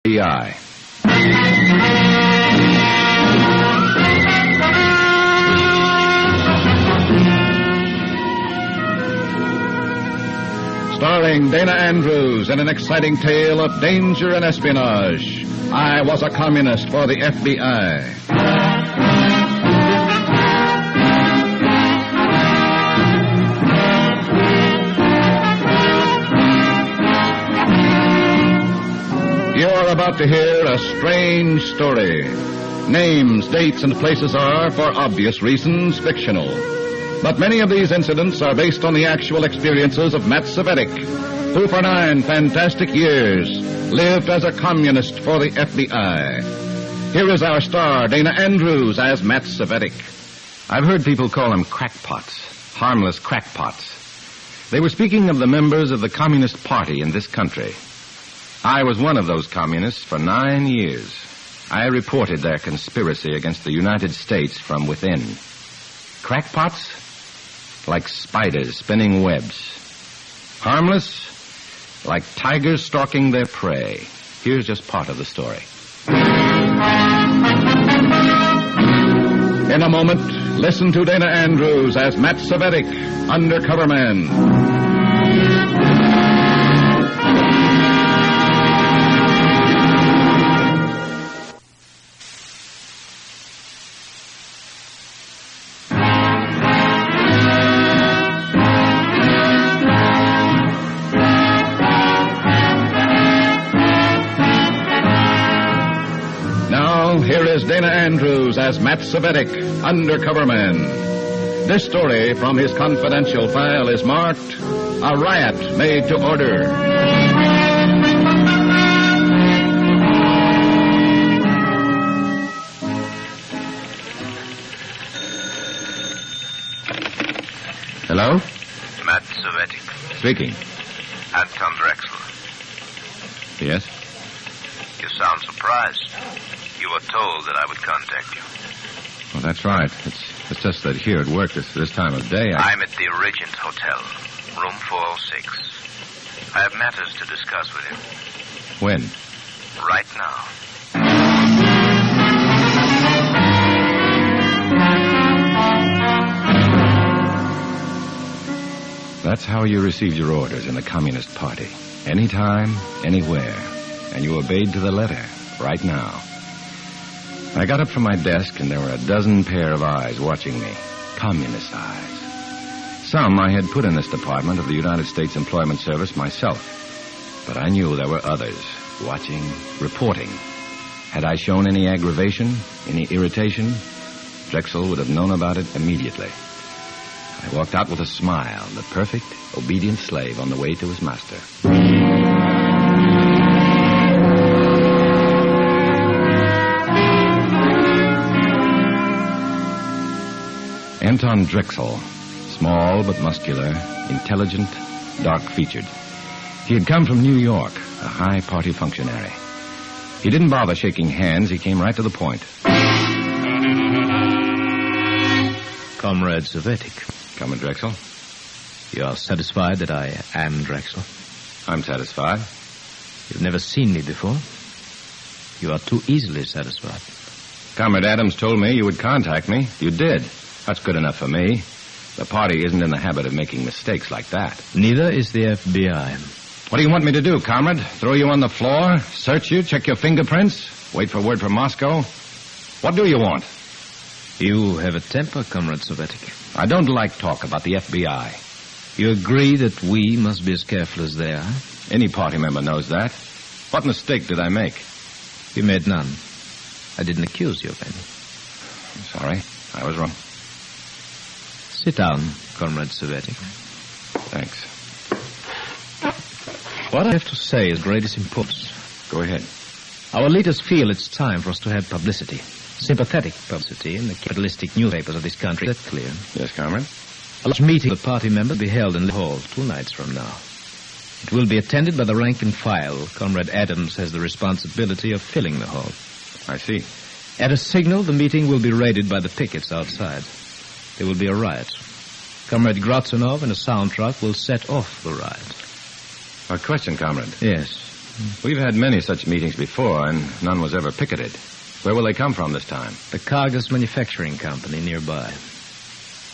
FBI. Starring Dana Andrews in an exciting tale of danger and espionage. I was a communist for the FBI. You're about to hear a strange story. Names, dates, and places are, for obvious reasons, fictional. But many of these incidents are based on the actual experiences of Matt Cvetic, who for 9 fantastic years lived as a communist for the FBI. Here is our star, Dana Andrews, as Matt Cvetic. I've heard people call them crackpots, harmless crackpots. They were speaking of the members of the Communist Party in this country. I was one of those communists for 9 years. I reported their conspiracy against the United States from within. Crackpots? Like spiders spinning webs. Harmless? Like tigers stalking their prey. Here's just part of the story. In a moment, listen to Dana Andrews as Matt Cvetic, undercover man. Here is Dana Andrews as Matt Cvetic, undercover man. This story from his confidential file is marked, A Riot Made to Order. Hello? Matt Cvetic. Speaking. Anton Drexel. Yes? You sound surprised. You were told that I would contact you. Well, that's right. It's just that here at work this time of day, I'm at the Regent Hotel, room 406. I have matters to discuss with you. When? Right now. That's how you received your orders in the Communist Party. Anytime, anywhere. And you obeyed to the letter, right now. I got up from my desk, and there were a dozen pair of eyes watching me. Communist eyes. Some I had put in this department of the United States Employment Service myself. But I knew there were others, watching, reporting. Had I shown any aggravation, any irritation, Drexel would have known about it immediately. I walked out with a smile, the perfect, obedient slave on the way to his master. Anton Drexel, small but muscular, intelligent, dark-featured. He had come from New York, a high party functionary. He didn't bother shaking hands. He came right to the point. Comrade Cvetic. Comrade Drexel. You are satisfied that I am Drexel? I'm satisfied. You've never seen me before. You are too easily satisfied. Comrade Adams told me you would contact me. You did. That's good enough for me. The party isn't in the habit of making mistakes like that. Neither is the FBI. What do you want me to do, comrade? Throw you on the floor? Search you? Check your fingerprints? Wait for word from Moscow? What do you want? You have a temper, Comrade Cvetic. I don't like talk about the FBI. You agree that we must be as careful as they are? Any party member knows that. What mistake did I make? You made none. I didn't accuse you of any. I'm sorry. I was wrong. Sit down, Comrade Cvetic. Thanks. What I have to say is greatest importance. Go ahead. Our leaders feel it's time for us to have publicity. Sympathetic publicity in the capitalistic newspapers of this country. Is that clear? Yes, comrade. A large meeting of the party members will be held in the hall 2 nights from now. It will be attended by the rank and file. Comrade Adams has the responsibility of filling the hall. I see. At a signal, the meeting will be raided by the pickets outside. There will be a riot. Comrade Grotzinov and a sound truck will set off the riot. A question, comrade. Yes. We've had many such meetings before, and none was ever picketed. Where will they come from this time? The Cargus Manufacturing Company nearby.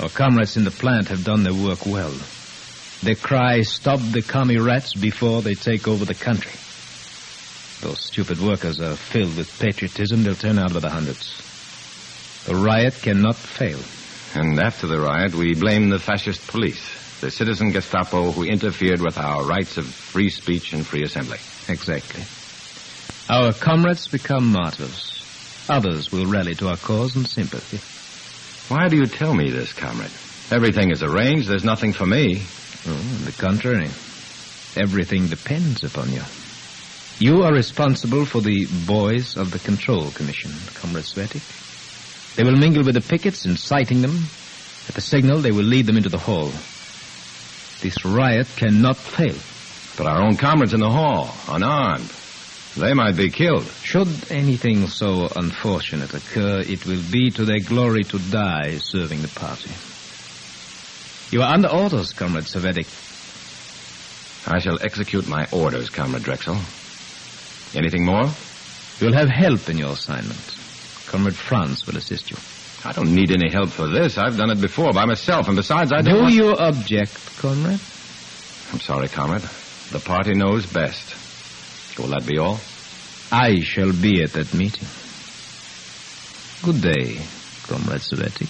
Our comrades in the plant have done their work well. They cry, "Stop the commie rats before they take over the country." Those stupid workers are filled with patriotism. They'll turn out by the hundreds. The riot cannot fail. And after the riot, we blame the fascist police, the citizen Gestapo who interfered with our rights of free speech and free assembly. Exactly. Our comrades become martyrs. Others will rally to our cause in sympathy. Why do you tell me this, comrade? Everything is arranged. There's nothing for me. Oh, on the contrary. Everything depends upon you. You are responsible for the boys of the Control Commission, Comrade Cvetic. They will mingle with the pickets, inciting them. At the signal, they will lead them into the hall. This riot cannot fail. But our own comrades in the hall, unarmed, they might be killed. Should anything so unfortunate occur, it will be to their glory to die serving the party. You are under orders, Comrade Cvetic. I shall execute my orders, Comrade Drexel. Anything more? You'll have help in your assignment. Comrade Franz will assist you. I don't need any help for this. I've done it before by myself, and besides, I don't... Do you object, Comrade? I'm sorry, comrade. The party knows best. Will that be all? I shall be at that meeting. Good day, Comrade Cvetic.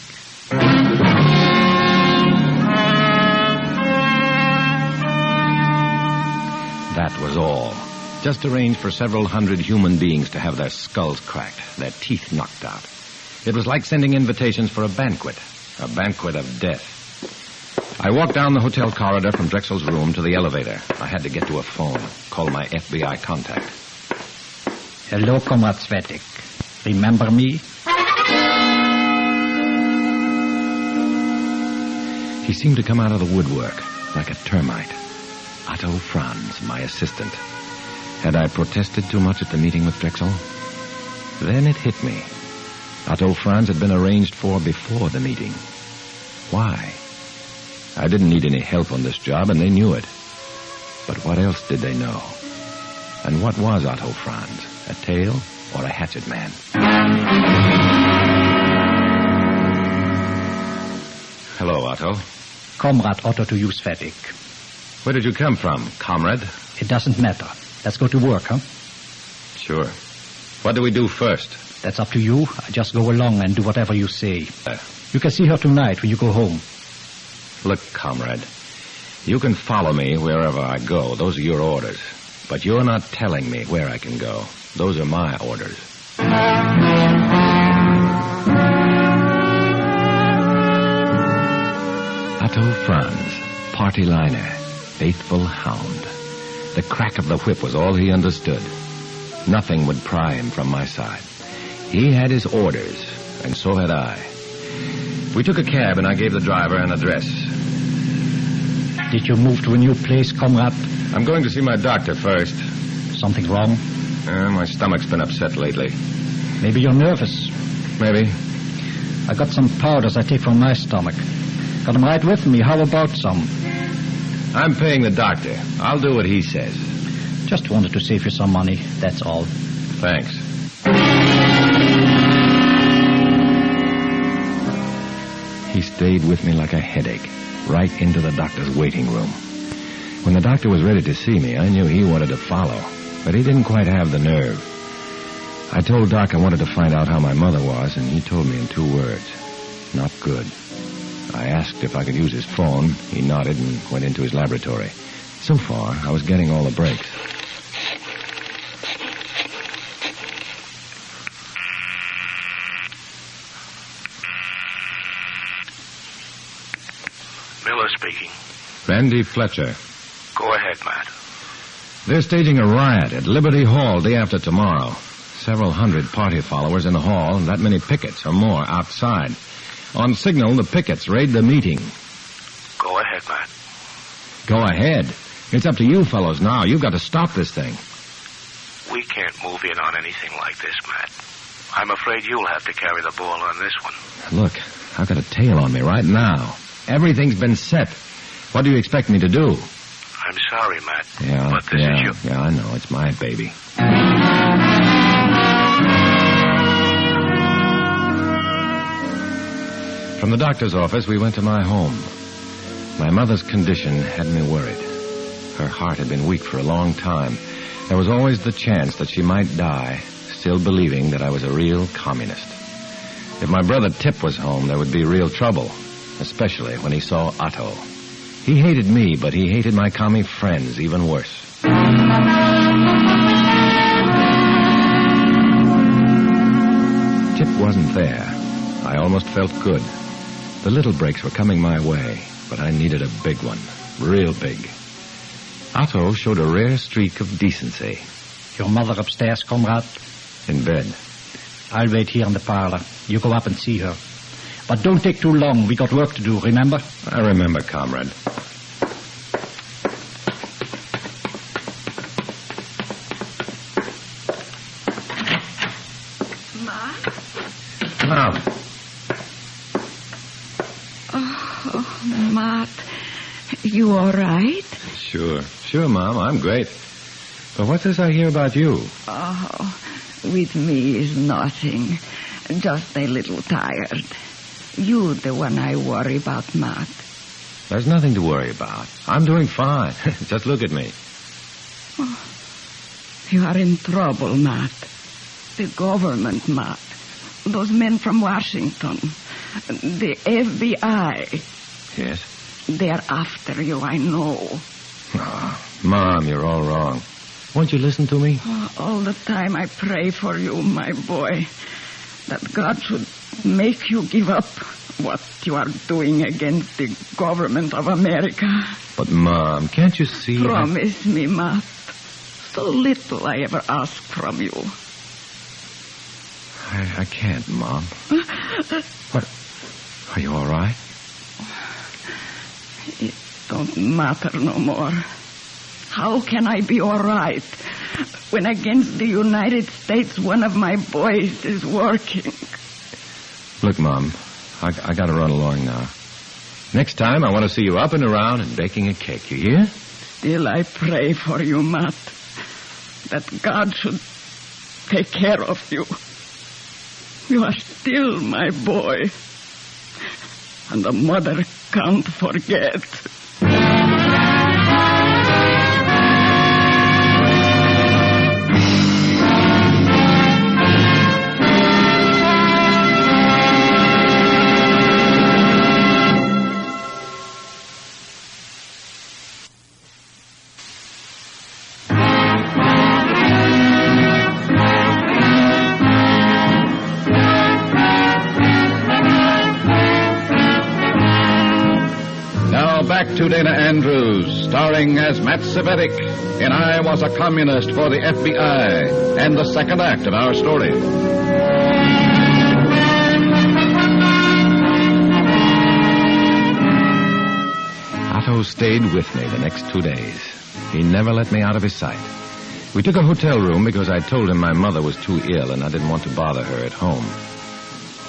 That was all. Just arranged for several hundred human beings to have their skulls cracked, their teeth knocked out. It was like sending invitations for a banquet of death. I walked down the hotel corridor from Drexel's room to the elevator. I had to get to a phone, call my FBI contact. Hello, Comrade Cvetic. Remember me? He seemed to come out of the woodwork, like a termite. Otto Franz, my assistant. Had I protested too much at the meeting with Drexel? Then it hit me. Otto Franz had been arranged for before the meeting. Why? I didn't need any help on this job, and they knew it. But what else did they know? And what was Otto Franz? A tail or a hatchet man? Hello, Otto. Comrade Otto to you, Cvetic. Where did you come from, comrade? It doesn't matter. Let's go to work, huh? Sure. What do we do first? That's up to you. I just go along and do whatever you say. You can see her tonight when you go home. Look, comrade, you can follow me wherever I go. Those are your orders. But you're not telling me where I can go. Those are my orders. Otto Franz, party liner, faithful hound. The crack of the whip was all he understood. Nothing would pry him from my side. He had his orders, and so had I. We took a cab, and I gave the driver an address. Did you move to a new place, comrade? I'm going to see my doctor first. Something wrong? My stomach's been upset lately. Maybe you're nervous. Maybe. I got some powders I take for my stomach. Got them right with me. How about some? I'm paying the doctor. I'll do what he says. Just wanted to save you some money, that's all. Thanks. He stayed with me like a headache, right into the doctor's waiting room. When the doctor was ready to see me, I knew he wanted to follow, but he didn't quite have the nerve. I told Doc I wanted to find out how my mother was, and he told me in 2 words. Not good. I asked if I could use his phone. He nodded and went into his laboratory. So far, I was getting all the breaks. Miller speaking. Randy Fletcher. Go ahead, Matt. They're staging a riot at Liberty Hall day after tomorrow. Several hundred party followers in the hall and that many pickets or more outside. On signal, the pickets raid the meeting. Go ahead, Matt. Go ahead. It's up to you fellows now. You've got to stop this thing. We can't move in on anything like this, Matt. I'm afraid you'll have to carry the ball on this one. Look, I've got a tail on me right now. Everything's been set. What do you expect me to do? I'm sorry, Matt. Yeah, but this is your... Yeah, I know. It's my baby. From the doctor's office, we went to my home. My mother's condition had me worried. Her heart had been weak for a long time. There was always the chance that she might die, still believing that I was a real communist. If my brother Tip was home, there would be real trouble, especially when he saw Otto. He hated me, but he hated my commie friends even worse. Tip wasn't there. I almost felt good. The little breaks were coming my way, but I needed a big one, real big. Otto showed a rare streak of decency. Your mother upstairs, comrade? In bed. I'll wait here in the parlor. You go up and see her. But don't take too long. We got work to do, remember? I remember, comrade. Mom. Oh, Matt, you all right? Sure, Mom, I'm great. But what's this I hear about you? Oh, with me is nothing. Just a little tired. You the one I worry about, Matt. There's nothing to worry about. I'm doing fine. Just look at me. Oh, you are in trouble, Matt. The government, Matt. Those men from Washington. The FBI. Yes? They're after you, I know. Oh, Mom, you're all wrong. Won't you listen to me? Oh, all the time I pray for you, my boy. That God should make you give up what you are doing against the government of America. But, Mom, can't you see... Promise me, Matt. So little I ever ask from you. I can't, Mom. What? Are you all right? It don't matter no more. How can I be all right when against the United States one of my boys is working? Look, Mom, I got to run along now. Next time, I want to see you up and around and baking a cake. You hear? Still, I pray for you, Matt, that God should take care of you. You are still my boy, and the mother can't forget. Back to Dana Andrews, starring as Matt Cvetic in I Was a Communist for the FBI, and the second act of our story. Otto stayed with me the next 2 days. He never let me out of his sight. We took a hotel room because I told him my mother was too ill and I didn't want to bother her at home.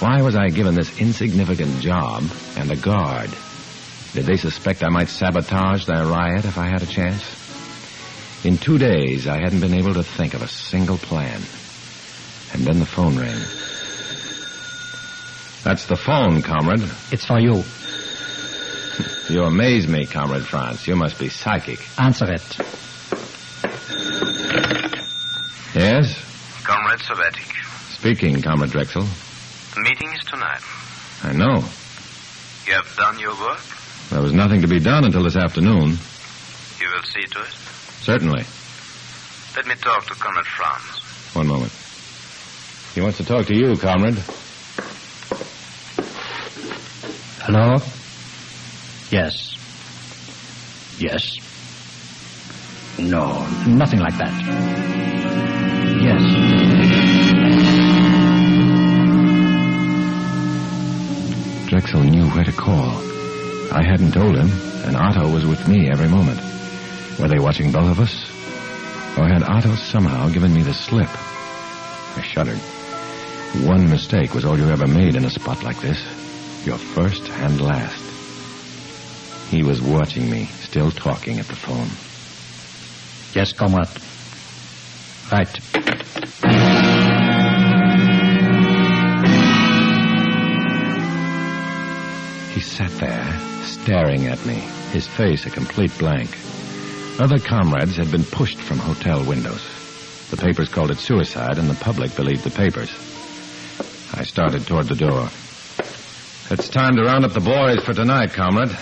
Why was I given this insignificant job and a guard? Did they suspect I might sabotage their riot if I had a chance? In 2 days, I hadn't been able to think of a single plan. And then the phone rang. That's the phone, comrade. It's for you. You amaze me, Comrade Franz. You must be psychic. Answer it. Yes? Comrade Cvetic. Speaking, Comrade Drexel. The meeting is tonight. I know. You have done your work? There was nothing to be done until this afternoon. You will see to it? Certainly. Let me talk to Comrade Franz. One moment. He wants to talk to you, Comrade. Hello? Yes. Yes. No, nothing like that. Yes. Drexel knew where to call. I hadn't told him, and Otto was with me every moment. Were they watching both of us? Or had Otto somehow given me the slip? I shuddered. One mistake was all you ever made in a spot like this. Your first and last. He was watching me, still talking at the phone. Yes, comrade. Right. He sat there, staring at me, his face a complete blank. Other comrades had been pushed from hotel windows. The papers called it suicide, and the public believed the papers. I started toward the door. It's time to round up the boys for tonight, comrade.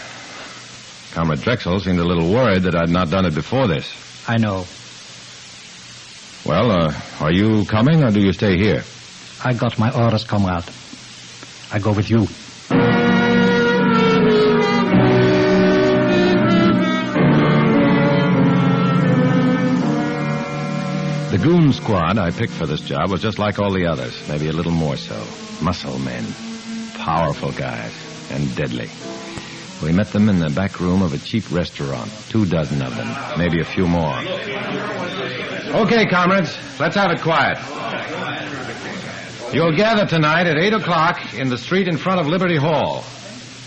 Comrade Drexel seemed a little worried that I'd not done it before this. I know. Well, are you coming, or do you stay here? I got my orders, comrade. I go with you. The goon squad I picked for this job was just like all the others, maybe a little more so. Muscle men. Powerful guys. And deadly. We met them in the back room of a cheap restaurant. 24 of them. Maybe a few more. Okay, comrades. Let's have it quiet. You'll gather tonight at 8 o'clock in the street in front of Liberty Hall.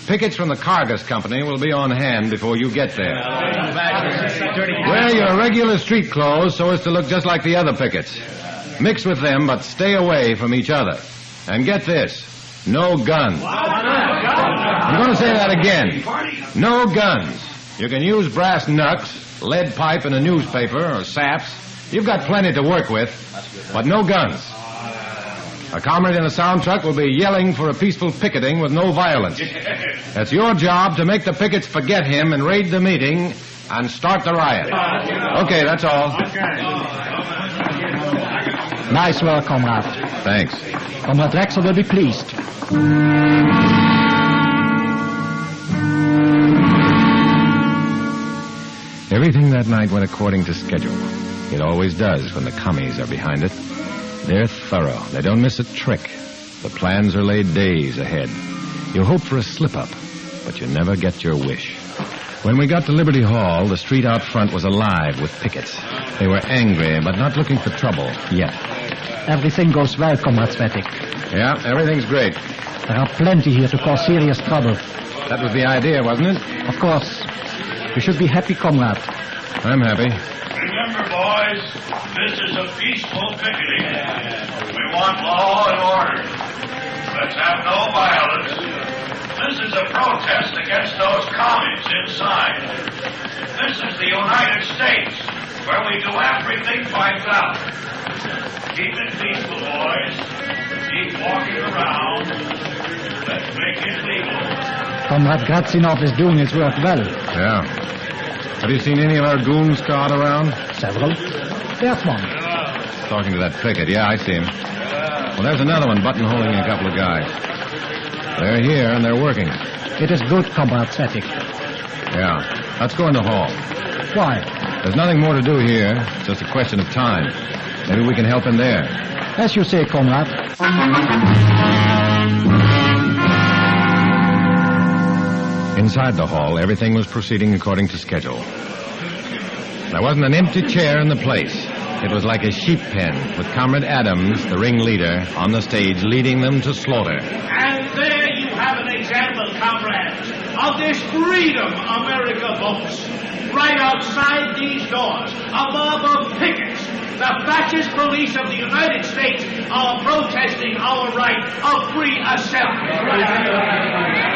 Pickets from the Cargus Company will be on hand before you get there. Wear your regular street clothes so as to look just like the other pickets. Mix with them, but stay away from each other. And get this, no guns. I'm going to say that again. No guns. You can use brass knucks, lead pipe and a newspaper, or saps. You've got plenty to work with, but no guns. A comrade in a sound truck will be yelling for a peaceful picketing with no violence. That's your job to make the pickets forget him and raid the meeting and start the riot. Okay, that's all. Nice work, comrade. Thanks. Comrade Drexel will be pleased. Everything that night went according to schedule. It always does when the commies are behind it. They're thorough. They don't miss a trick. The plans are laid days ahead. You hope for a slip-up, but you never get your wish. When we got to Liberty Hall, the street out front was alive with pickets. They were angry, but not looking for trouble yet. Everything goes well, Comrade Cvetic. Yeah, everything's great. There are plenty here to cause serious trouble. That was the idea, wasn't it? Of course. You should be happy, comrade. I'm happy. Remember, boys, this is a peaceful picketing. We want law and order. Let's have no violence. This is a protest against those commies inside. This is the United States, where we do everything by ballot. Keep it peaceful, boys. Keep walking around. Let's make it legal. Comrade Gratzinov is doing his work well. Yeah. Have you seen any of our goon squad around? Several. There's one. Talking to that picket. Yeah, I see him. Well, there's another one buttonholing a couple of guys. They're here and they're working. It is good, Comrade Cvetic. Yeah. Let's go in the hall. Why? There's nothing more to do here. It's just a question of time. Maybe we can help in there. As you say, comrade. Inside the hall, everything was proceeding according to schedule. There wasn't an empty chair in the place. It was like a sheep pen, with Comrade Adams, the ringleader, on the stage leading them to slaughter. And there you have an example, comrades, of this freedom America boasts. Right outside these doors, a mob of pickets. The fascist police of the United States are protesting our right of free assembly.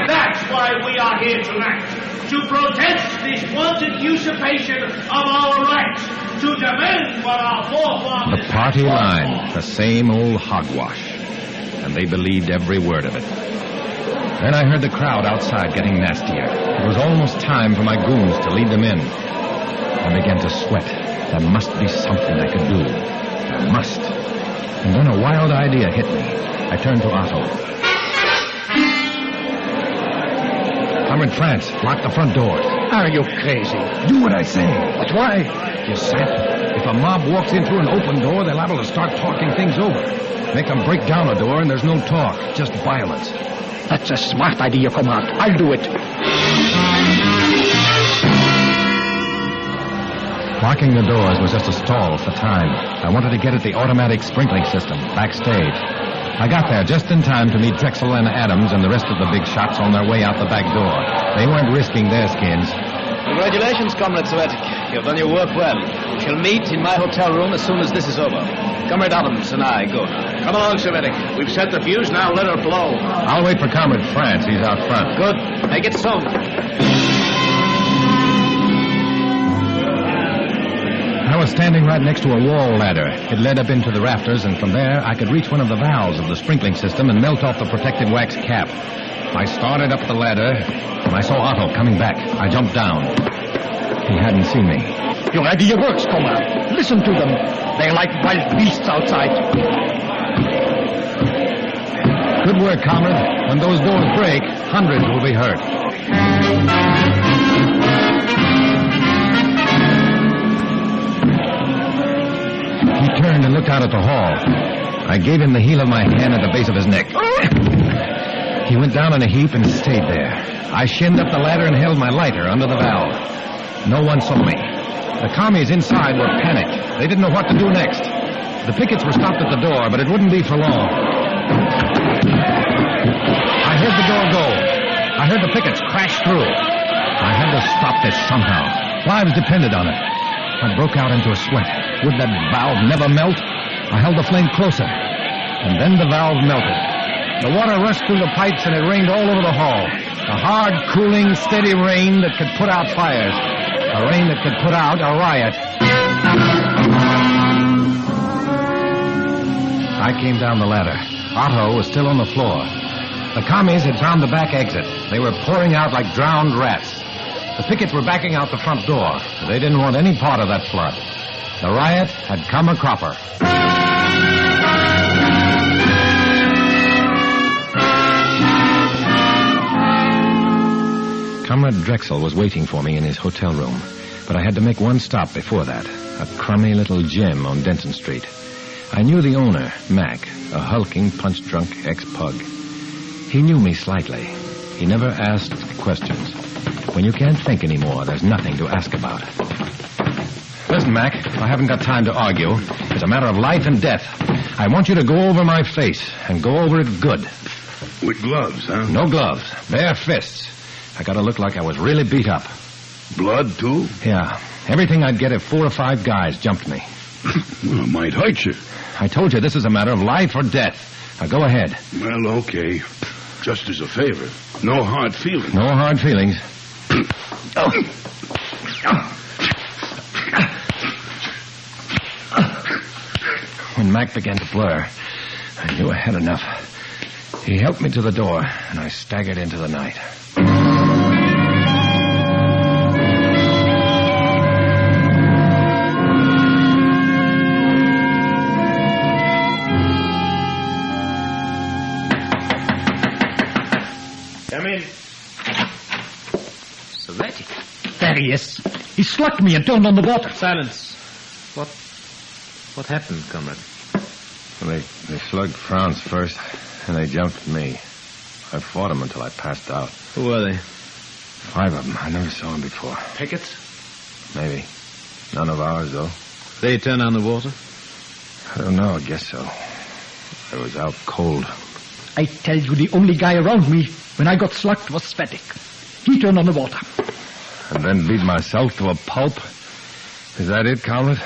That's why we are here tonight, to protest this wanton usurpation of our rights, to demand what our forefathers... The party line, the same old hogwash. And they believed every word of it. Then I heard the crowd outside getting nastier. It was almost time for my goons to lead them in. I began to sweat. There must be something I could do. There must. And then a wild idea hit me. I turned to Otto. Comrade France, lock the front doors. Are you crazy? Do what I say. But why? You sap. If a mob walks in through an open door, they're liable to start talking things over. Make them break down a door and there's no talk, just violence. That's a smart idea, comrade. I'll do it. Locking the doors was just a stall for time. I wanted to get at the automatic sprinkling system, backstage. I got there just in time to meet Drexel and Adams and the rest of the big shots on their way out the back door. They weren't risking their skins. Congratulations, Comrade Cvetic. You've done your work well. We shall meet in my hotel room as soon as this is over. Comrade Adams and I go now. Come along, Cvetic. We've set the fuse, now let her blow. I'll wait for Comrade France. He's out front. Good. Make it so. I was standing right next to a wall ladder. It led up into the rafters, and from there I could reach one of the valves of the sprinkling system and melt off the protective wax cap. I started up the ladder, and I saw Otto coming back. I jumped down. He hadn't seen me. Your idea works, comrade. Listen to them. They're like wild beasts outside. Good work, comrade. When those doors break, hundreds will be hurt. He turned and looked out at the hall. I gave him the heel of my hand at the base of his neck. He went down in a heap and stayed there. I shinned up the ladder and held my lighter under the valve. No one saw me. The commies inside were panicked. They didn't know what to do next. The pickets were stopped at the door, but it wouldn't be for long. I heard the door go. I heard the pickets crash through. I had to stop this somehow. Lives depended on it. I broke out into a sweat. Would that valve never melt? I held the flame closer. And then the valve melted. The water rushed through the pipes and it rained all over the hall. A hard, cooling, steady rain that could put out fires. A rain that could put out a riot. I came down the ladder. Otto was still on the floor. The commies had found the back exit. They were pouring out like drowned rats. The pickets were backing out the front door. They didn't want any part of that flood. The riot had come a cropper. Comrade Drexel was waiting for me in his hotel room, but I had to make one stop before that, a crummy little gym on Denton Street. I knew the owner, Mac, a hulking, punch-drunk ex-pug. He knew me slightly. He never asked questions. When you can't think anymore, there's nothing to ask about. Listen, Mac, I haven't got time to argue. It's a matter of life and death. I want you to go over my face, and go over it good. With gloves, huh? No gloves. Bare fists. I gotta look like I was really beat up. Blood, too? Yeah. Everything I'd get if 4 or 5 guys jumped me. Well, it might hurt you. I told you this is a matter of life or death. Now go ahead. Well, okay. Just as a favor. No hard feelings. No hard feelings. When Mac began to blur, I knew I had enough. He helped me to the door, and I staggered into the night. Come in. Cvetic. There he is. He slugged me and turned on the water. Silence. What happened, comrade? Well, they slugged Franz first, and they jumped me. I fought them until I passed out. Who were they? 5 of them. I never saw them before. Pickets? Maybe. None of ours, though. They turned on the water? I don't know. I guess so. I was out cold. I tell you, the only guy around me when I got slugged was Cvetic. He turned on the water. And then beat myself to a pulp? Is that it, comrade?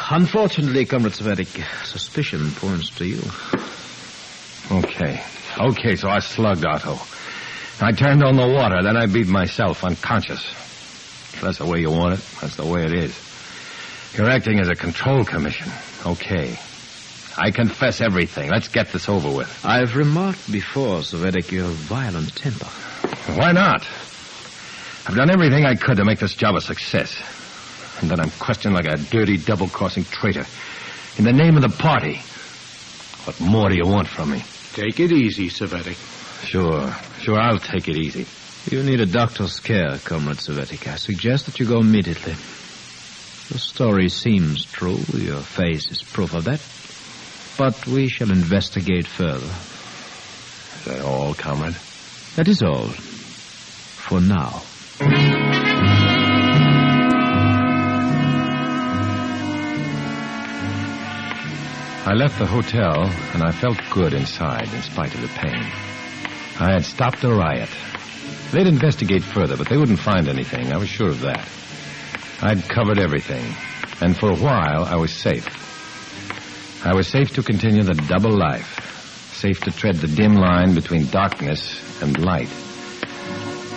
Unfortunately, Comrade Cvetic, suspicion points to you. Okay, so I slugged Otto. I turned on the water, then I beat myself unconscious. If that's the way you want it, that's the way it is. You're acting as a control commission. Okay. I confess everything. Let's get this over with. I've remarked before, Cvetic, your violent temper. Why not? I've done everything I could to make this job a success. And then I'm questioned like a dirty, double-crossing traitor. In the name of the party. What more do you want from me? Take it easy, Cvetic. Sure, I'll take it easy. You need a doctor's care, Comrade Cvetic. I suggest that you go immediately. The story seems true. Your face is proof of that. But we shall investigate further. Is that all, comrade? That is all. For now. I left the hotel, and I felt good inside in spite of the pain. I had stopped a riot. They'd investigate further, but they wouldn't find anything. I was sure of that. I'd covered everything, and for a while I was safe. I was safe to continue the double life, safe to tread the dim line between darkness and light,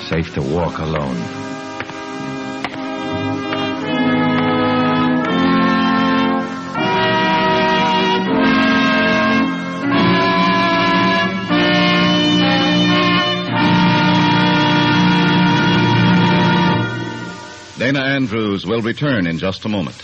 safe to walk alone. Dana Andrews will return in just a moment.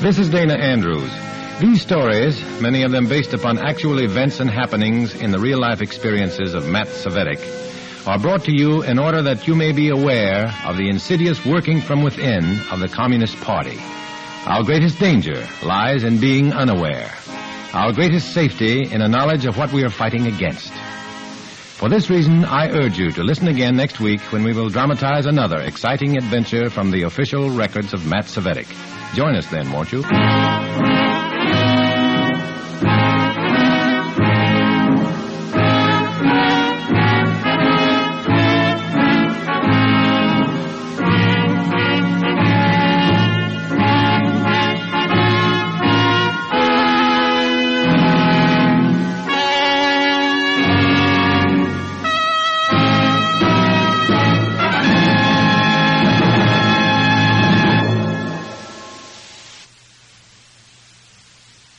This is Dana Andrews. These stories, many of them based upon actual events and happenings in the real-life experiences of Matt Cvetic, are brought to you in order that you may be aware of the insidious working from within of the Communist Party. Our greatest danger lies in being unaware. Our greatest safety in a knowledge of what we are fighting against. For this reason, I urge you to listen again next week when we will dramatize another exciting adventure from the official records of Matt Cvetic. Join us then, won't you?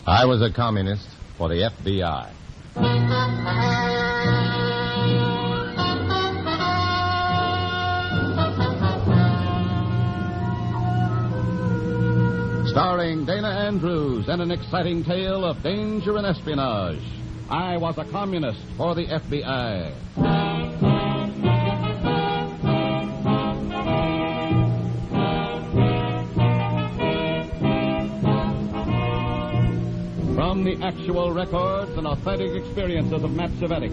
I was a communist for the FBI. Starring Dana Andrews in an exciting tale of danger and espionage. I was a communist for the FBI. From the actual records and authentic experiences of Matt Cvetic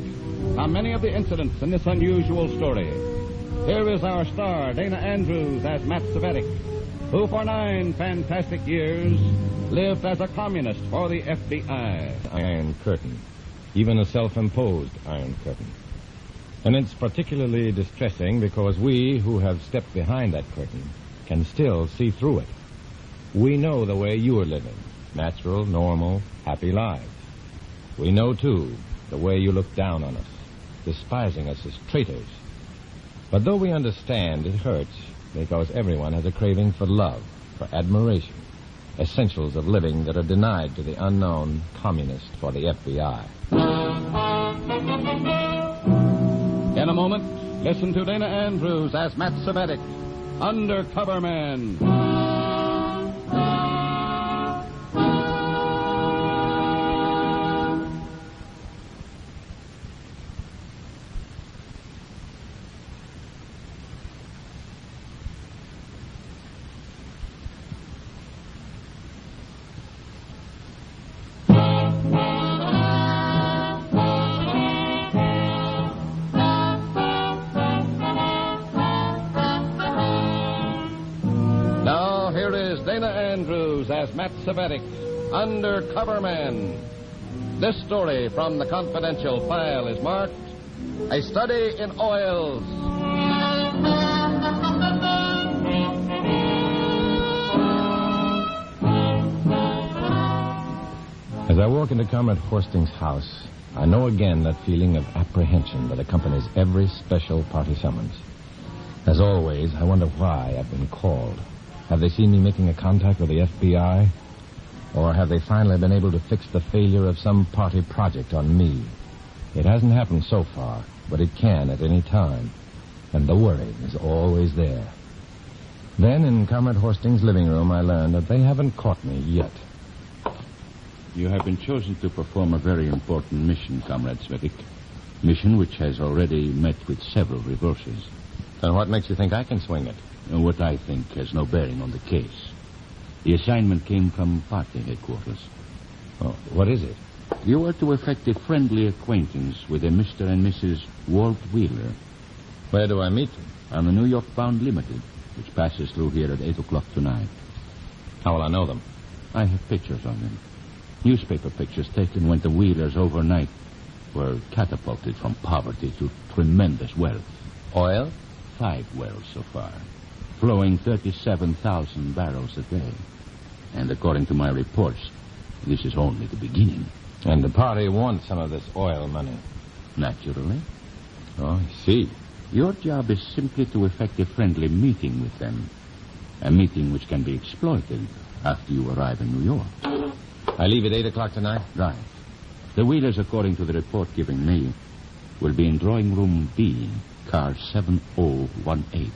are many of the incidents in this unusual story. Here is our star, Dana Andrews, as Matt Cvetic, who for 9 fantastic years lived as a communist for the FBI. Iron Curtain, even a self-imposed Iron Curtain. And it's particularly distressing because we who have stepped behind that curtain can still see through it. We know the way you are living. Natural, normal, happy lives. We know, too, the way you look down on us, despising us as traitors. But though we understand, it hurts because everyone has a craving for love, for admiration, essentials of living that are denied to the unknown communist for the FBI. In a moment, listen to Dana Andrews as Matt Cvetic, Undercover Man. As Matt Cvetic, Undercover Man. This story from the confidential file is marked A Study in Oils. As I walk into Comrade Horsting's house, I know again that feeling of apprehension that accompanies every special party summons. As always, I wonder why I've been called. Have they seen me making a contact with the FBI? Or have they finally been able to fix the failure of some party project on me? It hasn't happened so far, but it can at any time. And the worry is always there. Then, in Comrade Horsting's living room, I learned that they haven't caught me yet. You have been chosen to perform a very important mission, Comrade Cvetic. Mission which has already met with several reverses. And what makes you think I can swing it? And what I think has no bearing on the case. The assignment came from party headquarters. Oh, what is it? You are to effect a friendly acquaintance with a Mr. and Mrs. Walt Wheeler. Where do I meet them? on the New York Bound Limited, which passes through here at 8 o'clock tonight. How will I know them? I have pictures of them. Newspaper pictures taken when the Wheelers overnight were catapulted from poverty to tremendous wealth. Oil? 5 wells so far, flowing 37,000 barrels a day. And according to my reports, this is only the beginning. And the party wants some of this oil money. Naturally. Oh, I see. Your job is simply to effect a friendly meeting with them. A meeting which can be exploited after you arrive in New York. I leave at 8 o'clock tonight? Right. The Wheelers, according to the report given me, will be in drawing room B, car 7018.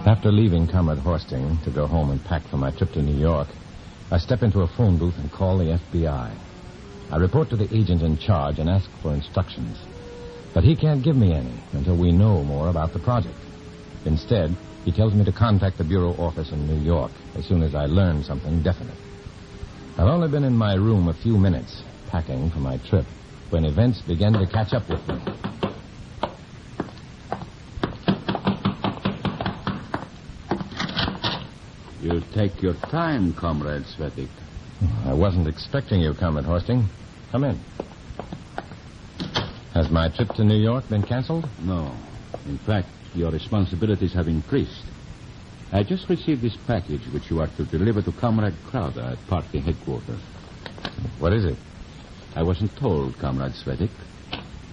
After leaving Comrade Horsting to go home and pack for my trip to New York, I step into a phone booth and call the FBI. I report to the agent in charge and ask for instructions. But he can't give me any until we know more about the project. Instead, he tells me to contact the bureau office in New York as soon as I learn something definite. I've only been in my room a few minutes, packing for my trip, when events began to catch up with me. You take your time, Comrade Cvetic. I wasn't expecting you, Comrade Horsting. Come in. Has my trip to New York been canceled? No. In fact, your responsibilities have increased. I just received this package which you are to deliver to Comrade Crowder at party headquarters. What is it? I wasn't told, Comrade Cvetic,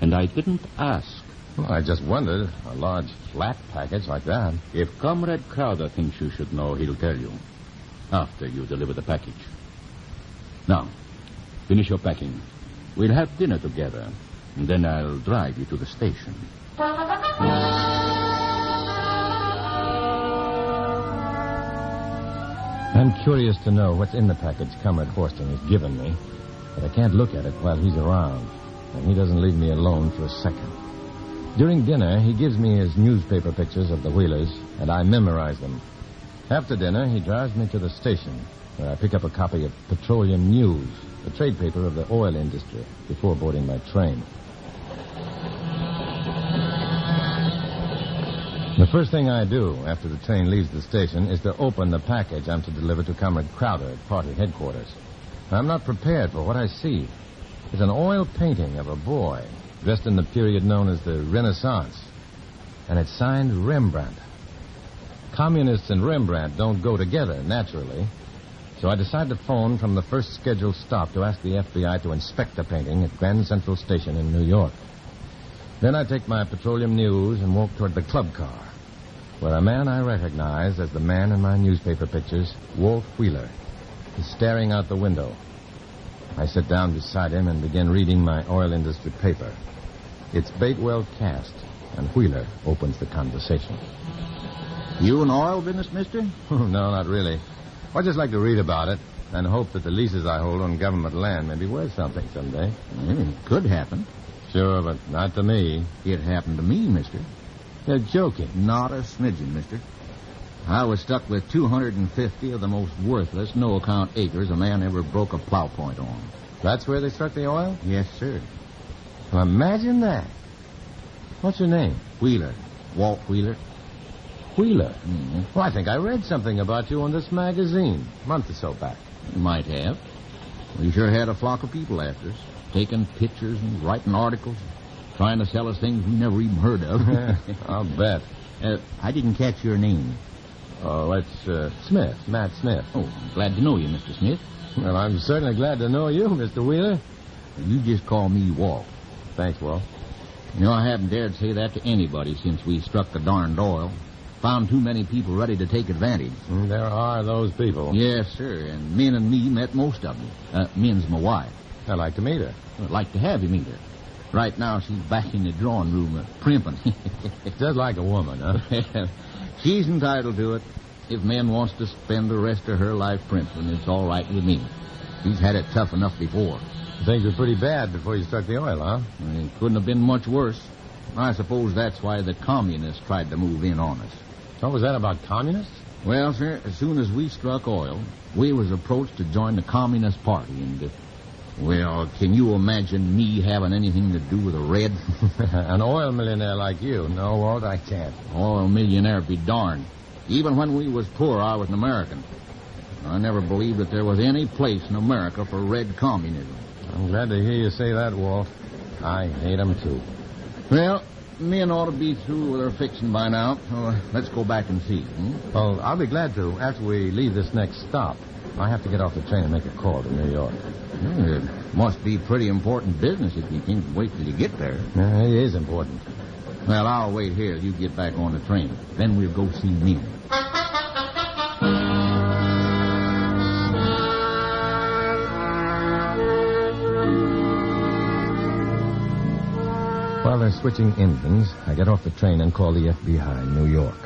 and I didn't ask. Well, I just wondered. A large, flat package like that. If Comrade Crowder thinks you should know, he'll tell you after you deliver the package. Now, finish your packing. We'll have dinner together, and then I'll drive you to the station. I'm curious to know what's in the package Comrade Horsting has given me, but I can't look at it while he's around, and he doesn't leave me alone for a second. During dinner, he gives me his newspaper pictures of the Wheelers, and I memorize them. After dinner, he drives me to the station, where I pick up a copy of Petroleum News, the trade paper of the oil industry, before boarding my train. The first thing I do after the train leaves the station is to open the package I'm to deliver to Comrade Crowder at party headquarters. I'm not prepared for what I see. It's an oil painting of a boy dressed in the period known as the Renaissance, and it's signed Rembrandt. Communists and Rembrandt don't go together, naturally, so I decide to phone from the first scheduled stop to ask the FBI to inspect the painting at Grand Central Station in New York. Then I take my Petroleum News and walk toward the club car, where a man I recognize as the man in my newspaper pictures, Walt Wheeler, is staring out the window. I sit down beside him and begin reading my oil industry paper. It's Batewell Cast, and Wheeler opens the conversation. You in oil business, mister? No, not really. I'd just like to read about it and hope that the leases I hold on government land may be worth something someday. It could happen. Sure, but not to me. It happened to me, mister. You're joking. Not a smidgen, mister. I was stuck with 250 of the most worthless, no-account acres a man ever broke a plow point on. That's where they struck the oil? Yes, sir. Well, imagine that. What's your name? Wheeler. Walt Wheeler. Wheeler? Mm-hmm. Well, I think I read something about you in this magazine a month or so back. You might have. We sure had a flock of people after us, taking pictures and writing articles, trying to sell us things we never even heard of. I'll bet. I didn't catch your name. Oh, it's Smith, Matt Smith. Oh, glad to know you, Mr. Smith. Well, I'm certainly glad to know you, Mr. Wheeler. You just call me Walt. Thanks, Walt. You know, I haven't dared say that to anybody since we struck the darned oil. Found too many people ready to take advantage. There are those people. Yes, sir, and Min and me met most of them. Min's my wife. I'd like to meet her. I'd like to have you meet her. Right now, she's back in the drawing room primping. Just like a woman, huh? She's entitled to it. If Min wants to spend the rest of her life primping, it's all right with me. She's had it tough enough before. Things were pretty bad before you struck the oil, huh? It couldn't have been much worse. I suppose that's why the communists tried to move in on us. What was that about communists? Well, sir, as soon as we struck oil, we was approached to join the Communist Party, and, well, can you imagine me having anything to do with a Red? An oil millionaire like you. No, Walt, I can't. Oil millionaire be darned. Even when we was poor, I was an American. I never believed that there was any place in America for Red communism. I'm glad to hear you say that, Walt. I hate 'em, too. Well, men ought to be through with their fixing by now, so let's go back and see. Well, I'll be glad to after we leave this next stop. I have to get off the train and make a call to New York. It must be pretty important business if you can't wait till you get there. Yeah, it is important. Well, I'll wait here till you get back on the train. Then we'll go see men. While they're switching engines, I get off the train and call the FBI in New York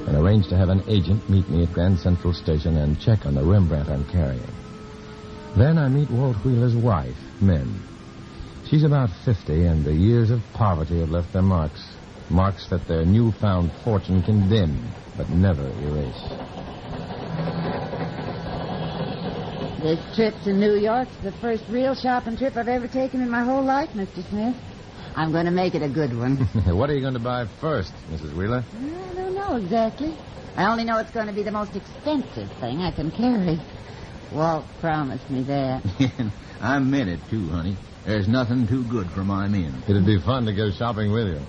and arrange to have an agent meet me at Grand Central Station and check on the Rembrandt I'm carrying. Then I meet Walt Wheeler's wife, Min. She's about 50, and the years of poverty have left their marks. Marks that their newfound fortune can dim, but never erase. This trip to New York's the first real shopping trip I've ever taken in my whole life, Mr. Smith. I'm going to make it a good one. What are you going to buy first, Mrs. Wheeler? I don't know exactly. I only know it's going to be the most expensive thing I can carry. Walt promised me that. I meant it, too, honey. There's nothing too good for my men. It'd be fun to go shopping with you,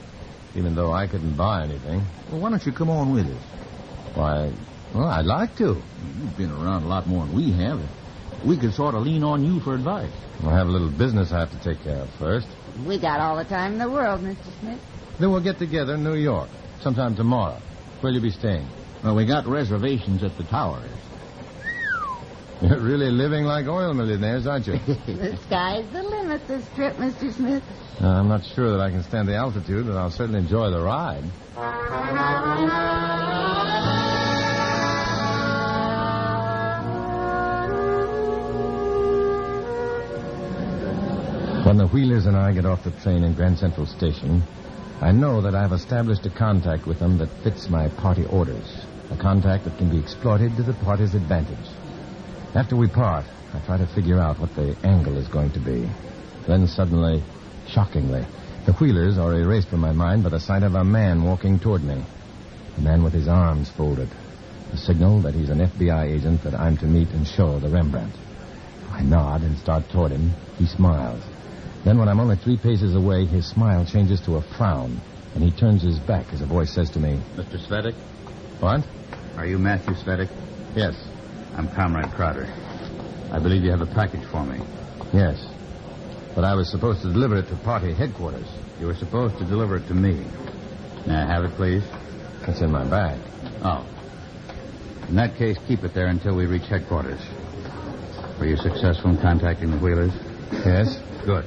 even though I couldn't buy anything. Well, why don't you come on with us? Why, well, I'd like to. You've been around a lot more than we have. We could sort of lean on you for advice. I have a little business I have to take care of first. We got all the time in the world, Mr. Smith. Then we'll get together in New York sometime tomorrow. Where'll you be staying? Well, we got reservations at the Towers. You're really living like oil millionaires, aren't you? The sky's the limit this trip, Mr. Smith. I'm not sure that I can stand the altitude, but I'll certainly enjoy the ride. When the Wheelers and I get off the train in Grand Central Station, I know that I've established a contact with them that fits my party orders, a contact that can be exploited to the party's advantage. After we part, I try to figure out what the angle is going to be. Then suddenly, shockingly, the Wheelers are erased from my mind by the sight of a man walking toward me. A man with his arms folded. A signal that he's an FBI agent that I'm to meet and show the Rembrandt. I nod and start toward him. He smiles. Then when I'm only 3 paces away, his smile changes to a frown, and he turns his back as a voice says to me, Mr. Cvetic? What? Are you Matthew Cvetic? Yes. I'm Comrade Crowder. I believe you have a package for me. Yes. But I was supposed to deliver it to party headquarters. You were supposed to deliver it to me. May I have it, please? It's in my bag. Oh. In that case, keep it there until we reach headquarters. Were you successful in contacting the Wheelers? Yes. Good.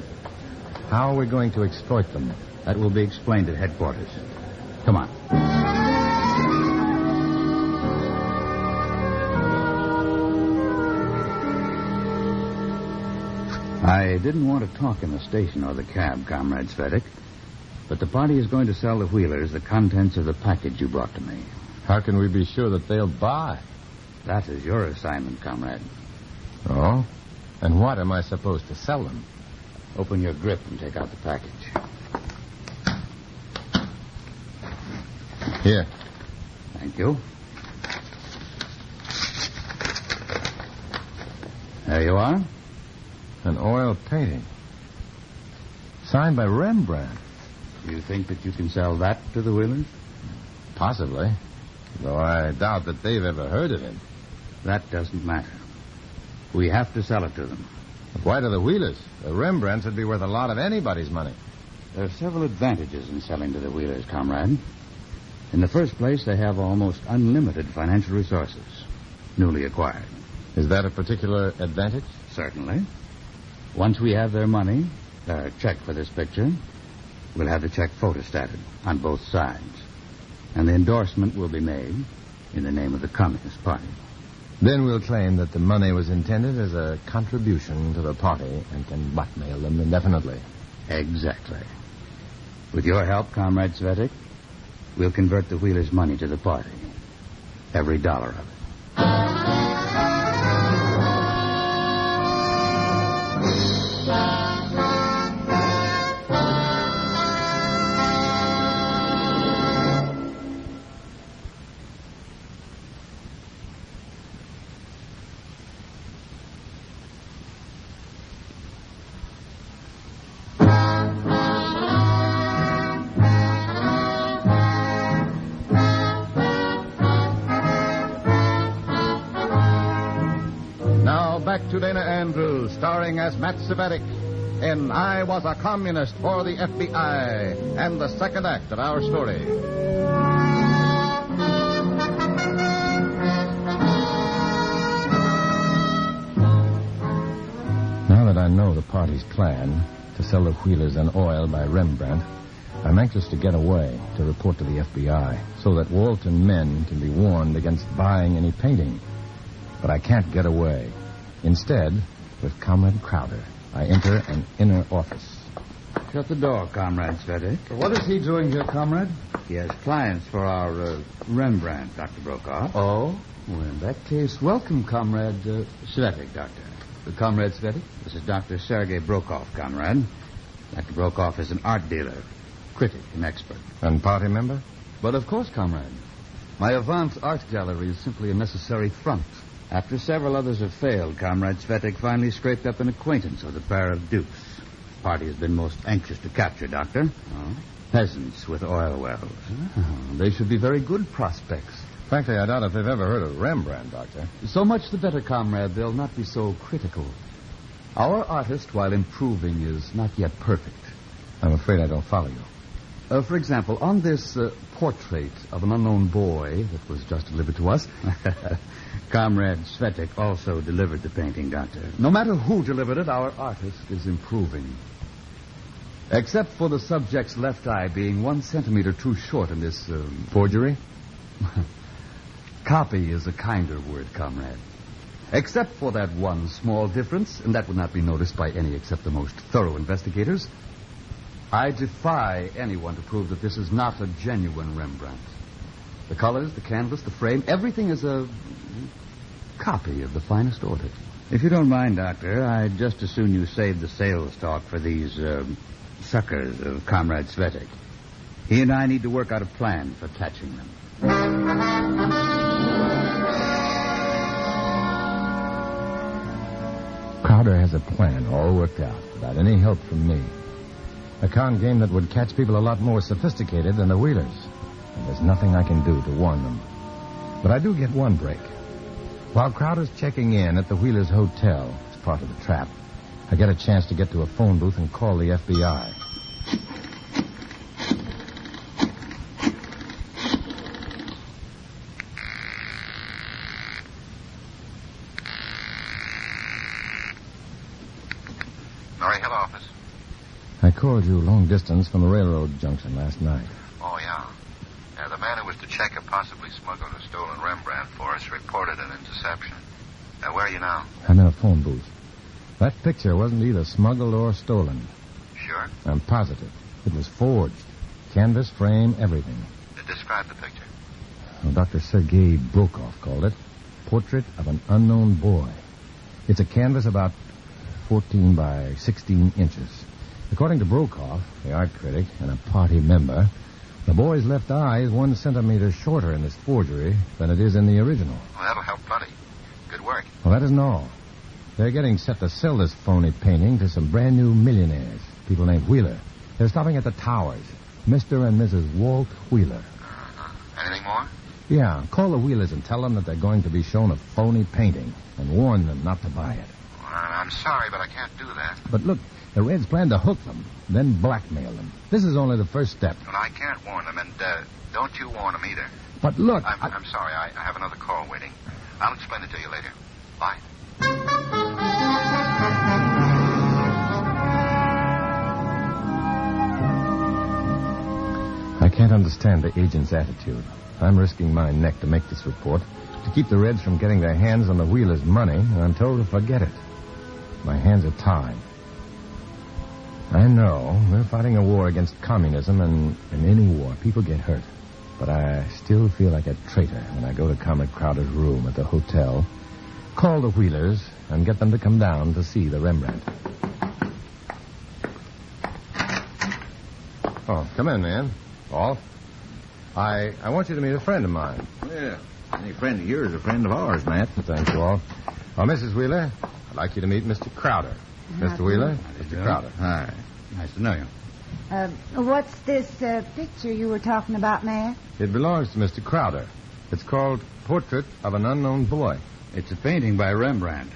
How are we going to exploit them? That will be explained at headquarters. Come on. I didn't want to talk in the station or the cab, Comrade Cvetic, but the party is going to sell the Wheelers the contents of the package you brought to me. How can we be sure that they'll buy? That is your assignment, Comrade. Oh? And what am I supposed to sell them? Open your grip and take out the package. Here. Thank you. There you are. An oil painting. Signed by Rembrandt. Do you think that you can sell that to the Wheelers? Possibly. Though I doubt that they've ever heard of him. That doesn't matter. We have to sell it to them. But why to the Wheelers? The Rembrandts would be worth a lot of anybody's money. There are several advantages in selling to the Wheelers, Comrade. In the first place, they have almost unlimited financial resources, newly acquired. Is that a particular advantage? Certainly. Once we have their money, their check for this picture, we'll have the check photostated on both sides. And the endorsement will be made in the name of the Communist Party. Then we'll claim that the money was intended as a contribution to the party and can blackmail them indefinitely. Exactly. With your help, Comrade Cvetic, we'll convert the Wheelers' money to the party. Every dollar of it. Back to Dana Andrews, starring as Matt Cvetic in I Was a Communist for the FBI, and the second act of our story. Now that I know the party's plan to sell the Wheelers and oil by Rembrandt, I'm anxious to get away to report to the FBI so that Walton men can be warned against buying any painting. But I can't get away. Instead, with Comrade Crowder, I enter an inner office. Shut the door, Comrade Cvetic. What is he doing here, Comrade? He has clients for our Rembrandt, Dr. Brokaw. Oh? Well, in that case, welcome, Comrade Cvetic, Doctor. Comrade Cvetic? This is Dr. Sergei Brokaw, Comrade. Dr. Brokaw is an art dealer, critic, and expert. And party member? But of course, Comrade. My Avant art gallery is simply a necessary front. After several others have failed, Comrade Cvetic finally scraped up an acquaintance with a pair of dupes. The party has been most anxious to capture, Doctor. Oh? Peasants with oil wells. Oh, they should be very good prospects. Frankly, I doubt if they've ever heard of Rembrandt, Doctor. So much the better, Comrade. They'll not be so critical. Our artist, while improving, is not yet perfect. I'm afraid I don't follow you. For example, on this portrait of an unknown boy that was just delivered to us... Comrade Cvetic also delivered the painting, Doctor. No matter who delivered it, our artist is improving. Except for the subject's left eye being 1 centimeter too short in this... Forgery? Copy is a kinder word, Comrade. Except for that one small difference, and that would not be noticed by any except the most thorough investigators, I defy anyone to prove that this is not a genuine Rembrandt. The colors, the canvas, the frame, everything is a copy of the finest order. If you don't mind, Doctor, I'd just as soon you save the sales talk for these suckers of Comrade Cvetic. He and I need to work out a plan for catching them. Crowder has a plan all worked out without any help from me. A con game that would catch people a lot more sophisticated than the Wheelers. And there's nothing I can do to warn them. But I do get one break. While Crowder's checking in at the Wheelers' hotel as part of the trap, I get a chance to get to a phone booth and call the FBI. Norrie Hill office. I called you long distance from the railroad junction last night. Oh, yeah. The man who was to check a possibly smuggled or stolen Rembrandt for us reported an interception. Where are you now? I'm in a phone booth. That picture wasn't either smuggled or stolen. Sure? I'm positive. It was forged. Canvas, frame, everything. Describe the picture. Well, Dr. Sergei Brokaw called it Portrait of an Unknown Boy. It's a canvas about 14 by 16 inches. According to Brokaw, the art critic and a party member, the boy's left eye is 1 centimeter shorter in this forgery than it is in the original. Well, that'll help plenty. Good work. Well, that isn't all. They're getting set to sell this phony painting to some brand new millionaires, people named Wheeler. They're stopping at the Towers. Mr. and Mrs. Walt Wheeler. Anything more? Yeah, call the Wheelers and tell them that they're going to be shown a phony painting and warn them not to buy it. Well, I'm sorry, but I can't do that. But look, the Reds plan to hook them, then blackmail them. This is only the first step. Well, I can't warn them, and don't you warn them either. But look... I'm sorry. I have another call waiting. I'll explain it to you later. Bye. I can't understand the agent's attitude. I'm risking my neck to make this report, to keep the Reds from getting their hands on the Wheelers' money, and I'm told to forget it. My hands are tied. I know we're fighting a war against communism, and in any war, people get hurt. But I still feel like a traitor when I go to Comrade Crowder's room at the hotel, call the Wheelers, and get them to come down to see the Rembrandt. Oh, come in, man. Paul. I want you to meet a friend of mine. Yeah. Any friend of yours is a friend of ours, Matt. Thank you all. Oh, Mrs. Wheeler, I'd like you to meet Mr. Crowder. Mr. Wheeler, Mr. Crowder. Hi. Nice to know you. What's this picture you were talking about, Matt? It belongs to Mr. Crowder. It's called Portrait of an Unknown Boy. It's a painting by Rembrandt.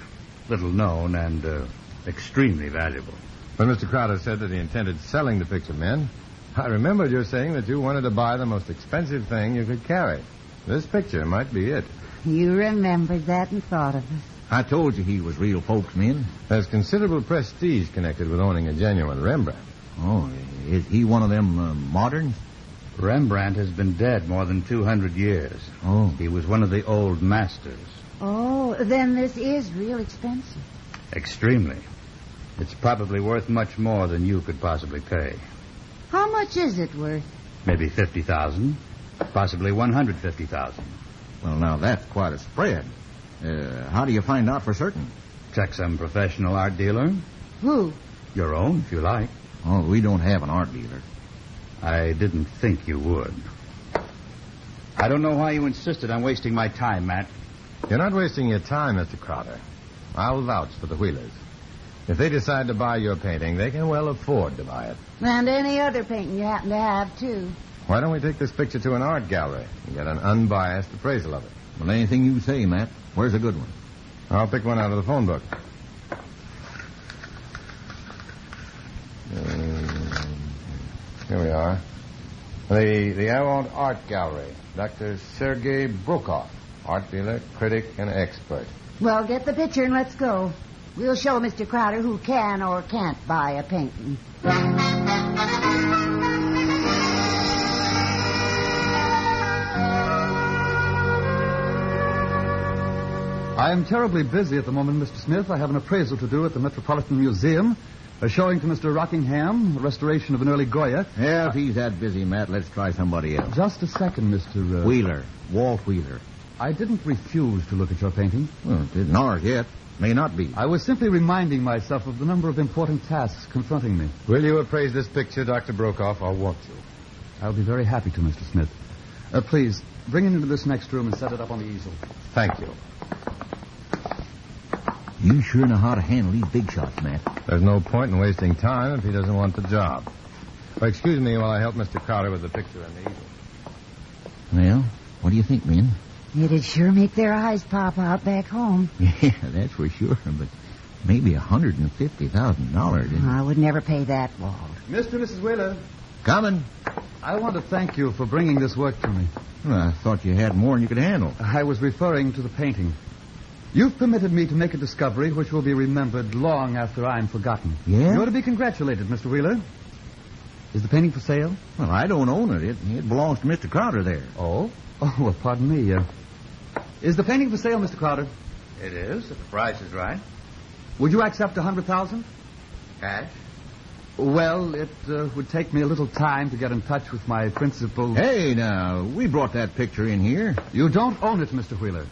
Little known and extremely valuable. When Mr. Crowder said that he intended selling the picture, men, I remembered your saying that you wanted to buy the most expensive thing you could carry. This picture might be it. You remembered that and thought of us. I told you he was real folks, men. There's considerable prestige connected with owning a genuine Rembrandt. Oh, is he one of them moderns? Rembrandt has been dead more than 200 years. Oh. He was one of the old masters. Oh, then this is real expensive. Extremely. It's probably worth much more than you could possibly pay. How much is it worth? Maybe 50,000. Possibly 150,000. Well, now, that's quite a spread. How do you find out for certain? Check some professional art dealer. Who? Your own, if you like. Oh, we don't have an art dealer. I didn't think you would. I don't know why you insisted on wasting my time, Matt. You're not wasting your time, Mr. Crowder. I'll vouch for the Wheelers. If they decide to buy your painting, they can well afford to buy it. And any other painting you happen to have, too. Why don't we take this picture to an art gallery and get an unbiased appraisal of it? Well, anything you say, Matt. Where's a good one? I'll pick one out of the phone book. Here we are. The Avant Art Gallery. Dr. Sergei Brokoff, art dealer, critic, and expert. Well, get the picture and let's go. We'll show Mr. Crowder who can or can't buy a painting. I am terribly busy at the moment, Mr. Smith. I have an appraisal to do at the Metropolitan Museum. Showing to Mr. Rockingham a restoration of an early Goya. Yeah, if he's that busy, Matt, let's try somebody else. Just a second, Mr. Wheeler. Walt Wheeler. I didn't refuse to look at your painting. Well, it isn't ours yet. May not be. I was simply reminding myself of the number of important tasks confronting me. Will you appraise this picture, Dr. Brokoff, or won't you? I'll be very happy to, Mr. Smith. Please, bring it into this next room and set it up on the easel. Thank you. You sure know how to handle these big shots, Matt. There's no point in wasting time if he doesn't want the job. Well, excuse me while I help Mr. Crowder with the picture and the easel. Well, what do you think, men? It'd sure make their eyes pop out back home. Yeah, that's for sure, but maybe $150,000. I would never pay that, Walt. Mr. and Mrs. Wheeler. Coming. I want to thank you for bringing this work to me. Well, I thought you had more than you could handle. I was referring to the painting. You've permitted me to make a discovery which will be remembered long after I'm forgotten. Yeah? You're to be congratulated, Mr. Wheeler. Is the painting for sale? Well, I don't own it. It belongs to Mr. Crowder there. Oh? Oh, well, pardon me. Is the painting for sale, Mr. Crowder? It is, if the price is right. Would you accept $100,000? Cash? Well, it would take me a little time to get in touch with my principal. Hey, now, we brought that picture in here. You don't own it, Mr. Wheeler.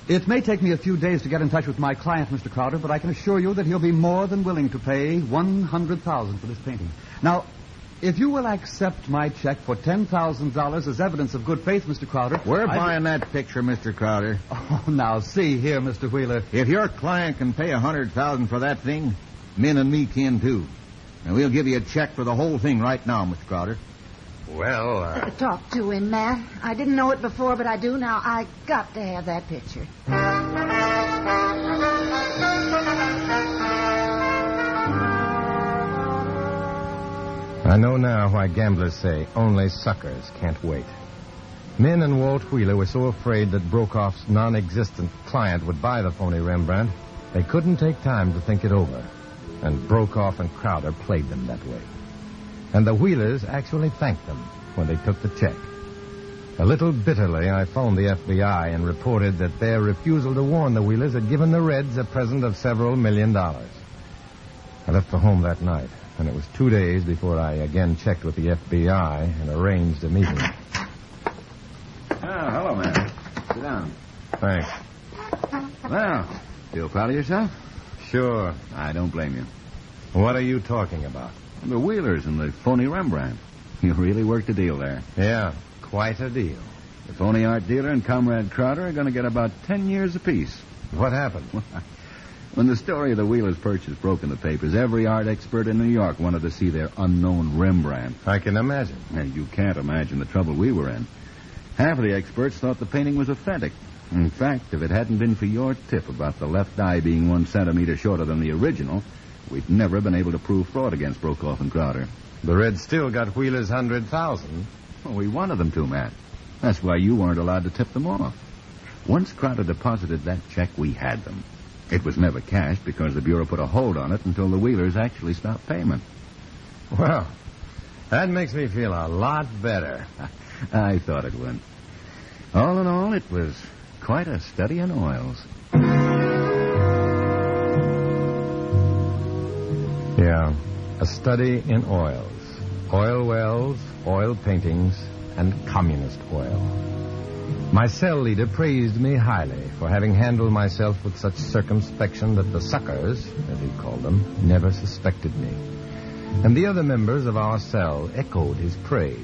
It may take me a few days to get in touch with my client, Mr. Crowder, but I can assure you that he'll be more than willing to pay $100,000 for this painting. Now, if you will accept my check for $10,000 as evidence of good faith, Mr. Crowder... We're buying that picture, Mr. Crowder. Oh, now, see here, Mr. Wheeler. If your client can pay $100,000 for that thing, Min and me can, too. And we'll give you a check for the whole thing right now, Mr. Crowder. Well, Talk to him, Matt. I didn't know it before, but I do now. I got to have that picture. I know now why gamblers say only suckers can't wait. Min and Walt Wheeler were so afraid that Brokoff's non-existent client would buy the phony Rembrandt, they couldn't take time to think it over. And Brokoff and Crowder played them that way. And the Wheelers actually thanked them when they took the check. A little bitterly, I phoned the FBI and reported that their refusal to warn the Wheelers had given the Reds a present of several $1 million. I left for home that night, and it was 2 days before I again checked with the FBI and arranged a meeting. Ah, hello, man. Sit down. Thanks. Well, feel proud of yourself? Sure. I don't blame you. What are you talking about? The Wheelers and the phony Rembrandt. You really worked a deal there. Yeah, quite a deal. The phony art dealer and Comrade Crowder are going to get about 10 years apiece. What happened? When the story of the Wheelers' purchase broke in the papers, every art expert in New York wanted to see their unknown Rembrandt. I can imagine. And you can't imagine the trouble we were in. Half of the experts thought the painting was authentic. In fact, if it hadn't been for your tip about the left eye being 1 centimeter shorter than the original, we'd never been able to prove fraud against Brokoff and Crowder. The Reds still got Wheeler's 100,000. Well, we wanted them to, Matt. That's why you weren't allowed to tip them off. Once Crowder deposited that check, we had them. It was never cashed because the Bureau put a hold on it until the Wheelers actually stopped payment. Well, that makes me feel a lot better. I thought it would. All in all, it was quite a study in oils. Yeah, a study in oils. Oil wells, oil paintings, and communist oil. My cell leader praised me highly for having handled myself with such circumspection that the suckers, as he called them, never suspected me. And the other members of our cell echoed his praise,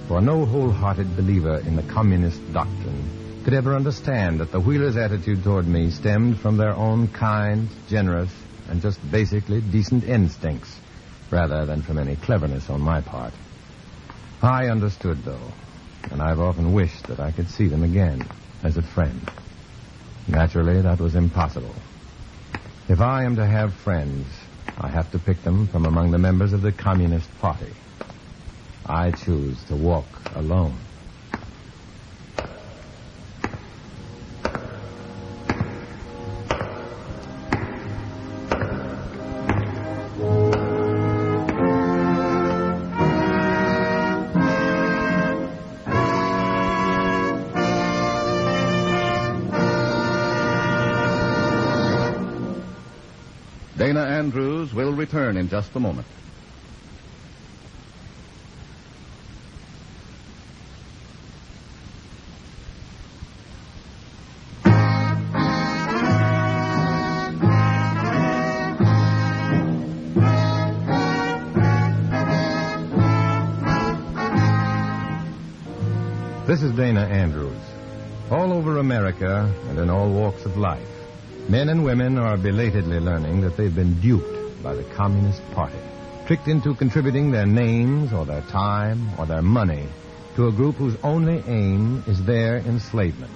for no wholehearted believer in the communist doctrine could ever understand that the Wheelers' attitude toward me stemmed from their own kind, generous, and just basically decent instincts, rather than from any cleverness on my part. I understood, though, and I've often wished that I could see them again as a friend. Naturally, that was impossible. If I am to have friends, I have to pick them from among the members of the Communist Party. I choose to walk alone. Dana Andrews will return in just a moment. This is Dana Andrews. All over America and in all walks of life, men and women are belatedly learning that they've been duped by the Communist Party, tricked into contributing their names or their time or their money to a group whose only aim is their enslavement.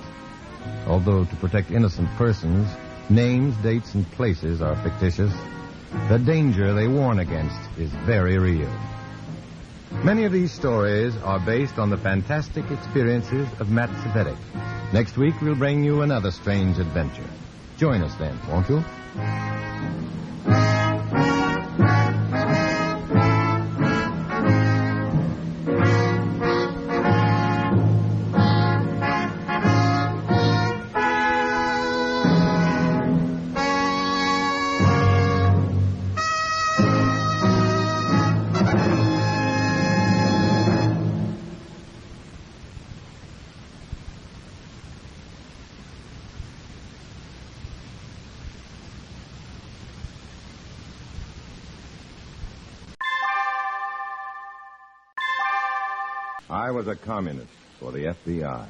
Although to protect innocent persons, names, dates, and places are fictitious, the danger they warn against is very real. Many of these stories are based on the fantastic experiences of Matt Cvetic. Next week, we'll bring you another strange adventure. Join us then, won't you? I was a communist for the FBI.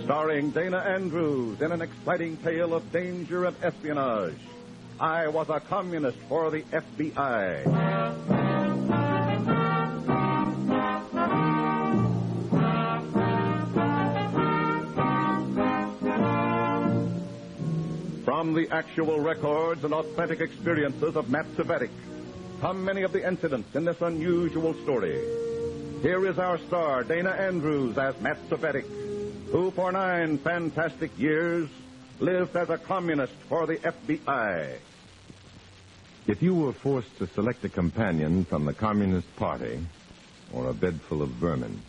Starring Dana Andrews in an exciting tale of danger and espionage. I was a communist for the FBI. From the actual records and authentic experiences of Matt Cvetic come many of the incidents in this unusual story. Here is our star, Dana Andrews, as Matt Cvetic, who for 9 fantastic years lived as a communist for the FBI. If you were forced to select a companion from the Communist Party or a bed full of vermin,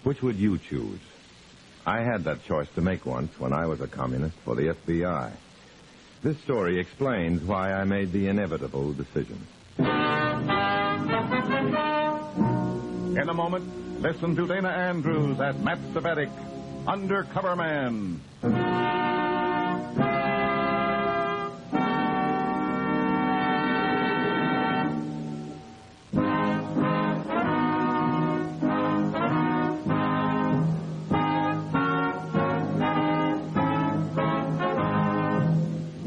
which would you choose? I had that choice to make once when I was a communist for the FBI. This story explains why I made the inevitable decision. In a moment, listen to Dana Andrews as Matt Cvetic, Undercover Man.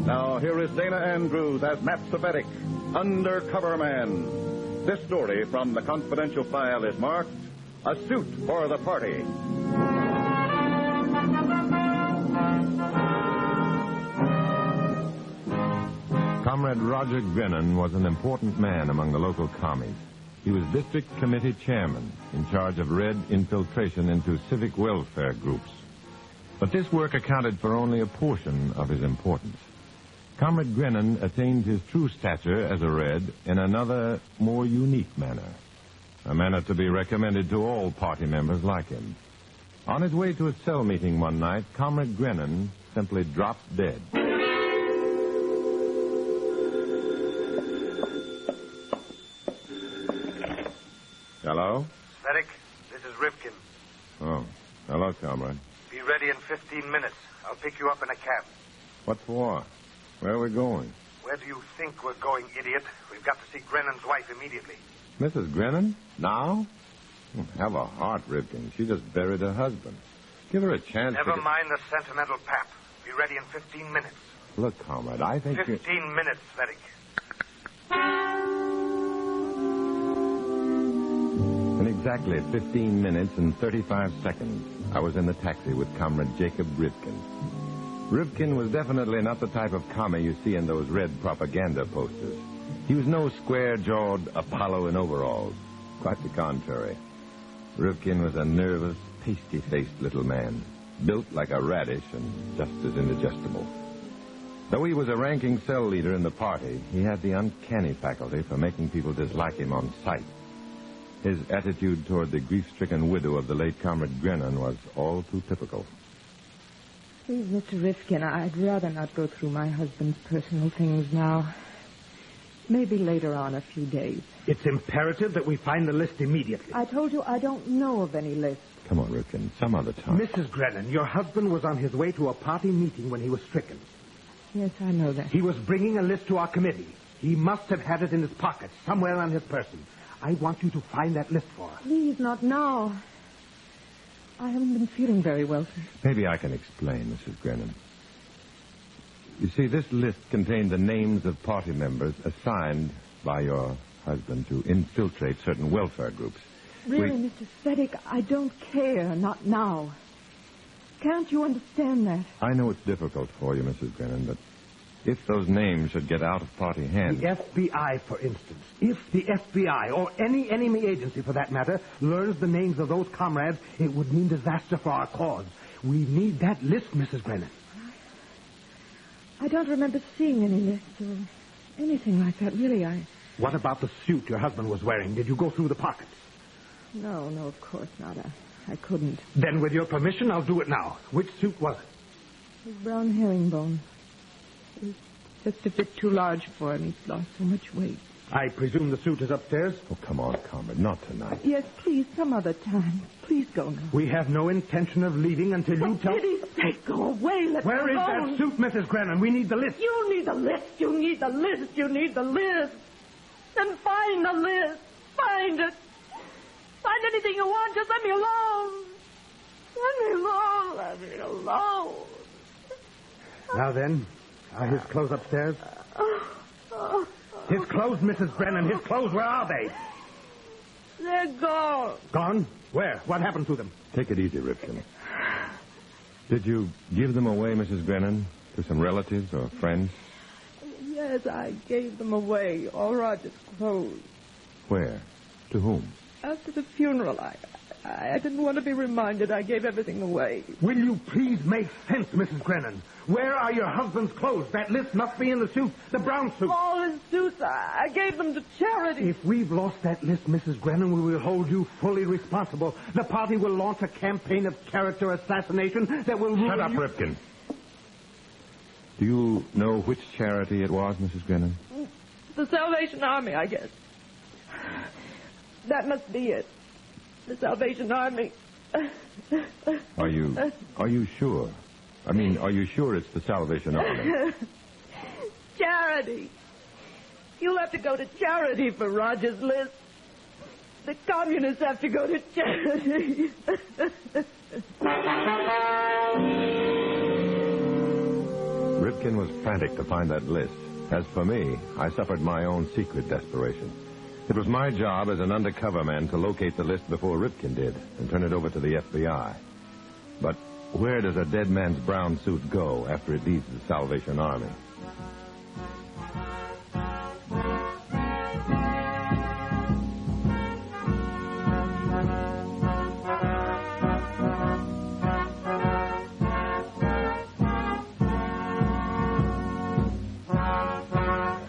Now, here is Dana Andrews as Matt Cvetic, Undercover Man. This story from the confidential file is marked, A Suit for the Party. Comrade Roger Grennan was an important man among the local commies. He was district committee chairman, in charge of Red infiltration into civic welfare groups. But this work accounted for only a portion of his importance. Comrade Grennan attained his true stature as a Red in another, more unique manner. A manner to be recommended to all party members like him. On his way to a cell meeting one night, Comrade Grennan simply dropped dead. Hello? Cvetic, this is Rivkin. Oh, hello, comrade. Be ready in 15 minutes. I'll pick you up in a cab. What for? Where are we going? Where do you think we're going, idiot? We've got to see Grennan's wife immediately. Mrs. Grennan? Now? Have a heart, Rivkin. She just buried her husband. Give her a chance Never mind the sentimental pap. Be ready in 15 minutes. Look, comrade, I think 15 minutes, Cvetic. In exactly 15 minutes and 35 seconds, I was in the taxi with Comrade Jacob Rivkin. Rivkin was definitely not the type of commie you see in those red propaganda posters. He was no square-jawed Apollo in overalls. Quite the contrary. Rivkin was a nervous, pasty-faced little man, built like a radish and just as indigestible. Though he was a ranking cell leader in the party, he had the uncanny faculty for making people dislike him on sight. His attitude toward the grief-stricken widow of the late Comrade Grennan was all too typical. Please, Mr. Rivkin, I'd rather not go through my husband's personal things now. Maybe later on, a few days. It's imperative that we find the list immediately. I told you I don't know of any list. Come on, Rivkin, some other time. Mrs. Grennan, your husband was on his way to a party meeting when he was stricken. Yes, I know that. He was bringing a list to our committee. He must have had it in his pocket, somewhere on his person. I want you to find that list for us. Please, not now. I haven't been feeling very well, sir. Maybe I can explain, Mrs. Grennan. You see, this list contained the names of party members assigned by your husband to infiltrate certain welfare groups. Really, Mr. Cvetic, I don't care. Not now. Can't you understand that? I know it's difficult for you, Mrs. Grennan, but if those names should get out of party hands... The FBI, for instance. If the FBI, or any enemy agency for that matter, learns the names of those comrades, it would mean disaster for our cause. We need that list, Mrs. Grennan. I don't remember seeing any lists or anything like that, really. What about the suit your husband was wearing? Did you go through the pockets? No, of course not. I couldn't. Then, with your permission, I'll do it now. Which suit was it? It was brown herringbone. It was just a bit too large for him. He's lost so much weight. I presume the suit is upstairs? Oh, come on, comrade. Not tonight. Yes, please, some other time. Please go now. We have no intention of leaving until you tell... For pity's sake, go away. Let Where me is alone. that suit, Mrs. Grennan? We need the list. You need the list. You need the list. You need the list. Then find the list. Find it. Find anything you want. Just let me alone. Let me alone. Let me alone. Now then, are his clothes upstairs? His clothes, Mrs. Brennan, his clothes, where are they? They're gone. Gone? Where? What happened to them? Take it easy, Rivkin. Did you give them away, Mrs. Grennan, to some relatives or friends? Yes, I gave them away. All Roger's clothes. Where? To whom? After the funeral, I didn't want to be reminded I gave everything away. Will you please make sense, Mrs. Grennan? Where are your husband's clothes? That list must be in the suit, the brown suit. All his suits, I gave them to charity. If we've lost that list, Mrs. Grennan, we will hold you fully responsible. The party will launch a campaign of character assassination that will ruin Shut up, you. Ripken. Do you know which charity it was, Mrs. Grennan? The Salvation Army, I guess. That must be it. The Salvation Army. Are you sure? I mean, are you sure it's the Salvation Army? Charity. You'll have to go to charity for Roger's list. The communists have to go to charity. Ripken was frantic to find that list. As for me, I suffered my own secret desperation. It was my job as an undercover man to locate the list before Ripken did and turn it over to the FBI. But where does a dead man's brown suit go after it leaves the Salvation Army?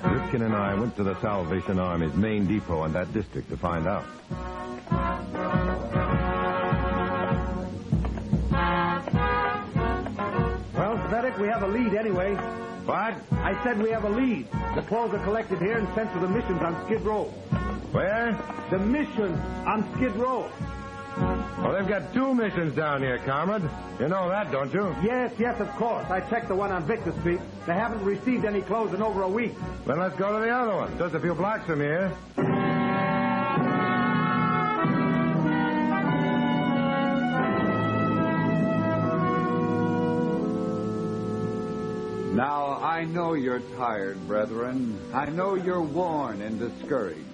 Ripken and I went to the Salvation Army's main depot in that district to find out. Well, Cvetic, we have a lead anyway. What? I said we have a lead. The clothes are collected here and sent to the missions on Skid Row. Where? The mission on Skid Row. Well, they've got 2 missions down here, comrade. You know that, don't you? Yes, of course. I checked the one on Victor Street. They haven't received any clothes in over a week. Then let's go to the other one. Just a few blocks from here. Now, I know you're tired, brethren. I know you're worn and discouraged.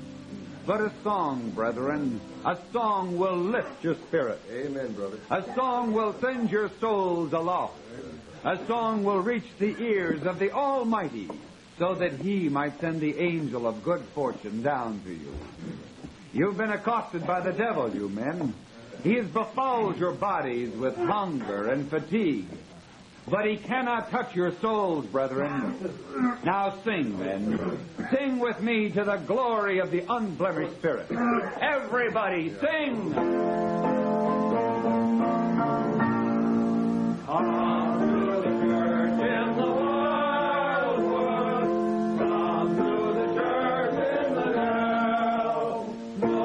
But a song, brethren, a song will lift your spirit. Amen, brother. A song will send your souls aloft. A song will reach the ears of the Almighty so that He might send the angel of good fortune down to you. You've been accosted by the devil, you men. He has befouled your bodies with hunger and fatigue. But he cannot touch your souls, brethren. Now sing, then. Sing with me to the glory of the unblemished Spirit. Everybody, sing! Come to the church in the wildwood. Come to the church in the dell. No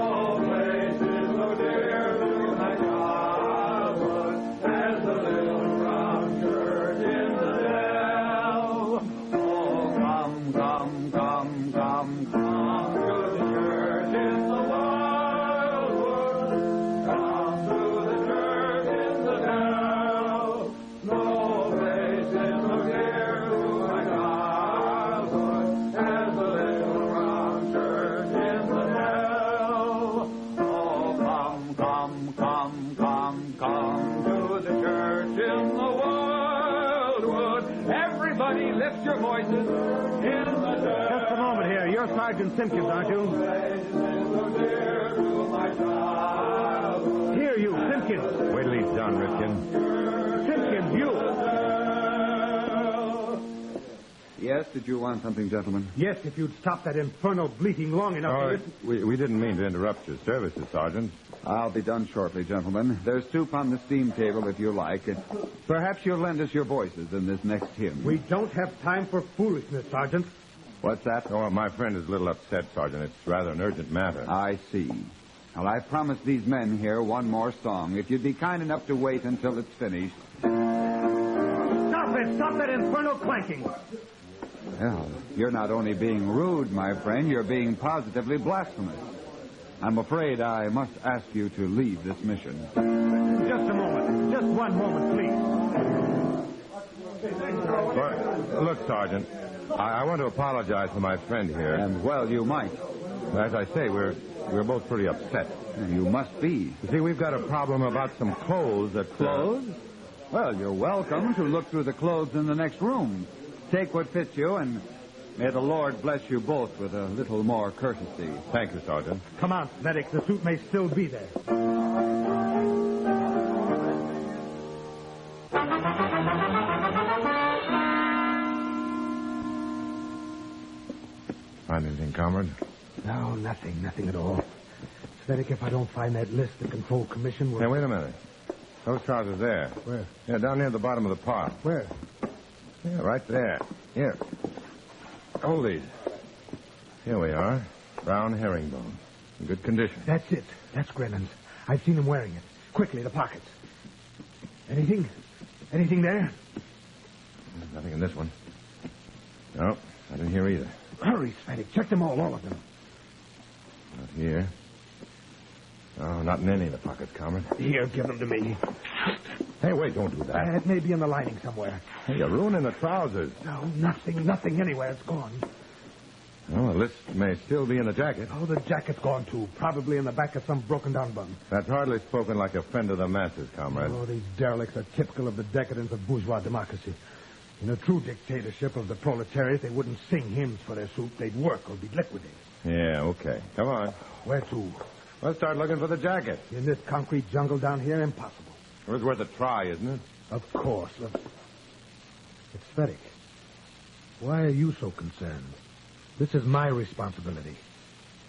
place is so dear to my childhood as the little brown church in the dell. Oh, come to the church in the wildwood. Come to the church in the dell. No place is so dear to my childhood as the little brown church in the dell. Oh, come to the church in the wildwood. Everybody lift your voices in the dell. Just a moment here. You're Sergeant Simpkins, aren't you? Here, you, Simpkins. Wait till he's done, Ripken. Simpkins, you. Yes, did you want something, gentlemen? Yes, if you'd stop that infernal bleating long enough to listen. We didn't mean to interrupt your services, Sergeant. I'll be done shortly, gentlemen. There's soup on the steam table if you like. Perhaps you'll lend us your voices in this next hymn. We don't have time for foolishness, Sergeant. What's that? Oh, my friend is a little upset, Sergeant. It's rather an urgent matter. I see. Well, I promised these men here one more song. If you'd be kind enough to wait until it's finished. Stop it! Stop that infernal clanking! Well, you're not only being rude, my friend, you're being positively blasphemous. I'm afraid I must ask you to leave this mission. Just a moment. Just one moment, please. But, look, Sergeant, I want to apologize to my friend here. And, well, you might. As I say, we're both pretty upset. You must be. You see, we've got a problem about some clothes that... Clothes? Well, you're welcome to look through the clothes in the next room. Take what fits you and May the Lord bless you both with a little more courtesy. Thank you, Sergeant. Come on, Cvetic. The suit may still be there. Find anything, comrade? No, nothing at all. Cvetic, if I don't find that list, the Control Commission will... Hey, wait a minute. Those trousers there. Where? Yeah, down near the bottom of the park. Where? Yeah, right there. Here. Hold these. Here we are. Brown herringbone. In good condition. That's it. That's Grennan's. I've seen him wearing it. Quickly, the pockets. Anything? Anything there? Nothing in this one. No, not in here either. Hurry, Cvetic. Check them all of them. Not here. No, not in any of the pockets, comrade. Here, give them to me. Hey, wait, don't do that. It may be in the lining somewhere. Hey, you're ruining the trousers. No, nothing anywhere. It's gone. Well, the list may still be in the jacket. Oh, the jacket's gone, too. Probably in the back of some broken-down bunk. That's hardly spoken like a friend of the masses, comrade. Oh, these derelicts are typical of the decadence of bourgeois democracy. In a true dictatorship of the proletariat, they wouldn't sing hymns for their soup. They'd work or be liquidated. Yeah, okay. Come on. Where to? Let's start looking for the jacket. In this concrete jungle down here, impossible. It was worth a try, isn't it? Of course. It's Cvetic. Why are you so concerned? This is my responsibility.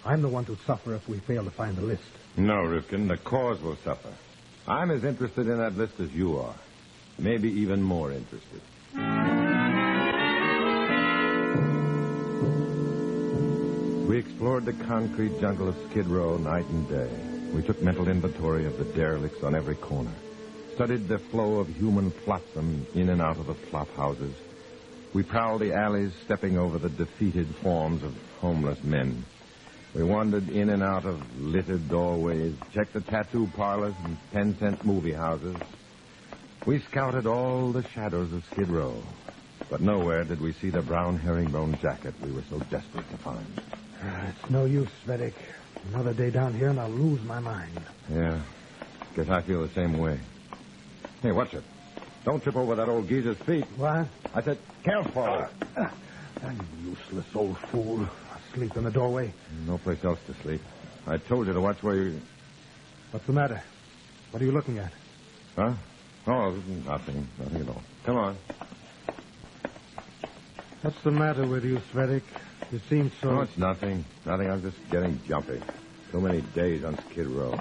I'm the one to suffer if we fail to find the list. No, Rifkin, the cause will suffer. I'm as interested in that list as you are. Maybe even more interested. We explored the concrete jungle of Skid Row night and day. We took mental inventory of the derelicts on every corner, studied the flow of human flotsam in and out of the flop houses. We prowled the alleys, stepping over the defeated forms of homeless men. We wandered in and out of littered doorways, checked the tattoo parlors and 10-cent movie houses. We scouted all the shadows of Skid Row, but nowhere did we see the brown herringbone jacket we were so desperate to find. It's no use, Cvetic. Another day down here and I'll lose my mind. Yeah, guess I feel the same way. Hey, watch it. Don't trip over that old geezer's feet. What? I said, careful. You useless old fool. Asleep in the doorway. No place else to sleep. I told you to watch where you... What's the matter? What are you looking at? Huh? Oh, nothing. Nothing at all. Come on. What's the matter with you, Cvetic? You seem so... Oh, it's nothing. Nothing. I'm just getting jumpy. So many days on Skid Row.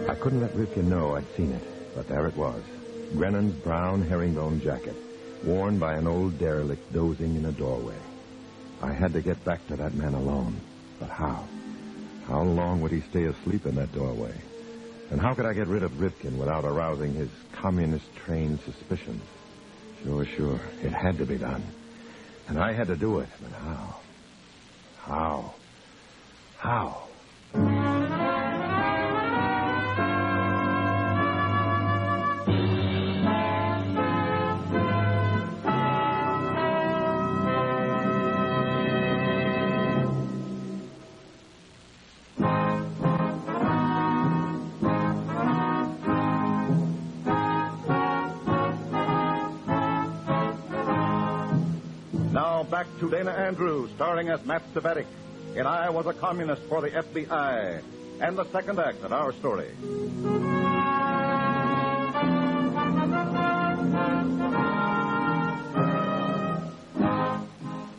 I couldn't let Rifkin know I'd seen it, but there it was. Grennan's brown herringbone jacket, worn by an old derelict dozing in a doorway. I had to get back to that man alone. But how? How long would he stay asleep in that doorway? And how could I get rid of Rifkin without arousing his communist-trained suspicions? Sure. It had to be done. And I had to do it. But how? How? Now back to Dana Andrews, starring as Matt Cvetic in I Was a Communist for the FBI, and the second act of our story.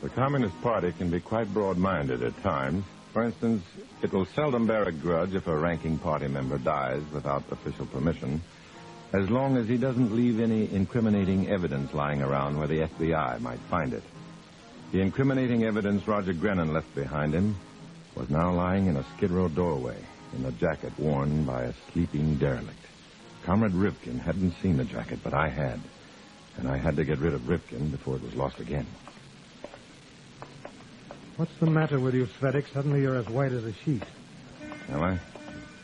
The Communist Party can be quite broad-minded at times. For instance, it will seldom bear a grudge if a ranking party member dies without official permission, as long as he doesn't leave any incriminating evidence lying around where the FBI might find it. The incriminating evidence Roger Grennan left behind him was now lying in a Skid Row doorway in a jacket worn by a sleeping derelict. Comrade Rifkin hadn't seen the jacket, but I had. And I had to get rid of Rifkin before it was lost again. What's the matter with you, Cvetic? Suddenly you're as white as a sheet. Am I?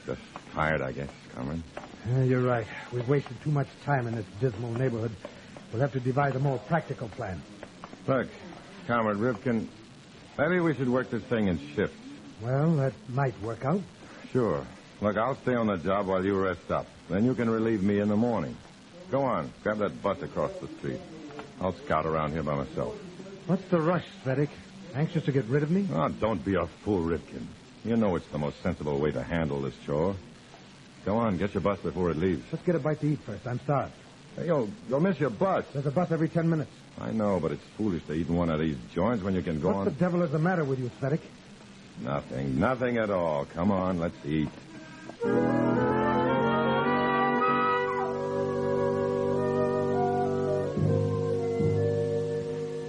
Just tired, I guess, comrade. You're right. We've wasted too much time in this dismal neighborhood. We'll have to devise a more practical plan. Look, Comrade Rifkin, maybe we should work this thing in shifts. Well, that might work out. Sure. Look, I'll stay on the job while you rest up. Then you can relieve me in the morning. Go on, grab that bus across the street. I'll scout around here by myself. What's the rush, Cvetic? Anxious to get rid of me? Oh, don't be a fool, Ripken. You know it's the most sensible way to handle this chore. Go on, get your bus before it leaves. Let's get a bite to eat first. I'm starved. Hey, you'll miss your bus. There's a bus every 10 minutes. I know, but it's foolish to eat in one of these joints when you can go on. What the devil is the matter with you, Cvetic? Nothing at all. Come on, let's eat.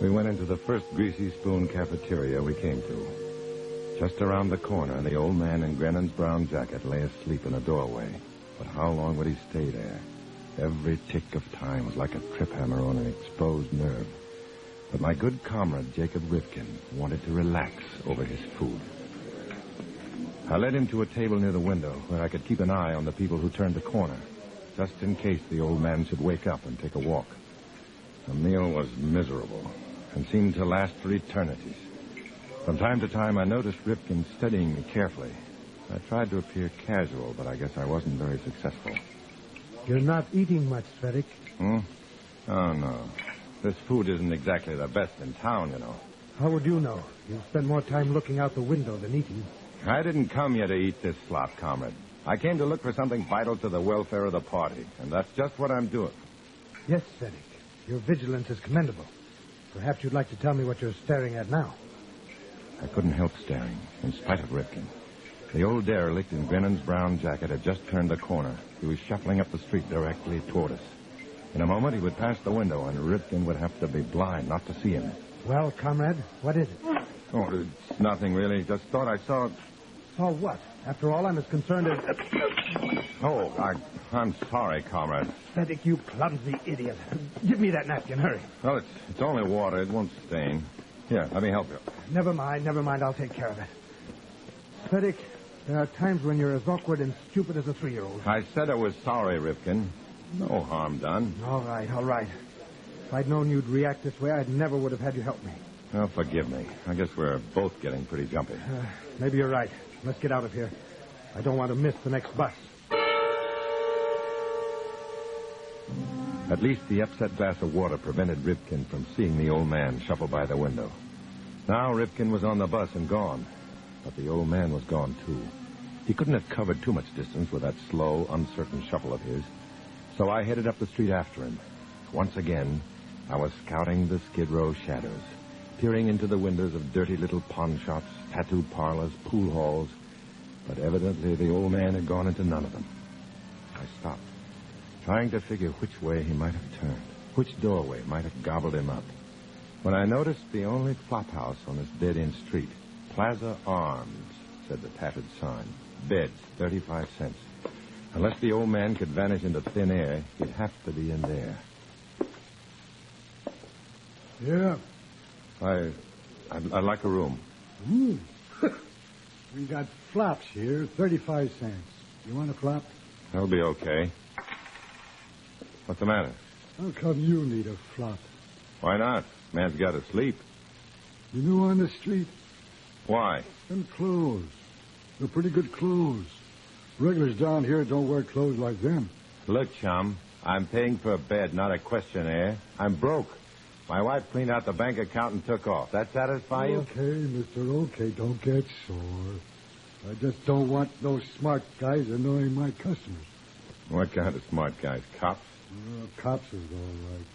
We went into the first Greasy Spoon cafeteria we came to. Just around the corner, the old man in Grennan's brown jacket lay asleep in a doorway. But how long would he stay there? Every tick of time was like a trip hammer on an exposed nerve. But my good comrade, Jacob Ripken, wanted to relax over his food. I led him to a table near the window where I could keep an eye on the people who turned the corner, just in case the old man should wake up and take a walk. The meal was miserable and seemed to last for eternities. From time to time, I noticed Ripken studying me carefully. I tried to appear casual, but I guess I wasn't very successful. You're not eating much, Cvetic. Oh, no. This food isn't exactly the best in town, you know. How would you know? You spend more time looking out the window than eating. I didn't come here to eat this slop, comrade. I came to look for something vital to the welfare of the party, and that's just what I'm doing. Yes, Cvetic. Your vigilance is commendable. Perhaps you'd like to tell me what you're staring at now. I couldn't help staring, in spite of Ripken. The old derelict in Grennan's brown jacket had just turned the corner. He was shuffling up the street directly toward us. In a moment, he would pass the window, and Ripken would have to be blind not to see him. Well, comrade, what is it? Oh, it's nothing, really. Just thought I saw... Saw what? After all, I'm as concerned as... Oh, I'm sorry, comrade. Cvetic, you clumsy idiot. Give me that napkin, hurry. Well, it's only water. It won't stain. Here, let me help you. Never mind. I'll take care of it. Cvetic, there are times when you're as awkward and stupid as a 3-year-old. I said I was sorry, Ripken. No harm done. All right. If I'd known you'd react this way, I never would have had you help me. Well, forgive me. I guess we're both getting pretty jumpy. Maybe you're right. Let's get out of here. I don't want to miss the next bus. At least the upset glass of water prevented Ripken from seeing the old man shuffle by the window. Now Ripken was on the bus and gone. But the old man was gone, too. He couldn't have covered too much distance with that slow, uncertain shuffle of his. So I headed up the street after him. Once again, I was scouting the Skid Row shadows, peering into the windows of dirty little pawn shops, tattoo parlors, pool halls. But evidently the old man had gone into none of them. I stopped, trying to figure which way he might have turned, which doorway might have gobbled him up, when I noticed the only flop house on this dead-end street. Plaza Arms, said the tattered sign. Beds, 35 cents. Unless the old man could vanish into thin air, he'd have to be in there. Yeah. I'd like a room. We got flops here, 35 cents. You want a flop? That'll be okay. What's the matter? How come you need a flop? Why not? Man's got to sleep. You new on the street? Why? Them clothes. They're pretty good clothes. Regulars down here don't wear clothes like them. Look, chum, I'm paying for a bed, not a questionnaire. I'm broke. My wife cleaned out the bank account and took off. That satisfy you? Okay, mister, okay. Don't get sore. I just don't want those smart guys annoying my customers. What kind of smart guys? Cops? Cops is all right.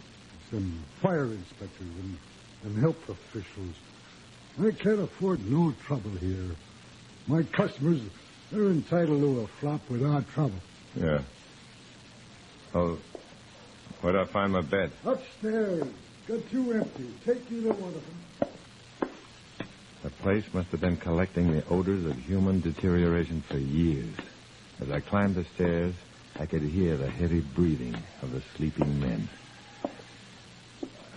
Some fire inspectors and health officials. I can't afford no trouble here. My customers, they're entitled to a flop without trouble. Yeah. Oh, where do I find my bed? Upstairs. Got 2 empty. Take either one of them. The place must have been collecting the odors of human deterioration for years. As I climbed the stairs, I could hear the heavy breathing of the sleeping men.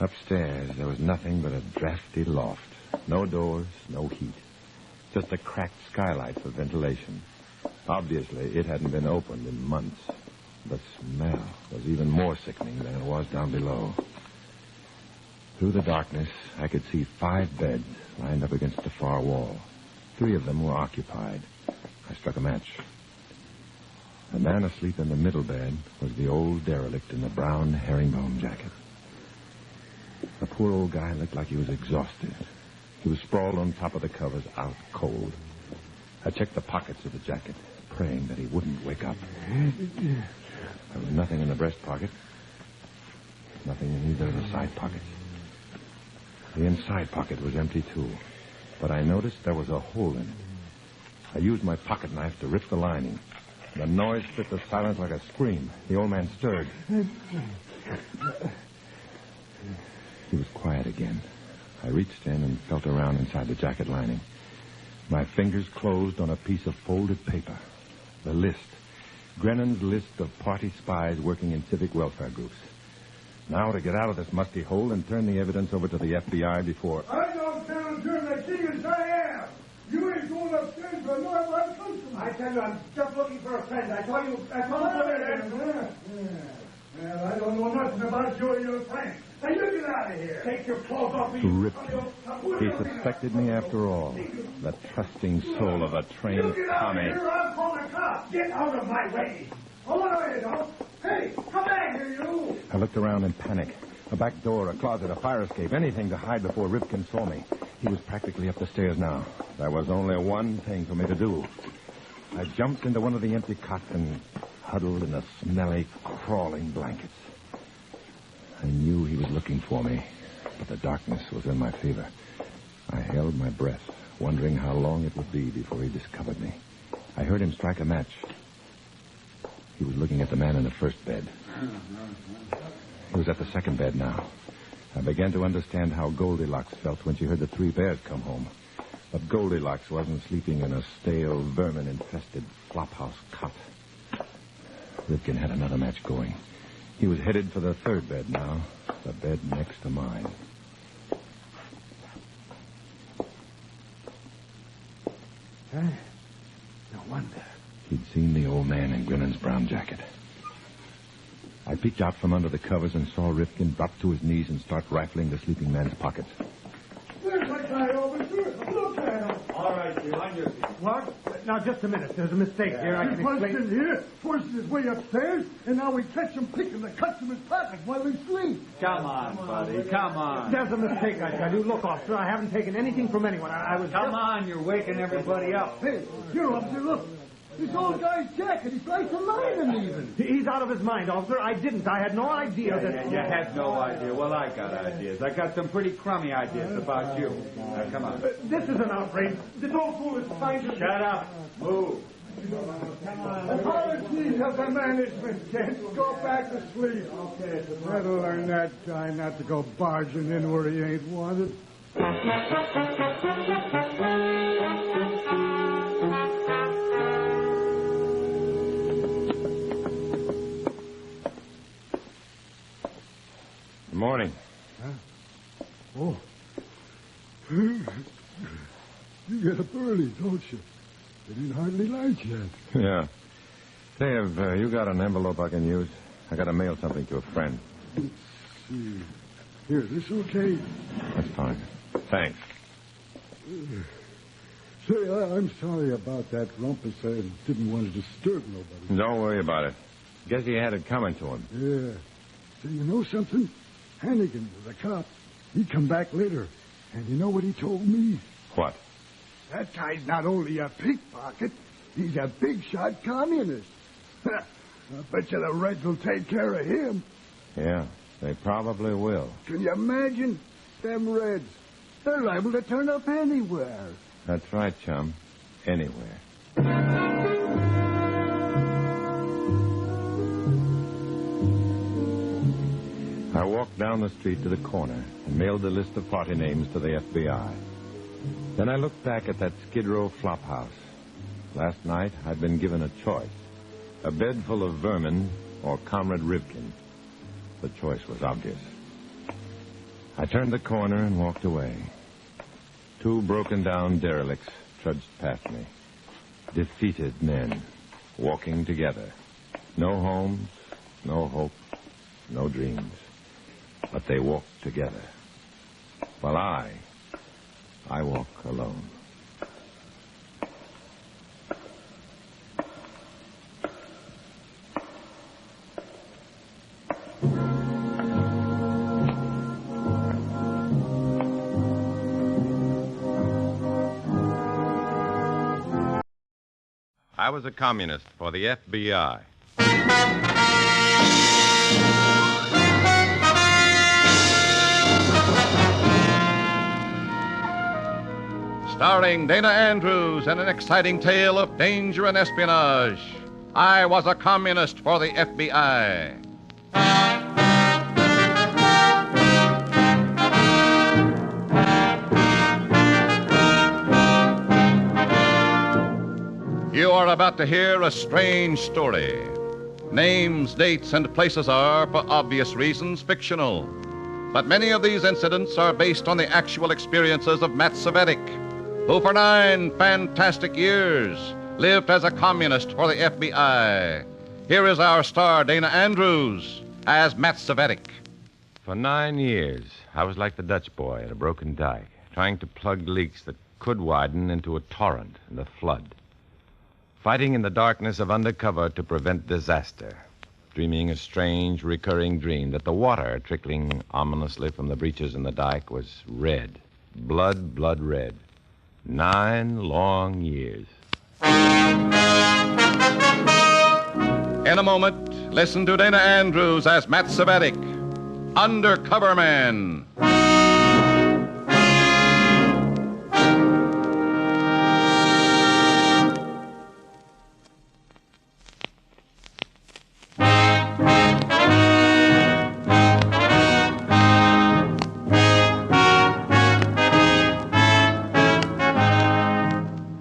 Upstairs, there was nothing but a drafty loft. No doors, no heat. Just a cracked skylight for ventilation. Obviously, it hadn't been opened in months. The smell was even more sickening than it was down below. Through the darkness, I could see 5 beds lined up against the far wall. 3 of them were occupied. I struck a match. The man asleep in the middle bed was the old derelict in the brown herringbone jacket. The poor old guy looked like he was exhausted. He was sprawled on top of the covers, out cold. I checked the pockets of the jacket, praying that he wouldn't wake up. There was nothing in the breast pocket. Nothing in either of the side pockets. The inside pocket was empty, too. But I noticed there was a hole in it. I used my pocket knife to rip the lining. The noise split the silence like a scream. The old man stirred. He was quiet again. I reached in and felt around inside the jacket lining. My fingers closed on a piece of folded paper. The list. Grennan's list of party spies working in civic welfare groups. Now to get out of this musty hole and turn the evidence over to the FBI before... I don't tell the king as I am. You ain't going upstairs for no other person. I tell you, I'm just looking for a friend. I told you... Well, I don't know nothing about you or your friend. Now, you get out of here. Take your clothes off me. Ripped. He suspected me after all. The trusting soul of a trained You get out commie. of here, I'll call the cops. Get out of my way. Oh, no, you don't. Hey, come back here, you. I looked around in panic. A back door, a closet, a fire escape, anything to hide before Ripken saw me. He was practically up the stairs now. There was only one thing for me to do. I jumped into one of the empty cots and huddled in the smelly, crawling blankets. I knew he was looking for me, but the darkness was in my favor. I held my breath, wondering how long it would be before he discovered me. I heard him strike a match. He was looking at the man in the first bed. He was at the second bed now. I began to understand how Goldilocks felt when she heard the three bears come home. But Goldilocks wasn't sleeping in a stale, vermin-infested flophouse cot. Ripken had another match going. He was headed for the third bed now, the bed next to mine. No wonder. He'd seen the old man in Grennan's brown jacket. I peeked out from under the covers and saw Ripken drop to his knees and start rifling the sleeping man's pockets. There's that guy over there. Look at him. All right, you on your feet. What? Now, just a minute. There's a mistake here. I can He punched explain. in here, forced his way upstairs, and now we catch him picking the customer's pocket while he sleeps. Come on, buddy. Come on. There's a mistake, I tell you. Look, officer, I haven't taken anything from anyone. I was... Come on, you're waking everybody up. Hey, here, officer, look. This old guy's jacket. He's like to mine him even. He's out of his mind, officer. I didn't. I had no idea that... You had no idea. Well, I got ideas. I got some pretty crummy ideas about you. Now, come on. This is an outrage. This old fool is trying to... Shut up. Move. Apologies of the management, gents. Go back to sleep. Okay. Better learn that guy not to go barging in where he ain't wanted. Good morning. Huh? Oh. You get up early, don't you? It ain't hardly light yet. Yeah. Say, have you got an envelope I can use? I got to mail something to a friend. Let's see. Here, this okay? That's fine. Thanks. Say, I'm sorry about that rumpus. I didn't want to disturb nobody. Don't worry about it. Guess he had it coming to him. Yeah. So you know something? Hannigan was a cop. He come back later. And you know what he told me? What? That guy's not only a pickpocket, he's a big shot communist. I bet you the Reds will take care of him. Yeah, they probably will. Can you imagine? Them Reds. They're liable to turn up anywhere. That's right, chum. Anywhere. I walked down the street to the corner and mailed the list of party names to the FBI. Then I looked back at that Skid Row flop house. Last night, I'd been given a choice. A bed full of vermin or Comrade Ripken. The choice was obvious. I turned the corner and walked away. Two broken-down derelicts trudged past me. Defeated men, walking together. No homes, no hope, no dreams. But they walked together. While I walk alone. I was a communist for the FBI. Starring Dana Andrews in an exciting tale of danger and espionage. I was a communist for the FBI. You are about to hear a strange story. Names, dates, and places are, for obvious reasons, fictional. But many of these incidents are based on the actual experiences of Matt Cvetic, who for 9 fantastic years lived as a communist for the FBI. Here is our star, Dana Andrews, as Matt Cvetic. For 9 years, I was like the Dutch boy at a broken dike, trying to plug leaks that could widen into a torrent and a flood. Fighting in the darkness of undercover to prevent disaster. Dreaming a strange, recurring dream that the water trickling ominously from the breaches in the dike was red. Blood red. 9 long years. In a moment, listen to Dana Andrews as Matt Cvetic, Undercover Man.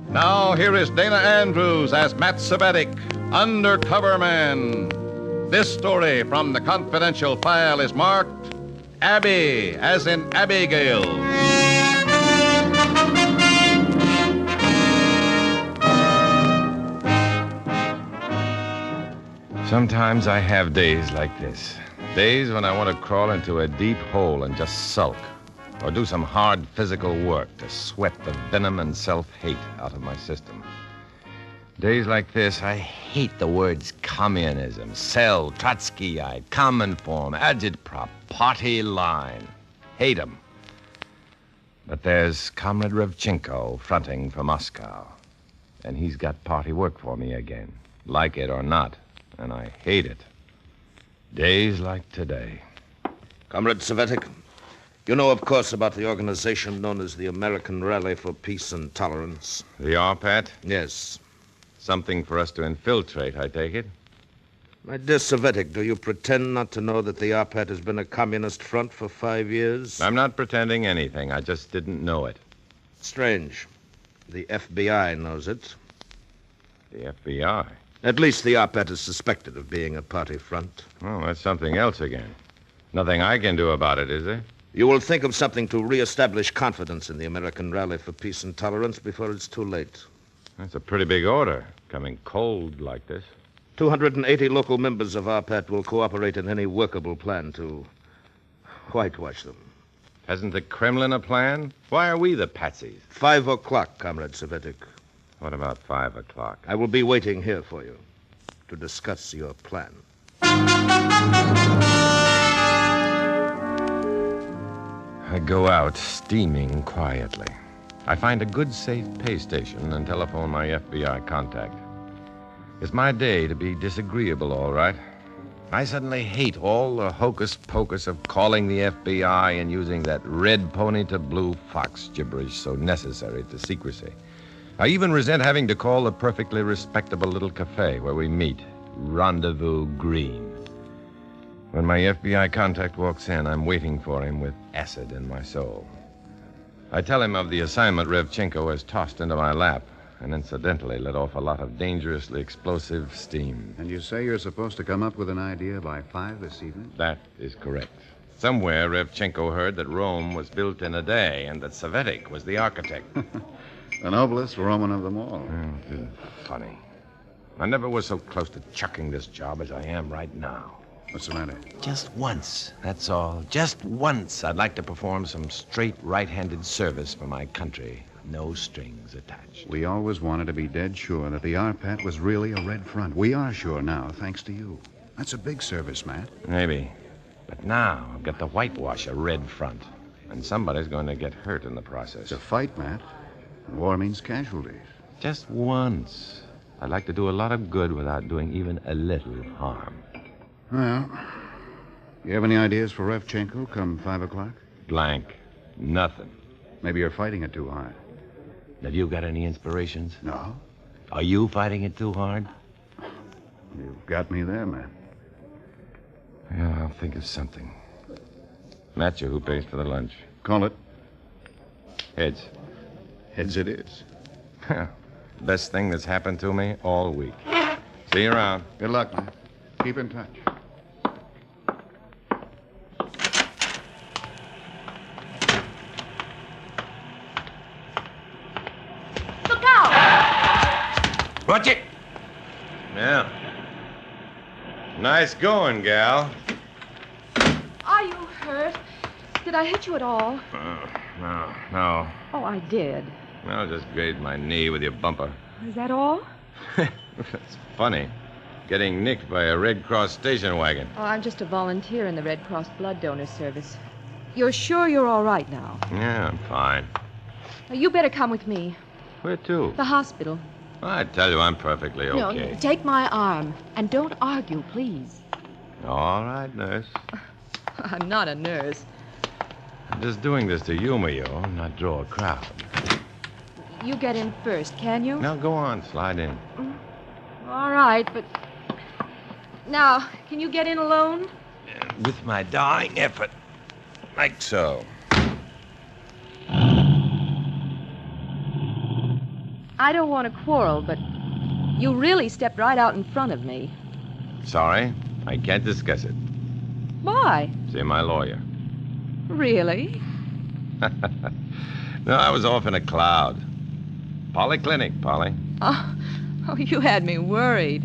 Now, here is Dana Andrews as Matt Cvetic, Undercover Man. This story from the confidential file is marked Abby, as in Abigail. Sometimes I have days like this. Days when I want to crawl into a deep hole and just sulk. Or do some hard physical work to sweat the venom and self-hate out of my system. Days like this, I hate the words communism, cell, Trotskyite, common form, agitprop, party line. Hate 'em. But there's Comrade Revchenko fronting for Moscow. And he's got party work for me again, like it or not. And I hate it. Days like today. Comrade Cvetic, you know, of course, about the organization known as the American Rally for Peace and Tolerance. The RPAT? Yes. Something for us to infiltrate, I take it? My dear Cvetic, do you pretend not to know that the RPAT has been a communist front for 5 years? I'm not pretending anything. I just didn't know it. Strange. The FBI knows it. The FBI? At least the RPAT is suspected of being a party front. Oh, that's something else again. Nothing I can do about it, is there? You will think of something to reestablish confidence in the American Rally for Peace and Tolerance before it's too late. That's a pretty big order, coming cold like this. 280 local members of RPAT will cooperate in any workable plan to whitewash them. Hasn't the Kremlin a plan? Why are we the patsies? 5 o'clock, Comrade Cvetic. What about 5 o'clock? I will be waiting here for you to discuss your plan. I go out, steaming quietly. I find a good, safe pay station and telephone my FBI contact. It's my day to be disagreeable, all right. I suddenly hate all the hocus-pocus of calling the FBI and using that red pony to blue fox gibberish so necessary to secrecy. I even resent having to call the perfectly respectable little cafe where we meet, Rendezvous Green. When my FBI contact walks in, I'm waiting for him with acid in my soul. I tell him of the assignment Revchenko has tossed into my lap, and incidentally let off a lot of dangerously explosive steam. And you say you're supposed to come up with an idea by 5 this evening? That is correct. Somewhere, Revchenko heard that Rome was built in a day, and that Cvetic was the architect. The noblest Roman of them all. Funny. I never was so close to chucking this job as I am right now. What's the matter? Just once, that's all. Just once, I'd like to perform some straight right-handed service for my country. No strings attached. We always wanted to be dead sure that the RPAT was really a red front. We are sure now, thanks to you. That's a big service, Matt. Maybe. But now I've got to whitewash a red front. And somebody's going to get hurt in the process. It's a fight, Matt. War means casualties. Just once. I'd like to do a lot of good without doing even a little harm. Well, you have any ideas for Revchenko come 5 o'clock? Blank. Nothing. Maybe you're fighting it too hard. Have you got any inspirations? No. Are you fighting it too hard? You've got me there, man. Yeah, I'll think of something. Matthew, who pays for the lunch? Call it. Heads. Heads it is. Best thing that's happened to me all week. See you around. Good luck, man. Keep in touch. Look out! Watch it! Yeah. Nice going, gal. Are you hurt? Did I hit you at all? No. Oh, I did. No, just grazed my knee with your bumper. Is that all? It's funny. Getting nicked by a Red Cross station wagon. Oh, I'm just a volunteer in the Red Cross blood donor service. You're sure you're all right now? Yeah, I'm fine. You better come with me. Where to? The hospital. I tell you, I'm perfectly okay. No, take my arm. And don't argue, please. All right, nurse. I'm not a nurse. I'm just doing this to humor you, not draw a crowd. You get in first, can you? Now, go on. Slide in. All right, but... Now, can you get in alone? With my dying effort. Like so. I don't want to quarrel, but you really stepped right out in front of me. Sorry, I can't discuss it. Why? See my lawyer. Really? No, I was off in a cloud. Polyclinic, Polly. Oh, you had me worried.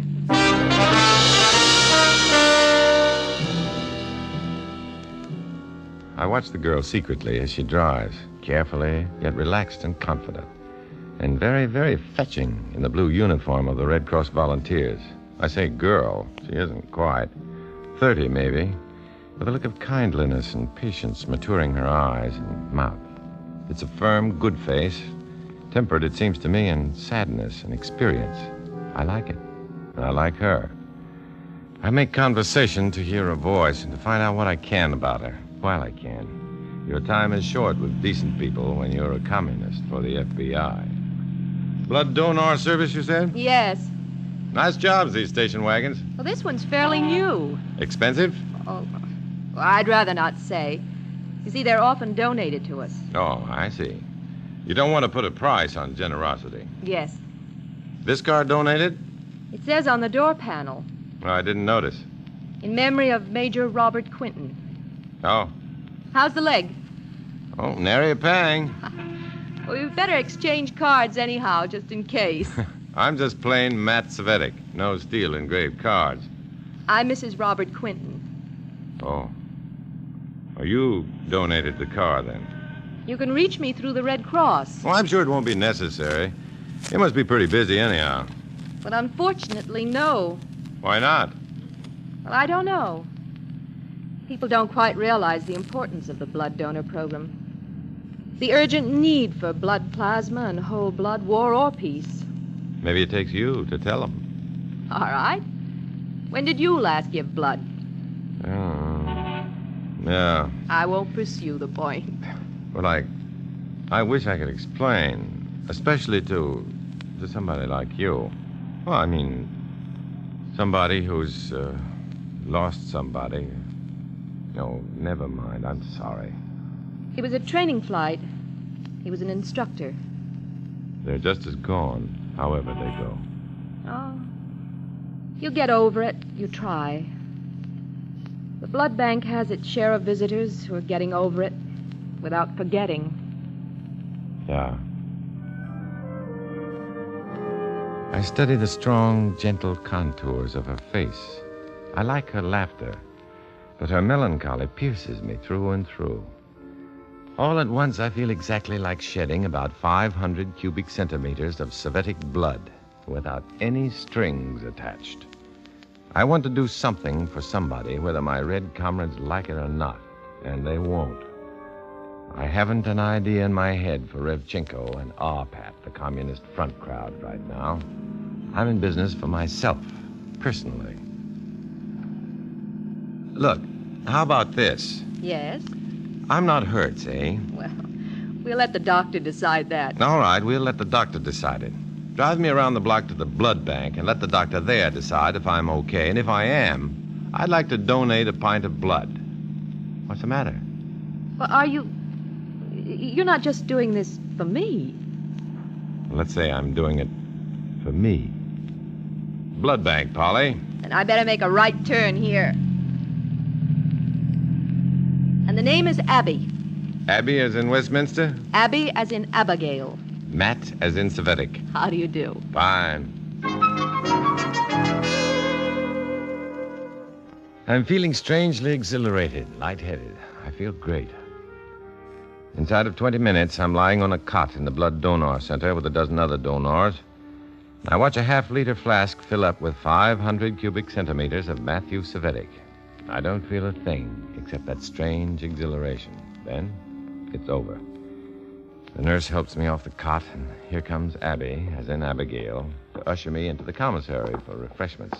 I watch the girl secretly as she drives, carefully, yet relaxed and confident. And very, very fetching in the blue uniform of the Red Cross volunteers. I say girl. She isn't quite. 30, maybe, with a look of kindliness and patience maturing her eyes and mouth. It's a firm, good face, tempered, it seems to me, in sadness and experience. I like it, and I like her. I make conversation to hear her voice and to find out what I can about her, while I can. Your time is short with decent people when you're a communist for the FBI. Blood donor service, you said? Yes. Nice jobs, these station wagons. Well, this one's fairly new. Expensive? Oh, well, I'd rather not say. You see, they're often donated to us. Oh, I see. You don't want to put a price on generosity. Yes. This car donated? It says on the door panel. Oh, I didn't notice. In memory of Major Robert Quinton. Oh. How's the leg? Oh, nary a pang. Well, we'd better exchange cards anyhow, just in case. I'm just plain Matt Cvetic. No steel engraved cards. I'm Mrs. Robert Quinton. Oh. Oh, you donated the car, then? You can reach me through the Red Cross. Well, I'm sure it won't be necessary. You must be pretty busy anyhow. But unfortunately, no. Why not? Well, I don't know. People don't quite realize the importance of the blood donor program. The urgent need for blood plasma and whole blood, war or peace. Maybe it takes you to tell them. All right. When did you last give blood? Yeah. I won't pursue the point. Well, I wish I could explain, especially to somebody like you. Well, I mean, somebody who's lost somebody. No, never mind. I'm sorry. It was a training flight. He was an instructor. They're just as gone, however they go. Oh. You get over it. You try. The blood bank has its share of visitors who are getting over it without forgetting. Yeah. I study the strong, gentle contours of her face. I like her laughter, but her melancholy pierces me through and through. All at once, I feel exactly like shedding about 500 cubic centimeters of Cvetic blood without any strings attached. I want to do something for somebody, whether my red comrades like it or not, and they won't. I haven't an idea in my head for Revchenko and Arpat, the Communist Front crowd, right now. I'm in business for myself, personally. Look, how about this? Yes? I'm not hurt, see? Well, we'll let the doctor decide that. All right, we'll let the doctor decide it. Drive me around the block to the blood bank and let the doctor there decide if I'm okay. And if I am, I'd like to donate a pint of blood. What's the matter? Well, are you... You're not just doing this for me. Let's say I'm doing it for me. Blood bank, Polly. And I better make a right turn here. And the name is Abby. Abby as in Westminster? Abby as in Abigail. Matt as in Cvetic. How do you do? Fine. I'm feeling strangely exhilarated, lightheaded. I feel great. Inside of 20 minutes, I'm lying on a cot in the blood donor center with a dozen other donors. I watch a half-liter flask fill up with 500 cubic centimeters of Matthew Cvetic. I don't feel a thing except that strange exhilaration. Then, it's over. The nurse helps me off the cot, and here comes Abby, as in Abigail, to usher me into the commissary for refreshments.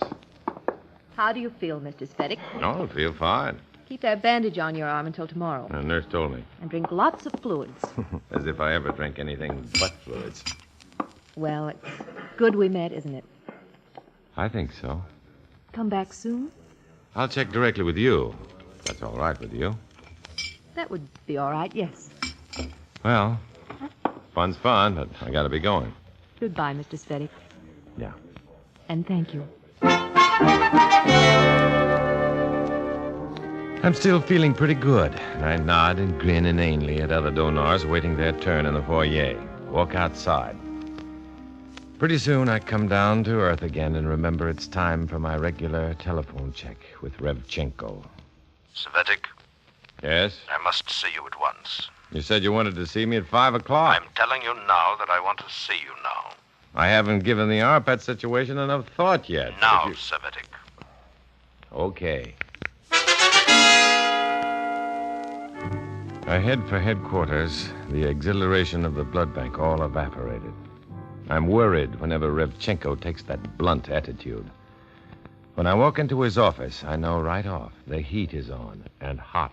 How do you feel, Mr. Cvetic? Oh, I feel fine. Keep that bandage on your arm until tomorrow. The nurse told me. And drink lots of fluids. As if I ever drink anything but fluids. Well, it's good we met, isn't it? I think so. Come back soon? I'll check directly with you. That's all right with you. That would be all right, yes. Well, fun's fun, but I gotta be going. Goodbye, Mr. Cvetic. Yeah. And thank you. I'm still feeling pretty good. I nod and grin inanely at other donors waiting their turn in the foyer. Walk outside. Pretty soon I come down to earth again and remember it's time for my regular telephone check with Revchenko. Cvetic, Yes? I must see you at once. You said you wanted to see me at 5 o'clock. I'm telling you now that I want to see you now. I haven't given the Arpad situation enough thought yet. Now, Cvetic. Okay. I head for headquarters. The exhilaration of the blood bank all evaporated. I'm worried whenever Revchenko takes that blunt attitude. When I walk into his office, I know right off the heat is on, and hot.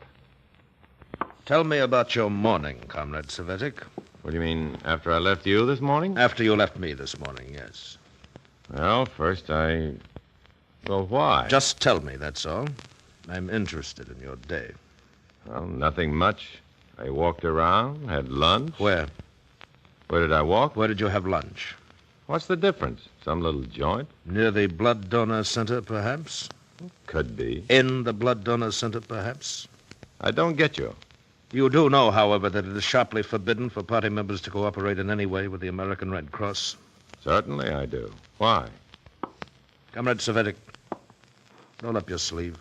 Tell me about your morning, Comrade Cvetic. What do you mean, after I left you this morning? After you left me this morning, yes. Well, first Well, why? Just tell me, that's all. I'm interested in your day. Well, nothing much. I walked around, had lunch. Where? Where did I walk? Where did you have lunch? What's the difference? Some little joint? Near the blood donor center, perhaps? Could be. In the blood donor center, perhaps? I don't get you. You do know, however, that it is sharply forbidden for party members to cooperate in any way with the American Red Cross? Certainly I do. Why? Comrade Cvetic, roll up your sleeve.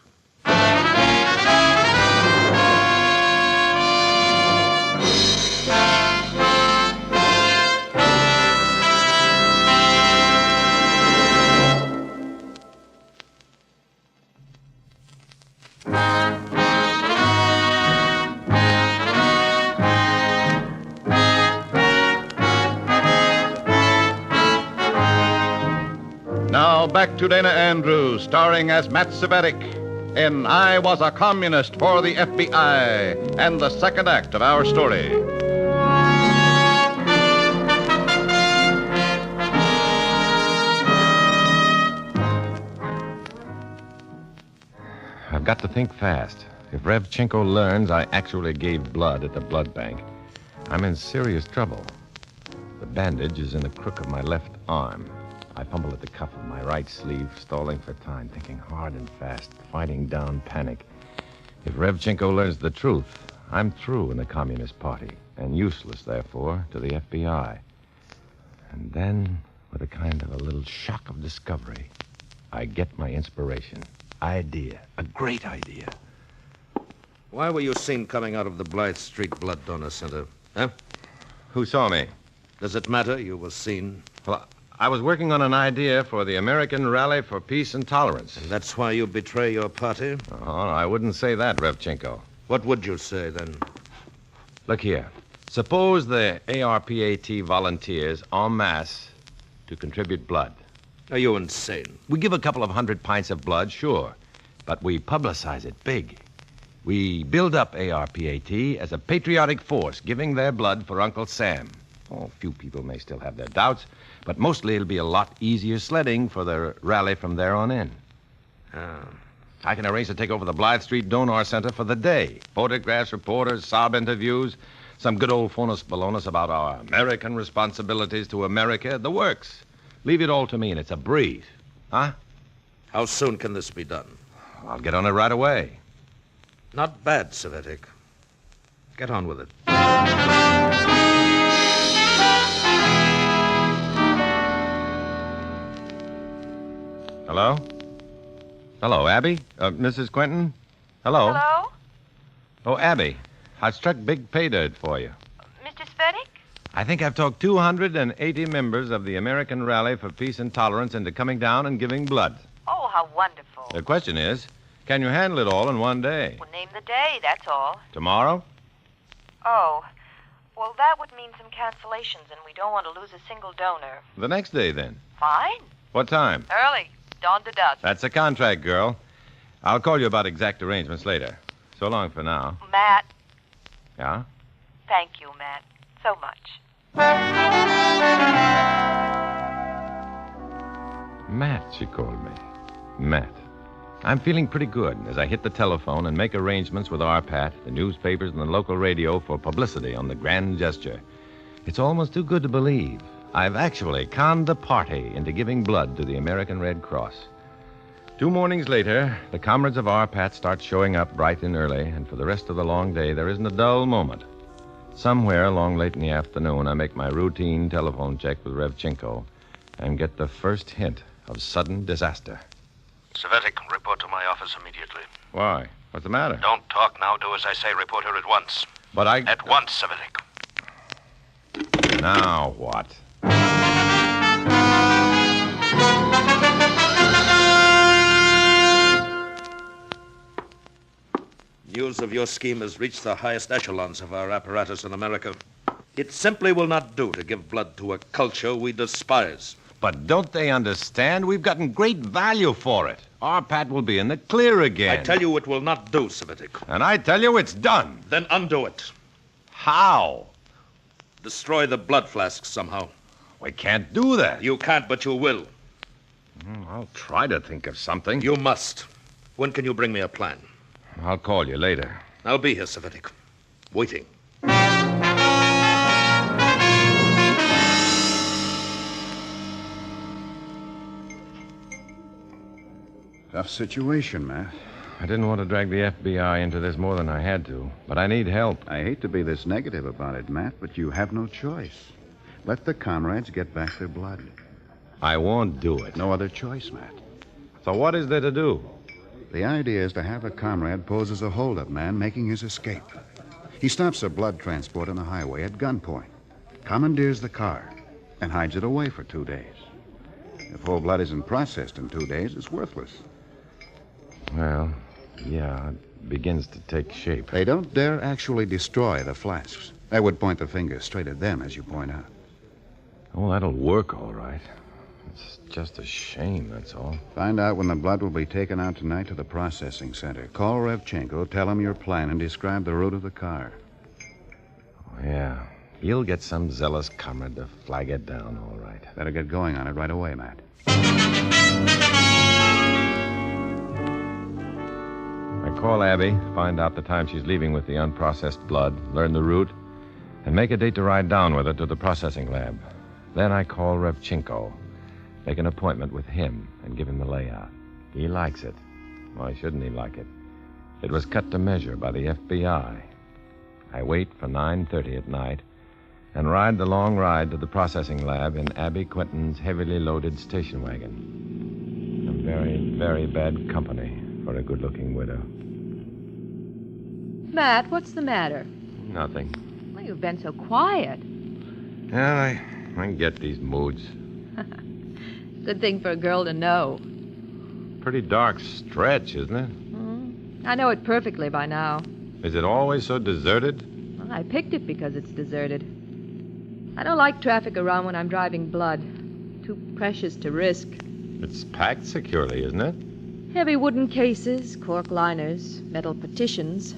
Now back to Dana Andrews, starring as Matt Cvetic in I Was a Communist for the FBI, and the second act of our story. I've got to think fast. If Revchenko learns I actually gave blood at the blood bank, I'm in serious trouble. The bandage is in the crook of my left arm. I fumble at the cuff of my right sleeve, stalling for time, thinking hard and fast, fighting down panic. If Revchenko learns the truth, I'm through in the Communist Party, and useless, therefore, to the FBI. And then, with a kind of a little shock of discovery, I get my inspiration. Idea. A great idea. Why were you seen coming out of the Blythe Street Blood Donor Center? Huh? Who saw me? Does it matter you were seen? Well, I was working on an idea for the American Rally for Peace and Tolerance. And that's why you betray your party? Oh, I wouldn't say that, Revchenko. What would you say, then? Look here. Suppose the ARPAT volunteers en masse to contribute blood. Are you insane? We give a couple of 100 pints of blood, sure, but we publicize it big. We build up ARPAT as a patriotic force, giving their blood for Uncle Sam. Oh, few people may still have their doubts, but mostly it'll be a lot easier sledding for the rally from there on in. I can arrange to take over the Blythe Street Donor Center for the day. Photographs, reporters, sob interviews, some good old phonus balonus about our American responsibilities to America, the works. Leave it all to me, and it's a breeze. Huh? How soon can this be done? I'll get on it right away. Not bad, Cvetic. Get on with it. Hello? Hello, Abby? Mrs. Quentin? Hello? Hello? Oh, Abby, I've struck big pay dirt for you. Mr. Cvetic? I think I've talked 280 members of the American Rally for Peace and Tolerance into coming down and giving blood. Oh, how wonderful. The question is, can you handle it all in one day? Well, name the day, that's all. Tomorrow? Oh. Well, that would mean some cancellations, and we don't want to lose a single donor. The next day, then. Fine. What time? Early. Dawn to dusk. That's a contract, girl. I'll call you about exact arrangements later. So long for now. Matt. Yeah? Thank you, Matt. So much. Matt, she called me. Matt. I'm feeling pretty good as I hit the telephone and make arrangements with RPAT, the newspapers, and the local radio for publicity on the grand gesture. It's almost too good to believe. I've actually conned the party into giving blood to the American Red Cross. 2 mornings later, the comrades of RPAT start showing up bright and early, and for the rest of the long day, there isn't a dull moment. Somewhere along late in the afternoon, I make my routine telephone check with Rev Chinko and get the first hint of sudden disaster. Cvetic, report to my office immediately. Why? What's the matter? Don't talk now. Do as I say. Report here at once. But I... At once, Cvetic. Now what? News of your scheme has reached the highest echelons of our apparatus in America. It simply will not do to give blood to a culture we despise. But don't they understand? We've gotten great value for it. Our Pat will be in the clear again. I tell you it will not do, Cvetic. And I tell you it's done. Then undo it. How? Destroy the blood flasks somehow. We can't do that. You can't, but you will. I'll try to think of something. You must. When can you bring me a plan? I'll call you later. I'll be here, Cvetic. Waiting. Tough situation, Matt. I didn't want to drag the FBI into this more than I had to, but I need help. I hate to be this negative about it, Matt, but you have no choice. Let the comrades get back their blood. I won't do it. No other choice, Matt. So what is there to do? The idea is to have a comrade pose as a holdup man making his escape. He stops a blood transport on the highway at gunpoint, commandeers the car, and hides it away for 2 days. If whole blood isn't processed in 2 days, it's worthless. Well, yeah, it begins to take shape. They don't dare actually destroy the flasks. That would point the finger straight at them, as you point out. Oh, that'll work all right. It's just a shame, that's all. Find out when the blood will be taken out tonight to the processing center. Call Revchenko, tell him your plan, and describe the route of the car. Oh, yeah. He'll get some zealous comrade to flag it down, all right. Better get going on it right away, Matt. I call Abby, find out the time she's leaving with the unprocessed blood, learn the route, and make a date to ride down with her to the processing lab. Then I call Revchenko, make an appointment with him, and give him the layout. He likes it. Why shouldn't he like it? It was cut to measure by the FBI. I wait for 9:30 at night and ride the long ride to the processing lab in Abby Quentin's heavily loaded station wagon. A very, very bad company for a good-looking widow. Matt, what's the matter? Nothing. Well, you've been so quiet. Yeah, I get these moods. Good thing for a girl to know. Pretty dark stretch, isn't it? I know it perfectly by now. Is it always so deserted? Well, I picked it because it's deserted. I don't like traffic around when I'm driving blood. Too precious to risk. It's packed securely, isn't it? Heavy wooden cases, cork liners, metal partitions.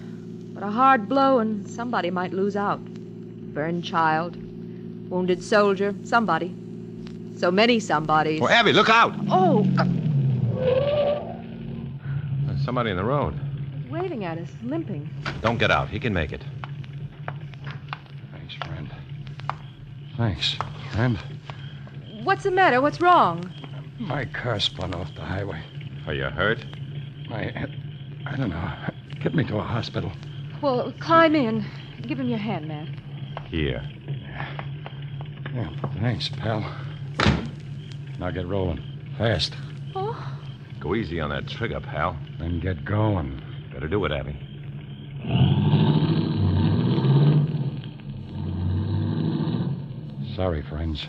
But a hard blow and somebody might lose out. Burned child, wounded soldier, somebody. So many somebodies. Oh, Abby, look out! Oh! There's somebody in the road. He's waving at us, limping. Don't get out. He can make it. Thanks, friend. Thanks, friend. What's the matter? What's wrong? My car spun off the highway. Are you hurt? I don't know. Get me to a hospital. Well, climb in. Give him your hand, Matt. Here. Yeah, thanks, pal. Now get rolling. Fast. Oh. Go easy on that trigger, pal. Then get going. Better do it, Abby. Sorry, friends.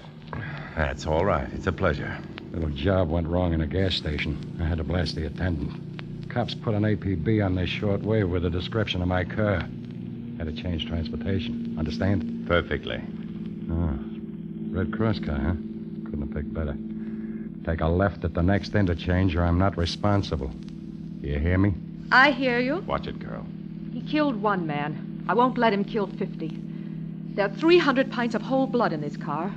That's all right. It's a pleasure. Little job went wrong in a gas station. I had to blast the attendant. Cops put an APB on this short wave with a description of my car. Had to change transportation. Understand? Perfectly. Oh. Red Cross car, huh? Couldn't have picked better. Take a left at the next interchange or I'm not responsible. You hear me? I hear you. Watch it, girl. He killed one man. I won't let him kill 50. There are 300 pints of whole blood in this car.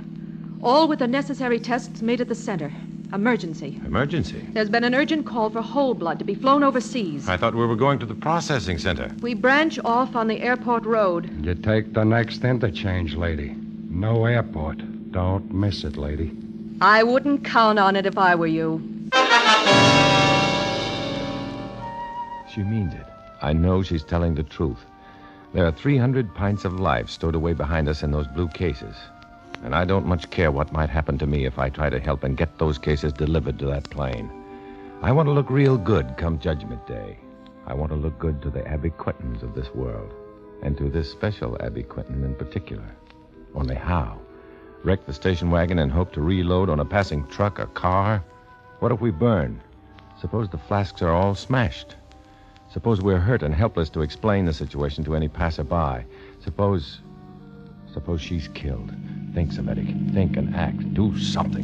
All with the necessary tests made at the center. Emergency. Emergency? There's been an urgent call for whole blood to be flown overseas. I thought we were going to the processing center. We branch off on the airport road. You take the next interchange, lady. No airport. Don't miss it, lady. I wouldn't count on it if I were you. She means it. I know she's telling the truth. There are 300 pints of life stowed away behind us in those blue cases. And I don't much care what might happen to me if I try to help and get those cases delivered to that plane. I want to look real good come Judgment Day. I want to look good to the Abby Quintons of this world. And to this special Abby Quinton in particular. Only how? Wreck the station wagon and hope to reload on a passing truck or car? What if we burn? Suppose the flasks are all smashed? Suppose we're hurt and helpless to explain the situation to any passerby? Suppose she's killed. Think, Cvetic. Think and act. Do something.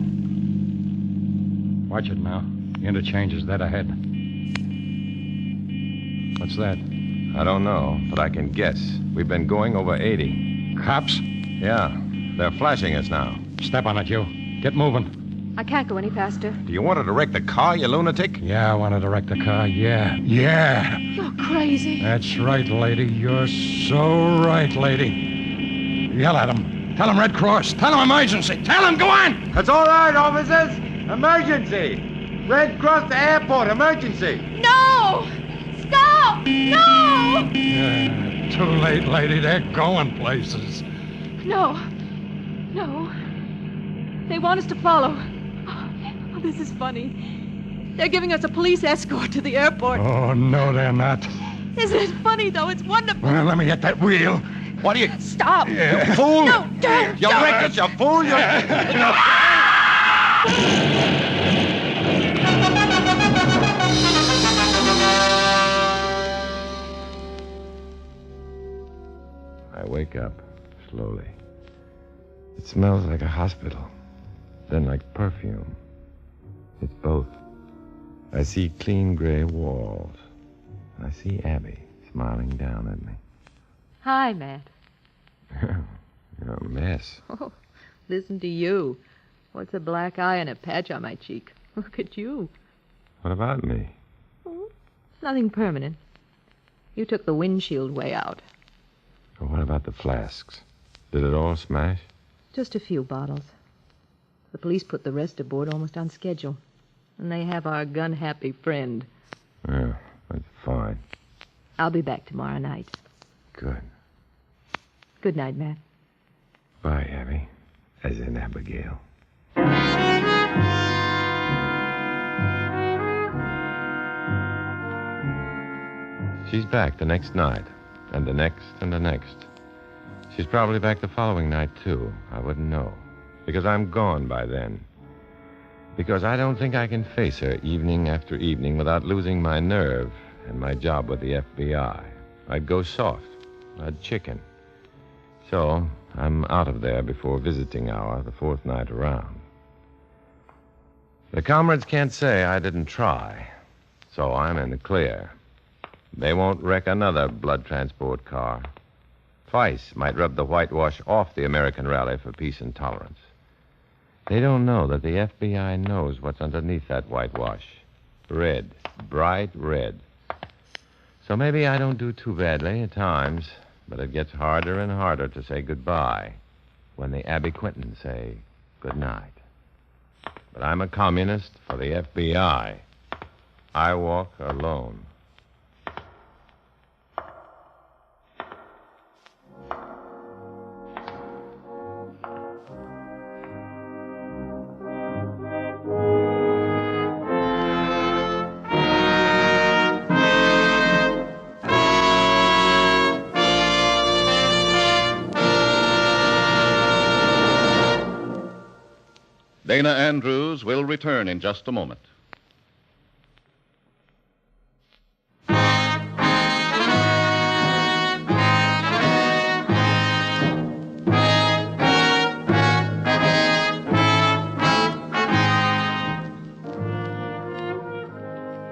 Watch it now. The interchange is dead ahead. What's that? I don't know, but I can guess. We've been going over 80. Cops? Yeah. They're flashing us now. Step on it, you. Get moving. I can't go any faster. Do you want her to wreck the car, you lunatic? Yeah, I want to wreck the car. Yeah. Yeah. You're crazy. That's right, lady. You're so right, lady. Yell at him. Tell him Red Cross. Tell him emergency. Tell him, go on. That's all right, officers. Emergency. Red Cross to airport. Emergency. No! Stop! No! Yeah, too late, lady. They're going places. No. No. They want us to follow. Oh, this is funny. They're giving us a police escort to the airport. Oh, no, they're not. Isn't it funny, though? It's wonderful. Well, let me get that wheel. What are you... Stop. Yeah. You fool. No, don't. You wrecked it, you fool. You... I wake up slowly. It smells like a hospital, then like perfume. It's both. I see clean gray walls. I see Abby smiling down at me. Hi, Matt. You're a mess. Oh, listen to you. What's a black eye and a patch on my cheek? Look at you. What about me? Oh, nothing permanent. You took the windshield way out. Or what about the flasks? Did it all smash? Just a few bottles. The police put the rest aboard almost on schedule. And they have our gun-happy friend. Yeah, that's fine. I'll be back tomorrow night. Good. Good night, Matt. Bye, Abby. As in Abigail. She's back the next night, and the next, and the next. She's probably back the following night, too. I wouldn't know. Because I'm gone by then. Because I don't think I can face her evening after evening without losing my nerve and my job with the FBI. I'd go soft. I'd chicken. So, I'm out of there before visiting hour, the fourth night around. The comrades can't say I didn't try, so I'm in the clear. They won't wreck another blood transport car. Twice might rub the whitewash off the American rally for peace and tolerance. They don't know that the FBI knows what's underneath that whitewash. Red, bright red. So maybe I don't do too badly at times, but it gets harder and harder to say goodbye when the Abby Quintons say goodnight. But I'm a communist for the FBI. I walk alone. Dana Andrews will return in just a moment.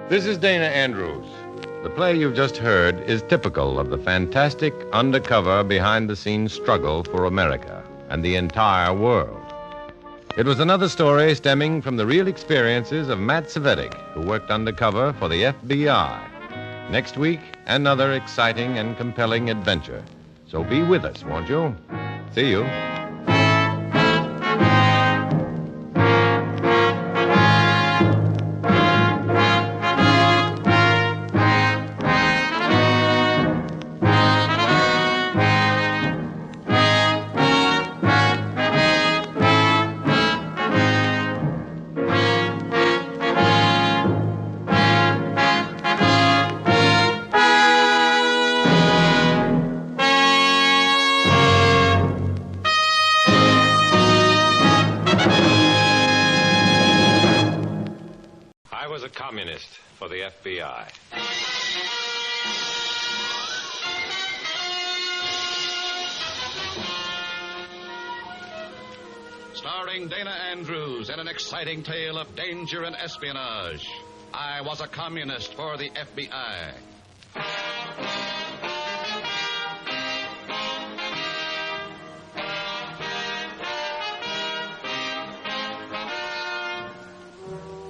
This is Dana Andrews. The play you've just heard is typical of the fantastic, undercover, behind-the-scenes struggle for America and the entire world. It was another story stemming from the real experiences of Matt Cvetic, who worked undercover for the FBI. Next week, another exciting and compelling adventure. So be with us, won't you? See you. Communist for the FBI. Starring Dana Andrews in an exciting tale of danger and espionage. I was a communist for the FBI.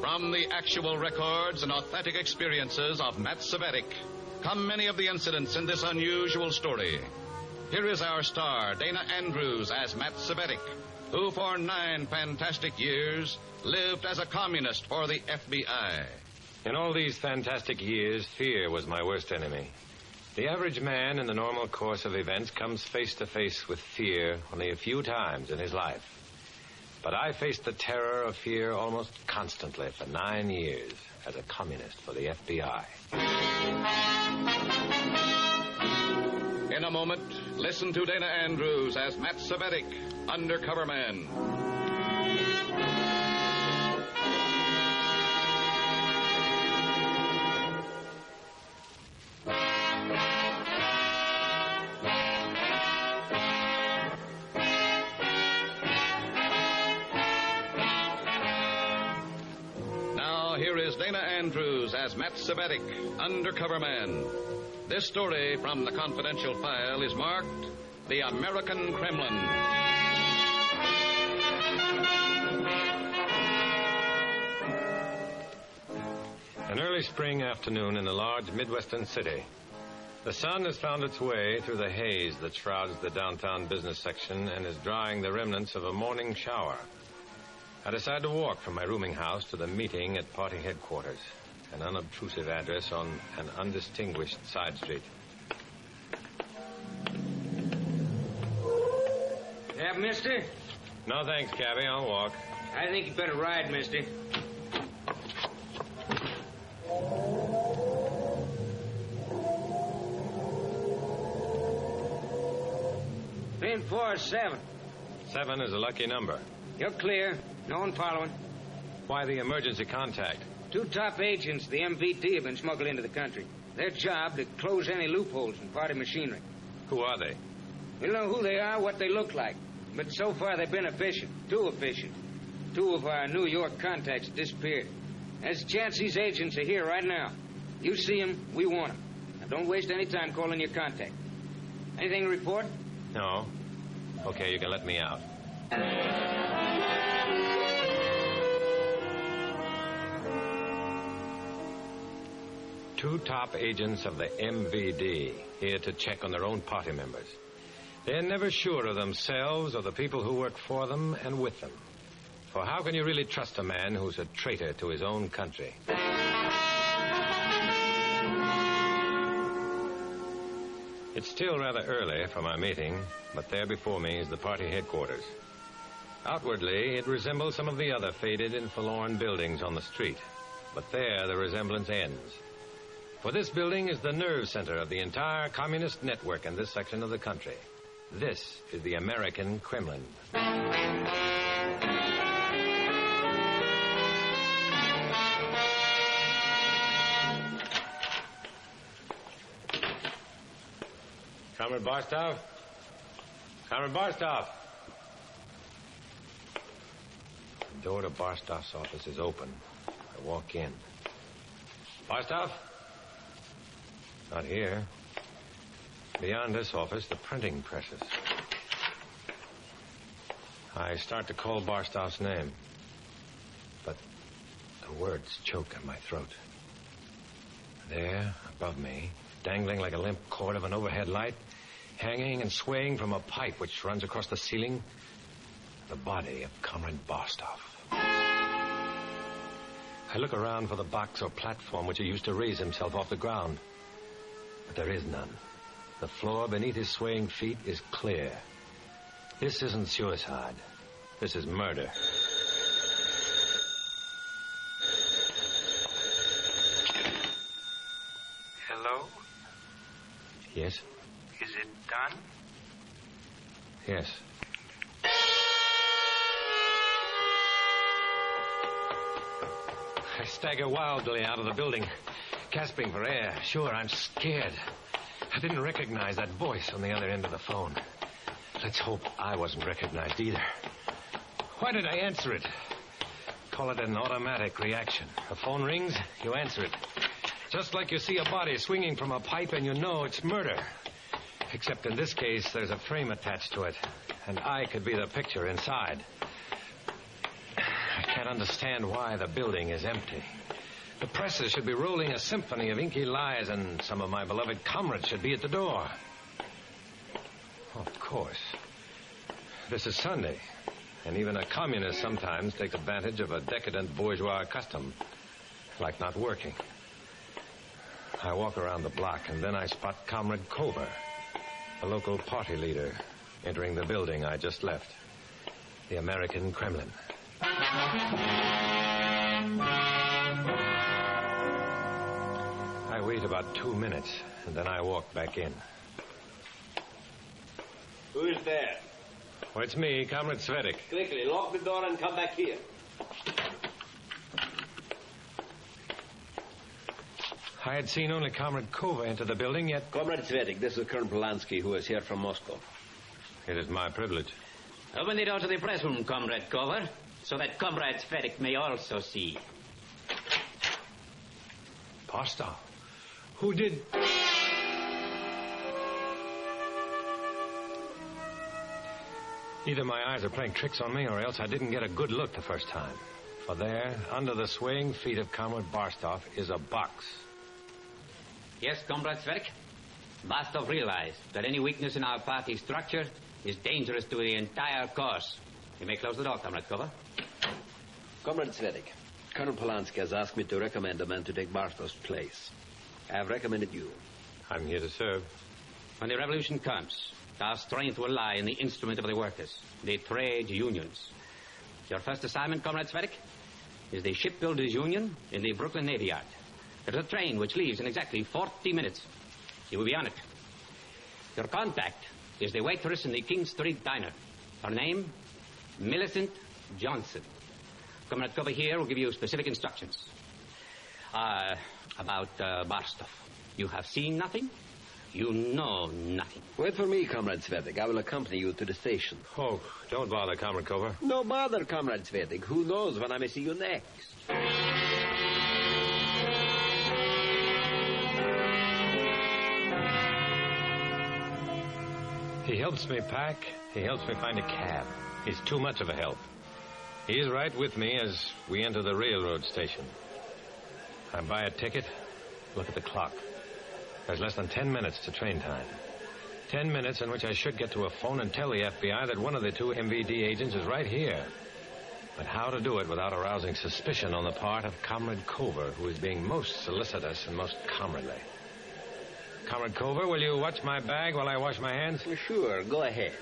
From the actual records and authentic experiences of Matt Cvetic come many of the incidents in this unusual story. Here is our star, Dana Andrews, as Matt Cvetic, who for 9 fantastic years lived as a communist for the FBI. In all these fantastic years, fear was my worst enemy. The average man in the normal course of events comes face to face with fear only a few times in his life. But I faced the terror of fear almost constantly for 9 years as a communist for the FBI. In a moment, listen to Dana Andrews as Matt Cvetic, undercover man. Here is Dana Andrews as Matt Cvetic, undercover man. This story from the confidential file is marked The American Kremlin. An early spring afternoon in a large Midwestern city. The sun has found its way through the haze that shrouds the downtown business section and is drying the remnants of a morning shower. I decide to walk from my rooming house to the meeting at party headquarters, an unobtrusive address on an undistinguished side street. Yeah, mister? No, thanks, Cabby. I'll walk. I think you better ride, mister. Pin 4-7. 7 is a lucky number. You're clear. No one following. Why the emergency contact? 2 top agents the MVT have been smuggled into the country. Their job to close any loopholes in party machinery. Who are they? We don't know who they are, what they look like. But so far they've been efficient. Too efficient. 2 of our New York contacts disappeared. There's a chance these agents are here right now. You see them, we want them. Now, don't waste any time calling your contact. Anything to report? No. Okay, you can let me out. 2 top agents of the MVD here to check on their own party members. They're never sure of themselves or the people who work for them and with them. For how can you really trust a man who's a traitor to his own country? It's still rather early for my meeting, but there before me is the party headquarters. Outwardly, it resembles some of the other faded and forlorn buildings on the street. But there the resemblance ends. For this building is the nerve center of the entire communist network in this section of the country. This is the American Kremlin. Comrade Barstow? Comrade Barstow! The door to Barstow's office is open. I walk in. Barstow? Not here. Beyond this office, the printing presses. I start to call Barstow's name, but the words choke in my throat. There, above me, dangling like a limp cord of an overhead light, hanging and swaying from a pipe which runs across the ceiling, the body of Comrade Barstow. I look around for the box or platform which he used to raise himself off the ground. But there is none. The floor beneath his swaying feet is clear. This isn't suicide. This is murder. Hello? Yes? Is it done? Yes. I stagger wildly out of the building, gasping for air. Sure, I'm scared. I didn't recognize that voice on the other end of the phone. Let's hope I wasn't recognized either. Why did I answer it? Call it an automatic reaction. The phone rings, you answer it. Just like you see a body swinging from a pipe and you know it's murder. Except in this case, there's a frame attached to it, and I could be the picture inside. I can't understand why the building is empty. The presses should be rolling a symphony of inky lies, and some of my beloved comrades should be at the door. Of course. This is Sunday, and even a communist sometimes takes advantage of a decadent bourgeois custom, like not working. I walk around the block, and then I spot Comrade Cover, the local party leader, entering the building I just left, the American Kremlin. I wait about 2 minutes, and then I walk back in. Who is there? Well, it's me, Comrade Cvetic. Quickly, lock the door and come back here. I had seen only Comrade Kova enter the building, yet... Comrade Cvetic, this is Colonel Polanski, who is here from Moscow. It is my privilege. Open the door to the press room, Comrade Kova, so that Comrade Cvetic may also see. Barstow? Who did... Either my eyes are playing tricks on me, or else I didn't get a good look the first time. For there, under the swaying feet of Comrade Barstow, is a box. Yes, Comrade Cvetic. Barstow realized that any weakness in our party structure is dangerous to the entire cause. You may close the door, Comrade Kova. Comrade Cvetic, Colonel Polanski has asked me to recommend a man to take Barstow's place. I have recommended you. I'm here to serve. When the revolution comes, our strength will lie in the instrument of the workers, the trade unions. Your first assignment, Comrade Cvetic, is the shipbuilders' union in the Brooklyn Navy Yard. There's a train which leaves in exactly 40 minutes. You will be on it. Your contact is the waitress in the King Street Diner. Her name, Millicent Johnson. Comrade Kova here will give you specific instructions. About Barstow. You have seen nothing? You know nothing. Wait for me, Comrade Cvetic. I will accompany you to the station. Oh, don't bother, Comrade Cover. No bother, Comrade Cvetic. Who knows when I may see you next? He helps me pack. He helps me find a cab. He's too much of a help. He is right with me as we enter the railroad station. I buy a ticket, look at the clock. There's less than 10 minutes to train time. 10 minutes in which I should get to a phone and tell the FBI that one of the two MVD agents is right here. But how to do it without arousing suspicion on the part of Comrade Cover, who is being most solicitous and most comradely. Comrade Cover, will you watch my bag while I wash my hands? Sure, go ahead.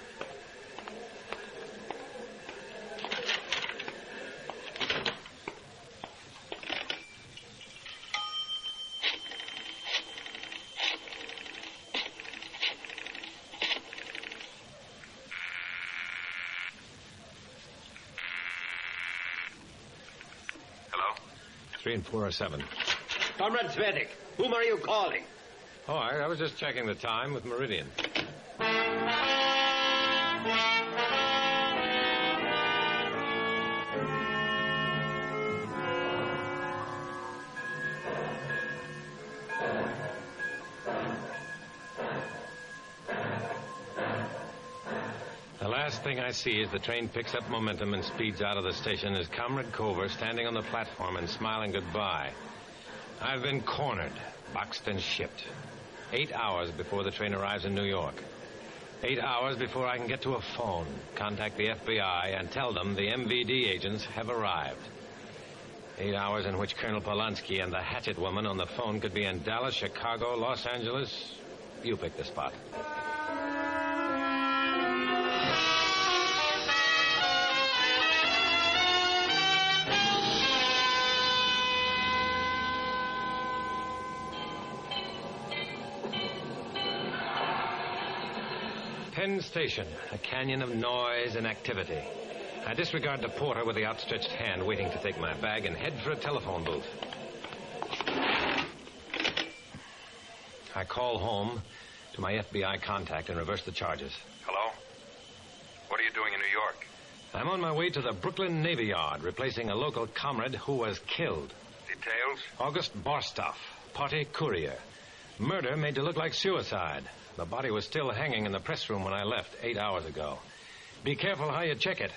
Hello? 3 and 4 are 7. Comrade Cvetic, whom are you calling? Oh, I was just checking the time with Meridian. The last thing I see as the train picks up momentum and speeds out of the station is Comrade Cover standing on the platform and smiling goodbye. I've been cornered, boxed and shipped. 8 hours before the train arrives in New York. 8 hours before I can get to a phone, contact the FBI, and tell them the MVD agents have arrived. 8 hours in which Colonel Polanski and the hatchet woman on the phone could be in Dallas, Chicago, Los Angeles. You pick the spot. Penn Station, a canyon of noise and activity. I disregard the porter with the outstretched hand waiting to take my bag and head for a telephone booth. I call home to my FBI contact and reverse the charges. Hello? What are you doing in New York? I'm on my way to the Brooklyn Navy Yard, replacing a local comrade who was killed. Details? August Barstoff, party courier. Murder made to look like suicide. The body was still hanging in the press room when I left 8 hours ago. Be careful how you check it.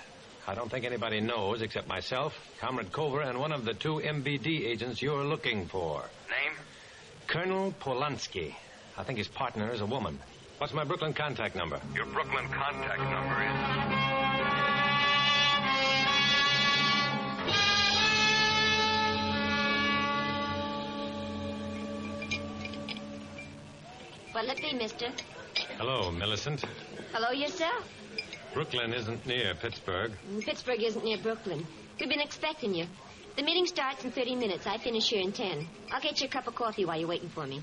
I don't think anybody knows except myself, Comrade Cover, and one of the two MVD agents you're looking for. Name? Colonel Polanski. I think his partner is a woman. What's my Brooklyn contact number? Your Brooklyn contact number is... What'll it be, mister? Hello, Millicent. Hello yourself. Brooklyn isn't near Pittsburgh. Pittsburgh isn't near Brooklyn. We've been expecting you. The meeting starts in 30 minutes. I finish here in 10. I'll get you a cup of coffee while you're waiting for me.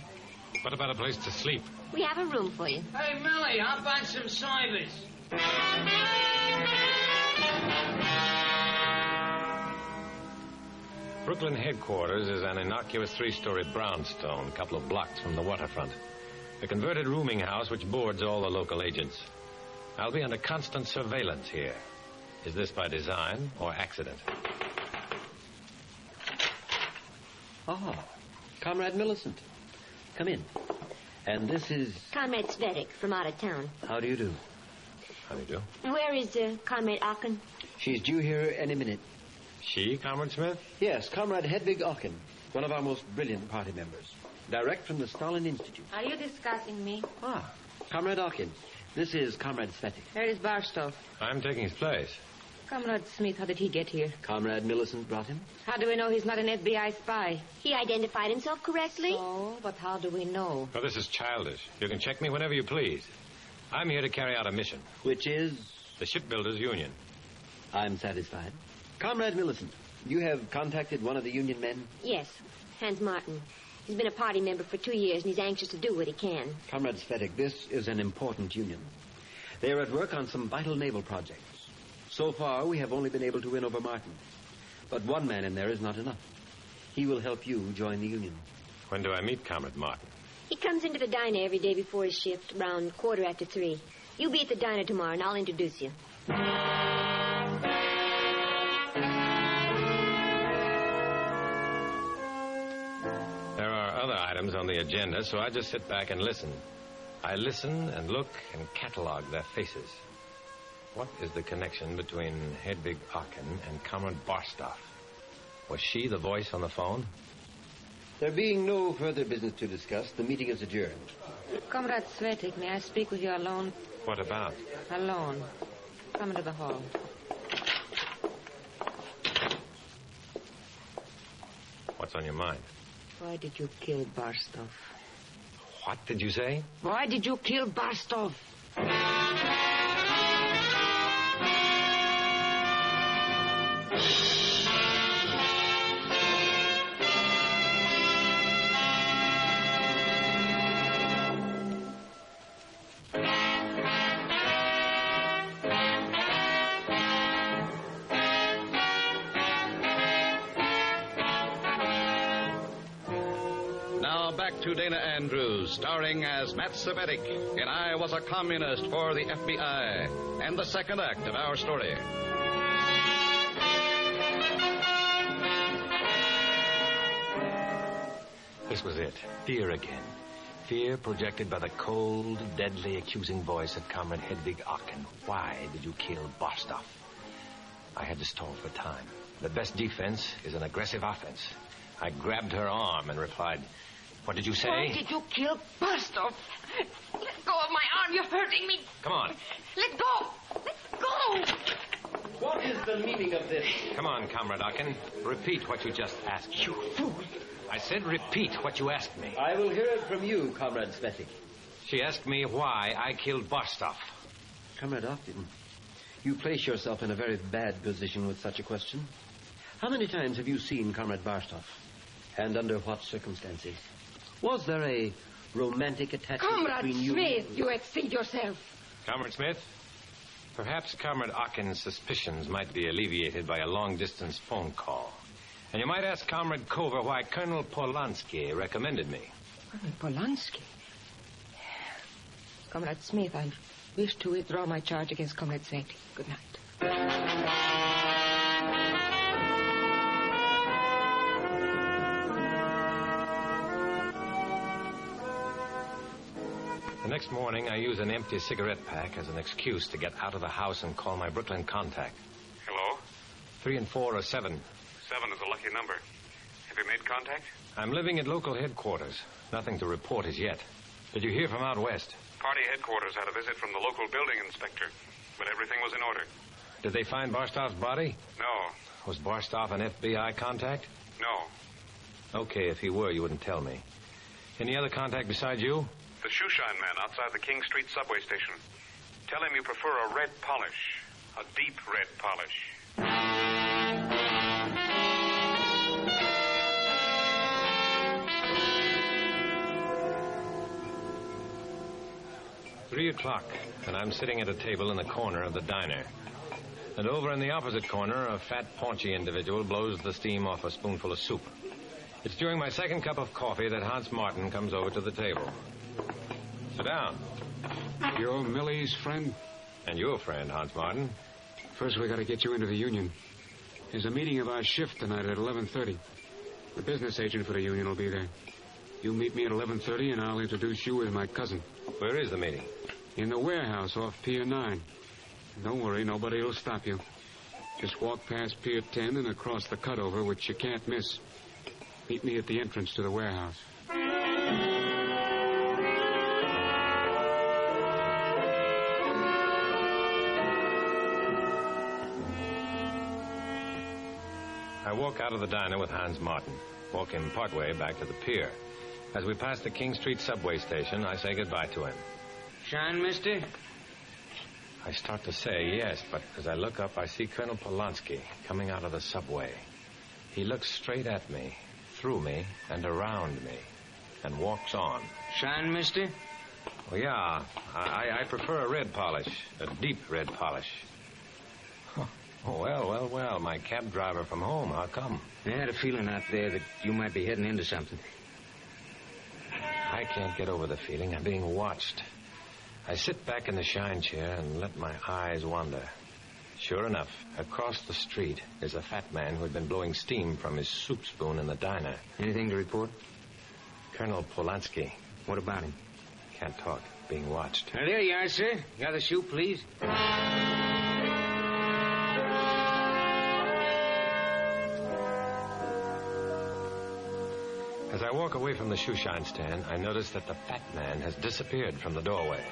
What about a place to sleep? We have a room for you. Hey, Millie, how about some cybers? Brooklyn headquarters is an innocuous 3-story brownstone, a couple of blocks from the waterfront. A converted rooming house which boards all the local agents. I'll be under constant surveillance here. Is this by design or accident? Oh, Comrade Millicent. Come in. And this is... Comrade Cvetic from out of town. How do you do? How do you do? Where is Comrade Aachen? She's due here any minute. She, Comrade Smith? Yes, Comrade Hedwig Aachen, one of our most brilliant party members. Direct from the Stalin Institute. Are you discussing me? Ah, Comrade Aachen, this is Comrade Cvetic. Where is Barstow? I'm taking his place. Comrade Smith, how did he get here? Comrade Millicent brought him. How do we know he's not an FBI spy? He identified himself correctly. Oh, but how do we know? Well, this is childish. You can check me whenever you please. I'm here to carry out a mission. Which is? The Shipbuilders Union. I'm satisfied. Comrade Millicent, you have contacted one of the union men? Yes, Hans Martin. He's been a party member for 2 years, and he's anxious to do what he can. Comrade Cvetic, this is an important union. They are at work on some vital naval projects. So far, we have only been able to win over Martin. But one man in there is not enough. He will help you join the union. When do I meet Comrade Martin? He comes into the diner every day before his shift, around 3:15. You be at the diner tomorrow, and I'll introduce you. There are other items on the agenda, so I just sit back and listen. I listen and look and catalog their faces. What is the connection between Hedwig Aachen and Comrade Barstow? Was she the voice on the phone? There being no further business to discuss, the meeting is adjourned. Comrade Cvetic, may I speak with you alone? What about? Alone. Come into the hall. What's on your mind? Why did you kill Barstow? What did you say? Why did you kill Barstow? Back to Dana Andrews, starring as Matt Cvetic in I Was a Communist for the FBI, and the second act of our story. This was it. Fear again. Fear projected by the cold, deadly, accusing voice of Comrade Hedwig Aachen. Why did you kill Barstow? I had to stall for time. The best defense is an aggressive offense. I grabbed her arm and replied, "What did you say?" Why did you kill Barstow? Let go of my arm. You're hurting me. Come on. Let go. Let go. What is the meaning of this? Come on, Comrade Aachen. Repeat what you just asked. You fool. I said repeat what you asked me. I will hear it from you, Comrade Cvetic. She asked me why I killed Barstow. Comrade Aachen, you place yourself in a very bad position with such a question. How many times have you seen Comrade Barstow? And under what circumstances? Was there a romantic attachment Comrade between you? Smith, you exceed yourself. Comrade Smith, perhaps Comrade Aachen's suspicions might be alleviated by a long-distance phone call. And you might ask Comrade Cover why Colonel Polanski recommended me. Colonel Polanski? Comrade Smith, I wish to withdraw my charge against Comrade Cvetic. Good night. The next morning, I use an empty cigarette pack as an excuse to get out of the house and call my Brooklyn contact. Hello? 3 and 4 are 7. 7 is a lucky number. Have you made contact? I'm living at local headquarters. Nothing to report as yet. Did you hear from out west? Party headquarters had a visit from the local building inspector, but everything was in order. Did they find Barstow's body? No. Was Barstow an FBI contact? No. Okay, if he were, you wouldn't tell me. Any other contact besides you? The shoeshine man outside the King Street subway station. Tell him you prefer a red polish. A deep red polish. 3 o'clock, and I'm sitting at a table in the corner of the diner. And over in the opposite corner, a fat, paunchy individual blows the steam off a spoonful of soup. It's during my second cup of coffee that Hans Martin comes over to the table. Sit down. You're Millie's friend? And your friend, Hans Martin. First, we got to get you into the union. There's a meeting of our shift tonight at 11:30. The business agent for the union will be there. You meet me at 11:30, and I'll introduce you as my cousin. Where is the meeting? In the warehouse off Pier 9. Don't worry, nobody will stop you. Just walk past Pier 10 and across the cutover, which you can't miss. Meet me at the entrance to the warehouse. I walk out of the diner with Hans Martin, walk him partway back to the pier. As we pass the King Street subway station, I say goodbye to him. Shine, mister? I start to say yes, but as I look up, I see Colonel Polanski coming out of the subway. He looks straight at me, through me, and around me, and walks on. Shine, mister? Well, yeah, I prefer a red polish, a deep red polish. Oh, well, my cab driver from home, how come? I had a feeling out there that you might be heading into something. I can't get over the feeling I'm being watched. I sit back in the shine chair and let my eyes wander. Sure enough, across the street is a fat man who had been blowing steam from his soup spoon in the diner. Anything to report? Colonel Polanski. What about him? Can't talk. Being watched. Well, there you are, sir. Got the shoe, please? As I walk away from the shoe shine stand, I notice that the fat man has disappeared from the doorway.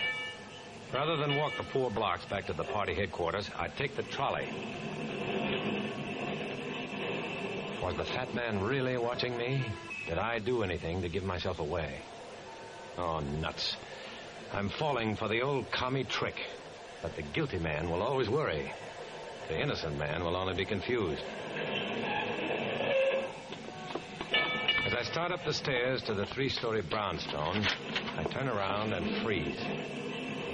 Rather than walk the 4 blocks back to the party headquarters, I take the trolley. Was the fat man really watching me? Did I do anything to give myself away? Oh, nuts. I'm falling for the old commie trick. But the guilty man will always worry. The innocent man will only be confused. As I start up the stairs to the 3-story brownstone, I turn around and freeze.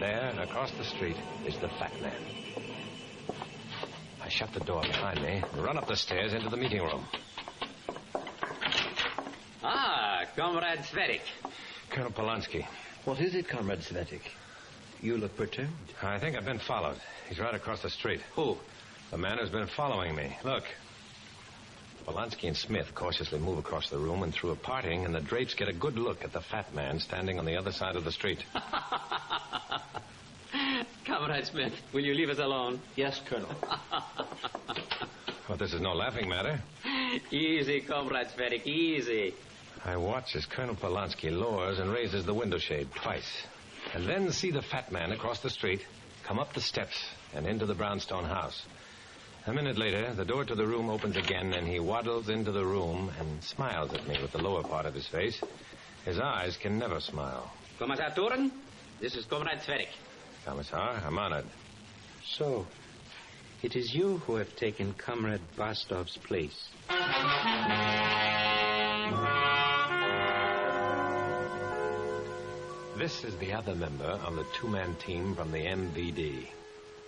There, across the street, is the fat man. I shut the door behind me and run up the stairs into the meeting room. Ah, Comrade Cvetic. Colonel Polanski. What is it, Comrade Cvetic? You look perturbed. I think I've been followed. He's right across the street. Who? The man who's been following me. Look. Polanski and Smith cautiously move across the room and through a parting, and the drapes get a good look at the fat man standing on the other side of the street. Comrade Smith, will you leave us alone? Yes, Colonel. Well, this is no laughing matter. Easy, Comrade Cvetic, easy. I watch as Colonel Polanski lowers and raises the window shade twice, and then see the fat man across the street come up the steps and into the brownstone house. A minute later, the door to the room opens again, and he waddles into the room and smiles at me with the lower part of his face. His eyes can never smile. Commissar Turin, this is Comrade Cvetic. Commissar, I'm honored. So, it is you who have taken Comrade Bastov's place. This is the other member of the 2-man team from the MVD.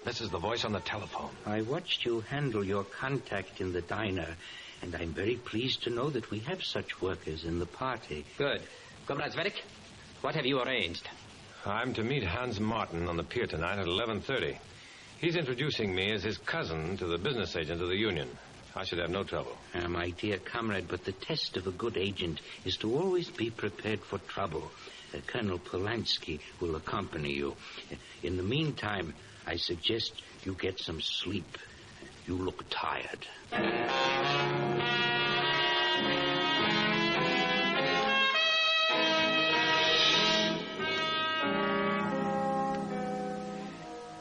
This is the voice on the telephone. I watched you handle your contact in the diner, and I'm very pleased to know that we have such workers in the party. Good. Comrade Cvetic, what have you arranged? I'm to meet Hans Martin on the pier tonight at 11:30. He's introducing me as his cousin to the business agent of the union. I should have no trouble. My dear comrade, but the test of a good agent is to always be prepared for trouble. Colonel Polanski will accompany you. In the meantime, I suggest you get some sleep. You look tired.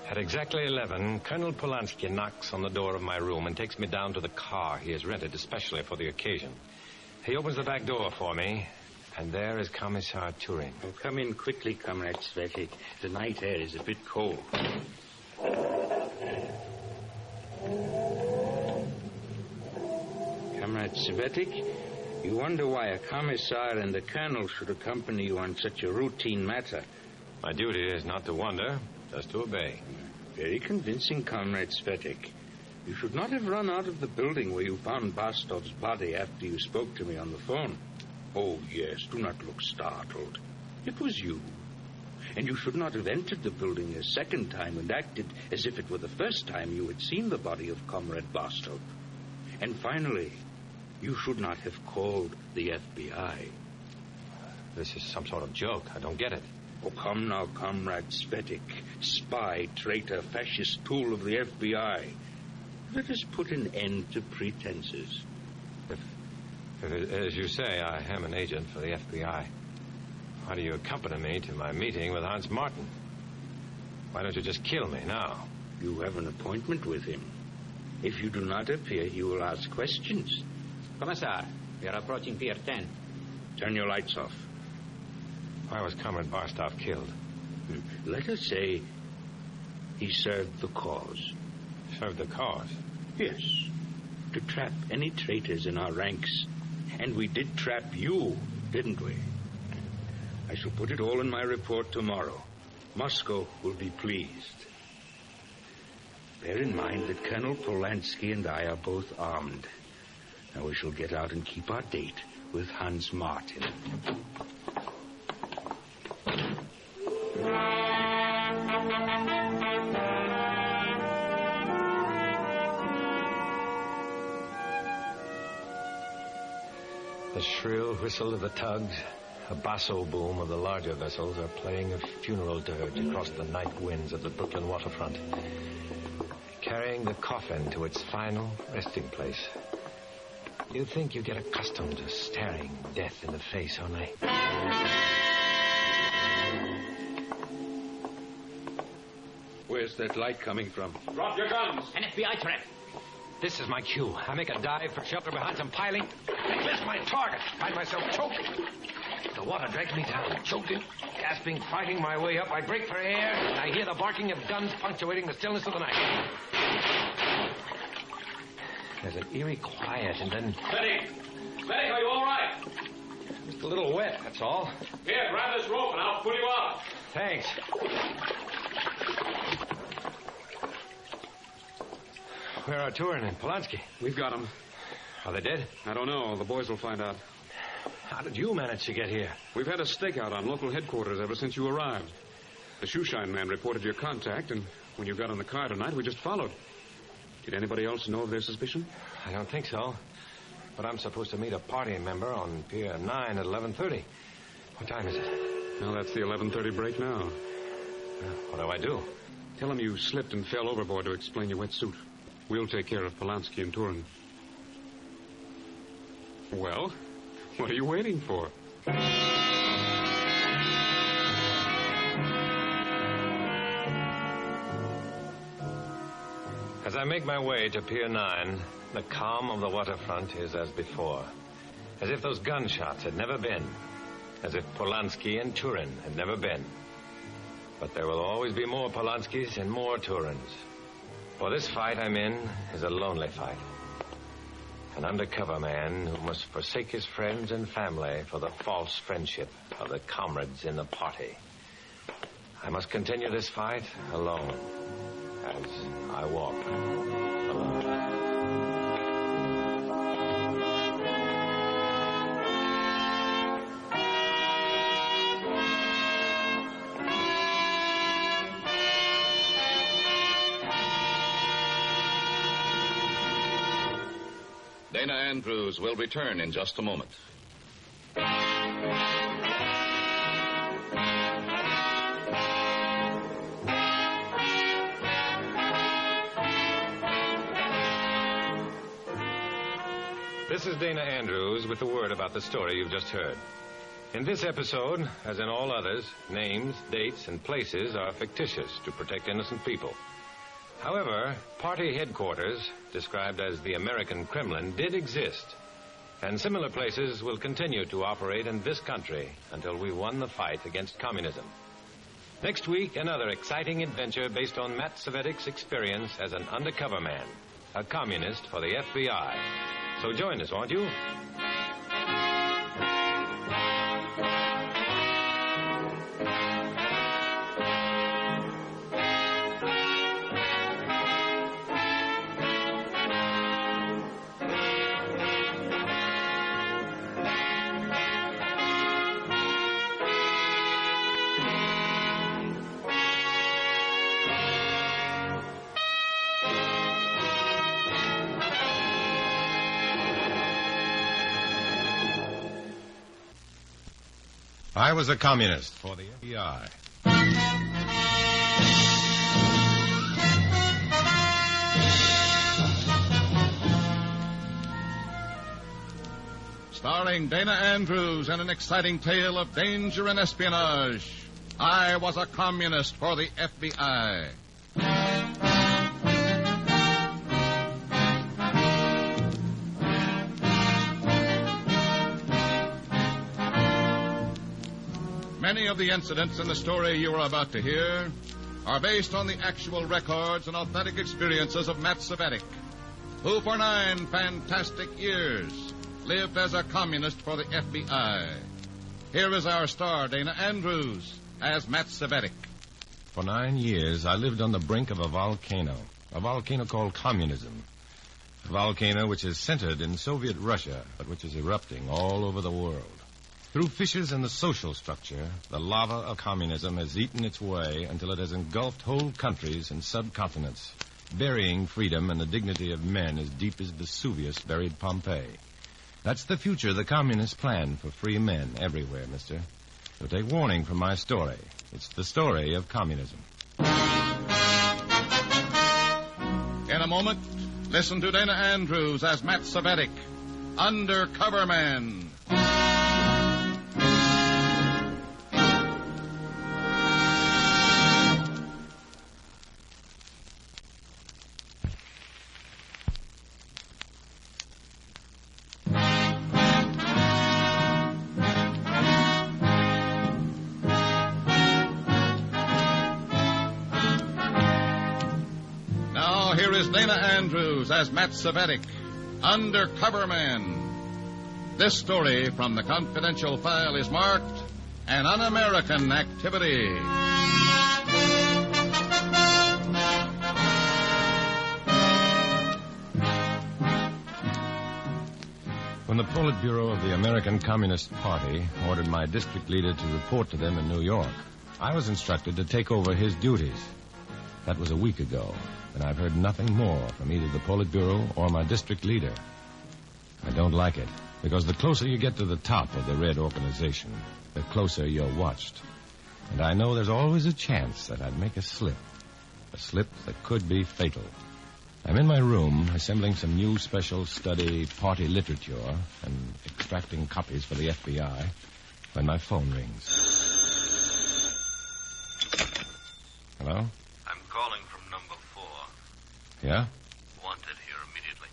At exactly 11, Colonel Polanski knocks on the door of my room and takes me down to the car he has rented especially for the occasion. He opens the back door for me, and there is Commissar Turin. Oh, come in quickly, Comrade Cvetic. The night air is a bit cold. Comrade Cvetic, you wonder why a commissar and the colonel should accompany you on such a routine matter. My duty is not to wonder, just to obey. Very convincing, Comrade Cvetic. You should not have run out of the building where you found Bastov's body after you spoke to me on the phone. Oh, yes, do not look startled. It was you. And you should not have entered the building a second time and acted as if it were the first time you had seen the body of Comrade Bastov. And finally, you should not have called the FBI. This is some sort of joke. I don't get it. Oh, come now, Comrade Cvetic. Spy, traitor, fascist tool of the FBI. Let us put an end to pretenses. If, as you say, I am an agent for the FBI, why do you accompany me to my meeting with Hans Martin? Why don't you just kill me now? You have an appointment with him. If you do not appear, he will ask questions. Commissar, we are approaching Pier 10. Turn your lights off. Why was Comrade Barstov killed? Let us say he served the cause. Served the cause? Yes. To trap any traitors in our ranks. And we did trap you, didn't we? I shall put it all in my report tomorrow. Moscow will be pleased. Bear in mind that Colonel Polanski and I are both armed. Now we shall get out and keep our date with Hans Martin. The shrill whistle of the tugs, a basso boom of the larger vessels are playing a funeral dirge across the night winds of the Brooklyn waterfront, carrying the coffin to its final resting place. You'd think you get accustomed to staring death in the face, only... Where's that light coming from? Drop your guns! An FBI trap. This is my cue. I make a dive for shelter behind some piling. I miss my target. Find myself choking. The water drags me down, choking, gasping, fighting my way up. I break for air, and I hear the barking of guns punctuating the stillness of the night. There's an eerie quiet, and then... Cvetic! Cvetic, are you all right? Just a little wet, that's all. Here, grab this rope and I'll pull you out. Thanks. Where are Turin and Polanski? We've got them. Are they dead? I don't know. The boys will find out. How did you manage to get here? We've had a stakeout on local headquarters ever since you arrived. The shoeshine man reported your contact, and when you got on the car tonight, we just followed. Did anybody else know of their suspicion? I don't think so. But I'm supposed to meet a party member on Pier 9 at 11:30. What time is it? Well, that's the 11:30 break now. What do I do? Tell him you slipped and fell overboard to explain your wet suit. We'll take care of Polanski and Turin. Well, what are you waiting for? As I make my way to Pier 9, the calm of the waterfront is as before. As if those gunshots had never been. As if Polanski and Turin had never been. But there will always be more Polanskis and more Turins. For this fight I'm in is a lonely fight. An undercover man who must forsake his friends and family for the false friendship of the comrades in the party. I must continue this fight alone, as I walk alone. Dana Andrews will return in just a moment. This is Dana Andrews with the word about the story you've just heard. In this episode, as in all others, names, dates, and places are fictitious to protect innocent people. However, party headquarters, described as the American Kremlin, did exist. And similar places will continue to operate in this country until we won the fight against communism. Next week, another exciting adventure based on Matt Cvetic's experience as an undercover man, a communist for the FBI. So join us, won't you? I was a communist for the FBI. Starring Dana Andrews in an exciting tale of danger and espionage. I was a communist for the FBI. Many of the incidents in the story you are about to hear are based on the actual records and authentic experiences of Matt Cvetic, who for 9 fantastic years lived as a communist for the FBI. Here is our star, Dana Andrews, as Matt Cvetic. For 9 years, I lived on the brink of a volcano called communism. A volcano which is centered in Soviet Russia, but which is erupting all over the world. Through fissures in the social structure, the lava of communism has eaten its way until it has engulfed whole countries and subcontinents, burying freedom and the dignity of men as deep as Vesuvius buried Pompeii. That's the future the communists plan for free men everywhere, mister. So take warning from my story. It's the story of communism. In a moment, listen to Dana Andrews as Matt Cvetic, Undercover Man. Here is Dana Andrews as Matt Cvetic, Undercover Man. This story from the confidential file is marked an un-American activity. When the Politburo of the American Communist Party ordered my district leader to report to them in New York, I was instructed to take over his duties. That was a week ago, and I've heard nothing more from either the Politburo or my district leader. I don't like it, because the closer you get to the top of the Red Organization, the closer you're watched. And I know there's always a chance that I'd make a slip that could be fatal. I'm in my room, assembling some new special study party literature and extracting copies for the FBI, when my phone rings. Hello? Calling from number 4. Yeah? Wanted here immediately.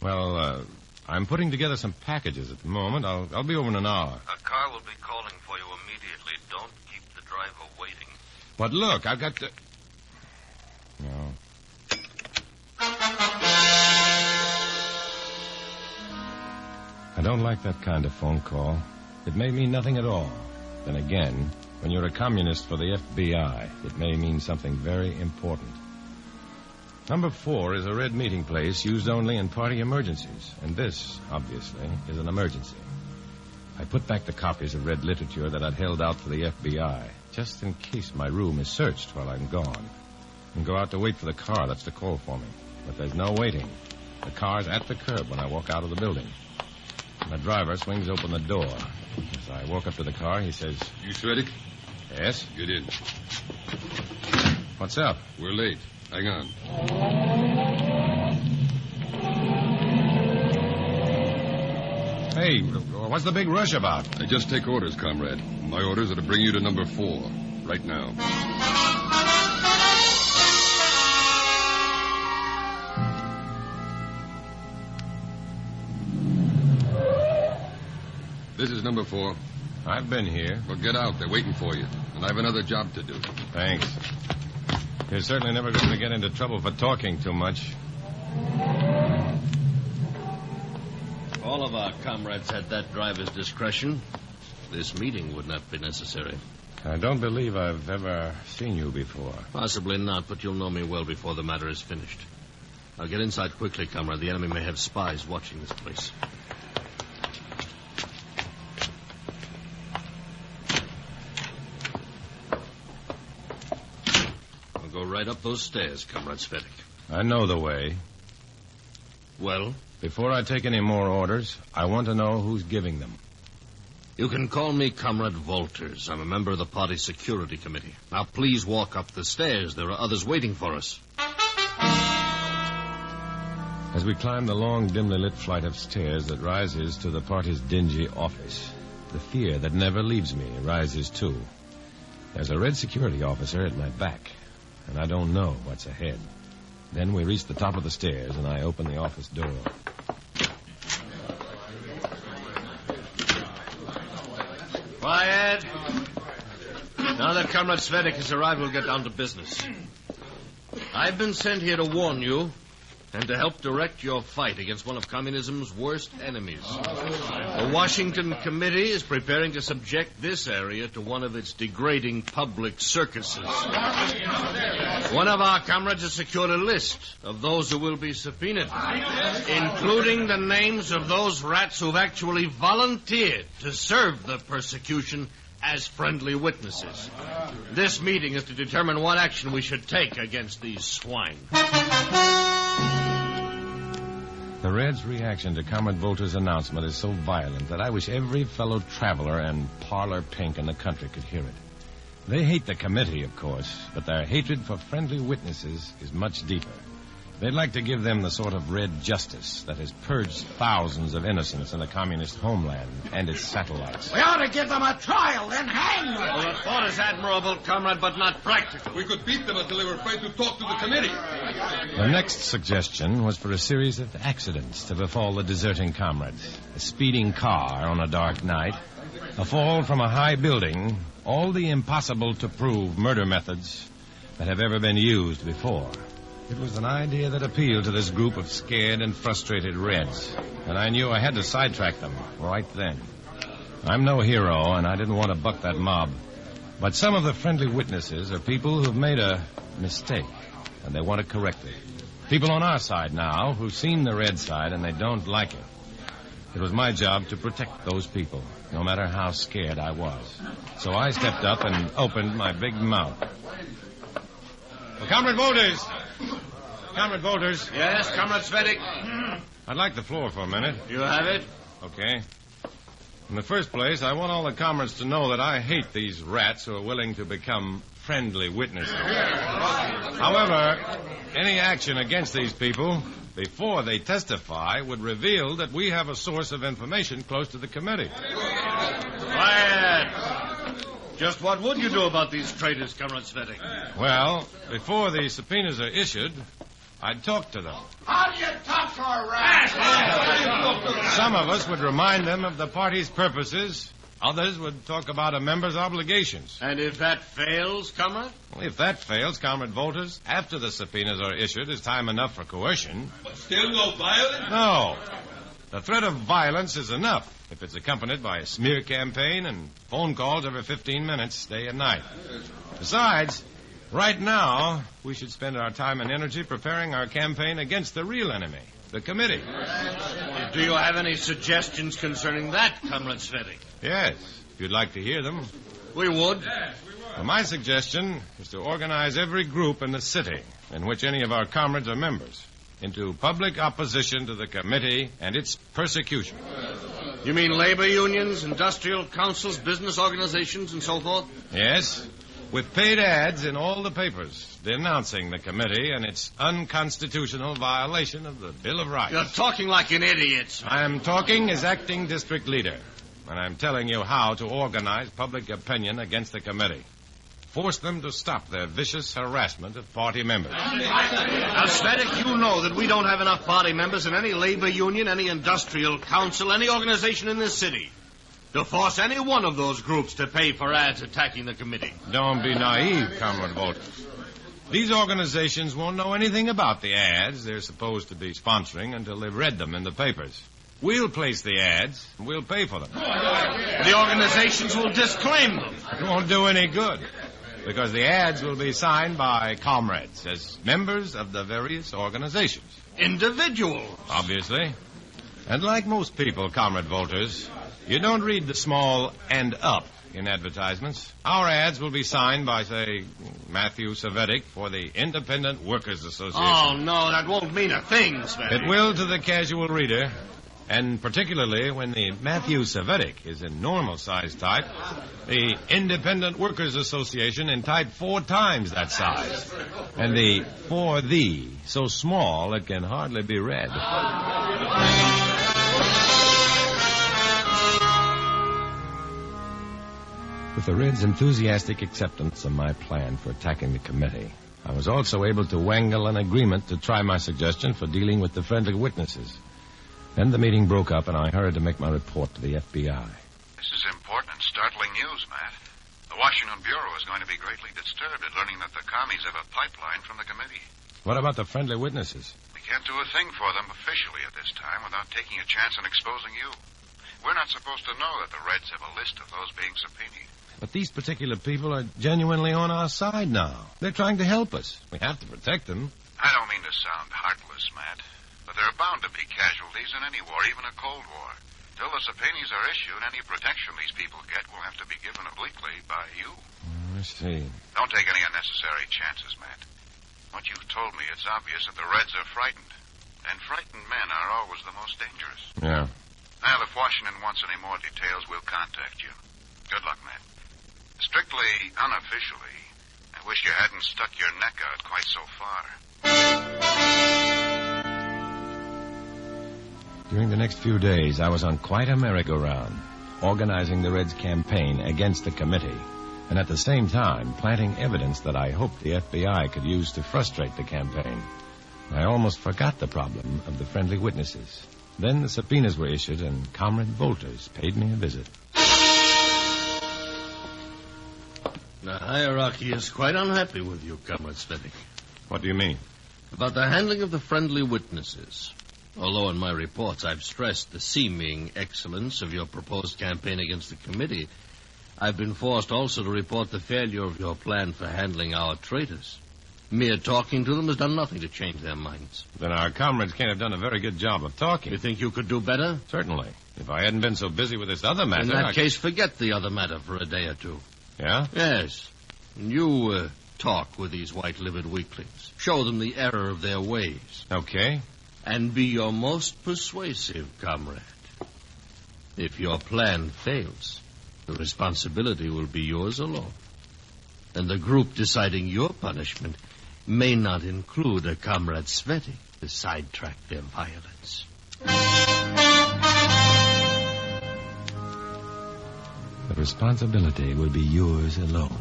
Well, I'm putting together some packages at the moment. I'll be over in an hour. A car will be calling for you immediately. Don't keep the driver waiting. But look, I've got to... No. I don't like that kind of phone call. It may mean nothing at all. Then again... when you're a communist for the FBI, it may mean something very important. Number 4 is a red meeting place used only in party emergencies. And this, obviously, is an emergency. I put back the copies of red literature that I'd held out for the FBI, just in case my room is searched while I'm gone. And go out to wait for the car that's to call for me. But there's no waiting. The car's at the curb when I walk out of the building. And the driver swings open the door. As I walk up to the car, he says... You Cvetic? Yes? Get in. What's up? We're late. Hang on. Hey, what's the big rush about? I just take orders, comrade. My orders are to bring you to number 4, right now. This is number 4. I've been here. Well, get out. They're waiting for you. And I have another job to do. Thanks. You're certainly never going to get into trouble for talking too much. All of our comrades had that driver's discretion. This meeting would not be necessary. I don't believe I've ever seen you before. Possibly not, but you'll know me well before the matter is finished. Now get inside quickly, comrade. The enemy may have spies watching this place. Go right up those stairs, Comrade Cvetic. I know the way. Well? Before I take any more orders, I want to know who's giving them. You can call me Comrade Walters. I'm a member of the party security committee. Now, please walk up the stairs. There are others waiting for us. As we climb the long, dimly lit flight of stairs that rises to the party's dingy office, the fear that never leaves me rises too. There's a red security officer at my back, and I don't know what's ahead. Then we reach the top of the stairs, and I open the office door. Quiet. Now that Comrade Cvetic has arrived, we'll get down to business. I've been sent here to warn you and to help direct your fight against one of communism's worst enemies. The Washington Committee is preparing to subject this area to one of its degrading public circuses. One of our comrades has secured a list of those who will be subpoenaed, including the names of those rats who've actually volunteered to serve the persecution as friendly witnesses. This meeting is to determine what action we should take against these swine. The Reds' reaction to Comrade Volter's announcement is so violent that I wish every fellow traveler and parlor pink in the country could hear it. They hate the committee, of course, but their hatred for friendly witnesses is much deeper. They'd like to give them the sort of red justice that has purged thousands of innocents in the communist homeland and its satellites. We ought to give them a trial, then hang them. Well, the thought is admirable, comrade, but not practical. We could beat them until they were afraid to talk to the committee. The next suggestion was for a series of accidents to befall the deserting comrades. A speeding car on a dark night, a fall from a high building, all the impossible-to-prove murder methods that have ever been used before. It was an idea that appealed to this group of scared and frustrated Reds, and I knew I had to sidetrack them right then. I'm no hero, and I didn't want to buck that mob. But some of the friendly witnesses are people who've made a mistake, and they want to correct it. People on our side now who've seen the Red side, and they don't like it. It was my job to protect those people, no matter how scared I was. So I stepped up and opened my big mouth. Well, Comrade Volters! Comrade Volters. Yes, Comrade Cvetic. I'd like the floor for a minute. You have it. Okay. In the first place, I want all the comrades to know that I hate these rats who are willing to become friendly witnesses. However, any action against these people before they testify would reveal that we have a source of information close to the committee. Quiet. Just what would you do about these traitors, Comrade Cvetic? Well, before the subpoenas are issued, I'd talk to them. How do you talk to a rat? Some of us would remind them of the party's purposes. Others would talk about a member's obligations. And if that fails, Comrade? Well, if that fails, Comrade Volters, after the subpoenas are issued, is time enough for coercion. But still no violence? No. The threat of violence is enough if it's accompanied by a smear campaign and phone calls every 15 minutes, day and night. Besides, right now, we should spend our time and energy preparing our campaign against the real enemy, the committee. Do you have any suggestions concerning that, Comrade Cvetic? Yes, if you'd like to hear them. We would. Well, my suggestion is to organize every group in the city in which any of our comrades are members into public opposition to the committee and its persecution. You mean labor unions, industrial councils, business organizations, and so forth? Yes, with paid ads in all the papers denouncing the committee and its unconstitutional violation of the Bill of Rights. You're talking like an idiot, sir. I'm talking as acting district leader, and I'm telling you how to organize public opinion against the committee. Force them to stop their vicious harassment of party members. Now, Cvetic, you know that we don't have enough party members in any labor union, any industrial council, any organization in this city to force any one of those groups to pay for ads attacking the committee. Don't be naive, Comrade Volters. These organizations won't know anything about the ads they're supposed to be sponsoring until they've read them in the papers. We'll place the ads, and we'll pay for them. The organizations will disclaim them. It won't do any good, because the ads will be signed by comrades as members of the various organizations. Individuals. Obviously. And like most people, Comrade Volters, you don't read the small "and up" in advertisements. Our ads will be signed by, say, Matthew Cvetic for the Independent Workers Association. Oh, no, that won't mean a thing, Cvetic. It will to the casual reader, and particularly when the Matthew Cvetic is in normal-size type, the Independent Workers Association in type 4 times that size, and the "for thee" so small it can hardly be read. With the Reds' enthusiastic acceptance of my plan for attacking the committee, I was also able to wangle an agreement to try my suggestion for dealing with the friendly witnesses. Then the meeting broke up, and I hurried to make my report to the FBI. This is important and startling news, Matt. The Washington Bureau is going to be greatly disturbed at learning that the commies have a pipeline from the committee. What about the friendly witnesses? We can't do a thing for them officially at this time without taking a chance on exposing you. We're not supposed to know that the Reds have a list of those being subpoenaed. But these particular people are genuinely on our side now. They're trying to help us. We have to protect them. I don't mean to sound heartless, Matt, but there are bound to be casualties in any war, even a Cold War. Till the subpoenas are issued, any protection these people get will have to be given obliquely by you. I see. Don't take any unnecessary chances, Matt. What you've told me, it's obvious that the Reds are frightened. And frightened men are always the most dangerous. Yeah. Now, if Washington wants any more details, we'll contact you. Good luck, Matt. Strictly unofficially, I wish you hadn't stuck your neck out quite so far. During the next few days, I was on quite a merry-go-round, organizing the Reds' campaign against the committee, and at the same time planting evidence that I hoped the FBI could use to frustrate the campaign. I almost forgot the problem of the friendly witnesses. Then the subpoenas were issued, and Comrade Bolters paid me a visit. The hierarchy is quite unhappy with you, Comrade Cvetic. What do you mean? About the handling of the friendly witnesses. Although in my reports I've stressed the seeming excellence of your proposed campaign against the committee, I've been forced also to report the failure of your plan for handling our traitors. Mere talking to them has done nothing to change their minds. Then our comrades can't have done a very good job of talking. You think you could do better? Certainly. If I hadn't been so busy with this other matter... In that case, forget the other matter for a day or two. Yeah? Yes. You talk with these white-livered weaklings. Show them the error of their ways. Okay. And be your most persuasive, comrade. If your plan fails, the responsibility will be yours alone. And the group deciding your punishment may not include a Comrade Cvetic to sidetrack their violence. The responsibility will be yours alone.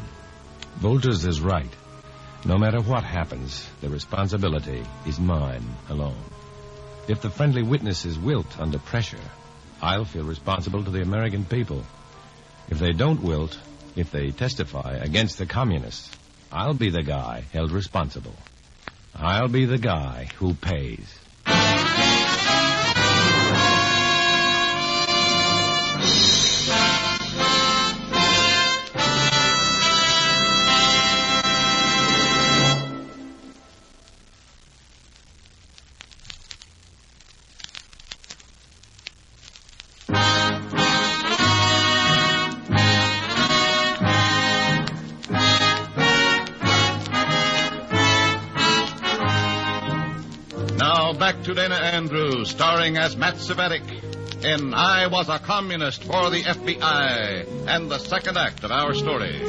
Bolters is right. No matter what happens, the responsibility is mine alone. If the friendly witnesses wilt under pressure, I'll feel responsible to the American people. If they don't wilt, if they testify against the communists, I'll be the guy held responsible. I'll be the guy who pays. Back to Dana Andrews, starring as Matt Cvetic in I Was a Communist for the FBI, and the second act of our story.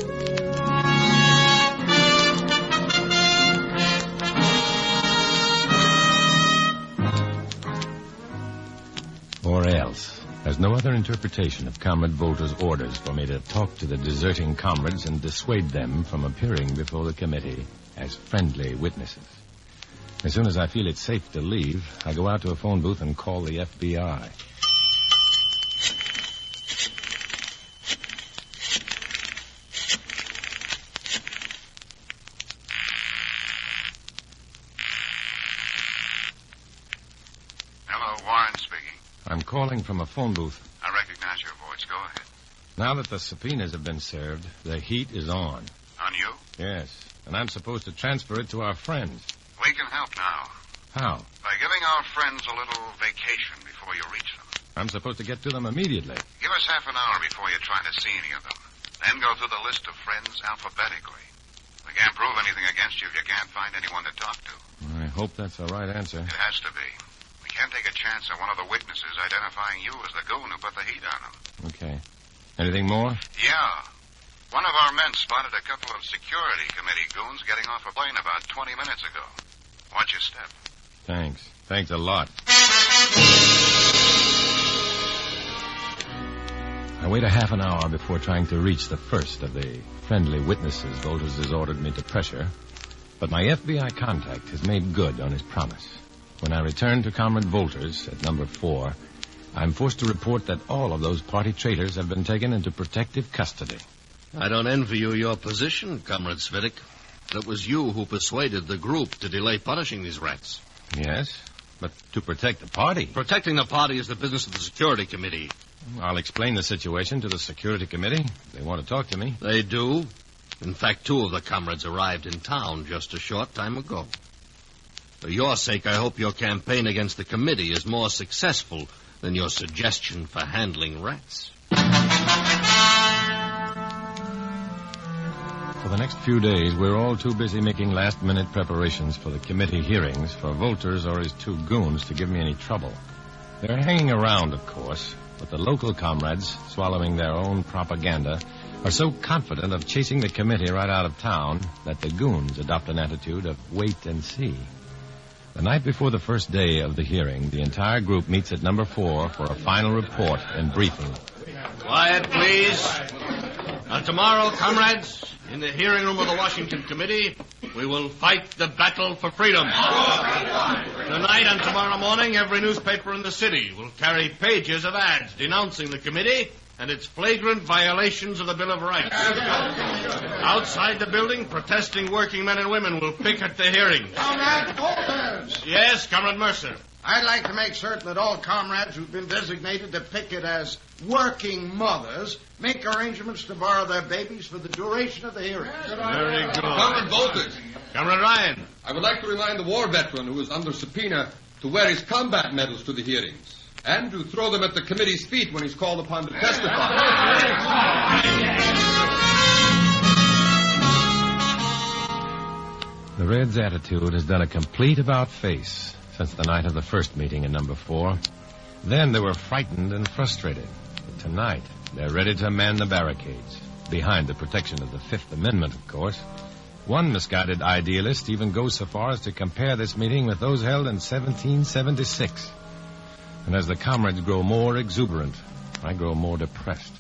Or else, there's no other interpretation of Comrade Volter's orders for me to talk to the deserting comrades and dissuade them from appearing before the committee as friendly witnesses. As soon as I feel it's safe to leave, I go out to a phone booth and call the FBI. Hello, Warren speaking. I'm calling from a phone booth. I recognize your voice. Go ahead. Now that the subpoenas have been served, the heat is on. On you? Yes, and I'm supposed to transfer it to our friends. We can help now. How? By giving our friends a little vacation before you reach them. I'm supposed to get to them immediately. Give us half an hour before you try to see any of them. Then go through the list of friends alphabetically. We can't prove anything against you if you can't find anyone to talk to. I hope that's the right answer. It has to be. We can't take a chance on one of the witnesses identifying you as the goon who put the heat on them. Okay. Anything more? Yeah. One of our men spotted a couple of security committee goons getting off a plane about 20 minutes ago. Watch your step. Thanks. Thanks a lot. I wait a half an hour before trying to reach the first of the friendly witnesses Volters has ordered me to pressure. But my FBI contact has made good on his promise. When I return to Comrade Volters at number 4, I'm forced to report that all of those party traitors have been taken into protective custody. I don't envy you your position, Comrade Cvetic. It was you who persuaded the group to delay punishing these rats. Yes, but to protect the party. Protecting the party is the business of the security committee. I'll explain the situation to the security committee. If they want to talk to me. They do. In fact, 2 of the comrades arrived in town just a short time ago. For your sake, I hope your campaign against the committee is more successful than your suggestion for handling rats. For the next few days, we're all too busy making last-minute preparations for the committee hearings for Wolters or his 2 goons to give me any trouble. They're hanging around, of course, but the local comrades, swallowing their own propaganda, are so confident of chasing the committee right out of town that the goons adopt an attitude of wait and see. The night before the first day of the hearing, the entire group meets at number 4 for a final report and briefing. Quiet, please. Now, tomorrow, comrades, in the hearing room of the Washington Committee, we will fight the battle for freedom. Tonight and tomorrow morning, every newspaper in the city will carry pages of ads denouncing the committee and its flagrant violations of the Bill of Rights. Outside the building, protesting working men and women will picket the hearings. Comrade Wolters! Yes, Comrade Mercer. I'd like to make certain that all comrades who've been designated to picket as working mothers make arrangements to borrow their babies for the duration of the hearings. Very good. Comrade Wolters. Comrade Ryan. I would like to remind the war veteran who is under subpoena to wear his combat medals to the hearings and to throw them at the committee's feet when he's called upon to testify. The Reds' attitude has done a complete about-face since the night of the first meeting in number 4. Then they were frightened and frustrated. But tonight, they're ready to man the barricades, behind the protection of the Fifth Amendment, of course. One misguided idealist even goes so far as to compare this meeting with those held in 1776. And as the comrades grow more exuberant, I grow more depressed.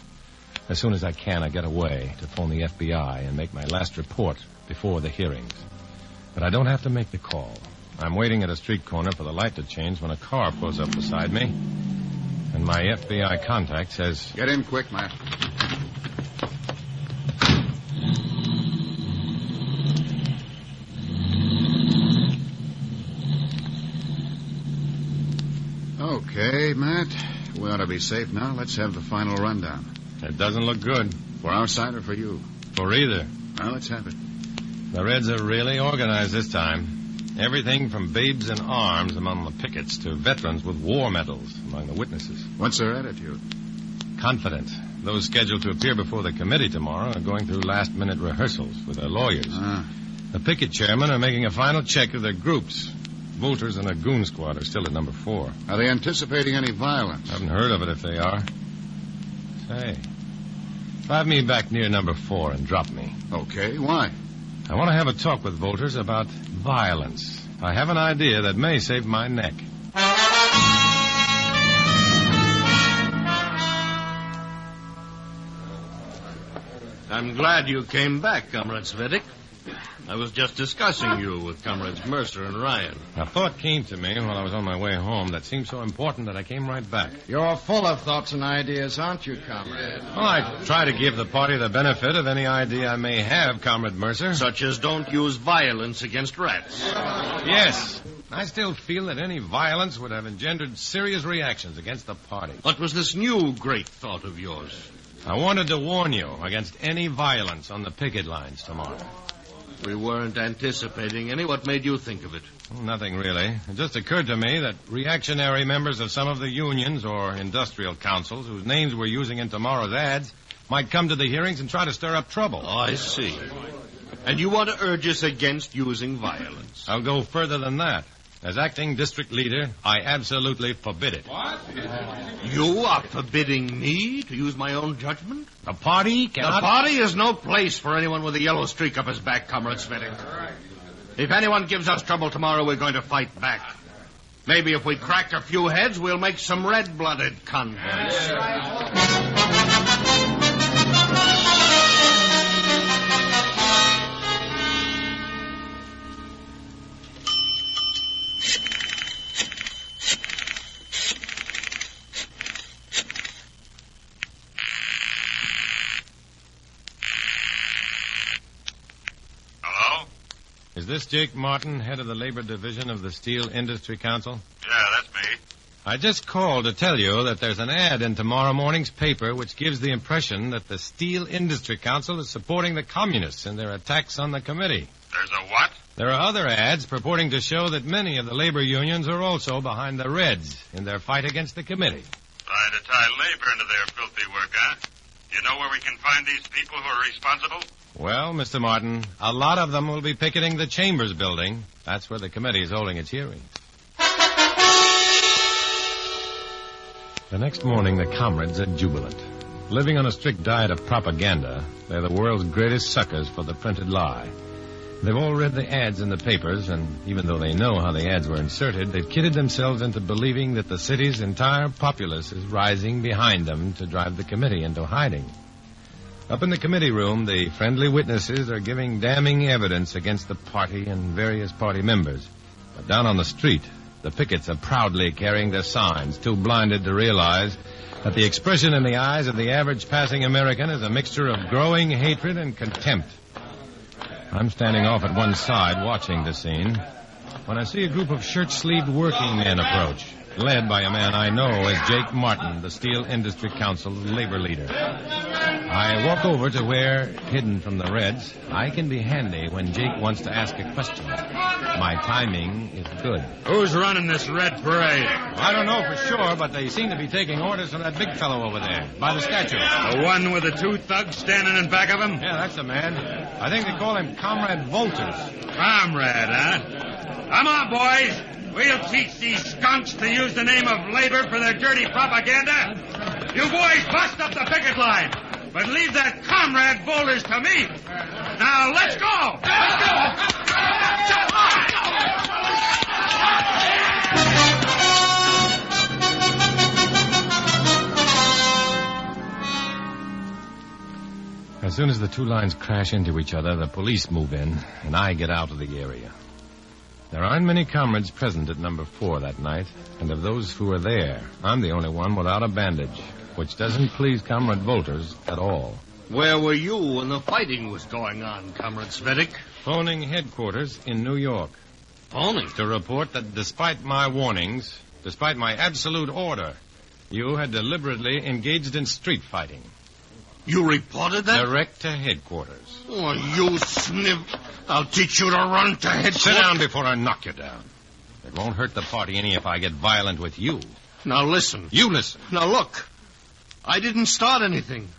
As soon as I can, I get away to phone the FBI and make my last report before the hearings. But I don't have to make the call. I'm waiting at a street corner for the light to change when a car pulls up beside me. And my FBI contact says... Get in quick, Matt. Okay, Matt. We ought to be safe now. Let's have the final rundown. It doesn't look good. For our side or for you? For either. Well, let's have it. The Reds are really organized this time. Everything from babes in arms among the pickets to veterans with war medals among the witnesses. What's their attitude? Confident. Those scheduled to appear before the committee tomorrow are going through last-minute rehearsals with their lawyers. The picket chairmen are making a final check of their groups. Wolters and a goon squad are still at number 4. Are they anticipating any violence? Haven't heard of it if they are. Say, drive me back near number 4 and drop me. Okay, why? I want to have a talk with Wolters about violence. I have an idea that may save my neck. I'm glad you came back, Comrade Cvetic. I was just discussing you with Comrades Mercer and Ryan. A thought came to me while I was on my way home that seemed so important that I came right back. You're full of thoughts and ideas, aren't you, comrade? Well, I try to give the party the benefit of any idea I may have, Comrade Mercer. Such as don't use violence against rats. Yes. I still feel that any violence would have engendered serious reactions against the party. What was this new great thought of yours? I wanted to warn you against any violence on the picket lines tomorrow. We weren't anticipating any. What made you think of it? Nothing really. It just occurred to me that reactionary members of some of the unions or industrial councils whose names we're using in tomorrow's ads might come to the hearings and try to stir up trouble. Oh, I see. And you want to urge us against using violence? I'll go further than that. As acting district leader, I absolutely forbid it. What? You are forbidding me to use my own judgment? The party cannot... The party is no place for anyone with a yellow streak up his back, Comrade Cvetic. If anyone gives us trouble tomorrow, we're going to fight back. Maybe if we crack a few heads, we'll make some red-blooded converts. Is this Jake Martin, head of the labor division of the Steel Industry Council? Yeah, that's me. I just called to tell you that there's an ad in tomorrow morning's paper which gives the impression that the Steel Industry Council is supporting the communists in their attacks on the committee. There's a what? There are other ads purporting to show that many of the labor unions are also behind the Reds in their fight against the committee. Trying to tie labor into their filthy work, huh? You know where we can find these people who are responsible? Well, Mr. Martin, a lot of them will be picketing the Chambers building. That's where the committee is holding its hearings. The next morning, the comrades are jubilant. Living on a strict diet of propaganda, they're the world's greatest suckers for the printed lie. They've all read the ads in the papers, and even though they know how the ads were inserted, they've kidded themselves into believing that the city's entire populace is rising behind them to drive the committee into hiding. Up in the committee room, the friendly witnesses are giving damning evidence against the party and various party members. But down on the street, the pickets are proudly carrying their signs, too blinded to realize that the expression in the eyes of the average passing American is a mixture of growing hatred and contempt. I'm standing off at one side watching the scene when I see a group of shirt-sleeved working men approach, led by a man I know as Jake Martin, the Steel Industry Council's labor leader. I walk over to where, hidden from the Reds, I can be handy when Jake wants to ask a question. My timing is good. Who's running this red parade? I don't know for sure, but they seem to be taking orders from that big fellow over there, by the statue. The one with the two thugs standing in back of him? Yeah, that's the man. I think they call him Comrade Volters. Comrade, huh? Come on, boys. We'll teach these skunks to use the name of labor for their dirty propaganda. You boys bust up the picket line, but leave that Comrade Volters to me. Now, let's go! Let's go! As soon as the two lines crash into each other, the police move in, and I get out of the area. There aren't many comrades present at number 4 that night, and of those who are there, I'm the only one without a bandage, which doesn't please Comrade Volters at all. Where were you when the fighting was going on, Comrade Cvetic? Phoning headquarters in New York. Phoning? To report that despite my warnings, despite my absolute order, you had deliberately engaged in street fighting. You reported that? Direct to headquarters. Oh, you sniv... I'll teach you to run to headquarters. Sit down before I knock you down. It won't hurt the party any if I get violent with you. Now listen. You listen. Now look. I didn't start anything.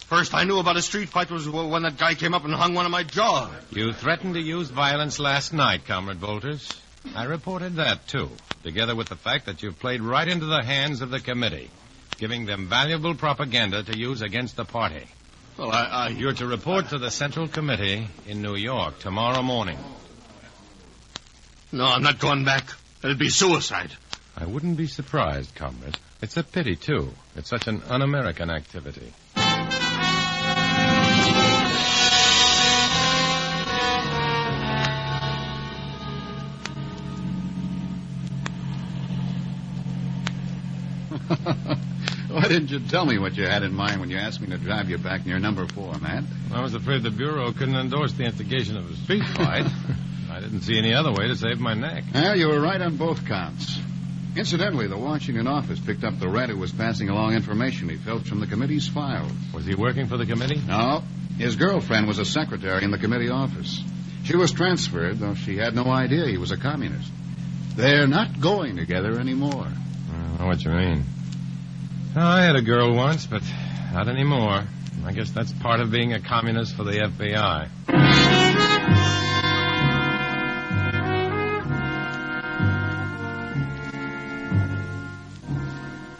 First I knew about a street fight was when that guy came up and hung one of my jaw. You threatened to use violence last night, Comrade Volters. I reported that, too, together with the fact that you played right into the hands of the committee, giving them valuable propaganda to use against the party. Well, You're to report to the Central Committee in New York tomorrow morning. No, I'm not going back. It'll be suicide. I wouldn't be surprised, comrade. It's a pity, too. It's such an un-American activity. Why didn't you tell me what you had in mind when you asked me to drive you back near number 4, Matt? I was afraid the Bureau couldn't endorse the instigation of a street fight. I didn't see any other way to save my neck. Well, you were right on both counts. Incidentally, the Washington office picked up the rat who was passing along information he filched from the committee's files. Was he working for the committee? No. His girlfriend was a secretary in the committee office. She was transferred, though she had no idea he was a communist. They're not going together anymore. I know what you mean. I had a girl once, but not anymore. I guess that's part of being a communist for the FBI.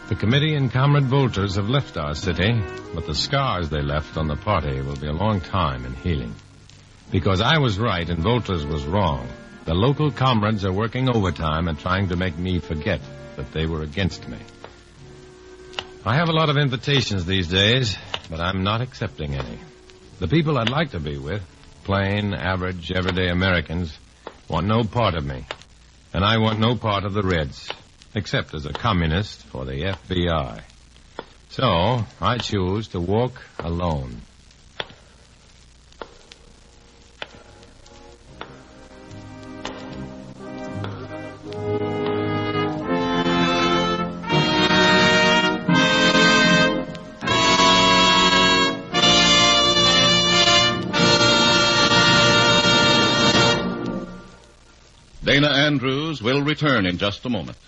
The committee and Comrade Volters have left our city, but the scars they left on the party will be a long time in healing. Because I was right and Volters was wrong, the local comrades are working overtime and trying to make me forget that they were against me. I have a lot of invitations these days, but I'm not accepting any. The people I'd like to be with, plain, average, everyday Americans, want no part of me. And I want no part of the Reds, except as a communist for the FBI. So, I choose to walk alone. Dana Andrews will return in just a moment.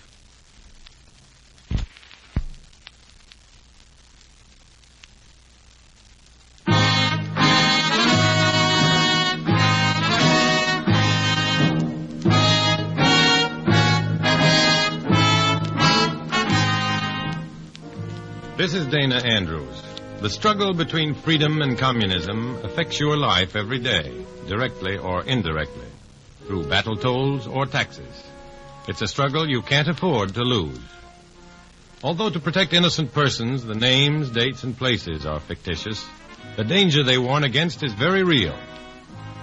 This is Dana Andrews. The struggle between freedom and communism affects your life every day, directly or indirectly, through battle tolls or taxes. It's a struggle you can't afford to lose. Although to protect innocent persons, the names, dates, and places are fictitious, the danger they warn against is very real.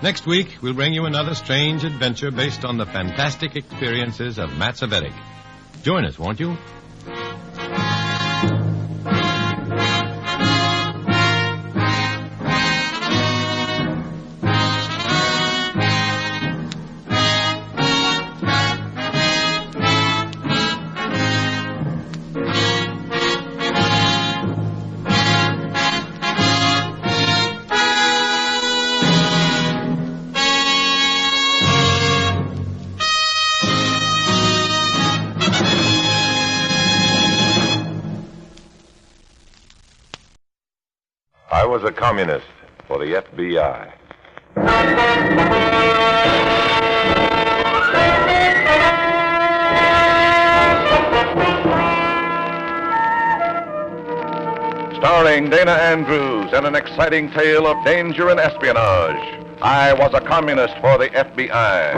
Next week, we'll bring you another strange adventure based on the fantastic experiences of Matt Cvetic. Join us, won't you? I was a communist for the FBI. Starring Dana Andrews in an exciting tale of danger and espionage. I was a communist for the FBI.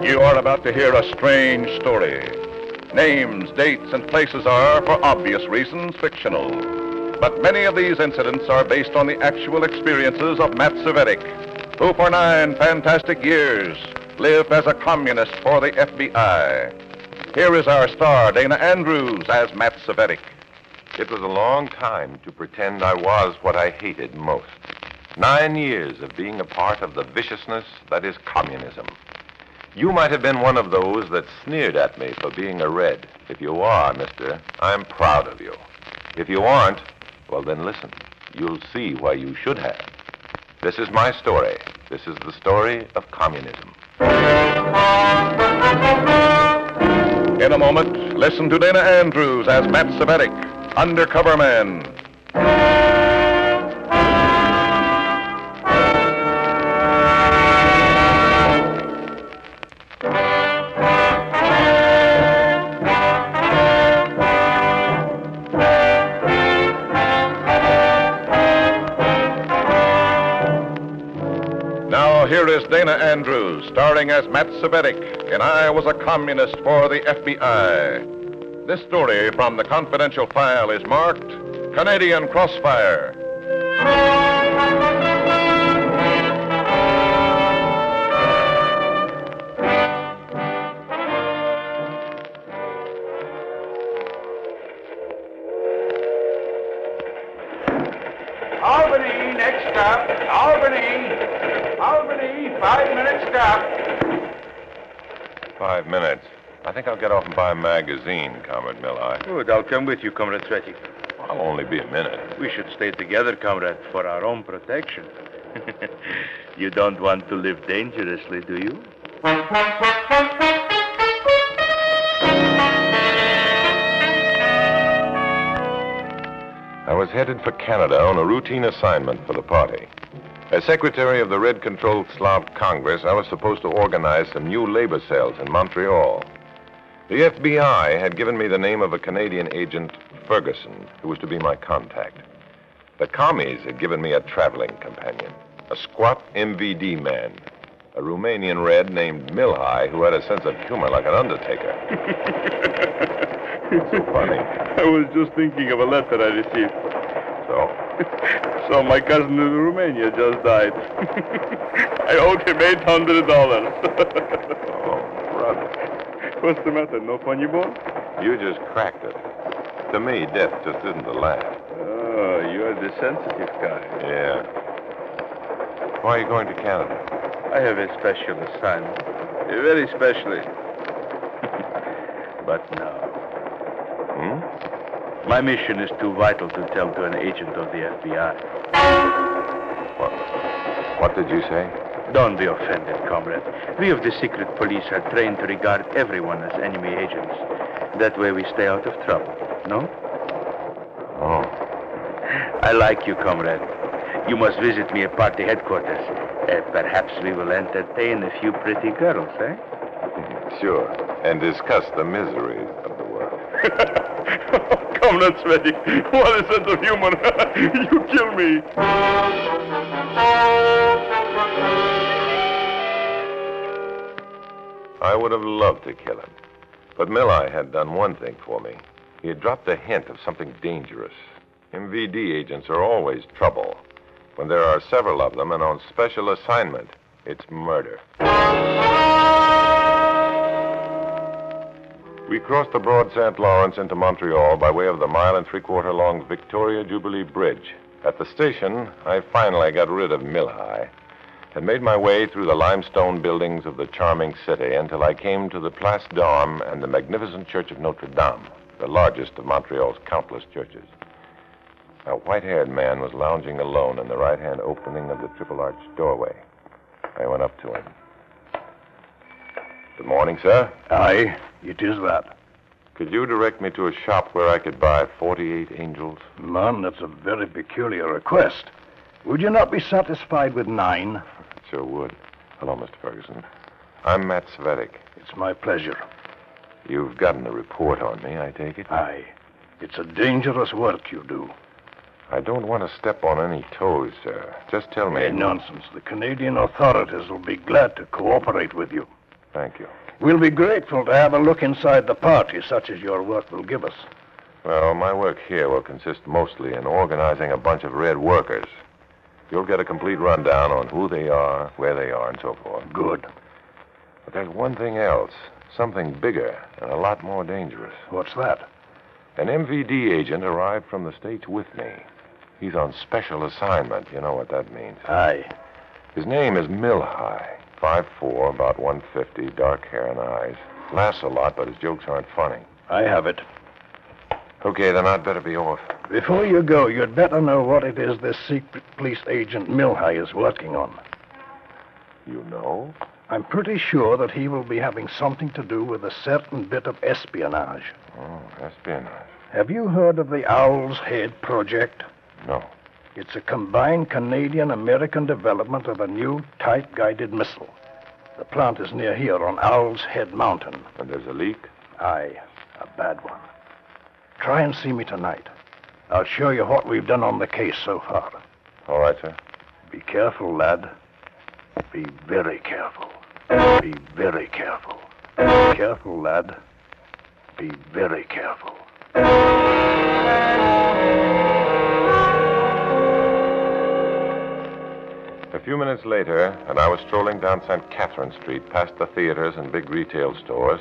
You are about to hear a strange story. Names, dates, and places are, for obvious reasons, fictional. But many of these incidents are based on the actual experiences of Matt Cvetic, who for 9 fantastic years lived as a communist for the FBI. Here is our star, Dana Andrews, as Matt Cvetic. It was a long time to pretend I was what I hated most. 9 years of being a part of the viciousness that is communism. You might have been one of those that sneered at me for being a Red. If you are, mister, I'm proud of you. If you aren't, well then listen. You'll see why you should have. This is my story. This is the story of communism. In a moment, listen to Dana Andrews as Matt Cvetic, undercover man. Here is Dana Andrews, starring as Matt Cvetic in I Was a Communist for the FBI. This story from the confidential file is marked Canadian Crossfire. Albany, next stop. Albany. Albany, 5-minute stop. 5 minutes. I think I'll get off and buy a magazine, Comrade Millhigh. Good, I'll come with you, Comrade Cvetic. I'll only be a minute. We should stay together, comrade, for our own protection. You don't want to live dangerously, do you? I was headed for Canada on a routine assignment for the party. As secretary of the Red-controlled Slav Congress, I was supposed to organize some new labor cells in Montreal. The FBI had given me the name of a Canadian agent, Ferguson, who was to be my contact. The commies had given me a traveling companion, a squat MVD man, a Romanian Red named Millhigh who had a sense of humor like an undertaker. It's so funny. I was just thinking of a letter I received. So my cousin in Romania just died. I owed him $800. Oh, brother. What's the matter? No funny bone? You just cracked it. To me, death just isn't a laugh. Oh, you're the sensitive guy. Yeah. Why are you going to Canada? I have a special assignment. Very specially. But now. My mission is too vital to tell to an agent of the FBI. What did you say? Don't be offended, comrade. We of the secret police are trained to regard everyone as enemy agents. That way we stay out of trouble, no? Oh. I like you, comrade. You must visit me at party headquarters. Perhaps we will entertain a few pretty girls, eh? Sure. And discuss the miseries of the world. Comrade Cvetic, what a sense of humor. You kill me. I would have loved to kill him. But Milai had done one thing for me. He had dropped a hint of something dangerous. MVD agents are always trouble. When there are several of them and on special assignment, it's murder. We crossed the broad St. Lawrence into Montreal by way of the 1 3/4 long Victoria Jubilee Bridge. At the station, I finally got rid of Milhai and made my way through the limestone buildings of the charming city until I came to the Place d'Armes and the magnificent Church of Notre Dame, the largest of Montreal's countless churches. A white-haired man was lounging alone in the right-hand opening of the triple-arched doorway. I went up to him. Good morning, sir. Aye, it is that. Could you direct me to a shop where I could buy 48 angels? Man, that's a very peculiar request. Would you not be satisfied with 9? Sure would. Hello, Mr. Ferguson. I'm Matt Cvetic. It's my pleasure. You've gotten a report on me, I take it? Aye. It's a dangerous work you do. I don't want to step on any toes, sir. Just tell me... Nonsense. The Canadian authorities will be glad to cooperate with you. Thank you. We'll be grateful to have a look inside the party, such as your work will give us. Well, my work here will consist mostly in organizing a bunch of red workers. You'll get a complete rundown on who they are, where they are, and so forth. Good. But there's one thing else. Something bigger and a lot more dangerous. What's that? An MVD agent arrived from the States with me. He's on special assignment. You know what that means. Aye. His name is Milhai. 5'4", about 150, dark hair and eyes. Laughs a lot, but his jokes aren't funny. I have it. Okay, then I'd better be off. Before you go, you'd better know what it is this secret police agent Milhai is working on. You know? I'm pretty sure that he will be having something to do with a certain bit of espionage. Oh, espionage. Have you heard of the Owl's Head project? No. It's a combined Canadian-American development of a new type-guided missile. The plant is near here on Owl's Head Mountain. And there's a leak? Aye, a bad one. Try and see me tonight. I'll show you what we've done on the case so far. All right, sir. Be careful, lad. Be very careful. Be very careful. Careful, lad. Be very careful. A few minutes later, and I was strolling down St. Catherine Street past the theaters and big retail stores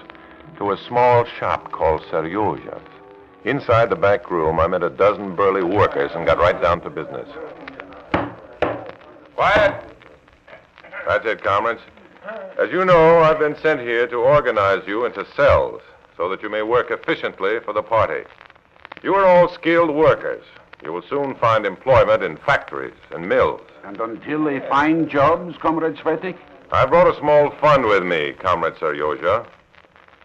to a small shop called Seryoja's. Inside the back room, I met a dozen burly workers and got right down to business. Quiet! That's it, comrades. As you know, I've been sent here to organize you into cells so that you may work efficiently for the party. You are all skilled workers. You will soon find employment in factories and mills. And until they find jobs, Comrade Cvetic? I brought a small fund with me, Comrade Seryoja.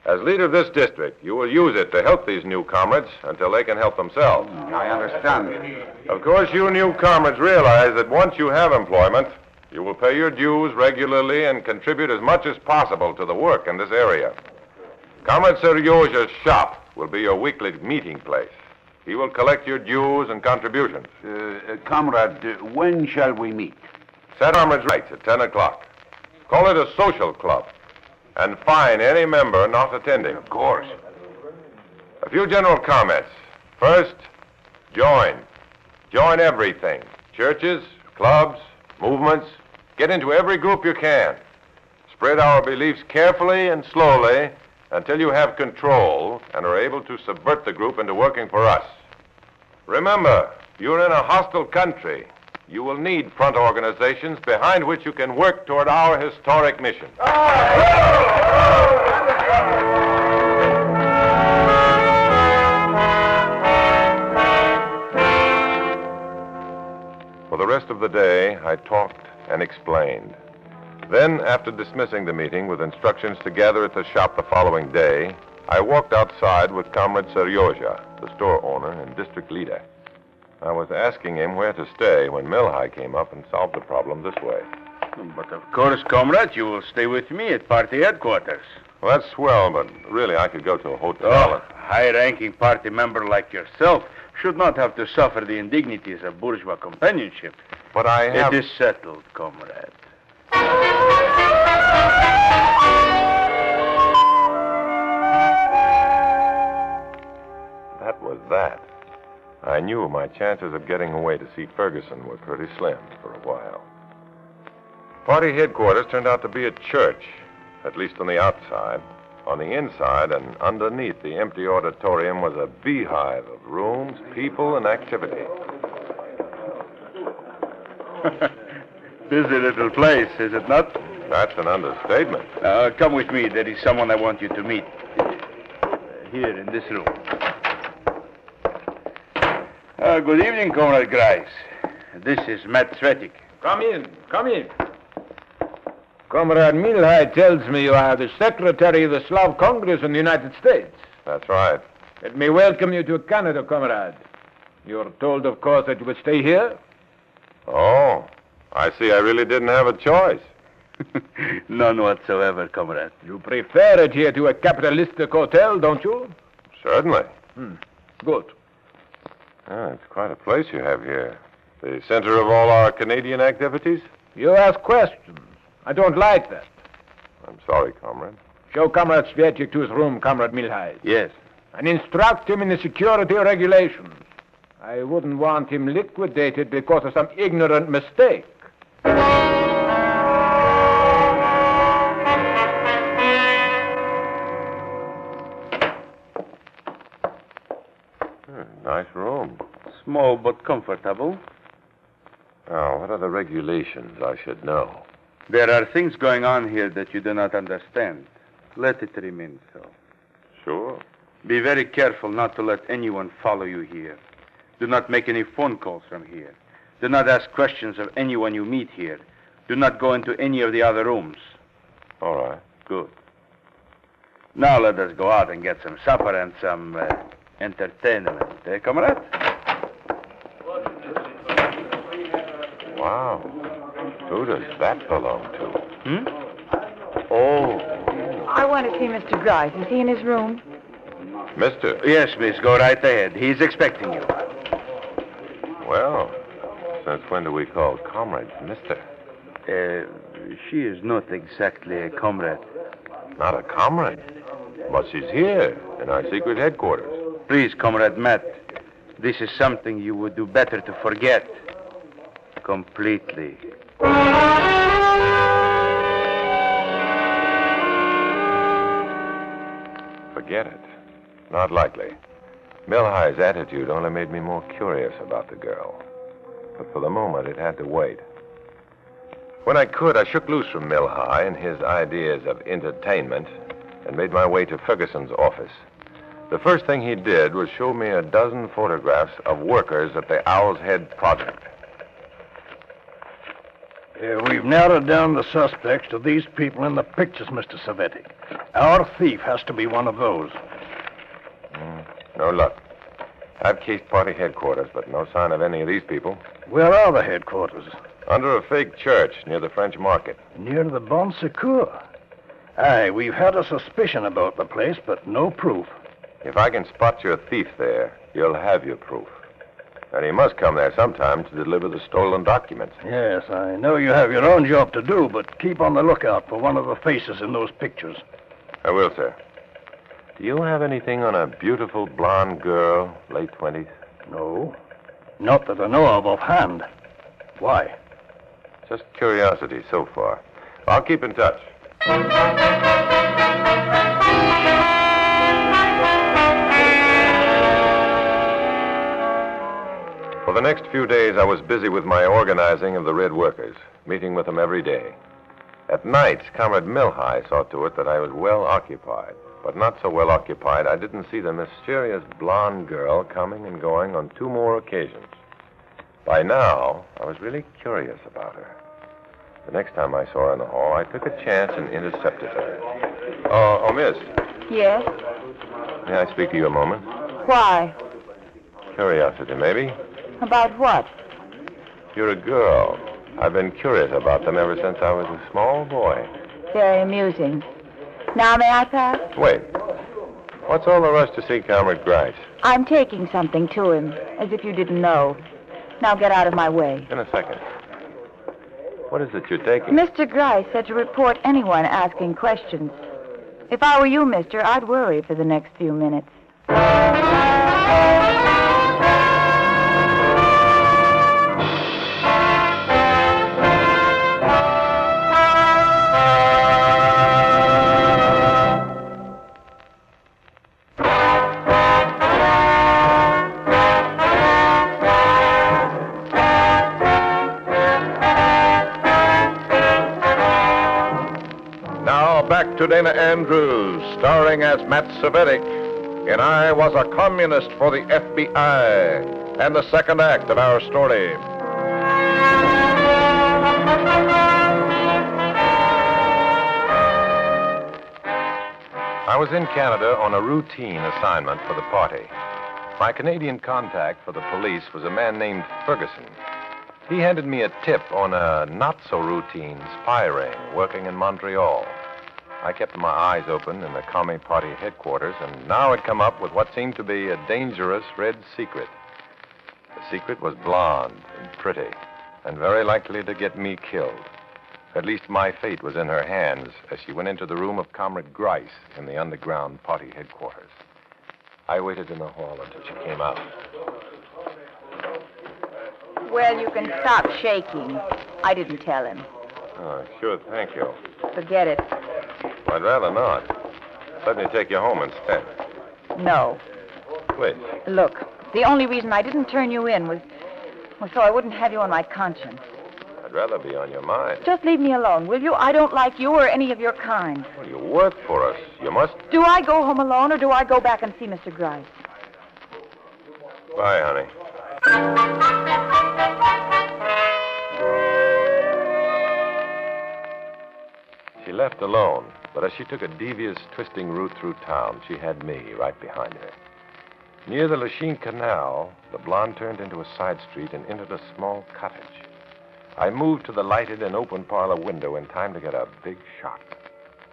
As leader of this district, you will use it to help these new comrades until they can help themselves. I understand. Of course, you new comrades realize that once you have employment, you will pay your dues regularly and contribute as much as possible to the work in this area. Comrade Seryoja's shop will be your weekly meeting place. He will collect your dues and contributions. Comrade, when shall we meet? Set comrades' rights at 10 o'clock. Call it a social club. And fine any member not attending. Of course. A few general comments. First, join. Join everything. Churches, clubs, movements. Get into every group you can. Spread our beliefs carefully and slowly until you have control and are able to subvert the group into working for us. Remember, you're in a hostile country. You will need front organizations behind which you can work toward our historic mission. rest of the day, I talked and explained. Then, after dismissing the meeting with instructions to gather at the shop the following day, I walked outside with Comrade Seryoja, the store owner and district leader. I was asking him where to stay when Milhai came up and solved the problem this way. But of course, comrade, you will stay with me at party headquarters. Well, that's swell, but really I could go to a hotel. Oh, high-ranking party member like yourself should not have to suffer the indignities of bourgeois companionship. But I have... It is settled, comrade. That was that. I knew my chances of getting away to see Ferguson were pretty slim for a while. Party headquarters turned out to be a church, at least on the outside. On the inside and underneath the empty auditorium was a beehive of rooms, people, and activity. Busy little place, is it not? That's an understatement. Come with me. There is someone I want you to meet. Here, in this room. Good evening, Comrade Grice. This is Matt Cvetic. Come in. Comrade Milhai tells me you are the Secretary of the Slav Congress in the United States. That's right. Let me welcome you to Canada, comrade. You're told, of course, that you will stay here? Oh, I see I really didn't have a choice. None whatsoever, comrade. You prefer it here to a capitalistic hotel, don't you? Certainly. Good. It's quite a place you have here. The center of all our Canadian activities? You ask questions. I don't like that. I'm sorry, comrade. Show Comrade Cvetic to his room, Comrade Milhai. Yes. And instruct him in the security regulations. I wouldn't want him liquidated because of some ignorant mistake. Nice room. Small but comfortable. Now, what are the regulations I should know? There are things going on here that you do not understand. Let it remain so. Sure. Be very careful not to let anyone follow you here. Do not make any phone calls from here. Do not ask questions of anyone you meet here. Do not go into any of the other rooms. All right. Good. Now let us go out and get some supper and some entertainment. Eh, comrade? Wow. Who does that belong to? Oh. I want to see Mr. Grice. Is he in his room? Mister? Yes, miss. Go right ahead. He's expecting you. Well, since when do we call comrades mister? She is not exactly a comrade. Not a comrade? But she's here in our secret headquarters. Please, Comrade Matt, this is something you would do better to forget. Completely. Forget it. Not likely. Milhai's attitude only made me more curious about the girl. But for the moment, it had to wait. When I could, I shook loose from Milhai and his ideas of entertainment and made my way to Ferguson's office. The first thing he did was show me a dozen photographs of workers at the Owl's Head project. We've narrowed down the suspects to these people in the pictures, Mr. Cvetic. Our thief has to be one of those. No luck. I've cased party headquarters, but no sign of any of these people. Where are the headquarters? Under a fake church near the French market. Near the Bon Secours. Aye, we've had a suspicion about the place, but no proof. If I can spot your thief there, you'll have your proof. And he must come there sometime to deliver the stolen documents. Yes, I know you have your own job to do, but keep on the lookout for one of the faces in those pictures. I will, sir. Do you have anything on a beautiful blonde girl, late 20s? No. Not that I know of offhand. Why? Just curiosity so far. I'll keep in touch. For the next few days, I was busy with my organizing of the Red Workers, meeting with them every day. At nights, Comrade Milhai saw to it that I was well occupied. But not so well occupied, I didn't see the mysterious blonde girl coming and going on 2 more occasions. By now, I was really curious about her. The next time I saw her in the hall, I took a chance and intercepted her. Oh, miss. Yes? May I speak to you a moment? Why? Curiosity, maybe? About what? You're a girl. I've been curious about them ever since I was a small boy. Very amusing. Now may I pass? Wait. What's all the rush to see Comrade Grice? I'm taking something to him, as if you didn't know. Now get out of my way. In a second. What is it you're taking? Mr. Grice said to report anyone asking questions. If I were you, mister, I'd worry for the next few minutes. Back to Dana Andrews, starring as Matt Cvetic in I Was a Communist for the FBI, and the second act of our story. I was in Canada on a routine assignment for the party. My Canadian contact for the police was a man named Ferguson. He handed me a tip on a not-so-routine spy ring working in Montreal. I kept my eyes open in the Commie Party headquarters, and now had come up with what seemed to be a dangerous red secret. The secret was blonde and pretty, and very likely to get me killed. At least my fate was in her hands as she went into the room of Comrade Grice in the underground party headquarters. I waited in the hall until she came out. Well, you can stop shaking. I didn't tell him. Oh, sure, thank you. Forget it. I'd rather not. Let me take you home instead. No. Please. Look, the only reason I didn't turn you in was so I wouldn't have you on my conscience. I'd rather be on your mind. Just leave me alone, will you? I don't like you or any of your kind. Well, you work for us. You must... Do I go home alone or do I go back and see Mr. Grice? Bye, honey. She left alone, but as she took a devious, twisting route through town, she had me right behind her. Near the Lachine Canal, the blonde turned into a side street and entered a small cottage. I moved to the lighted and open parlor window in time to get a big shock.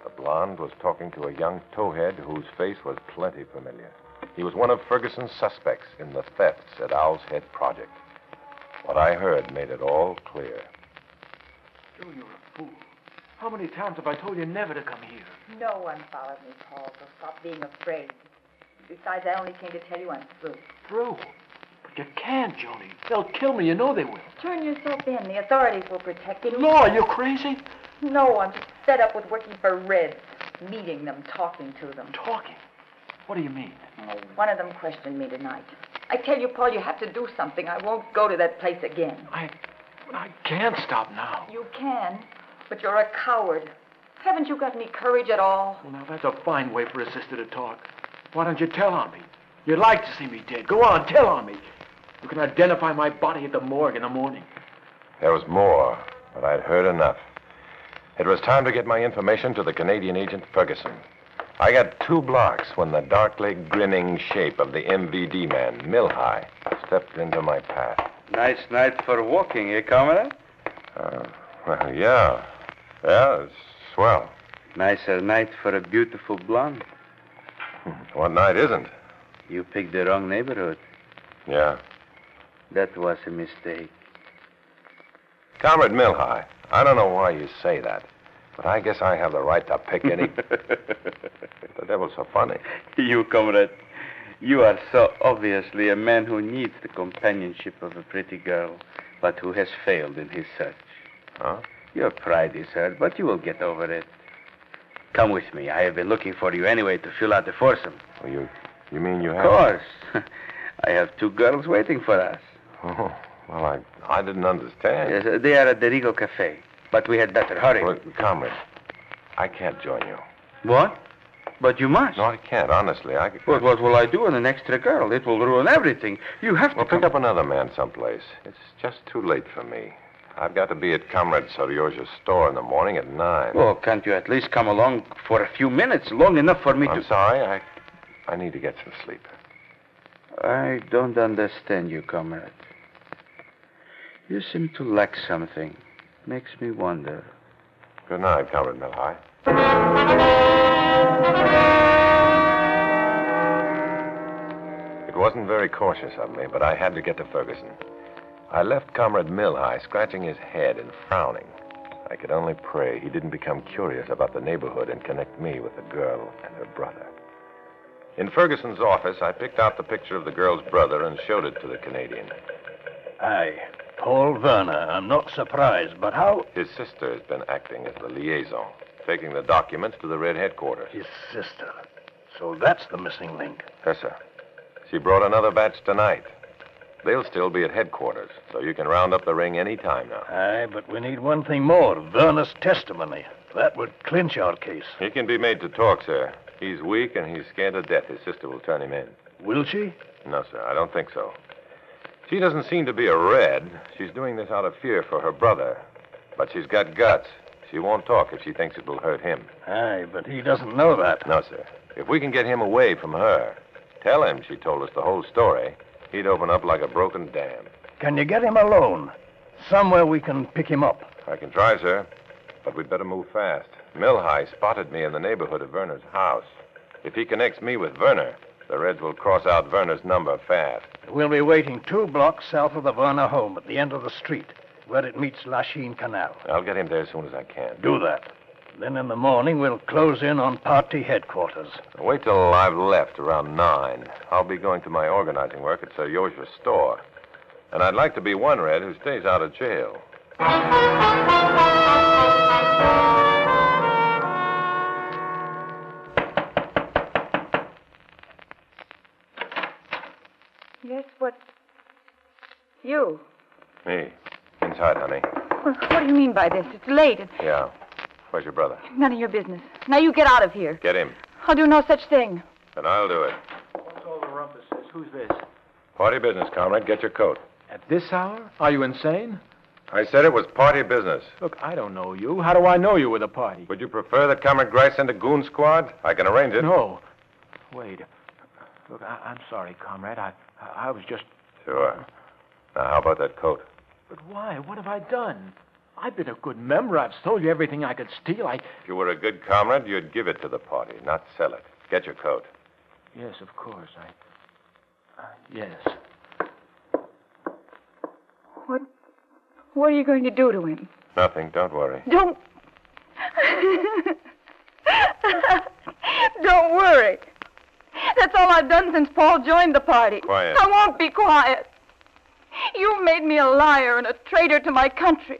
The blonde was talking to a young towhead whose face was plenty familiar. He was one of Ferguson's suspects in the thefts at Owl's Head Project. What I heard made it all clear. Joe, you're a fool. How many times have I told you never to come here? No one followed me, Paul, so stop being afraid. Besides, I only came to tell you I'm through. Through? But you can't, Joni. They'll kill me. You know they will. Turn yourself in. The authorities will protect you. Law, are you crazy? No, I'm just fed up with working for Reds. Meeting them, talking to them. Talking? What do you mean? Oh, one of them questioned me tonight. I tell you, Paul, you have to do something. I won't go to that place again. I can't stop now. You can, but you're a coward. Haven't you got any courage at all? Well, now, that's a fine way for a sister to talk. Why don't you tell on me? You'd like to see me dead. Go on, tell on me. You can identify my body at the morgue in the morning. There was more, but I'd heard enough. It was time to get my information to the Canadian agent Ferguson. I got 2 blocks when the darkly grinning shape of the MVD man, Milhigh, stepped into my path. Nice night for walking, eh, comrade? Well, yeah. Yeah, it's swell. Nicer night for a beautiful blonde. What night isn't? You picked the wrong neighborhood. Yeah. That was a mistake. Comrade Milhigh, I don't know why you say that, but I guess I have the right to pick any... The devil's so funny. You, comrade, you are so obviously a man who needs the companionship of a pretty girl, but who has failed in his search. Huh? Your pride is hurt, but you will get over it. Come with me. I have been looking for you anyway to fill out the foursome. Well, you mean you have... Of course. I have 2 girls waiting for us. Oh, well, I didn't understand. Yes, they are at the Regal Cafe, but we had better hurry. Well, comrade, I can't join you. What? But you must. No, I can't, honestly. But what will I do with an extra girl? It will ruin everything. You have to Well, pick up another man someplace. It's just too late for me. I've got to be at Comrade Saryozha's store in the morning at 9. Well, can't you at least come along for a few minutes, long enough for me I'm sorry. I need to get some sleep. I don't understand you, comrade. You seem to lack something. Makes me wonder. Good night, Comrade Milhai. It wasn't very cautious of me, but I had to get to Ferguson. I left Comrade Milhai scratching his head and frowning. I could only pray he didn't become curious about the neighborhood and connect me with the girl and her brother. In Ferguson's office, I picked out the picture of the girl's brother and showed it to the Canadian. Aye, Paul Werner. I'm not surprised, but how... His sister has been acting as the liaison, taking the documents to the Red headquarters. His sister. So that's the missing link. Yes, sir. She brought another batch tonight. They'll still be at headquarters, so you can round up the ring any time now. Aye, but we need one thing more, Werner's testimony. That would clinch our case. He can be made to talk, sir. He's weak and he's scared to death. His sister will turn him in. Will she? No, sir, I don't think so. She doesn't seem to be a Red. She's doing this out of fear for her brother. But she's got guts. She won't talk if she thinks it will hurt him. Aye, but he doesn't know that. No, sir. If we can get him away from her, tell him she told us the whole story, he'd open up like a broken dam. Can you get him alone? Somewhere we can pick him up. I can try, sir, but we'd better move fast. Milhai spotted me in the neighborhood of Werner's house. If he connects me with Werner, the Reds will cross out Werner's number fast. We'll be waiting 2 blocks south of the Werner home at the end of the street, where it meets Lachine Canal. I'll get him there as soon as I can. Do that. Then in the morning, we'll close in on party headquarters. Wait till I've left around 9. I'll be going to my organizing work at Saryozha's store. And I'd like to be one Red who stays out of jail. Yes, what? You? Me. Inside, honey. What do you mean by this? It's late. Yeah. Where's your brother? None of your business. Now you get out of here. Get him. I'll do no such thing. Then I'll do it. What's all the rumpus? Who's this? Party business, comrade. Get your coat. At this hour? Are you insane? I said it was party business. Look, I don't know you. How do I know you with a party? Would you prefer that Comrade Grice send a goon squad? I can arrange it. No. Wait. Look, I'm sorry, comrade. I was just... Sure. Now, how about that coat? But why? What have I done? I've been a good member. I've sold you everything I could steal. If you were a good comrade, you'd give it to the party, not sell it. Get your coat. Yes, of course. Yes. What are you going to do to him? Nothing. Don't worry. Don't... Don't worry. That's all I've done since Paul joined the party. Quiet. I won't be quiet. You've made me a liar and a traitor to my country.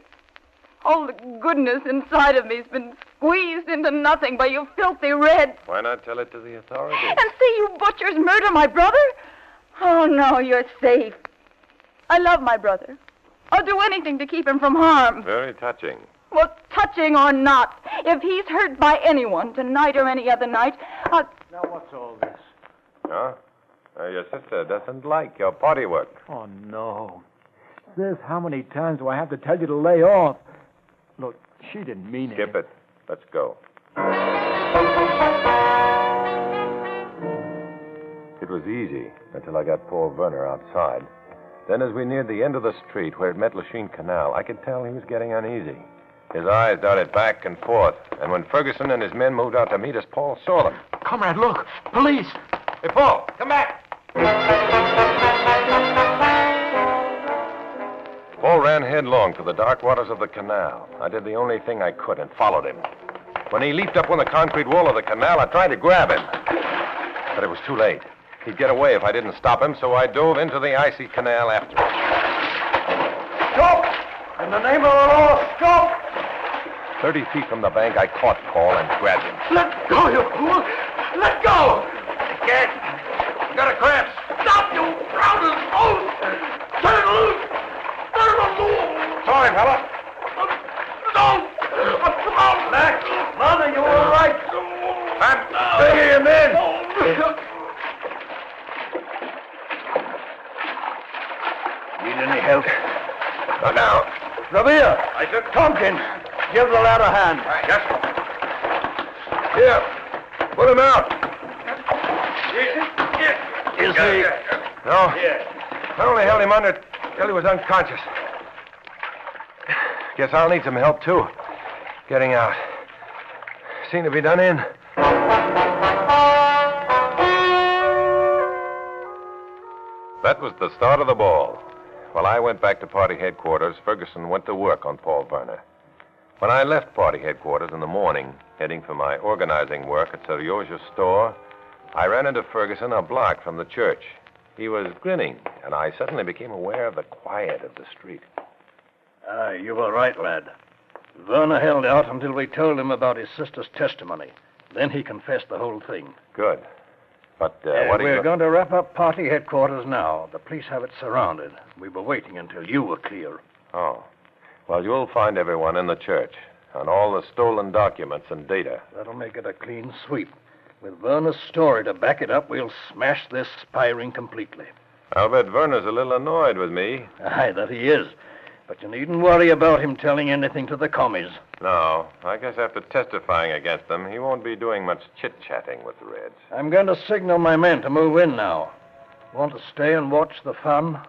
All the goodness inside of me's been squeezed into nothing by you filthy Red. Why not tell it to the authorities? And see you butchers murder my brother? Oh, no, you're safe. I love my brother. I'll do anything to keep him from harm. Very touching. Well, touching or not, if he's hurt by anyone, tonight or any other night, I'll... Now, what's all this? Huh? Your sister doesn't like your party work. Oh, no. Sis, how many times do I have to tell you to lay off? Look, she didn't mean it. Skip it. Let's go. It was easy until I got poor Werner outside. Then as we neared the end of the street where it met Lachine Canal, I could tell he was getting uneasy. His eyes darted back and forth, and when Ferguson and his men moved out to meet us, Paul saw them. Comrade, look! Police! Hey, Paul, come back! Paul ran headlong to the dark waters of the canal. I did the only thing I could and followed him. When he leaped up on the concrete wall of the canal, I tried to grab him. But it was too late. He'd get away if I didn't stop him, so I dove into the icy canal after him. Stop! In the name of the law, stop! 30 feet from the bank, I caught Paul and grabbed him. Let go, you fool! Let go! I can't. I've got a cramp. Stop, you proudest fool! Turn it loose! Turn it loose! Sorry, fella. Don't! Come on, Mac! Mother, you all right? man. Stay here, men. Need any help? Not now. Revere. I said, Tompkins, give the lad a hand. Yes. Here. Put him out. Is he? No. I only held him under till he was unconscious. Guess I'll need some help, too. Getting out. Scene to be done in. That was the start of the ball. While I went back to party headquarters, Ferguson went to work on Paul Werner. When I left party headquarters in the morning, heading for my organizing work at Serioja's store, I ran into Ferguson a block from the church. He was grinning, and I suddenly became aware of the quiet of the street. You were right, lad. Werner held out until we told him about his sister's testimony. Then he confessed the whole thing. Good. But what we're going to wrap up party headquarters now. The police have it surrounded. We were waiting until you were clear. Oh. Well, you'll find everyone in the church, and all the stolen documents and data. That'll make it a clean sweep. With Werner's story to back it up, we'll smash this spy ring completely. I'll bet Werner's a little annoyed with me. Aye, that he is. But you needn't worry about him telling anything to the commies. No, I guess after testifying against them, he won't be doing much chit-chatting with the Reds. I'm going to signal my men to move in now. Want to stay and watch the fun?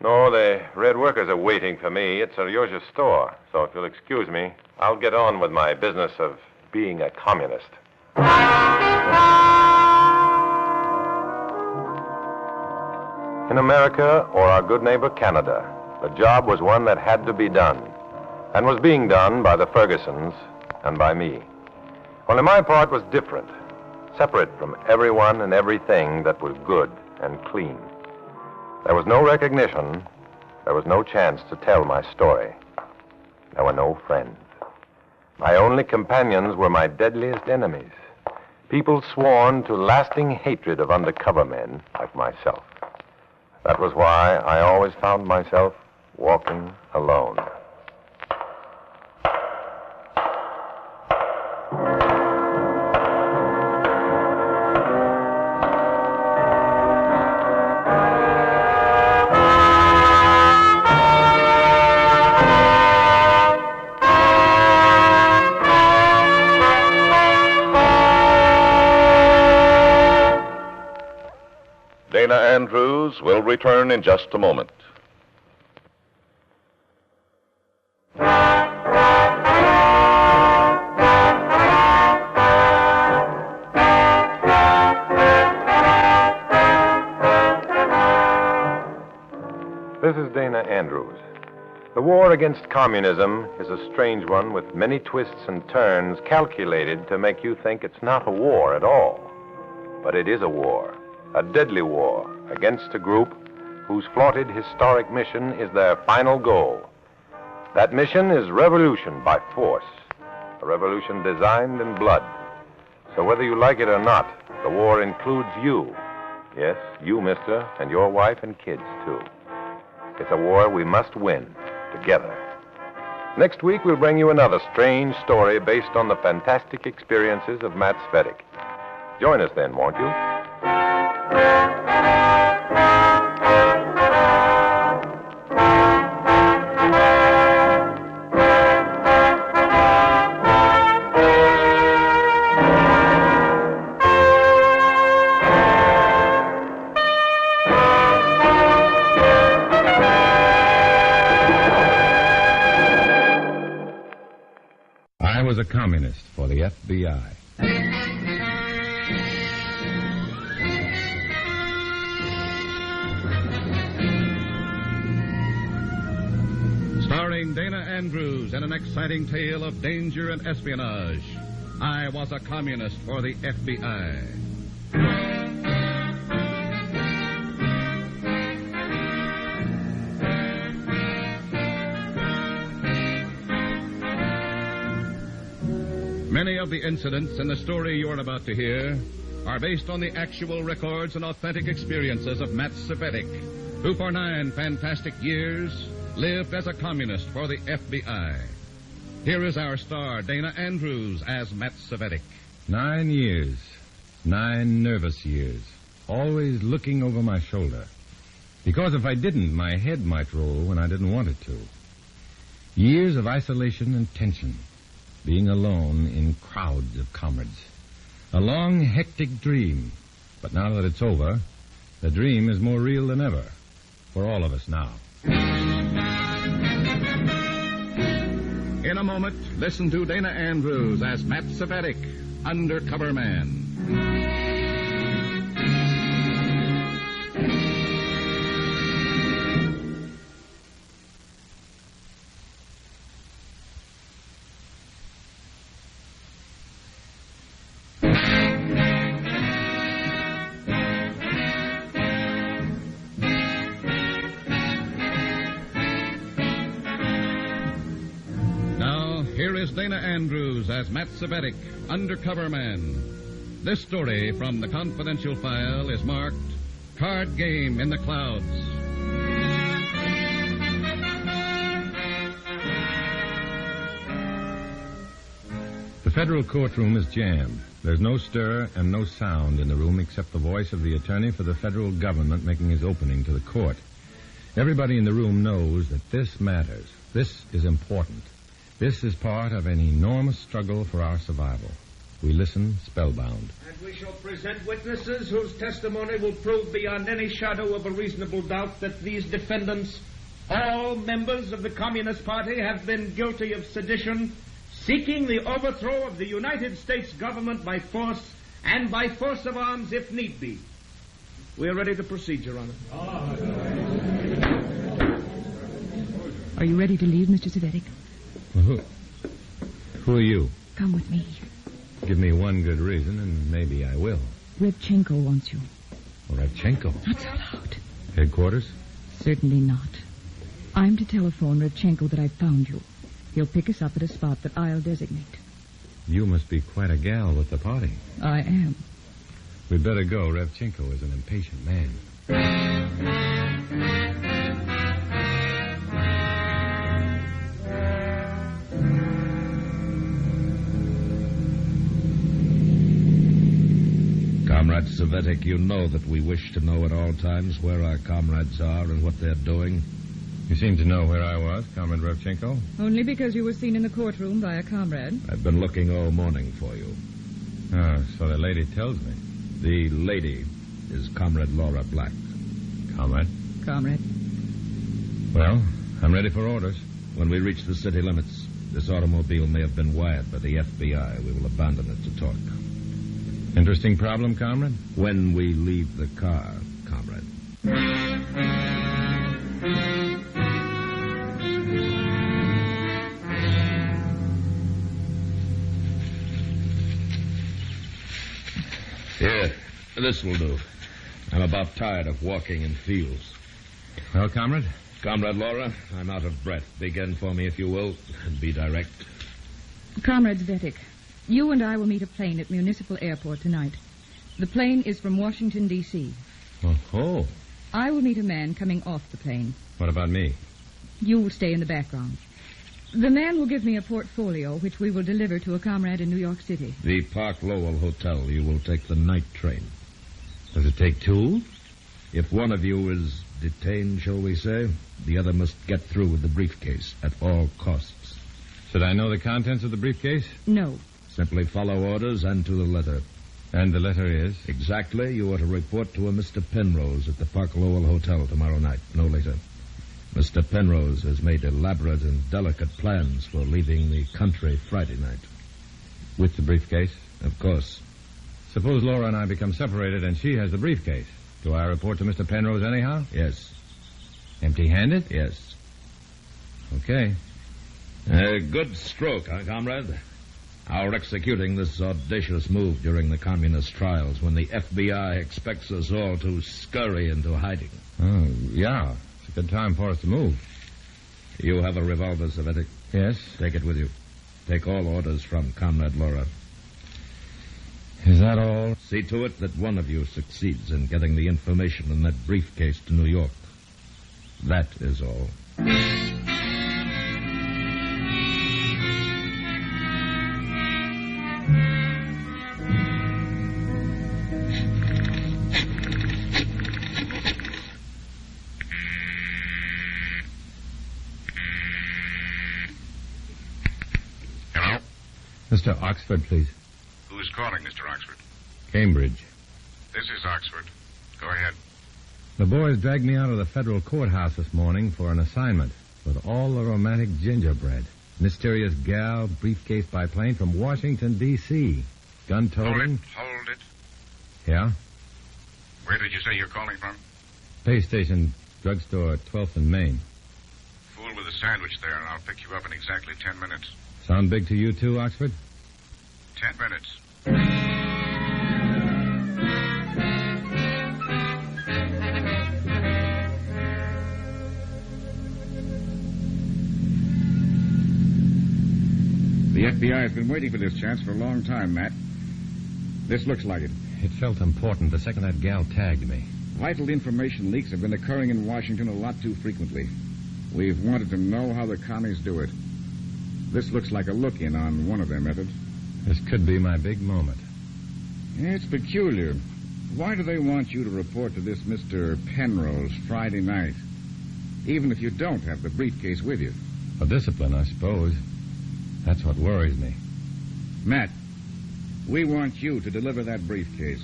No, the Red workers are waiting for me at Serioja's store. So if you'll excuse me, I'll get on with my business of being a communist. In America, or our good neighbor Canada, the job was one that had to be done, and was being done by the Fergusons and by me. Only my part was different, separate from everyone and everything that was good and clean. There was no recognition. There was no chance to tell my story. There were no friends. My only companions were my deadliest enemies, people sworn to lasting hatred of undercover men like myself. That was why I always found myself walking alone. Dana Andrews will return in just a moment. This is Dana Andrews. The war against communism is a strange one with many twists and turns calculated to make you think it's not a war at all. But it is a war. A deadly war against a group whose flaunted historic mission is their final goal. That mission is revolution by force, a revolution designed in blood. So whether you like it or not, the war includes you. Yes, you, mister, and your wife and kids, too. It's a war we must win together. Next week, we'll bring you another strange story based on the fantastic experiences of Matt Cvetic. Join us then, won't you? I was a communist for the FBI. Starring Dana Andrews in an exciting tale of danger and espionage. I was a communist for the FBI. Many of the incidents in the story you're about to hear are based on the actual records and authentic experiences of Matt Cvetic, who for 9 fantastic years lived as a communist for the FBI. Here is our star, Dana Andrews, as Matt Cvetic. 9 years. 9 nervous years. Always looking over my shoulder. Because if I didn't, my head might roll when I didn't want it to. Years of isolation and tension. Being alone in crowds of comrades. A long, hectic dream. But now that it's over, the dream is more real than ever. For all of us now. In a moment, listen to Dana Andrews as Matt Cvetic, undercover man. Here is Dana Andrews as Matt Cvetic, undercover man. This story from the confidential file is marked Card Game in the Clouds. The federal courtroom is jammed. There's no stir and no sound in the room except the voice of the attorney for the federal government making his opening to the court. Everybody in the room knows that this matters. This is important. This is part of an enormous struggle for our survival. We listen spellbound. And we shall present witnesses whose testimony will prove beyond any shadow of a reasonable doubt that these defendants, all members of the Communist Party, have been guilty of sedition, seeking the overthrow of the United States government by force and by force of arms if need be. We are ready to proceed, Your Honor. Are you ready to leave, Mr. Cvetic? Who are you? Come with me. Give me one good reason, and maybe I will. Revchenko wants you. Revchenko? Not so loud. Headquarters? Certainly not. I'm to telephone Revchenko that I found you. He'll pick us up at a spot that I'll designate. You must be quite a gal with the party. I am. We'd better go. Revchenko is an impatient man. Comrade Cvetic, you know that we wish to know at all times where our comrades are and what they're doing. You seem to know where I was, Comrade Revchenko. Only because you were seen in the courtroom by a comrade. I've been looking all morning for you. Oh, so the lady tells me. The lady is Comrade Laura Black. Comrade? Comrade. Well, I'm ready for orders. When we reach the city limits, this automobile may have been wired by the FBI. We will abandon it to talk. Interesting problem, Comrade? When we leave the car, Comrade. Here, this will do. I'm about tired of walking in fields. Well, Comrade? Comrade Laura, I'm out of breath. Begin for me, if you will, and be direct. Comrade Cvetic, you and I will meet a plane at Municipal Airport tonight. The plane is from Washington, D.C. Oh. I will meet a man coming off the plane. What about me? You will stay in the background. The man will give me a portfolio, which we will deliver to a comrade in New York City. The Park Lowell Hotel. You will take the night train. Does it take two? If one of you is detained, shall we say, the other must get through with the briefcase at all costs. Should I know the contents of the briefcase? No. Simply follow orders and to the letter. And the letter is? Exactly. You are to report to a Mr. Penrose at the Park Lowell Hotel tomorrow night, no later. Mr. Penrose has made elaborate and delicate plans for leaving the country Friday night. With the briefcase? Of course. Suppose Laura and I become separated and she has the briefcase. Do I report to Mr. Penrose anyhow? Yes. Empty-handed? Yes. Okay. Good stroke, huh, comrade? Our executing this audacious move during the communist trials when the FBI expects us all to scurry into hiding. Oh, yeah. It's a good time for us to move. You have a revolver, Cvetic? Yes. Take it with you. Take all orders from Comrade Laura. Is that all? See to it that one of you succeeds in getting the information in that briefcase to New York. That is all. Mr. Oxford, please. Who's calling, Mr. Oxford? Cambridge. This is Oxford. Go ahead. The boys dragged me out of the federal courthouse this morning for an assignment with all the romantic gingerbread. Mysterious gal, briefcase by plane from Washington, D.C. Gun toting. Hold it. Yeah? Where did you say you're calling from? Pay station, drugstore, 12th and Main. Fool with a sandwich there, and I'll pick you up in exactly 10 minutes. Sound big to you too, Oxford? 10 minutes. The FBI has been waiting for this chance for a long time, Matt. This looks like it. It felt important the second that gal tagged me. Vital information leaks have been occurring in Washington a lot too frequently. We've wanted to know how the commies do it. This looks like a look-in on one of their methods. This could be my big moment. It's peculiar. Why do they want you to report to this Mr. Penrose Friday night, even if you don't have the briefcase with you? For discipline, I suppose. That's what worries me. Matt, we want you to deliver that briefcase.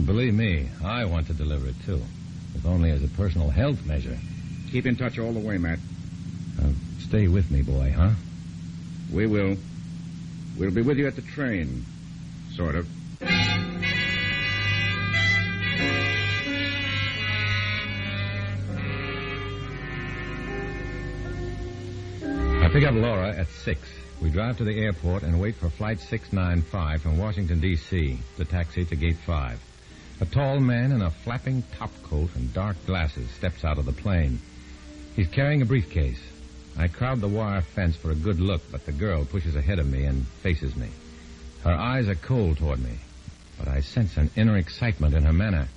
Believe me, I want to deliver it, too. If only as a personal health measure. Keep in touch all the way, Matt. Stay with me, boy, huh? We will. We'll be with you at the train. Sort of. I pick up Laura at 6. We drive to the airport and wait for Flight 695 from Washington, D.C., the taxi to Gate 5. A tall man in a flapping topcoat and dark glasses steps out of the plane. He's carrying a briefcase. I crowd the wire fence for a good look, but the girl pushes ahead of me and faces me. Her eyes are cold toward me, but I sense an inner excitement in her manner.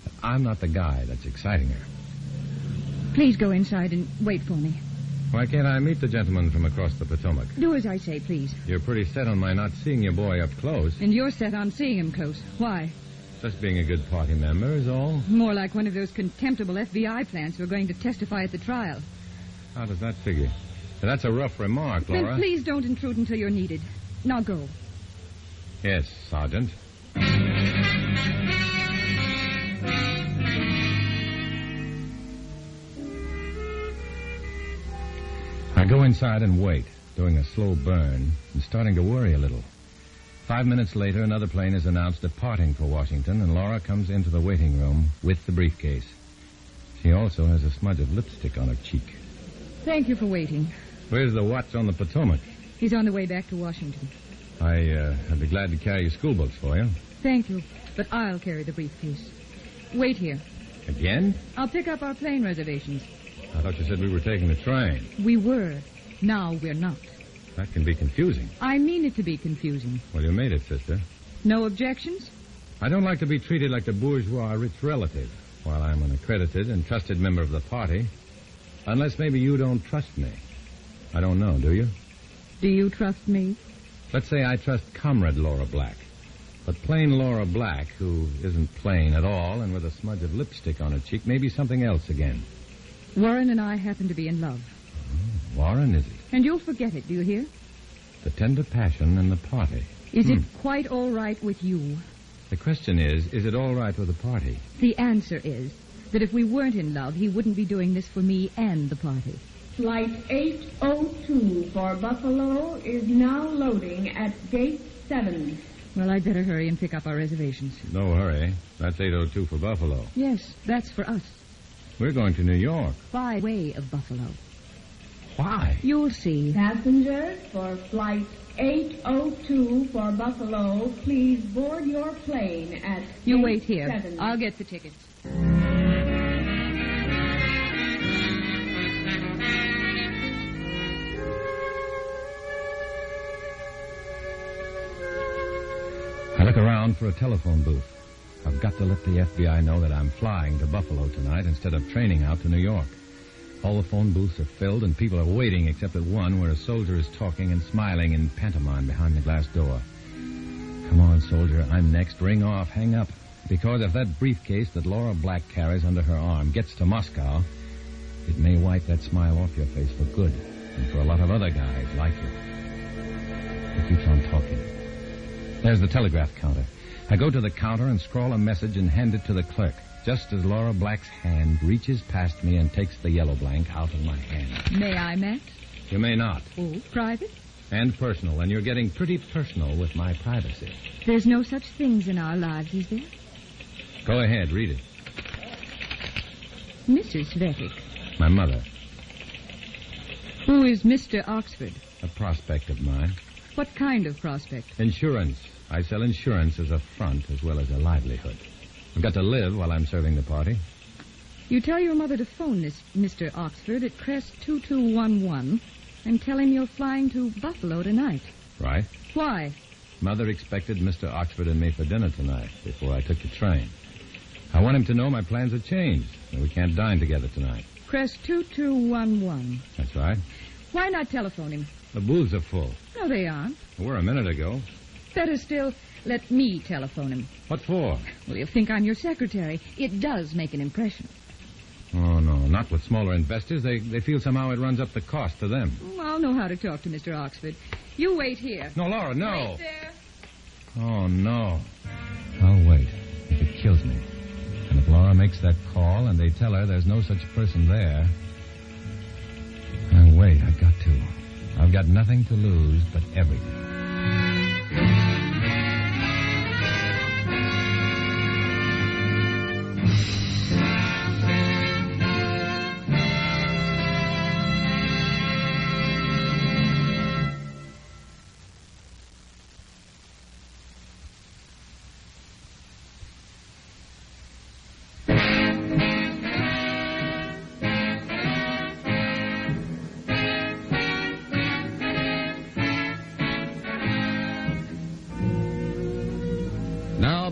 But I'm not the guy that's exciting her. Please go inside and wait for me. Why can't I meet the gentleman from across the Potomac? Do as I say, please. You're pretty set on my not seeing your boy up close. And you're set on seeing him close. Why? Just being a good party member is all. More like one of those contemptible FBI plants who are going to testify at the trial. How does that figure? That's a rough remark, Laura. Then please don't intrude until you're needed. Now go. Yes, Sergeant. I go inside and wait, doing a slow burn and starting to worry a little. 5 minutes later, another plane is announced departing for Washington, and Laura comes into the waiting room with the briefcase. She also has a smudge of lipstick on her cheek. Thank you for waiting. Where's the watch on the Potomac? He's on the way back to Washington. I'd be glad to carry your school books for you. Thank you, but I'll carry the briefcase. Wait here. Again? I'll pick up our plane reservations. I thought you said we were taking the train. We were. Now we're not. That can be confusing. I mean it to be confusing. Well, you made it, sister. No objections? I don't like to be treated like the bourgeois rich relative while I'm an accredited and trusted member of the party. Unless maybe you don't trust me. I don't know, do you? Do you trust me? Let's say I trust Comrade Laura Black. But plain Laura Black, who isn't plain at all and with a smudge of lipstick on her cheek, may be something else again. Warren and I happen to be in love. Oh, Warren, is it? And you'll forget it, do you hear? The tender passion and the party. Is it quite all right with you? The question is it all right with the party? The answer is that if we weren't in love, he wouldn't be doing this for me and the party. Flight 802 for Buffalo is now loading at Gate 7. Well, I'd better hurry and pick up our reservations. No hurry. That's 802 for Buffalo. Yes, that's for us. We're going to New York. By way of Buffalo. Why? You'll see. Passengers for Flight 802 for Buffalo, please board your plane at You Gate wait here. 7. I'll get the tickets. I look around for a telephone booth. I've got to let the FBI know that I'm flying to Buffalo tonight instead of training out to New York. All the phone booths are filled and people are waiting except at one where a soldier is talking and smiling in pantomime behind the glass door. Come on, soldier. I'm next. Ring off. Hang up. Because if that briefcase that Laura Black carries under her arm gets to Moscow, it may wipe that smile off your face for good and for a lot of other guys like you. keeps on talking. There's the telegraph counter. I go to the counter and scrawl a message and hand it to the clerk, just as Laura Black's hand reaches past me and takes the yellow blank out of my hand. May I, Matt? You may not. Oh, private? And personal, and you're getting pretty personal with my privacy. There's no such things in our lives, is there? Go ahead, read it. Mrs. Cvetic. My mother. Who is Mr. Oxford? A prospect of mine. What kind of prospect? Insurance. I sell insurance as a front as well as a livelihood. I've got to live while I'm serving the party. You tell your mother to phone this Mr. Oxford at Crest 2211 and tell him you're flying to Buffalo tonight. Right. Why? Mother expected Mr. Oxford and me for dinner tonight before I took the train. I want him to know my plans have changed, and we can't dine together tonight. Crest 2211. That's right. Why not telephone him? The booths are full. No, they aren't. They were a minute ago. Better still, let me telephone him. What for? Well, you'll think I'm your secretary. It does make an impression. Oh, no, not with smaller investors. They feel somehow it runs up the cost to them. I'll know how to talk to Mr. Oxford. You wait here. No, Laura, no. Wait there. Oh, no. I'll wait, if it kills me. And if Laura makes that call and they tell her there's no such person there, I'll wait. I've got to. I've got nothing to lose but everything.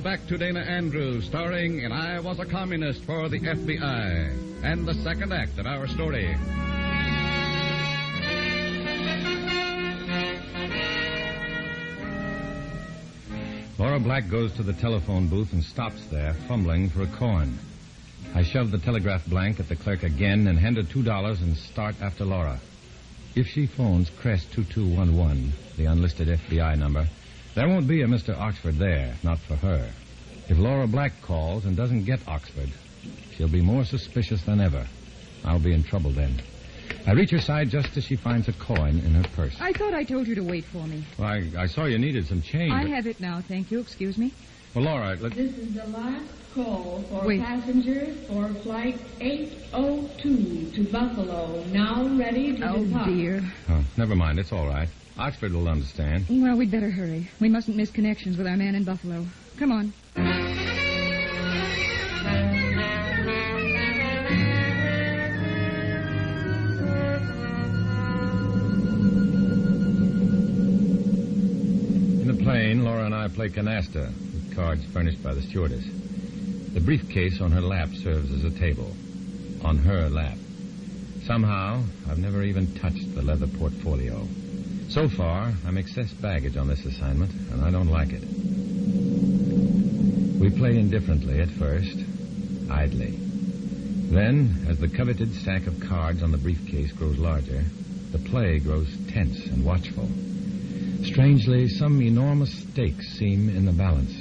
Back to Dana Andrews, starring in I Was a Communist for the FBI, and the second act of our story. Laura Black goes to the telephone booth and stops there, fumbling for a coin. I shove the telegraph blank at the clerk again and hand her $2 and start after Laura. If she phones Crest 2211, the unlisted FBI number, there won't be a Mr. Oxford there, not for her. If Laura Black calls and doesn't get Oxford, she'll be more suspicious than ever. I'll be in trouble then. I reach her side just as she finds a coin in her purse. I thought I told you to wait for me. Well, I saw you needed some change. I have it now, thank you. Excuse me. Well, Laura, This is the last call for Wait. passengers for Flight 802 to Buffalo, now ready to depart. Oh, dear. Oh, never mind. It's all right. Oxford will understand. Well, we'd better hurry. We mustn't miss connections with our man in Buffalo. Come on. In the plane, Laura and I play canasta with cards furnished by the stewardess. The briefcase on her lap serves as a table. On her lap. Somehow, I've never even touched the leather portfolio. So far, I'm excess baggage on this assignment, and I don't like it. We play indifferently at first, idly. Then, as the coveted stack of cards on the briefcase grows larger, the play grows tense and watchful. Strangely, some enormous stakes seem in the balance.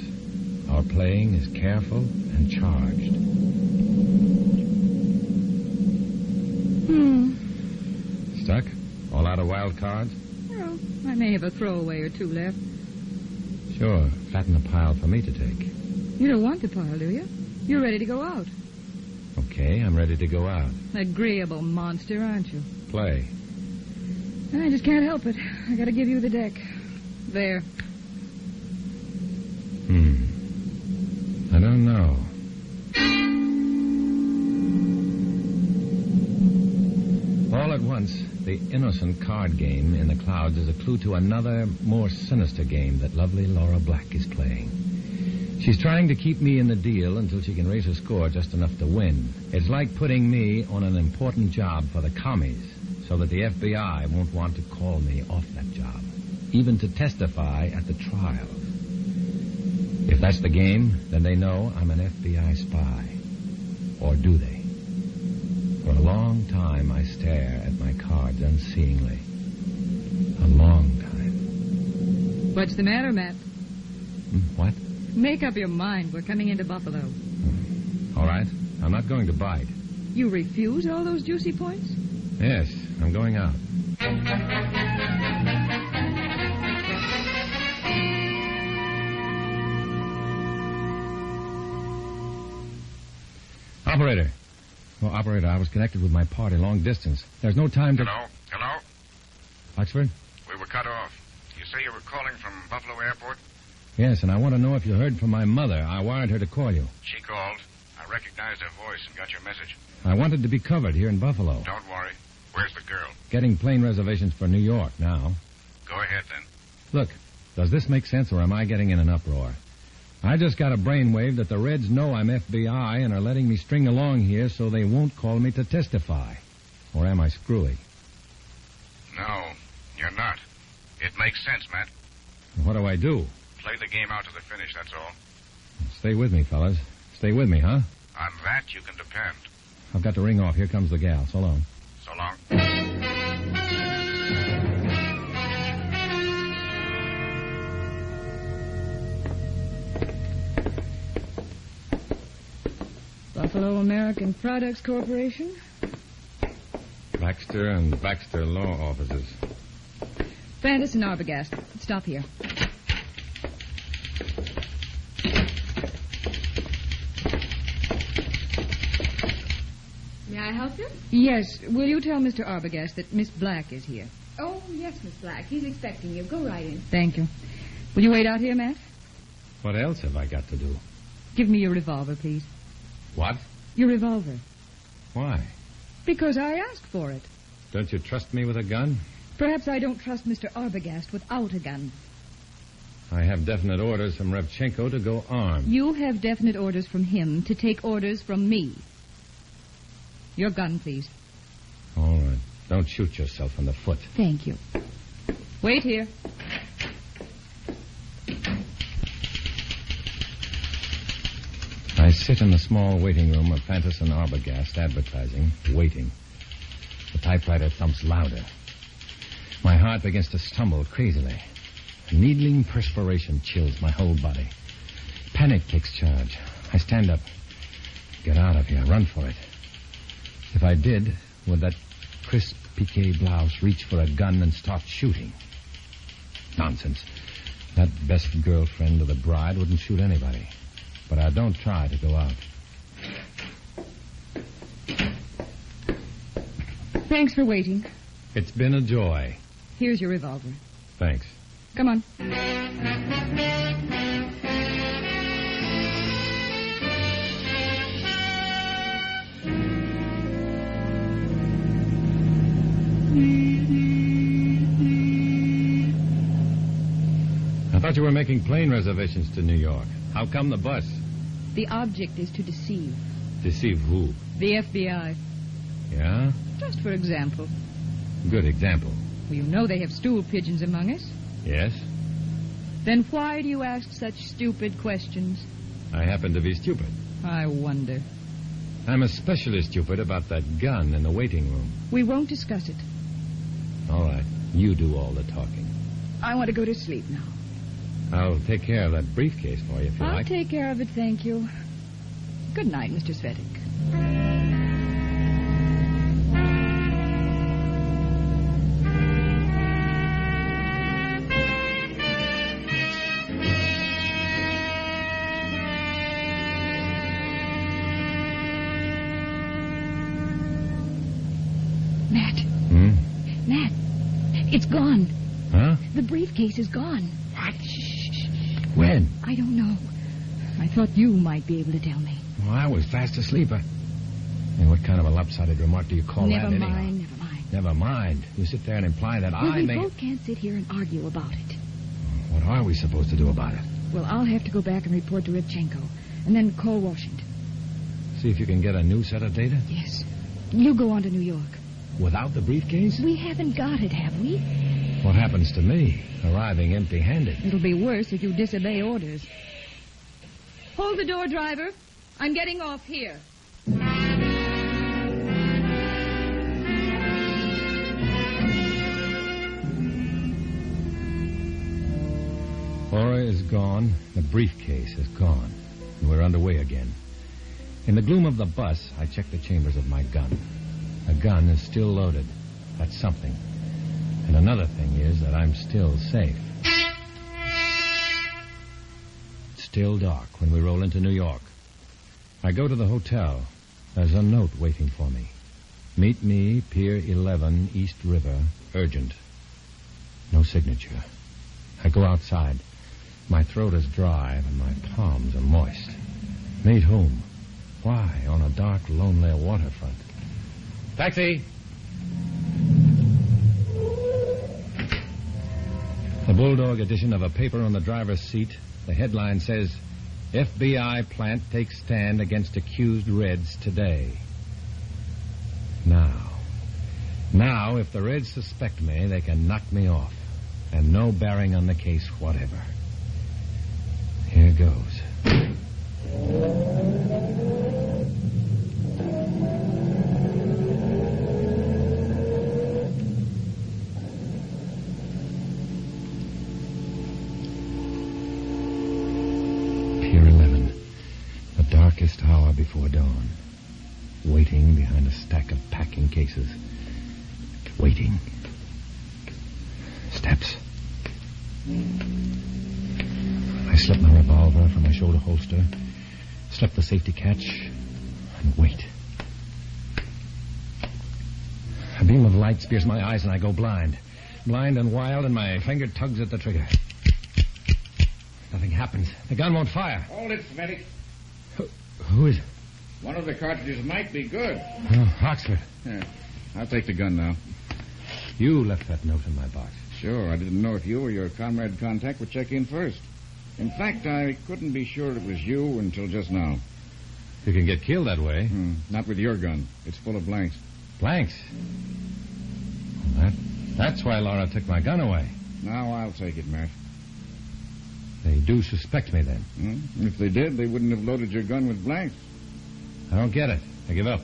Our playing is careful and charged. Stuck? All out of wild cards? Well, I may have a throwaway or two left. Sure. Flatten a pile for me to take. You don't want the pile, do you? You're ready to go out. Okay, I'm ready to go out. Agreeable monster, aren't you? Play. I just can't help it. I gotta give you the deck. There. I don't know. All at once, the innocent card game in the clouds is a clue to another, more sinister game that lovely Laura Black is playing. She's trying to keep me in the deal until she can raise her score just enough to win. It's like putting me on an important job for the commies so that the FBI won't want to call me off that job, even to testify at the trial. If that's the game, then they know I'm an FBI spy. Or do they? For a long time, I stare at my cards unseeingly. A long time. What's the matter, Matt? What? Make up your mind. We're coming into Buffalo. All right. I'm not going to bite. You refuse all those juicy points? Yes, I'm going out. Operator. Oh, operator, I was connected with my party long distance. There's no time to... Hello? Oxford? We were cut off. You say you were calling from Buffalo Airport? Yes, and I want to know if you heard from my mother. I wired her to call you. She called. I recognized her voice and got your message. I wanted to be covered here in Buffalo. Don't worry. Where's the girl? Getting plane reservations for New York now. Go ahead, then. Look, does this make sense, or am I getting in an uproar? I just got a brainwave that the Reds know I'm FBI and are letting me string along here so they won't call me to testify. Or am I screwy? No, you're not. It makes sense, Matt. What do I do? Play the game out to the finish, that's all. Stay with me, fellas. Stay with me, huh? On that, you can depend. I've got to ring off. Here comes the gal. So long. So long. Buffalo American Products Corporation? Baxter and Baxter Law Offices. Fantis and Arbogast. Stop here. May I help you? Yes. Will you tell Mr. Arbogast that Miss Black is here? Oh, yes, Miss Black. He's expecting you. Go right in. Thank you. Will you wait out here, Matt? What else have I got to do? Give me your revolver, please. What? Your revolver. Why? Because I asked for it. Don't you trust me with a gun? Perhaps I don't trust Mr. Arbogast without a gun. I have definite orders from Revchenko to go armed. You have definite orders from him to take orders from me. Your gun, please. All right. Don't shoot yourself in the foot. Thank you. Wait here. I sit in the small waiting room of Fantis and Arbogast advertising, waiting. The typewriter thumps louder. My heart begins to stumble crazily. Needling perspiration chills my whole body. Panic takes charge. I stand up. Get out of here. Run for it. If I did, would that crisp piqué blouse reach for a gun and start shooting? Nonsense. That best girlfriend of the bride wouldn't shoot anybody. But I don't try to go out. Thanks for waiting. It's been a joy. Here's your revolver. Thanks. Come on. I thought you were making plane reservations to New York. How come the bus? The object is to deceive. Deceive who? The FBI. Yeah? Just for example. Good example. Well, you know they have stool pigeons among us. Yes? Then why do you ask such stupid questions? I happen to be stupid. I wonder. I'm especially stupid about that gun in the waiting room. We won't discuss it. All right. You do all the talking. I want to go to sleep now. I'll take care of that briefcase for you if you I'll like. take care of it, thank you. Good night, Mr. Cvetic. Matt. Matt, it's gone. Huh? The briefcase is gone. What? When? I don't know. I thought you might be able to tell me. Well, I was fast asleep. Hey, what kind of a lopsided remark do you call Never that? mind, anyhow? never mind. Never mind. You sit there and imply that Well, I we may... both can't sit here and argue about it. What are we supposed to do about it? Well, I'll have to go back and report to Revchenko, and then call Washington. See if you can get a new set of data? Yes. You go on to New York. Without the briefcase? We haven't got it, have we? What happens to me, arriving empty-handed? It'll be worse if you disobey orders. Hold the door, driver. I'm getting off here. Laura is gone. The briefcase is gone. And we're underway again. In the gloom of the bus, I check the chambers of my gun. The gun is still loaded. That's something. And another thing is that I'm still safe. It's still dark when we roll into New York. I go to the hotel. There's a note waiting for me. Meet me, Pier 11, East River, urgent. No signature. I go outside. My throat is dry and my palms are moist. Meet whom? Why on a dark, lonely waterfront? Taxi! The bulldog edition of a paper on the driver's seat. The headline says, FBI plant takes stand against accused Reds today. Now, if the Reds suspect me, they can knock me off. And no bearing on the case whatever. Here goes. Pier 11. The darkest hour before dawn. Waiting behind a stack of packing cases. Waiting. Steps. I slip my revolver from my shoulder holster, slip the safety catch, and wait. A beam of light spears my eyes and I go blind. Blind and wild, and my finger tugs at the trigger. Nothing happens. The gun won't fire. Hold it, Cvetic. Who is it? One of the cartridges might be good. Oh, Oxford. Yeah, I'll take the gun now. You left that note in my box. Sure, I didn't know if you or your comrade contact would check in first. In fact, I couldn't be sure it was you until just now. You can get killed that way. Not with your gun. It's full of blanks. Blanks? Well, that's why Laura took my gun away. Now I'll take it, Matt. They do suspect me, then? If they did, they wouldn't have loaded your gun with blanks. I don't get it. I give up.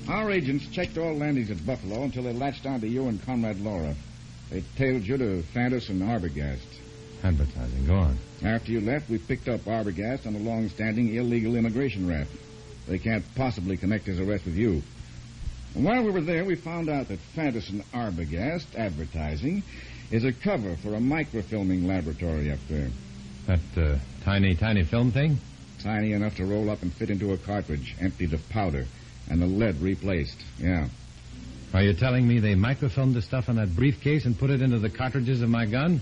Our agents checked all landings at Buffalo until they latched onto you and Comrade Laura. They tailed you to Fantis and Arbogast. Advertising, go on. After you left, we picked up Arbogast on a long-standing illegal immigration raft. They can't possibly connect his arrest with you. And while we were there, we found out that Fantis and Arbogast advertising is a cover for a microfilming laboratory up there. That tiny film thing? Tiny enough to roll up and fit into a cartridge, emptied of powder, and the lead replaced. Yeah. Are you telling me they microfilmed the stuff in that briefcase and put it into the cartridges of my gun?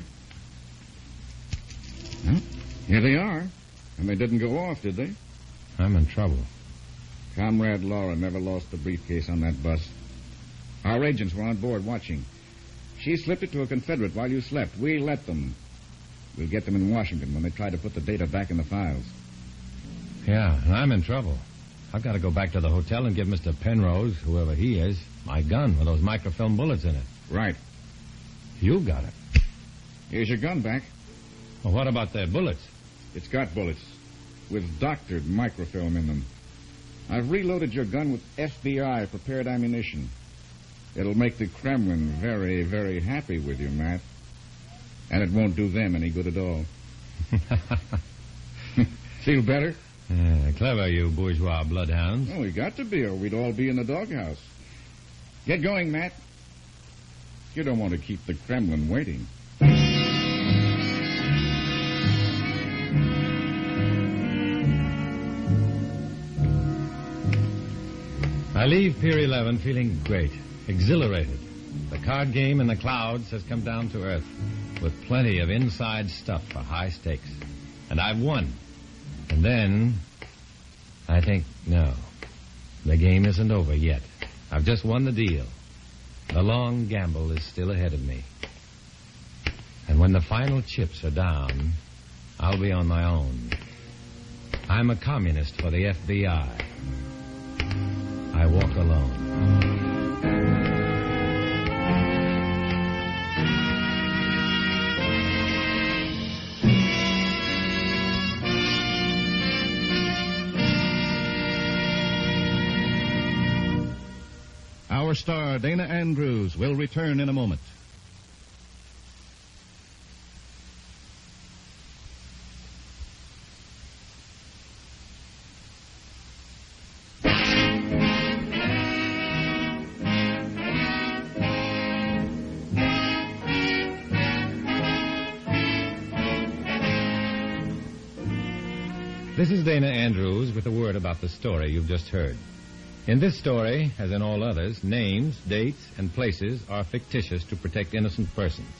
Well, here they are. And they didn't go off, did they? I'm in trouble. Comrade Laura never lost the briefcase on that bus. Our agents were on board watching. She slipped it to a Confederate while you slept. We let them. We'll get them in Washington when they try to put the data back in the files. Yeah, and I'm in trouble. I've got to go back to the hotel and give Mr. Penrose, whoever he is, my gun with those microfilm bullets in it. Right. You got it. Here's your gun back. Well, what about the bullets? It's got bullets with doctored microfilm in them. I've reloaded your gun with FBI prepared ammunition. It'll make the Kremlin very, very happy with you, Matt. And it won't do them any good at all. Feel better? Clever, you bourgeois bloodhounds. Well, we got to be, or we'd all be in the doghouse. Get going, Matt. You don't want to keep the Kremlin waiting. I leave Pier 11 feeling great, exhilarated. The card game in the clouds has come down to earth with plenty of inside stuff for high stakes. And I've won. And then, I think, no, the game isn't over yet. I've just won the deal. The long gamble is still ahead of me. And when the final chips are down, I'll be on my own. I'm a communist for the FBI. I walk alone. Our star, Dana Andrews, will return in a moment. This is Dana Andrews with a word about the story you've just heard. In this story, as in all others, names, dates, and places are fictitious to protect innocent persons.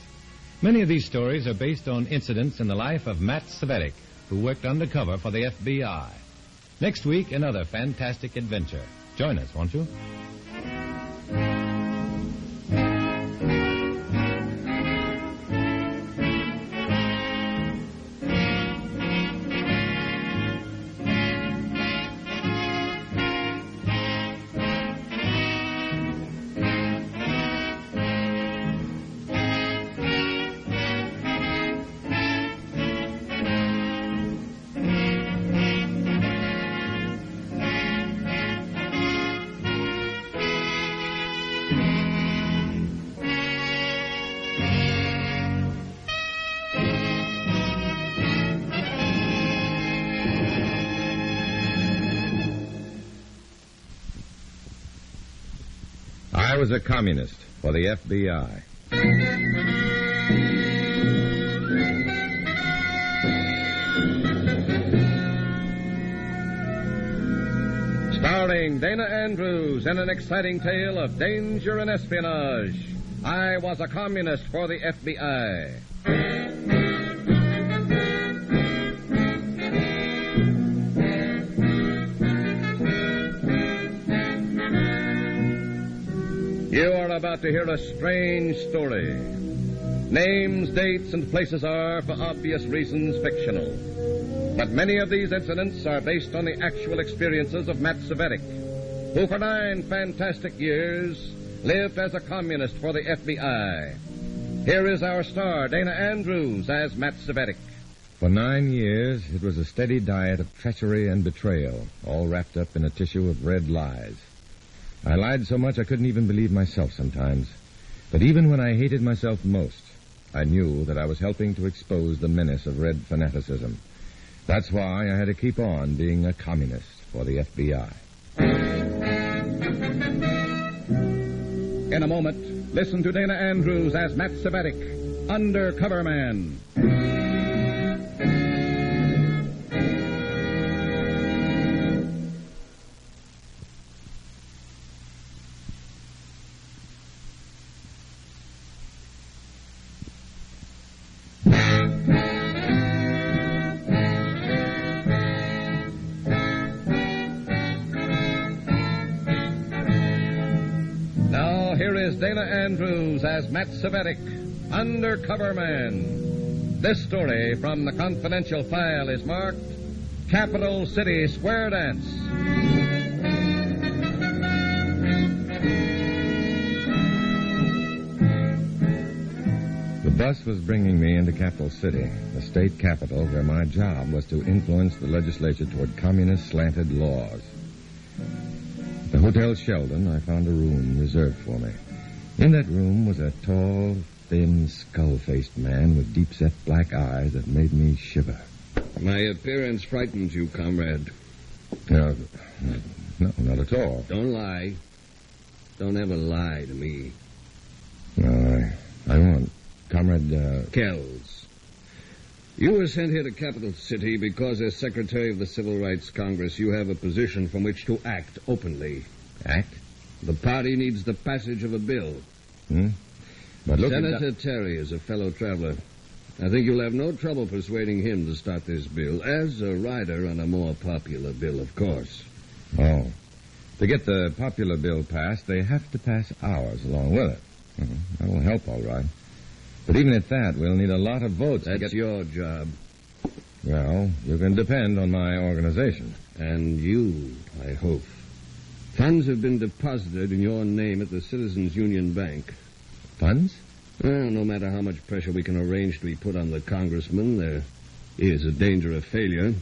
Many of these stories are based on incidents in the life of Matt Cvetic, who worked undercover for the FBI. Next week, another fantastic adventure. Join us, won't you? I was a communist for the FBI. Starring Dana Andrews in an exciting tale of danger and espionage. I was a communist for the FBI. You are about to hear a strange story. Names, dates, and places are, for obvious reasons, fictional. But many of these incidents are based on the actual experiences of Matt Cvetic, who for 9 fantastic years lived as a communist for the FBI. Here is our star, Dana Andrews, as Matt Cvetic. For 9 years, it was a steady diet of treachery and betrayal, all wrapped up in a tissue of red lies. I lied so much I couldn't even believe myself sometimes. But even when I hated myself most, I knew that I was helping to expose the menace of red fanaticism. That's why I had to keep on being a communist for the FBI. In a moment, listen to Dana Andrews as Matt Cvetic, Undercover Man. Here is Dana Andrews as Matt Cvetic, Undercover Man. This story from the confidential file is marked Capital City Square Dance. The bus was bringing me into Capital City, the state capital where my job was to influence the legislature toward communist-slanted laws. At the Hotel Sheldon, I found a room reserved for me. In that room was a tall, thin, skull-faced man with deep-set black eyes that made me shiver. My appearance frightens you, comrade. No, not at all. Don't lie. Don't ever lie to me. No, I won't. Comrade, Kells. You were sent here to Capital City because as Secretary of the Civil Rights Congress, you have a position from which to act openly. Act? The party needs the passage of a bill. But look, Senator Terry is a fellow traveler. I think you'll have no trouble persuading him to start this bill, as a rider on a more popular bill, of course. Oh. To get the popular bill passed, they have to pass ours along with it. That will help, all right. But even at that, we'll need a lot of votes. That's your job. Well, you can depend on my organization. And you, I hope. Funds have been deposited in your name at the Citizens Union Bank. Funds? Well, no matter how much pressure we can arrange to be put on the congressman, there is a danger of failure.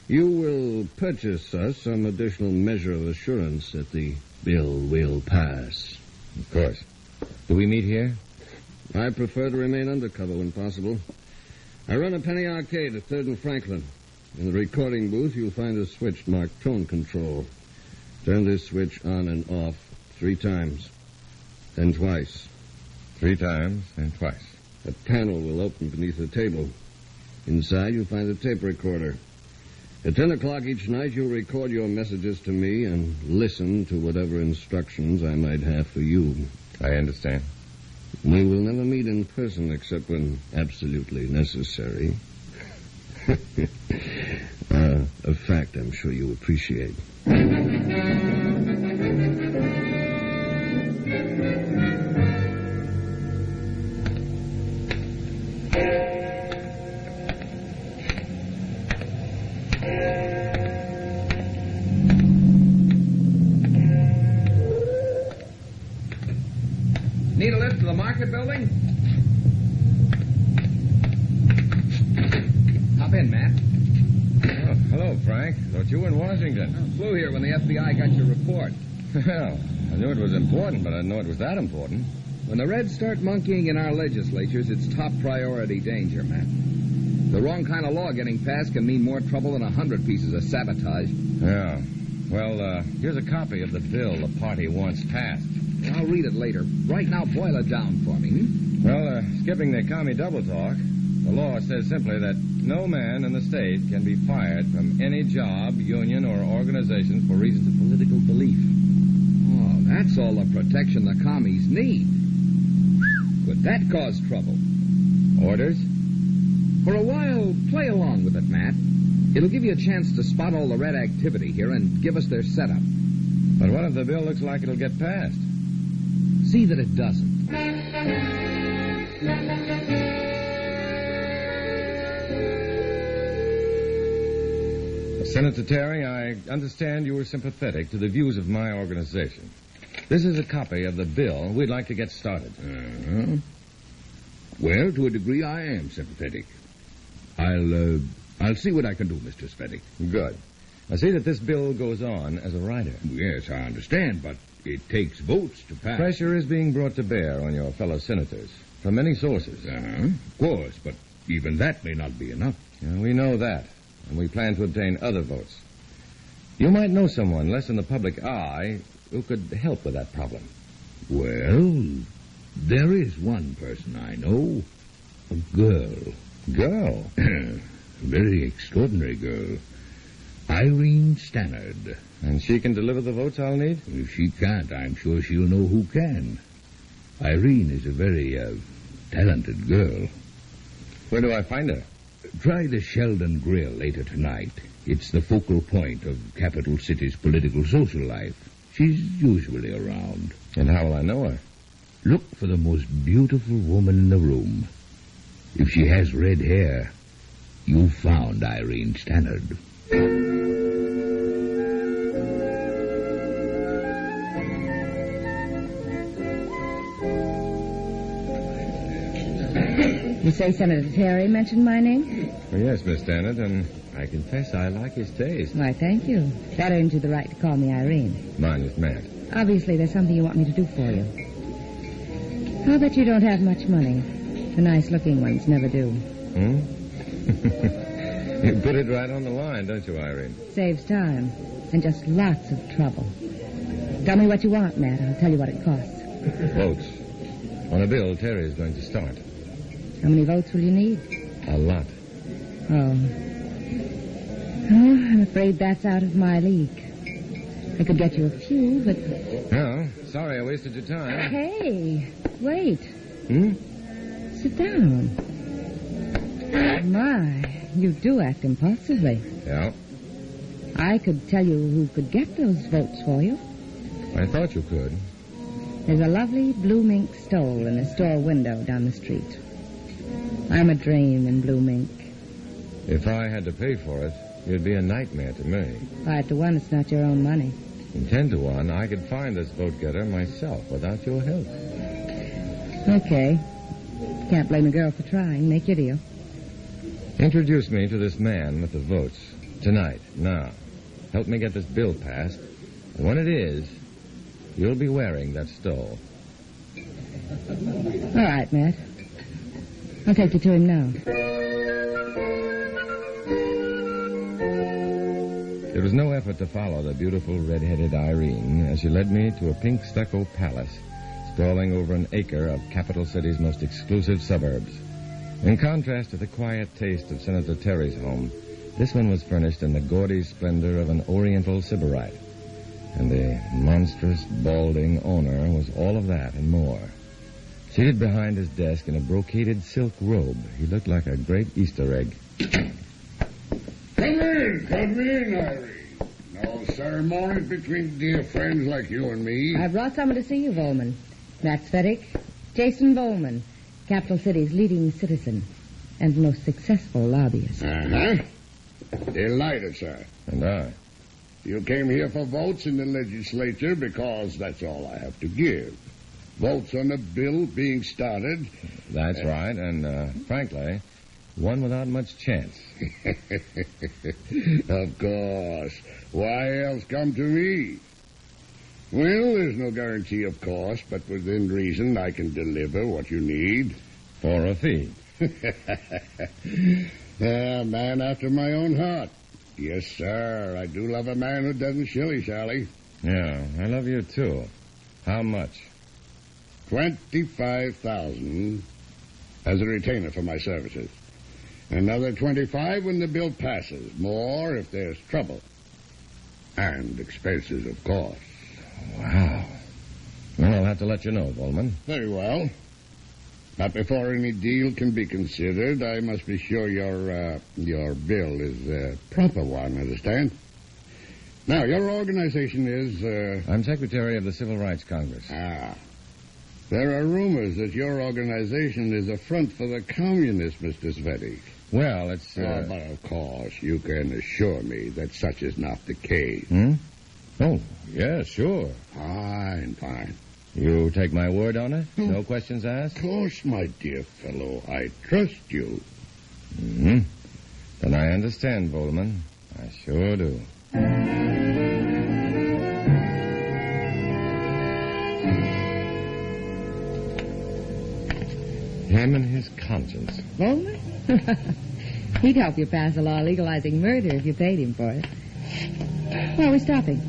You will purchase us some additional measure of assurance that the bill will pass. Of course. Do we meet here? I prefer to remain undercover when possible. I run a penny arcade at 3rd and Franklin. In the recording booth, you'll find a switch marked tone control. Turn this switch on and off 3 times. Then twice. 3 times and twice. A panel will open beneath the table. Inside, you'll find a tape recorder. At 10 o'clock each night, you'll record your messages to me and listen to whatever instructions I might have for you. I understand. We will never meet in person except when absolutely necessary. A fact I'm sure you appreciate. Need a lift to the market building? Hop in, Matt. Oh, hello, Frank. Thought you were in Washington. I flew here when the FBI got your report. Well, I knew it was important, but I didn't know it was that important. When the Reds start monkeying in our legislatures, it's top priority danger, Matt. The wrong kind of law getting passed can mean more trouble than 100 pieces of sabotage. Yeah. Well, here's a copy of the bill the party wants passed. I'll read it later. Right now, boil it down for me. Well, skipping the commie double talk, the law says simply that no man in the state can be fired from any job, union, or organization for reasons of political belief. Oh, that's all the protection the commies need. Could that cause trouble? Orders? For a while, play along with it, Matt. It'll give you a chance to spot all the red activity here and give us their setup. But what if the bill looks like it'll get passed? See that it doesn't. Senator Terry, I understand you were sympathetic to the views of my organization. This is a copy of the bill. We'd like to get started. Uh-huh. Well, to a degree, I am sympathetic. I'll see what I can do, Mr. Cvetic. Good. I see that this bill goes on as a rider. Yes, I understand, but it takes votes to pass. Pressure is being brought to bear on your fellow senators from many sources. Of course, but even that may not be enough. We know that, and we plan to obtain other votes. You might know someone less in the public eye who could help with that problem. Well, there is one person I know. A girl. Girl? A very extraordinary girl. Irene Stannard. And she can deliver the votes I'll need? If she can't, I'm sure she'll know who can. Irene is a very, talented girl. Where do I find her? Try the Sheldon Grill later tonight. It's the focal point of Capital City's political social life. She's usually around. And how will I know her? Look for the most beautiful woman in the room. If she has red hair, you've found Irene Stannard. You say Senator Terry mentioned my name? Well, yes, Miss Stannard, and I confess I like his taste. Why, thank you. That earns you the right to call me Irene. Mine is Matt. Obviously, there's something you want me to do for you. I'll bet you don't have much money. The nice-looking ones never do. You put it right on the line, don't you, Irene? Saves time and just lots of trouble. Tell me what you want, Matt. I'll tell you what it costs. Votes. On a bill Terry is going to start. How many votes will you need? A lot. Oh, I'm afraid that's out of my league. I could get you a few, but... No, sorry I wasted your time. Hey, wait. Sit down. My, you do act impulsively. Yeah? I could tell you who could get those votes for you. I thought you could. There's a lovely blue mink stole in a store window down the street. I'm a dream in blue mink. If I had to pay for it, it'd be a nightmare to me. 5 to 1, it's not your own money. And 10 to 1, I could find this vote-getter myself without your help. Okay. Can't blame a girl for trying. Make your deal. Introduce me to this man with the votes. Tonight. Now. Help me get this bill passed. And when it is, you'll be wearing that stole. All right, Matt. I'll take you to him now. There was no effort to follow the beautiful red-headed Irene as she led me to a pink stucco palace sprawling over an acre of Capital City's most exclusive suburbs. In contrast to the quiet taste of Senator Terry's home, This one was furnished in the gaudy splendor of an Oriental sybarite. And the monstrous, balding owner was all of that and more. Seated behind his desk in a brocaded silk robe, he looked like a great Easter egg. Come in, Irene. No ceremonies between dear friends like you and me. I brought someone to see you, Volman. Matt Cvetic, Jason Volman, capital city's leading citizen and most successful lobbyist. Uh-huh. Delighted, sir. And I. You came here for votes in the legislature because that's all I have to give. Votes on a bill being started. That's right, and frankly, one without much chance. Of course. Why else come to me? Well, there's no guarantee, of course, but within reason I can deliver what you need. For a fee. A man after my own heart. Yes, sir. I do love a man who doesn't shilly-shally. Yeah, I love you, too. How much? 25,000 as a retainer for my services. Another 25 when the bill passes. More if there's trouble. And expenses, of course. Wow. Well, I'll have to let you know, Volman. Very well. But before any deal can be considered, I must be sure your bill is a proper one, understand? Now, your organization is... I'm Secretary of the Civil Rights Congress. Ah. There are rumors that your organization is a front for the communists, Mr. Cvetic. Well, it's... but of course, you can assure me that such is not the case. Oh, yeah, sure. Fine. You take my word on it? No questions asked? Of course, my dear fellow. I trust you. Mm-hmm. Then I understand, Volman. I sure do. Him and his conscience. Volman? He'd help you pass a law legalizing murder if you paid him for it. Where are we stopping?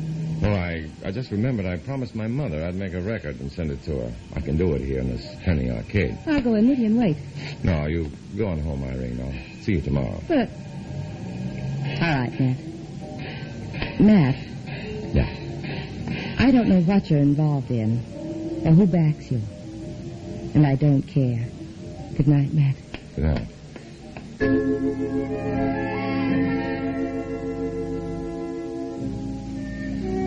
Oh, I just remembered I promised my mother I'd make a record and send it to her. I can do it here in this penny arcade. I'll go in with you and wait. No, you go on home, Irene. I'll see you tomorrow. But... All right, Matt. Matt. Yeah? I don't know what you're involved in or who backs you. And I don't care. Good night, Matt. Good night.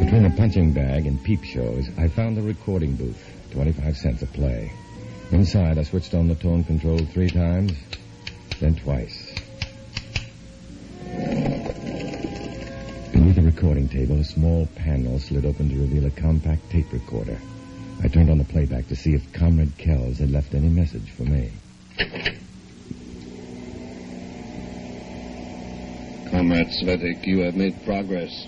Between the punching bag and peep shows, I found the recording booth. 25 cents a play. Inside, I switched on the tone control 3 times, then twice. Beneath the recording table, a small panel slid open to reveal a compact tape recorder. I turned on the playback to see if Comrade Kells had left any message for me. Comrade Cvetic, you have made progress.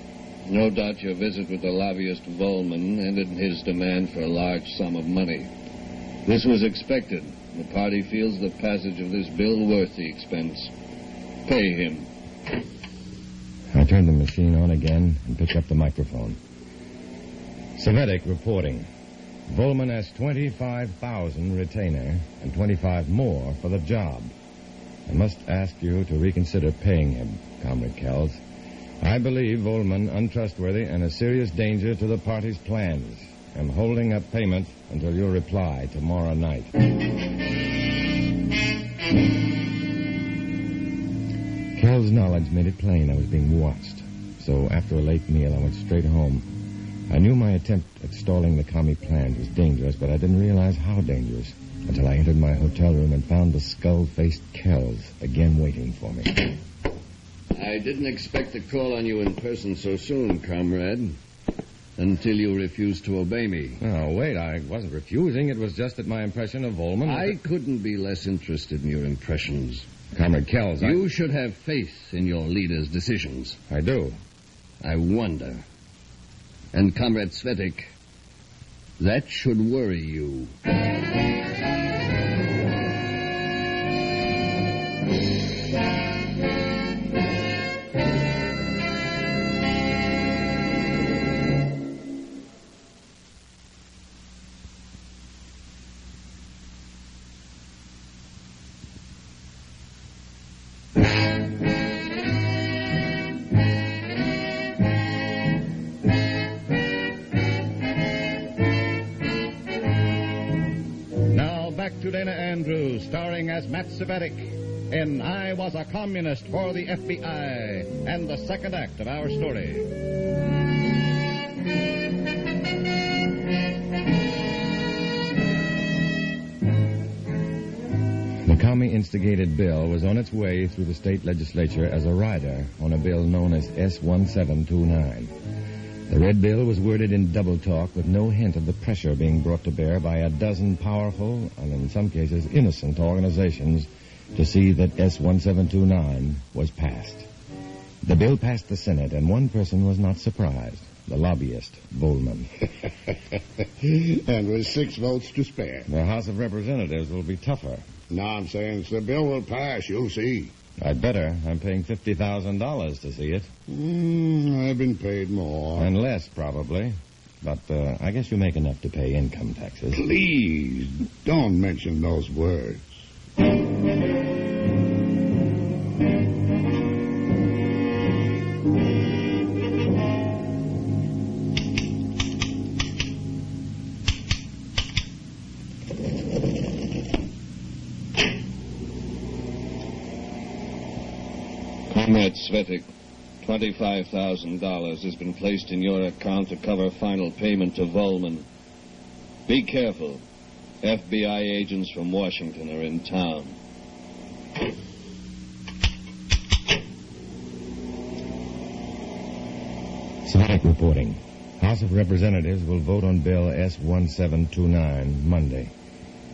No doubt your visit with the lobbyist Volman ended in his demand for a large sum of money. This was expected. The party feels the passage of this bill worth the expense. Pay him. I turned the machine on again and picked up the microphone. Cvetic reporting. Volman has 25,000 retainer and 25 more for the job. I must ask you to reconsider paying him, Comrade Kells. I believe Volman untrustworthy and a serious danger to the party's plans. I'm holding up payment until your reply tomorrow night. Kells' knowledge made it plain I was being watched. So after a late meal, I went straight home. I knew my attempt at stalling the commie plans was dangerous, but I didn't realize how dangerous until I entered my hotel room and found the skull-faced Kells again waiting for me. I didn't expect to call on you in person so soon, comrade, until you refused to obey me. Oh, wait, I wasn't refusing. It was just that my impression of Volman... I couldn't be less interested in your impressions. Comrade Kells, You should have faith in your leader's decisions. I do. I wonder. And, Comrade Cvetic, that should worry you. Andrews, starring as Matt Cvetic in I Was a Communist for the FBI, and the second act of our story. The commie-instigated bill was on its way through the state legislature as a rider on a bill known as S-1729. The red bill was worded in double talk with no hint of the pressure being brought to bear by a dozen powerful, and in some cases innocent, organizations to see that S-1729 was passed. The bill passed the Senate, and one person was not surprised. The lobbyist, Volman. And with 6 votes to spare. The House of Representatives will be tougher. Nonsense. The bill will pass. You'll see. I'd better. I'm paying $50,000 to see it. I've been paid more. And less, probably. But I guess you make enough to pay income taxes. Please, don't mention those words. Matt Cvetic, $25,000 has been placed in your account to cover final payment to Volman. Be careful. FBI agents from Washington are in town. Cvetic reporting. House of Representatives will vote on Bill S-1729 Monday.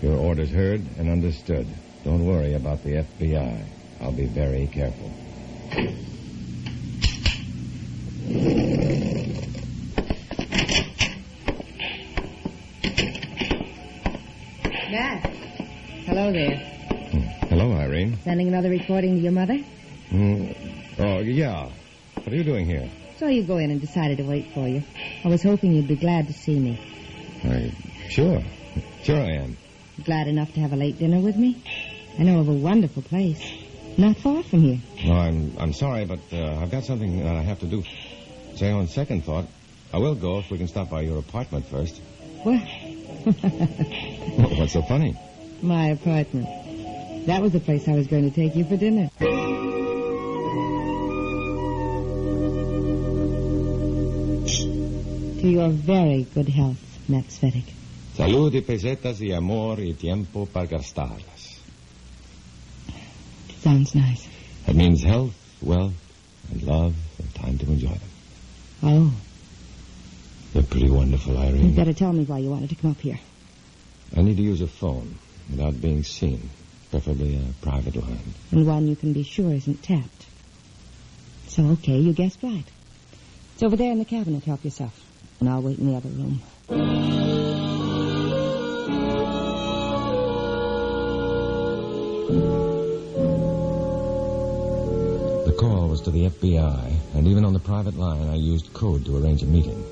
Your orders heard and understood. Don't worry about the FBI. I'll be very careful. Matt. Hello there. Hello, Irene. Sending another recording to your mother? Oh, yeah. What are you doing here? Saw you go in and decided to wait for you. I was hoping you'd be glad to see me. Sure. Sure I am. Glad enough to have a late dinner with me? I know of a wonderful place. Not far from here. No, I'm sorry, but I've got something that I have to do. Say, on second thought, I will go if we can stop by your apartment first. What? What's so funny? My apartment. That was the place I was going to take you for dinner. To your very good health, Matt Cvetic. Salud y pesetas y amor y tiempo para gastarlas. Sounds nice. That means health, wealth, and love, and time to enjoy them. Oh. They're pretty wonderful, Irene. You'd better tell me why you wanted to come up here. I need to use a phone without being seen, preferably a private line. And one you can be sure isn't tapped. So, okay, you guessed right. It's over there in the cabinet. Help yourself. And I'll wait in the other room. The call was to the FBI, and even on the private line, I used code to arrange a meeting.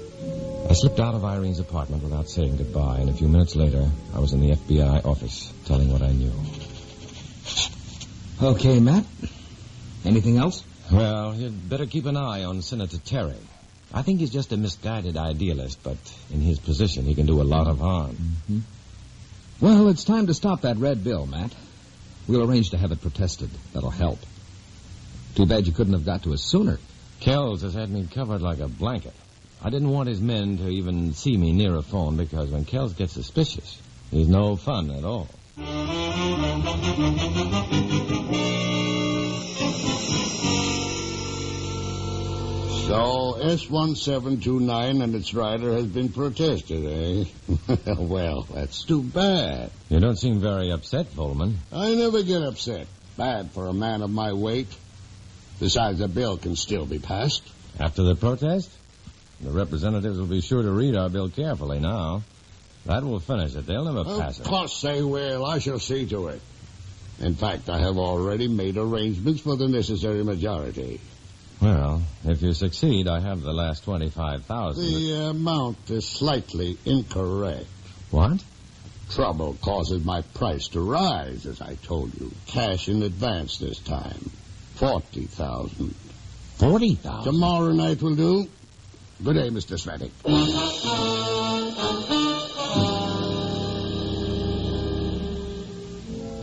I slipped out of Irene's apartment without saying goodbye, and a few minutes later, I was in the FBI office, telling what I knew. Okay, Matt. Anything else? Well, you'd better keep an eye on Senator Terry. I think he's just a misguided idealist, but in his position, he can do a lot of harm. Mm-hmm. Well, it's time to stop that red bill, Matt. We'll arrange to have it protested. That'll help. Too bad you couldn't have got to us sooner. Kells has had me covered like a blanket. I didn't want his men to even see me near a phone because when Kells gets suspicious, he's no fun at all. So, S-1729 and its rider has been protested, eh? Well, that's too bad. You don't seem very upset, Volman. I never get upset. Bad for a man of my weight. Besides, the bill can still be passed. After the protest? The representatives will be sure to read our bill carefully now. That will finish it. They'll never pass it. Of course they will. I shall see to it. In fact, I have already made arrangements for the necessary majority. Well, if you succeed, I have the last $25,000. The amount is slightly incorrect. What? Trouble causes my price to rise, as I told you. Cash in advance this time. $40,000. $40,000? Tomorrow night will do. Good day, Mr. Cvetic.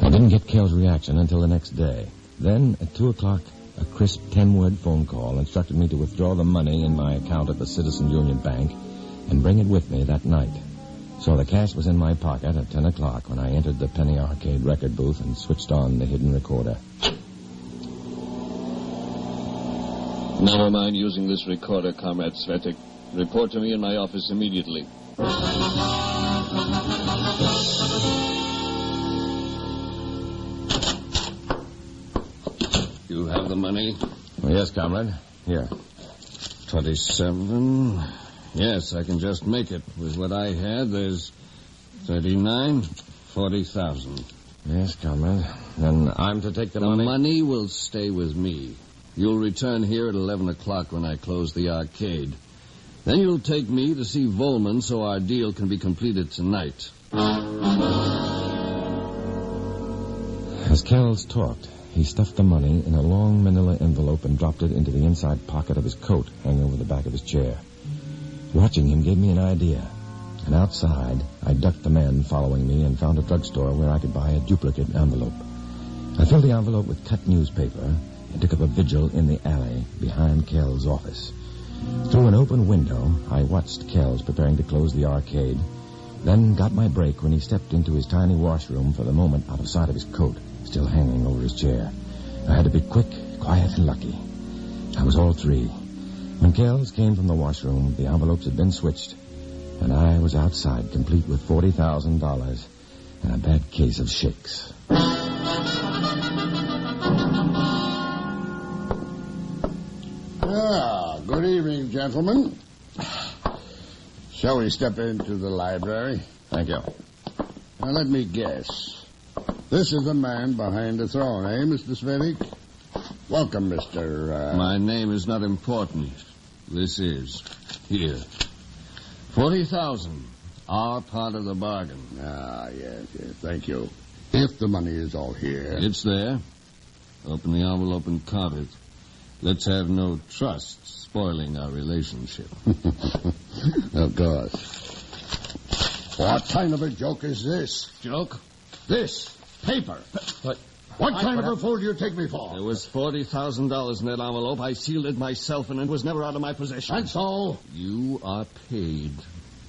I didn't Kell's reaction until the next day. Then, at 2 o'clock, a crisp 10-word phone call instructed me to withdraw the money in my account at the Citizen Union Bank and bring it with me that night. So the cash was in my pocket at 10 o'clock when I entered the Penny Arcade record booth and switched on the hidden recorder. Never mind using this recorder, Comrade Cvetic. Report to me in my office immediately. You have the money? Oh, yes, comrade. Here. 27. Yes, I can just make it. With what I had, there's 39, 40,000. Yes, comrade. Then I'm to take the money? The money will stay with me. You'll return here at 11 o'clock when I close the arcade. Then you'll take me to see Volman so our deal can be completed tonight. As Kells talked, he stuffed the money in a long manila envelope and dropped it into the inside pocket of his coat hanging over the back of his chair. Watching him gave me an idea. And outside, I ducked the men following me and found a drugstore where I could buy a duplicate envelope. I filled the envelope with cut newspaper and took up a vigil in the alley behind Kells' office. Through an open window, I watched Kells preparing to close the arcade, then got my break when he stepped into his tiny washroom for the moment out of sight of his coat, still hanging over his chair. I had to be quick, quiet, and lucky. I was all three. When Kells came from the washroom, the envelopes had been switched, and I was outside, complete with $40,000 and a bad case of shakes. Good evening, gentlemen. Shall we step into the library? Thank you. Now, let me guess. This is the man behind the throne, eh, Mr. Cvetic? Welcome, Mr. My name is not important. This is. Here. 40,000. Our part of the bargain. Yes, thank you. If the money is all here. It's there. Open the envelope and count it. Let's have no trust spoiling our relationship. Of course. What kind of a joke is this? Joke? This paper. What kind of a fool do you take me for? There was $40,000 in that envelope. I sealed it myself, and it was never out of my possession. And so? You are paid.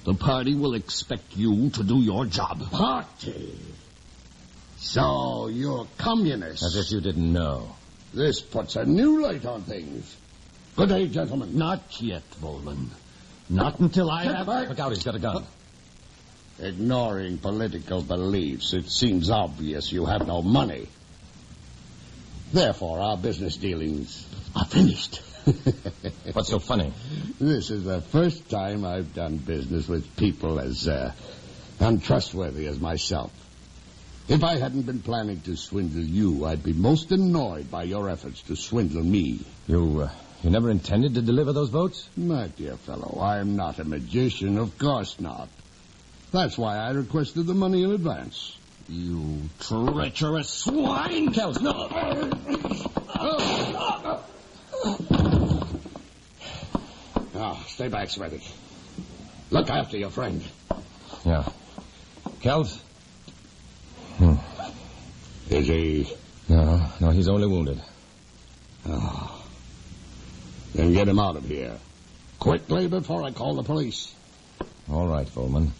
The party will expect you to do your job. Party? So you're communists? As if you didn't know. This puts a new light on things. Good day, gentlemen. Not yet, Volman. Not until I have... Look out, he's got a gun. Ignoring political beliefs, it seems obvious you have no money. Therefore, our business dealings are finished. What's so funny? This is the first time I've done business with people as untrustworthy as myself. If I hadn't been planning to swindle you, I'd be most annoyed by your efforts to swindle me. You never intended to deliver those votes? My dear fellow, I'm not a magician, of course not. That's why I requested the money in advance. You treacherous swine! Kells, no! Stay back, Cvetic. Look after your friend. Yeah. Kells? Is he... No, he's only wounded. Oh. Then get him out of here. Quickly before I call the police. All right, Volman.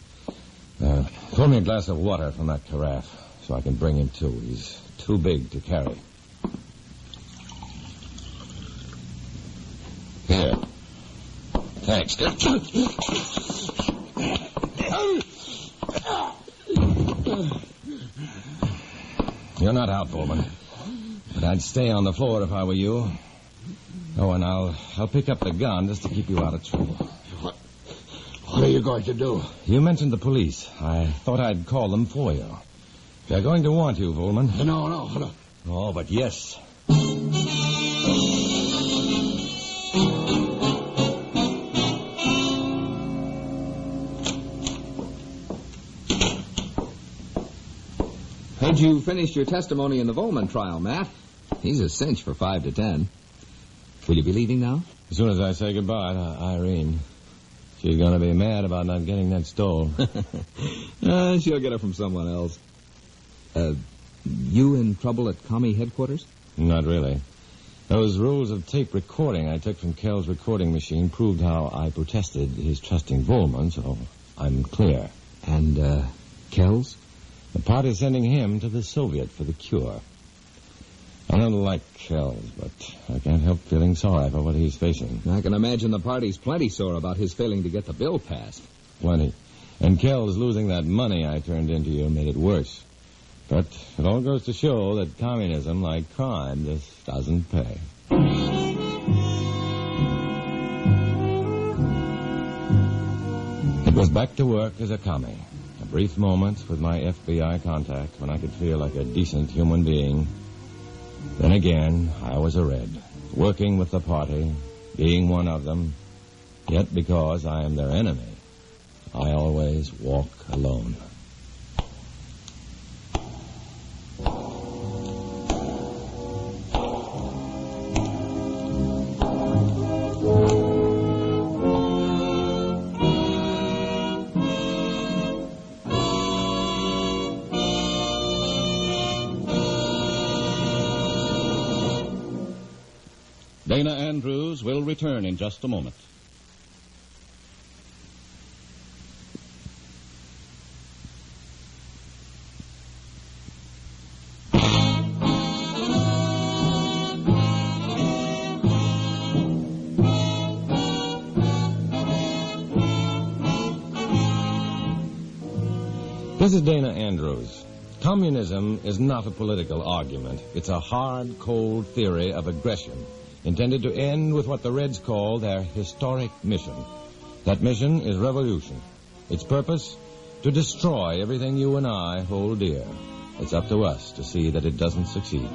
Pour me a glass of water from that carafe so I can bring him to. He's too big to carry. Here. Thanks. You're not out, Volman. But I'd stay on the floor if I were you. Oh, and I'll pick up the gun just to keep you out of trouble. What are you going to do? You mentioned the police. I thought I'd call them for you. They're going to want you, Volman. No. Oh, but yes. Heard you finished your testimony in the Volman trial, Matt. He's a cinch for 5 to 10. Will you be leaving now? As soon as I say goodbye to Irene. She's going to be mad about not getting that stole. She'll get it from someone else. You in trouble at commie headquarters? Not really. Those rolls of tape recording I took from Kell's recording machine proved how I protested his trusting Volman, so I'm clear. And, Kells? The party's sending him to the Soviet for the cure. I don't like Kells, but I can't help feeling sorry for what he's facing. I can imagine the party's plenty sore about his failing to get the bill passed. Plenty. And Kells losing that money I turned into you made it worse. But it all goes to show that communism, like crime, just doesn't pay. It was back to work as a commie. A brief moment with my FBI contact when I could feel like a decent human being. Then again, I was a Red, working with the party, being one of them. Yet because I am their enemy, I always walk alone. Dana Andrews will return in just a moment. This is Dana Andrews. Communism is not a political argument. It's a hard, cold theory of aggression intended to end with what the Reds call their historic mission. That mission is revolution. Its purpose, to destroy everything you and I hold dear. It's up to us to see that it doesn't succeed.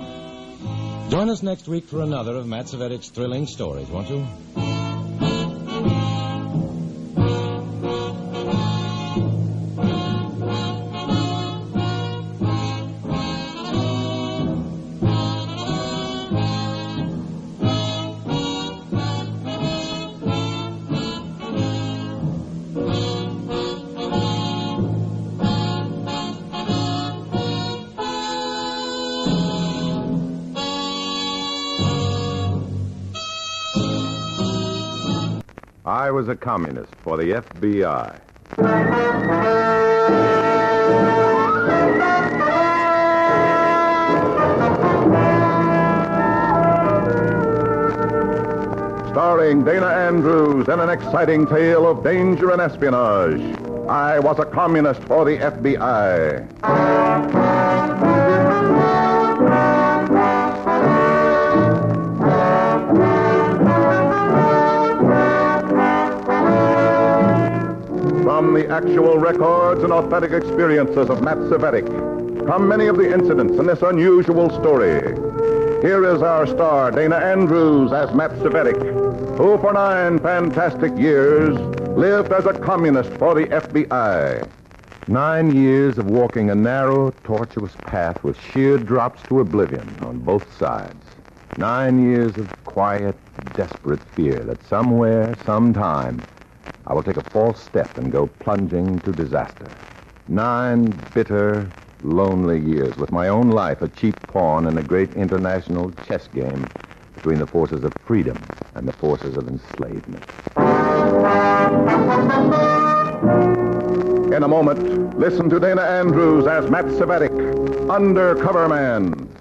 Join us next week for another of Matt Cvetic's thrilling stories, won't you? I was a communist for the FBI. Starring Dana Andrews in an exciting tale of danger and espionage. I was a communist for the FBI. From the actual records and authentic experiences of Matt Cvetic come many of the incidents in this unusual story. Here is our star, Dana Andrews, as Matt Cvetic, who for 9 fantastic years lived as a communist for the FBI. 9 years of walking a narrow, tortuous path with sheer drops to oblivion on both sides. 9 years of quiet, desperate fear that somewhere, sometime, I will take a false step and go plunging to disaster. 9 bitter, lonely years with my own life a cheap pawn in a great international chess game between the forces of freedom and the forces of enslavement. In a moment, listen to Dana Andrews as Matt Cvetic, Undercover Man.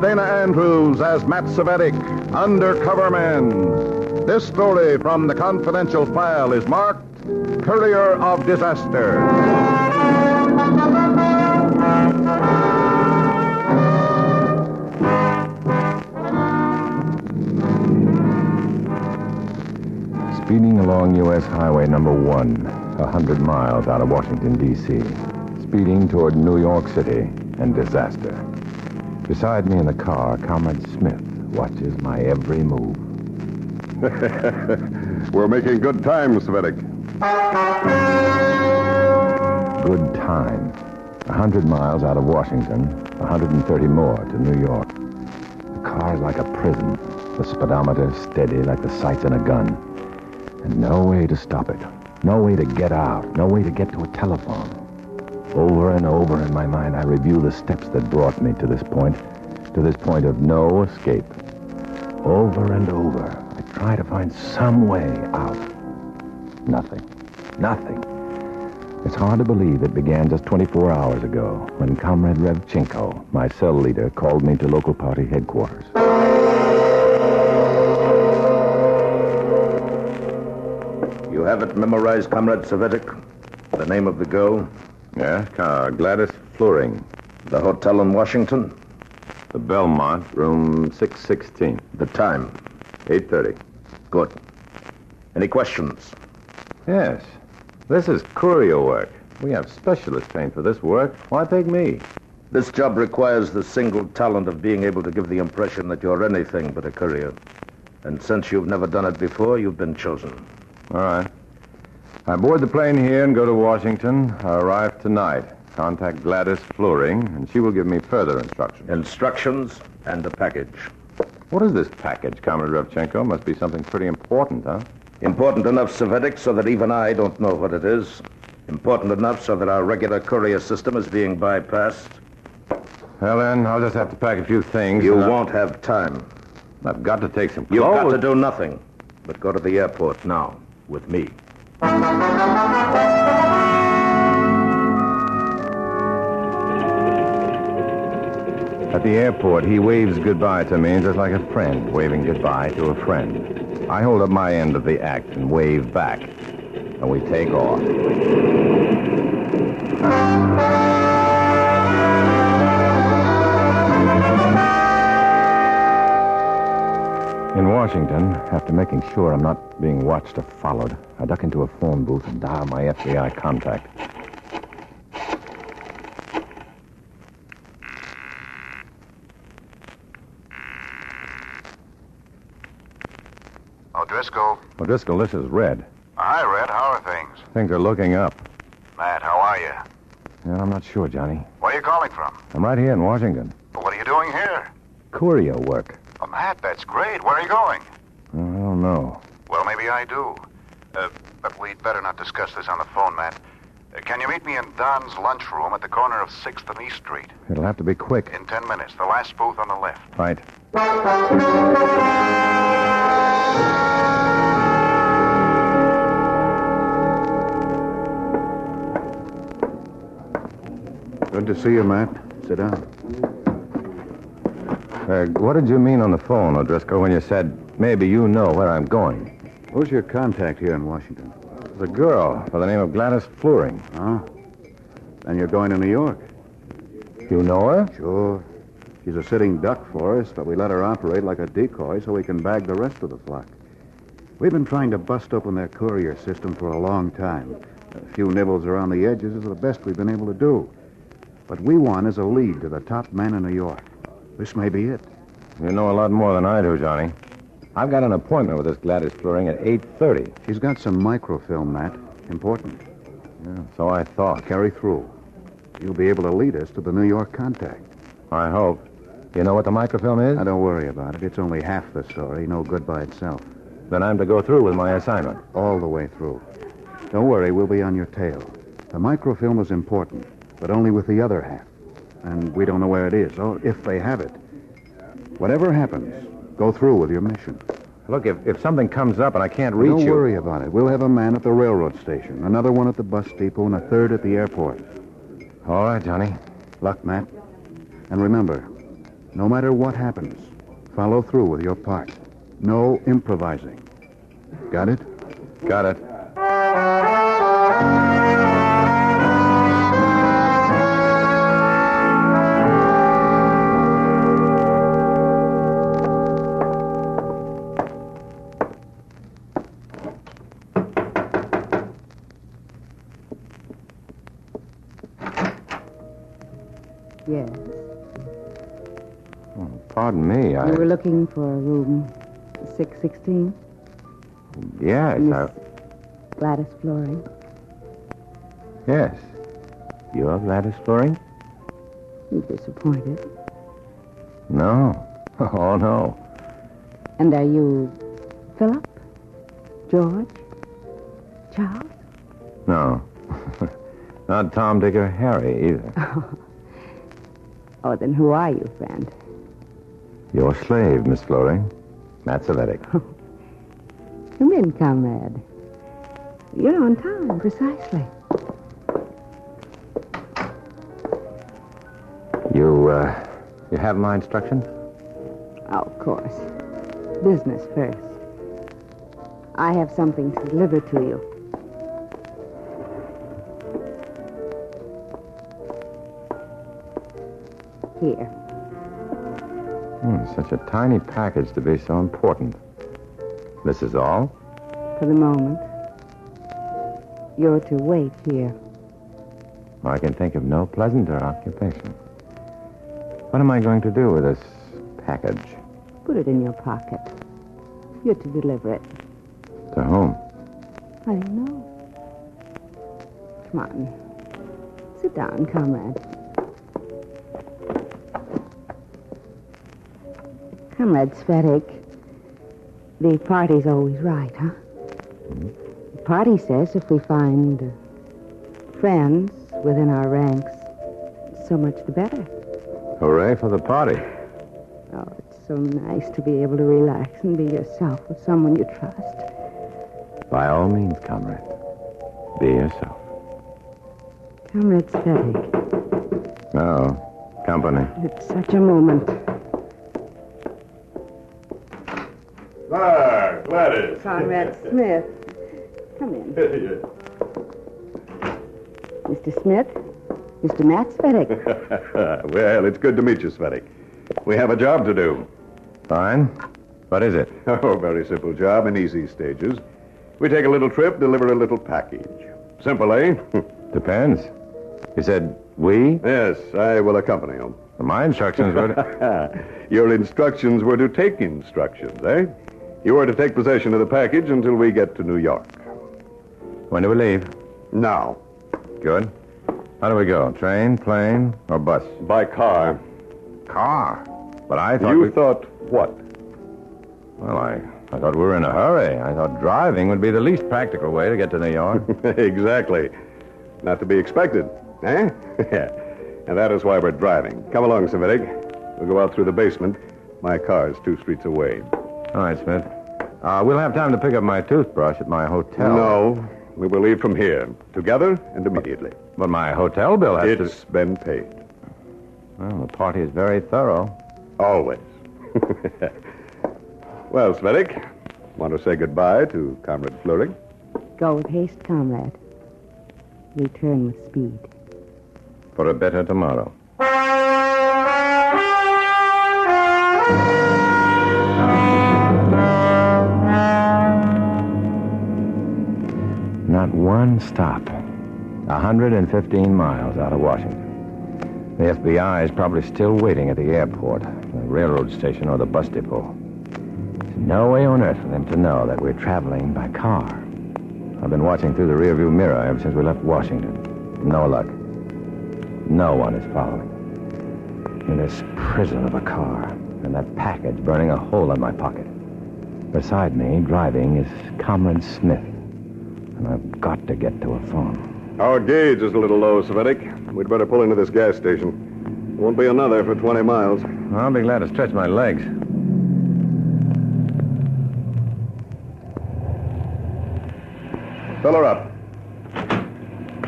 Dana Andrews as Matt Cvetic, Undercover Man. This story from the confidential file is marked Courier of Disaster. Speeding along U.S. Highway number 1, 100 miles out of Washington, D.C. Speeding toward New York City and disaster. Beside me in the car, Comrade Smith watches my every move. We're making good time, Cvetic. good time. 100 miles out of Washington, 130 more to New York. The car's like a prison. The speedometer steady like the sights in a gun. And no way to stop it. No way to get out. No way to get to a telephone. Over and over in my mind, I review the steps that brought me to this point of no escape. Over and over, I try to find some way out. Nothing. It's hard to believe it began just 24 hours ago when Comrade Revchenko, my cell leader, called me to local party headquarters. You have it memorized, Comrade Cvetic? The name of the girl? Yes, Gladys Fluring. The hotel in Washington? The Belmont, room 616. The time? 8:30. Good. Any questions? Yes. This is courier work. We have specialists trained for this work. Why take me? This job requires the single talent of being able to give the impression that you're anything but a courier. And since you've never done it before, you've been chosen. All right. I board the plane here and go to Washington. I arrive tonight. Contact Gladys Fluring, and she will give me further instructions. Instructions and a package. What is this package, Comrade Revchenko? Must be something pretty important, huh? Important enough, Cvetic, so that even I don't know what it is. Important enough so that our regular courier system is being bypassed. Well, then, I'll just have to pack a few things. You won't have time. I've got to take some clothes. You've got to do nothing but go to the airport now with me. At the airport, he waves goodbye to me just like a friend waving goodbye to a friend. I hold up my end of the act and wave back, and we take off. In Washington, after making sure I'm not being watched or followed, I duck into a phone booth and dial my FBI contact. O'Driscoll, this is Red. Hi, Red. How are things? Things are looking up. Matt, how are you? Yeah, I'm not sure, Johnny. Where are you calling from? I'm right here in Washington. What are you doing here? Courier work. Oh, Matt, that's great. Where are you going? I don't know. Well, maybe I do. But we'd better not discuss this on the phone, Matt. Can you meet me in Don's lunchroom at the corner of 6th and East Street? It'll have to be quick. In 10 minutes. The last booth on the left. Right. Good to see you, Matt. Sit down. What did you mean on the phone, O'Driscoll, when you said maybe you know where I'm going? Who's your contact here in Washington? The girl by the name of Gladys Fluring. Oh? Then you're going to New York. You know her? Sure. She's a sitting duck for us, but we let her operate like a decoy so we can bag the rest of the flock. We've been trying to bust open their courier system for a long time. A few nibbles around the edges is the best we've been able to do. What we want is a lead to the top man in New York. This may be it. You know a lot more than I do, Johnny. I've got an appointment with this Gladys Fluring at 8:30. She's got some microfilm, Matt. Important. Yeah, so I thought. Carry through. You'll be able to lead us to the New York contact. I hope. You know what the microfilm is? Now, don't worry about it. It's only half the story. No good by itself. Then I'm to go through with my assignment. All the way through. Don't worry. We'll be on your tail. The microfilm is important, but only with the other half. And we don't know where it is, or if they have it. Whatever happens, go through with your mission. Look, if something comes up and I can't reach Don't you... worry about it. We'll have a man at the railroad station, another one at the bus depot, and a third at the airport. All right, Johnny. Luck, Matt. And remember, no matter what happens, follow through with your part. No improvising. Got it? Got it. Yes. Oh, pardon me, You were looking for a room 616? Yes, Miss Gladys Fluring? Yes. You're Gladys Floring? You disappointed? No. Oh, no. And are you Philip? George? Charles? No. Not Tom, Dick, or Harry either. Oh, then who are you, friend? Your slave, Miss Floring. Matt Cvetic. Come in, comrade. You're on time, precisely. You have my instructions? Oh, of course. Business first. I have something to deliver to you. Here. Such a tiny package to be so important. This is all? For the moment. You're to wait here. I can think of no pleasanter occupation. What am I going to do with this package? Put it in your pocket. You're to deliver it. To whom? I don't know. Come on. Sit down, comrade. Comrade Cvetic, the party's always right, huh? The party says if we find friends within our ranks, so much the better. Hooray for the party. Oh, it's so nice to be able to relax and be yourself with someone you trust. By all means, comrade. Be yourself. Comrade Cvetic. Oh, company. It's such a moment. Ah, Gladys. Conrad Smith. Come in. Mr. Smith, Mr. Matt Cvetic. Well, it's good to meet you, Cvetic. We have a job to do. Fine. What is it? Oh, very simple job in easy stages. We take a little trip, deliver a little package. Simple, eh? Depends. You said we? Yes, I will accompany you. My instructions were to... Your instructions were to take instructions, eh? You are to take possession of the package until we get to New York. When do we leave? Now. Good. How do we go? Train, plane, or bus? By car. Car? But I thought You thought what? Well, I thought we were in a hurry. I thought driving would be the least practical way to get to New York. Exactly. Not to be expected, eh? And that is why we're driving. Come along, Cvetic. We'll go out through the basement. My car's 2 streets away. All right, Smith. We'll have time to pick up my toothbrush at my hotel. No, we will leave from here. Together and immediately. But my hotel bill has It's been paid. Well, the party is very thorough. Always. Well, Cvetic, want to say goodbye to Comrade Floring? Go with haste, comrade. Return with speed. For a better tomorrow. Not one stop. 115 miles out of Washington. The FBI is probably still waiting at the airport, the railroad station, or the bus depot. There's no way on earth for them to know that we're traveling by car. I've been watching through the rearview mirror ever since we left Washington. No luck. No one is following. In this prison of a car, and that package burning a hole in my pocket. Beside me, driving, is Comrade Smith. And I've got to get to a phone. Our gauge is a little low, Cvetic. We'd better pull into this gas station. Won't be another for 20 miles. I'll be glad to stretch my legs. Fill her up.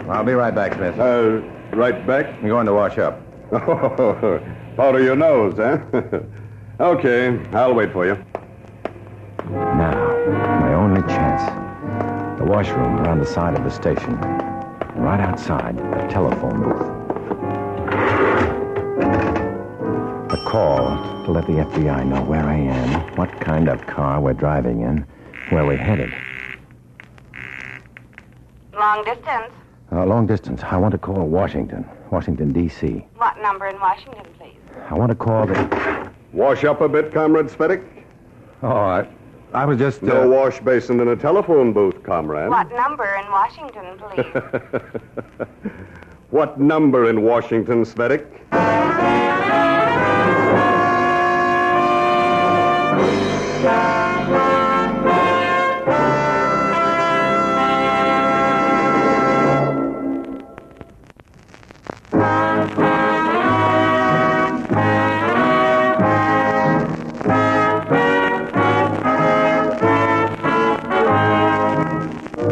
I'll be right back, Smith. Right back? I'm going to wash up. Powder your nose, eh? Okay, I'll wait for you. Now, my only chance. The washroom around the side of the station. Right outside, a telephone booth. A call to let the FBI know where I am, what kind of car we're driving in, where we're headed. Long distance. Long distance. I want to call Washington, D.C. What number in Washington, please? I want to call the... Wash up a bit, Comrade Cvetic? Oh, I was just... No wash basin in a telephone booth, comrade. What number in Washington, please? What number in Washington, Cvetic?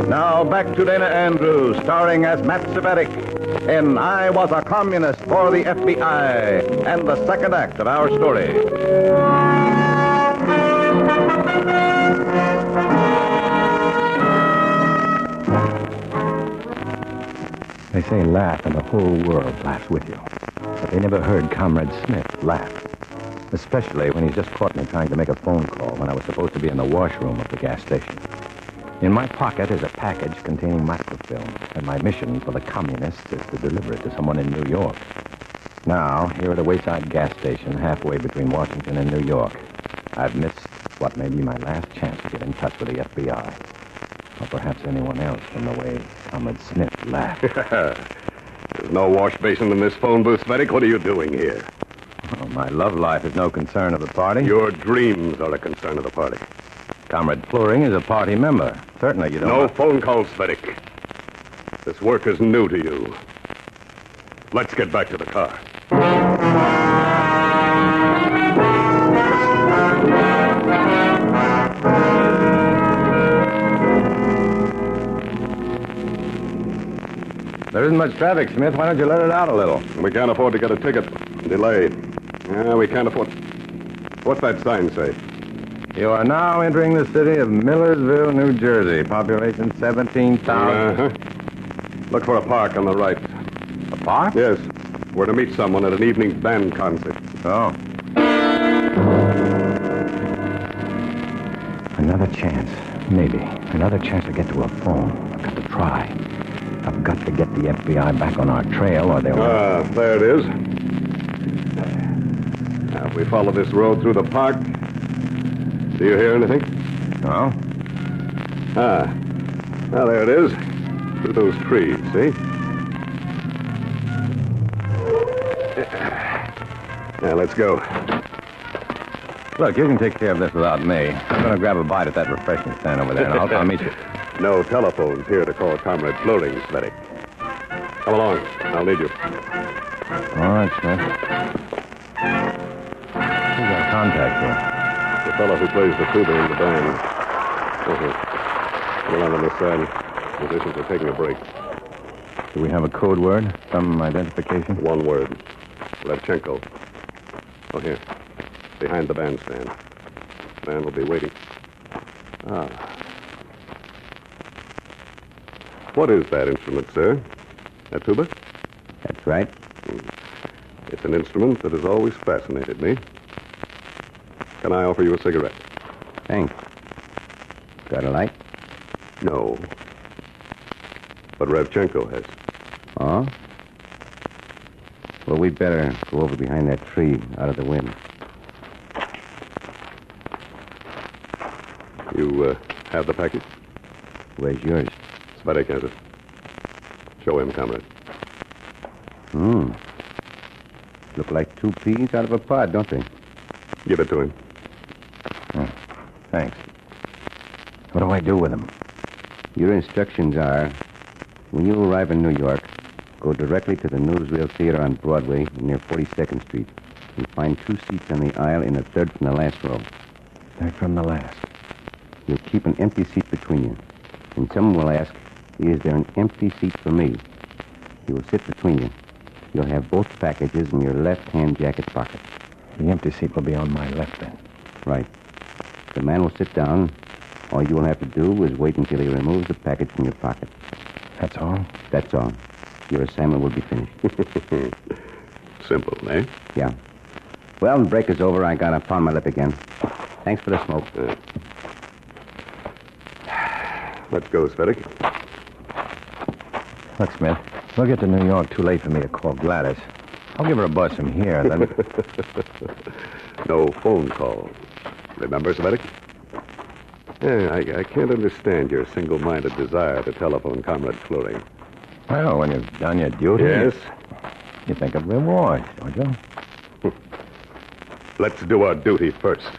Now back to Dana Andrews, starring as Matt Cvetic in I Was a Communist for the FBI, and the second act of our story. They say laugh and the whole world laughs with you. But they never heard Comrade Smith laugh. Especially when he's just caught me trying to make a phone call when I was supposed to be in the washroom of the gas station. In my pocket is a package containing microfilm, and my mission for the communists is to deliver it to someone in New York. Now, here at a wayside gas station halfway between Washington and New York, I've missed what may be my last chance to get in touch with the FBI. Or perhaps anyone else from the way Comrade Smith laughed. There's no wash basin in this phone booth, Cvetic. What are you doing here? Oh, my love life is no concern of the party. Your dreams are a concern of the party. Comrade Fluring is a party member. Certainly you don't... No phone calls, Cvetic. This work is new to you. Let's get back to the car. There isn't much traffic, Smith. Why don't you let it out a little? We can't afford to get a ticket. Delayed. Yeah, we can't afford... What's that sign say? You are now entering the city of Millersville, New Jersey. Population 17,000. Uh-huh. Look for a park on the right. A park? Yes. We're to meet someone at an evening band concert. Oh. Another chance. Maybe. Another chance to get to a phone. I've got to try. I've got to get the FBI back on our trail or they'll... there it is. Now, if we follow this road through the park... Do you hear anything? No. Now there it is. Through those trees, see? Now, let's go. Look, you can take care of this without me. I'm going to grab a bite at that refreshment stand over there, and I'll meet you. No telephones here to call Comrade Fluring, Cvetic. Come along. I'll need you. All right, Smith. Who's got contact here? The fellow who plays the tuba in the band. We're on this side. Musicians are taking a break. Do we have a code word? Some identification? One word. Levchenko. Oh, here. Behind the bandstand. Man will be waiting. What is that instrument, sir? A tuba? That's right. It's an instrument that has always fascinated me. Can I offer you a cigarette? Thanks. Got a light? No. But Revchenko has. Oh? Well, we'd better go over behind that tree, out of the wind. You, have the package? Where's yours? Cvetic has it. Show him, comrade. Look like two peas out of a pod, don't they? Give it to him. Oh, thanks. What do I do with them? Your instructions are, when you arrive in New York, go directly to the Newsreel Theater on Broadway near 42nd Street. You'll find 2 seats on the aisle in a third from the last row. Third from the last. You'll keep an empty seat between you. And someone will ask, is there an empty seat for me? You will sit between you. You'll have both packages in your left-hand jacket pocket. The empty seat will be on my left then. Right. The man will sit down. All you will have to do is wait until he removes the package from your pocket. That's all? That's all. Your assignment will be finished. Simple, eh? Yeah. Well, the break is over. I got upon my lip again. Thanks for the smoke. Let's go, Cvetic. Look, Smith, we'll get to New York too late for me to call Gladys. I'll give her a buzz from here, then... No phone calls. Remember, Cvetic? Yeah, I can't understand your single-minded desire to telephone Comrade Fluring. Well, when you've done your duty... Yes? You think of rewards, don't you? Let's do our duty first.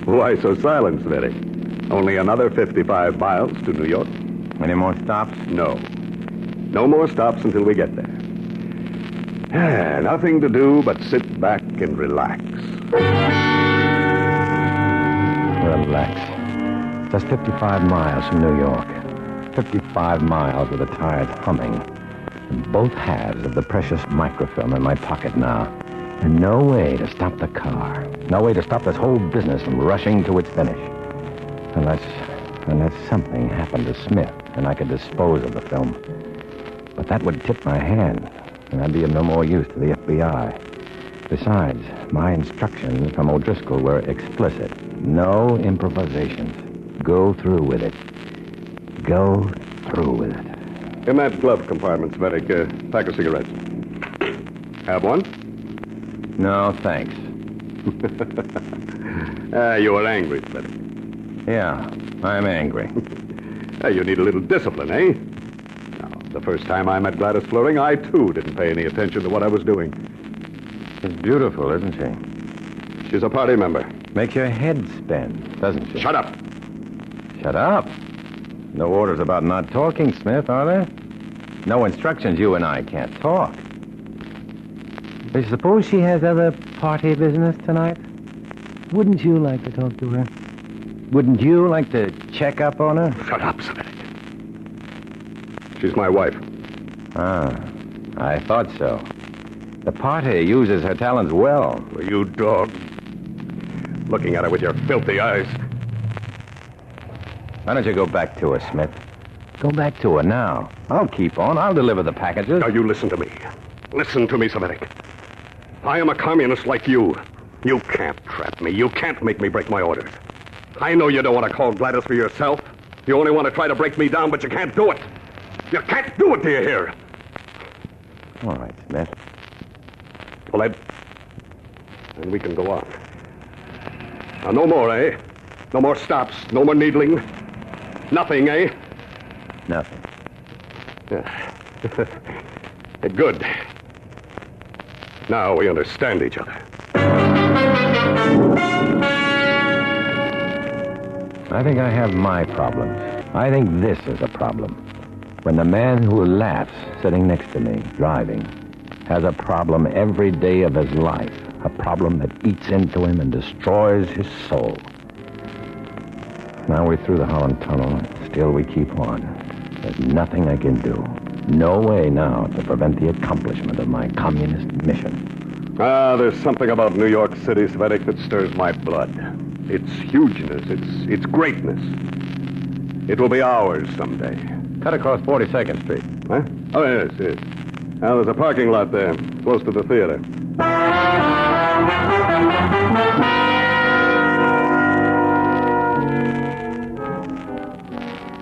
Why so silent, Cvetic? Only another 55 miles to New York. Any more stops? No. No more stops until we get there. Nothing to do but sit back and relax. Relax. Just 55 miles from New York. 55 miles with the tires humming. And both halves of the precious microfilm in my pocket now. And no way to stop the car. No way to stop this whole business from rushing to its finish. Unless something happened to Smith and I could dispose of the film. But that would tip my hand, and I'd be of no more use to the FBI. Besides, my instructions from O'Driscoll were explicit. No improvisations. Go through with it. Go through with it. In that glove compartment, Cvetic, pack of cigarettes. Have one? No, thanks. You were angry, Cvetic. Yeah, I'm angry. You need a little discipline, eh? Now, the first time I met Gladys Floring, I, too, didn't pay any attention to what I was doing. She's beautiful, isn't she? She's a party member. Makes your head spin, doesn't she? Shut up. Shut up? No orders about not talking, Smith, are there? No instructions. You and I can't talk. I suppose she has other party business tonight? Wouldn't you like to talk to her? Wouldn't you like to check up on her? Shut up, Cvetic. She's my wife. Ah, I thought so. The party uses her talents well. You dog. Looking at her with your filthy eyes. Why don't you go back to her, Smith? Go back to her now. I'll keep on. I'll deliver the packages. Now, you listen to me. Listen to me, Cvetic. I am a communist like you. You can't trap me. You can't make me break my orders. I know you don't want to call Gladys for yourself. You only want to try to break me down, but you can't do it. You can't do it, do you hear? All right, Smith. Well, then we can go on. Now, no more, eh? No more stops. No more needling. Nothing, eh? Nothing. Yeah. Good. Now we understand each other. I think I have my problems. I think this is a problem. When the man who laughs sitting next to me, driving, has a problem every day of his life. A problem that eats into him and destroys his soul. Now we're through the Holland Tunnel, and still we keep on. There's nothing I can do. No way now to prevent the accomplishment of my communist mission. There's something about New York City, Cvetic, that stirs my blood. Its hugeness, its greatness. It will be ours someday. Cut across 42nd Street. Huh? Oh, yes. Now, there's a parking lot there, close to the theater.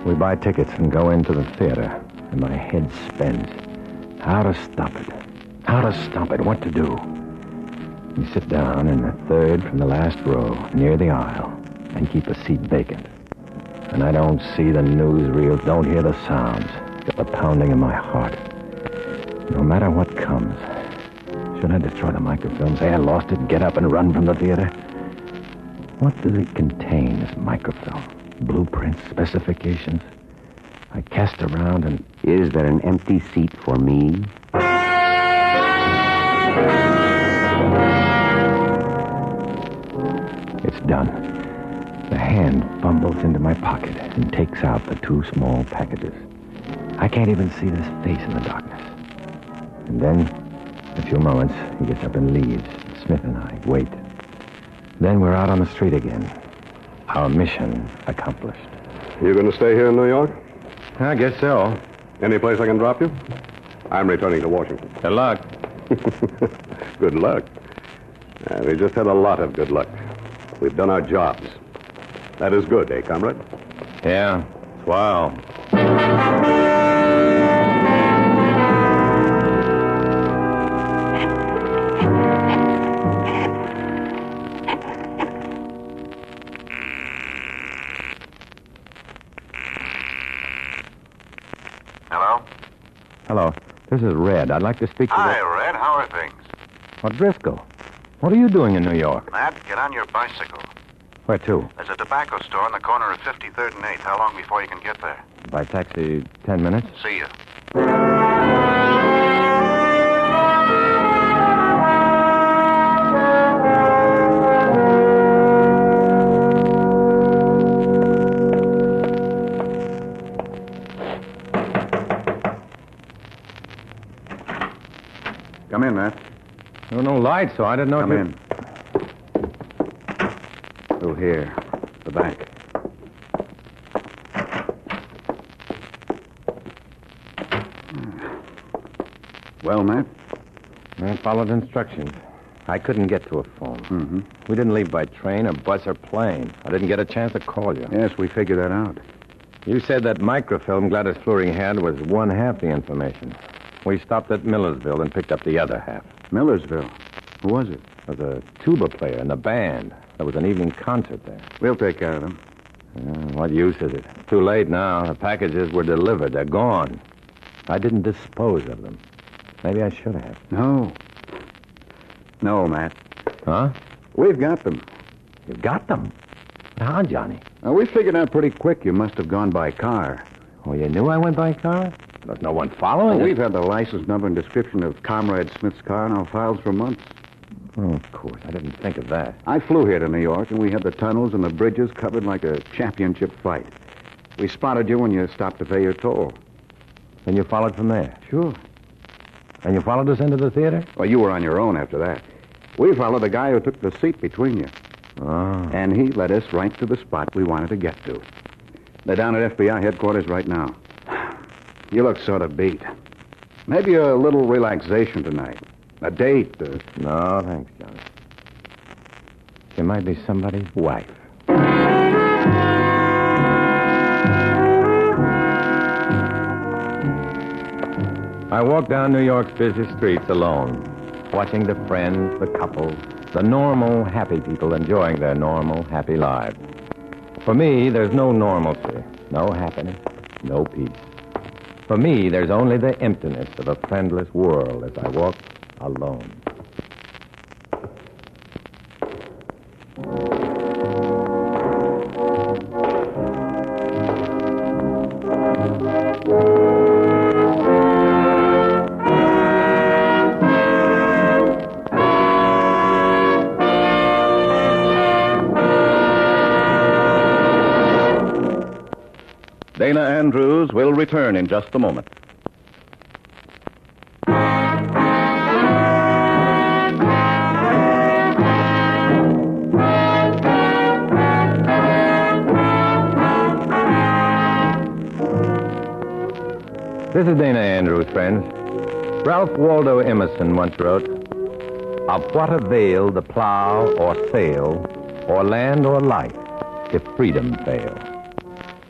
We buy tickets and go into the theater, and my head spins. How to stop it? How to stop it? What to do? We sit down in the third from the last row, near the aisle, and keep a seat vacant. And I don't see the newsreels, don't hear the sounds, just the pounding in my heart. No matter what comes, should I destroy the microfilm, say I lost it, get up and run from the theater? What does it contain, this microfilm? Blueprints, specifications? I cast around and... Is there an empty seat for me? It's done. The hand fumbles into my pocket and takes out the two small packages. I can't even see this face in the darkness. And then, in a few moments, he gets up and leaves. Smith and I wait. Then we're out on the street again. Our mission accomplished. You going to stay here in New York? I guess so. Any place I can drop you? I'm returning to Washington. Good luck. Good luck? We just had a lot of good luck. We've done our jobs. That is good, eh, comrade? Yeah. Wow. Hello. This is Red. I'd like to speak to Hi, Red. How are things? Driscoll. What are you doing in New York? Matt, get on your bicycle. Where to? There's a tobacco store on the corner of 53rd and 8th. How long before you can get there? By taxi, 10 minutes? See you. Come in, Matt. There were no lights, so I didn't know. Come in. Through here. The back. Well, Matt? I followed instructions. I couldn't get to a phone. Mm-hmm. We didn't leave by train or bus or plane. I didn't get a chance to call you. Yes, we figured that out. You said that microfilm Gladys Fleury had was one half the information. We stopped at Millersville and picked up the other half. Millersville? Who was it? There was a tuba player in the band. There was an evening concert there. We'll take care of them. What use is it? Too late now. The packages were delivered. They're gone. I didn't dispose of them. Maybe I should have. No. No, Matt. Huh? We've got them. You've got them? How, Johnny? We figured out pretty quick you must have gone by car. Oh, you knew I went by car? There's no one following us. We've had the license number and description of Comrade Smith's car in our files for months. Oh, of course. I didn't think of that. I flew here to New York, and we had the tunnels and the bridges covered like a championship fight. We spotted you when you stopped to pay your toll. And you followed from there? Sure. And you followed us into the theater? Well, you were on your own after that. We followed the guy who took the seat between you. Oh. And he led us right to the spot we wanted to get to. They're down at FBI headquarters right now. You look sort of beat. Maybe a little relaxation tonight. A date. No, thanks, Johnny. She might be somebody's wife. I walked down New York's busy streets alone, watching the friends, the couples, the normal, happy people enjoying their normal, happy lives. For me, there's no normalcy, no happiness, no peace. For me, there's only the emptiness of a friendless world as I walk alone. Dana Andrews will return in just a moment. This is Dana Andrews, friends. Ralph Waldo Emerson once wrote, "Of what avail the plow or sail, or land or life, if freedom fail?"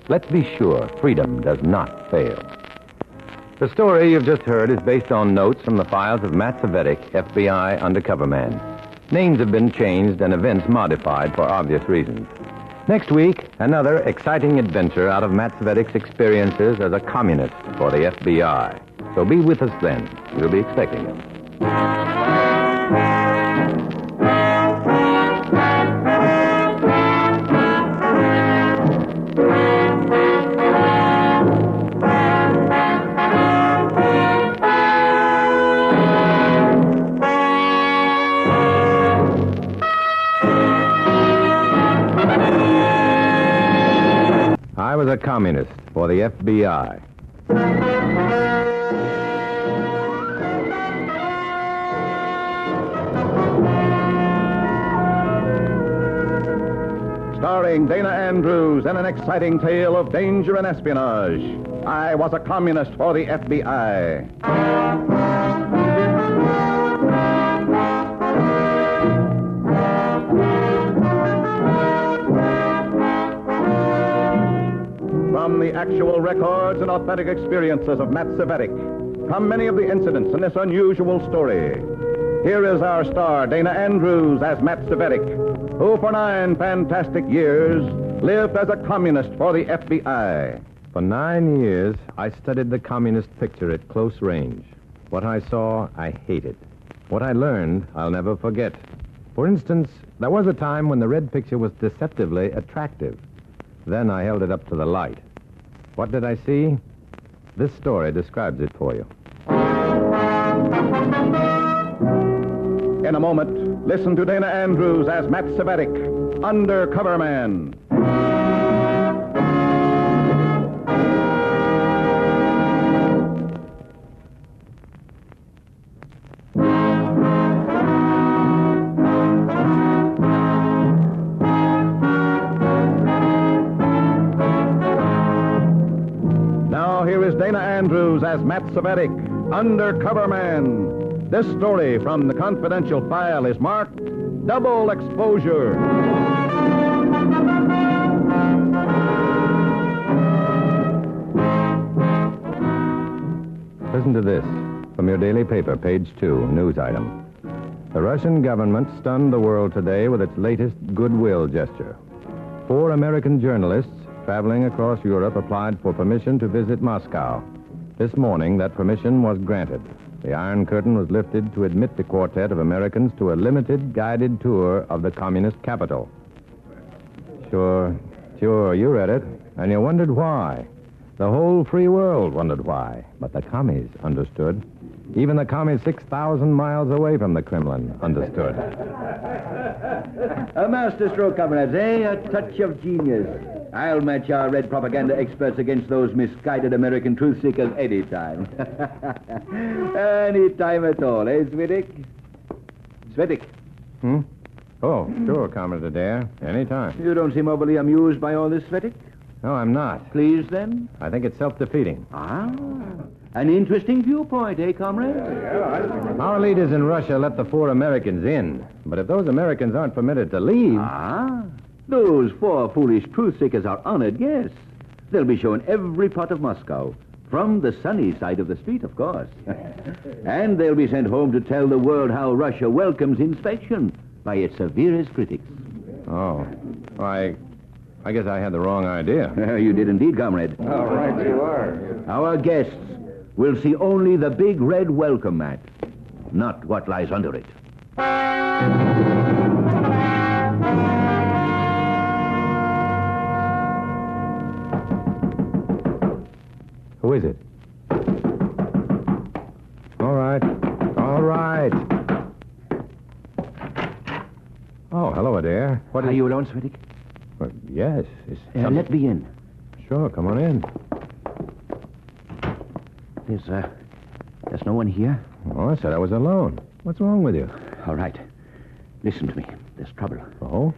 Let's be sure freedom does not fail. The story you've just heard is based on notes from the files of Matt Cvetic, FBI undercover man. Names have been changed and events modified for obvious reasons. Next week, another exciting adventure out of Matt Cvetic's experiences as a communist for the FBI. So be with us then. We'll be expecting him. I was a communist for the FBI. Starring Dana Andrews in an exciting tale of danger and espionage. I was a communist for the FBI. From the actual records and authentic experiences of Matt Cvetic come many of the incidents in this unusual story. Here is our star, Dana Andrews, as Matt Cvetic, who for 9 fantastic years lived as a communist for the FBI. For 9 years, I studied the communist picture at close range. What I saw, I hated. What I learned, I'll never forget. For instance, there was a time when the red picture was deceptively attractive. Then I held it up to the light. What did I see? This story describes it for you. In a moment, listen to Dana Andrews as Matt Cvetic, Undercover Man. Now here is Dana Andrews as Matt Cvetic, Undercover Man. This story from the confidential file is marked Double Exposure. Listen to this from your daily paper, page 2, news item. The Russian government stunned the world today with its latest goodwill gesture. 4 American journalists traveling across Europe applied for permission to visit Moscow. This morning, that permission was granted. The Iron Curtain was lifted to admit the quartet of Americans to a limited guided tour of the communist capital. Sure, you read it, and you wondered why. The whole free world wondered why, but the commies understood. Even the commies 6,000 miles away from the Kremlin understood. A masterstroke, comrades, eh? A touch of genius. I'll match our red propaganda experts against those misguided American truth seekers any time. Any time at all, eh, Cvetic? Cvetic. Oh, sure, Comrade Adair. Any time. You don't seem overly amused by all this, Cvetic. No, I'm not. Pleased, then? I think it's self-defeating. Ah, an interesting viewpoint, eh, comrade? Our leaders in Russia let the 4 Americans in. But if those Americans aren't permitted to leave... Ah, those 4 foolish truth seekers are honored guests. They'll be shown every part of Moscow. From the sunny side of the street, of course. And they'll be sent home to tell the world how Russia welcomes inspection by its severest critics. Oh, I guess I had the wrong idea. You did indeed, comrade. All right, you are. Our guests will see only the big red welcome mat, not what lies under it. Who is it? All right. Oh, hello, Adair. Are you alone, Cvetic? Well, yes. Let me in. Sure, come on in. There's no one here? Oh, I said I was alone. What's wrong with you? All right. Listen to me. There's trouble. Oh?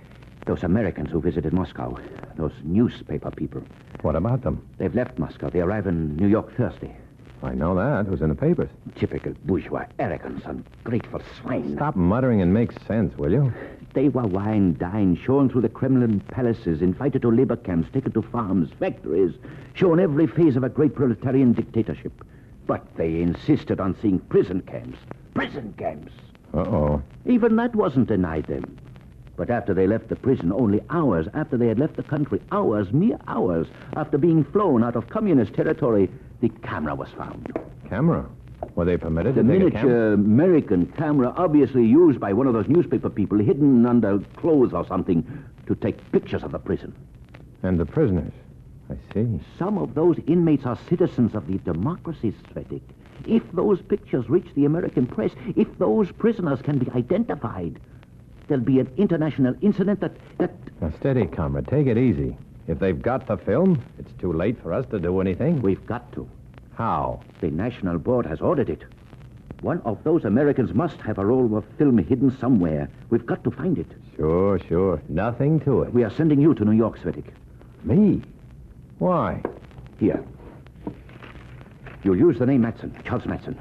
Those Americans who visited Moscow. Those newspaper people. What about them? They've left Moscow. They arrive in New York Thursday. I know that. It was in the papers. Typical bourgeois arrogance, ungrateful swine. Stop muttering and make sense, will you? They were wined, dined, shown through the Kremlin palaces, invited to labor camps, taken to farms, factories, shown every phase of a great proletarian dictatorship. But they insisted on seeing prison camps. Prison camps! Uh-oh. Even that wasn't denied them. But after they left the prison, only hours after they had left the country, mere hours after being flown out of communist territory, the camera was found. Camera? Were they permitted to take a camera? The miniature American camera, obviously used by one of those newspaper people, hidden under clothes or something, to take pictures of the prison. And the prisoners? I see. Some of those inmates are citizens of the democracy, Cvetic. If those pictures reach the American press, if those prisoners can be identified, there'll be an international incident that... Now, steady, comrade. Take it easy. If they've got the film, it's too late for us to do anything. We've got to. How? The National Board has ordered it. One of those Americans must have a roll of film hidden somewhere. We've got to find it. Sure. Nothing to it. We are sending you to New York, Cvetic. Me? Why? Here. You'll use the name Matson, Charles Matson.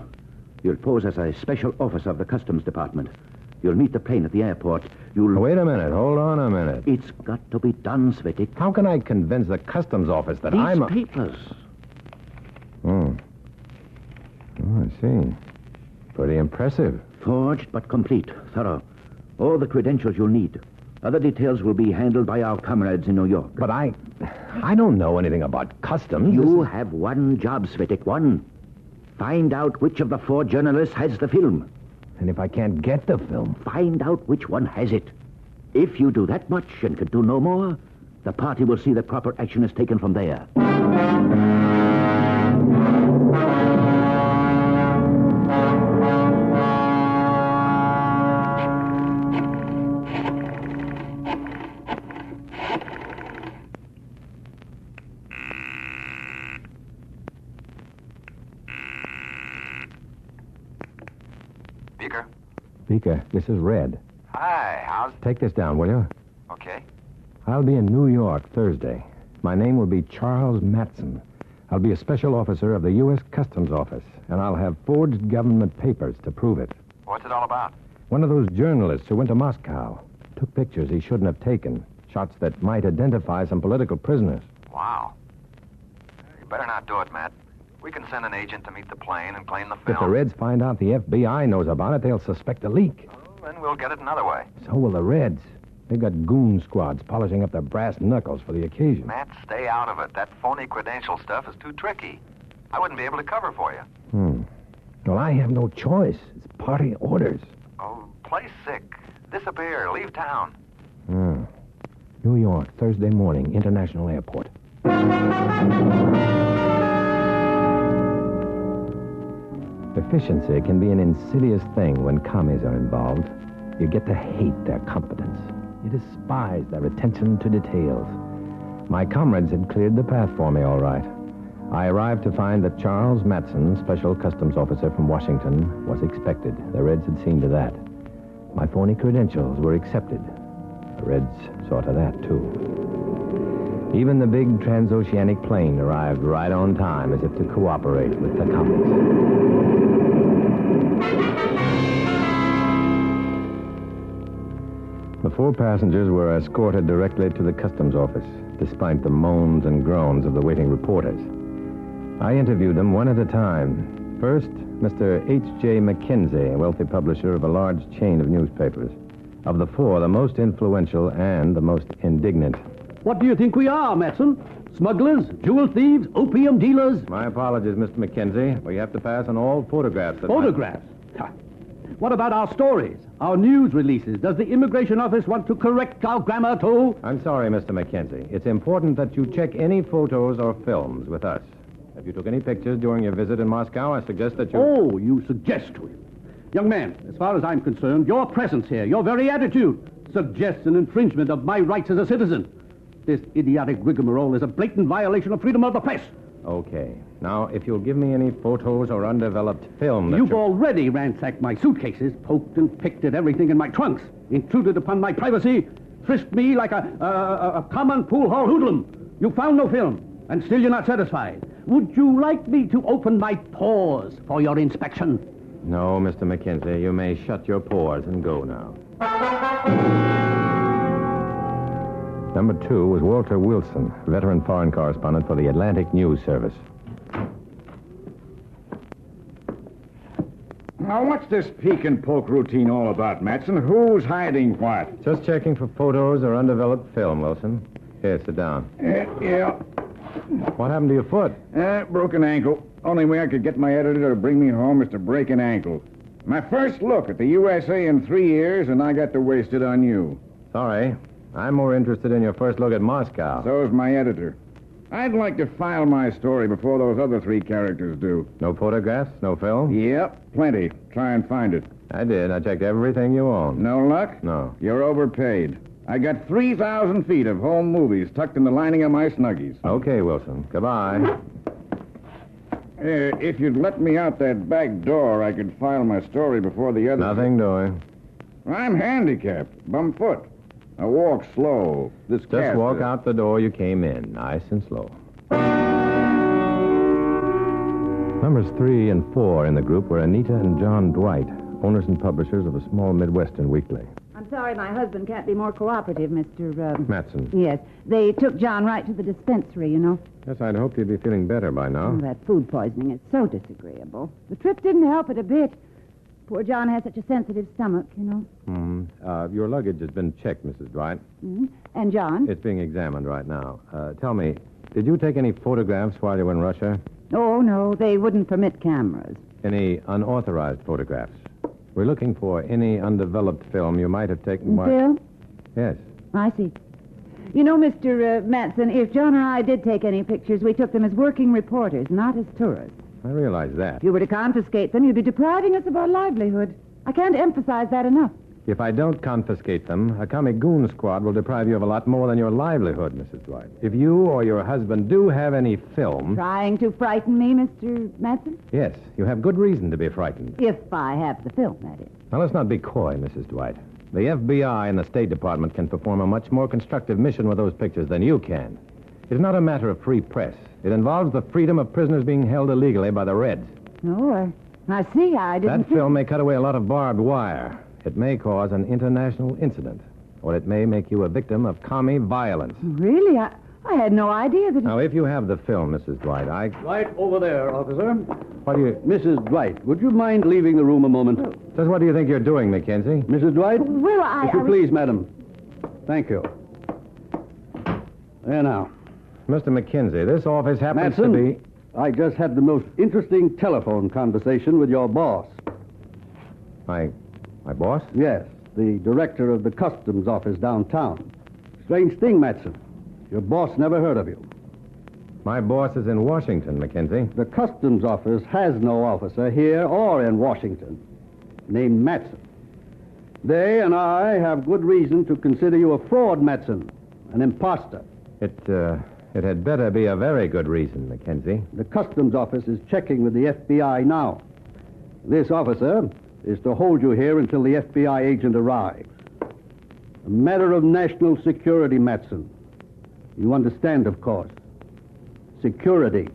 You'll pose as a special officer of the Customs Department. You'll meet the plane at the airport. Wait a minute. Hold on a minute. It's got to be done, Cvetic. How can I convince the Customs Office that These papers. Oh, I see. Pretty impressive. Forged but complete. Thorough. All the credentials you'll need. Other details will be handled by our comrades in New York. But I don't know anything about customs. You have one job, Cvetic, one. Find out which of the 4 journalists has the film. And if I can't get the film? Find out which one has it. If you do that much and can do no more, the party will see that proper action is taken from there. Beaker, this is Red. Hi, how's... Take this down, will you? Okay. I'll be in New York Thursday. My name will be Charles Matson. I'll be a special officer of the U.S. Customs Office, and I'll have forged government papers to prove it. What's it all about? One of those journalists who went to Moscow took pictures he shouldn't have taken, shots that might identify some political prisoners. Wow. You better not do it, Matt. We can send an agent to meet the plane and claim the film. If the Reds find out the FBI knows about it, they'll suspect a leak. Then we'll get it another way. So will the Reds. They've got goon squads polishing up their brass knuckles for the occasion. Matt, stay out of it. That phony credential stuff is too tricky. I wouldn't be able to cover for you. Well, I have no choice. It's party orders. Oh, play sick. Disappear. Leave town. New York, Thursday morning, International Airport. Efficiency can be an insidious thing when commies are involved. You get to hate their competence. You despise their attention to details. My comrades had cleared the path for me all right. I arrived to find that Charles Matson, Special Customs Officer from Washington, was expected. The Reds had seen to that. My phony credentials were accepted. The Reds saw to that, too. Even the big transoceanic plane arrived right on time as if to cooperate with the commies. The 4 passengers were escorted directly to the customs office, despite the moans and groans of the waiting reporters. I interviewed them one at a time. First, Mr. H.J. McKenzie, a wealthy publisher of a large chain of newspapers. Of the 4, the most influential and the most indignant. What do you think we are, Matson? Smugglers, jewel thieves, opium dealers? My apologies, Mr. McKenzie. We have to pass on all photographs. Photographs? What about our stories, our news releases? Does the Immigration Office want to correct our grammar, too? I'm sorry, Mr. McKenzie. It's important that you check any photos or films with us. If you took any pictures during your visit in Moscow, I suggest that you... Oh, you suggest to him. Young man, as far as I'm concerned, your presence here, your very attitude, suggests an infringement of my rights as a citizen. This idiotic rigmarole is a blatant violation of freedom of the press. Okay. Now, if you'll give me any photos or undeveloped film... You've already ransacked my suitcases, poked and picked at everything in my trunks, intruded upon my privacy, frisked me like a common pool hall hoodlum. You found no film, and still you're not satisfied. Would you like me to open my pores for your inspection? No, Mr. McKenzie. You may shut your pores and go now. Number 2 was Walter Wilson, veteran foreign correspondent for the Atlantic News Service. Now, what's this peek and poke routine all about, Matson? Who's hiding what? Just checking for photos or undeveloped film, Wilson. Here, sit down. Yeah. What happened to your foot? Broken ankle. Only way I could get my editor to bring me home is to break an ankle. My first look at the USA in 3 years, and I got to waste it on you. Sorry. I'm more interested in your first look at Moscow. So is my editor. I'd like to file my story before those other 3 characters do. No photographs? No film? Yep, plenty. Try and find it. I did. I checked everything you own. No luck? No. You're overpaid. I got 3,000 feet of home movies tucked in the lining of my Snuggies. Okay, Wilson. Goodbye. If you'd let me out that back door, I could file my story before the others... Nothing doing. I'm handicapped. Bum foot. I walk slow. Just walk out the door you came in, nice and slow. Numbers 3 and 4 in the group were Anita and John Dwight, owners and publishers of a small Midwestern weekly. I'm sorry my husband can't be more cooperative, Mr. Matson. Yes. They took John right to the dispensary, you know. Yes, I'd hoped you'd be feeling better by now. Oh, that food poisoning is so disagreeable. The trip didn't help it a bit. Poor John has such a sensitive stomach, you know. Your luggage has been checked, Mrs. Dwight. Mm-hmm. And John? It's being examined right now. Tell me, did you take any photographs while you were in Russia? Oh, no, they wouldn't permit cameras. Any unauthorized photographs? We're looking for any undeveloped film you might have taken while... Film? Yes. I see. You know, Mr. Matson, if John and I did take any pictures, we took them as working reporters, not as tourists. I realize that. If you were to confiscate them, you'd be depriving us of our livelihood. I can't emphasize that enough. If I don't confiscate them, a comic goon squad will deprive you of a lot more than your livelihood, Mrs. Dwight. If you or your husband do have any film... Trying to frighten me, Mr. Matson? Yes, you have good reason to be frightened. If I have the film, that is. Now, let's not be coy, Mrs. Dwight. The FBI and the State Department can perform a much more constructive mission with those pictures than you can. It's not a matter of free press. It involves the freedom of prisoners being held illegally by the Reds. No, I see. I didn't... That film may cut away a lot of barbed wire. It may cause an international incident. Or it may make you a victim of commie violence. Really? I had no idea that... Now, if you have the film, Mrs. Dwight, Right over there, officer. What do you... Mrs. Dwight, would you mind leaving the room a moment? Just what do you think you're doing, Mackenzie? Mrs. Dwight? Well, If you please, madam. Thank you. There now. Mr. Mackenzie, this office happens Matson, to be... I just had the most interesting telephone conversation with your boss. My boss? Yes, the director of the customs office downtown. Strange thing, Matson. Your boss never heard of you. My boss is in Washington, Mackenzie. The customs office has no officer here or in Washington named Matson. They and I have good reason to consider you a fraud, Matson, an imposter. It had better be a very good reason, Mackenzie. The customs office is checking with the FBI now. This officer is to hold you here until the FBI agent arrives. A matter of national security, Matson. You understand, of course. Security.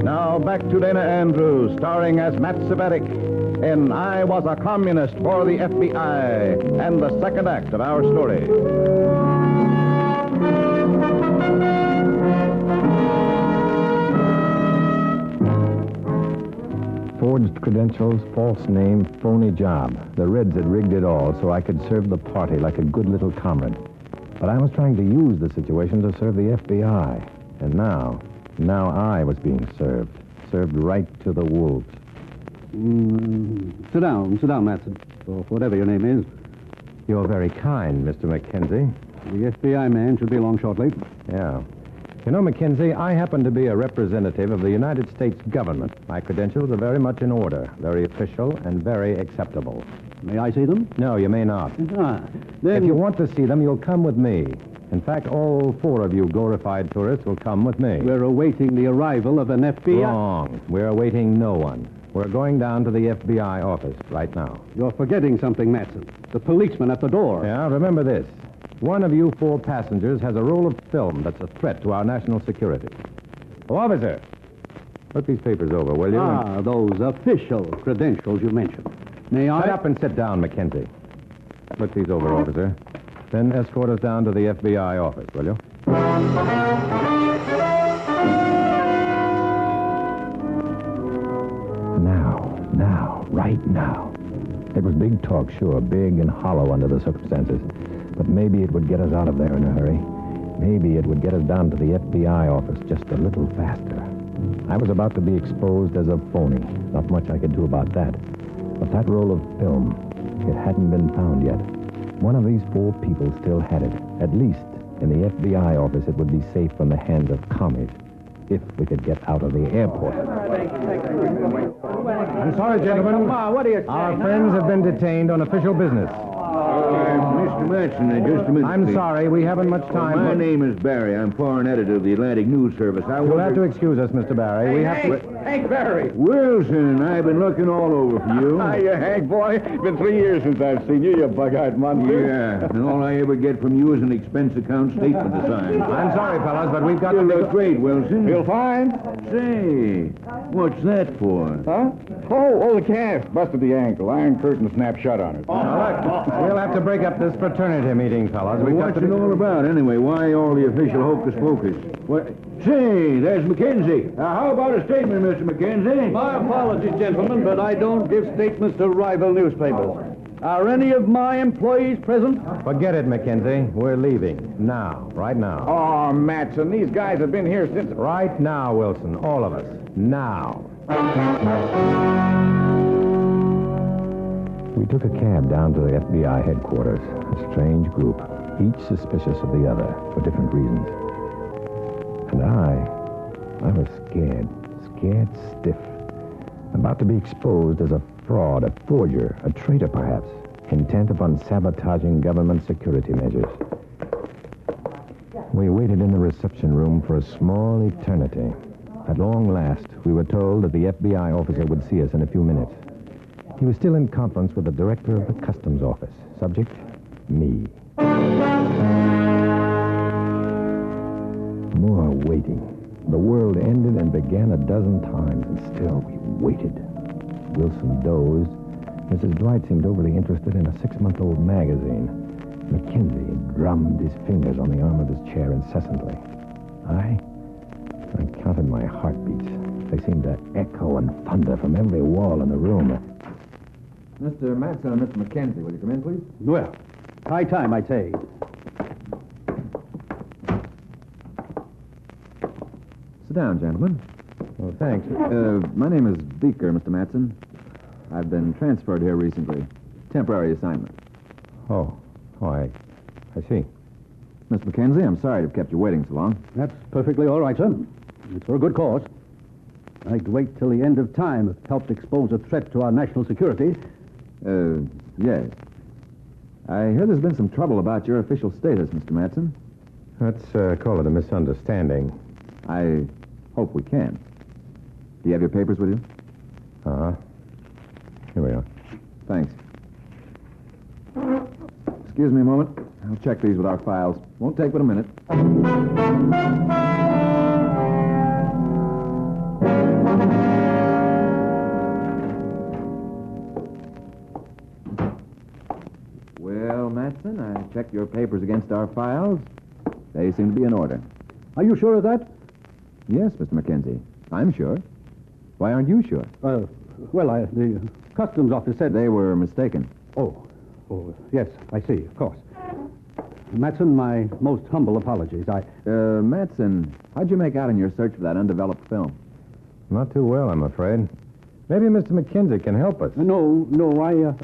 Now back to Dana Andrews, starring as Matt Cvetic in I Was a Communist for the FBI, and the second act of our story. Forged credentials, false name, phony job. The Reds had rigged it all so I could serve the party like a good little comrade. But I was trying to use the situation to serve the FBI. And now I was being served right to the wolves. Sit down, Matson, or whatever your name is. You're very kind, Mr. Mackenzie. The FBI man should be along shortly. Yeah. You know, Mackenzie, I happen to be a representative of the United States government. My credentials are very much in order, very official, and very acceptable. May I see them? No, you may not. Then... If you want to see them, you'll come with me. In fact, all four of you glorified tourists will come with me. We're awaiting the arrival of an FBI... Wrong. We're awaiting no one. We're going down to the FBI office right now. You're forgetting something, Matson. The policeman at the door. Yeah, remember this. One of you four passengers has a roll of film that's a threat to our national security. Oh, officer, look these papers over, will you? Those official credentials you mentioned. May I? Shut up and sit down, Mackenzie. Look these over, officer. Then escort us down to the FBI office, will you? Now, right now. It was big talk, sure, big and hollow under the circumstances. But maybe it would get us out of there in a hurry. Maybe it would get us down to the FBI office just a little faster. I was about to be exposed as a phony. Not much I could do about that. But that roll of film, it hadn't been found yet. One of these four people still had it. At least in the FBI office, it would be safe from the hands of commies. If we could get out of the airport. I'm sorry, gentlemen. What do you say? Our friends have been detained on official business. Mr. Matson, just a minute. I'm sorry, we haven't much time. My name is Barry. I'm foreign editor of the Atlantic News Service. You'll have to excuse us, Mr. Barry. We have to... Hank Barry. Wilson, I've been looking all over for you. Hiya, Hank, boy. Been 3 years since I've seen you, you bug-eyed monster. Yeah, and all I ever get from you is an expense account statement to sign. I'm sorry, fellas, but we've got You look great, Wilson. You'll find. Say, what's that for? Huh? Oh, the cast. Busted the ankle. Iron curtain snapped shut on it. We'll have to break up this fraternity meeting, fellas. Well, what's it all about, anyway? Why all the official hocus-pocus? What? Say, there's Mackenzie. How about a statement, Mr. Mackenzie? My apologies, gentlemen, but I don't give statements to rival newspapers. Are any of my employees present? Forget it, Mackenzie. We're leaving. Now. Right now. Oh, Matson, these guys have been here since... Right now, Wilson. All of us. Now. We took a cab down to the FBI headquarters. A strange group, each suspicious of the other for different reasons. And I was scared stiff. About to be exposed as a fraud, a forger, a traitor perhaps, intent upon sabotaging government security measures. We waited in the reception room for a small eternity. At long last, we were told that the FBI officer would see us in a few minutes. He was still in conference with the director of the customs office. Subject, me. More waiting. The world ended and began a dozen times, and still we waited. Wilson dozed. Mrs. Dwight seemed overly interested in a 6-month-old magazine. Mackenzie drummed his fingers on the arm of his chair incessantly. I counted my heartbeats. They seemed to echo and thunder from every wall in the room. Mr. Matson and Mr. Mackenzie, will you come in, please? Well, high time, I'd say. Sit down, gentlemen. Oh, thanks. My name is Beaker, Mr. Matson. I've been transferred here recently. Temporary assignment. Oh, I see. Mr. Mackenzie, I'm sorry to have kept you waiting so long. That's perfectly all right, sir. It's for a good cause. I'd wait till the end of time if it helped expose a threat to our national security. Yes. I hear there's been some trouble about your official status, Mr. Matson. Let's call it a misunderstanding. I hope we can. Do you have your papers with you? Uh-huh. Here we are. Thanks. Excuse me a moment. I'll check these with our files. Won't take but a minute. Well, Matson, I checked your papers against our files. They seem to be in order. Are you sure of that? Yes, Mr. Mackenzie. I'm sure. Why aren't you sure? The customs office said... They were mistaken. Oh, yes, I see, of course. Matson, my most humble apologies. Matson, how'd you make out in your search for that undeveloped film? Not too well, I'm afraid. Maybe Mr. Mackenzie can help us. No,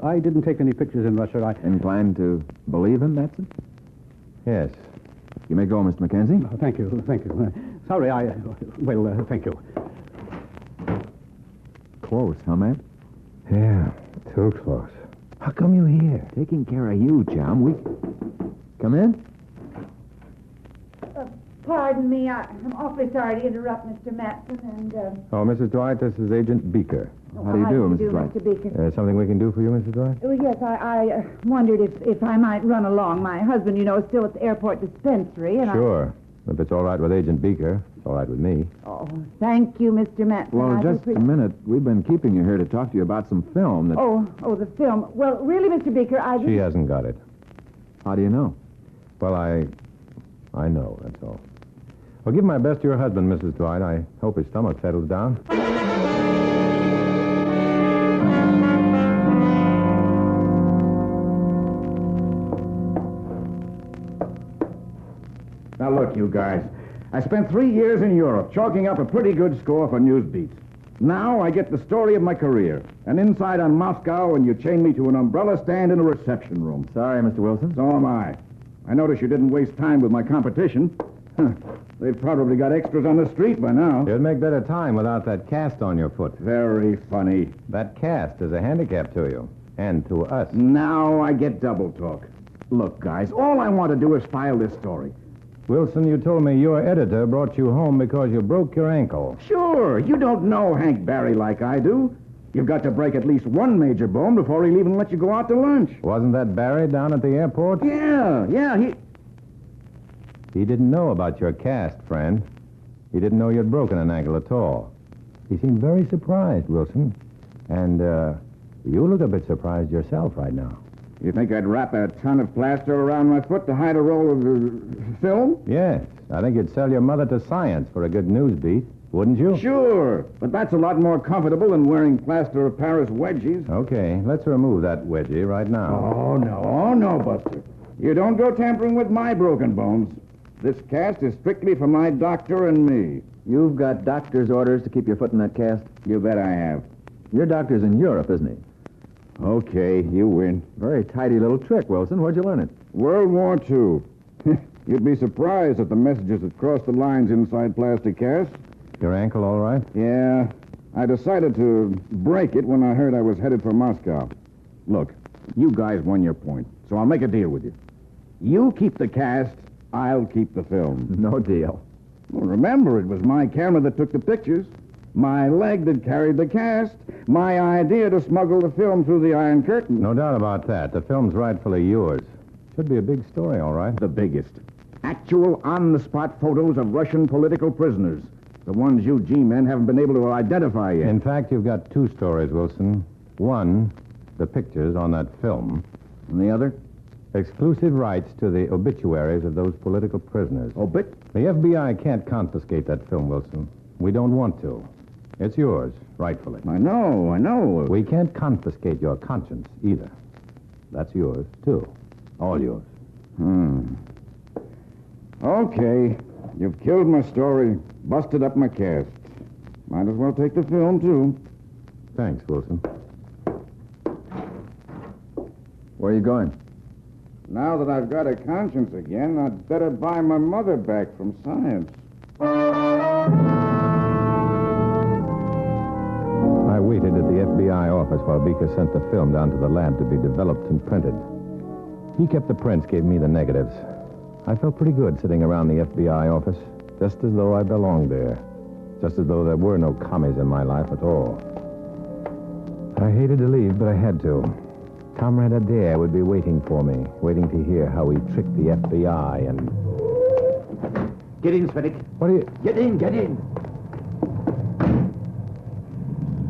I didn't take any pictures in Russia. Inclined to believe him, Matson? Yes. You may go, Mr. Mackenzie. Thank you. Sorry, thank you. Close, huh, Matt? Yeah, too close. How come you're here? Taking care of you, chum. We... Come in? Pardon me, I'm awfully sorry to interrupt Mr. Matson and... Oh, Mrs. Dwight, this is Agent Beaker. How do you do, Mrs. Dwight? Mr. Beaker. Something we can do for you, Mrs. Dwight? Oh, yes, I wondered if I might run along. My husband, is still at the airport dispensary, and Sure. If it's all right with Agent Beaker, it's all right with me. Oh, thank you, Mr. Matson. Well, just a minute. We've been keeping you here to talk to you about some film that... Oh, the film. Well, really, Mr. Beaker, She hasn't got it. How do you know? Well, I know, that's all. Well, give my best to your husband, Mrs. Dwight. I hope his stomach settles down. Now, look, you guys. I spent 3 years in Europe, chalking up a pretty good score for news beats. Now I get the story of my career. An inside on Moscow, and you chain me to an umbrella stand in a reception room. Sorry, Mr. Wilson. So am I. I notice you didn't waste time with my competition. They've probably got extras on the street by now. You'd make better time without that cast on your foot. Very funny. That cast is a handicap to you. And to us. Now I get double talk. Look, guys, all I want to do is file this story. Wilson, you told me your editor brought you home because you broke your ankle. Sure. You don't know Hank Barry like I do. You've got to break at least one major bone before he'll even let you go out to lunch. Wasn't that Barry down at the airport? Yeah, He didn't know about your cast, friend. He didn't know you'd broken an ankle at all. He seemed very surprised, Wilson. And, you look a bit surprised yourself right now. You think I'd wrap a ton of plaster around my foot to hide a roll of film? Yes. I think you'd sell your mother to science for a good news beat, wouldn't you? Sure. But that's a lot more comfortable than wearing plaster of Paris wedgies. Okay, let's remove that wedgie right now. Oh, no, Buster. You don't go tampering with my broken bones. This cast is strictly for my doctor and me. You've got doctor's orders to keep your foot in that cast? You bet I have. Your doctor's in Europe, isn't he? Okay, you win. Very tidy little trick, Wilson. Where'd you learn it? World War II. You'd be surprised at the messages that cross the lines inside plastic casts. Your ankle all right? Yeah. I decided to break it when I heard I was headed for Moscow. Look, you guys won your point, so I'll make a deal with you. You keep the cast, I'll keep the film. No deal. Well, remember, it was my camera that took the pictures, my leg that carried the cast, my idea to smuggle the film through the Iron Curtain. No doubt about that. The film's rightfully yours. Should be a big story, all right. The biggest. Actual on-the-spot photos of Russian political prisoners. The ones you G-men haven't been able to identify yet. In fact, you've got two stories, Wilson. One, the pictures on that film. And the other? Exclusive rights to the obituaries of those political prisoners. Obit? The FBI can't confiscate that film, Wilson. We don't want to. It's yours, rightfully. I know. We can't confiscate your conscience, either. That's yours, too. All yours. Okay. You've killed my story, busted up my cast. Might as well take the film, too. Thanks, Wilson. Where are you going? Now that I've got a conscience again, I'd better buy my mother back from science. I waited at the FBI office while Beaker sent the film down to the lab to be developed and printed. He kept the prints, gave me the negatives. I felt pretty good sitting around the FBI office, just as though I belonged there. Just as though there were no commies in my life at all. I hated to leave, but I had to. Comrade Adair would be waiting for me, waiting to hear how he tricked the FBI and... Get in, Cvetic. What are you... Get in.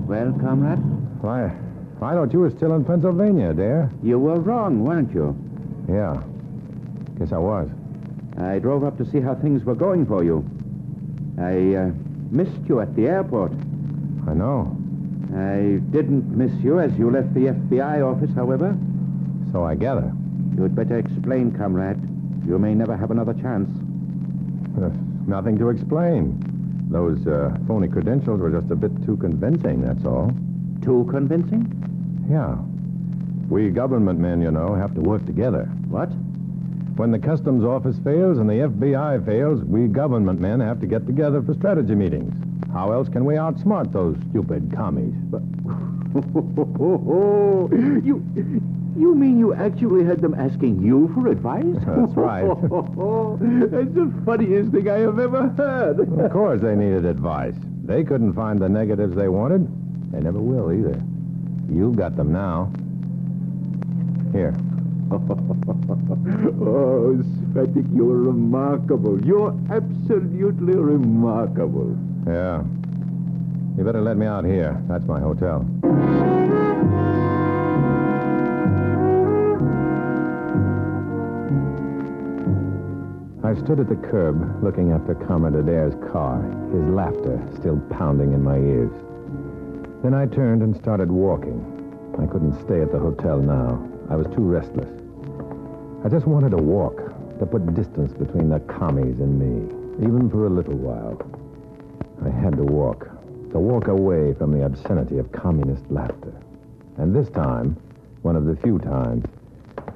Well, comrade? Why, I thought you were still in Pennsylvania, Adair. You were wrong, weren't you? Yeah. Guess I was. I drove up to see how things were going for you. I missed you at the airport. I know. I didn't miss you as you left the FBI office, however. So I gather. You'd better explain, comrade. You may never have another chance. Nothing to explain. Those phony credentials were just a bit too convincing, that's all. Too convincing? Yeah. We government men, you know, have to work together. What? When the customs office fails and the FBI fails, we government men have to get together for strategy meetings. How else can we outsmart those stupid commies? You mean you actually had them asking you for advice? That's right. That's the funniest thing I have ever heard. Of course they needed advice. They couldn't find the negatives they wanted. They never will either. You've got them now. Here. Oh, Cvetic, you're remarkable. You're absolutely remarkable. Yeah. You better let me out here. That's my hotel. I stood at the curb, looking after Comrade Adair's car, his laughter still pounding in my ears. Then I turned and started walking. I couldn't stay at the hotel now. I was too restless. I just wanted to walk, to put distance between the commies and me, even for a little while. I had to walk away from the obscenity of communist laughter. And this time, one of the few times,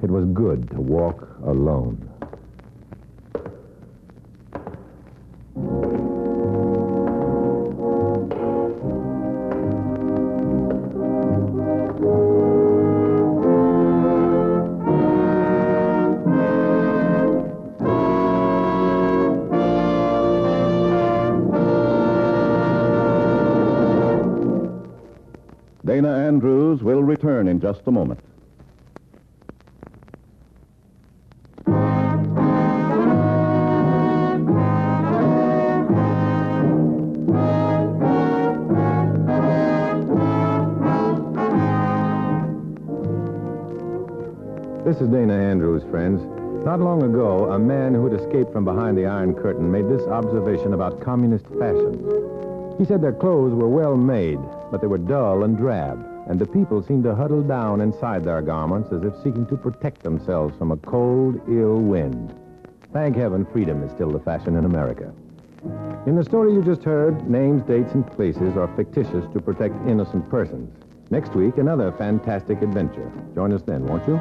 it was good to walk alone. Andrews will return in just a moment. This is Dana Andrews, friends. Not long ago, a man who had escaped from behind the Iron Curtain made this observation about communist fashions. He said their clothes were well made, but they were dull and drab, and the people seemed to huddle down inside their garments as if seeking to protect themselves from a cold, ill wind. Thank heaven, freedom is still the fashion in America. In the story you just heard, names, dates, and places are fictitious to protect innocent persons. Next week, another fantastic adventure. Join us then, won't you?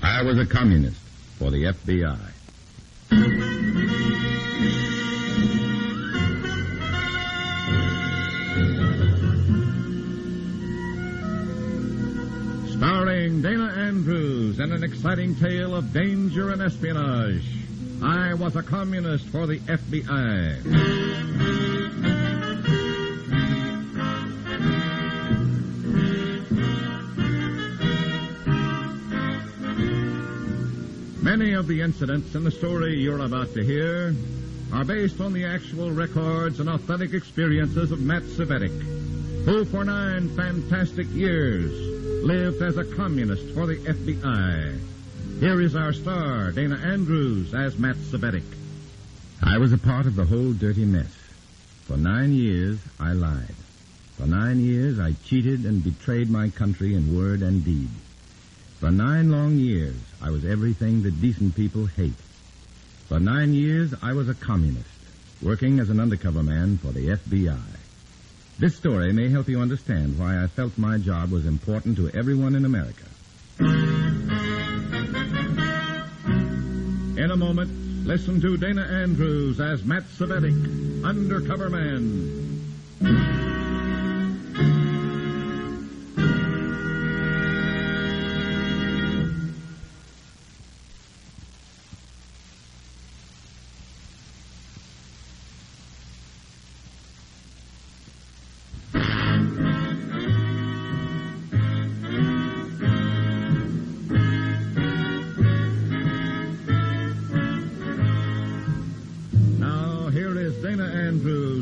I was a communist for the FBI. Starring Dana Andrews in an exciting tale of danger and espionage. I was a communist for the FBI. Many of the incidents in the story you're about to hear are based on the actual records and authentic experiences of Matt Cvetic, who for 9 fantastic years lived as a communist for the FBI. Here is our star, Dana Andrews, as Matt Cvetic. I was a part of the whole dirty mess. For 9 years, I lied. For 9 years, I cheated and betrayed my country in word and deed. For 9 long years, I was everything that decent people hate. For 9 years, I was a communist, working as an undercover man for the FBI. This story may help you understand why I felt my job was important to everyone in America. In a moment, listen to Dana Andrews as Matt Cvetic, undercover man.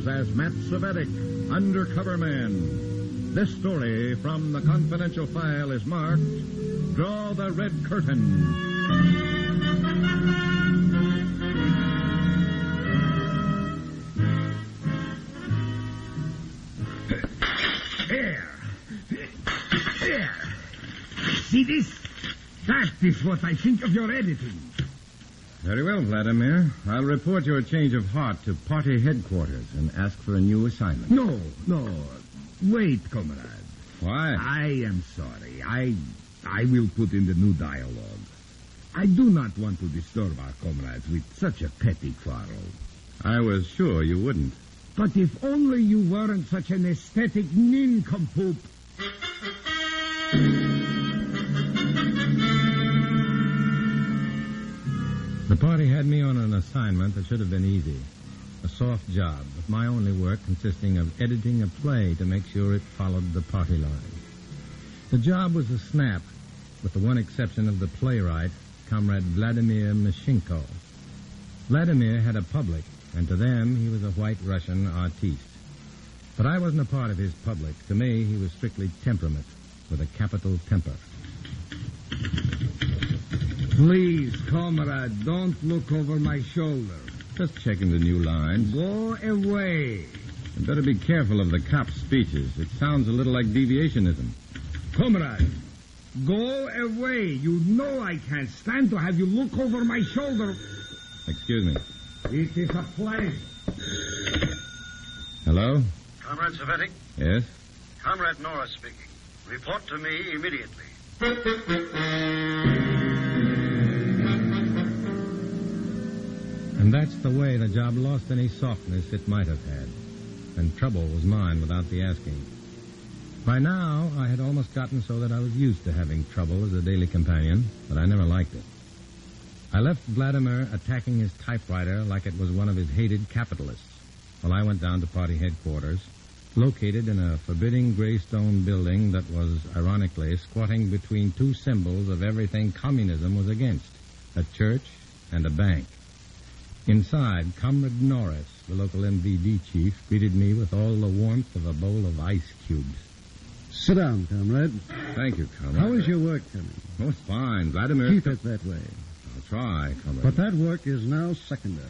As Matt Cvetic, undercover man. This story from the confidential file is marked, Draw the Red Curtain. There. See this? That is what I think of your editing. Very well, Vladimir. I'll report your change of heart to party headquarters and ask for a new assignment. No. Wait, comrade. Why? I am sorry. I will put in the new dialogue. I do not want to disturb our comrades with such a petty quarrel. I was sure you wouldn't. But if only you weren't such an aesthetic nincompoop. The party had me on an assignment that should have been easy. A soft job, with my only work consisting of editing a play to make sure it followed the party line. The job was a snap, with the one exception of the playwright, Comrade Vladimir Mashenko. Vladimir had a public, and to them he was a white Russian artiste. But I wasn't a part of his public. To me, he was strictly temperament, with a capital temper. Please, comrade, don't look over my shoulder. Just checking the new lines. Go away. You better be careful of the cop's speeches. It sounds a little like deviationism. Comrade, go away. You know I can't stand to have you look over my shoulder. Excuse me. It is a plague. Hello? Comrade Cvetic? Yes? Comrade Norris speaking. Report to me immediately. And that's the way the job lost any softness it might have had. And trouble was mine without the asking. By now, I had almost gotten so that I was used to having trouble as a daily companion, but I never liked it. I left Vladimir attacking his typewriter like it was one of his hated capitalists, while I went down to party headquarters, located in a forbidding gray stone building that was, ironically, squatting between two symbols of everything communism was against, a church and a bank. Inside, Comrade Norris, the local MVD chief, greeted me with all the warmth of a bowl of ice cubes. Sit down, comrade. Thank you, comrade. How is your work coming? Oh, it's fine. Vladimir... Keep it that way. I'll try, comrade. But that work is now secondary.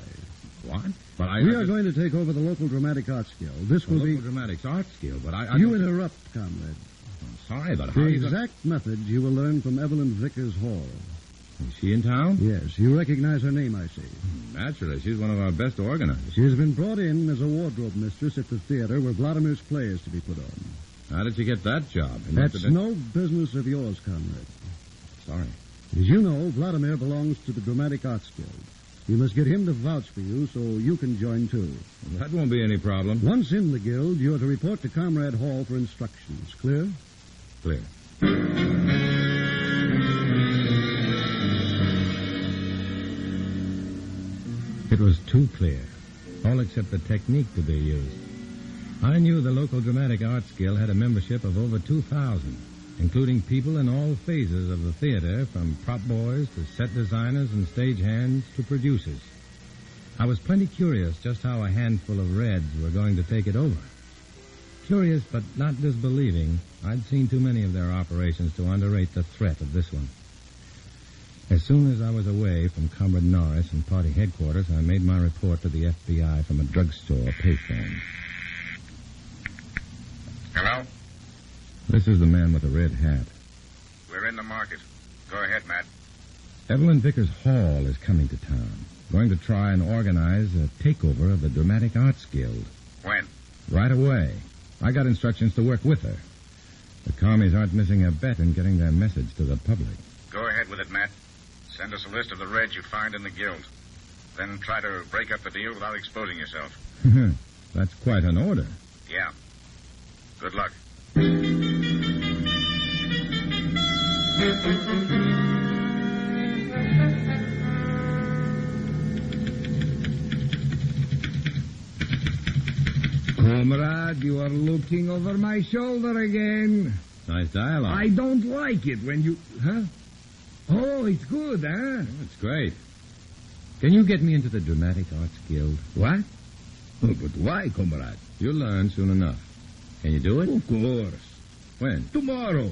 What? But we are going to take over the local dramatic arts guild. This will be... Local dramatics arts guild, but I You don't... interrupt, comrade. I'm sorry, but how... The exact methods you will learn from Evelyn Vickers Hall. Is she in town? Yes. You recognize her name, I see. Naturally. She's one of our best organizers. She has been brought in as a wardrobe mistress at the theater where Vladimir's play is to be put on. How did you get that job? That's no business of yours, comrade. Sorry. As you know, Vladimir belongs to the Dramatic Arts Guild. You must get him to vouch for you so you can join, too. That won't be any problem. Once in the guild, you are to report to Comrade Hall for instructions. Clear? Clear. It was too clear, all except the technique to be used. I knew the local Dramatic Arts Guild had a membership of over 2,000, including people in all phases of the theater, from prop boys to set designers and stage hands to producers. I was plenty curious just how a handful of Reds were going to take it over. Curious, but not disbelieving, I'd seen too many of their operations to underrate the threat of this one. As soon as I was away from Comrade Norris and party headquarters, I made my report to the FBI from a drugstore payphone. Hello? This is the man with the red hat. We're in the market. Go ahead, Matt. Evelyn Vickers Hall is coming to town. Going to try and organize a takeover of the Dramatic Arts Guild. When? Right away. I got instructions to work with her. The commies aren't missing a bet in getting their message to the public. Go ahead with it, Matt. Send us a list of the Reds you find in the guild. Then try to break up the deal without exposing yourself. That's quite an order. Yeah. Good luck. Comrade, you are looking over my shoulder again. Nice dialogue. I don't like it when you... Huh? Oh, it's good, huh? Oh, it's great. Can you get me into the Dramatic Arts Guild? What? Oh, but why, comrade? You'll learn soon enough. Can you do it? Of course. When? Tomorrow.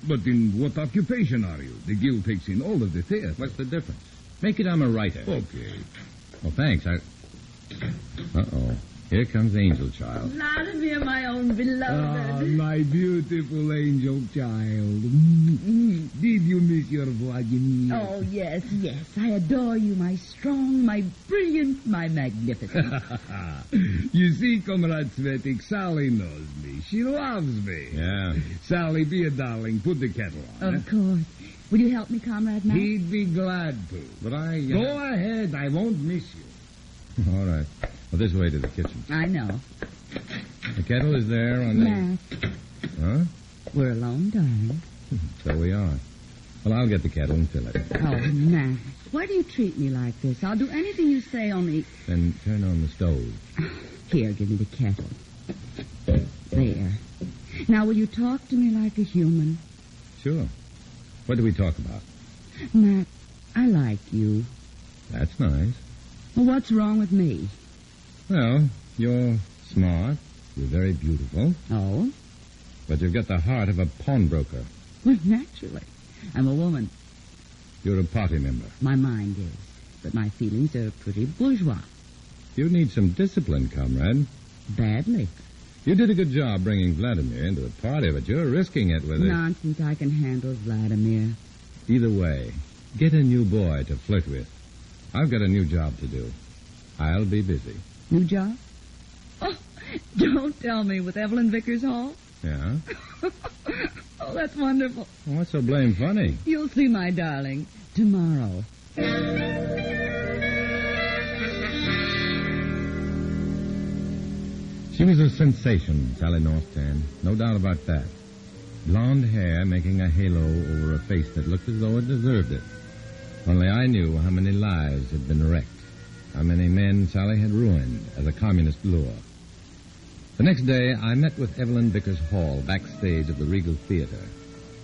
But in what occupation are you? The guild takes in all of the theater. What's the difference? Make it I'm a writer. Okay. Well, thanks. Uh-oh. Here comes Angel Child. Vladimir, my own beloved. Ah, my beautiful angel child. Did you miss your Vladimir? Oh, yes, yes. I adore you, my strong, my brilliant, my magnificent. You see, Comrade Cvetic, Sally knows me. She loves me. Yeah. Sally, be a darling. Put the kettle on. Of course. Will you help me, Comrade Matt? He'd be glad to. But I... Go ahead. I won't miss you. All right. Well, this way to the kitchen. I know. The kettle is there on Matt. Huh? We're alone, darling. So we are. Well, I'll get the kettle and fill it. Oh, Matt. Why do you treat me like this? I'll do anything you say, only... Then turn on the stove. Here, give me the kettle. There. Now, will you talk to me like a human? Sure. What do we talk about? Matt, I like you. That's nice. Well, what's wrong with me? Well, you're smart. You're very beautiful. Oh? But you've got the heart of a pawnbroker. Well, naturally. I'm a woman. You're a party member. My mind is. But my feelings are pretty bourgeois. You need some discipline, comrade. Badly. You did a good job bringing Vladimir into the party, but you're risking it with it. Nonsense. I can handle Vladimir. Either way, get a new boy to flirt with. I've got a new job to do. I'll be busy. New job? Oh, don't tell me, with Evelyn Vickers Hall? Yeah? Oh, that's wonderful. Well, what's so blame funny? You'll see, my darling, tomorrow. She was a sensation, Sally Northstand. No doubt about that. Blonde hair making a halo over a face that looked as though it deserved it. Only I knew how many lives had been wrecked, how many men Sally had ruined as a communist lure. The next day, I met with Evelyn Vickers Hall backstage of the Regal Theater.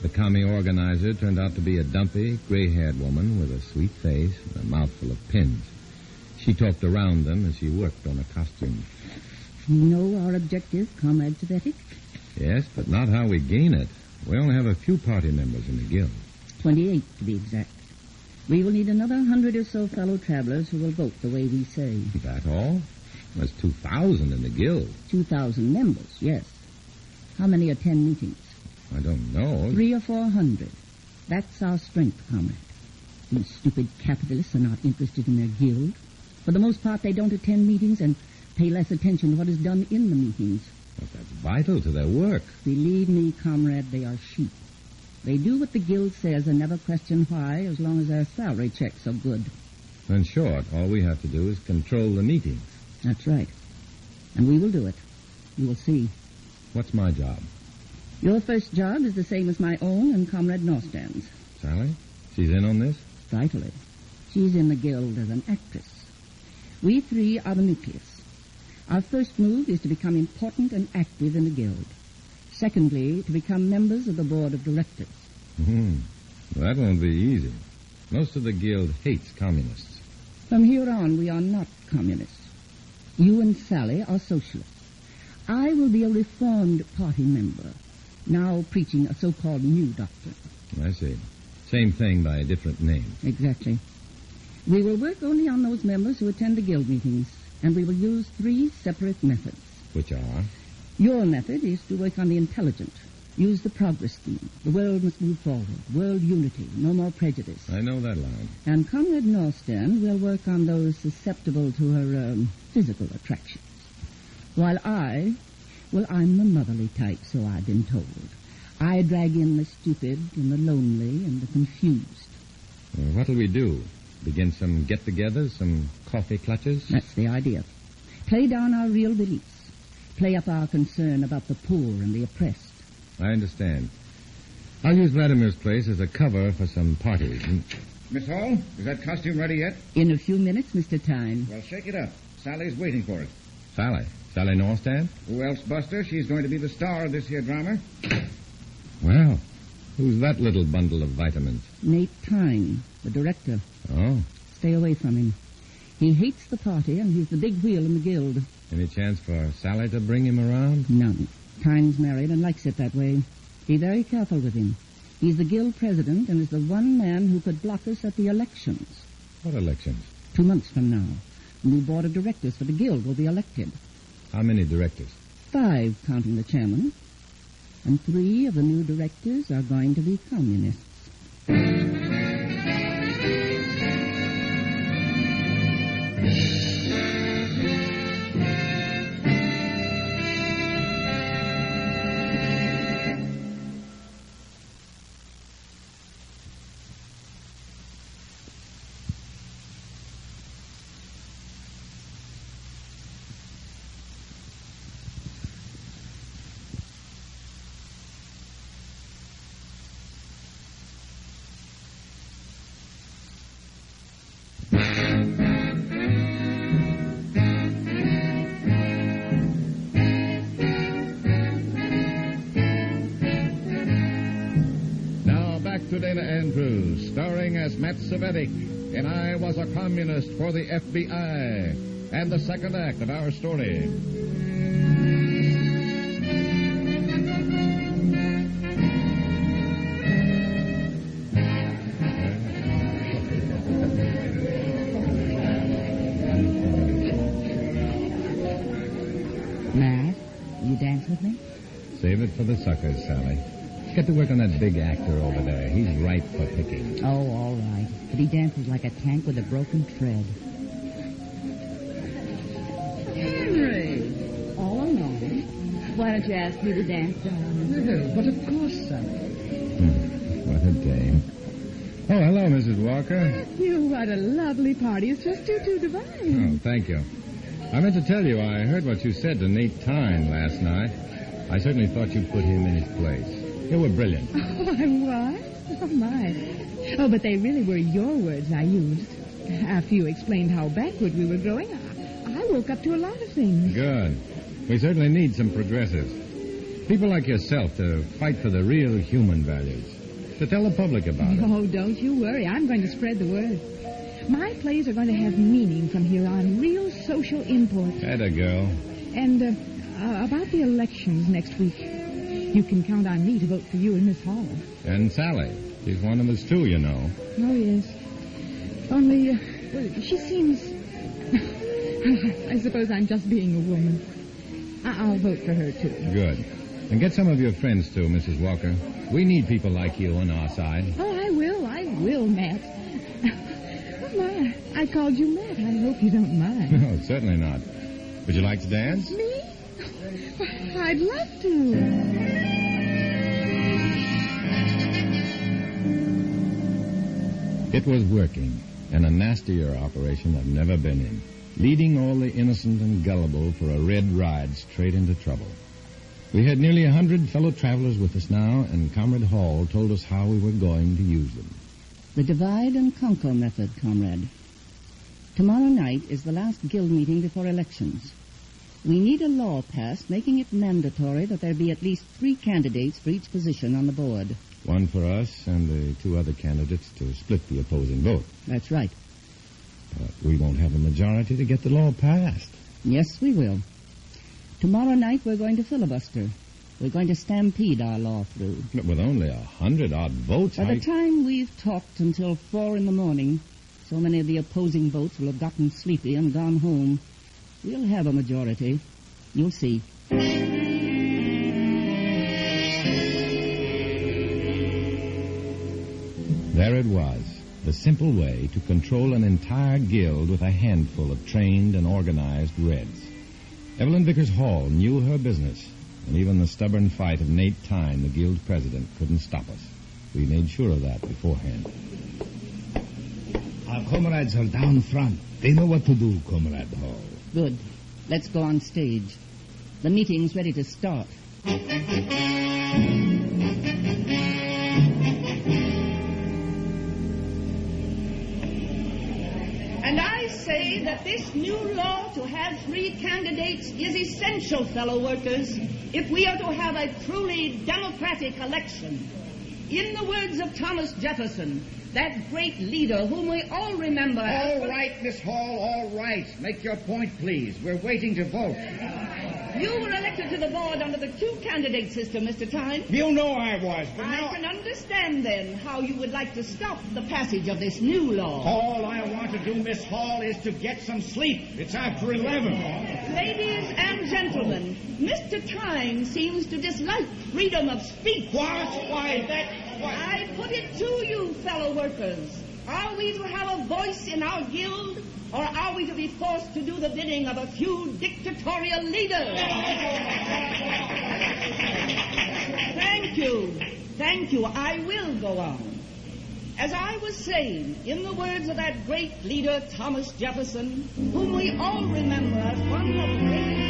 The commie organizer turned out to be a dumpy, gray-haired woman with a sweet face and a mouthful of pins. She talked around them as she worked on a costume. You know our objective, Comrade Cvetic? Yes, but not how we gain it. We only have a few party members in the guild. 28, to be exact. We will need another 100 or so fellow travelers who will vote the way we say. That all? There's 2,000 in the guild. 2,000 members, yes. How many attend meetings? I don't know. 300 or 400. That's our strength, Comrade. These stupid capitalists are not interested in their guild. For the most part, they don't attend meetings and pay less attention to what is done in the meetings. But that's vital to their work. Believe me, comrade, they are sheep. They do what the guild says and never question why, as long as their salary checks are good. In short, all we have to do is control the meetings. That's right. And we will do it. You will see. What's my job? Your first job is the same as my own and Comrade Norstand's. Sally? She's in on this? Vitally. She's in the guild as an actress. We three are the nucleus. Our first move is to become important and active in the guild. Secondly, to become members of the board of directors. That won't be easy. Most of the guild hates communists. From here on, we are not communists. You and Sally are socialists. I will be a reformed party member, now preaching a so-called new doctrine. I see. Same thing by a different name. Exactly. We will work only on those members who attend the guild meetings, and we will use 3 separate methods. Which are? Your method is to work on the intelligent. Use the progress theme. The world must move forward. World unity. No more prejudice. I know that line. And Comrade Norstand will work on those susceptible to her physical attractions. While I'm the motherly type, so I've been told. I drag in the stupid and the lonely and the confused. What'll we do? Begin some get-togethers, some coffee clutches? That's the idea. Play down our real beliefs. Play up our concern about the poor and the oppressed. I understand. I'll use Vladimir's place as a cover for some parties. Miss Hall, is that costume ready yet? In a few minutes, Mr. Tyne. Well, shake it up. Sally's waiting for it. Sally? Sally Norstand? Who else, Buster? She's going to be the star of this here drama. Well, who's that little bundle of vitamins? Nate Tyne, the director. Oh. Stay away from him. He hates the party, and he's the big wheel in the guild. Any chance for Sally to bring him around? None. Tyne's married and likes it that way. Be very careful with him. He's the guild president and is the one man who could block us at the elections. What elections? 2 months from now. The new board of directors for the guild will be elected. How many directors? 5, counting the chairman. And 3 of the new directors are going to be communists. To Dana Andrews, starring as Matt Cvetic in I Was a Communist for the FBI, and the second act of our story. Matt, you dance with me? Save it for the suckers, Sally. Get to work on that big actor over there. He's ripe for picking. Oh, all right. But he dances like a tank with a broken tread. don't you ask me to dance, darling? Well, but of course, Sally. What a day. Oh, hello, Mrs. Walker. Matthew, what a lovely party. It's just too divine. Oh, thank you. I meant to tell you, I heard what you said to Nate Tyne last night. I certainly thought you put him in his place. You were brilliant. Oh, I was? Oh, my. Oh, but they really were your words I used. After you explained how backward we were growing, I woke up to a lot of things. Good. We certainly need some progressives. People like yourself to fight for the real human values. To tell the public about it. Oh, don't you worry. I'm going to spread the word. My plays are going to have meaning from here on, real social import. Atta girl. And about the elections next week, you can count on me to vote for you in Miss Hall. And Sally. She's one of us, too, you know. Oh, yes. Only, she seems... I suppose I'm just being a woman. I'll vote for her, too. Good. And get some of your friends, too, Mrs. Walker. We need people like you on our side. Oh, I will, Matt. Oh, my, I called you Matt. I hope you don't mind. No, certainly not. Would you like to dance? Me? I'd love to. It was working, and a nastier operation I've never been in. Leading all the innocent and gullible for a red ride straight into trouble. We had nearly 100 fellow travelers with us now, and Comrade Hall told us how we were going to use them. The divide and conquer method, comrade. Tomorrow night is the last guild meeting before elections. We need a law passed making it mandatory that there be at least 3 candidates for each position on the board. One for us and the 2 other candidates to split the opposing vote. That's right. But we won't have a majority to get the law passed. Yes, we will. Tomorrow night we're going to filibuster. We're going to stampede our law through. But with only 100-odd votes, By the time we've talked until 4 a.m, so many of the opposing votes will have gotten sleepy and gone home. We'll have a majority. You'll see. There it was. The simple way to control an entire guild with a handful of trained and organized Reds. Evelyn Vickers Hall knew her business, and even the stubborn fight of Nate Tyne, the guild president, couldn't stop us. We made sure of that beforehand. Our comrades are down front. They know what to do, Comrade Hall. Good. Let's go on stage. The meeting's ready to start. And I say that this new law to have 3 candidates is essential, fellow workers, if we are to have a truly democratic election. In the words of Thomas Jefferson, that great leader whom we all remember... All right, Miss Hall, all right. Make your point, please. We're waiting to vote. You were elected to the board under the 2-candidate system, Mr. Tyne. You know I was, but I can understand, then, how you would like to stop the passage of this new law. All I want to do, Miss Hall, is to get some sleep. It's after 11. Ladies and gentlemen, Mr. Tyne seems to dislike freedom of speech. What? Why, that... What? I put it to you, fellow workers. Are we to have a voice in our guild, or are we to be forced to do the bidding of a few dictatorial leaders? Thank you. Thank you. I will go on. As I was saying, in the words of that great leader, Thomas Jefferson, whom we all remember as one of the great...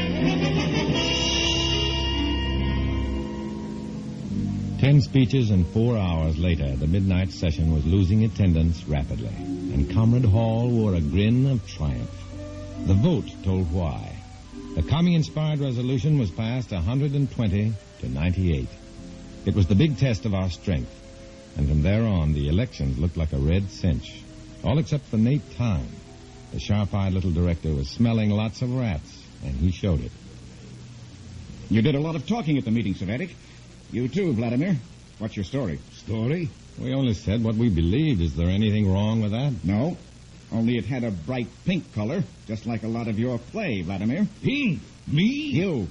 10 speeches and 4 hours later, the midnight session was losing attendance rapidly, and Comrade Hall wore a grin of triumph. The vote told why. The commie-inspired resolution was passed 120 to 98. It was the big test of our strength, and from there on, the elections looked like a red cinch. All except for Nate Tyne. The sharp-eyed little director was smelling lots of rats, and he showed it. You did a lot of talking at the meeting, Cvetic. You too, Vladimir. What's your story? Story? We only said what we believed. Is there anything wrong with that? No. Only it had a bright pink color, just like a lot of your play, Vladimir. Pink? Me? You.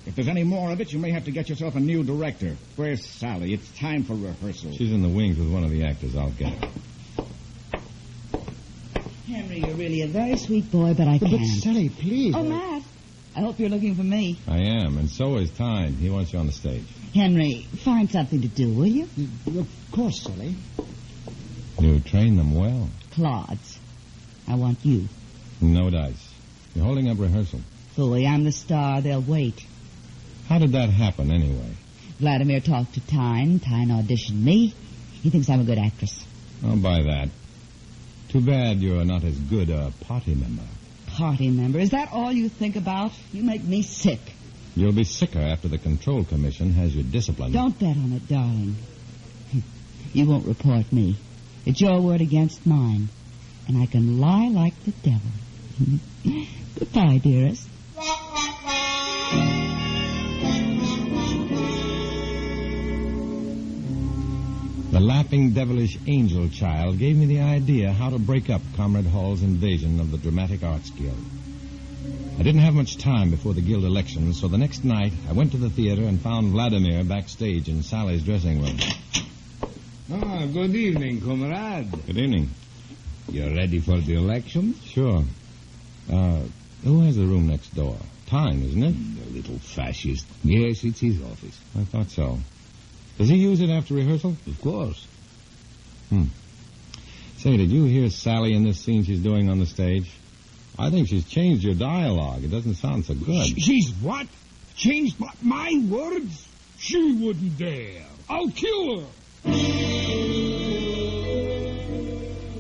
If there's any more of it, you may have to get yourself a new director. Where's Sally? It's time for rehearsal. She's in the wings with one of the actors. I'll get her. Henry, you're really a very sweet boy, but I can't. But Sally, please. Oh, Matt. I hope you're looking for me. I am, and so is Tyne. He wants you on the stage. Henry, find something to do, will you? Of course, Sully. You train them well. Clods. I want you. No dice. You're holding up rehearsal. Phooey, I'm the star. They'll wait. How did that happen, anyway? Vladimir talked to Tyne. Tyne auditioned me. He thinks I'm a good actress. I'll buy that. Too bad you're not as good a party member. Party member? Is that all you think about? You make me sick. You'll be sicker after the Control Commission has you disciplined. Don't bet on it, darling. You won't report me. It's your word against mine. And I can lie like the devil. Goodbye, dearest. The laughing, devilish angel child gave me the idea how to break up Comrade Hall's invasion of the Dramatic Arts Guild. I didn't have much time before the guild elections, so the next night I went to the theater and found Vladimir backstage in Sally's dressing room. Ah, good evening, comrade. Good evening. You ready for the election? Sure. Who has the room next door? Tyne, isn't it? The little fascist. Yes, it's his office. I thought so. Does he use it after rehearsal? Of course. Say, did you hear Sally in this scene she's doing on the stage? I think she's changed your dialogue. It doesn't sound so good. She's what? Changed my words? She wouldn't dare. I'll kill her.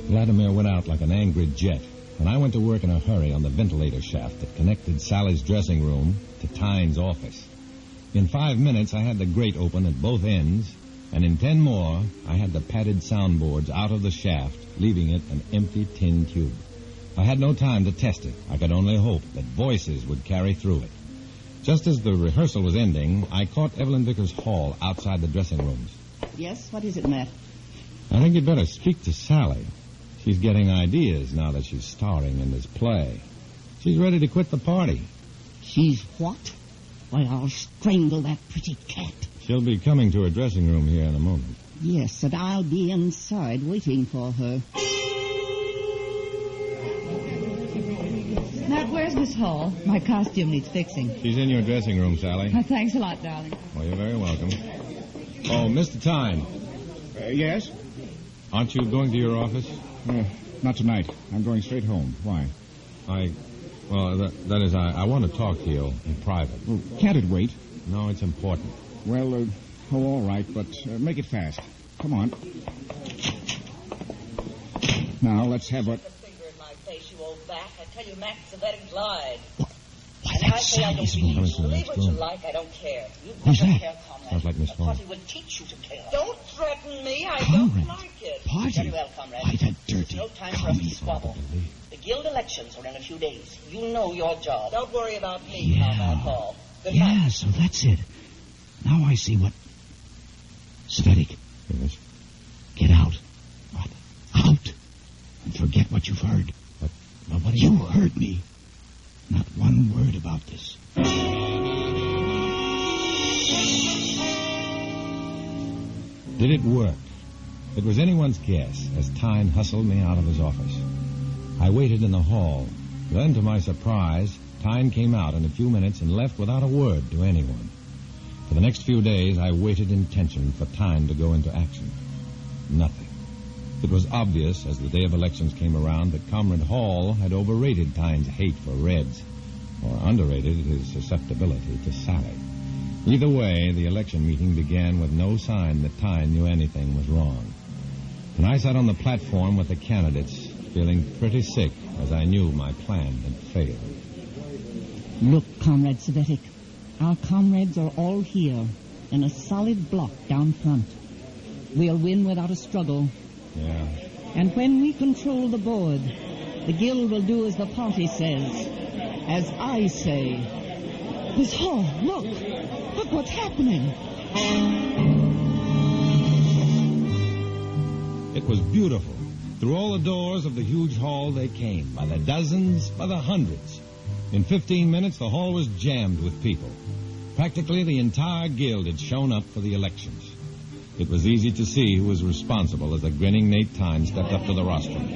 Vladimir went out like an angry jet, and I went to work in a hurry on the ventilator shaft that connected Sally's dressing room to Tyne's office. In 5 minutes, I had the grate open at both ends, and in 10 more, I had the padded soundboards out of the shaft, leaving it an empty tin tube. I had no time to test it. I could only hope that voices would carry through it. Just as the rehearsal was ending, I caught Evelyn Vickers Hall outside the dressing rooms. Yes? What is it, Matt? I think you'd better speak to Sally. She's getting ideas now that she's starring in this play. She's ready to quit the party. She's what? Why, I'll strangle that pretty cat. She'll be coming to her dressing room here in a moment. Yes, and I'll be inside waiting for her. Matt, where's Miss Hall? My costume needs fixing. She's in your dressing room, Sally. Thanks a lot, darling. Well, you're very welcome. Oh, Mr. Tyne. Yes? Aren't you going to your office? Not tonight. I'm going straight home. Why? I want to talk to you in private. Well, can't it wait? No, it's important. Well, all right, but make it fast. Come on. Now, let's have what... Put a finger in my face, you old bat. I tell you, Matt Cvetic lied. Why, and I say I don't believe you. Believe what you like, I don't care. You don't care, comrade. Sounds like Miss Hall. I thought he would teach you to care. Don't threaten me. I don't like it. Party? Very well, comrade. Why that dirty? There's no time for us to squabble. The guild elections are in a few days. You know your job. Don't worry about me, Comrade Hall. Good night. Yeah, so that's it. Now I see what... Cvetic. Yes? Get out. What? Out. And forget what you've heard. What you heard me. Not one word about this. Did it work? It was anyone's guess as Tyne hustled me out of his office. I waited in the hall. Then, to my surprise, Tyne came out in a few minutes and left without a word to anyone. For the next few days, I waited in tension for Tyne to go into action. Nothing. It was obvious as the day of elections came around that Comrade Hall had overrated Tyne's hate for Reds, or underrated his susceptibility to Sally. Either way, the election meeting began with no sign that Tyne knew anything was wrong. And I sat on the platform with the candidates, feeling pretty sick as I knew my plan had failed. Look, Comrade Cvetic, our comrades are all here in a solid block down front. We'll win without a struggle. Yeah. And when we control the board, the guild will do as the party says, as I say. Miss Hall, look! Look what's happening! It was beautiful. Through all the doors of the huge hall they came, by the dozens, by the hundreds. In 15 minutes, the hall was jammed with people. Practically the entire guild had shown up for the elections. It was easy to see who was responsible as the grinning Nate Tyne stepped up to the rostrum.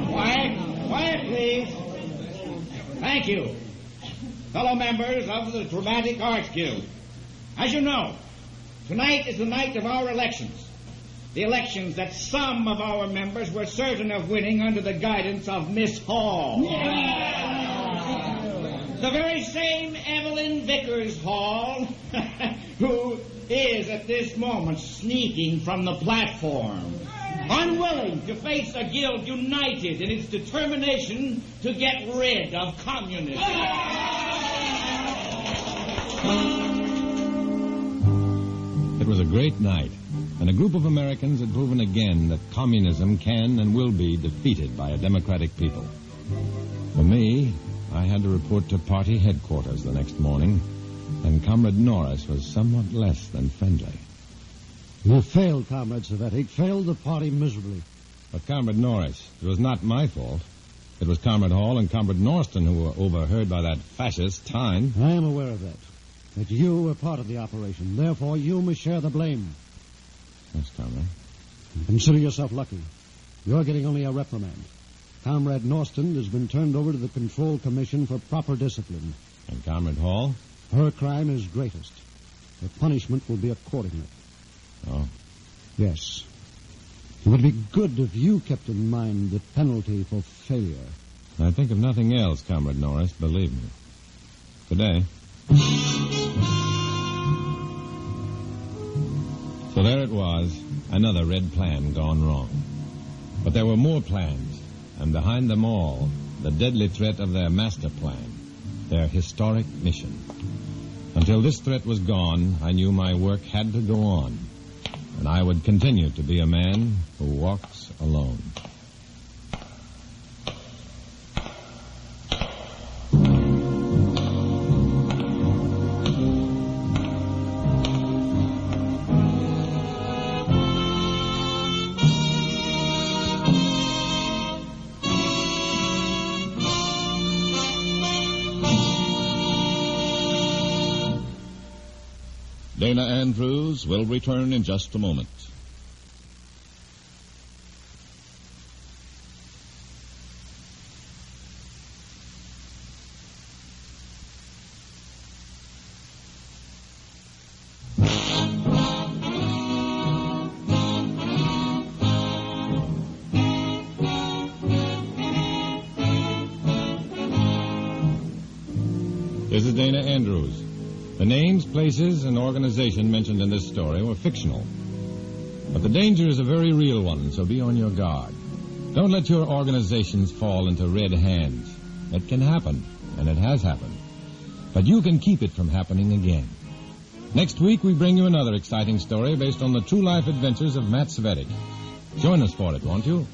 Quiet, please. Thank you. Fellow members of the Dramatic Arts Guild, as you know, tonight is the night of our elections. The elections that some of our members were certain of winning under the guidance of Miss Hall. The very same Evelyn Vickers Hall who is at this moment sneaking from the platform, unwilling to face a guild united in its determination to get rid of communism. It was a great night, and a group of Americans had proven again that communism can and will be defeated by a democratic people. For me, I had to report to party headquarters the next morning, and Comrade Norris was somewhat less than friendly. You failed, Comrade Cvetic. Failed the party miserably. But, Comrade Norris, it was not my fault. It was Comrade Hall and Comrade Norston who were overheard by that fascist Tyne. I am aware of that. That you were part of the operation. Therefore, you must share the blame. Yes, Comrade. Consider yourself lucky. You're getting only a reprimand. Comrade Norston has been turned over to the Control Commission for proper discipline. And Comrade Hall? Her crime is greatest. Her punishment will be accordingly. Oh? Yes. It would be good if you kept in mind the penalty for failure. I think of nothing else, Comrade Norris, believe me. Good day. So there it was, another red plan gone wrong. But there were more plans, and behind them all, the deadly threat of their master plan, their historic mission. Until this threat was gone, I knew my work had to go on, and I would continue to be a man who walks alone. Dana Andrews will return in just a moment. This is Dana Andrews. The names, places, and organization mentioned in this story were fictional. But the danger is a very real one, so be on your guard. Don't let your organizations fall into red hands. It can happen, and it has happened. But you can keep it from happening again. Next week, we bring you another exciting story based on the true life adventures of Matt Cvetic. Join us for it, won't you?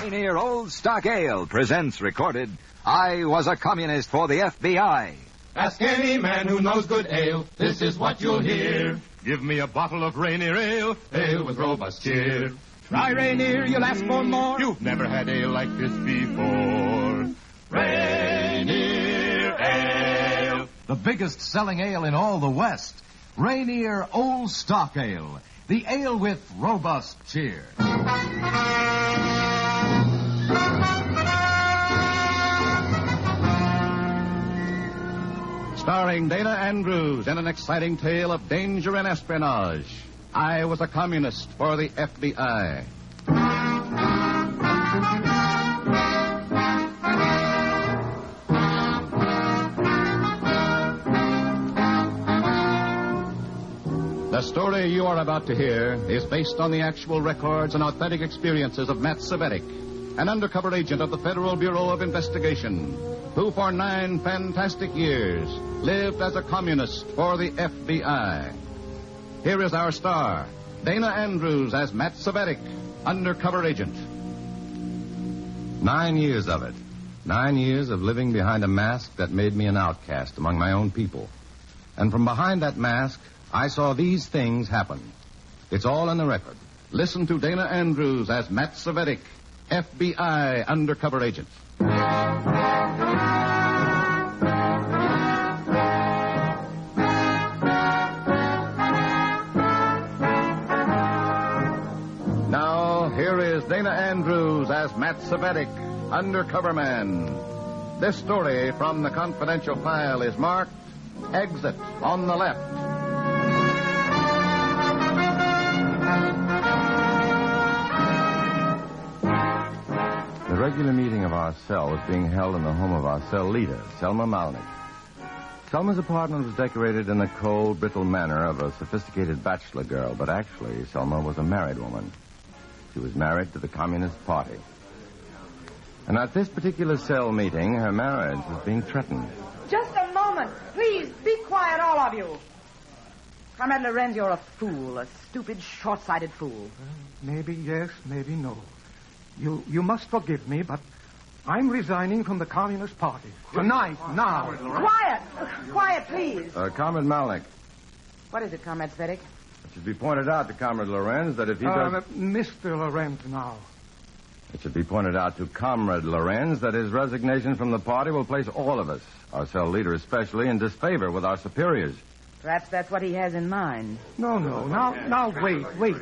Rainier Old Stock Ale presents recorded, I Was a Communist for the FBI. Ask any man who knows good ale, this is what you'll hear. Give me a bottle of Rainier Ale, ale with robust cheer. Try Rainier, you'll ask for more. You've never had ale like this before. Rainier Ale. The biggest selling ale in all the West. Rainier Old Stock Ale. The ale with robust cheer. Starring Dana Andrews in an exciting tale of danger and espionage. I Was a Communist for the FBI. The story you are about to hear is based on the actual records and authentic experiences of Matt Cvetic, an undercover agent of the Federal Bureau of Investigation, who for 9 fantastic years lived as a communist for the FBI. here is our star, Dana Andrews as Matt Cvetic, undercover agent. 9 years of it. 9 years of living behind a mask that made me an outcast among my own people. And from behind that mask, I saw these things happen. It's all in the record. Listen to Dana Andrews as Matt Cvetic, FBI undercover agent. Now, here is Dana Andrews as Matt Cvetic, undercover man. This story from the confidential file is marked Exit on the Left. The regular meeting of our cell was being held in the home of our cell leader, Selma Malnick. Selma's apartment was decorated in the cold, brittle manner of a sophisticated bachelor girl, but actually, Selma was a married woman. She was married to the Communist Party. And at this particular cell meeting, her marriage was being threatened. Just a moment. Please, be quiet, all of you. Comrade Lorenz, you're a fool, a stupid, short-sighted fool. Maybe yes, maybe no. You must forgive me, but I'm resigning from the Communist Party. Tonight, now. Quiet! Quiet, please. Comrade Malnick, What is it, Comrade Cvetic? it should be pointed out to Comrade Lorenz that if he does... Mr. Lorenz now. It should be pointed out to Comrade Lorenz that his resignation from the party will place all of us, our cell leader especially, in disfavor with our superiors. Perhaps that's what he has in mind. No. Now, wait.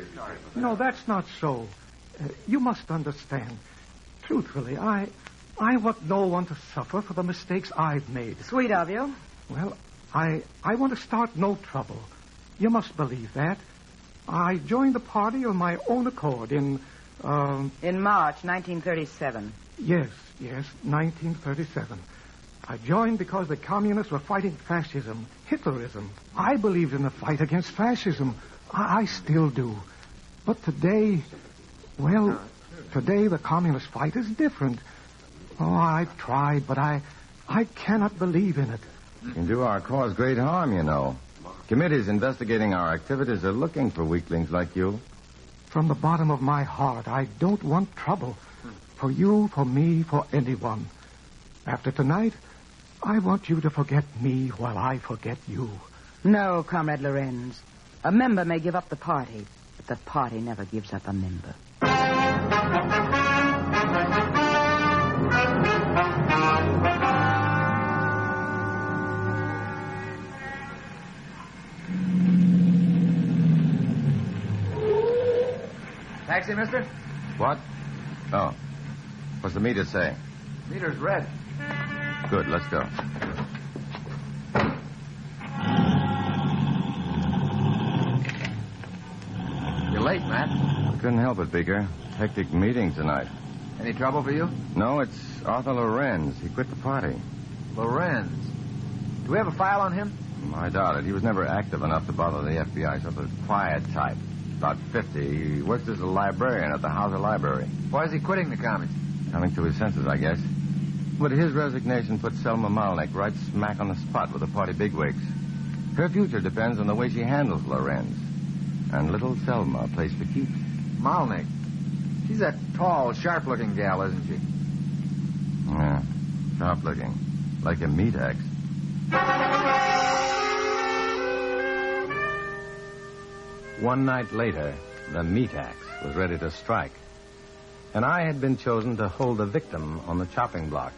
No, that's not so. You must understand. Truthfully, I want no one to suffer for the mistakes I've made. Sweet of you. Well, I want to start no trouble. You must believe that. I joined the party of my own accord in March 1937. Yes, 1937. I joined because the communists were fighting fascism, Hitlerism. I believed in the fight against fascism. I still do. But today, today the communist fight is different. Oh, I've tried, but I cannot believe in it. It can do our cause great harm, you know. Committees investigating our activities are looking for weaklings like you. From the bottom of my heart, I don't want trouble. For you, for me, for anyone. After tonight, I want you to forget me while I forget you. No, Comrade Lorenz. A member may give up the party, but the party never gives up a member. Taxi, mister? What? Oh. What's the meter say? Meter's red. Good, let's go. You're late, Matt. Couldn't help it, Beaker. Hectic meeting tonight. Any trouble for you? No, it's Arthur Lorenz. He quit the party. Lorenz. Do we have a file on him? I doubt it. He was never active enough to bother the FBI. Sort of quiet type. About 50. He works as a librarian at the Hauser Library. Why is he quitting the commies? Coming to his senses, I guess. But his resignation put Selma Malnick right smack on the spot with the party bigwigs. Her future depends on the way she handles Lorenz. And little Selma plays for keeps. Malnick. She's that tall, sharp-looking gal, isn't she? Yeah, sharp-looking. Like a meat axe. One night later, the meat axe was ready to strike. And I had been chosen to hold the victim on the chopping block.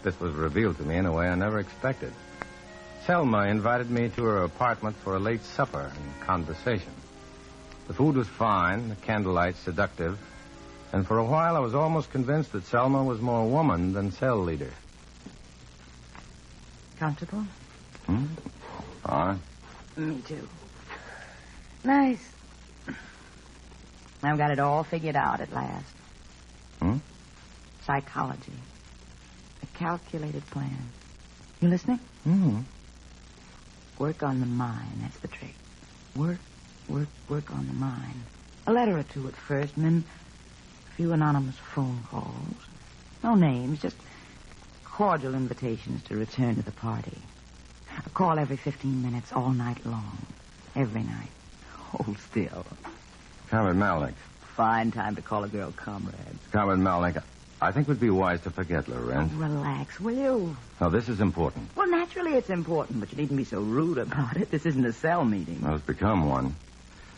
This was revealed to me in a way I never expected. Selma invited me to her apartment for a late supper and conversation. The food was fine, the candlelight seductive, and for a while I was almost convinced that Selma was more woman than cell leader. Comfortable? Fine. Me too. Nice. I've got it all figured out at last. Psychology. A calculated plan. You listening? Work on the mind, that's the trick. Work on the mind. A letter or two at first, and then a few anonymous phone calls. No names, just cordial invitations to return to the party. A call every 15 minutes all night long. Every night. Hold still. Comrade Malnick. Fine time to call a girl comrade. Comrade Malnick, I think it would be wise to forget Lorenz. Relax, will you? Now, this is important. Well, naturally it's important, but you needn't be so rude about it. This isn't a cell meeting. Well, it's become one.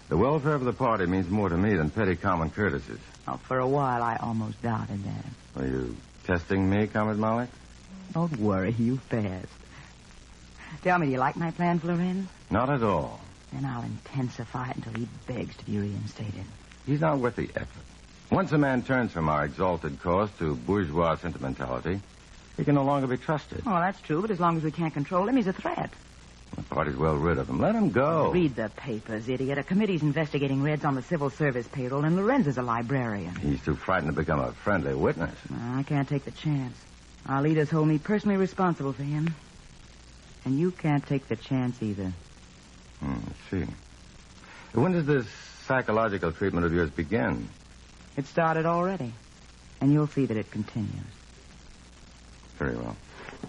The welfare of the party means more to me than petty common courtesies. Oh, for a while, I almost doubted that. Are you testing me, Comrade Malnick? Don't worry, you passed. Tell me, do you like my plan, Lorenz? Not at all. Then I'll intensify it until he begs to be reinstated. He's not worth the effort. Once a man turns from our exalted cause to bourgeois sentimentality, he can no longer be trusted. Oh, that's true, but as long as we can't control him, he's a threat. The party's well rid of him. Let him go. Read the papers, idiot. A committee's investigating Reds on the civil service payroll, and Lorenz is a librarian. He's too frightened to become a friendly witness. No, I can't take the chance. Our leaders hold me personally responsible for him. And you can't take the chance either. I see. When does this psychological treatment of yours begin? It started already. And you'll see that it continues. Very well.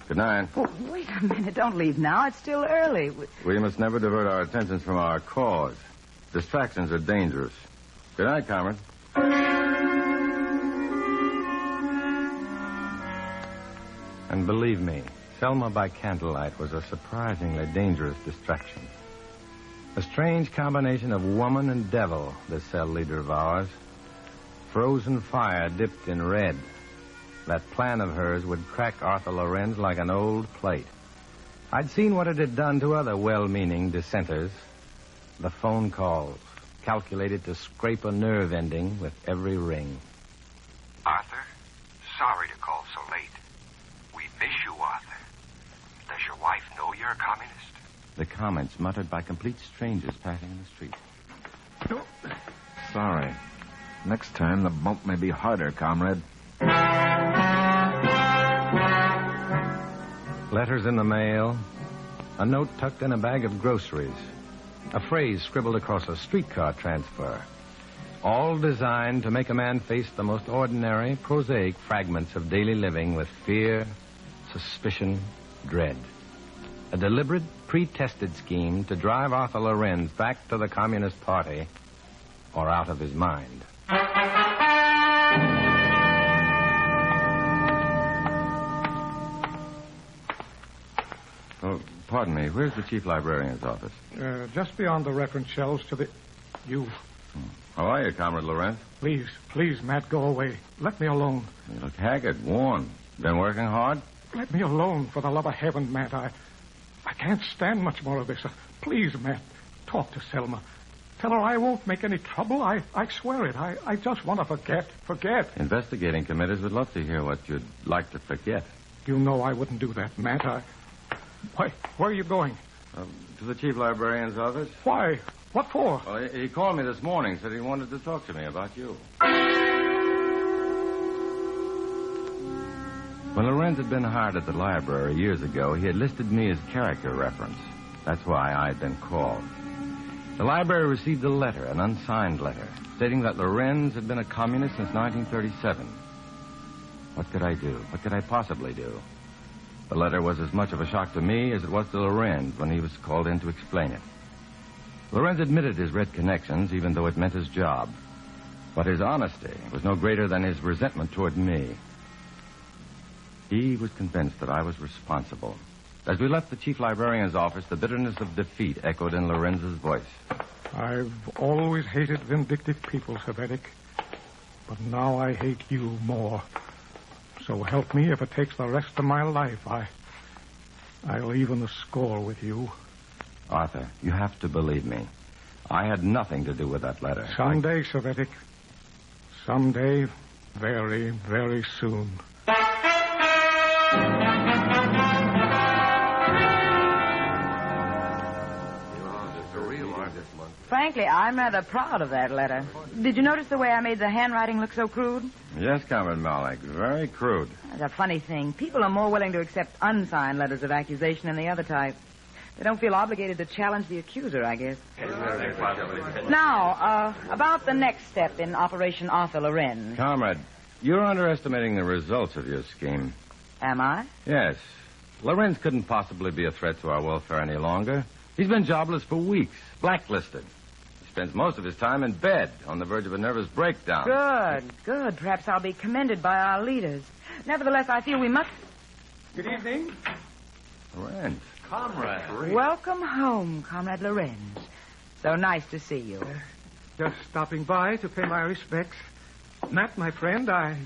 Good night. Oh, wait a minute. Don't leave now. It's still early. We must never divert our attentions from our cause. Distractions are dangerous. Good night, comrade. And believe me, Selma by candlelight was a surprisingly dangerous distraction. A strange combination of woman and devil, this cell leader of ours. Frozen fire dipped in red. That plan of hers would crack Arthur Lorenz like an old plate. I'd seen what it had done to other well-meaning dissenters. The phone calls, calculated to scrape a nerve ending with every ring. Arthur, sorry to call so late. We miss you, Arthur. Does your wife know you're a communist? The comments muttered by complete strangers passing in the street. Sorry. Next time, the bump may be harder, comrade. Letters in the mail. A note tucked in a bag of groceries. A phrase scribbled across a streetcar transfer. All designed to make a man face the most ordinary, prosaic fragments of daily living with fear, suspicion, dread. A deliberate, pre-tested scheme to drive Arthur Lorenz back to the Communist Party or out of his mind. Oh, pardon me. Where's the chief librarian's office? Just beyond the reference shelves to the... You. How are you, Comrade Lorenz? Please, Matt, go away. Let me alone. You look haggard, worn. Been working hard? Let me alone, for the love of heaven, Matt. I can't stand much more of this. Please, Matt, talk to Selma. Tell her I won't make any trouble. I swear it. I just want to forget. Investigating committees would love to hear what you'd like to forget. You know I wouldn't do that, Matt. Why, where are you going? To the chief librarian's office. Why? What for? Well, he called me this morning, said he wanted to talk to me about you. When Lorenz had been hired at the library years ago, he had listed me as character reference. That's why I had been called. The library received a letter, an unsigned letter, stating that Lorenz had been a communist since 1937. What could I do? What could I possibly do? The letter was as much of a shock to me as it was to Lorenz when he was called in to explain it. Lorenz admitted his red connections, even though it meant his job. But his honesty was no greater than his resentment toward me. He was convinced that I was responsible. As we left the chief librarian's office, the bitterness of defeat echoed in Lorenz's voice. I've always hated vindictive people, Cvetic. But now I hate you more. So help me if it takes the rest of my life. I'll even the score with you. Arthur, you have to believe me. I had nothing to do with that letter. Someday, Cvetic. Someday, very, very soon. Frankly, I'm rather proud of that letter. Did you notice the way I made the handwriting look so crude? Yes, Comrade Malnick. Very crude. That's a funny thing. People are more willing to accept unsigned letters of accusation than the other type. They don't feel obligated to challenge the accuser, I guess. Now, about the next step in Operation Arthur Lorenz. Comrade, you're underestimating the results of your scheme. Am I? Yes. Lorenz couldn't possibly be a threat to our welfare any longer. He's been jobless for weeks, blacklisted. spends most of his time in bed, on the verge of a nervous breakdown. Good. Perhaps I'll be commended by our leaders. Nevertheless, I feel we must... Good evening. Lorenz. Comrade. Welcome home, Comrade Lorenz. So nice to see you. Just stopping by to pay my respects. Matt, my friend, I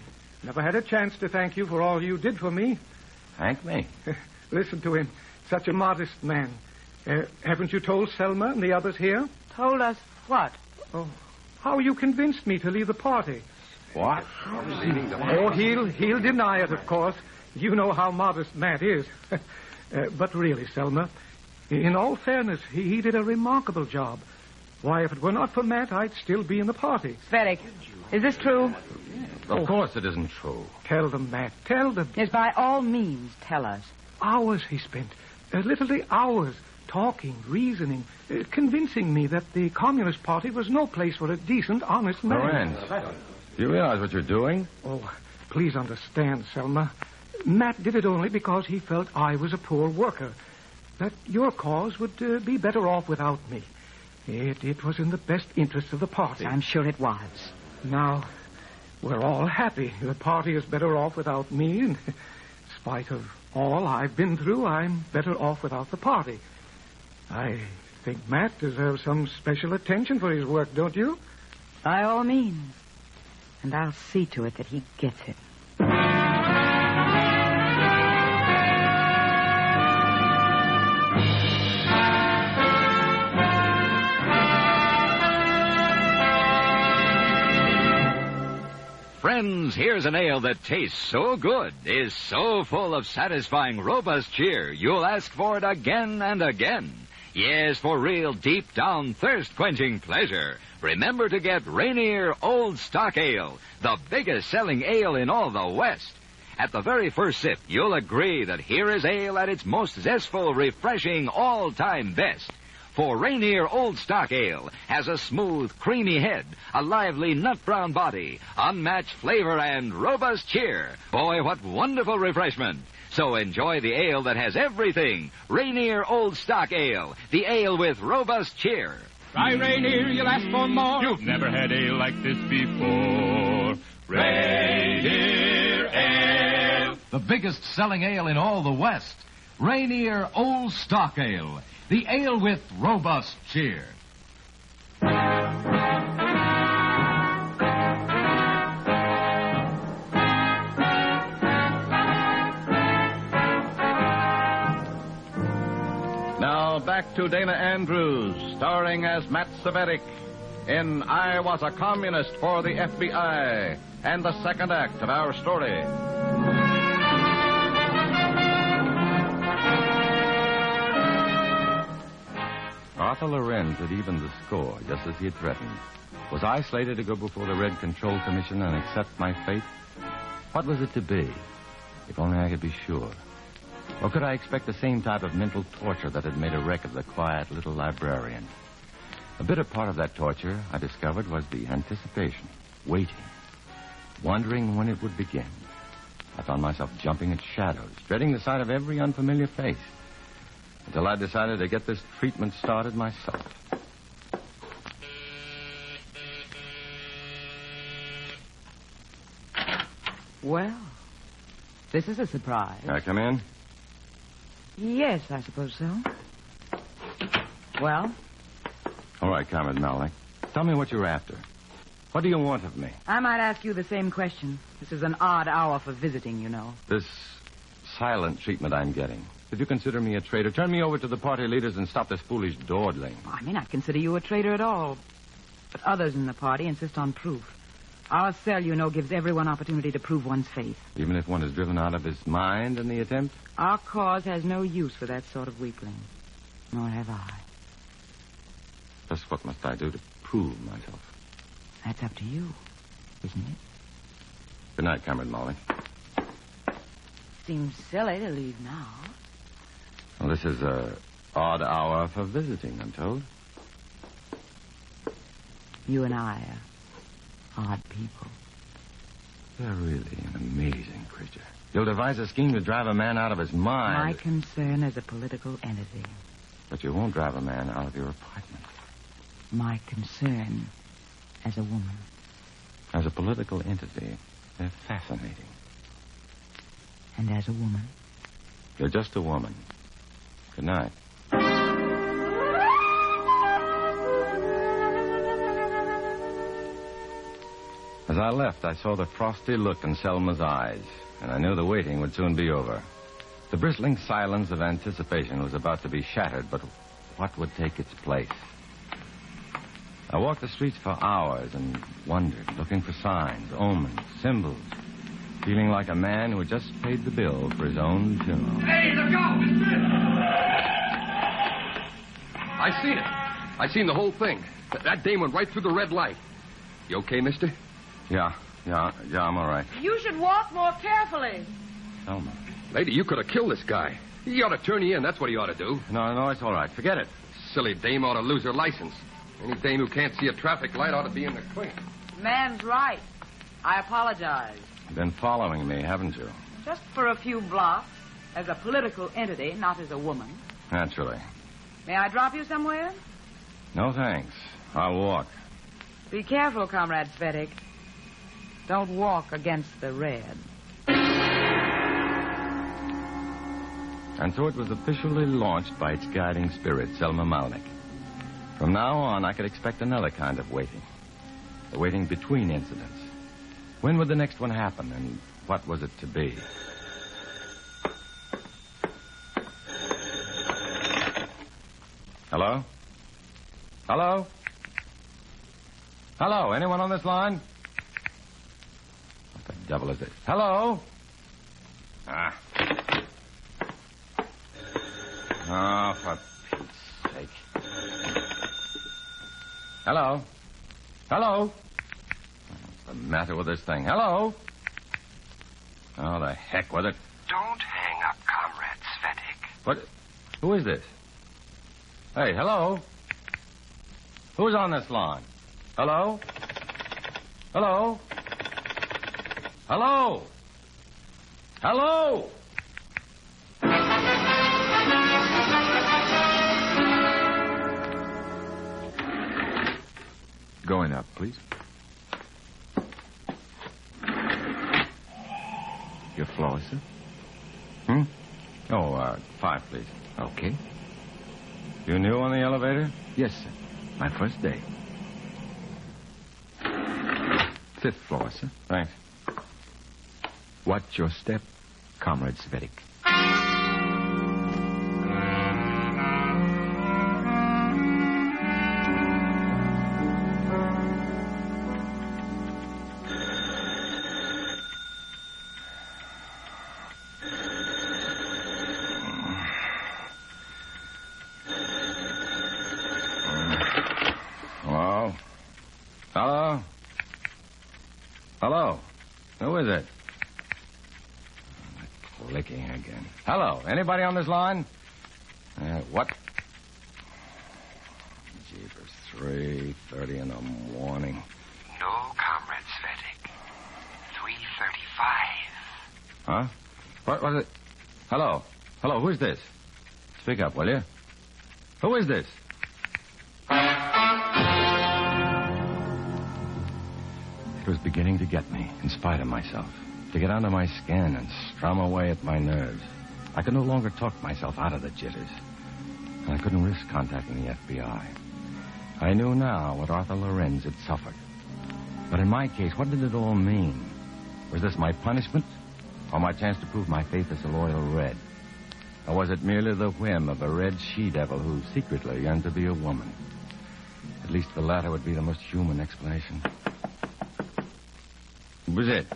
never had a chance to thank you for all you did for me. Thank me? Listen to him. Such a modest man. Haven't you told Selma and the others here? Told us what? Oh, how you convinced me to leave the party. What? Oh, he'll deny it, of course. You know how modest Matt is. But really, Selma, in all fairness, he did a remarkable job. Why, if it were not for Matt, I'd still be in the party. Cvetic, is this true? Of course it isn't true. Tell them, Matt. Tell them. Yes, by all means, tell us. Hours he spent. Literally hours. Talking, reasoning, convincing me that the Communist Party was no place for a decent, honest man. Lorenz, do you realize what you're doing? Oh, please understand, Selma. Matt did it only because he felt I was a poor worker. That your cause would be better off without me. It was in the best interest of the party. I'm sure it was. Now, we're all happy. The party is better off without me, and in spite of all I've been through, I'm better off without the party. I think Matt deserves some special attention for his work, don't you? By all means. And I'll see to it that he gets it. Friends, here's an ale that tastes so good, is so full of satisfying, robust cheer, you'll ask for it again and again. Yes, for real deep-down thirst-quenching pleasure. Remember to get Rainier Old Stock Ale, the biggest-selling ale in all the West. At the very first sip, you'll agree that here is ale at its most zestful, refreshing, all-time best. For Rainier Old Stock Ale has a smooth, creamy head, a lively nut-brown body, unmatched flavor, and robust cheer. Boy, what wonderful refreshment. So enjoy the ale that has everything. Rainier Old Stock Ale, the ale with robust cheer. Try Rainier, you'll ask for more. You've never had ale like this before. Rainier Ale. The biggest selling ale in all the West. Rainier Old Stock Ale, the ale with robust cheer. Now back to Dana Andrews, starring as Matt Cvetic in I Was a Communist for the FBI, and the second act of our story. Arthur Lorenz had evened the score, just as he had threatened. Was I slated to go before the Red Control Commission and accept my fate? What was it to be? If only I could be sure. Or could I expect the same type of mental torture that had made a wreck of the quiet little librarian? A bitter part of that torture, I discovered, was the anticipation, waiting, wondering when it would begin. I found myself jumping at shadows, dreading the sight of every unfamiliar face, until I decided to get this treatment started myself. Well, this is a surprise. Can I come in? Yes, I suppose so. Well? All right, Comrade Malloy. Tell me what you're after. What do you want of me? I might ask you the same question. This is an odd hour for visiting, you know. This silent treatment I'm getting. If you consider me a traitor, turn me over to the party leaders and stop this foolish dawdling. I may not consider you a traitor at all. But others in the party insist on proof. Our cell, you know, gives everyone opportunity to prove one's faith. Even if one is driven out of his mind in the attempt? Our cause has no use for that sort of weakling. Nor have I. Just what must I do to prove myself? That's up to you, isn't it? Good night, Comrade Molly. Seems silly to leave now. Well, this is an odd hour for visiting, I'm told. You and I are odd people. You're really an amazing creature. You'll devise a scheme to drive a man out of his mind. My concern is a political entity. But you won't drive a man out of your apartment. my concern as a woman. As a political entity, they're fascinating. And as a woman? You're just a woman. Good night. As I left, I saw the frosty look in Selma's eyes, and I knew the waiting would soon be over. The bristling silence of anticipation was about to be shattered, but what would take its place? I walked the streets for hours and wondered, looking for signs, omens, symbols, feeling like a man who had just paid the bill for his own funeral. Hey, look out! I seen it. I seen the whole thing. That dame went right through the red light. You okay, mister? Yeah, I'm all right. You should walk more carefully. Selma. Lady, you could have killed this guy. He ought to turn you in. That's what he ought to do. No, it's all right. Forget it. Silly dame ought to lose her license. Any dame who can't see a traffic light ought to be in the clink. Man's right. I apologize. You've been following me, haven't you? Just for a few blocks, as a political entity, not as a woman. Naturally. May I drop you somewhere? No, thanks. I'll walk. Be careful, Comrade Cvetic. Don't walk against the red. And so it was officially launched by its guiding spirit, Selma Malnick. From now on, I could expect another kind of waiting. The waiting between incidents. When would the next one happen, and what was it to be? Hello? Hello? Hello? Anyone on this line? What the devil is it? Hello? Oh, for Pete's sake. Hello? Hello? What's the matter with this thing? Hello? Oh, the heck with it. Don't hang up, Comrade Cvetic. What? Who is this? Hey, hello? Who's on this line? Hello? Hello? Hello? Hello? Going up, please. Your floor, sir? Oh, 5, please. Okay. You new on the elevator? Yes, sir. My first day. 5th floor, sir. Thanks. Watch your step, Comrade Cvetic. Hello? Hello? Hello? Who is it? Clicking again. Hello? Anybody on this line? What? Jeepers, 3:30 in the morning. No, Comrade Cvetic. 3:35. Huh? What was it? Hello? Hello, who's this? Speak up, will you? Who is this? It was beginning to get me, in spite of myself, to get under my skin and strum away at my nerves. I could no longer talk myself out of the jitters, and I couldn't risk contacting the FBI. I knew now what Arthur Lorenz had suffered. But in my case, what did it all mean? Was this my punishment, or my chance to prove my faith as a loyal Red? Or was it merely the whim of a red she-devil who secretly yearned to be a woman? At least the latter would be the most human explanation. Who is it?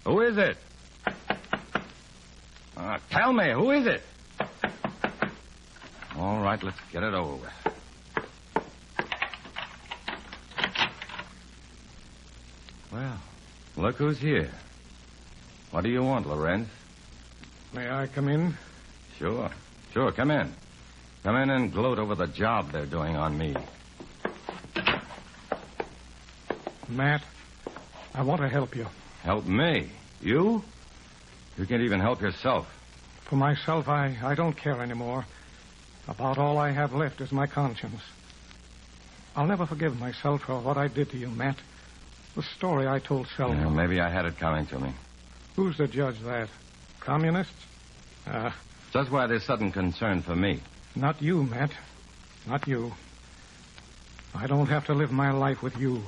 Who is it? Tell me, who is it? All right, let's get it over with. Well, look who's here. What do you want, Lorenz? May I come in? Sure, come in. Come in and gloat over the job they're doing on me. Matt, I want to help you. Help me? You? You can't even help yourself. For myself, I don't care anymore. About all I have left is my conscience. I'll never forgive myself for what I did to you, Matt. The story I told Selma. Well, maybe I had it coming to me. Who's to judge that? Communists? Just why this sudden concern for me? Not you, Matt. Not you. I don't have to live my life with you.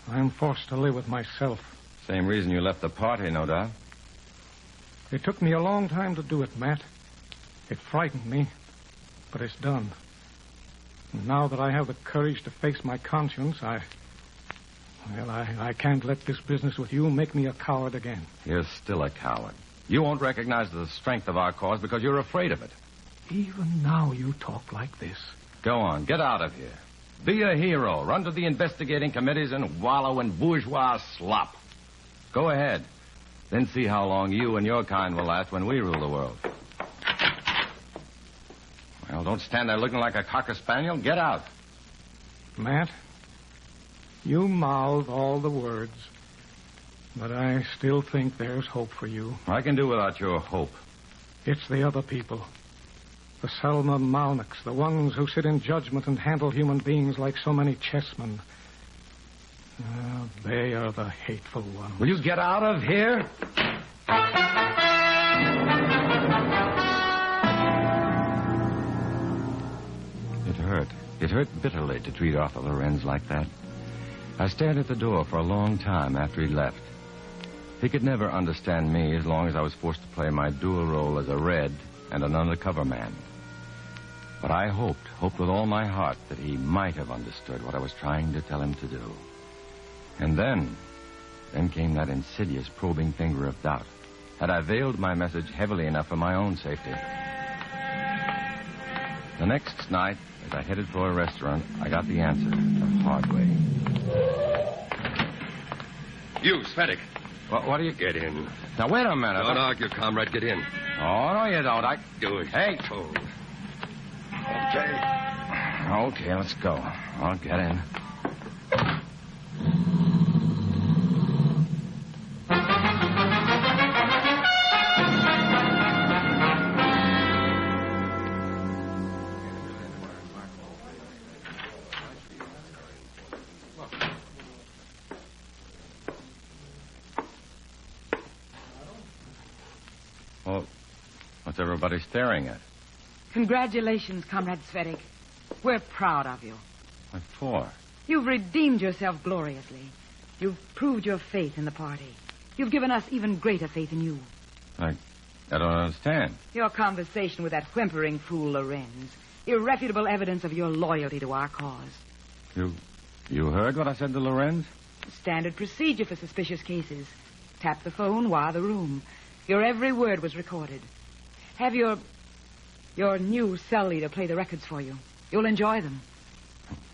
I'm forced to live with myself. Same reason you left the party, no doubt. It took me a long time to do it, Matt. It frightened me, but it's done. And now that I have the courage to face my conscience, I can't let this business with you make me a coward again. You're still a coward. You won't recognize the strength of our cause because you're afraid of it. Even now you talk like this. Go on, get out of here. Be a hero. Run to the investigating committees and wallow in bourgeois slop. Go ahead. Then see how long you and your kind will last when we rule the world. Well, don't stand there looking like a cocker spaniel. Get out. Matt, you mouth all the words, but I still think there's hope for you. I can do without your hope. It's the other people. The Selma Malniks, the ones who sit in judgment and handle human beings like so many chessmen. They are the hateful ones. Will you get out of here? It hurt. It hurt bitterly to treat Arthur Lorenz like that. I stared at the door for a long time after he left. He could never understand me as long as I was forced to play my dual role as a red and an undercover man. But I hoped with all my heart that he might have understood what I was trying to tell him to do. And then came that insidious probing finger of doubt. Had I veiled my message heavily enough for my own safety? The next night, as I headed for a restaurant, I got the answer the hard way. You, Cvetic. What do you... Get in. Now, wait a minute. Don't argue, comrade. Get in. Oh, no, you don't. Do it. Hey. Oh. Okay, let's go. I'll get in. Well, what's everybody staring at? Congratulations, Comrade Cvetic. We're proud of you. What for? You've redeemed yourself gloriously. You've proved your faith in the party. You've given us even greater faith in you. I don't understand. Your conversation with that whimpering fool Lorenz. Irrefutable evidence of your loyalty to our cause. You heard what I said to Lorenz? Standard procedure for suspicious cases. Tap the phone, wire the room. Your every word was recorded. Have your new cell leader play the records for you. You'll enjoy them.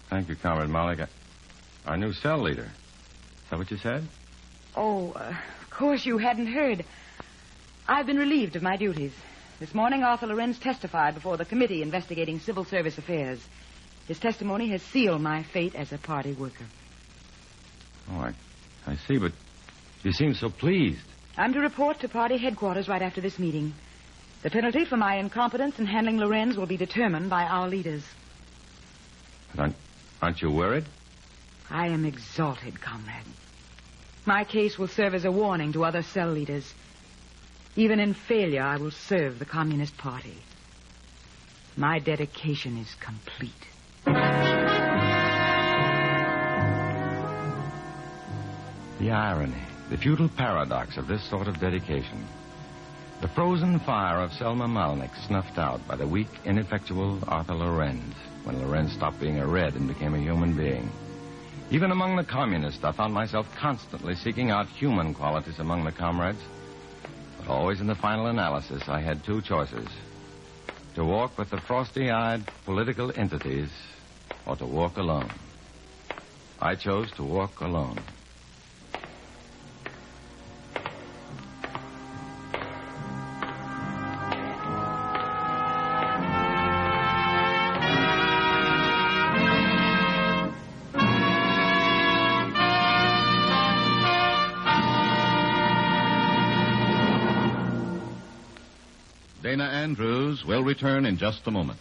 Thank you, Comrade Malik. Our new cell leader. Is that what you said? Oh, of course you hadn't heard. I've been relieved of my duties. This morning, Arthur Lorenz testified before the committee investigating civil service affairs. His testimony has sealed my fate as a party worker. Oh, I see, but you seem so pleased. I'm to report to party headquarters right after this meeting. The penalty for my incompetence in handling Lorenz will be determined by our leaders. But aren't you worried? I am exalted, comrade. My case will serve as a warning to other cell leaders. Even in failure, I will serve the Communist Party. My dedication is complete. The irony, the futile paradox of this sort of dedication. The frozen fire of Selma Malnik snuffed out by the weak, ineffectual Arthur Lorenz when Lorenz stopped being a red and became a human being. Even among the communists, I found myself constantly seeking out human qualities among the comrades. But always in the final analysis, I had two choices. To walk with the frosty-eyed political entities or to walk alone. I chose to walk alone. Dana Andrews will return in just a moment.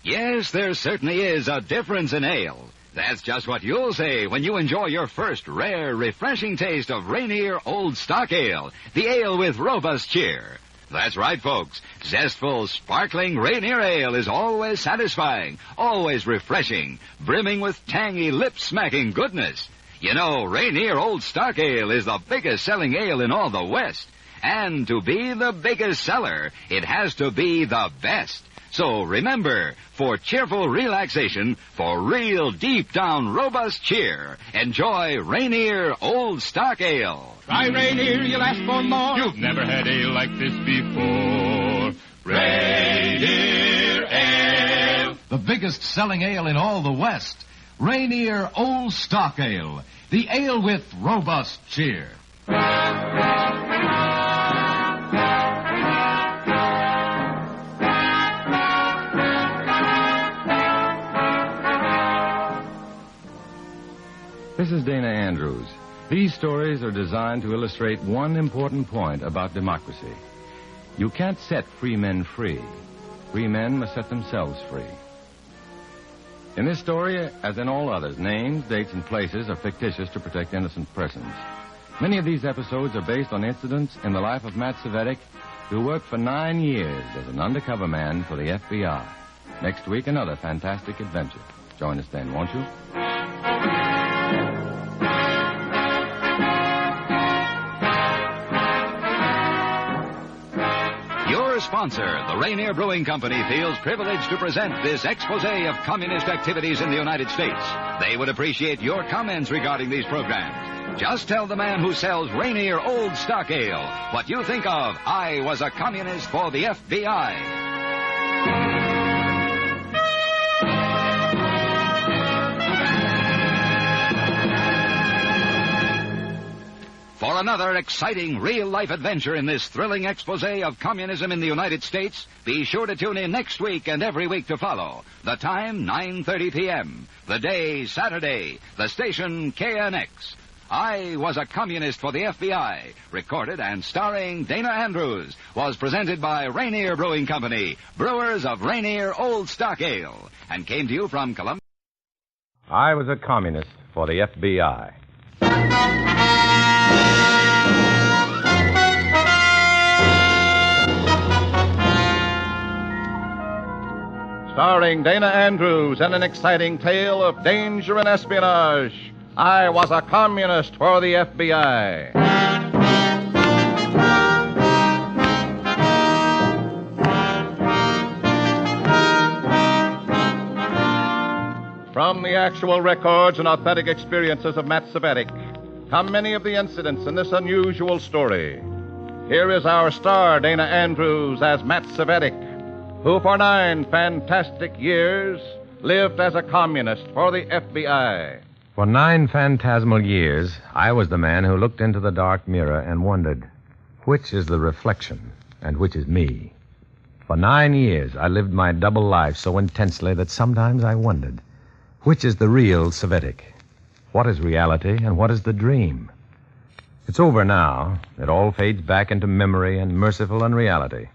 Yes, there certainly is a difference in ale. That's just what you'll say when you enjoy your first rare, refreshing taste of Rainier Old Stock Ale, the ale with robust cheer. That's right, folks. Zestful, sparkling Rainier Ale is always satisfying, always refreshing, brimming with tangy, lip-smacking goodness. You know, Rainier Old Stock Ale is the biggest selling ale in all the West. And to be the biggest seller, it has to be the best. So remember, for cheerful relaxation, for real deep-down robust cheer, enjoy Rainier Old Stock Ale. Try Rainier, you'll ask for more. You've never had ale like this before. Rainier Ale. The biggest selling ale in all the West. Rainier Old Stock Ale. The ale with robust cheer. This is Dana Andrews. These stories are designed to illustrate one important point about democracy. You can't set free men free. Free men must set themselves free. In this story, as in all others, names, dates, and places are fictitious to protect innocent persons. Many of these episodes are based on incidents in the life of Matt Cvetic, who worked for 9 years as an undercover man for the FBI. Next week, another fantastic adventure. Join us then, won't you? Your sponsor, the Rainier Brewing Company, feels privileged to present this expose of communist activities in the United States. They would appreciate your comments regarding these programs. Just tell the man who sells Rainier Old Stock Ale what you think of I Was a Communist for the FBI. For another exciting real-life adventure in this thrilling expose of communism in the United States, be sure to tune in next week and every week to follow. The time, 9:30 p.m. The day, Saturday. The station, KNX. I Was a Communist for the FBI, recorded and starring Dana Andrews, was presented by Rainier Brewing Company, brewers of Rainier Old Stock Ale, and came to you from Columbia. I Was a Communist for the FBI. Starring Dana Andrews in an exciting tale of danger and espionage. I Was a Communist for the FBI. From the actual records and authentic experiences of Matt Cvetic come many of the incidents in this unusual story. Here is our star, Dana Andrews, as Matt Cvetic, who for 9 fantastic years lived as a communist for the FBI. For 9 phantasmal years, I was the man who looked into the dark mirror and wondered, which is the reflection and which is me? For 9 years, I lived my double life so intensely that sometimes I wondered, which is the real Cvetic? What is reality and what is the dream? It's over now. It all fades back into memory and merciful unreality.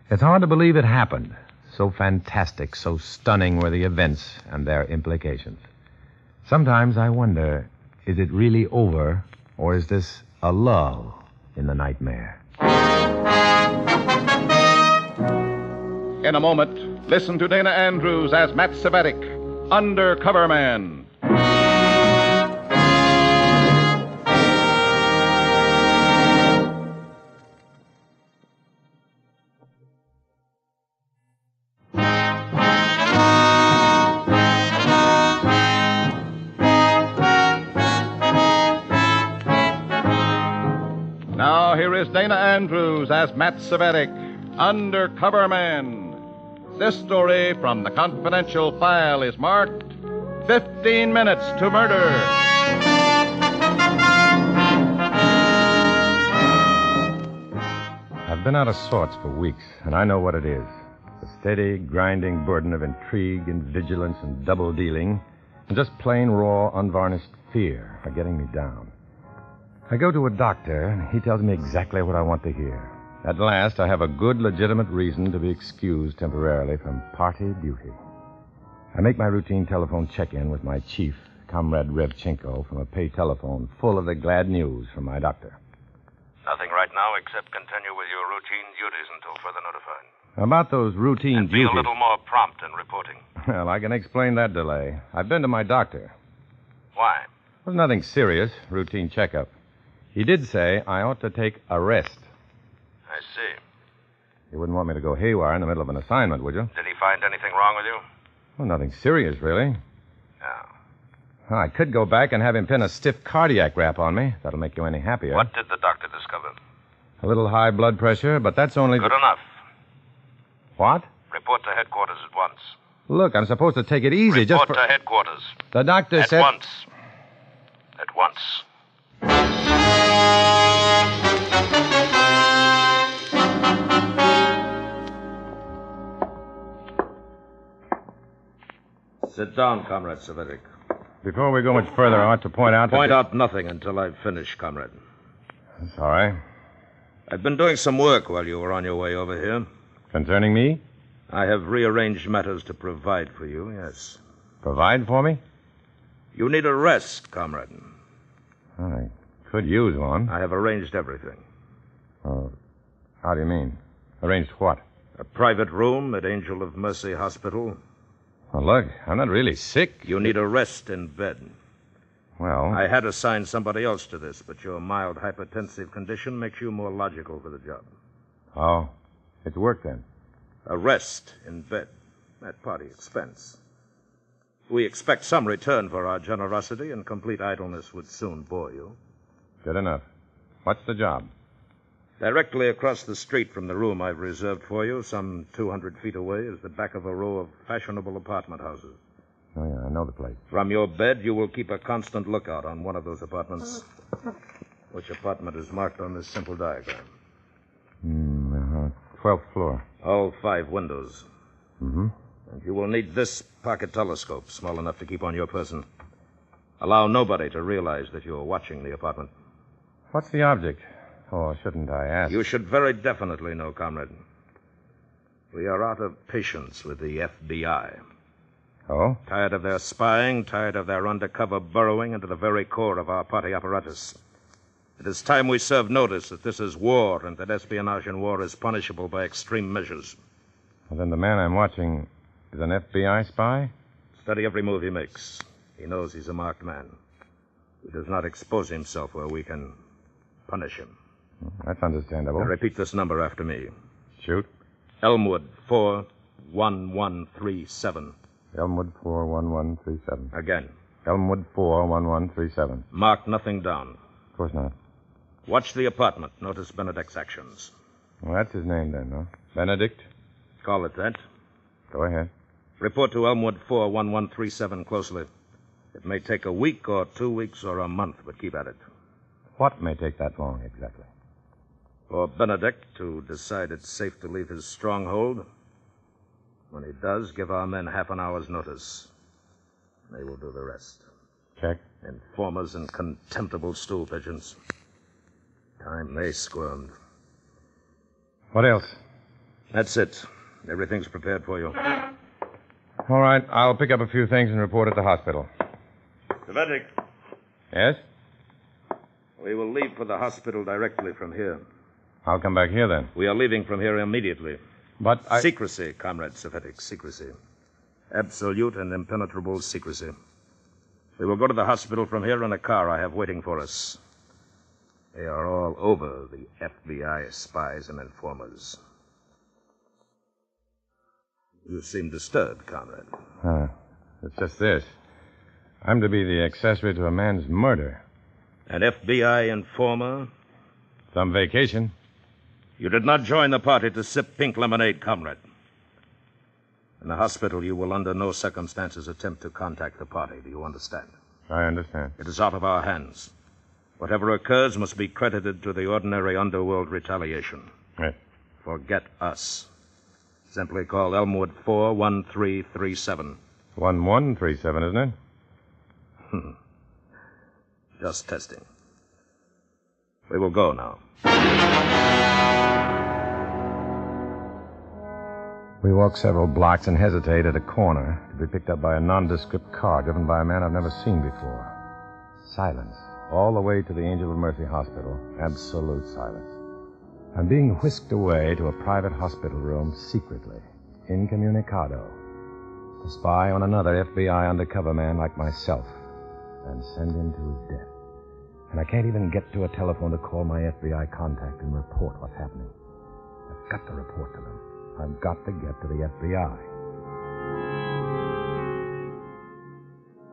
It's hard to believe it happened. So fantastic, so stunning were the events and their implications. Sometimes I wonder, is it really over, or is this a lull in the nightmare? In a moment, listen to Dana Andrews as Matt Cvetic, Undercover Man. Now, here is Dana Andrews as Matt Cvetic, Undercover Man. This story from the confidential file is marked 15 Minutes to Murder. I've been out of sorts for weeks, and I know what it is. The steady, grinding burden of intrigue and vigilance and double-dealing, and just plain, raw, unvarnished fear are getting me down. I go to a doctor, and he tells me exactly what I want to hear. At last, I have a good, legitimate reason to be excused temporarily from party duty. I make my routine telephone check-in with my chief, Comrade Revchenko, from a pay telephone full of the glad news from my doctor. Nothing right now except continue with your routine duties until further notified. About those routine And be duties... a little more prompt in reporting. Well, I can explain that delay. I've been to my doctor. Why? It was nothing serious, routine checkup. He did say I ought to take a rest. I see. You wouldn't want me to go haywire in the middle of an assignment, would you? Did he find anything wrong with you? Well, nothing serious, really. No. Well, I could go back and have him pin a stiff cardiac wrap on me. That'll make you any happier. What did the doctor discover? A little high blood pressure, but that's only... Good enough. What? Report to headquarters at once. Look, I'm supposed to take it easy just Report for... to headquarters. The doctor At said... once. At once. Sit down, Comrade Cvetic. Before we go much further, I want to point out that... Point out nothing until I've finished, Comrade. That's all right. I've been doing some work while you were on your way over here. Concerning me? I have rearranged matters to provide for you, yes. Provide for me? You need a rest, Comrade. I could use one. I have arranged everything. Oh, how do you mean? Arranged what? A private room at Angel of Mercy Hospital. Well, look, I'm not really sick. You need a rest in bed. Well... I had assigned somebody else to this, but your mild hypertensive condition makes you more logical for the job. Oh, it's work then. A rest in bed at party expense. We expect some return for our generosity, and complete idleness would soon bore you. Good enough. What's the job? Directly across the street from the room I've reserved for you, some 200 feet away, is the back of a row of fashionable apartment houses. Oh, yeah, I know the place. From your bed, you will keep a constant lookout on one of those apartments. Which apartment is marked on this simple diagram? 12th floor. All 5 windows. Mm-hmm. And you will need this pocket telescope, small enough to keep on your person. Allow nobody to realize that you're watching the apartment. What's the object? Oh, shouldn't I ask? You should very definitely know, Comrade. We are out of patience with the FBI. Oh? Tired of their spying, tired of their undercover burrowing into the very core of our party apparatus. It is time we serve notice that this is war and that espionage in war is punishable by extreme measures. Well, then the man I'm watching is an FBI spy? Study every move he makes. He knows he's a marked man. He does not expose himself where we can punish him. That's understandable. Now repeat this number after me. Shoot. Elmwood 41137. Elmwood 41137. Again. Elmwood 41137. Mark nothing down. Of course not. Watch the apartment. Notice Benedict's actions. Well, that's his name then, huh? Benedict? Call it that. Go ahead. Report to Elmwood 41137 closely. It may take a week or 2 weeks or a month, but keep at it. What may take that long, exactly? For Benedict to decide it's safe to leave his stronghold. When he does, give our men half an hour's notice. They will do the rest. Check. Informers and contemptible stool pigeons. Time they squirmed. What else? That's it. Everything's prepared for you. All right, I'll pick up a few things and report at the hospital. Cvetic. Yes? We will leave for the hospital directly from here. I'll come back here then. We are leaving from here immediately. But I... Secrecy, Comrade Cvetic, secrecy. Absolute and impenetrable secrecy. We will go to the hospital from here in a car I have waiting for us. They are all over the FBI spies and informers. You seem disturbed, Comrade. It's just this. I'm to be the accessory to a man's murder. An FBI informer? Some vacation. You did not join the party to sip pink lemonade, Comrade. In the hospital, you will under no circumstances attempt to contact the party. Do you understand? I understand. It is out of our hands. Whatever occurs must be credited to the ordinary underworld retaliation. Yes. Forget us. Simply call Elmwood 41337. 1137, isn't it? Just testing. We will go now. We walk several blocks and hesitate at a corner to be picked up by a nondescript car driven by a man I've never seen before. Silence. All the way to the Angel of Mercy Hospital. Absolute silence. I'm being whisked away to a private hospital room secretly, incommunicado, to spy on another FBI undercover man like myself and send him to his death. And I can't even get to a telephone to call my FBI contact and report what's happening. I've got to report to them. I've got to get to the FBI.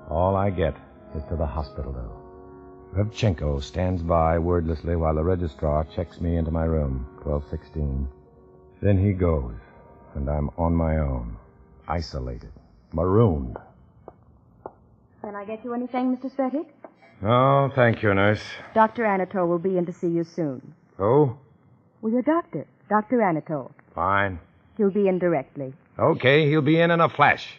All I get is to the hospital, though. Revchenko stands by wordlessly while the registrar checks me into my room, 1216. Then he goes, and I'm on my own, isolated, marooned. Can I get you anything, Mr. Cvetic? Oh, thank you, nurse. Dr. Anatole will be in to see you soon. Who? Well, your doctor, Dr. Anatole. Fine. He'll be in directly. Okay, he'll be in a flash.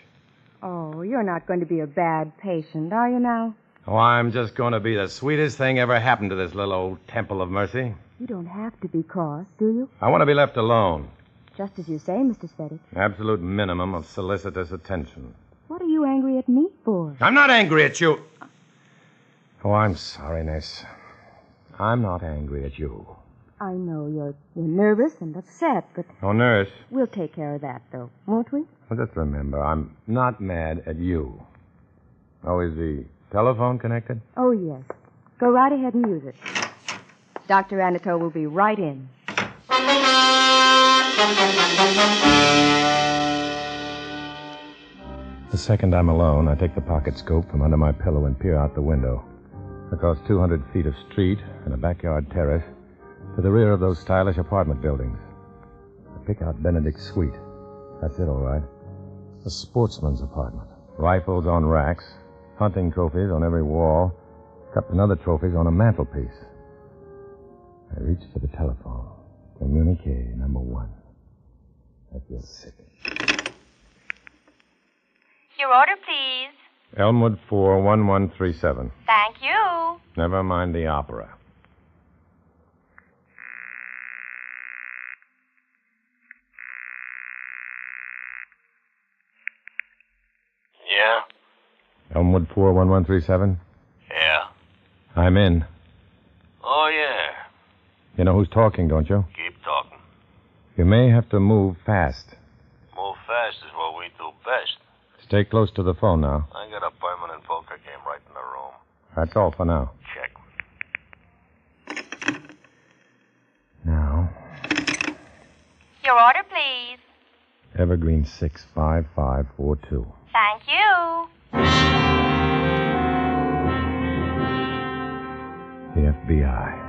Oh, you're not going to be a bad patient, are you now? Oh, I'm just going to be the sweetest thing ever happened to this little old Temple of Mercy. You don't have to be cross, do you? I want to be left alone. Just as you say, Mr. Cvetic. Absolute minimum of solicitous attention. What are you angry at me for? I'm not angry at you. Oh, I'm sorry, Ness. I'm not angry at you. I know you're nervous and upset, but... Oh, nurse. We'll take care of that, though, won't we? Well, just remember, I'm not mad at you. Oh, is the telephone connected? Oh, yes. Go right ahead and use it. Dr. Anatole will be right in. The second I'm alone, I take the pocket scope from under my pillow and peer out the window. Across 200 feet of street and a backyard terrace to the rear of those stylish apartment buildings. I pick out Benedict's suite. That's it, all right. A sportsman's apartment. Rifles on racks, hunting trophies on every wall, and other trophies on a mantelpiece. I reach for the telephone. Communique number 1. I feel sick. Your order, please. Elmwood 41137. Thank you. Never mind the opera. Yeah? Elmwood 41137? Yeah. I'm in. Oh, yeah. You know who's talking, don't you? Keep talking. You may have to move fast. Move fast is what we do best. Stay close to the phone now. I got a permanent poker game right in the room. That's all for now. Check. Now, Your order, please. Evergreen 65542. Thank you. The FBI.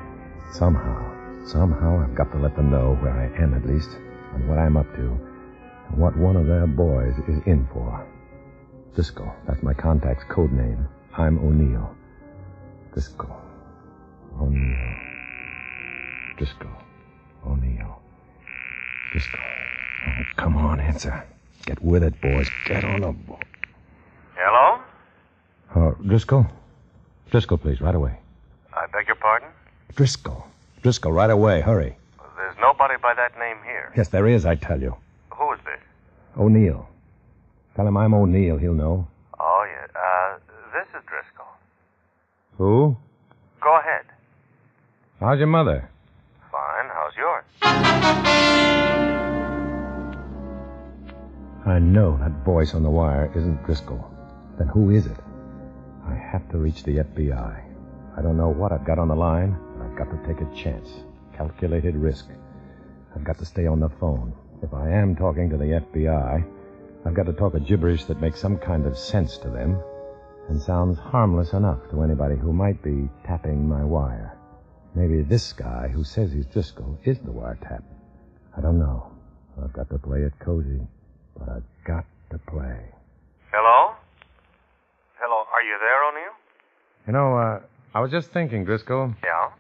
Somehow I've got to let them know where I am at least, and what I'm up to, and what one of their boys is in for. Driscoll, that's my contact's code name. I'm O'Neill. Driscoll. O'Neill. Driscoll. O'Neill. Driscoll. Oh, come on, answer. Get with it, boys. Get on the boat. Hello? Driscoll? Driscoll, please, right away. I beg your pardon? Driscoll. Driscoll, right away. Hurry. There's nobody by that name here. Yes, there is, I tell you. Who is this? O'Neill. Tell him I'm O'Neill. He'll know. Oh, yeah. This is Driscoll. Who? Go ahead. How's your mother? Fine. How's yours? I know that voice on the wire isn't Driscoll. Then who is it? I have to reach the FBI. I don't know what I've got on the line, but I've got to take a chance. Calculated risk. I've got to stay on the phone. If I am talking to the FBI, I've got to talk a gibberish that makes some kind of sense to them and sounds harmless enough to anybody who might be tapping my wire. Maybe this guy who says he's Driscoll is the wiretap. I don't know. I've got to play it cozy, but I've got to play. Hello? Hello, are you there, O'Neill? You know, I was just thinking, Driscoll. Yeah?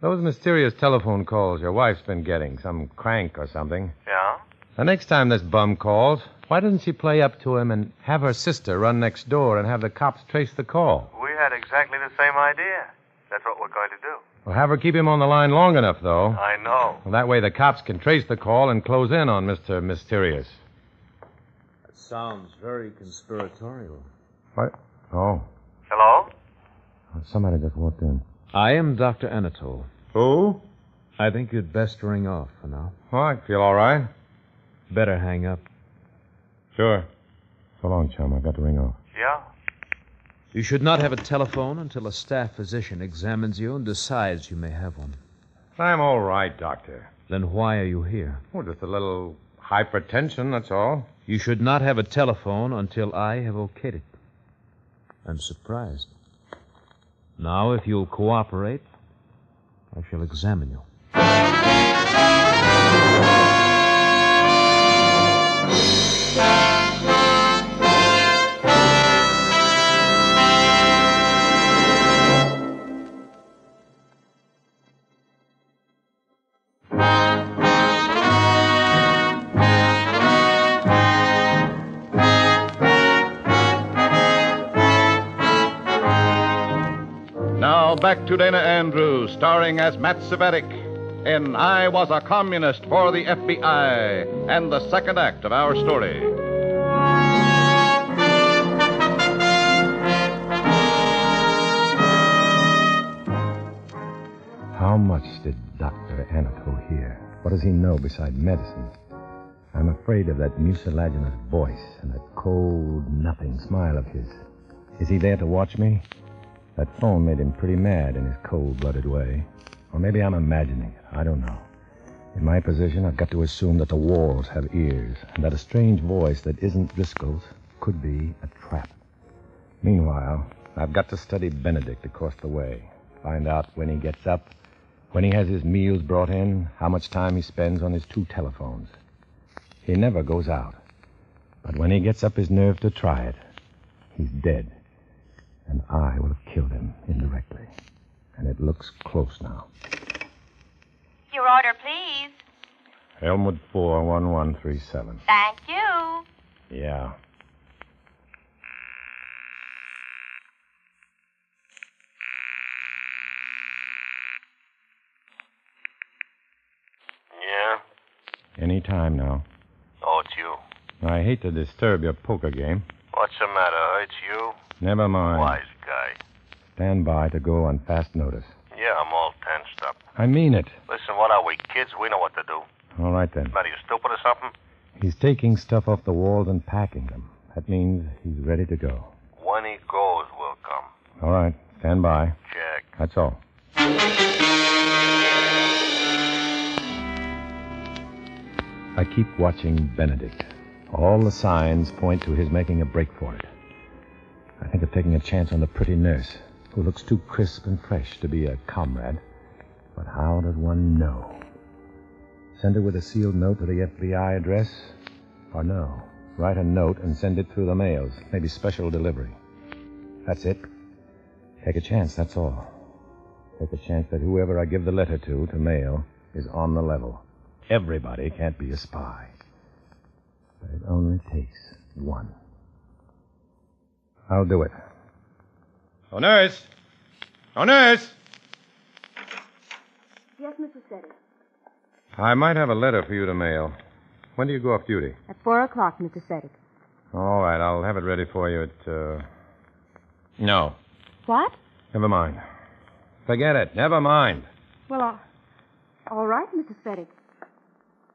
Those mysterious telephone calls your wife's been getting, some crank or something. Yeah? The next time this bum calls, why doesn't she play up to him and have her sister run next door and have the cops trace the call? We had exactly the same idea. That's what we're going to do. Well, have her keep him on the line long enough, though. I know. Well, that way the cops can trace the call and close in on Mr. Mysterious. Sounds very conspiratorial. What? Oh. Hello? Somebody just walked in. I am Dr. Anatole. Who? I think you'd best ring off for now. Oh, I feel all right. Better hang up. Sure. So long, chum. I've got to ring off. Yeah? You should not have a telephone until a staff physician examines you and decides you may have one. I'm all right, Doctor. Then why are you here? Oh, just a little hypertension, that's all. You should not have a telephone until I have okayed it. I'm surprised. Now, if you'll cooperate, I shall examine you. Now back to Dana Andrews, starring as Matt Cvetic in I Was a Communist for the FBI, and the second act of our story. How much did Dr. Anatole hear? What does he know beside medicine? I'm afraid of that mucilaginous voice and that cold, nothing smile of his. Is he there to watch me? That phone made him pretty mad in his cold-blooded way. Or maybe I'm imagining it. I don't know. In my position, I've got to assume that the walls have ears, and that a strange voice that isn't Driscoll's could be a trap. Meanwhile, I've got to study Benedict across the way. Find out when he gets up, when he has his meals brought in, how much time he spends on his 2 telephones. He never goes out. But when he gets up his nerve to try it, he's dead. And I will have killed him indirectly. And it looks close now. Your order, please. Elmwood 41137. Thank you. Yeah. Yeah? Any time now. Oh, it's you. I hate to disturb your poker game. What's the matter? It's you? Never mind. Wise guy. Stand by to go on fast notice. Yeah, I'm all tensed up. I mean it. Listen, what are we, kids? We know what to do. All right, then. Matt, are you stupid or something? He's taking stuff off the walls and packing them. That means he's ready to go. When he goes, we'll come. All right. Stand by. Check. That's all. I keep watching Benedict. All the signs point to his making a break for it. I think of taking a chance on the pretty nurse, who looks too crisp and fresh to be a comrade. But how does one know? Send her with a sealed note to the FBI address? Or no, write a note and send it through the mails, maybe special delivery. That's it. Take a chance, that's all. Take a chance that whoever I give the letter to mail is on the level. Everybody can't be a spy. But it only takes one. I'll do it. Oh, nurse! Oh, nurse! Yes, Mrs. Cvetic. I might have a letter for you to mail. When do you go off duty? At 4 o'clock, Mrs. Cvetic. All right, I'll have it ready for you at, No. What? Never mind. Forget it. Never mind. Well, all right, Mrs. Cvetic.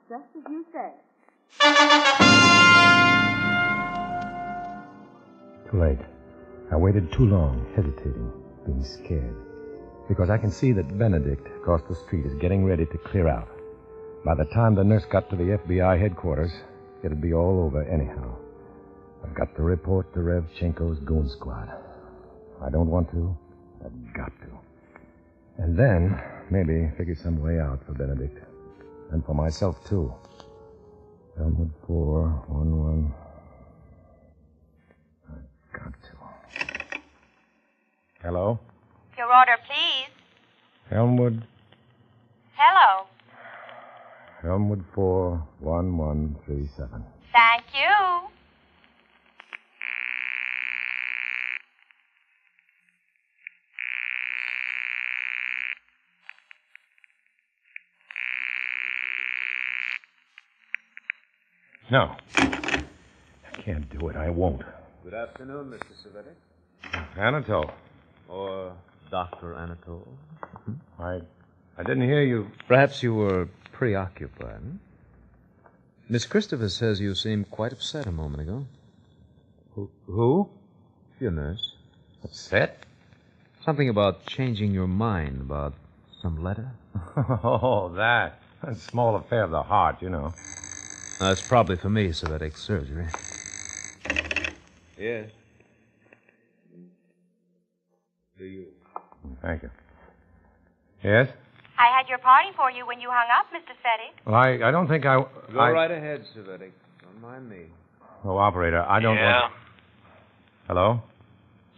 Just as you say. Too late. I waited too long, hesitating, being scared. Because I can see that Benedict across the street is getting ready to clear out. By the time the nurse got to the FBI headquarters, it'll be all over anyhow. I've got to report to Rev Chenko's goon squad. I don't want to. I've got to. And then, maybe figure some way out for Benedict. And for myself, too. Elmwood 411. I've got to. Hello? Your order, please. Elmwood? Hello. Elmwood 41137. Thank you. No. can't do it. I won't. Good afternoon, Mr. Cvetic. Anatole. Or Dr. Anatole. I didn't hear you. Perhaps you were preoccupied. Miss Christopher says you seemed quite upset a moment ago. Who? Your nurse. Upset? Something about changing your mind about some letter. Oh, that. That's a small affair of the heart, you know. That's probably for me, Cvetic. Surgery. Yes. Do you? Thank you. Yes? I had your party for you when you hung up, Mr. Cvetic. Well, I don't think I... Go right ahead, Cvetic. Don't mind me. Oh, operator, I don't want... Hello?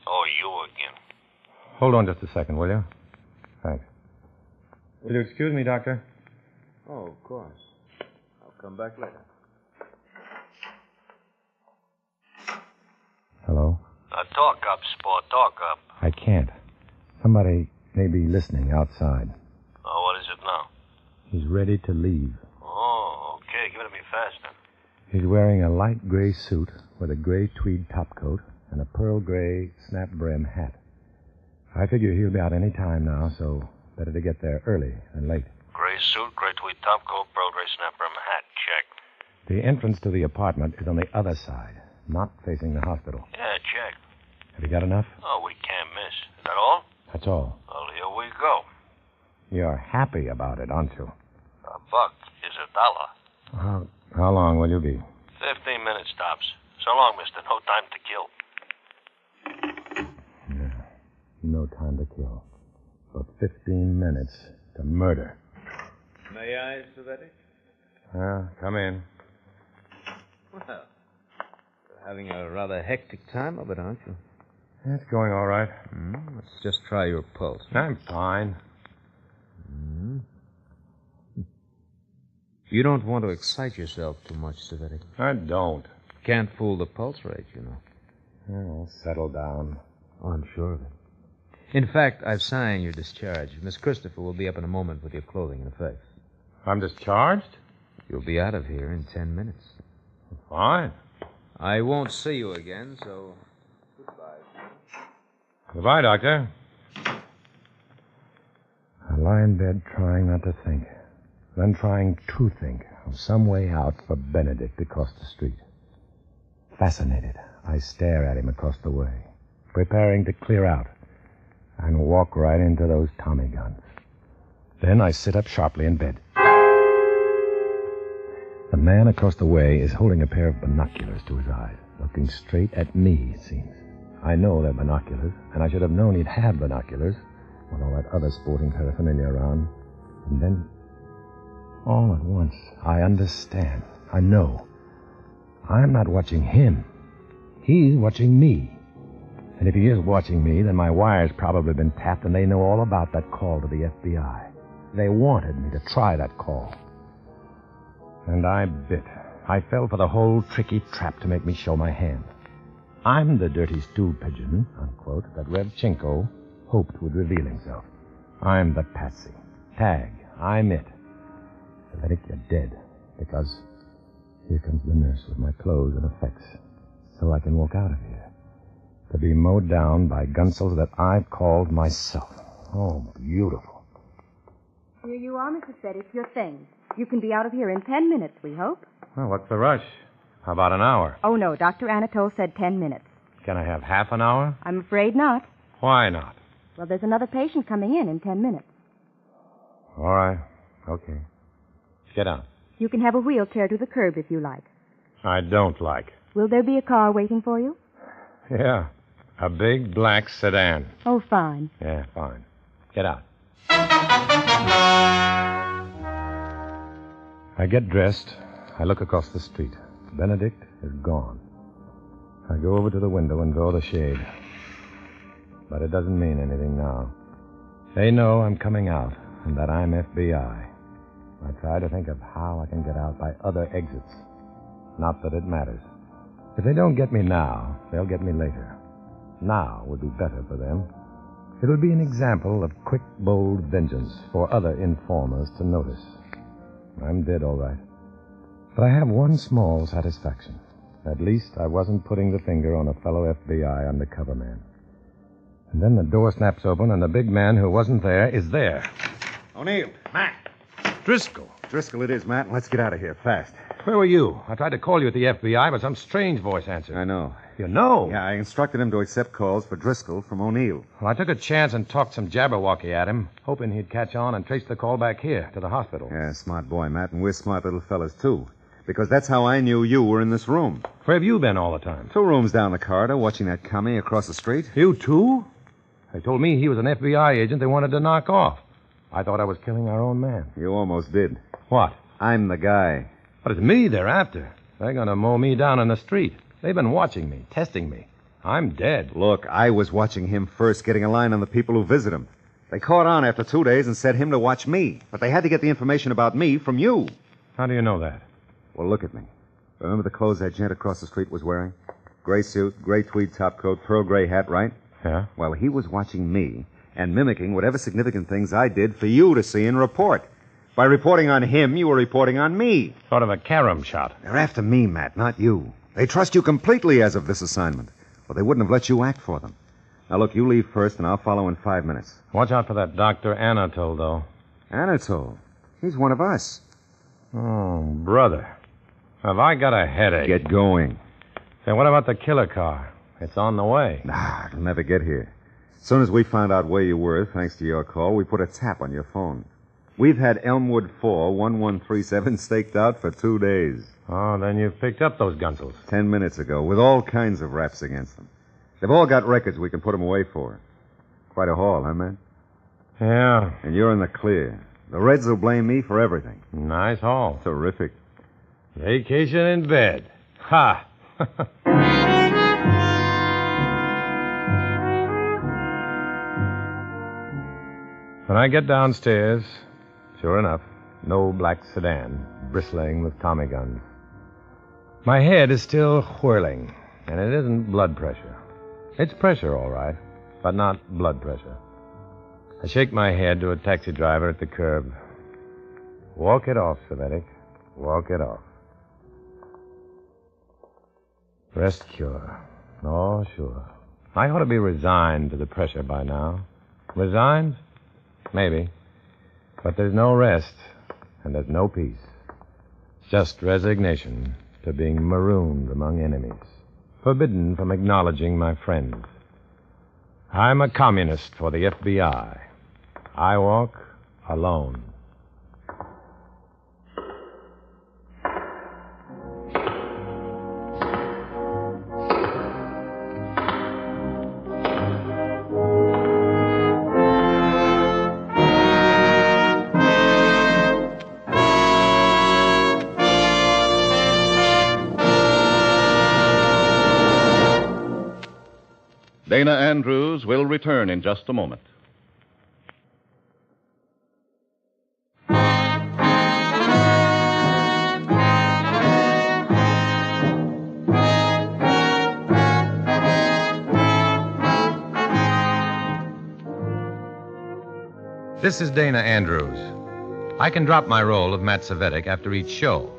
Oh, you again. Hold on just a second, will you? Thanks. Will you excuse me, Doctor? Oh, of course. I'll come back later. Hello? Talk up, Sport. Talk up. I can't. Somebody may be listening outside. Oh, what is it now? He's ready to leave. Oh, okay. Give it to me fast, then. He's wearing a light gray suit with a gray tweed topcoat and a pearl gray snap brim hat. I figure he'll be out any time now, so better to get there early than late. Gray suit, gray tweed topcoat, pearl gray snap brim hat. Check. The entrance to the apartment is on the other side, not facing the hospital. Yeah, check. Have you got enough? Oh, we can't miss. Is that all? That's all. Well, here we go. You're happy about it, aren't you? $1 is $1. How long will you be? 15 minutes tops. So long, mister. No time to kill. Yeah. No time to kill. For 15 minutes to murder. May I, Cvetic? Come in. Well, you're having a rather hectic time of it, aren't you? It's going all right. Let's just try your pulse. I'm fine. You don't want to excite yourself too much, Cvetic. I don't. Can't fool the pulse rate, you know. Oh, settle down. Oh, I'm sure of it. In fact, I've signed your discharge. Miss Christopher will be up in a moment with your clothing and effects. I'm discharged? You'll be out of here in 10 minutes. Fine. I won't see you again, so goodbye. Goodbye, Doctor. I lie in bed trying not to think, then trying to think of some way out for Benedict across the street. Fascinated, I stare at him across the way, preparing to clear out and walk right into those Tommy guns. Then I sit up sharply in bed. The man across the way is holding a pair of binoculars to his eyes, looking straight at me, it seems. I know they're binoculars, and I should have known he'd have binoculars with all that other sporting paraphernalia around. And then, all at once, I understand. I know. I'm not watching him. He's watching me. And if he is watching me, then my wire's probably been tapped, and they know all about that call to the FBI. They wanted me to try that call. And I bit. I fell for the whole tricky trap to make me show my hand. I'm the dirty stool pigeon, unquote, that Revchenko hoped would reveal himself. I'm the patsy. Tag. I'm it. Cvetic, you're dead. Because here comes the nurse with my clothes and effects. So I can walk out of here. To be mowed down by gunsels that I've called myself. Oh, beautiful. Here you are, Mrs. Cvetic, your things. You can be out of here in 10 minutes, we hope. Well, what's the rush? How about an hour? Oh, no, Dr. Anatole said 10 minutes. Can I have half an hour? I'm afraid not. Why not? Well, there's another patient coming in 10 minutes. All right. Okay. Get out. You can have a wheelchair to the curb if you like. I don't like. Will there be a car waiting for you? Yeah. A big black sedan. Oh, fine. Yeah, fine. Get out. I get dressed. I look across the street. Benedict is gone. I go over to the window and draw the shade. But it doesn't mean anything now. They know I'm coming out and that I'm FBI. I try to think of how I can get out by other exits. Not that it matters. If they don't get me now, they'll get me later. Now would be better for them. It would be an example of quick, bold vengeance for other informers to notice. I'm dead, all right. But I have one small satisfaction. At least I wasn't putting the finger on a fellow FBI undercover man. And then the door snaps open, and the big man who wasn't there is there. O'Neill. Matt. Driscoll. Driscoll it is, Matt. Let's get out of here fast. Where were you? I tried to call you at the FBI, but some strange voice answered. I know. You know? Yeah, I instructed him to accept calls for Driscoll from O'Neill. Well, I took a chance and talked some jabberwocky at him, hoping he'd catch on and trace the call back here to the hospital. Yeah, smart boy, Matt, and we're smart little fellas, too. Because that's how I knew you were in this room. Where have you been all the time? 2 rooms down the corridor, watching that commie across the street. You too? They told me he was an FBI agent they wanted to knock off. I thought I was killing our own man. You almost did. What? I'm the guy. But it's me they're after. They're going to mow me down in the street. They've been watching me, testing me. I'm dead. Look, I was watching him first, getting a line on the people who visit him. They caught on after 2 days and set him to watch me. But they had to get the information about me from you. How do you know that? Well, look at me. Remember the clothes that gent across the street was wearing? Gray suit, gray tweed topcoat, pearl gray hat, right? Yeah? Well, he was watching me and mimicking whatever significant things I did for you to see and report. By reporting on him, you were reporting on me. Sort of a carom shot. They're after me, Matt, not you. They trust you completely as of this assignment, or they wouldn't have let you act for them. Now, look, you leave first, and I'll follow in 5 minutes. Watch out for that Dr. Anatole, though. Anatole? He's one of us. Oh, brother. Have I got a headache? Get going. Say, what about the killer car? It's on the way. Nah, it'll never get here. As soon as we found out where you were, thanks to your call, we put a tap on your phone. We've had Elmwood 4, 1137 staked out for 2 days. Oh, then you've picked up those gunsels. 10 minutes ago, with all kinds of raps against them. They've all got records we can put them away for. Quite a haul, huh, man? Yeah. And you're in the clear. The Reds will blame me for everything. Nice haul. Terrific. Vacation in bed. Ha! When I get downstairs, sure enough, no black sedan bristling with Tommy guns. My head is still whirling, and it isn't blood pressure. It's pressure, all right, but not blood pressure. I shake my head to a taxi driver at the curb. Walk it off, Cvetic. Walk it off. Rest cure. Oh, sure. I ought to be resigned to the pressure by now. Resigned? Maybe. But there's no rest, and there's no peace. Just resignation to being marooned among enemies, forbidden from acknowledging my friends. I'm a communist for the FBI. I walk alone. Dana Andrews will return in just a moment. This is Dana Andrews. I can drop my role of Matt Cvetic after each show,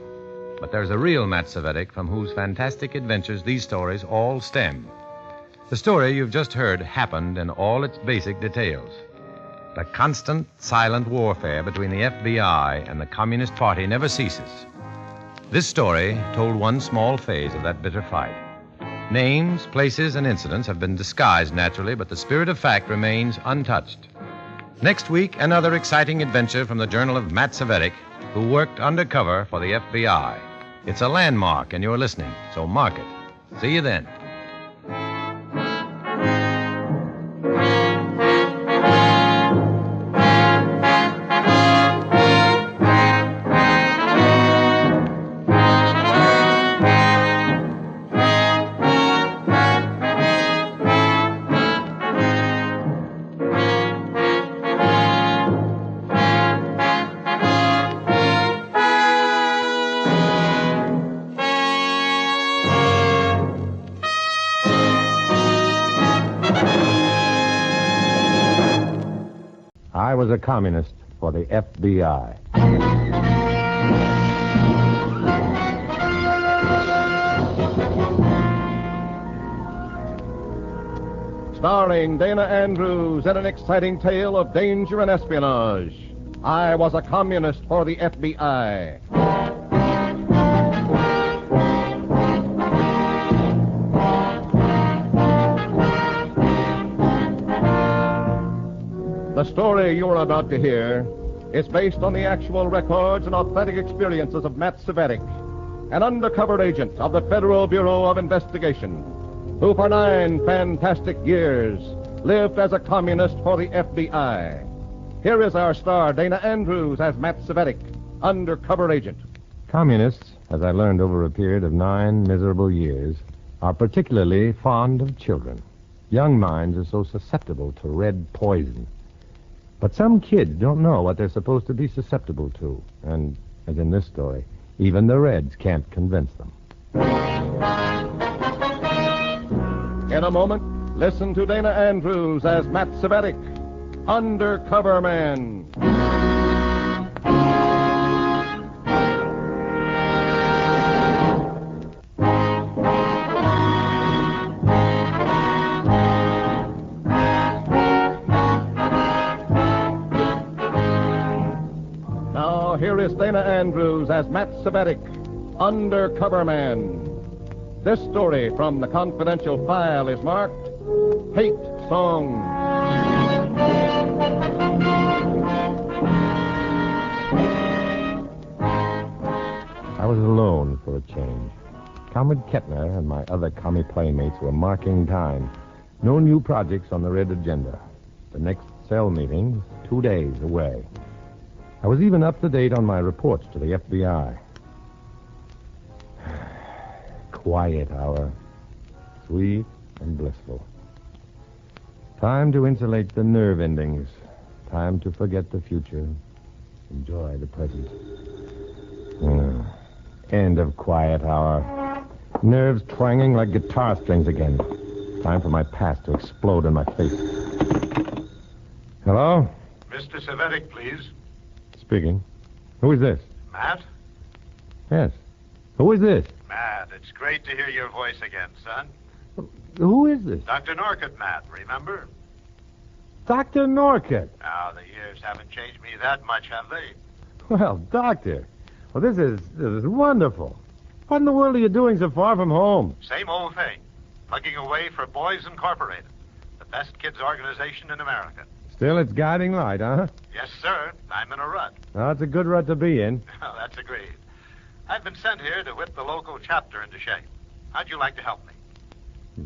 but there's a real Matt Cvetic from whose fantastic adventures these stories all stem. The story you've just heard happened in all its basic details. The constant, silent warfare between the FBI and the Communist Party never ceases. This story told one small phase of that bitter fight. Names, places, and incidents have been disguised naturally, but the spirit of fact remains untouched. Next week, another exciting adventure from the journal of Matt Cvetic, who worked undercover for the FBI. It's a landmark, and you're listening, so mark it. See you then. I was a communist for the FBI. starring Dana Andrews in an exciting tale of danger and espionage. I was a communist for the FBI. The story you are about to hear is based on the actual records and authentic experiences of Matt Cvetic, an undercover agent of the Federal Bureau of Investigation, who for 9 fantastic years lived as a communist for the FBI. Here is our star, Dana Andrews, as Matt Cvetic, undercover agent. Communists, as I learned over a period of 9 miserable years, are particularly fond of children. Young minds are so susceptible to red poison. But some kids don't know what they're supposed to be susceptible to. And, as in this story, even the Reds can't convince them. In a moment, listen to Dana Andrews as Matt Cvetic, undercover man. Here is Dana Andrews as Matt Cvetic, undercover man. This story from the confidential file is marked Hate Song. I was alone for a change. Comrade Kettner and my other commie playmates were marking time. No new projects on the red agenda. The next cell meeting, 2 days away. I was even up to date on my reports to the FBI. Quiet hour. Sweet and blissful. Time to insulate the nerve endings. Time to forget the future. Enjoy the present. End of quiet hour. Nerves twanging like guitar strings again. Time for my past to explode in my face. Hello? Mr. Cvetic, please. Speaking. Who is this? Matt? Yes. Who is this? Matt, it's great to hear your voice again, son. Who is this? Dr. Norcott, Matt, remember? Dr. Norcott. Now, the years haven't changed me that much, have they? Well, Doctor. Well, this is wonderful. What in the world are you doing so far from home? Same old thing. Plugging away for Boys Incorporated, the best kids organization in America. Still its guiding light, huh? Yes, sir. I'm in a rut. Well, it's a good rut to be in. Oh, that's agreed. I've been sent here to whip the local chapter into shape. How'd you like to help me?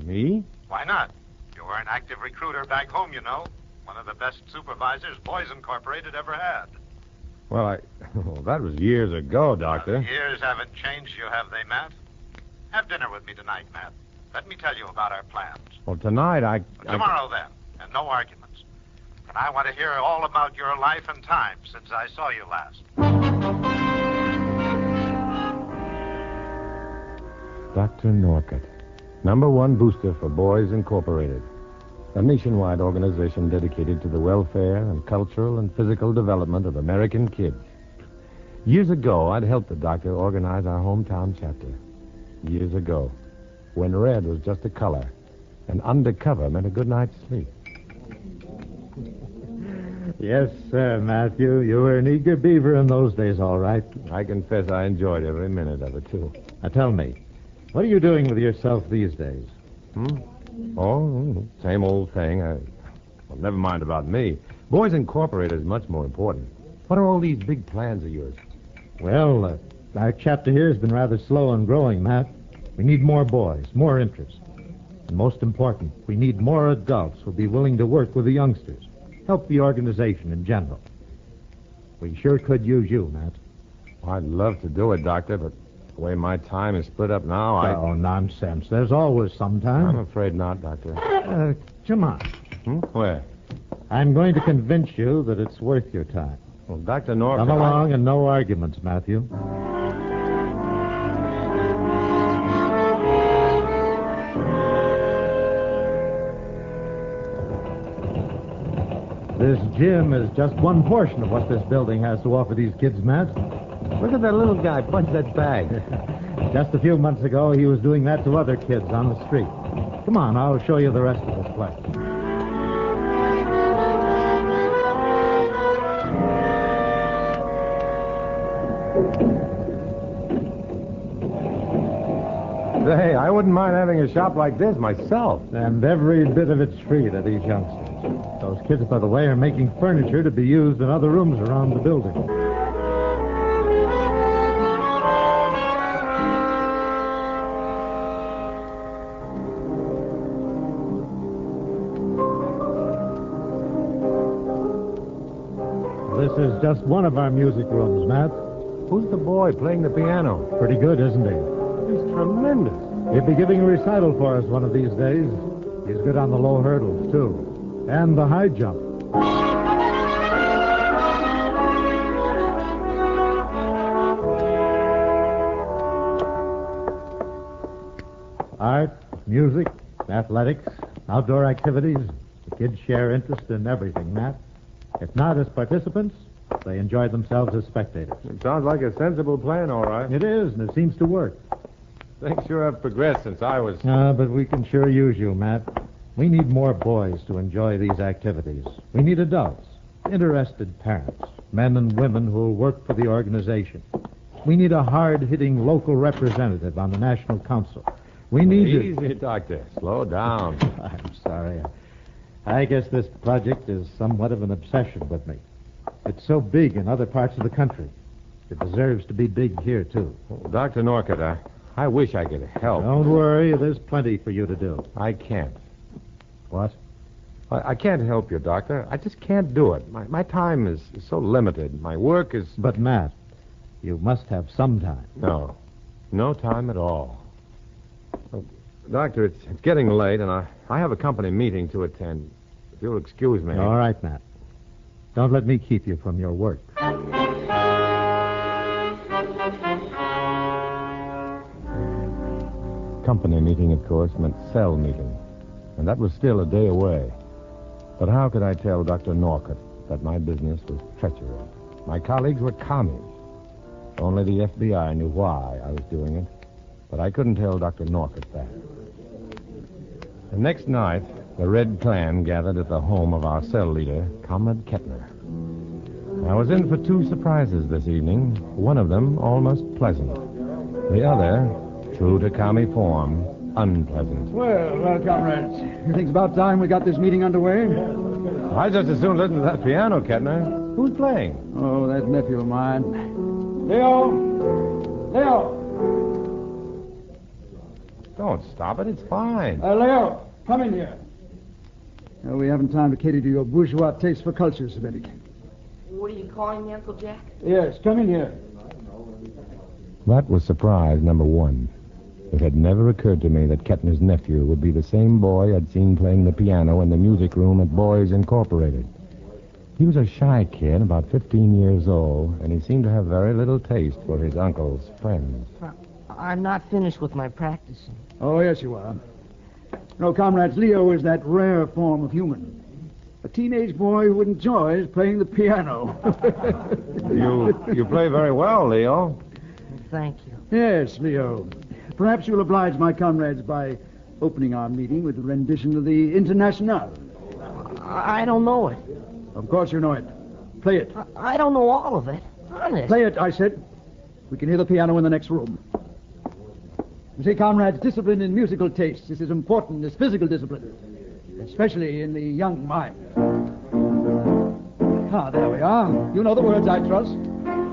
Me? Why not? You were an active recruiter back home, you know. One of the best supervisors Boys Incorporated ever had. Well, that was years ago, Doctor. Years haven't changed you, have they, Matt? Have dinner with me tonight, Matt. Let me tell you about our plans. Well, tonight Tomorrow, then, and no arguments. And I want to hear all about your life and time since I saw you last. Dr. Norcott, #1 booster for Boys Incorporated, a nationwide organization dedicated to the welfare and cultural and physical development of American kids. Years ago, I'd helped the doctor organize our hometown chapter. Years ago, when red was just a color, and undercover meant a good night's sleep. Yes, sir, Matthew. You were an eager beaver in those days, all right. I confess I enjoyed every minute of it, too. Now, tell me, what are you doing with yourself these days? Oh, same old thing. Well, never mind about me. Boys Incorporated is much more important. What are all these big plans of yours? Well, our chapter here has been rather slow in growing, Matt. We need more boys, more interest. And most important, we need more adults who'll be willing to work with the youngsters. Help the organization in general. We sure could use you, Matt. I'd love to do it, Doctor, but the way my time is split up now, Oh, nonsense. There's always some time. I'm afraid not, Doctor. Come on. Where? I'm going to convince you that it's worth your time. Well, Dr. Norcott... Come along and no arguments, Matthew. This gym is just one portion of what this building has to offer these kids, Matt. Look at that little guy punch that bag. Just a few months ago, he was doing that to other kids on the street. Come on, I'll show you the rest of this place. wouldn't mind having a shop like this myself. And every bit of it's free to these youngsters. Those kids, by the way, are making furniture to be used in other rooms around the building. This is just one of our music rooms, Matt. Who's the boy playing the piano? Pretty good, isn't he? He's tremendous. He'll be giving a recital for us one of these days. He's good on the low hurdles, too. And the high jump. Art, music, athletics, outdoor activities. The kids share interest in everything, Matt. If not as participants, they enjoy themselves as spectators. It sounds like a sensible plan, all right. It is, and it seems to work. Things sure have progressed since I was... But we can sure use you, Matt. We need more boys to enjoy these activities. We need adults, interested parents, men and women who will work for the organization. We need a hard-hitting local representative on the National Council. We need... Easy, Doctor. Slow down. I'm sorry. I guess this project is somewhat of an obsession with me. It's so big in other parts of the country. It deserves to be big here, too. Well, Dr. Norcutt, I wish I could help. Don't worry. There's plenty for you to do. I can't. What? I can't help you, Doctor. I just can't do it. My time is so limited. My work is... But, Matt, you must have some time. No. No time at all. Oh, Doctor, it's getting late, and I have a company meeting to attend. If you'll excuse me. All right, Matt. Don't let me keep you from your work. Company meeting, of course, meant cell meeting. And that was still a day away. But how could I tell Dr. Norcutt that my business was treachery? My colleagues were commies. Only the FBI knew why I was doing it. But I couldn't tell Dr. Norcutt that. The next night, the Red Clan gathered at the home of our cell leader, Comrade Kettner. I was in for two surprises this evening, one of them almost pleasant. The other, true to commie form, unpleasant. Well, comrades, you think it's about time we got this meeting underway? I'd just as soon listen to that piano, Kettner. Who's playing? Oh, that nephew of mine. Leo! Leo! Don't stop it. It's fine. Leo, come in here. We haven't time to cater to your bourgeois taste for culture, Cvetic. What are you calling me, Uncle Jack? Yes, come in here. That was surprise number one. It had never occurred to me that Kettner's nephew would be the same boy I'd seen playing the piano in the music room at Boys Incorporated. He was a shy kid, about 15 years old, and he seemed to have very little taste for his uncle's friends. I'm not finished with my practicing. Oh, yes, you are. No, comrades, Leo is that rare form of human. A teenage boy who enjoys playing the piano. You play very well, Leo. Thank you. Yes, Leo. Perhaps you'll oblige my comrades by opening our meeting with a rendition of the Internationale. I don't know it. Of course you know it. Play it. I don't know all of it. Honest. Play it, I said. We can hear the piano in the next room. You see, comrades, discipline in musical tastes is as important as physical discipline, especially in the young mind. There we are. You know the words, I trust.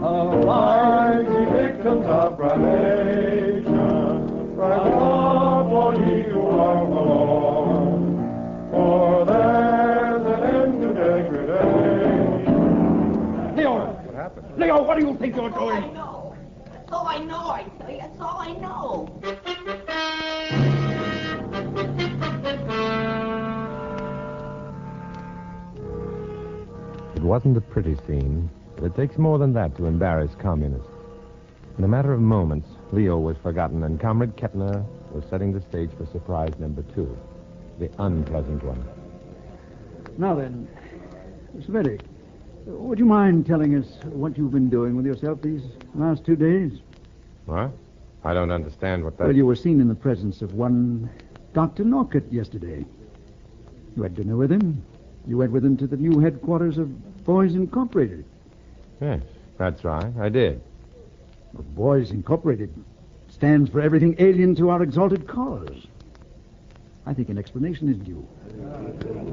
Arise, ye victims of privation, rise up, all ye who are forlorn, for there's an end to degradation. Leo! What happened? Leo, what do you think you're doing? I know. That's all I know, I tell you. That's all I know. It wasn't a pretty scene, but it takes more than that to embarrass communists. In a matter of moments, Leo was forgotten, and Comrade Kettner was setting the stage for surprise number two, the unpleasant one. Now then, Cvetic, would you mind telling us what you've been doing with yourself these last 2 days? What? I don't understand what that... Well, you were seen in the presence of one Dr. Norcutt yesterday. You had dinner with him. You went with him to the new headquarters of Boys Incorporated. Yes, that's right. I did. But Boys Incorporated, it's stands for everything alien to our exalted cause. I think an explanation is due.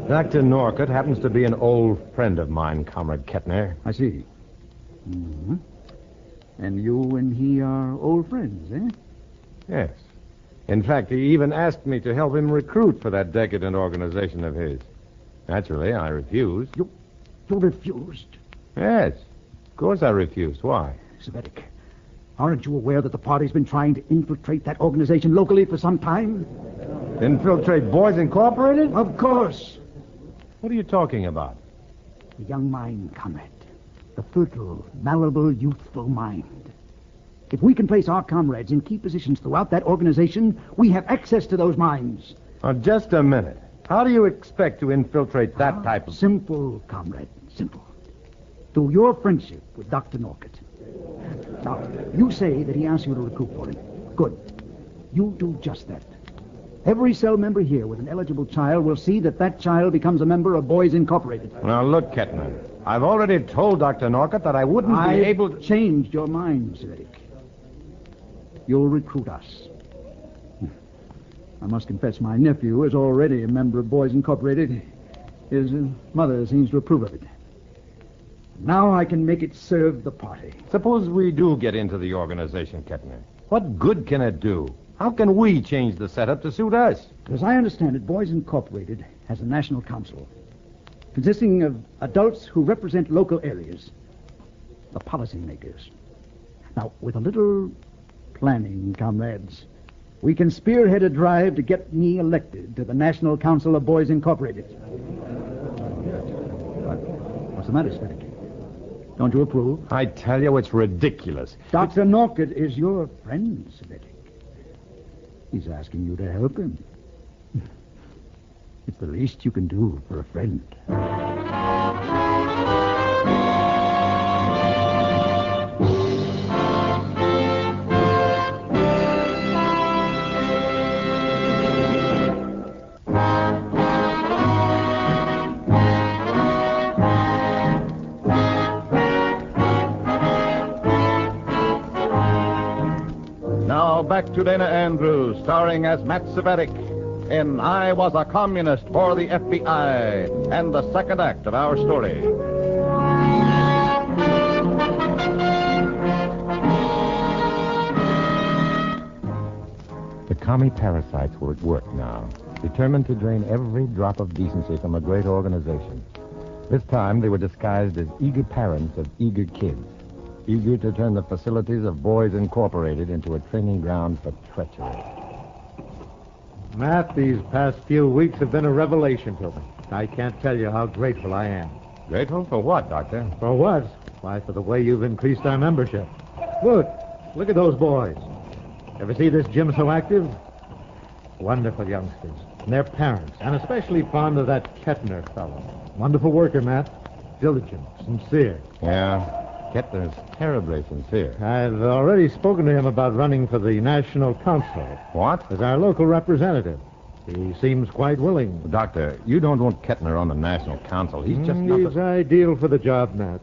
Dr. Norcott happens to be an old friend of mine, Comrade Kettner. I see. Mm-hmm. And you and he are old friends, eh? Yes. In fact, he even asked me to help him recruit for that decadent organization of his. Naturally, I refused. You refused? Yes. Of course I refused. Why? Cvetic, aren't you aware that the party's been trying to infiltrate that organization locally for some time? Infiltrate Boys Incorporated? Of course. What are you talking about? The young mind, comrade. The fertile, malleable, youthful mind. If we can place our comrades in key positions throughout that organization, we have access to those minds. Now, just a minute. How do you expect to infiltrate that type of... Simple, comrade, simple. Through your friendship with Dr. Norcott. Now, you say that he asked you to recruit for him. Good. You do just that. Every cell member here with an eligible child will see that that child becomes a member of Boys Incorporated. Now, look, Kettner. I've already told Dr. Norcott that I wouldn't be able to... changed your mind, Cvetic. You'll recruit us. I must confess my nephew is already a member of Boys Incorporated. His mother seems to approve of it. Now I can make it serve the party. Suppose we do get into the organization, Kettner. What good can it do? How can we change the setup to suit us? As I understand it, Boys Incorporated has a national council consisting of adults who represent local areas, the policymakers. Now, with a little planning, comrades, we can spearhead a drive to get me elected to the National Council of Boys Incorporated. What's the matter, Cvetic? Don't you approve? I tell you, it's ridiculous. Dr. Norcott is your friend, Cvetic. He's asking you to help him. It's the least you can do for a friend. Now back to Dana Andrews, starring as Matt Cvetic in I Was a Communist for the FBI, and the second act of our story. The commie parasites were at work now, determined to drain every drop of decency from a great organization. This time they were disguised as eager parents of eager kids, eager to turn the facilities of Boys Incorporated into a training ground for treachery. Matt, these past few weeks have been a revelation to me. I can't tell you how grateful I am. Grateful for what, Doctor? For what? Why, for the way you've increased our membership. Look at those boys. Ever see this gym so active? Wonderful youngsters. And their parents, and especially fond of that Kettner fellow. Wonderful worker, Matt. Diligent, sincere. Yeah. Kettner's terribly sincere. I've already spoken to him about running for the National Council. What? As our local representative. He seems quite willing. Doctor, you don't want Kettner on the National Council. He's just not... He's ideal for the job, Matt.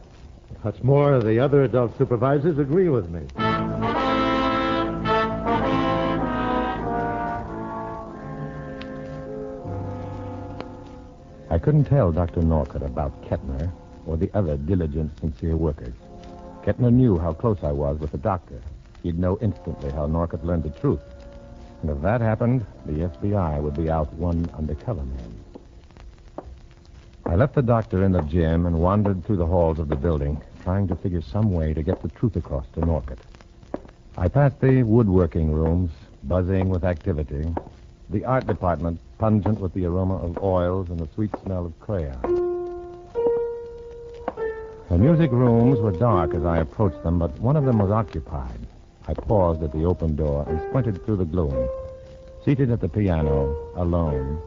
What's more, the other adult supervisors agree with me. I couldn't tell Dr. Norcott about Kettner or the other diligent, sincere workers. Kettner knew how close I was with the doctor. He'd know instantly how Norcott learned the truth. And if that happened, the FBI would be out one undercover man. I left the doctor in the gym and wandered through the halls of the building, trying to figure some way to get the truth across to Norcott. I passed the woodworking rooms, buzzing with activity, the art department, pungent with the aroma of oils and the sweet smell of crayon. The music rooms were dark as I approached them, but one of them was occupied. I paused at the open door and squinted through the gloom. Seated at the piano, alone,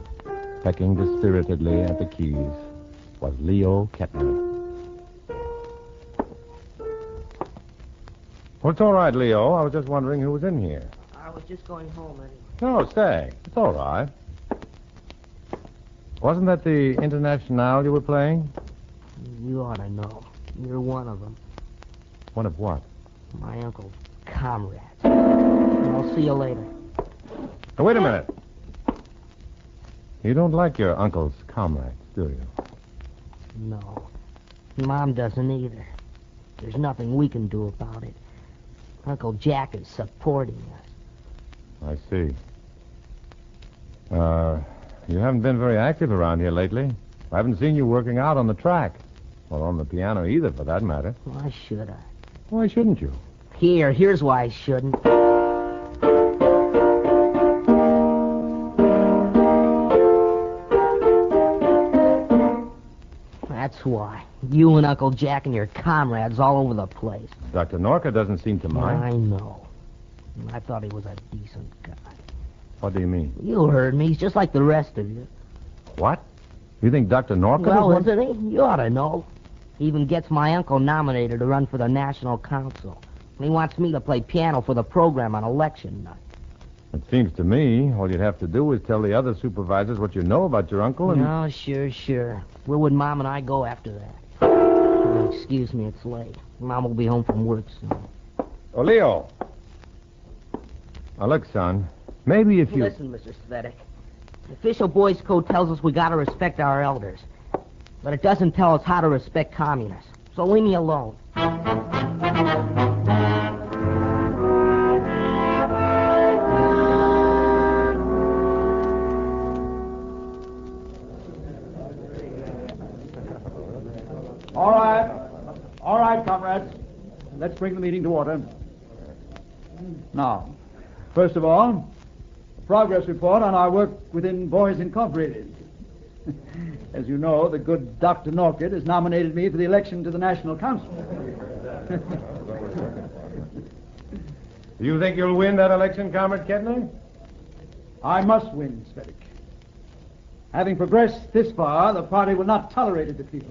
pecking dispiritedly at the keys, was Leo Kettner. Well, it's all right, Leo. I was just wondering who was in here. I was just going home, Eddie. No, stay. It's all right. Wasn't that the Internationale you were playing? You ought to know. You're one of them. One of what? My uncle's comrades. All I'll see you later. Now, wait a minute. You don't like your uncle's comrades, do you? No. Mom doesn't either. There's nothing we can do about it. Uncle Jack is supporting us. I see. You haven't been very active around here lately. I haven't seen you working out on the track. Or on the piano either, for that matter. Why should I? Why shouldn't you? Here's why I shouldn't. That's why. You and Uncle Jack and your comrades all over the place. Dr. Norca doesn't seem to mind. I know. I thought he was a decent guy. What do you mean? You heard me. He's just like the rest of you. What? You think Dr. Norca Well, is one? isn't he? You ought to know. He even gets my uncle nominated to run for the National Council. And he wants me to play piano for the program on election night. It seems to me all you'd have to do is tell the other supervisors what you know about your uncle and... No, sure. Where would Mom and I go after that? Oh, excuse me, it's late. Mom will be home from work soon. Oh, Leo. Now, look, son. Maybe if you... Listen, Mr. Cvetic. The official boys' code tells us we gotta respect our elders. But it doesn't tell us how to respect communists. So leave me alone. All right, comrades. Let's bring the meeting to order. Now, first of all, a progress report on our work within Boys Incorporated. As you know, the good Dr. Norcott has nominated me for the election to the National Council. Do you think you'll win that election, Comrade Kettner? I must win, Cvetic. Having progressed this far, the party will not tolerate a defeat.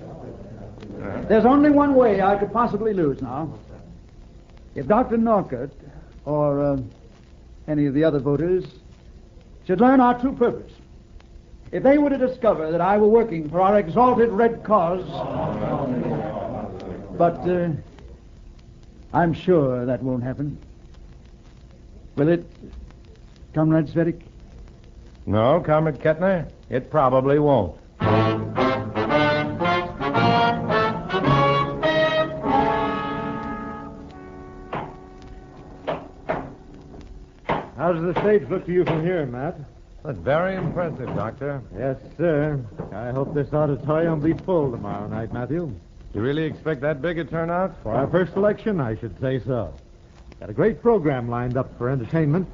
There's only one way I could possibly lose now. If Dr. Norcott or any of the other voters should learn our true purpose, if they were to discover that I were working for our exalted red cause, but I'm sure that won't happen. Will it, Comrade Cvetic? No, Comrade Kettner, it probably won't. How does the stage look to you from here, Matt? That's very impressive, Doctor. Yes, sir. I hope this auditorium will be full tomorrow night, Matthew. You really expect that big a turnout? For our first election, I should say so. Got a great program lined up for entertainment.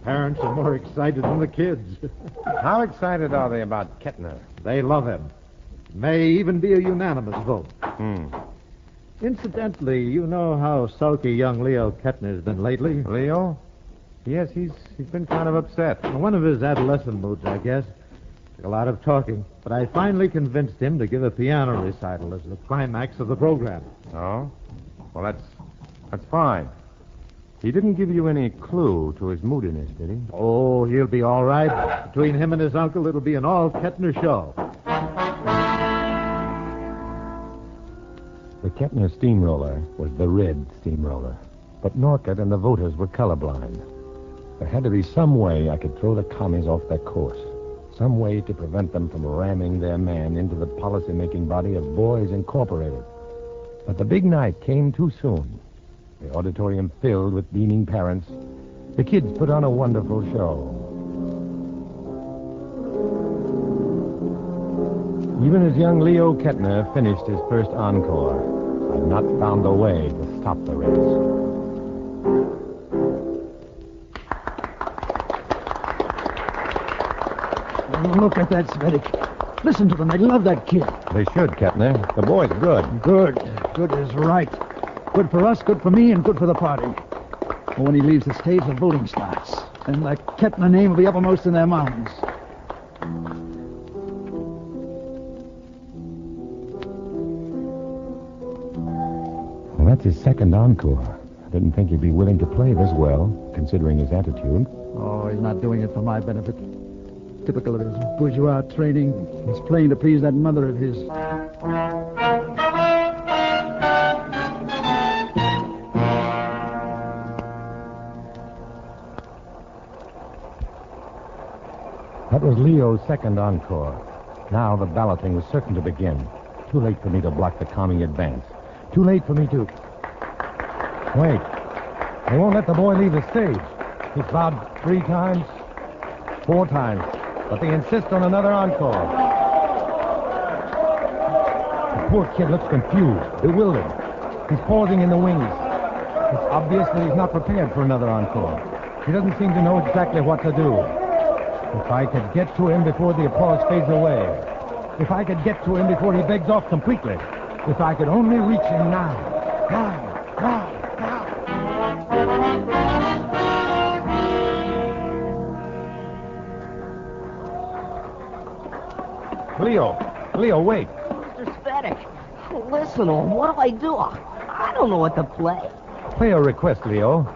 Parents are more excited than the kids. How excited are they about Kettner? They love him. May even be a unanimous vote. Incidentally, you know how sulky young Leo Kettner's been lately? Leo? Yes, he's been kind of upset. One of his adolescent moods, I guess. Took a lot of talking, but I finally convinced him to give a piano recital as the climax of the program. Oh? Well, that's fine. He didn't give you any clue to his moodiness, did he? Oh, he'll be all right. Between him and his uncle, it'll be an all-Kettner show. The Kettner steamroller was the red steamroller, but Norcott and the voters were colorblind. There had to be some way I could throw the commies off their course. Some way to prevent them from ramming their man into the policy-making body of Boys Incorporated. But the big night came too soon. The auditorium filled with beaming parents. The kids put on a wonderful show. Even as young Leo Kettner finished his first encore, I've not found a way to stop the race. Look at that, Cvetic. Listen to them. They love that kid. They should, Kettner. The boy's good. Good. Good is right. Good for us, good for me, and good for the party. But when he leaves the stage, the voting starts. And the Kettner name will be uppermost in their minds. Well, that's his second encore. I didn't think he'd be willing to play this well, considering his attitude. Oh, he's not doing it for my benefit. Typical of his bourgeois training. He's playing to please that mother of his. That was Leo's second encore. Now the balloting was certain to begin. Too late for me to block the commie advance. Too late for me to... Wait. They won't let the boy leave the stage. He's vowed 3 times, 4 times, but they insist on another encore. The poor kid looks confused, bewildered. He's pausing in the wings. It's obvious that he's not prepared for another encore. He doesn't seem to know exactly what to do. If I could get to him before the applause fades away. If I could get to him before he begs off completely. If I could only reach him now. Now. Leo, wait. Mr. Cvetic, listen to him. What do I do? I don't know what to play. Play a request, Leo.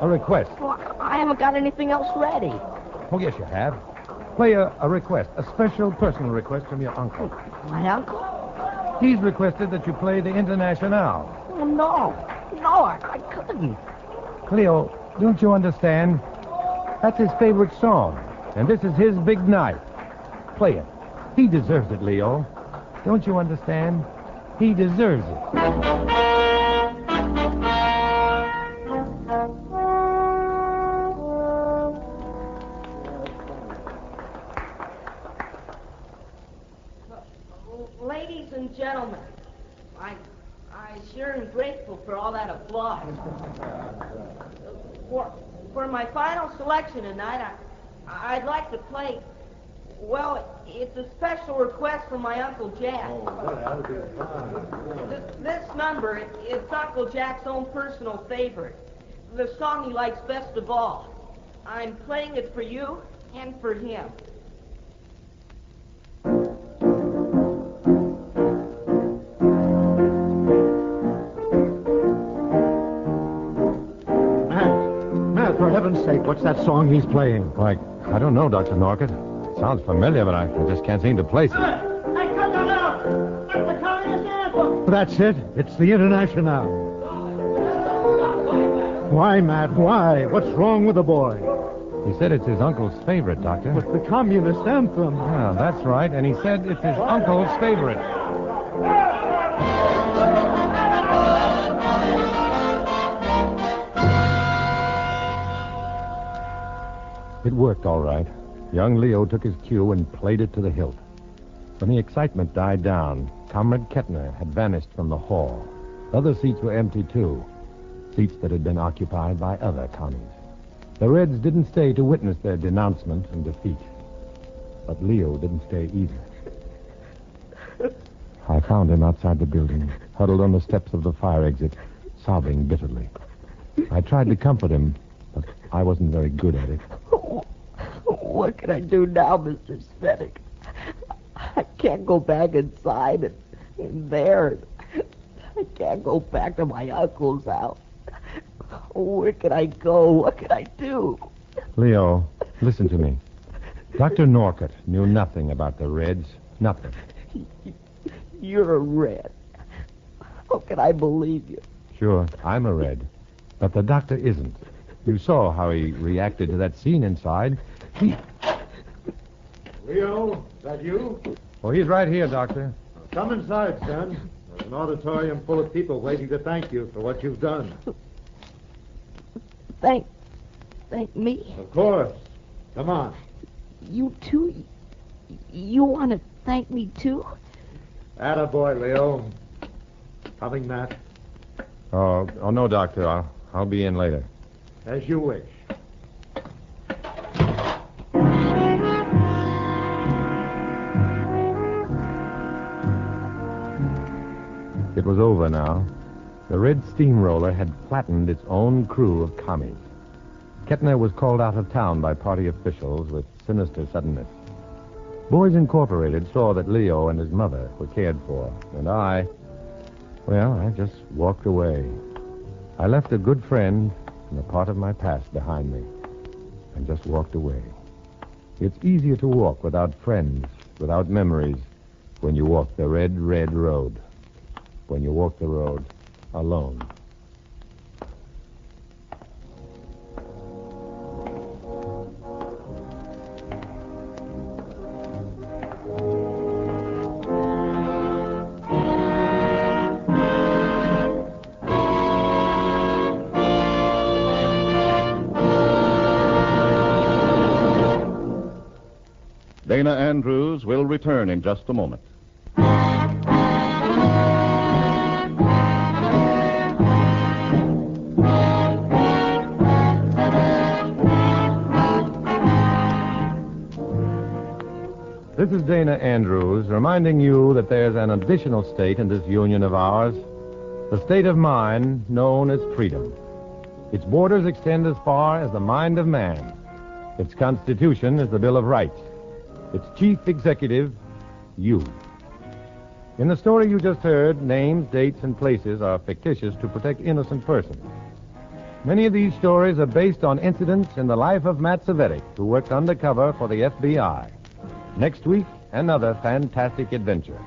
A request. Well, I haven't got anything else ready. Oh, yes, you have. Play a request, a special personal request from your uncle. My uncle? He's requested that you play the Internationale. Oh, no, I couldn't. Leo, don't you understand? That's his favorite song, and this is his big night. Play it. He deserves it, Leo. Don't you understand? He deserves it. Ladies and gentlemen, I sure am grateful for all that applause. For my final selection tonight, I'd like to play, well, it's a special request from my Uncle Jack. This number, it's Uncle Jack's own personal favorite. The song he likes best of all. I'm playing it for you and for him. Matt, for heaven's sake, what's that song he's playing? Why, I don't know, Dr. Norcott. It sounds familiar, but I just can't seem to place it. I cut that out! It's the communist anthem! That's it. It's the Internationale. Why, Matt, why? What's wrong with the boy? He said it's his uncle's favorite, Doctor. But the communist anthem. Yeah, that's right. And he said it's his uncle's favorite. It worked all right. Young Leo took his cue and played it to the hilt. When the excitement died down, Comrade Kettner had vanished from the hall. Other seats were empty, too. Seats that had been occupied by other commies. The Reds didn't stay to witness their denouncement and defeat. But Leo didn't stay either. I found him outside the building, huddled on the steps of the fire exit, sobbing bitterly. I tried to comfort him, but I wasn't very good at it. What can I do now, Mr. Cvetic? I can't go back inside and there. I can't go back to my uncle's house. Where can I go? What can I do? Leo, listen to me. Dr. Norcott knew nothing about the Reds. Nothing. You're a Red. How can I believe you? Sure, I'm a Red. But the doctor isn't. You saw how he reacted to that scene inside. Leo, is that you? Oh, he's right here, Doctor. Come inside, son. There's an auditorium full of people waiting to thank you for what you've done. Thank me? Of course. Come on. You too? You want to thank me too? Attaboy, Leo. Coming, Matt? Oh, no, Doctor. I'll be in later. As you wish. It was over now. The Red Steamroller had flattened its own crew of commies. Kettner was called out of town by party officials with sinister suddenness. Boys Incorporated saw that Leo and his mother were cared for, and I just walked away. I left a good friend and a part of my past behind me, and just walked away. It's easier to walk without friends, without memories, when you walk the red, red road. When you walk the road alone. Dana Andrews will return in just a moment. This is Dana Andrews reminding you that there's an additional state in this union of ours, the state of mind known as freedom. Its borders extend as far as the mind of man. Its constitution is the Bill of Rights. Its chief executive, you. In the story you just heard, names, dates, and places are fictitious to protect innocent persons. Many of these stories are based on incidents in the life of Matt Cvetic, who worked undercover for the FBI. Next week, another fantastic adventure.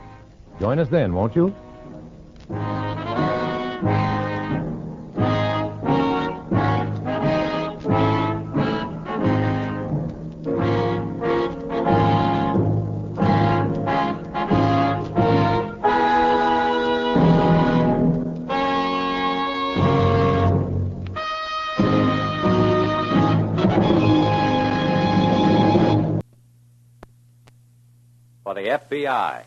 Join us then, won't you? For the FBI.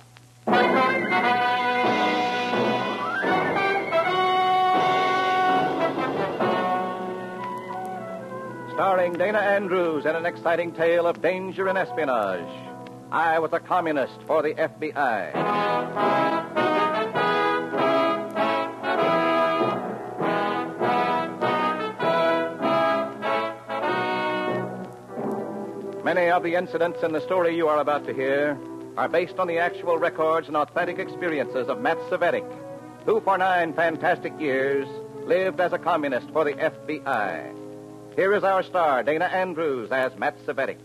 Starring Dana Andrews in an exciting tale of danger and espionage. I was a communist for the FBI. Many of the incidents in the story you are about to hear are based on the actual records and authentic experiences of Matt Cvetic, who for 9 fantastic years lived as a communist for the FBI. Here is our star, Dana Andrews, as Matt Cvetic.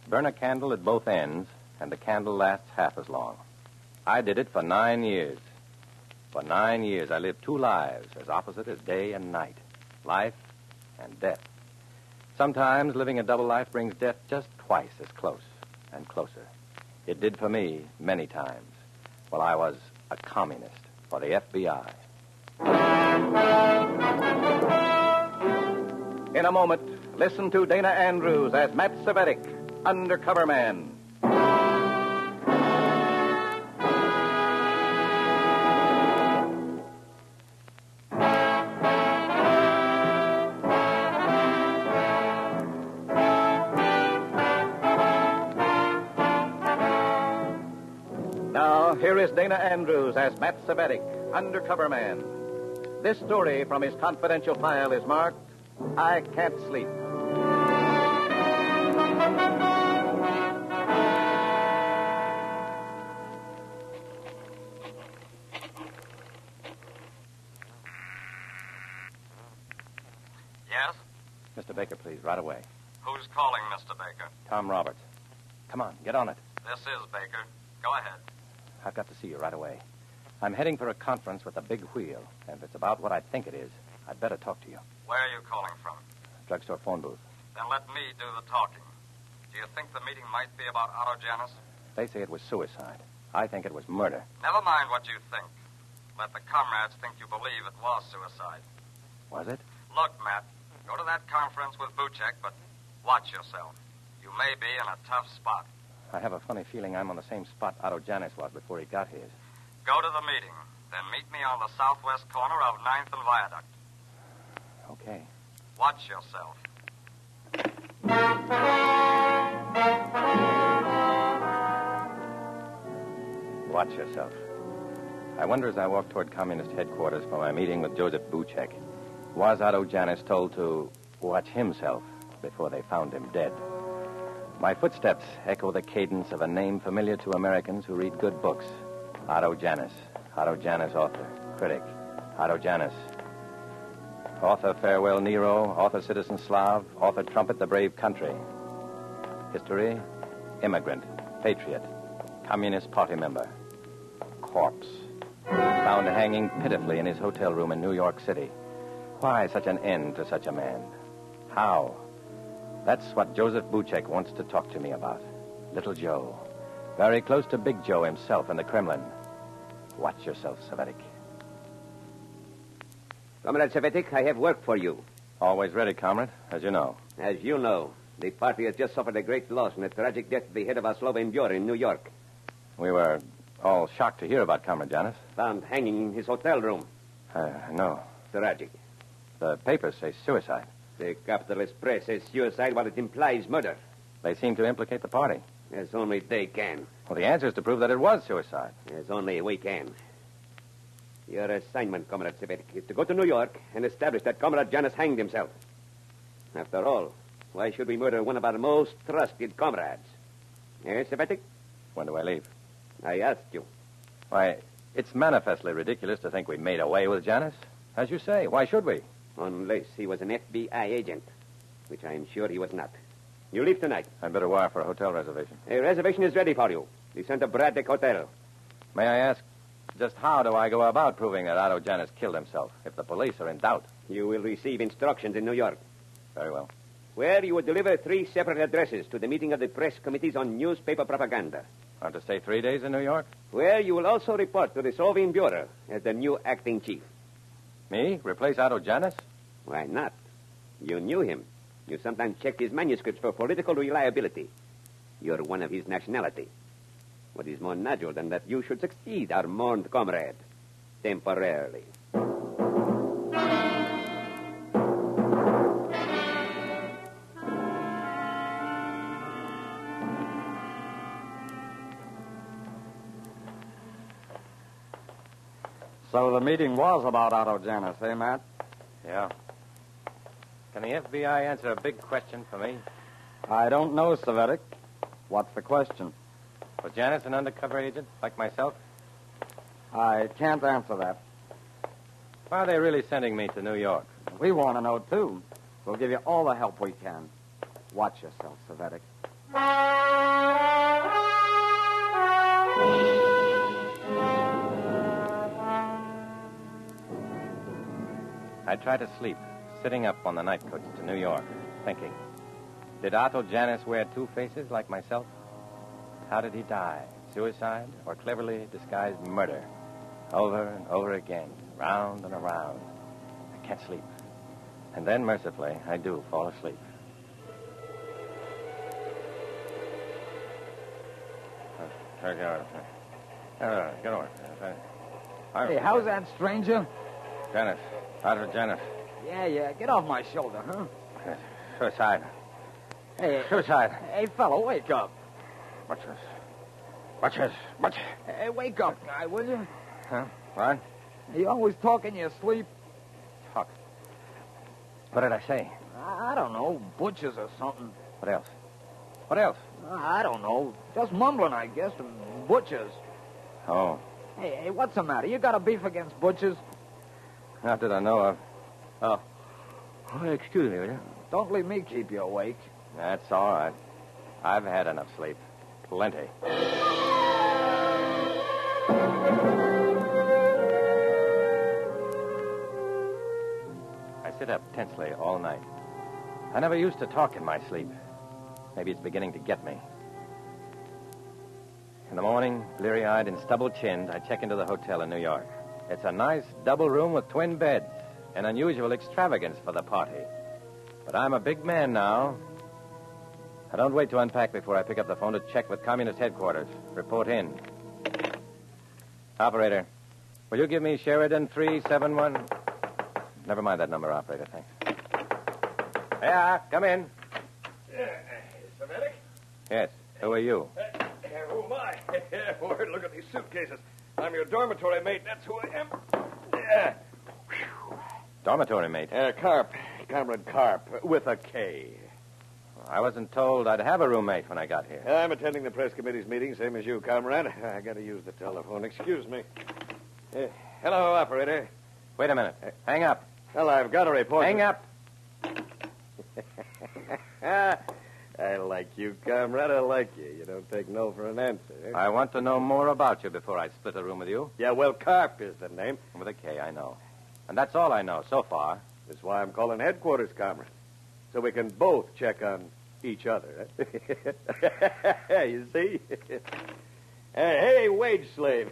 Burn a candle at both ends, and the candle lasts half as long. I did it for 9 years. For 9 years, I lived 2 lives, as opposite as day and night. Life and death. Sometimes living a double life brings death just twice as close and closer. It did for me many times, while I was a communist for the FBI. In a moment, listen to Dana Andrews as Matt Cvetic, undercover man. Now, here is Dana Andrews as Matt Cvetic, undercover man. This story from his confidential file is marked, I Can't Sleep. Yes? Mr. Baker, please, right away. Who's calling, Mr. Baker? Tom Roberts. Come on, get on it. This is Baker. Go ahead. I've got to see you right away. I'm heading for a conference with a big wheel, and if it's about what I think it is, I'd better talk to you. Where are you calling from? Drugstore phone booth. Then let me do the talking. Do you think the meeting might be about Otto Janus? They say it was suicide. I think it was murder. Never mind what you think. Let the comrades think you believe it was suicide. Was it? Look, Matt, go to that conference with Buchek, but watch yourself. You may be in a tough spot. I have a funny feeling I'm on the same spot Otto Janus was before he got his. Go to the meeting, then meet me on the southwest corner of 9th and Viaduct. Okay. Watch yourself. Watch yourself. I wonder as I walk toward Communist headquarters for my meeting with Joseph Buchek, was Otto Janus told to watch himself before they found him dead? My footsteps echo the cadence of a name familiar to Americans who read good books. Otto Janus. Otto Janus, author, critic. Otto Janus. Author Farewell Nero, author Citizen Slav, author Trumpet the Brave Country. History, immigrant, patriot, Communist Party member. Corpse. Found hanging pitifully in his hotel room in New York City. Why such an end to such a man? How? That's what Joseph Buchek wants to talk to me about. Little Joe. Very close to Big Joe himself in the Kremlin. Watch yourself, Cvetic. Comrade Cvetic, I have work for you. Always ready, comrade, as you know. As you know. The party has just suffered a great loss in a tragic death at the head of our Slovene bureau in New York. We were all shocked to hear about Comrade Janis. Found hanging in his hotel room. No. Tragic. The papers say suicide. The capitalist press says suicide while it implies murder. They seem to implicate the party. As only they can. Well, the answer is to prove that it was suicide. As only we can. Your assignment, Comrade Cvetic, is to go to New York and establish that Comrade Janis hanged himself. After all, why should we murder one of our most trusted comrades? Yes, Cvetic? When do I leave? I asked you. Why, it's manifestly ridiculous to think we made away with Janis. As you say, why should we? Unless he was an FBI agent, which I am sure he was not. You leave tonight. I'd better wire for a hotel reservation. A reservation is ready for you. The Santa Braddock Hotel. May I ask, just how do I go about proving that Otto Janis killed himself, if the police are in doubt? You will receive instructions in New York. Very well. Where you will deliver 3 separate addresses to the meeting of the press committees on newspaper propaganda. I'm to stay 3 days in New York? Where you will also report to the Slovene Bureau as the new acting chief. Me? Replace Otto Janis? Why not? You knew him. You sometimes checked his manuscripts for political reliability. You're one of his nationality. What is more natural than that you should succeed our mourned comrade? Temporarily. So the meeting was about Otto Janis, eh, Matt? Yeah. Can the FBI answer a big question for me? I don't know, Cvetic. What's the question? Was Janis an undercover agent, like myself? I can't answer that. Why are they really sending me to New York? We want to know, too. We'll give you all the help we can. Watch yourself, Cvetic. I tried to sleep, sitting up on the night coach to New York, thinking, did Otto Janis wear 2 faces like myself? How did he die? Suicide or cleverly disguised murder? Over and over again, round and around. I can't sleep. And then, mercifully, I do fall asleep. Get over. Hey, how's that, stranger? Janis. Otto Janis. Yeah. Get off my shoulder, huh? Suicide. Hey. Suicide. Hey, fellow, wake up. Watch this. Hey, wake up, guy, will you? Huh? What? You always talk in your sleep. Talk. What did I say? I don't know. Butchers or something. What else? What else? I don't know. Just mumbling, I guess, and butchers. Oh. Hey, what's the matter? You got a beef against butchers? Not that I know of. Oh. Excuse me, will you? Don't leave me keep you awake. That's all right. I've had enough sleep. Plenty. I sit up tensely all night. I never used to talk in my sleep. Maybe it's beginning to get me. In the morning, bleary-eyed and stubble-chinned, I check into the hotel in New York. It's a nice double room with twin beds, an unusual extravagance for the party. But I'm a big man now. I don't wait to unpack before I pick up the phone to check with Communist headquarters. Report in. Operator, will you give me Sheridan 371? Never mind that number, operator, thanks. Yeah, come in. Cvetic? Yes, who are you? Who am I? Lord, look at these suitcases. I'm your dormitory mate. That's who I am. Yeah. Dormitory mate? Carp. Comrade Carp, with a K. I wasn't told I'd have a roommate when I got here. I'm attending the press committee's meeting, same as you, comrade. I got to use the telephone. Excuse me. Hello, operator. Wait a minute. Hang up. Well, I've got a report. Hang up. I like you, comrade. I like you. You don't take no for an answer. Eh? I want to know more about you before I split a room with you. Yeah, well, Carp is the name. With a K, I know. And that's all I know so far. That's why I'm calling headquarters, comrade. So we can both check on each other. Eh? You see? Hey, wage slave.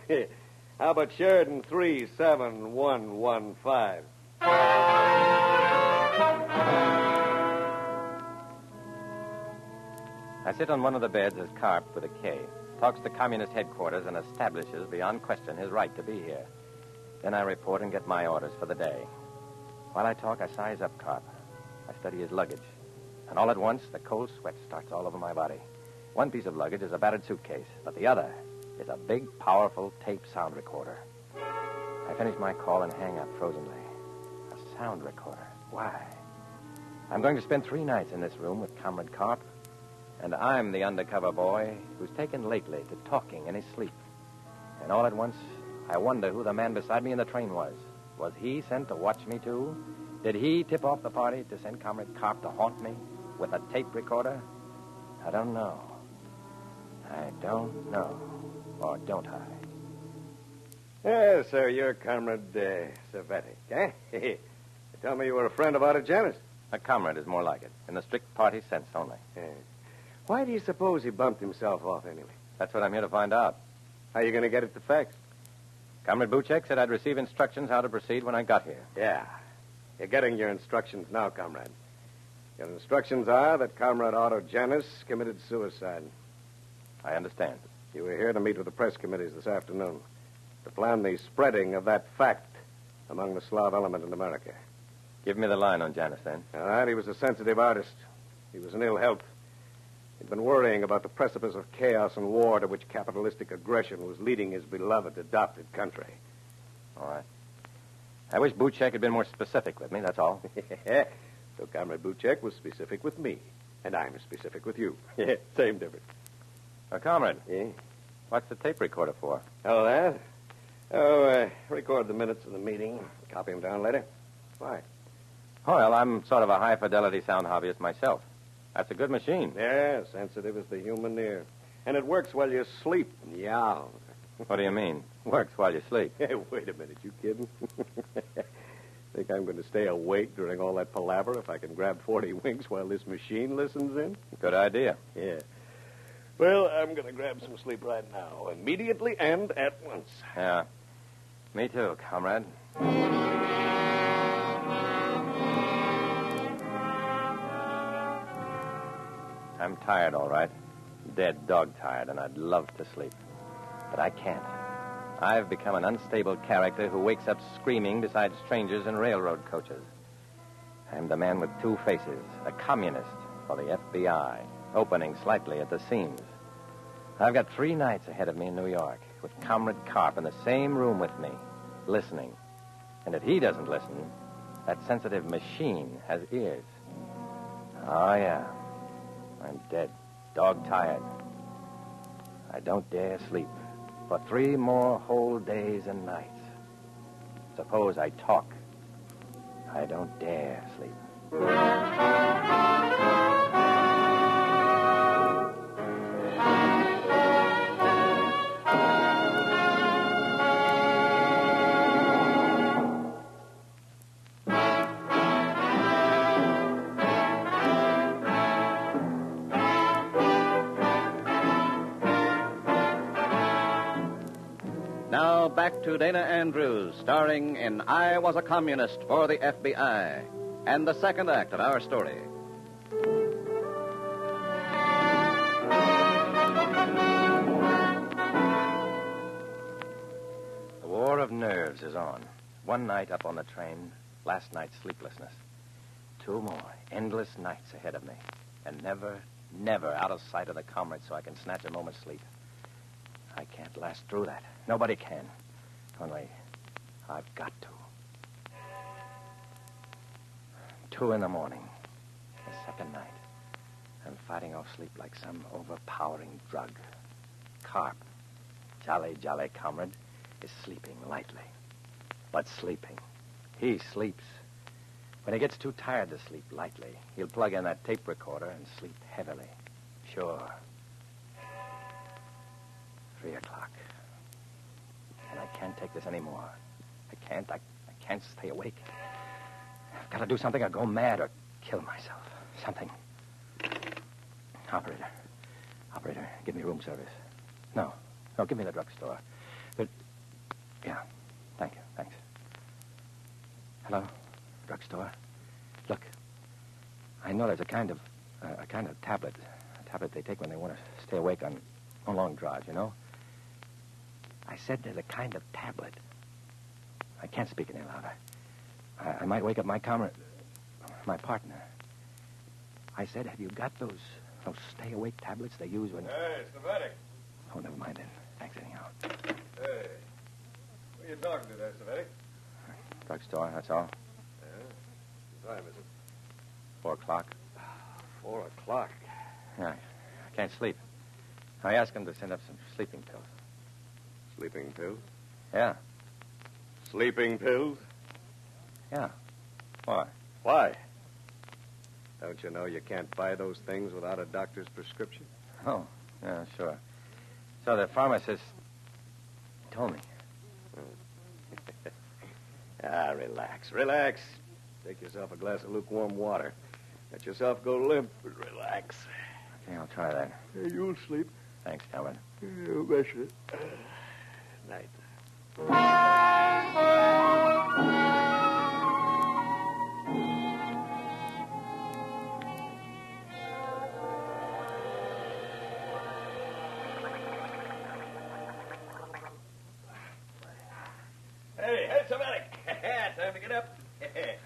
How about Sheridan 37115? I sit on one of the beds as Carp with a K, talks to communist headquarters and establishes beyond question his right to be here. Then I report and get my orders for the day. While I talk, I size up Carp. I study his luggage. And all at once, the cold sweat starts all over my body. One piece of luggage is a battered suitcase, but the other is a big, powerful tape sound recorder. I finish my call and hang up frozenly. A sound recorder. Why? I'm going to spend 3 nights in this room with Comrade Carp, and I'm the undercover boy who's taken lately to talking in his sleep. And all at once, I wonder who the man beside me in the train was. Was he sent to watch me, too? Did he tip off the party to send Comrade Carp to haunt me with a tape recorder? I don't know. I don't know. Or don't I? Yes, sir, you're Comrade Cvetic, eh? You tell me you were a friend of Otto Janus. A comrade is more like it, in the strict party sense only. Why do you suppose he bumped himself off anyway? That's what I'm here to find out. How are you going to get it to fax? Comrade Buchek said I'd receive instructions how to proceed when I got here. Yeah. You're getting your instructions now, comrade. Your instructions are that Comrade Otto Janus committed suicide. I understand. You were here to meet with the press committees this afternoon to plan the spreading of that fact among the Slav element in America. Give me the line on Janus, then. All right, he was a sensitive artist. He was in ill health. He'd been worrying about the precipice of chaos and war to which capitalistic aggression was leading his beloved adopted country. All right. I wish Buchek had been more specific with me, that's all. So Comrade Buchek was specific with me, and I'm specific with you. Same difference. Comrade. Yeah? What's the tape recorder for? Oh, that? Record the minutes of the meeting. Copy them down later. Why? Well, I'm sort of a high-fidelity sound hobbyist myself. That's a good machine. Yeah, sensitive as the human ear. And it works while you sleep. Yeah. What do you mean? Works while you sleep. Hey, wait a minute. You kidding? Think I'm going to stay awake during all that palaver if I can grab 40 winks while this machine listens in? Good idea. Yeah. Well, I'm going to grab some sleep right now. Immediately and at once. Yeah. Me too, comrade. I'm tired, all right. Dead dog tired, and I'd love to sleep. But I can't. I've become an unstable character who wakes up screaming beside strangers in railroad coaches. I'm the man with 2 faces, a communist for the FBI, opening slightly at the seams. I've got 3 nights ahead of me in New York, with Comrade Carp in the same room with me, listening. And if he doesn't listen, that sensitive machine has ears. Oh, yeah. I'm dead, dog-tired. I don't dare sleep for 3 more whole days and nights. Suppose I talk. I don't dare sleep. Now back to Dana Andrews, starring in I Was a Communist for the FBI, and the second act of our story. The war of nerves is on. One night up on the train, last night's sleeplessness. 2 more endless nights ahead of me, and never out of sight of the comrades so I can snatch a moment's sleep. I can't last through that. Nobody can. Only, I've got to. 2 in the morning. The second night. I'm fighting off sleep like some overpowering drug. Carp, jolly comrade, is sleeping lightly. But sleeping. He sleeps. When he gets too tired to sleep lightly, he'll plug in that tape recorder and sleep heavily. Sure. 3 o'clock. And I can't take this anymore. I can't stay awake. I've got to do something or go mad or kill myself. Something. Operator, give me room service. No, give me the drugstore. Yeah, thanks. Hello, drugstore. Look, I know there's a kind of tablet tablet they take when they want to stay awake on long drives, you know? I said there's a kind of tablet. I can't speak any louder. I might wake up my comrade, my partner. I said, have you got those stay-awake tablets they use when... Hey, Cvetic. Oh, never mind then. Thanks anyhow. Hey. Who are you talking to there, Cvetic? Drugstore, that's all. Yeah? What time is it? 4 o'clock. 4 o'clock. Yeah, I can't sleep. I asked him to send up some sleeping pills. Sleeping pills? Yeah. Sleeping pills? Yeah. Why? Why? Don't you know you can't buy those things without a doctor's prescription? Oh, yeah, sure. So the pharmacist told me. Relax. Take yourself a glass of lukewarm water. Let yourself go limp and relax. Okay, I'll try that. Hey, you'll sleep. Thanks, Calvin. You betcha. Night. Hey, Cvetic. Time to get up.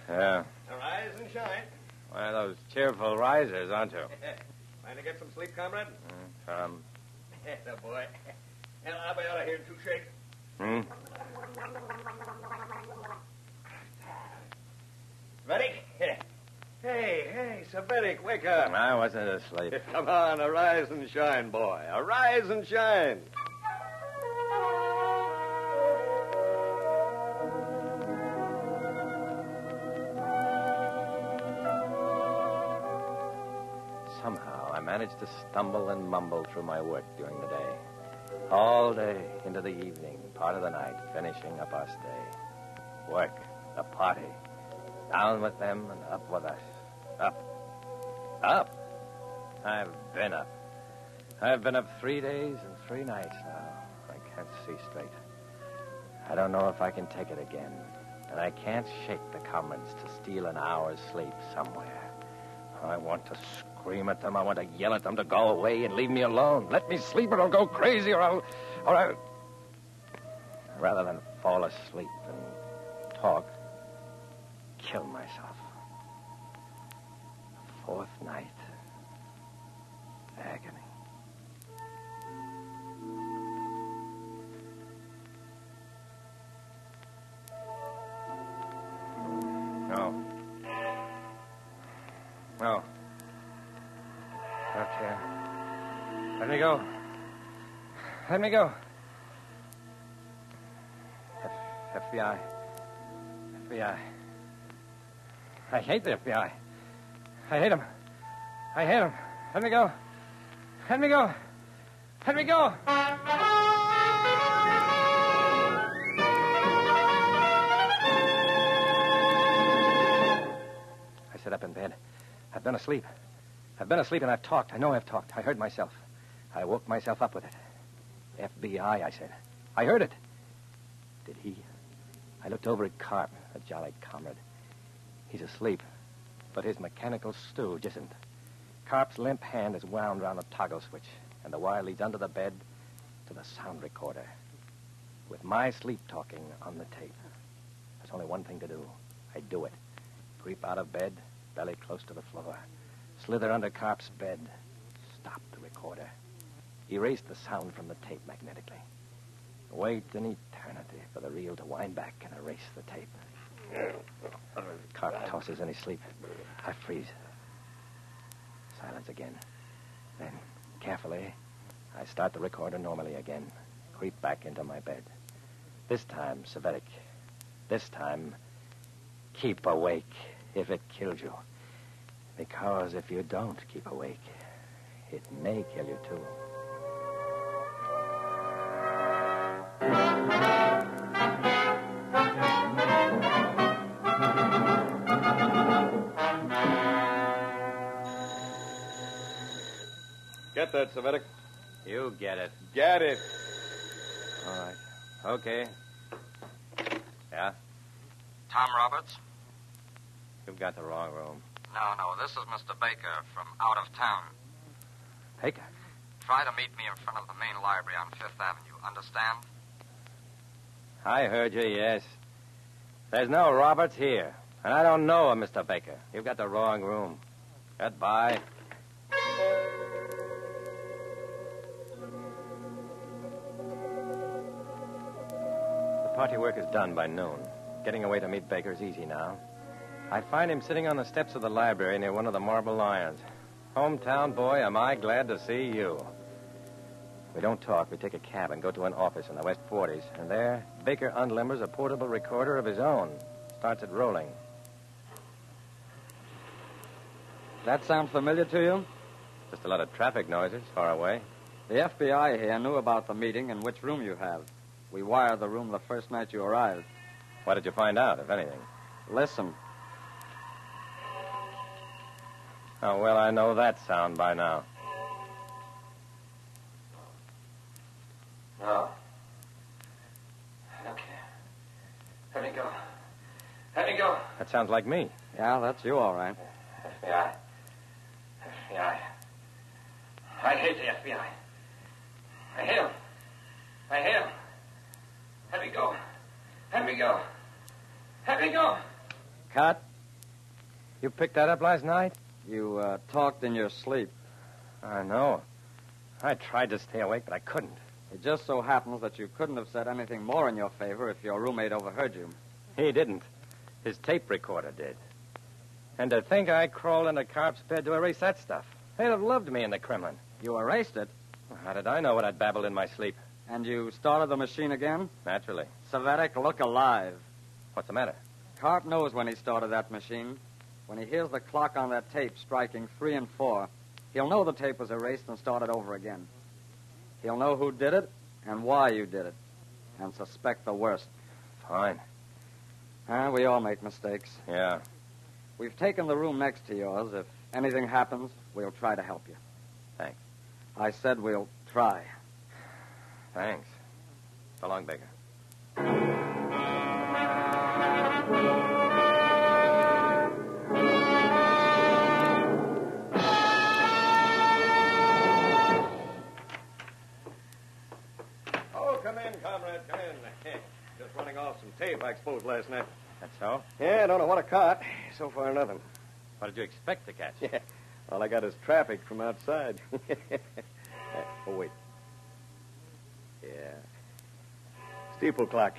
Yeah. Arise and shine. One of those cheerful risers, aren't you? Trying to get some sleep, comrade? Oh, boy. Hell, I'll be out of here in 2 shakes. Cvetic? Hey, Cvetic, wake up. I wasn't asleep. Come on, arise and shine, boy. Arise and shine. Somehow, I managed to stumble and mumble through my work during the day. All day, into the evening, part of the night, finishing up our stay. Work, the party. Down with them and up with us. Up. I've been up. I've been up 3 days and 3 nights now. I can't see straight. I don't know if I can take it again. And I can't shake the comrades to steal an hour's sleep somewhere. I want to scream at them. I want to yell at them to go away and leave me alone. Let me sleep or I'll go crazy or I'll... Rather than fall asleep and talk, kill myself. 4th night. Agony. No. Okay. Let me go. FBI. I hate the FBI. I hate them. Let me go. I sit up in bed. I've been asleep and I've talked. I know I've talked. I heard myself. I woke myself up with it. FBI, I said. I heard it. Did he? I looked over at Carp, a jolly comrade. He's asleep, but his mechanical stooge isn't. Carp's limp hand is wound round a toggle switch, and the wire leads under the bed to the sound recorder, with my sleep talking on the tape. There's only one thing to do. I do it. Creep out of bed, belly close to the floor. Slither under Carp's bed. Stop the recorder. Erase the sound from the tape magnetically. Wait an eternity for the reel to wind back and erase the tape. Carp tosses in his sleep. I freeze. Silence again. Then, carefully, I start the recorder normally again. Creep back into my bed. This time, Cvetic. This time, keep awake if it kills you. Because if you don't keep awake, it may kill you too. Get that, Cvetic. You get it. Get it. All right. Okay. Yeah? Tom Roberts? You've got the wrong room. No, this is Mr. Baker from out of town. Baker? Try to meet me in front of the main library on Fifth Avenue. Understand? I heard you, yes. There's no Roberts here. And I don't know him, Mr. Baker. You've got the wrong room. Goodbye. The party work is done by noon. Getting away to meet Baker is easy now. I find him sitting on the steps of the library near one of the marble lions. Hometown boy, am I glad to see you. We don't talk. We take a cab and go to an office in the West 40s. And there, Baker unlimbers a portable recorder of his own. Starts it rolling. That sound familiar to you? Just a lot of traffic noises far away. The FBI here knew about the meeting and which room you have. We wired the room the first night you arrived. What did you find out, if anything? Listen. Oh, well, I know that sound by now. No. Okay. Let me go. Let me go. That sounds like me. Yeah, that's you, all right. FBI. FBI. I hate the FBI. I hate them. I hate them. Let me go. Let me go. Let me go. Cut. You picked that up last night? You talked in your sleep. I know. I tried to stay awake, but I couldn't. It just so happens that you couldn't have said anything more in your favor if your roommate overheard you. He didn't. His tape recorder did. And to think I crawled into Carp's bed to erase that stuff. They'd have loved me in the Kremlin. You erased it? How did I know what I'd babbled in my sleep? And you started the machine again? Naturally. Cvetic, look alive. What's the matter? Carp knows when he started that machine. When he hears the clock on that tape striking 3 and 4, he'll know the tape was erased and started over again. He'll know who did it and why you did it, and suspect the worst. Fine. We all make mistakes. Yeah. We've taken the room next to yours. If anything happens, we'll try to help you. Thanks. I said we'll try. Thanks. So long, Baker. Oh, come in, comrade, come in. Just running off some tape I exposed last night. That's so? Yeah, I don't know what I caught. So far, nothing. What did you expect to catch? Yeah, all I got is traffic from outside. Oh, wait. Yeah. Steeple clock.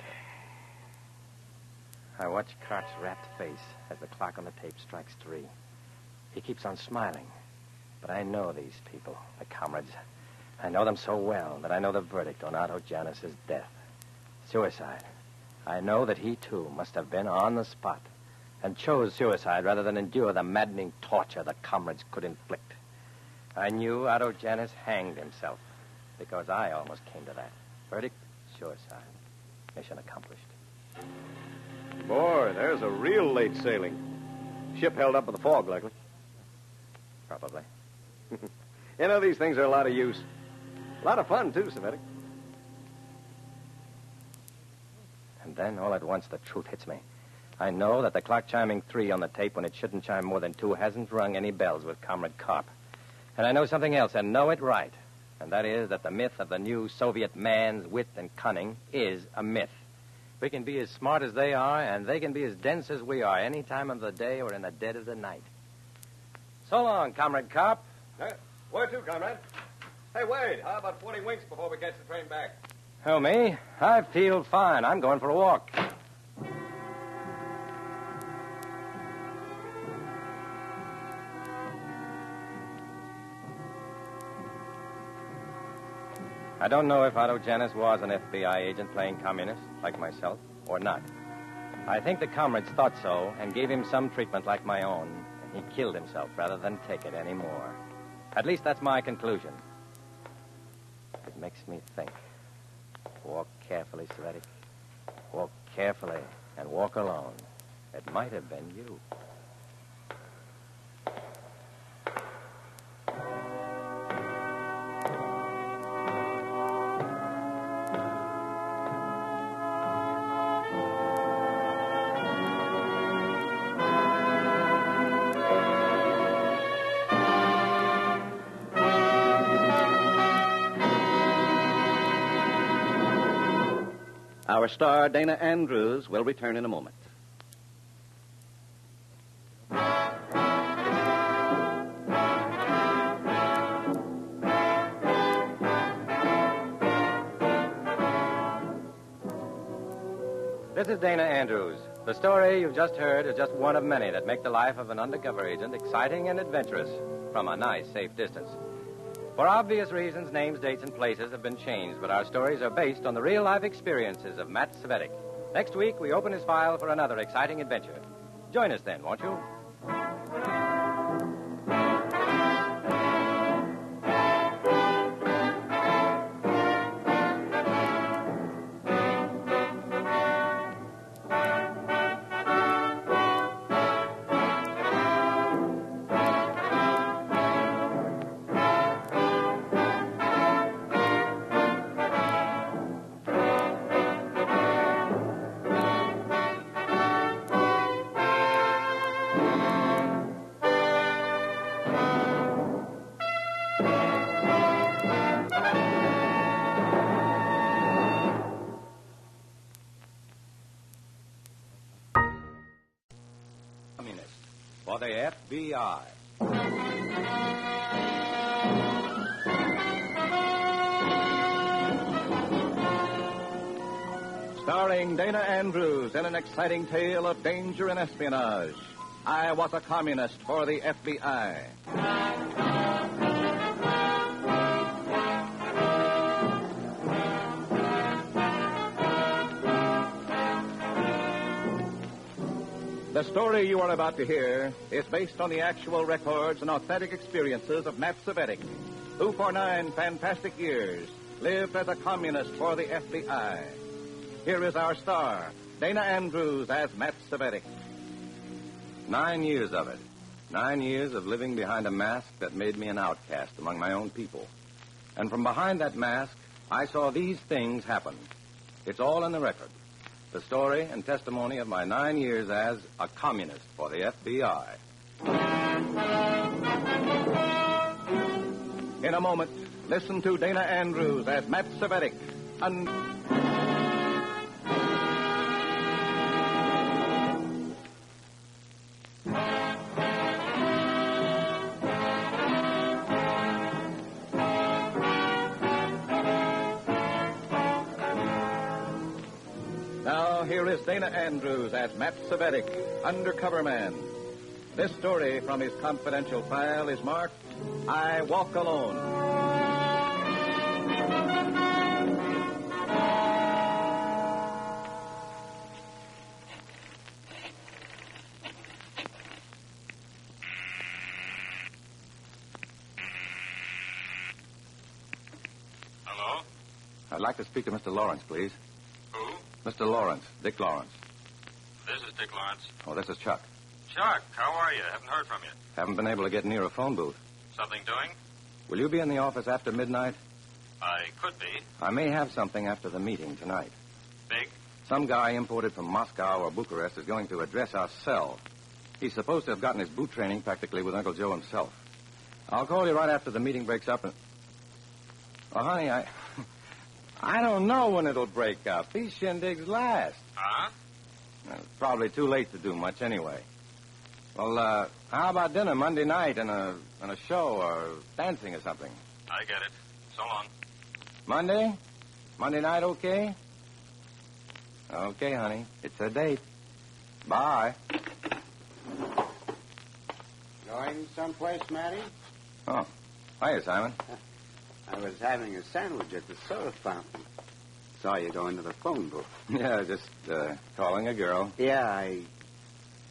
I watch Carp's rapt face as the clock on the tape strikes 3. He keeps on smiling. But I know these people, the comrades. I know them so well that I know the verdict on Otto Janus's death. Suicide. I know that he, too, must have been on the spot and chose suicide rather than endure the maddening torture the comrades could inflict. I knew Otto Janus hanged himself because I almost came to that. Verdict, suicide. Mission accomplished. Boy, there's a real late sailing. Ship held up in the fog, likely. Probably. You know, these things are a lot of use. A lot of fun, too, Cvetic. And then, all at once, the truth hits me. I know that the clock chiming 3 on the tape when it shouldn't chime more than 2 hasn't rung any bells with Comrade Carp. And I know something else, and know it right. And that is that the myth of the new Soviet man's wit and cunning is a myth. We can be as smart as they are, and they can be as dense as we are, any time of the day or in the dead of the night. So long, Comrade Carp. Where to, comrade? Hey, Wade, how about 40 winks before we catch the train back? Oh, me? I feel fine. I'm going for a walk. I don't know if Otto Janus was an FBI agent playing communist, like myself, or not. I think the comrades thought so and gave him some treatment like my own, and he killed himself rather than take it anymore. At least that's my conclusion. It makes me think. Walk carefully, Cvetic. Walk carefully and walk alone. It might have been you. Our star, Dana Andrews, will return in a moment. This is Dana Andrews. The story you've just heard is just one of many that make the life of an undercover agent exciting and adventurous from a nice, safe distance. For obvious reasons, names, dates, and places have been changed, but our stories are based on the real-life experiences of Matt Cvetic. Next week, we open his file for another exciting adventure. Join us then, won't you? For the FBI. Starring Dana Andrews in an exciting tale of danger and espionage. I was a communist for the FBI. The story you are about to hear is based on the actual records and authentic experiences of Matt Cvetic, who for 9 fantastic years lived as a communist for the FBI. Here is our star, Dana Andrews as Matt Cvetic. 9 years of it. 9 years of living behind a mask that made me an outcast among my own people. And from behind that mask, I saw these things happen. It's all in the record. The story and testimony of my 9 years as a communist for the FBI. In a moment, listen to Dana Andrews as Matt Cvetic. Now, here is Dana Andrews as Matt Cvetic, undercover man. This story from his confidential file is marked, I Walk Alone. Hello? I'd like to speak to Mr. Lawrence, please. Who? Mr. Lawrence, Dick Lawrence. This is Dick Lawrence. Oh, this is Chuck. Chuck, how are you? Haven't heard from you. Haven't been able to get near a phone booth. Something doing? Will you be in the office after midnight? I could be. I may have something after the meeting tonight. Big? Some guy imported from Moscow or Bucharest is going to address our cell. He's supposed to have gotten his boot training practically with Uncle Joe himself. I'll call you right after the meeting breaks up and... Oh, honey, I don't know when it'll break up. These shindigs last. Huh? It's probably too late to do much anyway. Well, how about dinner Monday night and a show or dancing or something? I get it. So long. Monday? Monday night, okay? Okay, honey. It's a date. Bye. Going someplace, Matty? Oh. Hiya, Simon. I was having a sandwich at the soda fountain. Saw you go into the phone booth. Yeah, just calling a girl. Yeah,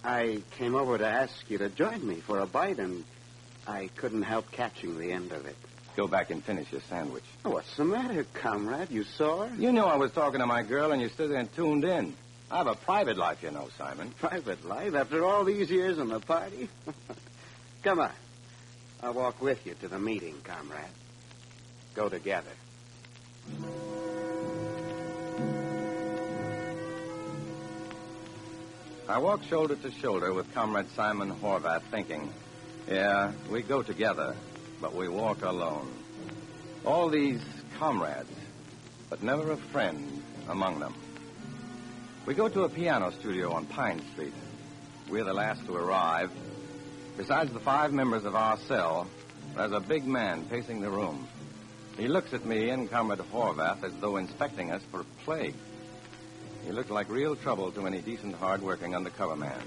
I came over to ask you to join me for a bite, and I couldn't help catching the end of it. Go back and finish your sandwich. Oh, what's the matter, comrade? You saw her? You knew I was talking to my girl, and you stood there and tuned in. I have a private life, you know, Simon. Private life? After all these years in the party? Come on. I'll walk with you to the meeting, comrade. Go together. I walked shoulder to shoulder with Comrade Simon Horvath, thinking, yeah, we go together, but we walk alone. All these comrades, but never a friend among them. We go to a piano studio on Pine Street. We're the last to arrive. Besides the 5 members of our cell, there's a big man pacing the room. He looks at me and Comrade Horvath as though inspecting us for plague. He looked like real trouble to any decent, hard-working undercover man.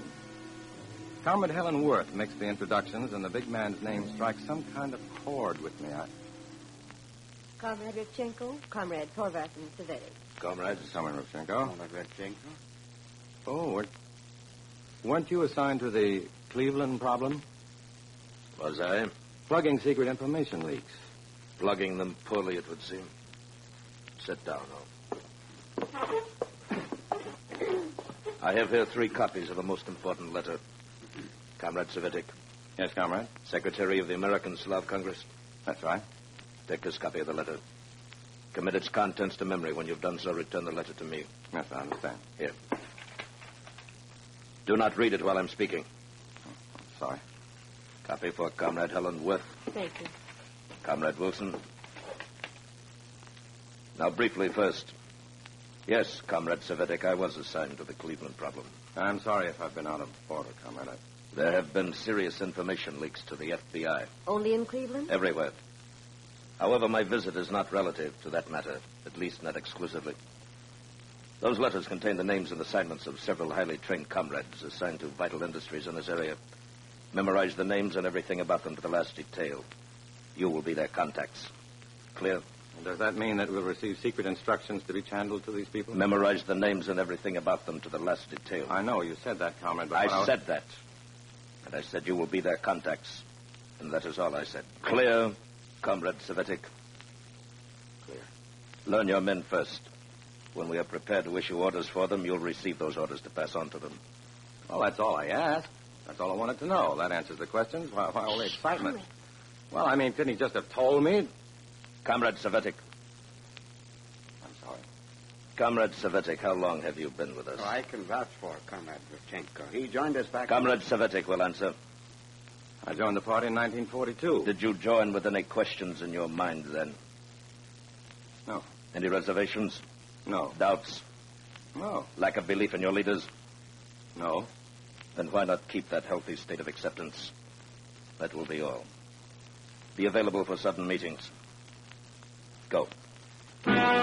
Comrade Helen Worth makes the introductions, and the big man's name strikes some kind of chord with me. Comrade Rivchenko, Comrades Horvath and Cvetic. Comrades. Comrade Rivchenko. Comrade Rivchenko. Oh, weren't you assigned to the Cleveland problem? Was I? Plugging secret information leaks. Plugging them poorly, it would seem. Sit down, now. I have here 3 copies of a most important letter. Comrade Cvetic. Yes, Comrade? Secretary of the American Slav Congress. That's right. Take this copy of the letter. Commit its contents to memory. When you've done so, return the letter to me. Yes, I understand. Here. Do not read it while I'm speaking. Sorry. Copy for Comrade Helen Worth. Thank you. Comrade Wilson. Now, briefly first. Yes, Comrade Cvetic, I was assigned to the Cleveland problem. I'm sorry if I've been out of order, Comrade. There have been serious information leaks to the FBI. Only in Cleveland? Everywhere. However, my visit is not relative to that matter, at least not exclusively. Those letters contain the names and assignments of several highly trained comrades assigned to vital industries in this area. Memorize the names and everything about them to the last detail. You will be their contacts. Clear? Does that mean that we'll receive secret instructions to be channeled to these people? Memorize the names and everything about them to the last detail. I know you said that, Comrade, but I said that. And I said you will be their contacts. And that is all I said. Clear, Comrade Cvetic? Clear. Learn your men first. When we are prepared to issue orders for them, you'll receive those orders to pass on to them. Well, that's all I asked. That's all I wanted to know. That answers the questions. Why all the excitement? Well, I mean, couldn't he just have told me? Comrade Cvetic. I'm sorry. Comrade Cvetic, how long have you been with us? Oh, I can vouch for Comrade Rivchenko. He joined us back... Comrade Cvetic will answer. I joined the party in 1942. Did you join with any questions in your mind then? No. Any reservations? No. Doubts? No. Lack of belief in your leaders? No. Then why not keep that healthy state of acceptance? That will be all. Be available for sudden meetings. Go. Yeah?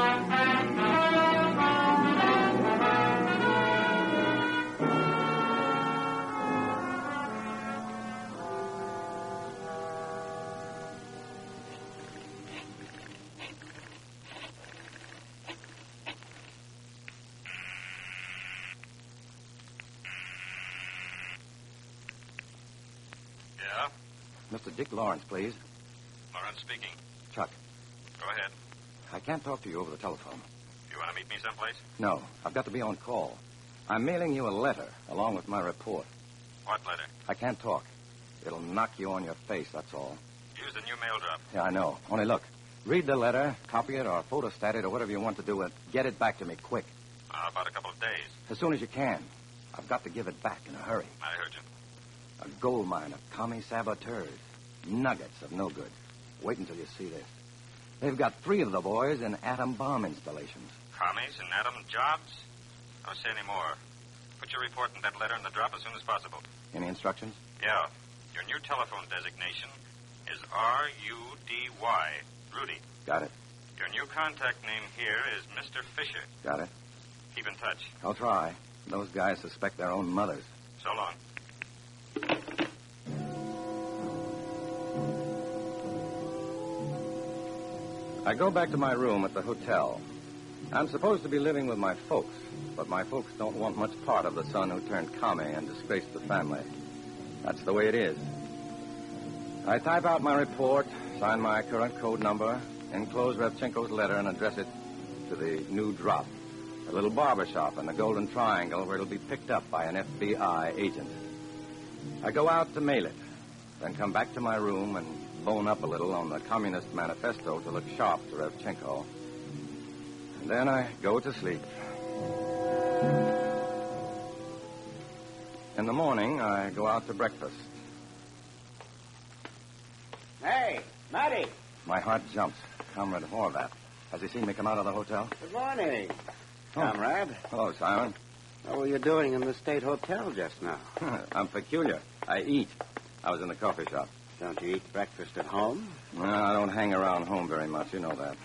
Mr. Dick Lawrence, please. Lawrence speaking. Chuck, Go ahead. I can't talk to you over the telephone. You want to meet me someplace? No, I've got to be on call. I'm mailing you a letter along with my report. What letter? I can't talk. It'll knock you on your face, that's all. Use the new mail drop. Yeah, I know. Only look. Read the letter, copy it, or photostat it, or whatever you want to do, and get it back to me quick. About a couple of days. As soon as you can. I've got to give it back in a hurry. I heard you. A gold mine of commie saboteurs. Nuggets of no good. Wait until you see this. They've got 3 of the boys in atom bomb installations. Commies and atom jobs? Don't say any more. Put your report in that letter in the drop as soon as possible. Any instructions? Yeah. Your new telephone designation is R-U-D-Y. Rudy. Got it. Your new contact name here is Mr. Fisher. Got it. Keep in touch. I'll try. Those guys suspect their own mothers. So long. I go back to my room at the hotel. I'm supposed to be living with my folks, but my folks don't want much part of the son who turned commie and disgraced the family. That's the way it is. I type out my report, sign my current code number, enclose Revchenko's letter, and address it to the new drop, a little barber shop in the Golden Triangle where it'll be picked up by an FBI agent. I go out to mail it, then come back to my room and bone up a little on the Communist Manifesto to look sharp to Revchenko. And then I go to sleep. In the morning, I go out to breakfast. Hey, Matty. My heart jumps. Comrade Horvath. Has he seen me come out of the hotel? Good morning, Oh. Comrade. Hello, Simon. What were you doing in the State Hotel just now? I'm peculiar. I eat. I was in the coffee shop. Don't you eat breakfast at home? No, I don't hang around home very much. You know that.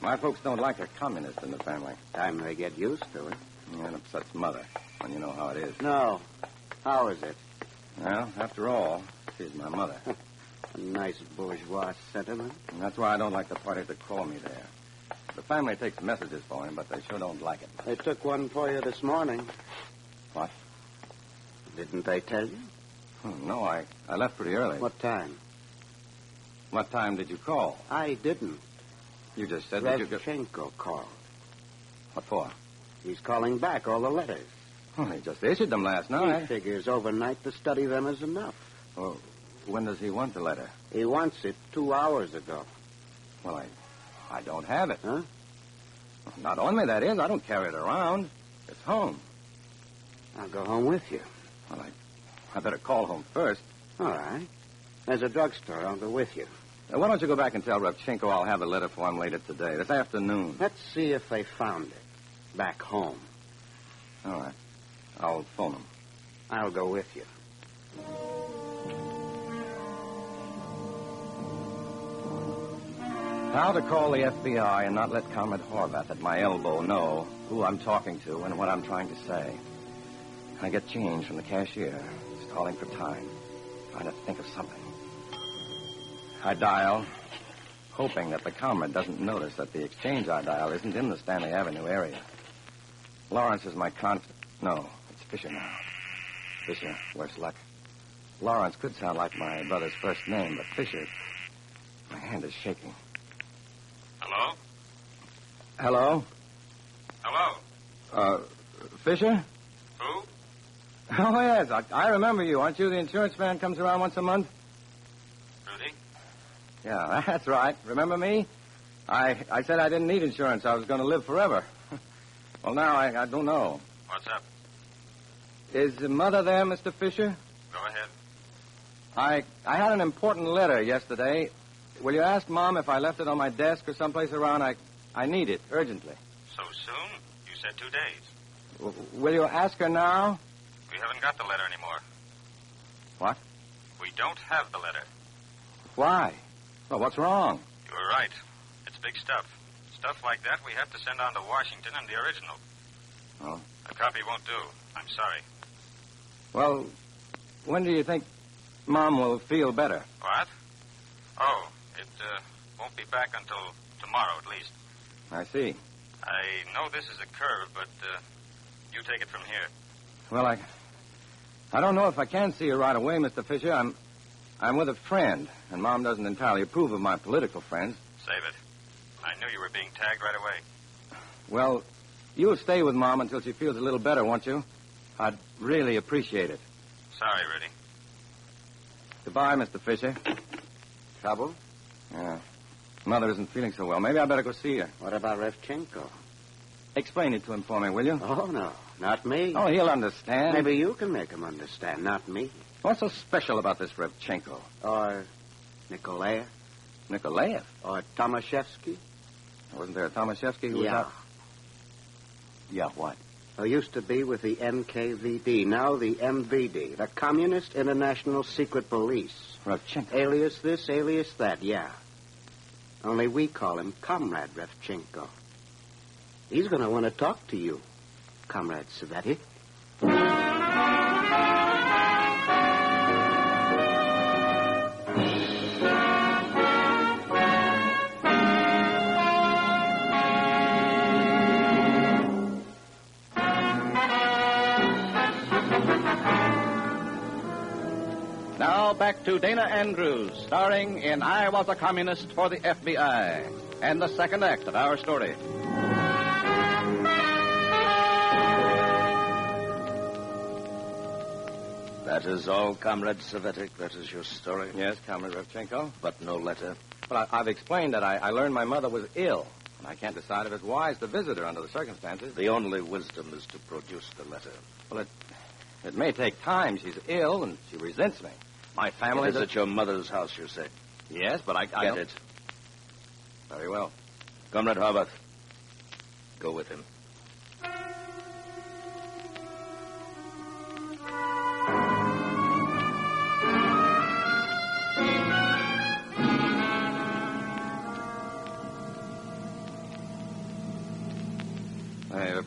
My folks don't like a communist in the family. Time they get used to it. Yeah, it upsets Mother when you know how it is. No. How is it? Well, after all, she's my mother. A nice bourgeois sentiment. And that's why I don't like the party to call me there. The family takes messages for him, but they sure don't like it. They took one for you this morning. What? Didn't they tell you? No, I left pretty early. What time? What time did you call? I didn't. You just said that you... Revchenko called. What for? He's calling back all the letters. Oh, he just issued them last night. He figures overnight to study them is enough. Well, when does he want the letter? He wants it 2 hours ago. Well, I don't have it. Huh? Not on me, that is. I don't carry it around. It's home. I'll go home with you. Well, I better call home first. All right. There's a drugstore. I'll go with you. Why don't you go back and tell Revchenko I'll have a letter for him later today, this afternoon. Let's see if they found it. Back home. All right. I'll phone him. I'll go with you. How to call the FBI and not let Comrade Horvath at my elbow know who I'm talking to and what I'm trying to say. I get change from the cashier, stalling for time, trying to think of something. I dial, hoping that the comrade doesn't notice that the exchange I dial isn't in the Stanley Avenue area. Lawrence is my No, it's Fisher now. Fisher, worse luck. Lawrence could sound like my brother's first name, but Fisher... My hand is shaking. Hello? Hello? Hello? Fisher? Who? Oh, yes, I remember you. Aren't you the insurance man comes around once a month? Rudy? Yeah, that's right. Remember me? I said I didn't need insurance. I was going to live forever. Well, now I don't know. What's up? Is the mother there, Mr. Fisher? Go ahead. I had an important letter yesterday. Will you ask Mom if I left it on my desk or someplace around? I need it urgently. So soon? You said 2 days. Will you ask her now? We haven't got the letter anymore. What? We don't have the letter. Why? Well, what's wrong? You were right. It's big stuff. Stuff like that we have to send on to Washington and the original. Oh. A copy won't do. I'm sorry. Well, when do you think Mom will feel better? What? Oh, it won't be back until tomorrow at least. I see. I know this is a curve, but you take it from here. Well, I don't know if I can see her right away, Mr. Fisher. I'm with a friend, and Mom doesn't entirely approve of my political friends. Save it. I knew you were being tagged right away. Well, you'll stay with Mom until she feels a little better, won't you? I'd really appreciate it. Sorry, Rudy. Goodbye, Mr. Fisher. Trouble? Yeah. Mother isn't feeling so well. Maybe I better go see her. What about Revchenko? Explain it to him for me, will you? Oh, no. Not me. Oh, he'll understand. Maybe you can make him understand, not me. What's so special about this Revchenko? Or Nikolaev? Nikolaev? Or Tomaszewski? Wasn't there a Tomaszewski who was out? Yeah, what? Who used to be with the NKVD, now the MVD, the Communist International Secret Police. Revchenko? Alias this, alias that, yeah. Only we call him Comrade Revchenko. He's going to want to talk to you, Comrade Cvetic. Now back to Dana Andrews, starring in I Was a Communist for the FBI, and the second act of our story. That is all, Comrade Cvetic. That is your story. Yes, Comrade Revchenko. But no letter. Well, I've explained that I learned my mother was ill, and I can't decide if it's wise to visit her under the circumstances. The only wisdom is to produce the letter. Well, it may take time. She's ill, and she resents me. My family... It is at your mother's house, you say? Yes, but I Get don't... it. Very well. Comrade Horvath, go with him.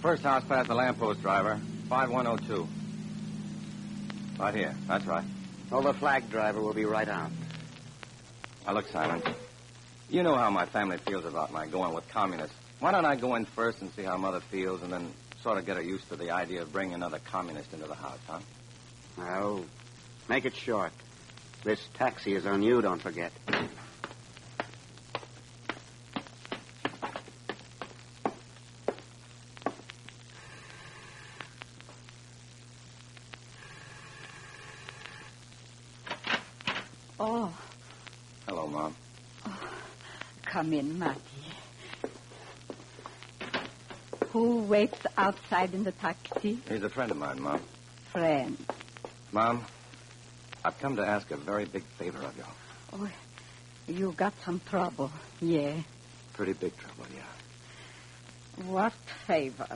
First house past the lamppost, driver. 5102. Right here. That's right. Oh, the flag driver will be right out. Now, look, Simon. You know how my family feels about my going with communists. Why don't I go in first and see how Mother feels and then sort of get her used to the idea of bringing another communist into the house, huh? Well, make it short. This taxi is on you, don't forget. Oh. Hello, Mom. Oh. Come in, Matty. Who waits outside in the taxi? He's a friend of mine, Mom. Friend. Mom, I've come to ask a very big favor of you. Oh, you got some trouble, yeah. Pretty big trouble, yeah. What favor?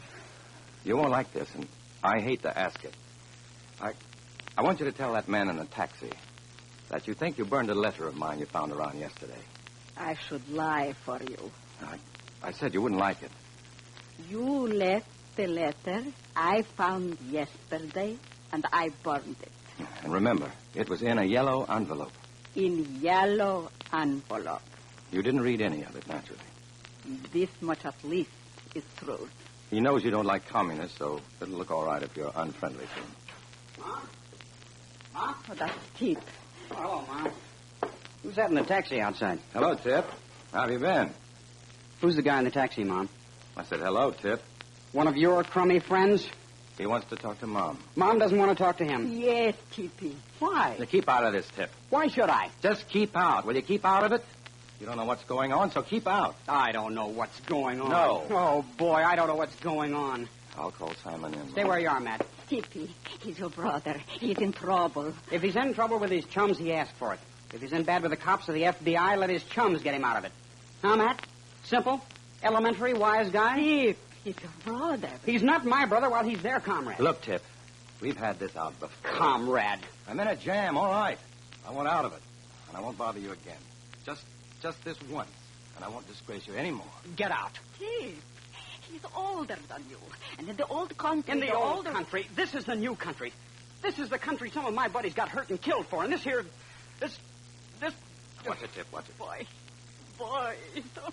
You won't like this, and I hate to ask it. I want you to tell that man in the taxi that you think you burned a letter of mine you found around yesterday. I should lie for you. I said you wouldn't like it. You left the letter I found yesterday, and I burned it. And remember, it was in a yellow envelope. In yellow envelope. You didn't read any of it, naturally. This much at least is truth. He knows you don't like communists, so it'll look all right if you're unfriendly to him. Mom? Mom? Oh, that's Tip. Oh, hello, Mom. Who's that in the taxi outside? Hello, Tip. How have you been? Who's the guy in the taxi, Mom? I said hello, Tip. One of your crummy friends? He wants to talk to Mom. Mom doesn't want to talk to him. Yes, Tippy. Why? Now keep out of this, Tip. Why should I? Just keep out. Will you keep out of it? You don't know what's going on, so keep out. I don't know what's going on. No. Oh, boy, I don't know what's going on. I'll call Simon in. Stay where you are, Matt. Tippy, he's your brother. He's in trouble. If he's in trouble with his chums, he asked for it. If he's in bad with the cops or the FBI, let his chums get him out of it. Huh, Matt? Simple, elementary, wise guy? Tip, he's your brother. He's not my brother while he's their comrade. Look, Tip, we've had this out before. Comrade. I'm in a jam, all right. I want out of it, and I won't bother you again. Just this once, and I won't disgrace you anymore. Get out. Tip, he's older than you. And in the old country... In the old country? This is the new country. This is the country some of my buddies got hurt and killed for. And this here... This... Watch it, Tip, watch it. Boy.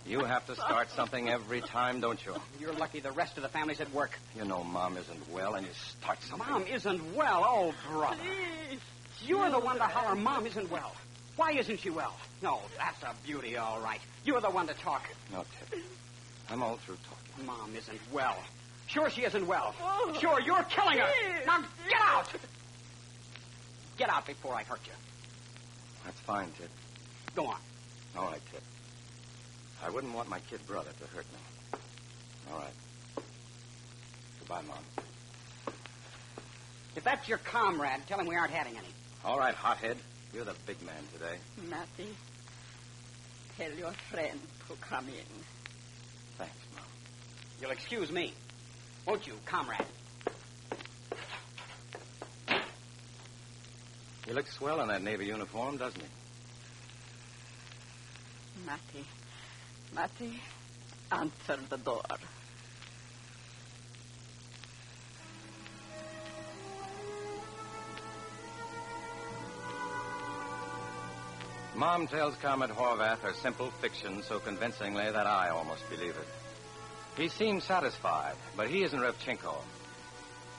You have to start something every time, don't you? You're lucky the rest of the family's at work. You know Mom isn't well, and you start something. Mom isn't well? Oh, brother. Please. You're the one to holler Mom isn't well. Why isn't she well? No, that's a beauty, all right. You're the one to talk. No, Tip. I'm all through talking. Mom isn't well. Sure she isn't well. Oh. Sure, you're killing her. Now, get out! Get out before I hurt you. That's fine, Tip. Go on. All right, Tip. I wouldn't want my kid brother to hurt me. All right. Goodbye, Mom. If that's your comrade, tell him we aren't having any. All right, hothead. You're the big man today. Matty, tell your friend to come in. Thanks, Mom. You'll excuse me, won't you, comrade? He looks swell in that Navy uniform, doesn't he? Matty, answer the door. Mom tells Comrade Horvath her simple fiction so convincingly that I almost believe it. He seems satisfied, but he isn't Revchenko.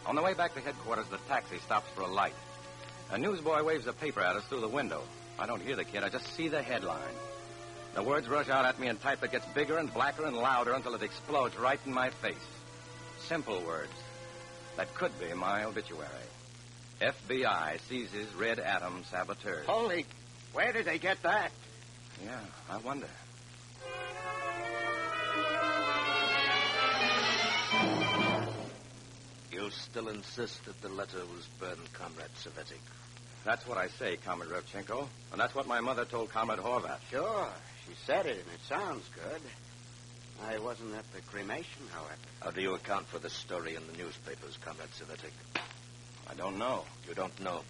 On the way back to headquarters, the taxi stops for a light. A newsboy waves a paper at us through the window. I don't hear the kid. I just see the headline. The words rush out at me in type that gets bigger and blacker and louder until it explodes right in my face. Simple words that could be my obituary. FBI seizes Red Atom saboteurs. Holy... Where did they get that? Yeah, I wonder. You still insist that the letter was burned, Comrade Cvetic? That's what I say, Comrade Revchenko. And that's what my mother told Comrade Horvath. Sure. She said it, and it sounds good. I wasn't at the cremation, however. How do you account for the story in the newspapers, Comrade Cvetic? I don't know. You don't know?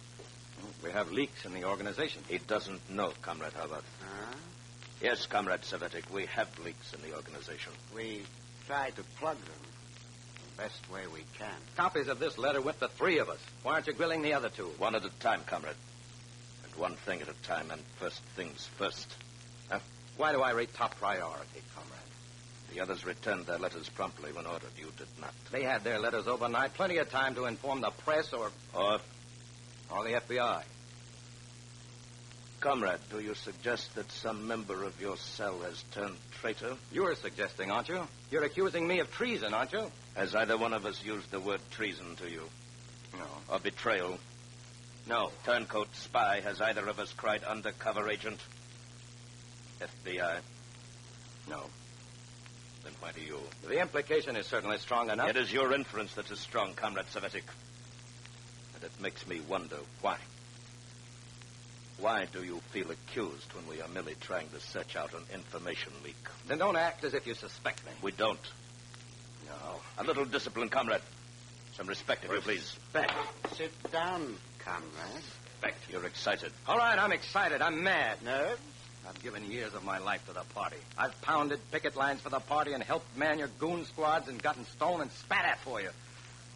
We have leaks in the organization. He doesn't know, Comrade Horvath. Huh? Yes, Comrade Cvetic, we have leaks in the organization. We tried to plug them. best way we can. Copies of this letter went to 3 of us. Why aren't you grilling the other 2? One at a time, comrade. And one thing at a time, and first things first. Why do I rate top priority, comrade? The others returned their letters promptly when ordered. You did not. They had their letters overnight. Plenty of time to inform the press or the FBI. Comrade, do you suggest that some member of your cell has turned traitor? You're suggesting, aren't you? You're accusing me of treason, aren't you? Has either one of us used the word treason to you? No. Or betrayal? No. Turncoat, spy, has either of us cried undercover agent? FBI? No. Then why do you? The implication is certainly strong enough. It is your inference that is strong, Comrade Cvetic. And it makes me wonder why. Why do you feel accused when we are merely trying to search out an information leak? Then don't act as if you suspect me. We don't. No. A little discipline, comrade. Some respect, if you please. Respect. Sit down, comrade. Respect. You're excited. All right, I'm excited. I'm mad. Nerves? I've given years of my life to the party. I've pounded picket lines for the party and helped man your goon squads and gotten stolen and spat at for you.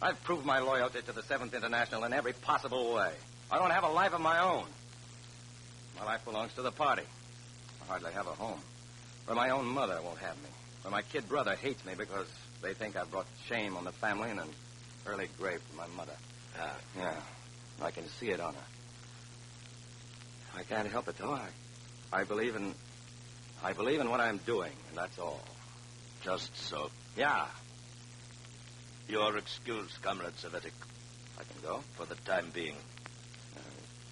I've proved my loyalty to the 7th International in every possible way. I don't have a life of my own. My life belongs to the party. I hardly have a home. Where my own mother won't have me. Where my kid brother hates me because they think I've brought shame on the family and an early grave for my mother. Yeah. I can see it on her. I can't help it, though. I believe in what I'm doing, and that's all. Just so. Yeah. You're excused, Comrade Cvetic. I can go? For the time being.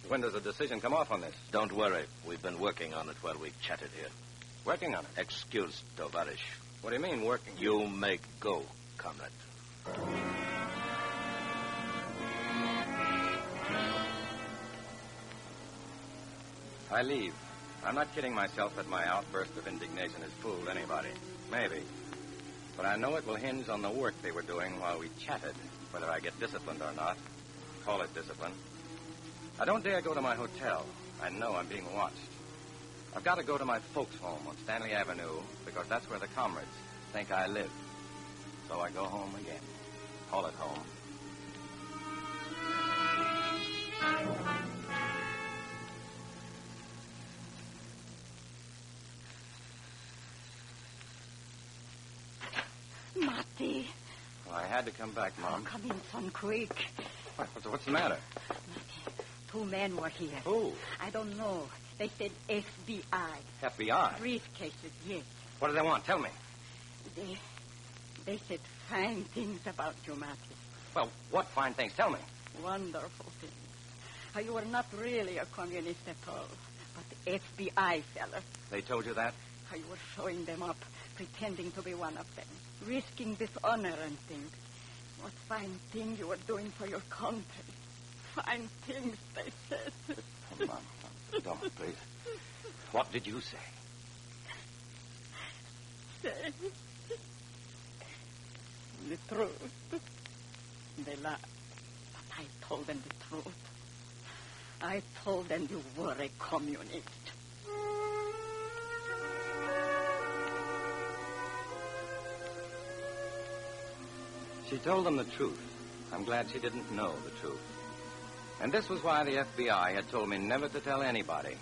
When does a decision come off on this? Don't worry. We've been working on it while we chatted here. Working on it? Excused, Tovarish. What do you mean, working? You may go, Comrade. I leave. I'm not kidding myself that my outburst of indignation has fooled anybody. Maybe. But I know it will hinge on the work they were doing while we chatted, whether I get disciplined or not. Call it discipline. I don't dare go to my hotel. I know I'm being watched. I've got to go to my folks' home on Stanley Avenue because that's where the comrades think I live. So I go home again. Call it home. Marty. Well, I had to come back, Mom. Come in, son, quick. What's the matter? Marty, 2 men were here. Who? I don't know. They said FBI. FBI? Briefcases, yes. What do they want? Tell me. They said fine things about you, Marty. Well, what fine things? Tell me. Wonderful things. How you were not really a communist at all, but the FBI fella. They told you that? How you were showing them up, pretending to be one of them, risking dishonor and things. What fine thing you were doing for your country. Fine things, they said. Oh, Mom, don't, please. What did you say? Say the truth. They lied. But I told them the truth. I told them you were a communist. She told them the truth. I'm glad she didn't know the truth. And this was why the FBI had told me never to tell anybody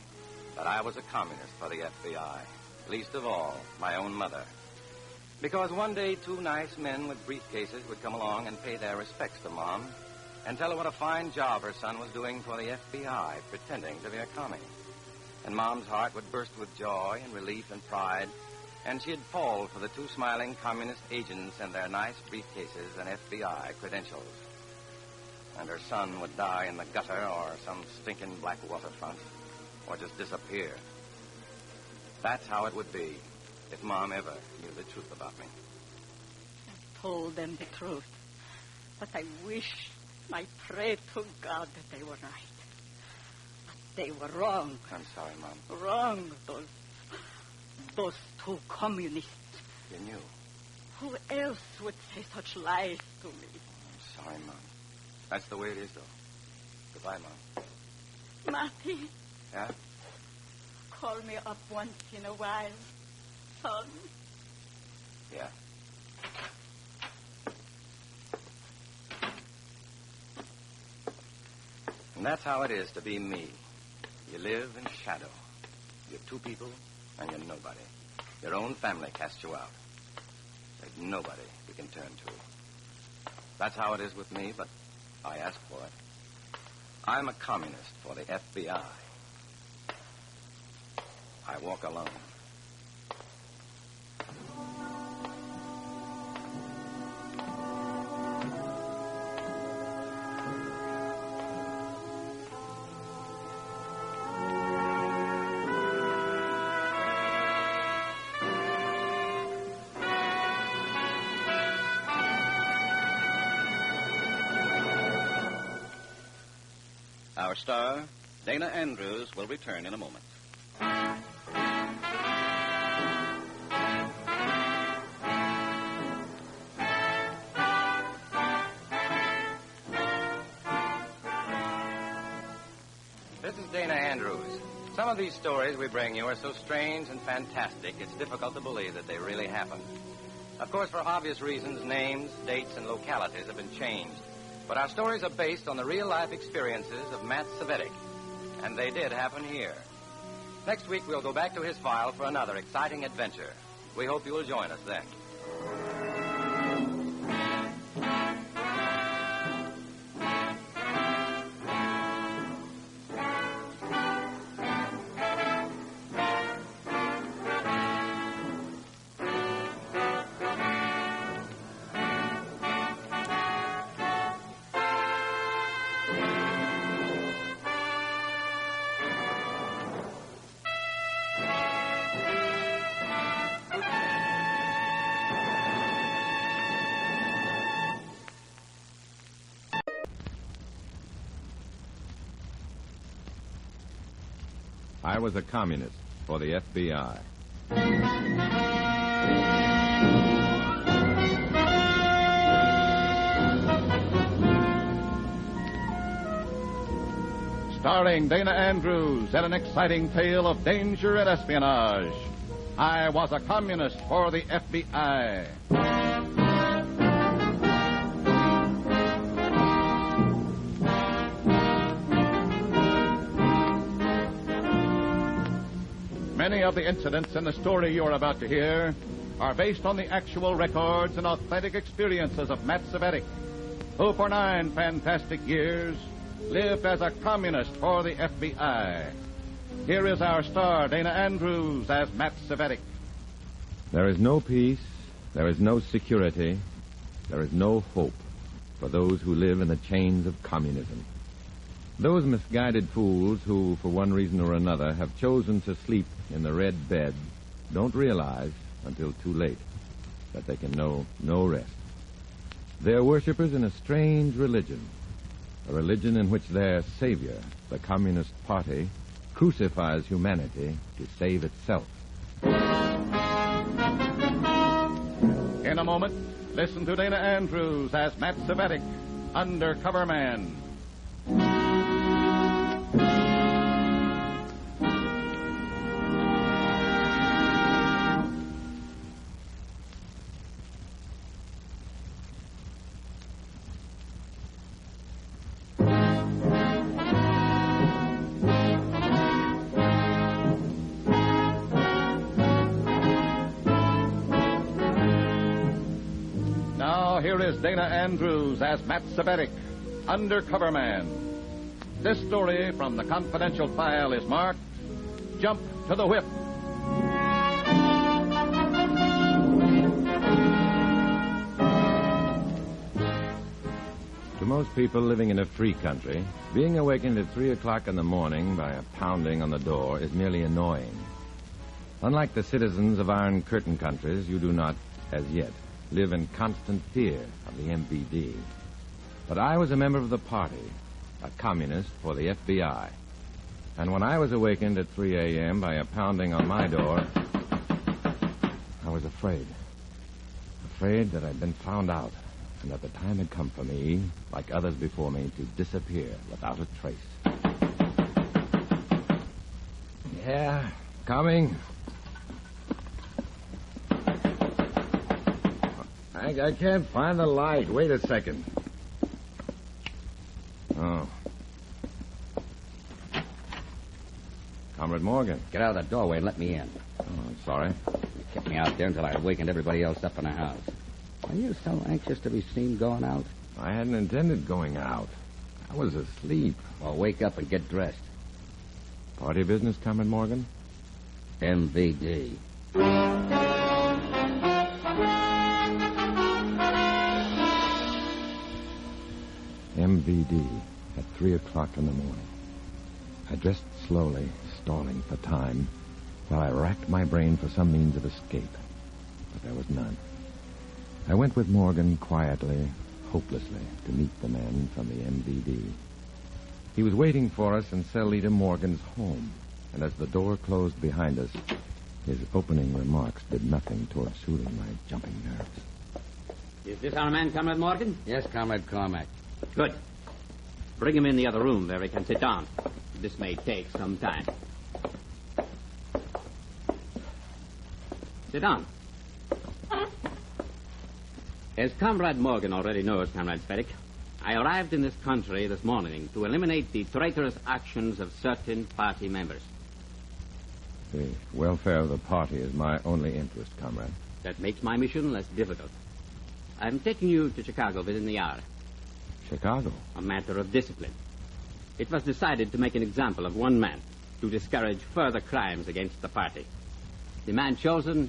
that I was a communist for the FBI. Least of all, my own mother. Because one day 2 nice men with briefcases would come along and pay their respects to Mom and tell her what a fine job her son was doing for the FBI, pretending to be a commie. And Mom's heart would burst with joy and relief and pride, and she'd fall for the 2 smiling communist agents and their nice briefcases and FBI credentials. And her son would die in the gutter or some stinking black waterfront, or just disappear. That's how it would be if Mom ever knew the truth about me. I told them the truth, but I wish, I pray to God that they were right. But they were wrong. I'm sorry, Mom. Wrong, those 2 communists. You knew. Who else would say such lies to me? I'm sorry, Mom. That's the way it is, though. Goodbye, Mom. Marty. Yeah? Call me up once in a while, son. Yeah. And that's how it is to be me. You live in shadow. You're two people, and you're nobody. Your own family casts you out. There's nobody you can turn to. That's how it is with me, but I asked for it. I'm a communist for the FBI. I walk alone. Our star, Dana Andrews, will return in a moment. This is Dana Andrews. Some of these stories we bring you are so strange and fantastic, it's difficult to believe that they really happened. Of course, for obvious reasons, names, dates, and localities have been changed. But our stories are based on the real-life experiences of Matt Cvetic, and they did happen here. Next week, we'll go back to his file for another exciting adventure. We hope you will join us then. I was a communist for the FBI. Starring Dana Andrews in an exciting tale of danger and espionage. I was a communist for the FBI. Many of the incidents in the story you're about to hear are based on the actual records and authentic experiences of Matt Cvetic, who for 9 fantastic years lived as a communist for the FBI. Here is our star, Dana Andrews, as Matt Cvetic. There is no peace, there is no security, there is no hope for those who live in the chains of communism. Those misguided fools who, for one reason or another, have chosen to sleep in the red bed don't realize, until too late, that they can know no rest. They're worshippers in a strange religion, a religion in which their savior, the Communist Party, crucifies humanity to save itself. In a moment, listen to Dana Andrews as Matt Cvetic, Undercover Man. Here is Dana Andrews as Matt Cvetic, Undercover Man. This story from the confidential file is marked, Jump to the Whip. To most people living in a free country, being awakened at 3 o'clock in the morning by a pounding on the door is merely annoying. Unlike the citizens of Iron Curtain countries, you do not, as yet, live in constant fear of the MPD. But I was a member of the party, a communist for the FBI. And when I was awakened at 3 a.m. by a pounding on my door, I was afraid. Afraid that I'd been found out, and that the time had come for me, like others before me, to disappear without a trace. Yeah, coming. I can't find the light. Wait a second. Oh. Comrade Morgan. Get out of the doorway and let me in. Oh, I'm sorry. You kept me out there until I awakened everybody else up in the house. Are you so anxious to be seen going out? I hadn't intended going out. I was asleep. Well, wake up and get dressed. Party business, Comrade Morgan? MVD. MVD at 3 o'clock in the morning. I dressed slowly, stalling for time, while I racked my brain for some means of escape. But there was none. I went with Morgan quietly, hopelessly, to meet the man from the MVD. He was waiting for us in cell leader Morgan's home, and as the door closed behind us, his opening remarks did nothing toward soothing my jumping nerves. Is this our man, Comrade Morgan? Yes, Comrade Cormac. Good. Bring him in the other room where he can sit down. This may take some time. Sit down. As Comrade Morgan already knows, Comrade Cvetic, I arrived in this country this morning to eliminate the traitorous actions of certain party members. The welfare of the party is my only interest, Comrade. That makes my mission less difficult. I'm taking you to Chicago within the hour. Chicago? A matter of discipline. It was decided to make an example of one man to discourage further crimes against the party. The man chosen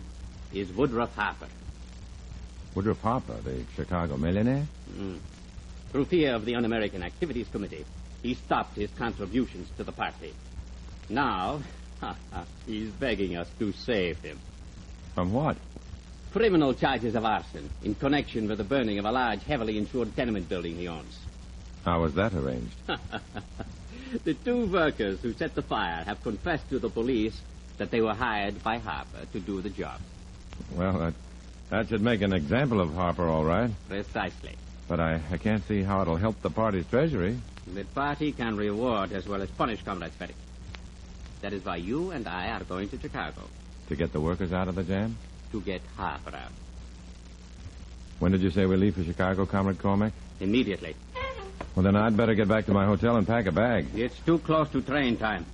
is Woodruff Harper. Woodruff Harper, the Chicago millionaire? Through fear of the Un-American Activities Committee, he stopped his contributions to the party. Now, he's begging us to save him. From what? Criminal charges of arson in connection with the burning of a large, heavily insured tenement building he owns. How was that arranged? The two workers who set the fire have confessed to the police that they were hired by Harper to do the job. Well, that should make an example of Harper, all right. Precisely. But I can't see how it'll help the party's treasury. The party can reward as well as punish, Comrade Cvetic. That is why you and I are going to Chicago. To get the workers out of the jam? To get Harper out. When did you say we leave for Chicago, Comrade Cormac? Immediately. Well, then I'd better get back to my hotel and pack a bag. It's too close to train time.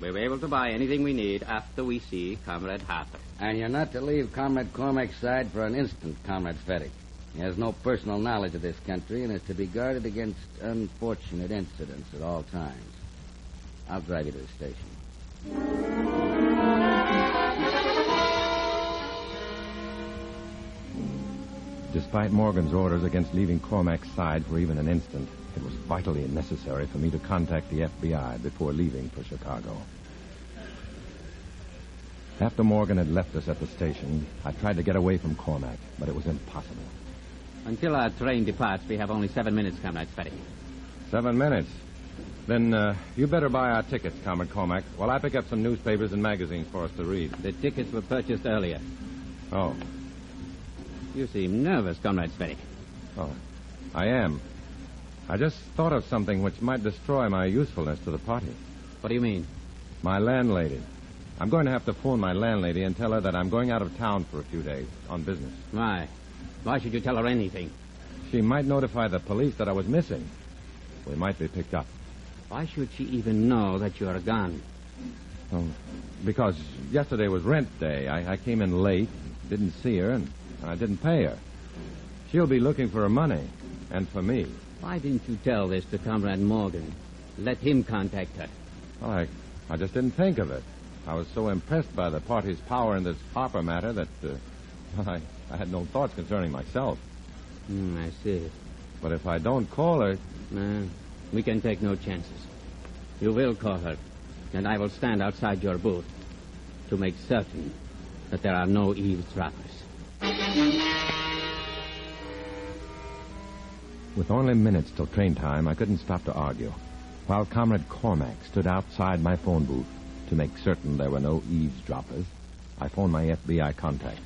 We'll be able to buy anything we need after we see Comrade Harper. And you're not to leave Comrade Cormac's side for an instant, Comrade Cvetic. He has no personal knowledge of this country and is to be guarded against unfortunate incidents at all times. I'll drive you to the station. Despite Morgan's orders against leaving Cormac's side for even an instant, it was vitally necessary for me to contact the FBI before leaving for Chicago. After Morgan had left us at the station, I tried to get away from Cormac, but it was impossible. Until our train departs, we have only 7 minutes, Comrade Cvetic. 7 minutes? Then you better buy our tickets, Comrade Cormac, while I pick up some newspapers and magazines for us to read. The tickets were purchased earlier. Oh. You seem nervous, Comrade Cvetic. Oh, I am. I just thought of something which might destroy my usefulness to the party. What do you mean? My landlady. I'm going to have to phone my landlady and tell her that I'm going out of town for a few days on business. Why? Why should you tell her anything? She might notify the police that I was missing. We might be picked up. Why should she even know that you're gone? Oh, because yesterday was rent day. I came in late, didn't see her, and I didn't pay her. She'll be looking for her money, and for me. Why didn't you tell this to Comrade Morgan? Let him contact her. Well, I just didn't think of it. I was so impressed by the party's power in this Harper matter that I had no thoughts concerning myself. I see. But if I don't call her... No, we can take no chances. You will call her, and I will stand outside your booth to make certain that there are no eavesdroppers. With only minutes till train time, I couldn't stop to argue. While Comrade Cormac stood outside my phone booth to make certain there were no eavesdroppers, I phoned my FBI contact.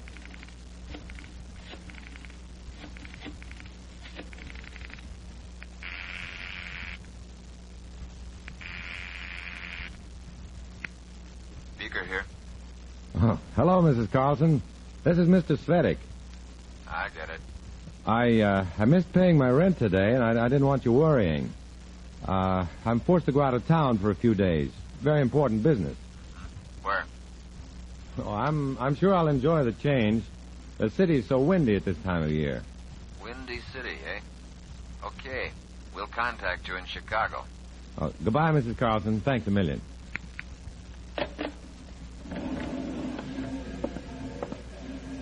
Beaker here. Oh, hello, Mrs. Carlson. This is Mr. Cvetic. I get it. I missed paying my rent today, and I didn't want you worrying. I'm forced to go out of town for a few days. Very important business. Oh, I'm sure I'll enjoy the change. The city's so windy at this time of year. Windy City, eh? Okay. We'll contact you in Chicago. Oh, goodbye, Mrs. Carlson. Thanks a million.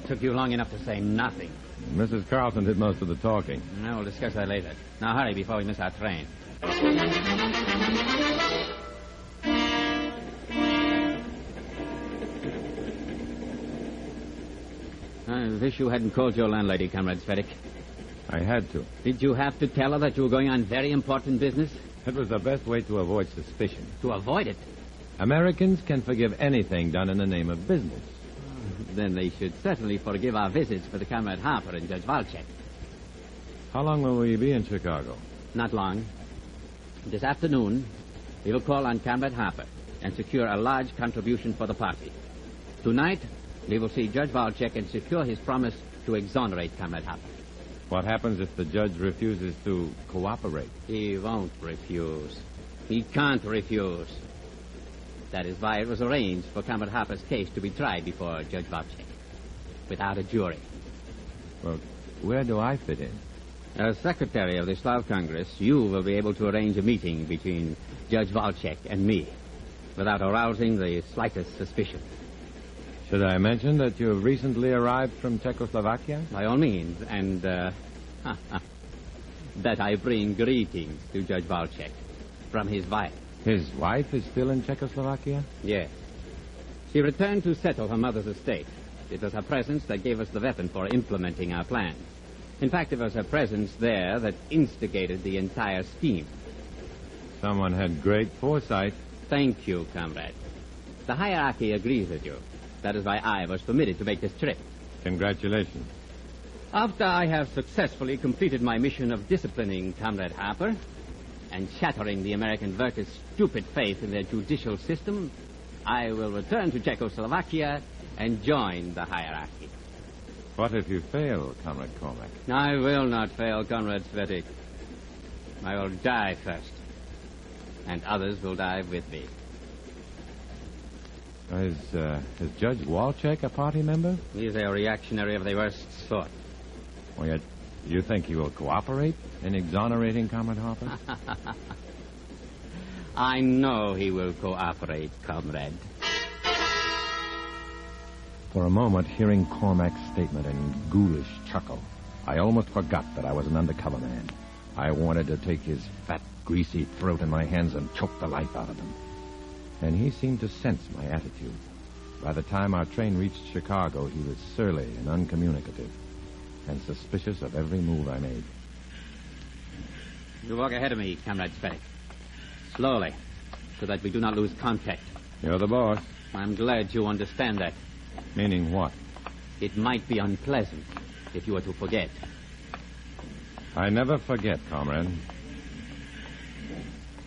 Took you long enough to say nothing. Mrs. Carlson did most of the talking. No, we'll discuss that later. Now hurry before we miss our train. I wish you hadn't called your landlady, Comrade Cvetic. I had to. Did you have to tell her that you were going on very important business? It was the best way to avoid suspicion. To avoid it? Americans can forgive anything done in the name of business. Then they should certainly forgive our visits for the Comrade Harper and Judge Valchek. How long will we be in Chicago? Not long. This afternoon, we will call on Comrade Harper and secure a large contribution for the party. Tonight, we will see Judge Valchek and secure his promise to exonerate Comrade Harper. What happens if the judge refuses to cooperate? He won't refuse. He can't refuse. That is why it was arranged for Comrade Harper's case to be tried before Judge Valchek, without a jury. Well, where do I fit in? As Secretary of the Slav Congress, you will be able to arrange a meeting between Judge Valchek and me, without arousing the slightest suspicion. Should I mention that you have recently arrived from Czechoslovakia? By all means, and that I bring greetings to Judge Valchek from his wife. His wife is still in Czechoslovakia? Yes. She returned to settle her mother's estate. It was her presence that gave us the weapon for implementing our plan. In fact, it was her presence there that instigated the entire scheme. Someone had great foresight. Thank you, comrade. The hierarchy agrees with you. That is why I was permitted to make this trip. Congratulations. After I have successfully completed my mission of disciplining Comrade Harper and shattering the American workers' stupid faith in their judicial system, I will return to Czechoslovakia and join the hierarchy. What if you fail, Comrade Cormac? I will not fail, Comrade Cvetic. I will die first, and others will die with me. Is Judge Walchek a party member? He is a reactionary of the worst sort. Well, yet you think he will cooperate in exonerating Comrade Harper? I know he will cooperate, comrade. For a moment, hearing Cormac's statement and ghoulish chuckle, I almost forgot that I was an undercover man. I wanted to take his fat, greasy throat in my hands and choke the life out of him. And he seemed to sense my attitude. By the time our train reached Chicago, he was surly and uncommunicative, and suspicious of every move I made. You walk ahead of me, Comrade Cvetic. Slowly, so that we do not lose contact. You're the boss. I'm glad you understand that. Meaning what? It might be unpleasant if you were to forget. I never forget, comrade.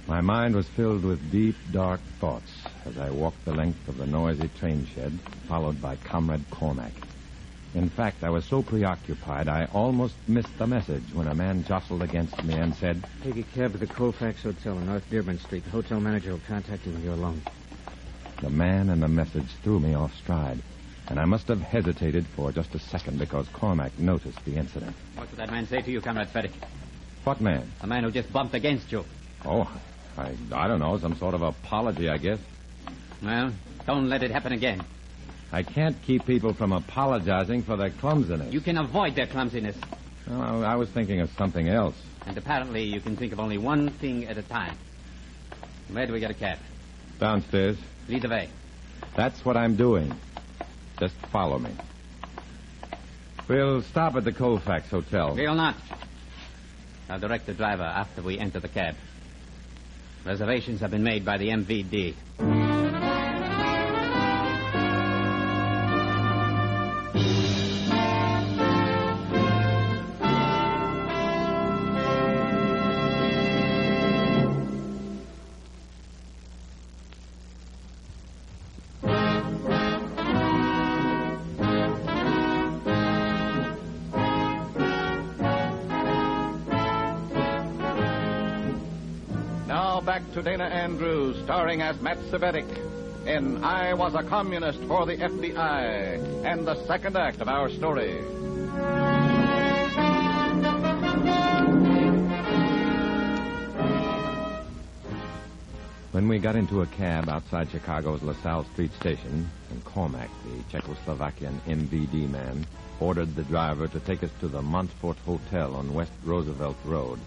My mind was filled with deep, dark thoughts as I walked the length of the noisy train shed, followed by Comrade Cormac. In fact, I was so preoccupied I almost missed the message when a man jostled against me and said, "Take a cab to the Colfax Hotel on North Dearborn Street. The hotel manager will contact you when you're alone." The man and the message threw me off stride, and I must have hesitated for just a second because Cormac noticed the incident. What did that man say to you, Comrade Cvetic? What man? The man who just bumped against you. Oh, I don't know, some sort of apology, I guess. Well, don't let it happen again. I can't keep people from apologizing for their clumsiness. You can avoid their clumsiness. Oh, I was thinking of something else. And apparently you can think of only one thing at a time. Where do we get a cab? Downstairs. Lead the way. That's what I'm doing. Just follow me. We'll stop at the Colfax Hotel. We'll not. I'll direct the driver after we enter the cab. Reservations have been made by the MVD. Back to Dana Andrews, starring as Matt Cvetic. in I Was a Communist for the FBI and the second act of our story. When we got into a cab outside Chicago's LaSalle Street station, and Cormac, the Czechoslovakian MVD man, ordered the driver to take us to the Montfort Hotel on West Roosevelt Road,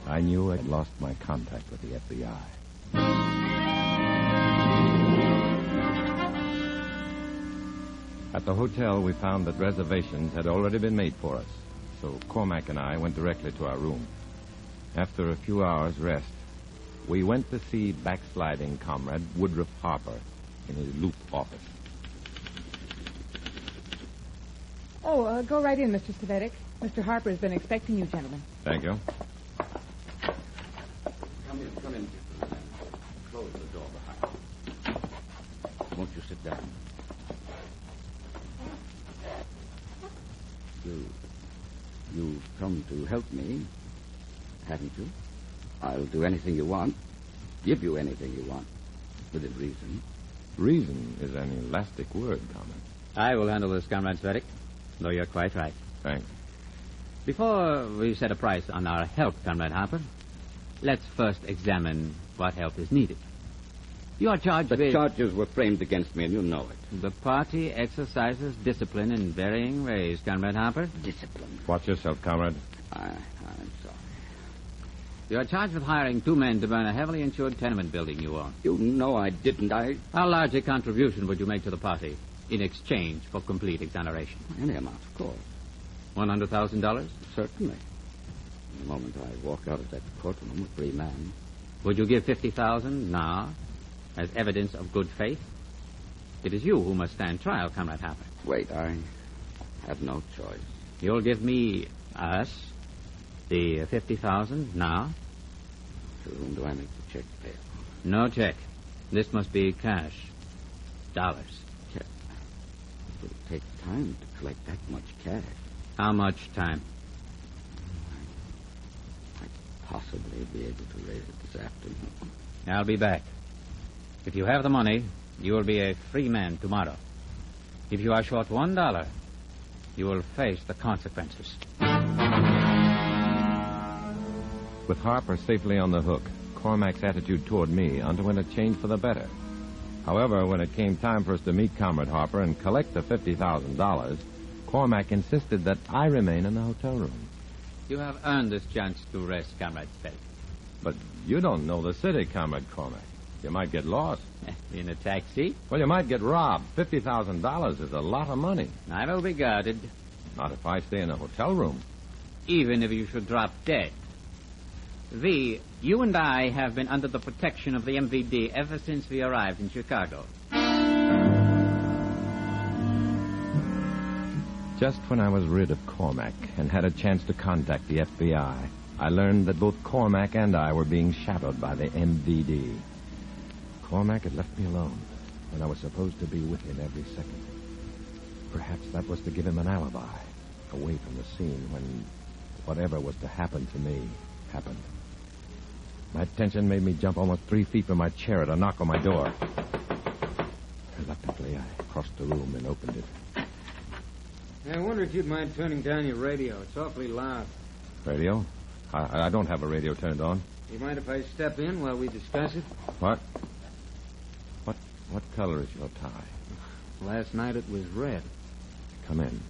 I knew I'd lost my contact with the FBI. At the hotel, we found that reservations had already been made for us, so Cormac and I went directly to our room. After a few hours' rest, we went to see backsliding comrade Woodruff Harper in his loop office. Oh, go right in, Mr. Cvetic. Mr. Harper has been expecting you, gentlemen. Thank you. Come in. Close the door behind you. Won't you sit down? You've come to help me, haven't you? I'll do anything you want. Give you anything you want. Within reason. Reason is an elastic word, Comrade. I will handle this, Comrade Cvetic. No, you're quite right. Thanks. Before we set a price on our help, Comrade Harper, let's first examine what help is needed. You are charged with... The charges were framed against me, and you know it. The party exercises discipline in varying ways, Comrade Harper. Discipline? Watch yourself, Comrade. I'm sorry. You are charged with hiring 2 men to burn a heavily insured tenement building you own. You know I didn't. How large a contribution would you make to the party in exchange for complete exoneration? Any amount, of course. $100,000? Certainly. The moment I walk out of that courtroom a free man. Would you give $50,000 now as evidence of good faith? It is you who must stand trial, Comrade Harper. Wait, I have no choice. You'll give us, the $50,000 now? To whom do I make the check payable? No check. This must be cash. Dollars. Check. It will take time to collect that much cash. How much time? I might possibly be able to raise it this afternoon. I'll be back. If you have the money, you will be a free man tomorrow. If you are short $1, you will face the consequences. With Harper safely on the hook, Cormac's attitude toward me underwent a change for the better. However, when it came time for us to meet Comrade Harper and collect the $50,000, Cormac insisted that I remain in the hotel room. You have earned this chance to rest, Comrade Cvetic. But you don't know the city, Comrade Cormac. You might get lost. In a taxi? Well, you might get robbed. $50,000 is a lot of money. I will be guarded. Not if I stay in a hotel room. Even if you should drop dead. V, you and I have been under the protection of the MVD ever since we arrived in Chicago. Just when I was rid of Cormac and had a chance to contact the FBI, I learned that both Cormac and I were being shadowed by the MVD. Cormac had left me alone, and I was supposed to be with him every second. Perhaps that was to give him an alibi, away from the scene when whatever was to happen to me happened. My tension made me jump almost 3 feet from my chair at a knock on my door. Reluctantly, I crossed the room and opened it. I wonder if you'd mind turning down your radio. It's awfully loud. Radio? I don't have a radio turned on. You mind if I step in while we discuss it? What? What color is your tie? Last night it was red. Come in.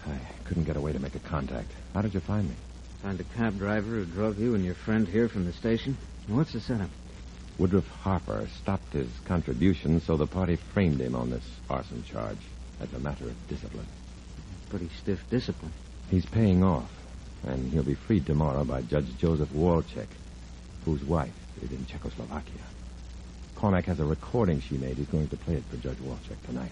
I couldn't get away to make a contact. How did you find me? Find a cab driver who drove you and your friend here from the station. What's the setup? Woodruff Harper stopped his contribution, so the party framed him on this arson charge as a matter of discipline. Pretty stiff discipline. He's paying off, and he'll be freed tomorrow by Judge Joseph Walczek, whose wife is in Czechoslovakia. Cormac has a recording she made. He's going to play it for Judge Walczek tonight.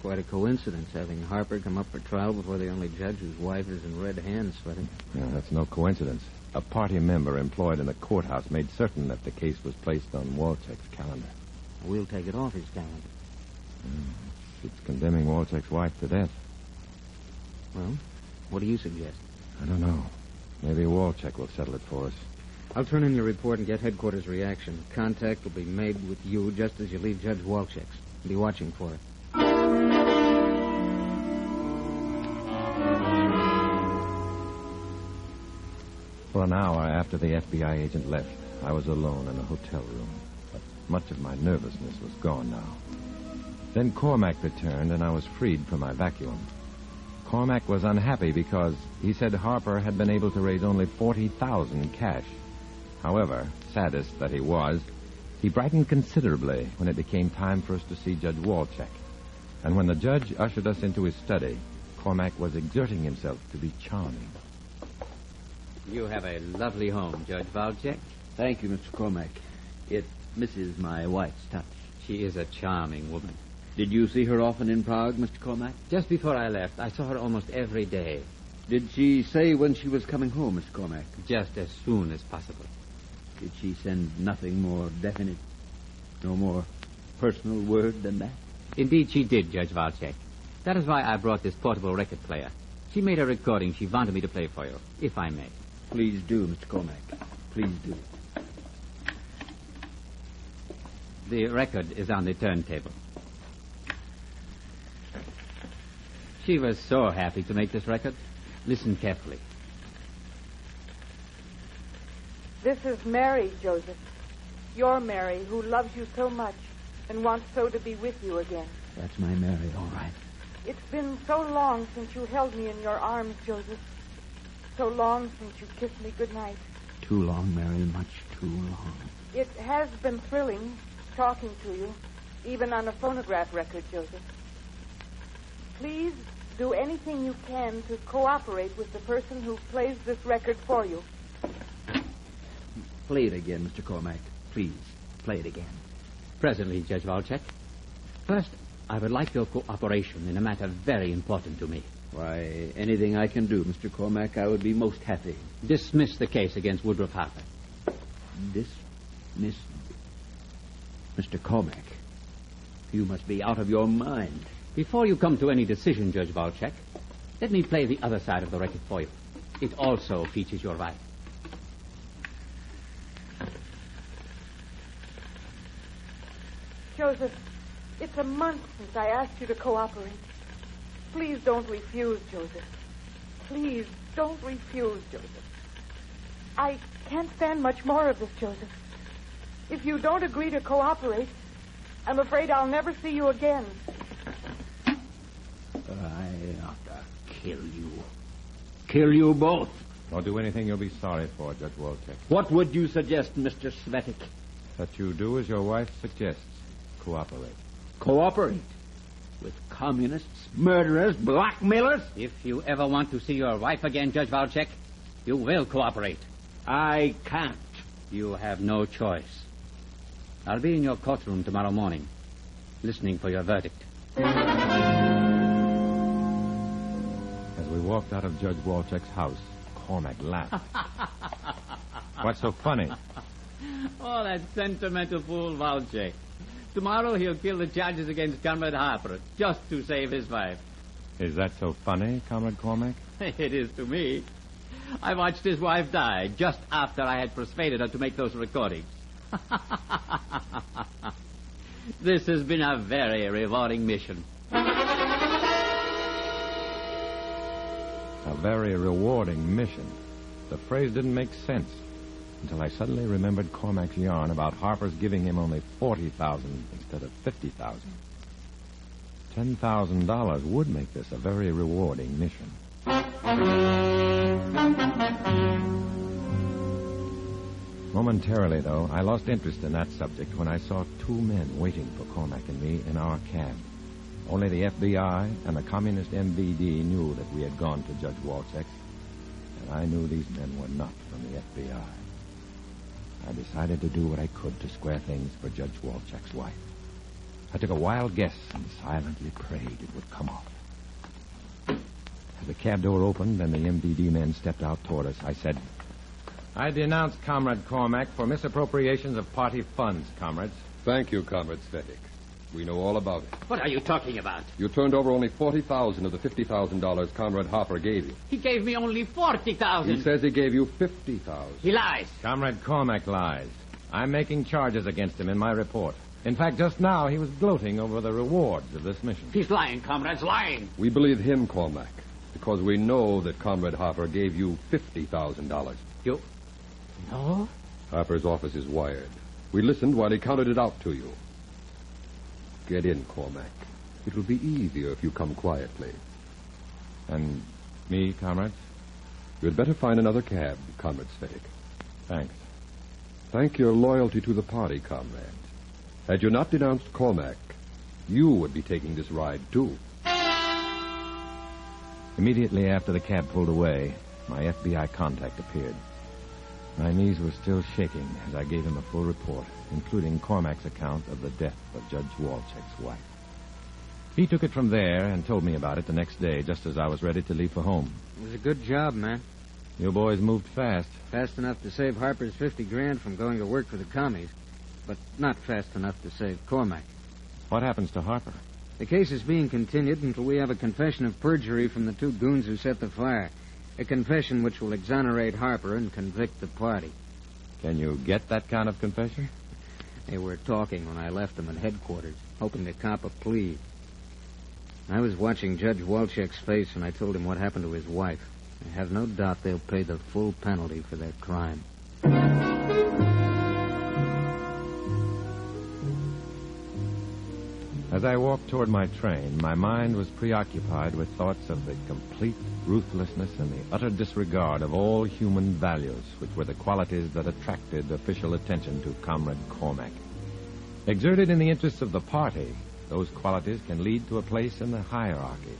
Quite a coincidence, having Harper come up for trial before the only judge whose wife is in red hands, Cvetic. Yeah, that's no coincidence. A party member employed in the courthouse made certain that the case was placed on Walczek's calendar. We'll take it off his calendar. It's condemning Walczek's wife to death. Well, what do you suggest? I don't know. Maybe Walczek will settle it for us. I'll turn in your report and get headquarters reaction. Contact will be made with you just as you leave Judge Walczek's. Be watching for it. For an hour after the FBI agent left, I was alone in a hotel room. But much of my nervousness was gone now. Then Cormac returned, and I was freed from my vacuum. Cormac was unhappy because he said Harper had been able to raise only $40,000 cash. However, sadist that he was, he brightened considerably when it became time for us to see Judge Walczek. And when the judge ushered us into his study, Cormac was exerting himself to be charming. You have a lovely home, Judge Walczek. Thank you, Mr. Cormac. It misses my wife's touch. She is a charming woman. Did you see her often in Prague, Mr. Cormac? Just before I left, I saw her almost every day. Did she say when she was coming home, Mr. Cormac? Just as soon as possible. Did she send nothing more definite? No more personal word than that? Indeed, she did, Judge Walczek. That is why I brought this portable record player. She made a recording she wanted me to play for you, if I may. Please do, Mr. Cormac. Please do. The record is on the turntable. She was so happy to make this record. Listen carefully. This is Mary, Joseph. Your Mary, who loves you so much and wants so to be with you again. That's my Mary, all right. It's been so long since you held me in your arms, Joseph. So long since you kissed me goodnight. Too long, Mary, much too long. It has been thrilling talking to you, even on a phonograph record, Joseph. Please do anything you can to cooperate with the person who plays this record for you. Play it again, Mr. Cormac. Please, play it again. Presently, Judge Walczek. First, I would like your cooperation in a matter very important to me. Why, anything I can do, Mr. Cormac, I would be most happy. Dismiss the case against Woodruff Harper. Dismiss? Mr. Cormac, you must be out of your mind. Before you come to any decision, Judge Walczek, let me play the other side of the record for you. It also features your wife. Joseph, it's a month since I asked you to cooperate. Please don't refuse, Joseph. Please don't refuse, Joseph. I can't stand much more of this, Joseph. If you don't agree to cooperate, I'm afraid I'll never see you again. I ought to kill you. Kill you both. Don't do anything you'll be sorry for, Judge Walczek. What would you suggest, Mr. Cvetic? That you do as your wife suggests. Cooperate. Cooperate? With communists, murderers, blackmailers? If you ever want to see your wife again, Judge Walczek, you will cooperate. I can't. You have no choice. I'll be in your courtroom tomorrow morning, listening for your verdict. As we walked out of Judge Walczek's house, Cormac laughed. What's so funny? Oh, that sentimental fool Walczek. Tomorrow he'll kill the charges against Comrade Harper just to save his wife. Is that so funny, Comrade Cormac? It is to me. I watched his wife die just after I had persuaded her to make those recordings. This has been a very rewarding mission. A very rewarding mission. The phrase didn't make sense until I suddenly remembered Cormac's yarn about Harper's giving him only $40,000 instead of $50,000. $10,000 would make this a very rewarding mission. Momentarily, though, I lost interest in that subject when I saw two men waiting for Cormac and me in our cab. Only the FBI and the communist MVD knew that we had gone to Judge Walczek's, and I knew these men were not from the FBI. I decided to do what I could to square things for Judge Walczek's wife. I took a wild guess and silently prayed it would come off. As the cab door opened and the MVD men stepped out toward us, I said, I denounce Comrade Cormac for misappropriations of party funds, comrades. Thank you, Comrade Cvetic. We know all about it. What are you talking about? You turned over only $40,000 of the $50,000 Comrade Hopper gave you. He gave me only $40,000. He says he gave you $50,000. He lies. Comrade Cormac lies. I'm making charges against him in my report. In fact, just now he was gloating over the rewards of this mission. He's lying, comrades, lying. We believe him, Cormac, because we know that Comrade Hopper gave you $50,000. You? No? Hopper's office is wired. We listened while he counted it out to you. Get in, Cormac. It will be easier if you come quietly. And me, comrades? You'd better find another cab, Comrade Cvetic. Thanks. Thank your loyalty to the party, comrade. Had you not denounced Cormac, you would be taking this ride, too. Immediately after the cab pulled away, my FBI contact appeared. My knees were still shaking as I gave him a full report, including Cormac's account of the death of Judge Walczek's wife. He took it from there and told me about it the next day, just as I was ready to leave for home. It was a good job, man. You boys moved fast. Fast enough to save Harper's $50,000 from going to work for the commies, but not fast enough to save Cormac. What happens to Harper? The case is being continued until we have a confession of perjury from the two goons who set the fire. A confession which will exonerate Harper and convict the party. Can you get that kind of confession? They were talking when I left them at headquarters, hoping to cop a plea. I was watching Judge Walczek's face when I told him what happened to his wife. I have no doubt they'll pay the full penalty for their crime. As I walked toward my train, my mind was preoccupied with thoughts of the complete ruthlessness and the utter disregard of all human values, which were the qualities that attracted official attention to Comrade Cormac. Exerted in the interests of the party, those qualities can lead to a place in the hierarchy.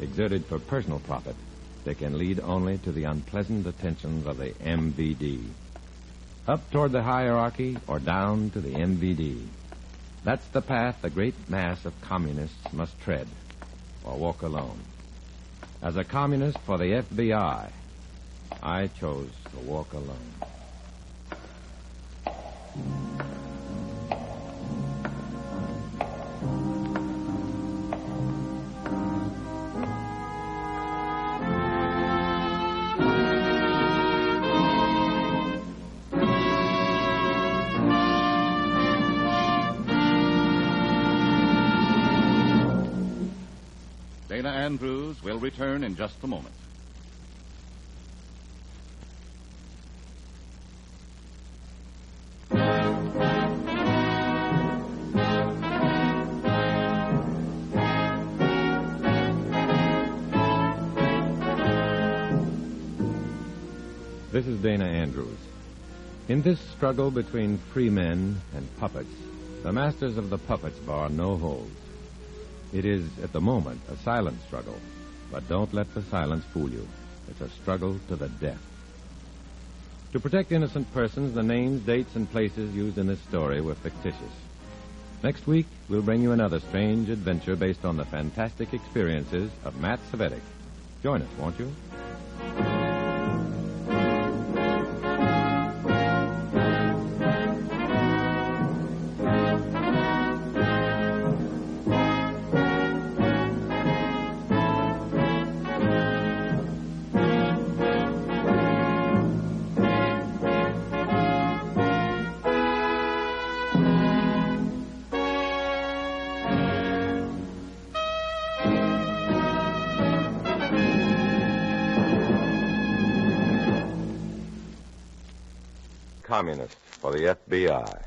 Exerted for personal profit, they can lead only to the unpleasant attentions of the MVD. Up toward the hierarchy or down to the MVD. That's the path the great mass of communists must tread, or walk alone. As a communist for the FBI, I chose to walk alone. Dana Andrews will return in just a moment. This is Dana Andrews. In this struggle between free men and puppets, the masters of the puppets bar no holds. It is, at the moment, a silent struggle, but don't let the silence fool you. It's a struggle to the death. To protect innocent persons, the names, dates, and places used in this story were fictitious. Next week, we'll bring you another strange adventure based on the fantastic experiences of Matt Cvetic. Join us, won't you? Communist for the FBI.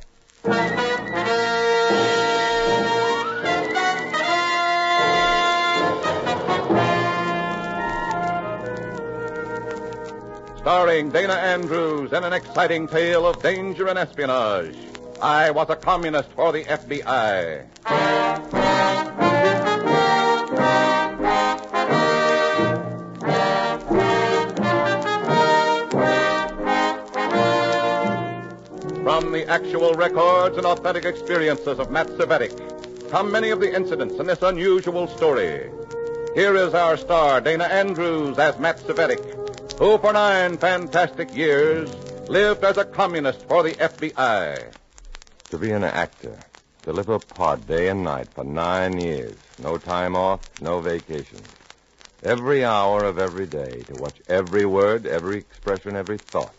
Starring Dana Andrews in an exciting tale of danger and espionage. I Was a Communist for the FBI. From the actual records and authentic experiences of Matt Cvetic come many of the incidents in this unusual story. Here is our star, Dana Andrews, as Matt Cvetic, who for 9 fantastic years lived as a communist for the FBI. To be an actor, To live apart day and night for 9 years. No time off, no vacation. Every hour of every day to watch every word, every expression, every thought.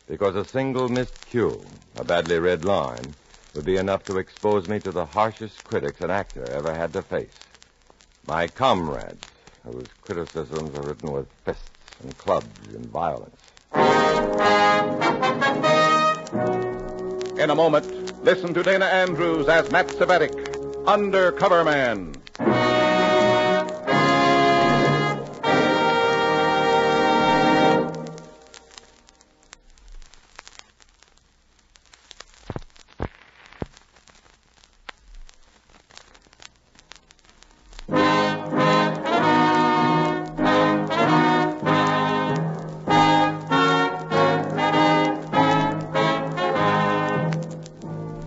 Because a single missed cue, a badly read line, would be enough to expose me to the harshest critics an actor ever had to face. My comrades, whose criticisms are written with fists and clubs and violence. In a moment, listen to Dana Andrews as Matt Cvetic, Undercover Man.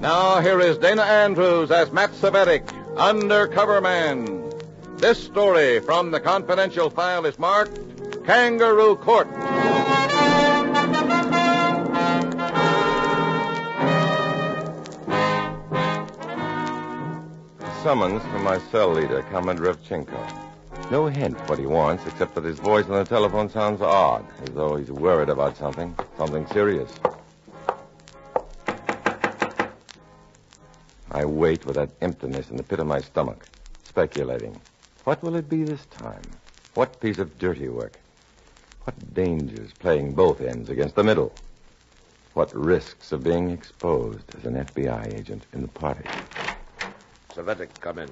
Now, here is Dana Andrews as Matt Cvetic, Undercover Man. This story from the confidential file is marked Kangaroo Court. Summons from my cell leader, Comrade Revchenko. No hint what he wants, except that his voice on the telephone sounds odd, as though he's worried about something serious. I wait with that emptiness in the pit of my stomach, speculating. What will it be this time? What piece of dirty work? What dangers playing both ends against the middle? What risks of being exposed as an FBI agent in the party? Cvetic, come in.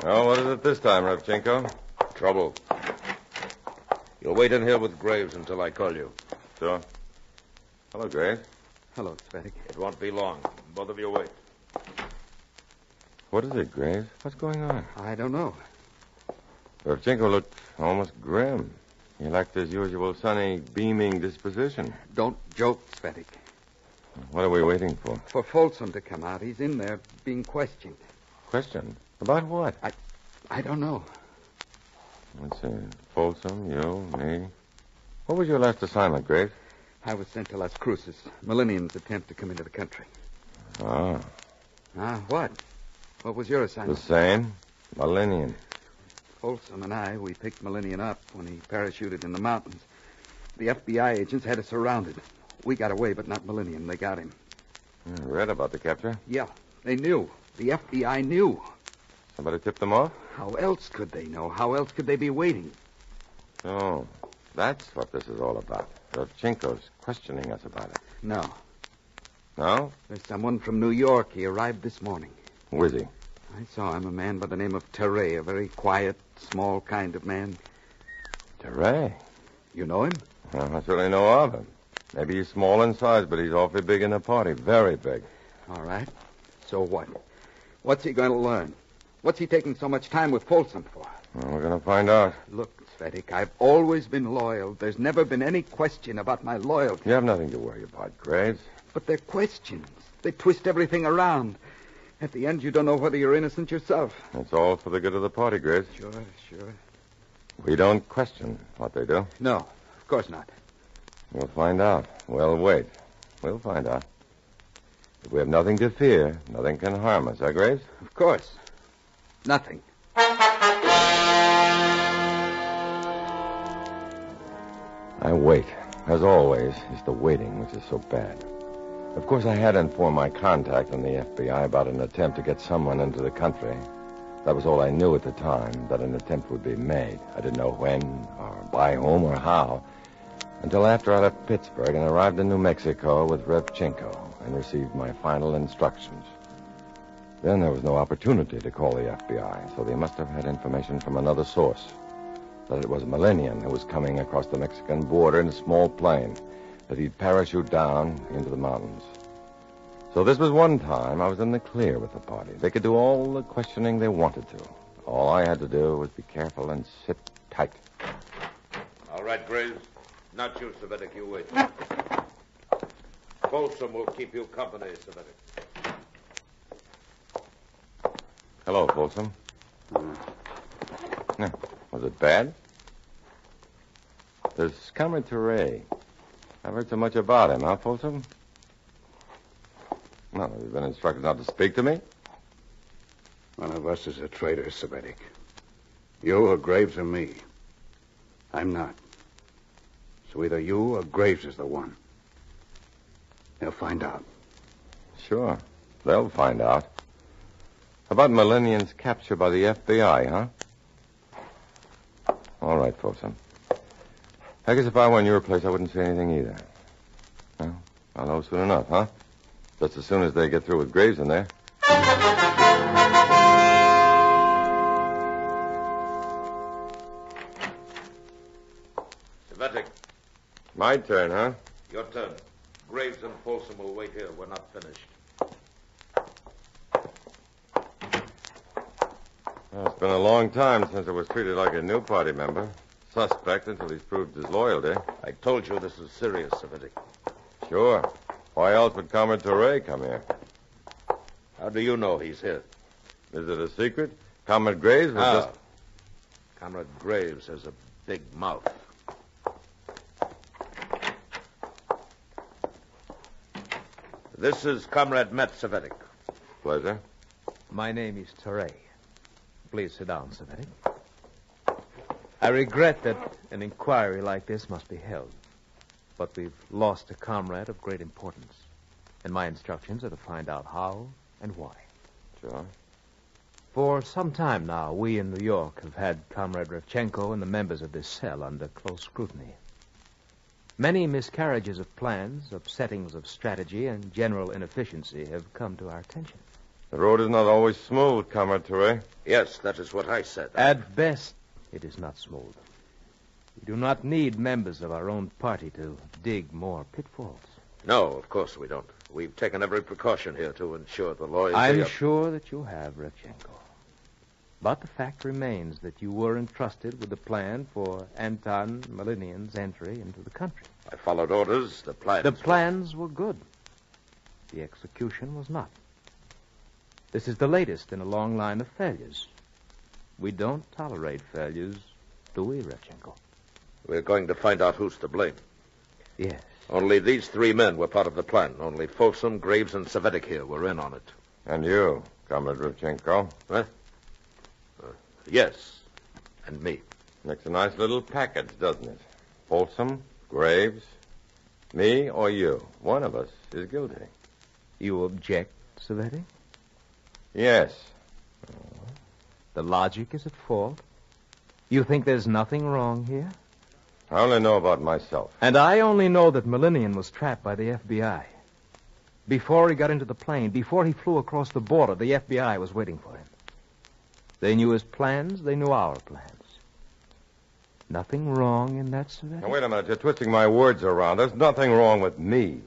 Oh, what is it this time, Revchenko? Trouble. You'll wait in here with Graves until I call you. Sure. Hello, Graves. Hello, Cvetic. It won't be long. Both of you wait. What is it, Graves? What's going on? I don't know. Revchenko looked almost grim. He lacked his usual sunny, beaming disposition. Don't joke, Cvetic. What are we waiting for? For Folsom to come out. He's in there being questioned. Questioned? About what? I don't know. Let's see. Folsom, you, me. What was your last assignment, Graves? I was sent to Las Cruces. Millennium's attempt to come into the country. Ah. What? What was your assignment? The same. Millennium. Folsom and we picked Millennium up when he parachuted in the mountains. The FBI agents had us surrounded. We got away, but not Millennium. They got him. I read about the capture. Yeah, they knew. The FBI knew. Somebody tipped them off? How else could they know? How else could they be waiting? Oh, that's what this is all about. Revchenko's questioning us about it. No. No? There's someone from New York. He arrived this morning. Who is he? I saw him, a man by the name of Teray, a very quiet, small kind of man. Teray? You know him? Well, I certainly know of him. Maybe he's small in size, but he's awfully big in the party. Very big. All right. So what? What's he going to learn? What's he taking so much time with Folsom for? Well, we're going to find out. Look, Cvetic, I've always been loyal. There's never been any question about my loyalty. You have nothing to worry about, Graves. But they're questions. They twist everything around. At the end, you don't know whether you're innocent yourself. It's all for the good of the party, Graves. Sure. We don't question what they do. No, of course not. We'll find out. We'll wait. We'll find out. If we have nothing to fear, nothing can harm us, huh, Graves? Of course. Nothing. I wait. As always, it's the waiting which is so bad. Of course, I had informed my contact in the FBI about an attempt to get someone into the country. That was all I knew at the time, that an attempt would be made. I didn't know when, or by whom, or how, until after I left Pittsburgh and arrived in New Mexico with Revchenko and received my final instructions. Then there was no opportunity to call the FBI, so they must have had information from another source. That it was Millennium who was coming across the Mexican border in a small plane, that he'd parachute down into the mountains. So this was one time I was in the clear with the party. They could do all the questioning they wanted to. All I had to do was be careful and sit tight. All right, Graves. Not you, Cvetic. You wait. Folsom will keep you company, Cvetic. Hello, Folsom. Was it bad? There's Comrade Teray. I've heard so much about him, huh, Folsom? Well, have you been instructed not to speak to me? One of us is a traitor, Cvetic. You or Graves or me. I'm not. So either you or Graves is the one. They'll find out. Sure. They'll find out. How about Millennium's capture by the FBI, huh? All right, Folsom. I guess if I were in your place, I wouldn't say anything either. Well, I'll know soon enough, huh? Just as soon as they get through with Graves in there. Cvetic. My turn, huh? Your turn. Graves and Folsom will wait here. We're not finished. Well, it's been a long time since I was treated like a new party member. Suspect until he's proved his loyalty. I told you this is serious, Cvetic. Sure. Why else would Comrade Torre come here? How do you know he's here? Is it a secret? Comrade Graves was just... Comrade Graves has a big mouth. This is Comrade Matt Cvetic. Pleasure. My name is Torre. Please sit down, Cvetic. I regret that an inquiry like this must be held. But we've lost a comrade of great importance. And my instructions are to find out how and why. Sure. For some time now, we in New York have had Comrade Revchenko and the members of this cell under close scrutiny. Many miscarriages of plans, upsettings of strategy, and general inefficiency have come to our attention. The road is not always smooth, Comrade Torre. Yes, that is what I said. At best, it is not smooth. We do not need members of our own party to dig more pitfalls. No, of course we don't. We've taken every precaution here to ensure the loyalty I'm sure that you have, Revchenko. But the fact remains that you were entrusted with the plan for Anton Millennian's entry into the country. I followed orders. The plans were good. The execution was not. This is the latest in a long line of failures. We don't tolerate failures, do we, Revchenko? We're going to find out who's to blame. Yes. Only these three men were part of the plan. Only Folsom, Graves, and Cvetic here were in on it. And you, Comrade Revchenko. Huh? Yes. And me. Makes a nice little package, doesn't it? Folsom, Graves, me, or you. One of us is guilty. You object, Cvetic? Yes. The logic is at fault. You think there's nothing wrong here? I only know about myself. And I only know that Millennium was trapped by the FBI. Before he got into the plane, before he flew across the border, the FBI was waiting for him. They knew his plans, they knew our plans. Nothing wrong in that, Cvetic? Now, wait a minute. You're twisting my words around. There's nothing wrong with me.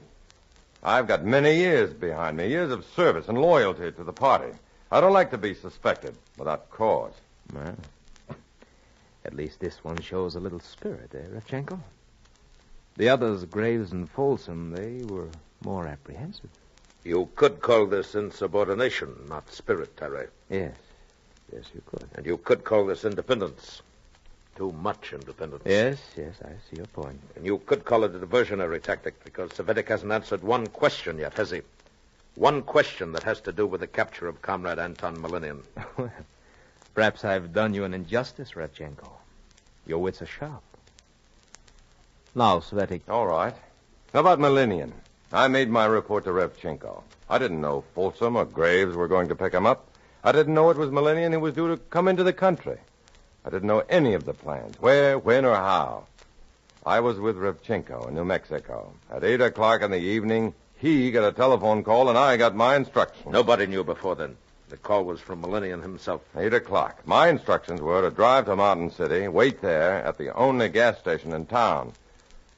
I've got many years behind me, years of service and loyalty to the party. I don't like to be suspected without cause. Well, at least this one shows a little spirit, Revchenko? The others, Graves and Folsom, they were more apprehensive. You could call this insubordination, not spirit, Terry. Yes. Yes, you could. And you could call this independence. Too much independence. Yes, I see your point. And you could call it a diversionary tactic because Cvetic hasn't answered one question yet, has he? One question that has to do with the capture of Comrade Anton Millennium. Well, perhaps I've done you an injustice, Revchenko. Your wits are sharp. Now, Cvetic. All right. How about Millennium? I made my report to Revchenko. I didn't know Folsom or Graves were going to pick him up. I didn't know it was Millennium who was due to come into the country. I didn't know any of the plans, where, when, or how. I was with Revchenko in New Mexico. At 8 o'clock in the evening, he got a telephone call, and I got my instructions. Nobody knew before then. The call was from Millennium himself. 8 o'clock. My instructions were to drive to Mountain City, wait there at the only gas station in town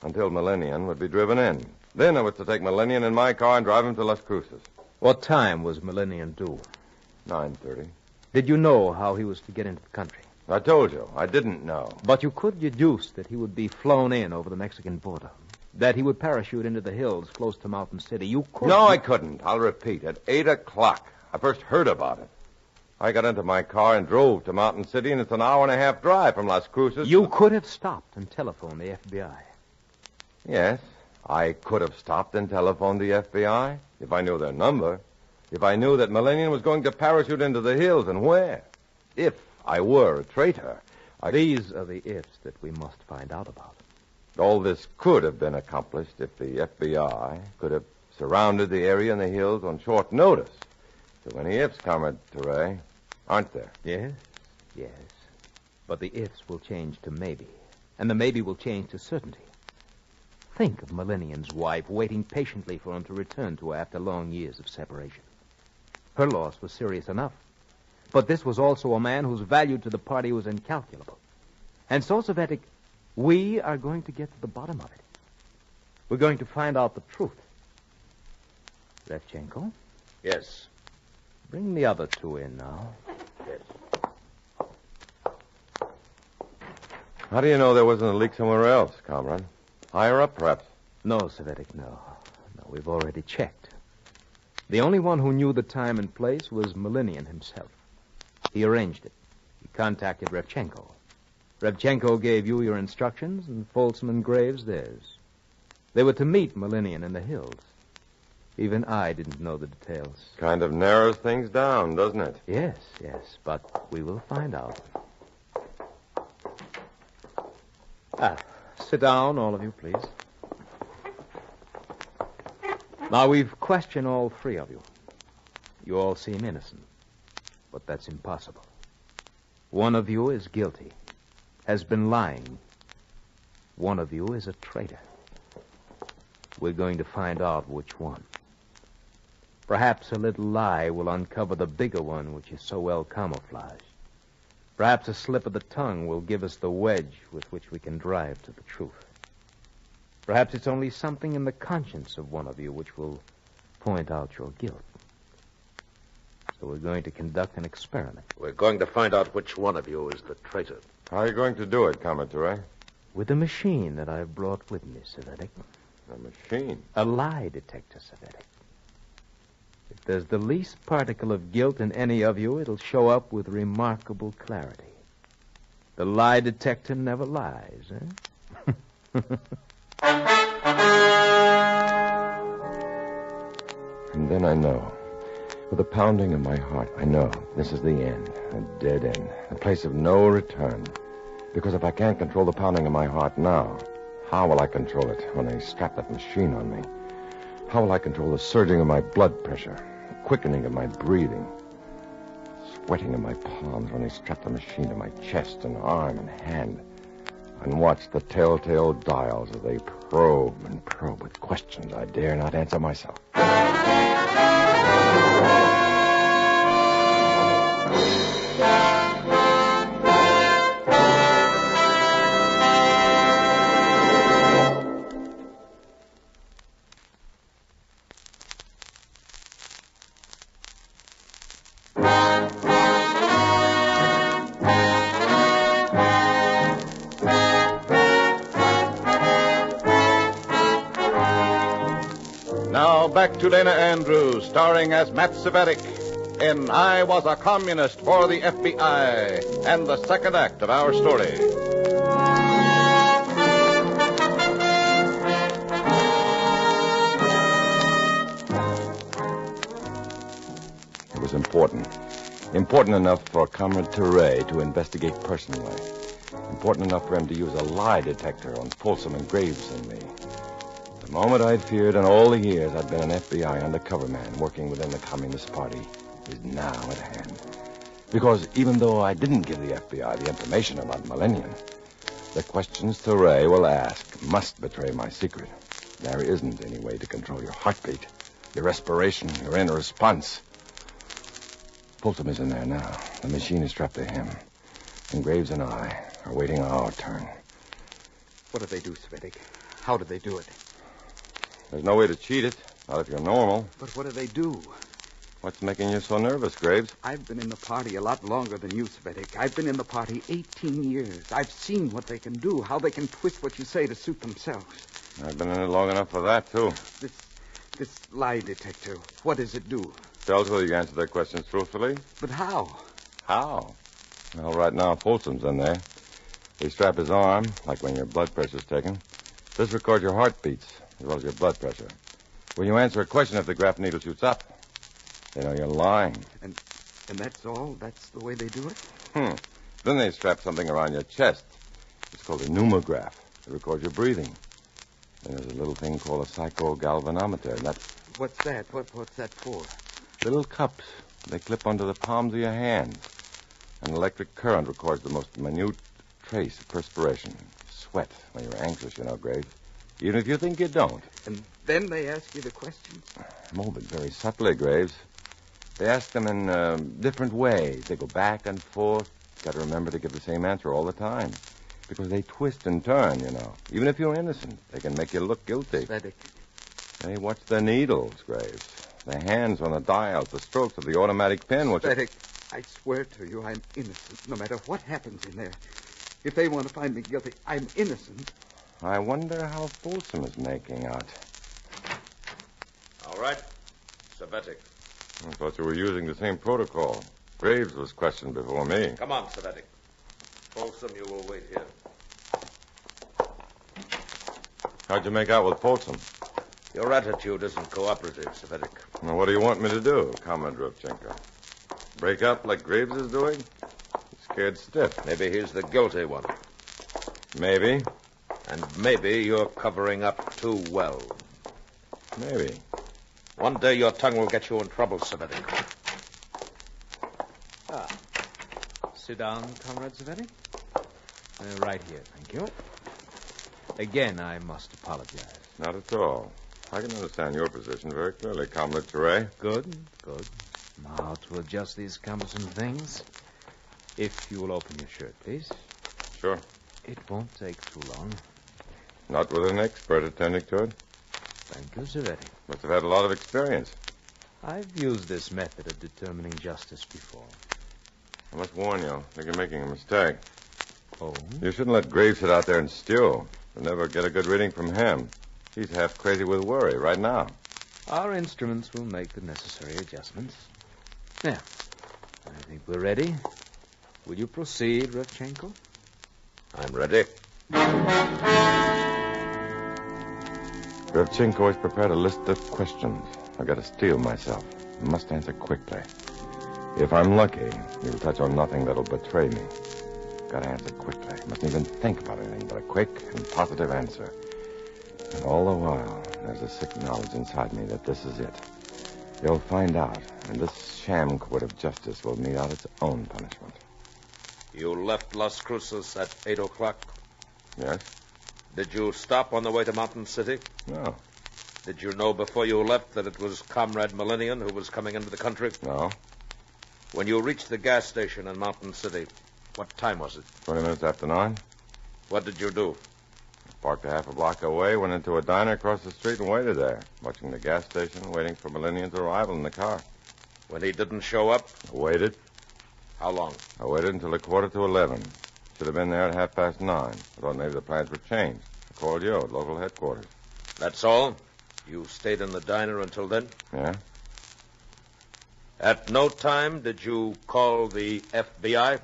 until Millennium would be driven in. Then I was to take Millennium in my car and drive him to Las Cruces. What time was Millennium due? 9:30. Did you know how he was to get into the country? I told you, I didn't know. But you could deduce that he would be flown in over the Mexican border. That he would parachute into the hills close to Mountain City. You could... No, I couldn't. I'll repeat. At 8 o'clock, I first heard about it. I got into my car and drove to Mountain City, and it's an hour-and-a-half drive from Las Cruces. You could have stopped and telephoned the FBI. Yes, I could have stopped and telephoned the FBI if I knew their number. If I knew that Millennium was going to parachute into the hills and where. If I were a traitor, These are the ifs that we must find out about. All this could have been accomplished if the FBI could have surrounded the area in the hills on short notice. So many ifs, Comrade Teray, aren't there? Yes, yes. But the ifs will change to maybe, and the maybe will change to certainty. Think of Millennium's wife waiting patiently for him to return to her after long years of separation. Her loss was serious enough. But this was also a man whose value to the party was incalculable. And so, Cvetic, we are going to get to the bottom of it. We're going to find out the truth. Revchenko? Yes. Bring the other two in now. Yes. How do you know there wasn't a leak somewhere else, Comrade? Higher up, perhaps? No, Cvetic, no. No, we've already checked. The only one who knew the time and place was Millennium himself. He arranged it. He contacted Revchenko. Revchenko gave you your instructions, and Folsom and Graves theirs. They were to meet Millennium in the hills. Even I didn't know the details. Kind of narrows things down, doesn't it? Yes, yes, but we will find out. Sit down, all of you, please. Now, we've questioned all three of you. You all seem innocent, but that's impossible. One of you is guilty, has been lying. One of you is a traitor. We're going to find out which one. Perhaps a little lie will uncover the bigger one, which is so well camouflaged. Perhaps a slip of the tongue will give us the wedge with which we can drive to the truth. Perhaps it's only something in the conscience of one of you which will point out your guilt. So we're going to conduct an experiment. We're going to find out which one of you is the traitor. How are you going to do it, Comrade Teray? With a machine that I've brought with me, Cvetic. A machine? A lie detector, Cvetic. If there's the least particle of guilt in any of you, it'll show up with remarkable clarity. The lie detector never lies, eh? And then I know. With a pounding of my heart, I know this is the end. A dead end. A place of no return. Because if I can't control the pounding of my heart now, how will I control it when they strap that machine on me? How will I control the surging of my blood pressure, the quickening of my breathing, sweating of my palms when they strap the machine to my chest and arm and hand, and watch the telltale dials as they probe and probe with questions I dare not answer myself? Now back to Dana Andrews, starring as Matt Cvetic in I Was a Communist for the FBI, and the second act of our story. It was important. Important enough for Comrade Teray to investigate personally. Important enough for him to use a lie detector on Folsom and Graves and me. The moment I'd feared in all the years I'd been an FBI undercover man working within the Communist Party is now at hand. Because even though I didn't give the FBI the information about Millennium, the questions Teray will ask must betray my secret. There isn't any way to control your heartbeat, your respiration, your inner response. Folsom is in there now. The machine is strapped to him. And Graves and I are waiting our turn. What did they do, Cvetic? How did they do it? There's no way to cheat it, not if you're normal. But what did they do? What's making you so nervous, Graves? I've been in the party a lot longer than you, Cvetic. I've been in the party 18 years. I've seen what they can do, how they can twist what you say to suit themselves. I've been in it long enough for that, too. This lie detector, what does it do? Tells whether you answer their questions truthfully. But how? How? Well, right now, Folsom's in there. They strap his arm, like when your blood pressure's taken. This records your heartbeats as well as your blood pressure. When you answer a question, if the graph needle shoots up, they know you're lying. And that's all? That's the way they do it? Then they strap something around your chest. It's called a pneumograph. It records your breathing. And there's a little thing called a psychogalvanometer, and that's... What's that? What's that for? Little cups. They clip onto the palms of your hands. An electric current records the most minute trace of perspiration. Sweat when you're anxious, Graves. Even if you think you don't. And then they ask you the questions? Oh, but very subtly, Graves. They ask them in different ways. They go back and forth. Got to remember to give the same answer all the time. Because they twist and turn, Even if you're innocent, they can make you look guilty. Cvetic. Hey, watch the needles, Graves. The hands on the dials, the strokes of the automatic pen. Cvetic, I swear to you, I'm innocent, no matter what happens in there. If they want to find me guilty, I'm innocent. I wonder how Folsom is making out. All right. Cvetic. I thought you were using the same protocol. Graves was questioned before me. Come on, Cvetic. Folsom, you will wait here. How'd you make out with Folsom? Your attitude isn't cooperative, Cvetic. Well, what do you want me to do, Comrade Rovchenko? Break up like Graves is doing? He's scared stiff. Maybe he's the guilty one. Maybe. And maybe you're covering up too well. Maybe. One day your tongue will get you in trouble, Cvetic. Sit down, Comrade Cvetic. Right here, thank you. Again, I must apologize. Not at all. I can understand your position very clearly, Comrade Treachery. Good. Now, to adjust these cumbersome things, if you will open your shirt, please. Sure. It won't take too long. Not with an expert attending to it? Thank you, Cvetic. Must have had a lot of experience. I've used this method of determining justice before. I must warn you, I think you're making a mistake. Oh? You shouldn't let Graves sit out there and stew. You'll never get a good reading from him. He's half crazy with worry right now. Our instruments will make the necessary adjustments. Now, I think we're ready. Will you proceed, Rovchenko? I'm ready. Rovchenko has prepared a list of questions. I've got to steel myself. I must answer quickly. If I'm lucky, he'll touch on nothing that'll betray me. Got to answer quickly. Mustn't even think about anything but a quick and positive answer. And all the while, there's a sick knowledge inside me that this is it. You'll find out, and this sham court of justice will mete out its own punishment. You left Las Cruces at 8 o'clock? Yes? Did you stop on the way to Mountain City? No. Did you know before you left that it was Comrade Millennium who was coming into the country? No. When you reached the gas station in Mountain City, what time was it? 20 minutes after 9. What did you do? Parked a half a block away, went into a diner across the street and waited there, watching the gas station, waiting for Millennium's arrival in the car. When he didn't show up? I waited. How long? I waited until 11:15. Should have been there at 9:30. I thought maybe the plans were changed. I called you at local headquarters. That's all? You stayed in the diner until then? Yeah. At no time did you call the FBI?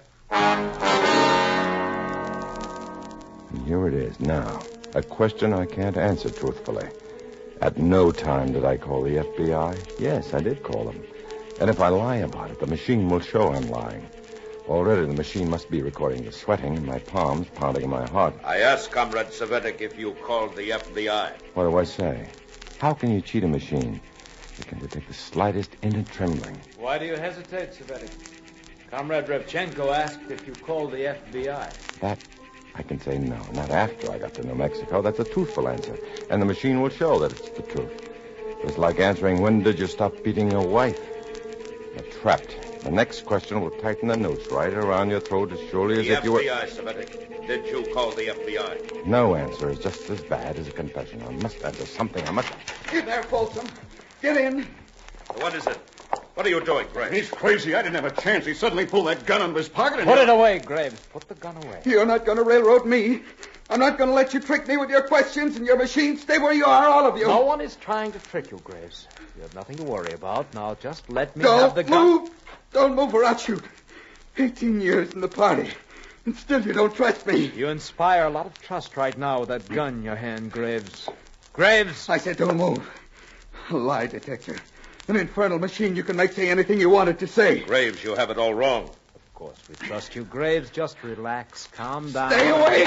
And here it is now. A question I can't answer truthfully. At no time did I call the FBI. Yes, I did call them. And if I lie about it, the machine will show I'm lying. Already the machine must be recording the sweating in my palms, pounding in my heart. I asked Comrade Cvetic if you called the FBI. What do I say? How can you cheat a machine? It can detect the slightest instant trembling. Why do you hesitate, Cvetic? Comrade Rovchenko asked if you called the FBI. That I can say no, not after I got to New Mexico. That's a truthful answer. And the machine will show that it's the truth. It's like answering, when did you stop beating your wife? You're trapped. The next question will tighten the noose right around your throat as surely as if you were... The FBI, Cvetic. Did you call the FBI? No answer is just as bad as a confession. I must answer something. I must... Get there, Folsom. Get in. What is it? What are you doing, Graves? He's crazy. I didn't have a chance. He suddenly pulled that gun out of his pocket and... Put it away, Graves. Put the gun away. You're not going to railroad me. I'm not going to let you trick me with your questions and your machine. Stay where you are, all of you. No one is trying to trick you, Graves. You have nothing to worry about. Now just let me have the gun. Don't move or I'll shoot. 18 years in the party. And still you don't trust me. You inspire a lot of trust right now with that gun in your hand, Graves. Graves! I said don't move. A lie detector. An infernal machine you can make say anything you want it to say. Graves, you have it all wrong. Of course we trust you, Graves. Just relax. Calm down. Stay away!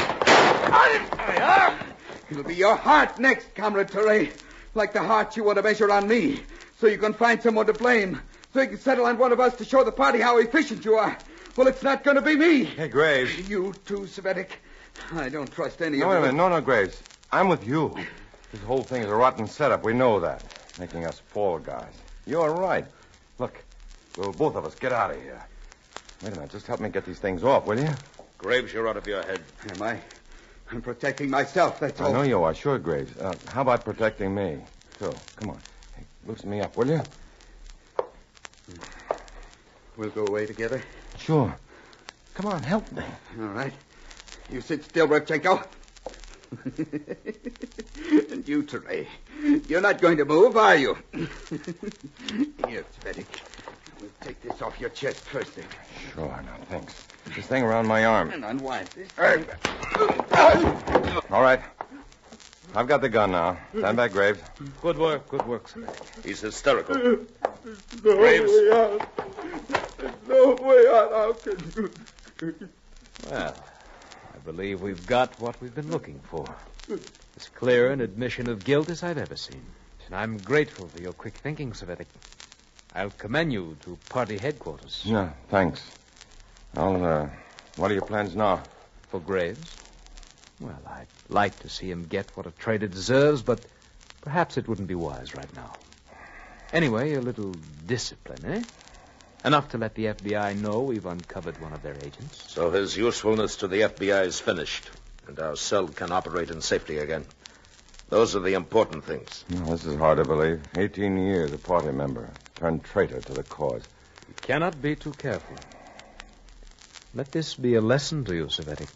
It'll be your heart next, Comrade Teray. Like the heart you want to measure on me. So you can find someone to blame. So you can settle on one of us to show the party how efficient you are. Well, it's not going to be me. Hey, Graves. You too, Cvetic. I don't trust any No, of wait you. a minute. No, Graves. I'm with you. This whole thing is a rotten setup. We know that. Making us fall guys. You're right. Look, we'll both of us get out of here. Wait a minute. Just help me get these things off, will you? Graves, you're out of your head. Am I? I'm protecting myself, that's all. I know you are. Sure, Graves. How about protecting me, too? Come on. Hey, loosen me up, will you? We'll go away together. Sure. Come on, help me. All right. You sit still, Revchenko. And you, Teray. You're not going to move, are you? Here, Cvetic. We'll take this off your chest first. Sure, now, thanks. This thing around my arm. And unwind this. All right. I've got the gun now. Stand back, Graves. Good work, sir. He's hysterical. No Graves. way out. There's no way out. How can you... Well, I believe we've got what we've been looking for. As clear an admission of guilt as I've ever seen. And I'm grateful for your quick thinking, Cvetic. I'll commend you to party headquarters. Yeah, thanks. Well, what are your plans now? For Graves? Well, I'd like to see him get what a traitor deserves, but perhaps it wouldn't be wise right now. Anyway, a little discipline, eh? Enough to let the FBI know we've uncovered one of their agents. So his usefulness to the FBI is finished, and our cell can operate in safety again. Those are the important things. No, this is hard to believe. 18 years a party member, turned traitor to the cause. You cannot be too careful. Let this be a lesson to you, Cvetic.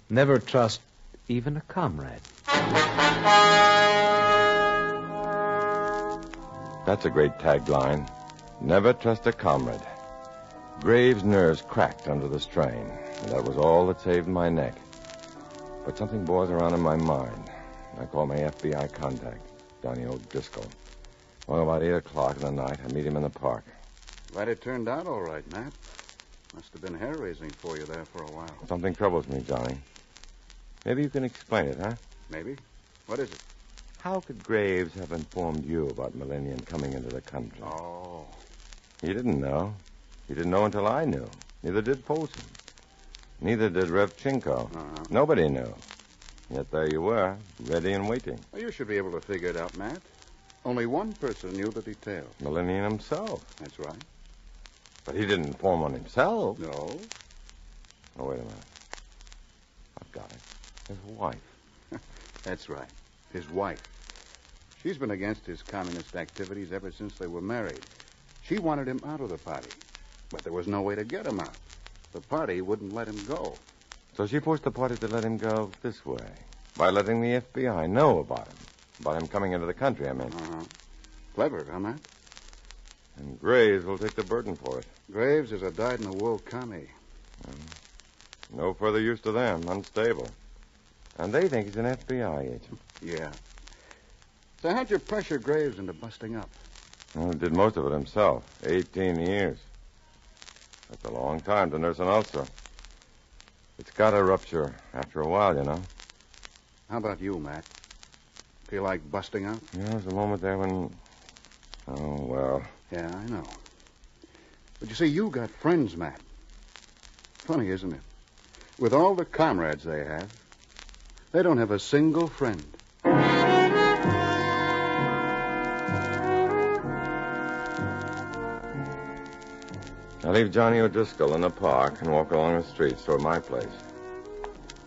Never trust even a comrade. That's a great tagline. Never trust a comrade. Graves' nerves cracked under the strain, and that was all that saved my neck. But something boils around in my mind. I call my FBI contact, Johnny O'Driscoll. Well, about 8 o'clock in the night, I meet him in the park. Glad it turned out all right, Matt. Must have been hair-raising for you there for a while. Something troubles me, Johnny. Maybe you can explain it, huh? Maybe. What is it? How could Graves have informed you about Millennium coming into the country? Oh. He didn't know. He didn't know until I knew. Neither did Folsom. Neither did Revchenko. Uh-huh. Nobody knew. Yet there you were, ready and waiting. Well, you should be able to figure it out, Matt. Only one person knew the details. Millennium himself. That's right. But he didn't inform on himself. No. Oh, wait a minute. I've got it. His wife. That's right. His wife. She's been against his communist activities ever since they were married. She wanted him out of the party. But there was no way to get him out. The party wouldn't let him go. So she forced the party to let him go this way. By letting the FBI know about him. About him coming into the country, I mean. Uh-huh. Clever, huh, Matt? And Graves will take the burden for it. Graves is a dyed-in-the-wool commie. No further use to them. Unstable. And they think he's an FBI agent. Yeah. So how'd you pressure Graves into busting up? Well, he did most of it himself. 18 years. That's a long time to nurse an ulcer. It's got to rupture after a while, you know. How about you, Matt? Feel like busting up? Yeah, there's a moment there when... Oh, well. Yeah, I know. But you see, you got friends, Matt. Funny, isn't it? With all the comrades they have, they don't have a single friend. I leave Johnny O'Driscoll in the park and walk along the streets toward my place.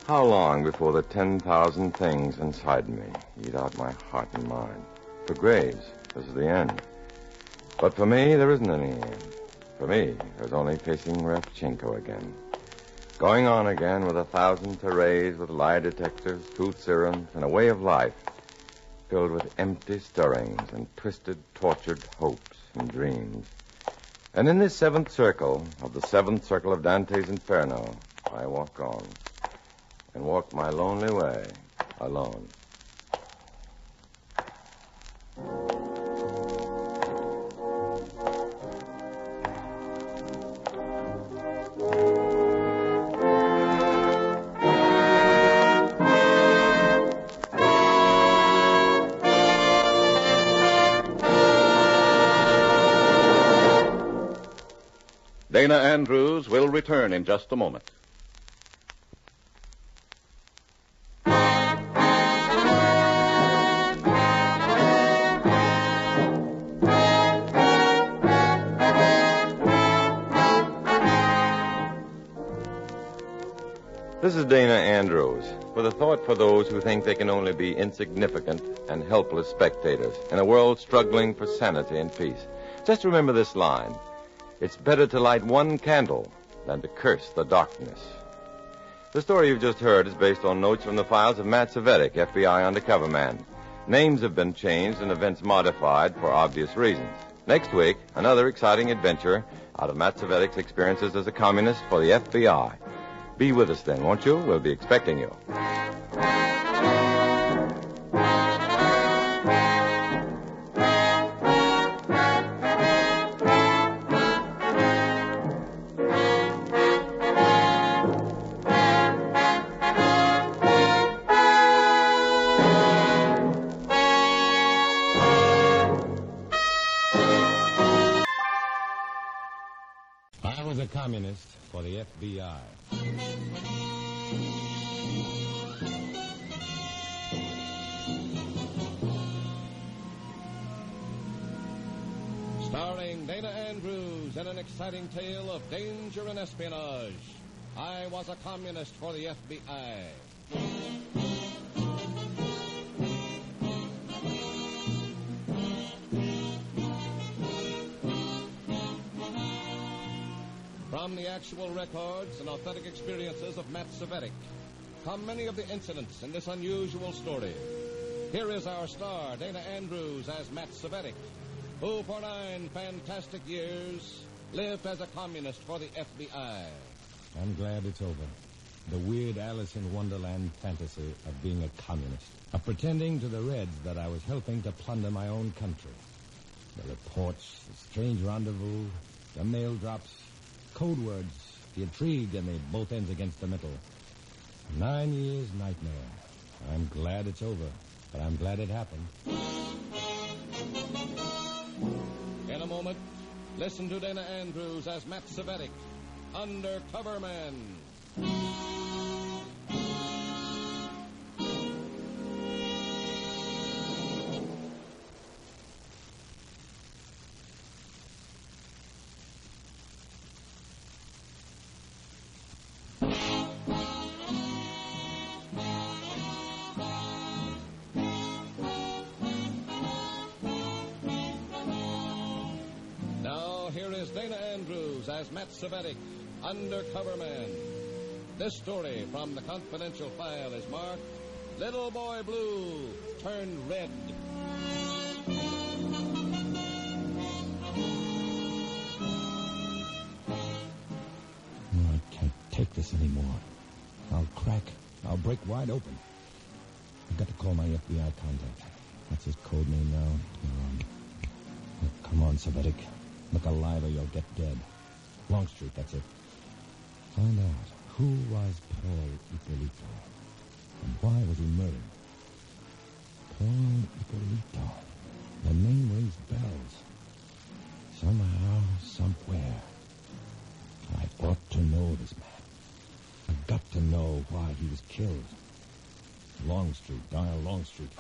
How long before the 10,000 things inside me eat out my heart and mind? For Graves, this is the end. But for me, there isn't any end. For me, there's only facing Revchenko again. Going on again with 1,000 Terays, with lie detectors, truth serums, and a way of life filled with empty stirrings and twisted, tortured hopes and dreams. And in this seventh circle of the seventh circle of Dante's Inferno, I walked on and walked my lonely way alone. Dana Andrews will return in just a moment. This is Dana Andrews, with a thought for those who think they can only be insignificant and helpless spectators in a world struggling for sanity and peace. Just remember this line. It's better to light one candle than to curse the darkness. The story you've just heard is based on notes from the files of Matt Cvetic, FBI undercover man. Names have been changed and events modified for obvious reasons. Next week, another exciting adventure out of Matt Cvetic's experiences as a communist for the FBI. Be with us then, won't you? We'll be expecting you. I was a communist for the FBI. Starring Dana Andrews in an exciting tale of danger and espionage. I was a communist for the FBI. From the actual records and authentic experiences of Matt Cvetic come many of the incidents in this unusual story. Here is our star, Dana Andrews, as Matt Cvetic, who for 9 fantastic years lived as a communist for the FBI. I'm glad it's over. The weird Alice in Wonderland fantasy of being a communist. Of pretending to the Reds that I was helping to plunder my own country. The reports, the strange rendezvous, the mail drops, code words, the intrigue, and the both ends against the middle. 9 years nightmare. I'm glad it's over, but I'm glad it happened. In a moment, listen to Dana Andrews as Matt Cvetic, undercover man. Here is Dana Andrews as Matt Cvetic, undercover man. This story from the confidential file is marked Little Boy Blue Turned Red. I can't take this anymore. I'll crack. I'll break wide open. I've got to call my FBI contact. That's his code name now. Come on, Cvetic. Look alive or you'll get dead. Longstreet, that's it. Find out who was Paul Ippolito and why was he murdered. Paul Ippolito. The name rings bells. Somehow, somewhere. I ought to know this man. I've got to know why he was killed. Longstreet, dial Longstreet.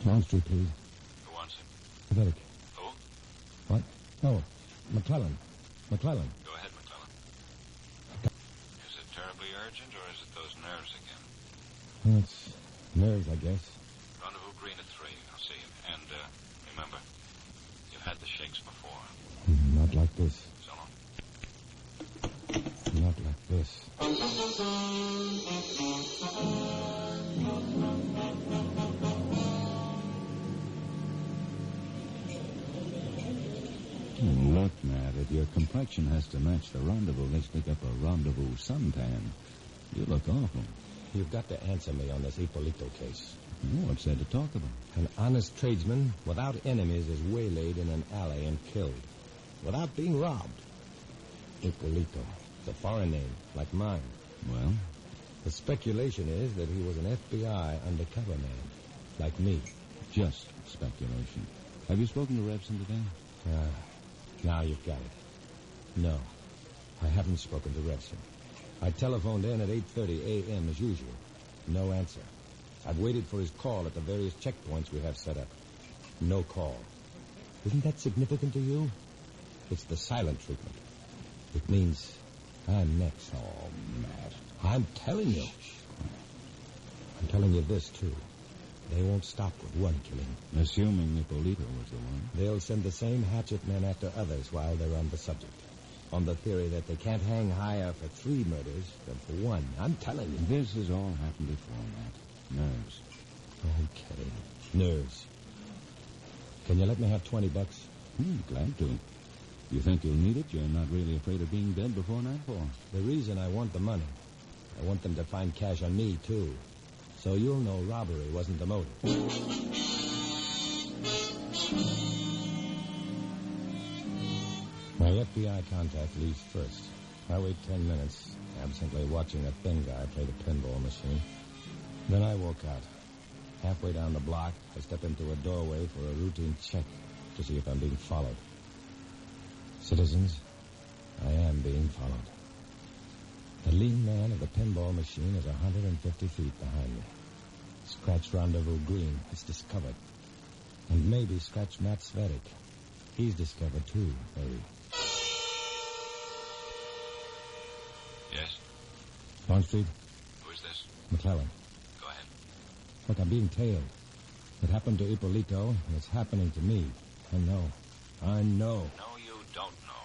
Longstreet, please. Who wants him? Cvetic. Who? What? Oh, McClellan. McClellan. Go ahead, McClellan. Is it terribly urgent, or is it those nerves again? Well, it's nerves, I guess. Rendezvous Green at 3. I'll see you. And, remember, you've had the shakes before. Not like this. So long. this. Look, Matt, if your complexion has to match the rendezvous, let's pick up a rendezvous suntan. You look awful. You've got to answer me on this Ippolito case. What's there to talk about? An honest tradesman without enemies is waylaid in an alley and killed. Without being robbed. Ippolito. It's a foreign name, like mine. Well? The speculation is that he was an FBI undercover man, like me. Just speculation. Have you spoken to Revson today? Now you've got it. No, I haven't spoken to Revson. I telephoned in at 8:30 a.m. as usual. No answer. I've waited for his call at the various checkpoints we have set up. No call. Isn't that significant to you? It's the silent treatment. It means I'm next. Oh, Matt. I'm telling you. I'm telling you this, too. They won't stop with one killing. Assuming Ippolito was the one. They'll send the same hatchet men after others while they're on the subject. On the theory that they can't hang higher for 3 murders than for 1. I'm telling you. This has all happened before, Matt. Nerves. Okay. Nerves. Can you let me have $20? Glad to. You think you'll need it? You're not really afraid of being dead before nightfall? The reason I want the money, I want them to find cash on me, too. So you'll know robbery wasn't the motive. My FBI contact leaves first. I wait 10 minutes, absently watching a thin guy play the pinball machine. Then I walk out. Halfway down the block, I step into a doorway for a routine check to see if I'm being followed. Citizens, I am being followed. The lean man of the pinball machine is 150 feet behind me. Scratch Rendezvous Green. It's discovered. And maybe scratch Matt Cvetic. He's discovered, too, maybe. Yes? Long Street? Who is this? McClellan. Go ahead. Look, I'm being tailed. It happened to Ippolito, and it's happening to me. I know. I know. No, you don't know.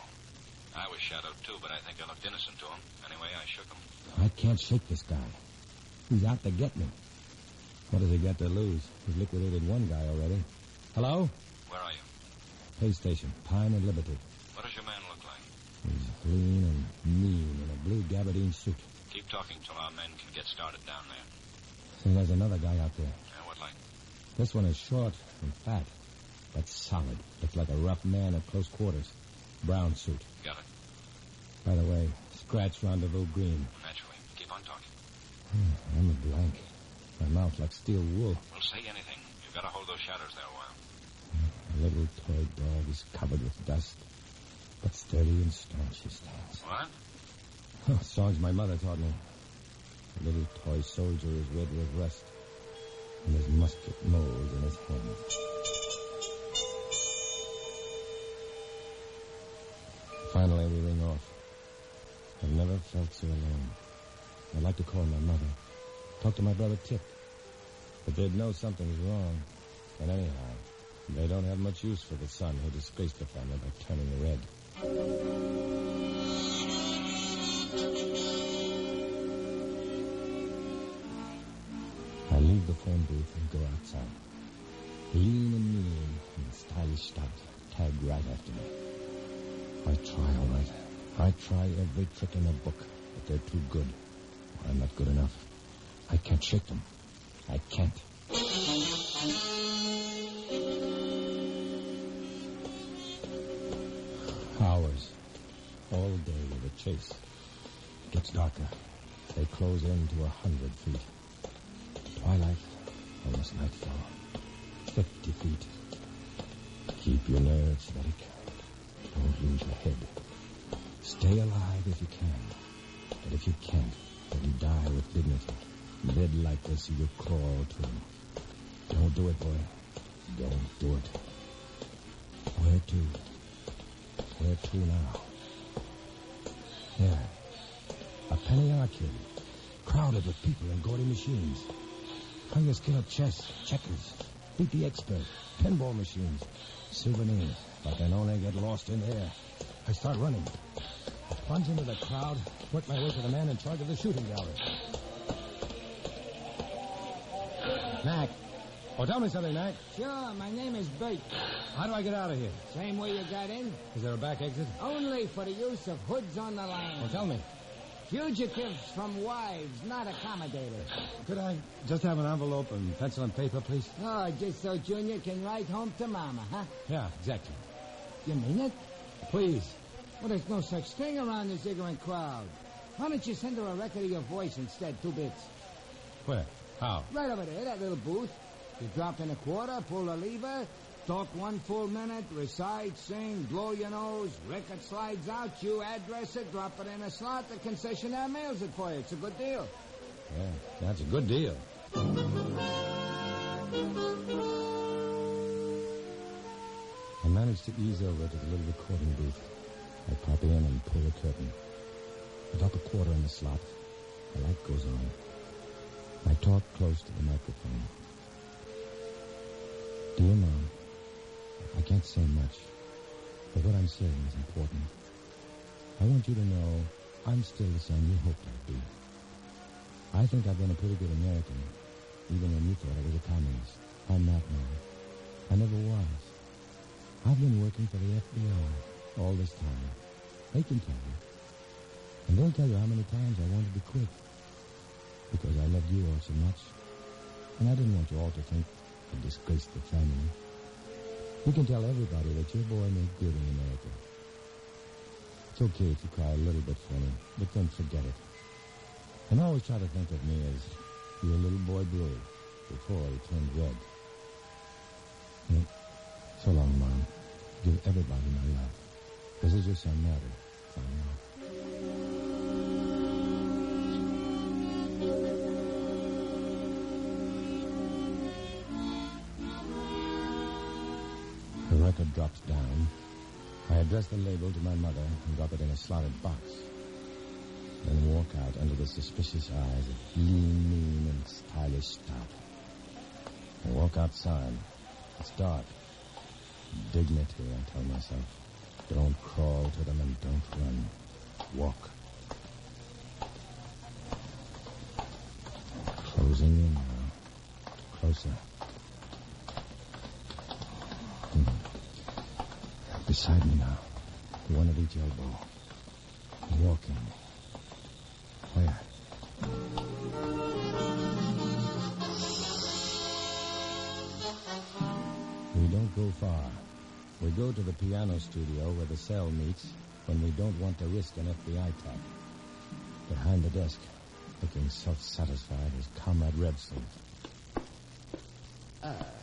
I was shadowed, too, but I think I looked innocent to him. Anyway, I shook him. I can't shake this guy. He's out to get me. What has he got to lose? He's liquidated one guy already. Hello? Where are you? Pay station, Pine and Liberty. What does your man look like? He's lean and mean in a blue gabardine suit. Keep talking till our men can get started down there. So there's another guy out there. Yeah, what like? This one is short and fat, but solid. Looks like a rough man at close quarters. Brown suit. Got it. By the way, scratch Rendezvous Green. Naturally. Keep on talking. I'm a blank. My mouth like steel wool. Well, say anything. You've got to hold those shadows there a while. A little toy dog is covered with dust, but sturdy and staunch he stands. What? Songs my mother taught me. The little toy soldier is red with rust, and his musket molds in his hand. Finally, we ring off. I've never felt so alone. I'd like to call my mother. Talk to my brother Tip. But they'd know something's wrong. And anyhow, they don't have much use for the son who disgraced the family by turning red. I leave the phone booth and go outside. Lean and mean and stylish stout tag right after me. I try, all right. I try every trick in the book, but they're too good. I'm not good enough. I can't shake them. I can't. Hours. All day with a chase. It gets darker. They close in to 100 feet. Twilight, almost nightfall. 50 feet. Keep your nerves, Cvetic. Don't lose your head. Stay alive if you can. But if you can't, then die with dignity. Dead like this, you crawl to him. Don't do it, boy. Don't do it. Where to? Where to now? There. A penny arcade. Crowded with people and gaudy machines. Play your skill at chess, checkers, beat the expert, pinball machines, souvenirs. But I can only get lost in there. I start running. Plunge into the crowd, work my way to the man in charge of the shooting gallery. Mac. Oh, tell me something, Mac. Sure, my name is Bert. How do I get out of here? Same way you got in? Is there a back exit? Only for the use of hoods on the land. Well, tell me. Fugitives from wives, not accommodators. Could I just have an envelope and pencil and paper, please? Oh, just so Junior can write home to Mama, huh? Yeah, exactly. You mean it? Please. Well, there's no such thing around this ignorant crowd. Why don't you send her a record of your voice instead, 2 bits? Where? How? Right over there, that little booth. You drop in a quarter, pull a lever, talk 1 full minute, recite, sing, blow your nose, record slides out, you address it, drop it in a slot, the concessionaire mails it for you. It's a good deal. Yeah, that's a good deal. I managed to ease over to the little recording booth. I pop in and pull the curtain. I drop a quarter in the slot. The light goes on. I talk close to the microphone. Dear Mom, I can't say much, but what I'm saying is important. I want you to know I'm still the son you hoped I'd be. I think I've been a pretty good American, even when you thought I was a communist. I'm not now. I never was. I've been working for the FBI all this time. They can tell you. And they'll tell you how many times I wanted to quit. Because I loved you all so much. And I didn't want you all to think I disgraced the family. You can tell everybody that your boy made good in America. It's okay if you cry a little bit for me, but then forget it. And always try to think of me as your little boy Blue before he turned red. Well, so long, Mom. Give everybody my love. This is your son, Matty. Signing off. The record drops down. I address the label to my mother and drop it in a slotted box. Then walk out under the suspicious eyes of lean, mean, and stylish Stout. I walk outside. It's dark. Dignity, I tell myself. Don't crawl to them and don't run. Walk. Closing in now. Closer. Beside me now. One at each elbow. Walking. Where? We don't go far. We go to the piano studio where the cell meets when we don't want to risk an FBI tap. Behind the desk, looking self-satisfied, is Comrade Revson.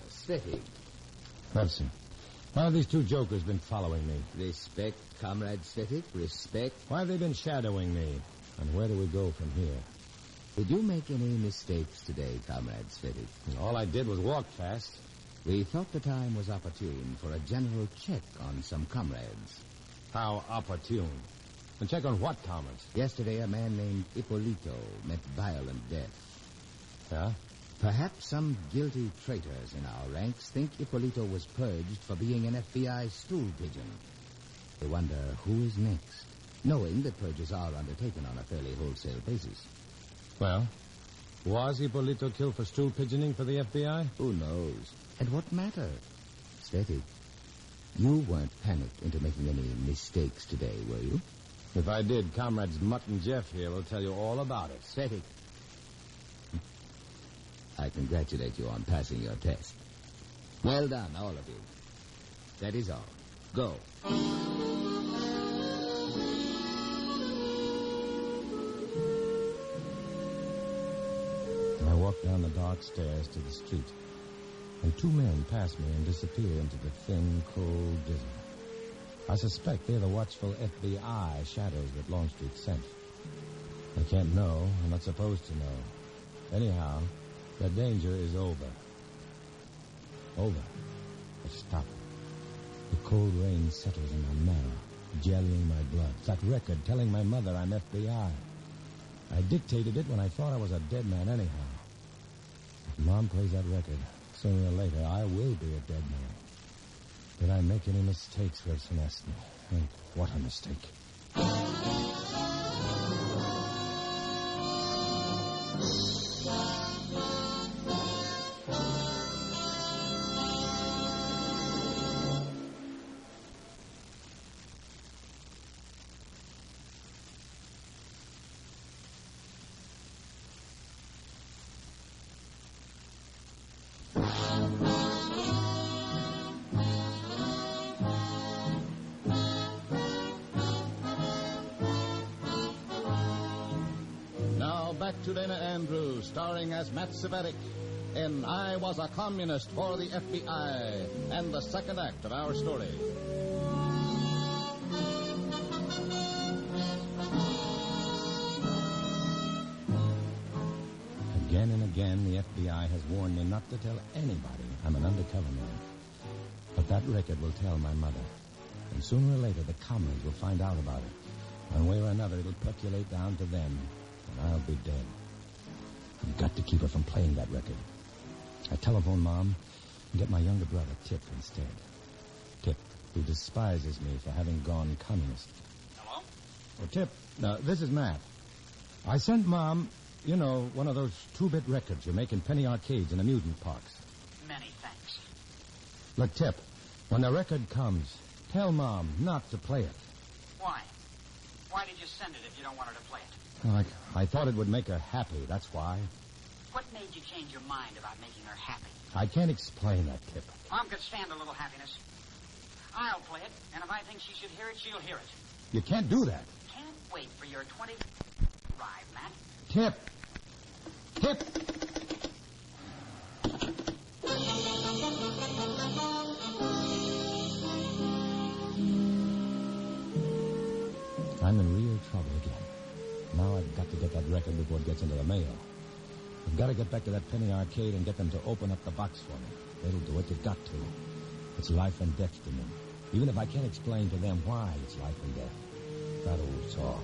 Cvetic. Revson, why have these 2 jokers been following me? Respect, Comrade Cvetic, respect. Why have they been shadowing me? And where do we go from here? Did you make any mistakes today, Comrade Cvetic? All I did was walk fast. We thought the time was opportune for a general check on some comrades. How opportune? And check on what comrades? Yesterday, a man named Ippolito met violent death. Yeah? Perhaps some guilty traitors in our ranks think Ippolito was purged for being an FBI stool pigeon. They wonder who is next, knowing that purges are undertaken on a fairly wholesale basis. Well, was Ippolito killed for stool pigeoning for the FBI? Who knows? And what matter? Cvetic, you weren't panicked into making any mistakes today, were you? If I did, Comrades Mutt and Jeff here will tell you all about it. Cvetic, I congratulate you on passing your test. Well done, all of you. That is all. Go. I walk down the dark stairs to the street, and 2 men pass me and disappear into the thin, cold drizzle. I suspect they're the watchful FBI shadows that Longstreet sent. I can't know. I'm not supposed to know. Anyhow, the danger is over. Over. But stop. The cold rain settles in my marrow, jellying my blood. That record telling my mother I'm FBI. I dictated it when I thought I was a dead man anyhow. If Mom plays that record, sooner or later I will be a dead man. Did I make any mistakes, Revson asked me. And what a mistake. back to Dana Andrews, starring as Matt Cvetic in I Was a Communist for the FBI, and the second act of our story. Again and again, the FBI has warned me not to tell anybody I'm an undercover man. But that record will tell my mother. And sooner or later, the comrades will find out about it. One way or another, it'll percolate down to them, and I'll be dead. I've got to keep her from playing that record. I telephone Mom and get my younger brother, Tip, instead. Tip, who despises me for having gone communist. Hello? Oh, Tip, this is Matt. I sent Mom, you know, one of those 2-bit records you make in penny arcades and amusement parks. Many thanks. Look, Tip, when the record comes, tell Mom not to play it. Why? Why did you send it if you don't want her to play it? Well, I thought it would make her happy, that's why. What made you change your mind about making her happy? I can't explain that, Tip. Mom could stand a little happiness. I'll play it, and if I think she should hear it, she'll hear it. You can't do that. Can't wait for your 20th ride, Matt. Tip! Tip! I'm in real trouble again. Now I've got to get that record before it gets into the mail. I've got to get back to that penny arcade and get them to open up the box for me. They'll do it. They've got to. It's life and death to me. Even if I can't explain to them why it's life and death. That old saw.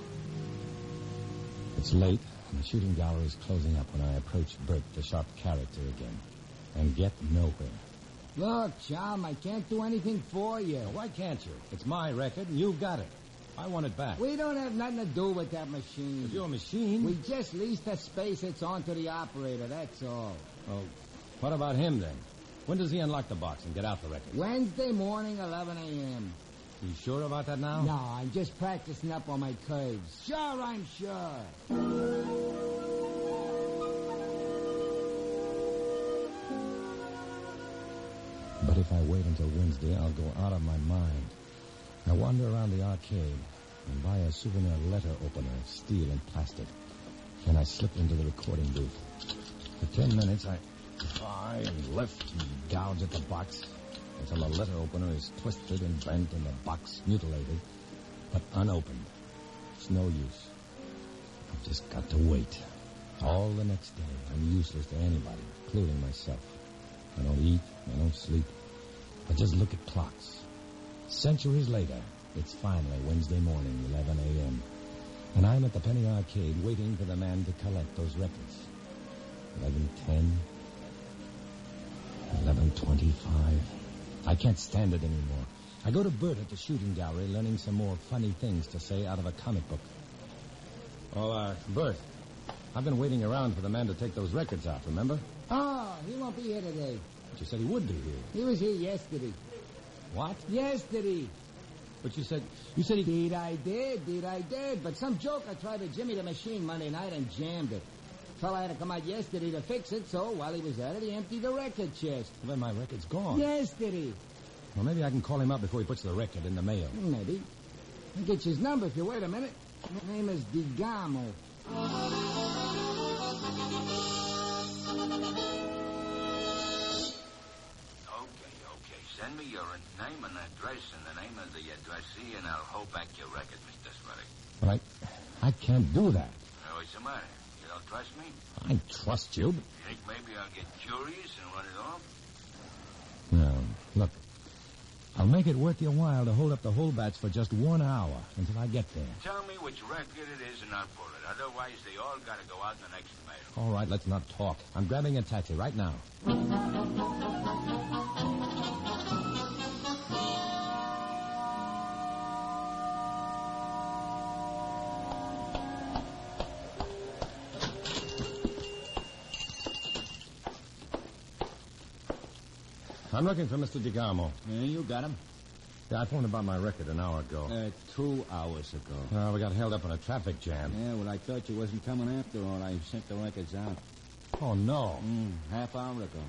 It's late, and the shooting gallery is closing up when I approach Bert, the sharp character, again. And get nowhere. Look, Chum, I can't do anything for you. Why can't you? It's my record, and you've got it. I want it back. We don't have nothing to do with that machine. It's your machine? We just leased the space it's on to the operator, that's all. Oh, what about him, then? When does he unlock the box and get out the record? Wednesday morning, 11 a.m. You sure about that now? No, I'm just practicing up on my curves. Sure, I'm sure. But if I wait until Wednesday, I'll go out of my mind. I wander around the arcade and buy a souvenir letter opener of steel and plastic. Then I slip into the recording booth. For 10 minutes, I try and lift and gouge at the box until the letter opener is twisted and bent and the box mutilated, but unopened. It's no use. I've just got to wait. All the next day, I'm useless to anybody, including myself. I don't eat, I don't sleep. I just look at clocks. Centuries later, it's finally Wednesday morning, 11 a.m. And I'm at the penny arcade waiting for the man to collect those records. 11:10, 11:25. I can't stand it anymore. I go to Bert at the shooting gallery, learning some more funny things to say out of a comic book. Oh, Bert, I've been waiting around for the man to take those records out, remember? Oh, he won't be here today. But you said he would be here. He was here yesterday. What? Yesterday. But you said he... Did I did. But some joker tried to jimmy the machine Monday night and jammed it. Fella had to come out yesterday to fix it, so while he was at it, he emptied the record chest. Well, then my record's gone. Yesterday. Well, maybe I can call him up before he puts the record in the mail. Maybe. I'll get you his number if you wait a minute. His name is DeGamo. Okay. Send me your name and address and the name of the addressee, and I'll hold back your record, Mr. Cvetic. But I can't do that. What's the matter? You don't trust me? I trust you. You think maybe I'll get curious and run it off? No. Look, I'll make it worth your while to hold up the whole batch for just 1 hour until I get there. Tell me which record it is and I'll pull it. Otherwise, they all got to go out in the next mail. All right, let's not talk. I'm grabbing a taxi right now. I'm looking for Mr. DeGamo. You got him? Yeah, I phoned about my record an hour ago. 2 hours ago. We got held up in a traffic jam. Yeah, well, I thought you wasn't coming after all. I sent the records out. Oh, no. Half hour ago.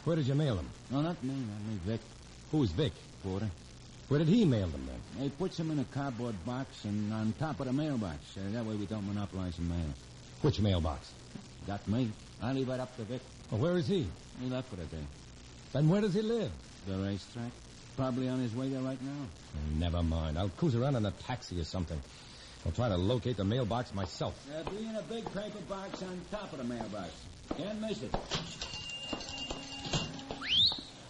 Where did you mail them? No, not me, Vic. Who's Vic? Porter. Where did he mail them, then? He puts them in a cardboard box and on top of the mailbox. That way we don't monopolize the mail. Which mailbox? Got me. I leave it up to Vic. Well, where is he? He left for the day. Then where does he live? The racetrack. Probably on his way there right now. Never mind. I'll cruise around in a taxi or something. I'll try to locate the mailbox myself. There'll be in a big paper box on top of the mailbox. Can't miss it.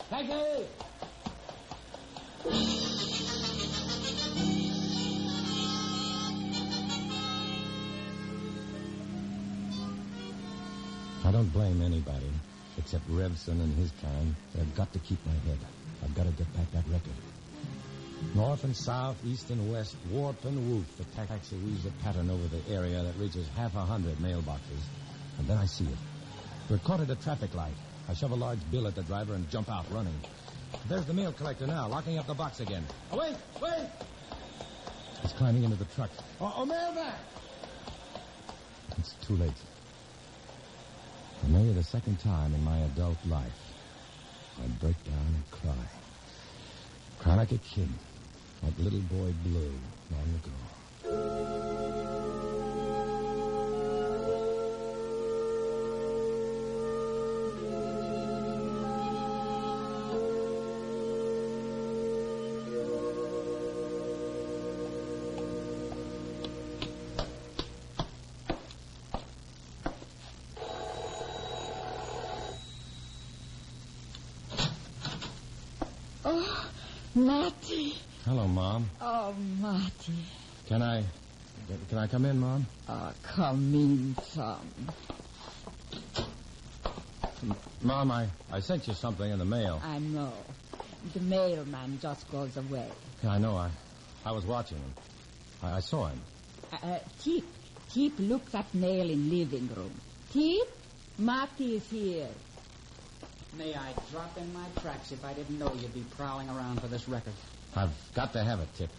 Taxi! I don't blame anybody, except Revson and his kind. I've got to keep my head. I've got to get back that record. North and south, east and west, warp and woof, the taxi weaves a pattern over the area that reaches 100 mailboxes. And then I see it. We're caught at a traffic light. I shove a large bill at the driver and jump out running. There's the mail collector now, locking up the box again. Oh, wait! He's climbing into the truck. Oh, mailbag! It's too late. For maybe the second time in my adult life, I break down and cry. Cry like a kid, like little boy Blue long ago. Matty. Hello, Mom. Oh, Matty. Can I come in, Mom? Come in, son. Mom, I sent you something in the mail. I know. The mailman just goes away. Yeah, I know. I was watching him. I saw him. Tip, look that mail in living room. Tip, Matty is here. May I drop in my tracks if I didn't know you'd be prowling around for this record? I've got to have it, Tip.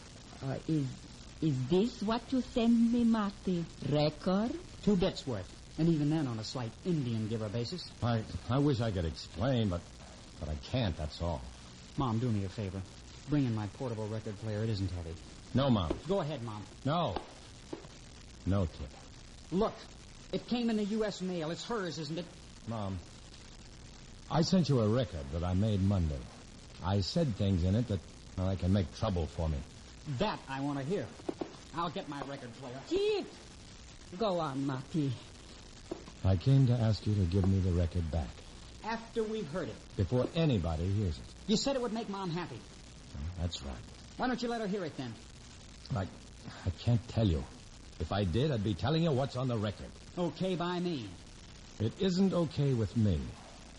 Is this what you send me, Matty? Record? 2 bits worth. And even then on a slight Indian giver basis. I wish I could explain, but I can't, that's all. Mom, do me a favor. Bring in my portable record player. It isn't heavy. No, Mom. Go ahead, Mom. No. No, Tip. Look, it came in the U.S. mail. It's hers, isn't it? Mom, I sent you a record that I made Monday. I said things in it that can make trouble for me. That I want to hear. I'll get my record player. Tip! Go on, Matty. I came to ask you to give me the record back. After we've heard it. Before anybody hears it. You said it would make Mom happy. That's right. Why don't you let her hear it then? I can't tell you. If I did, I'd be telling you what's on the record. Okay by me. It isn't okay with me.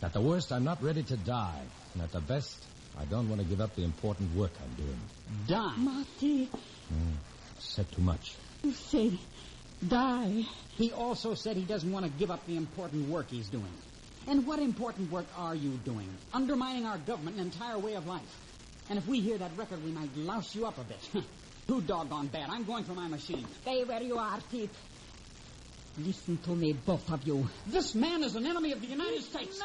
At the worst, I'm not ready to die. And at the best, I don't want to give up the important work I'm doing. Die? Matty. Said too much. You say die. He also said he doesn't want to give up the important work he's doing. And what important work are you doing? Undermining our government and entire way of life. And if we hear that record, we might louse you up a bit. Too doggone bad. I'm going for my machine. Stay where you are, Tip. Listen to me, both of you. This man is an enemy of the United States.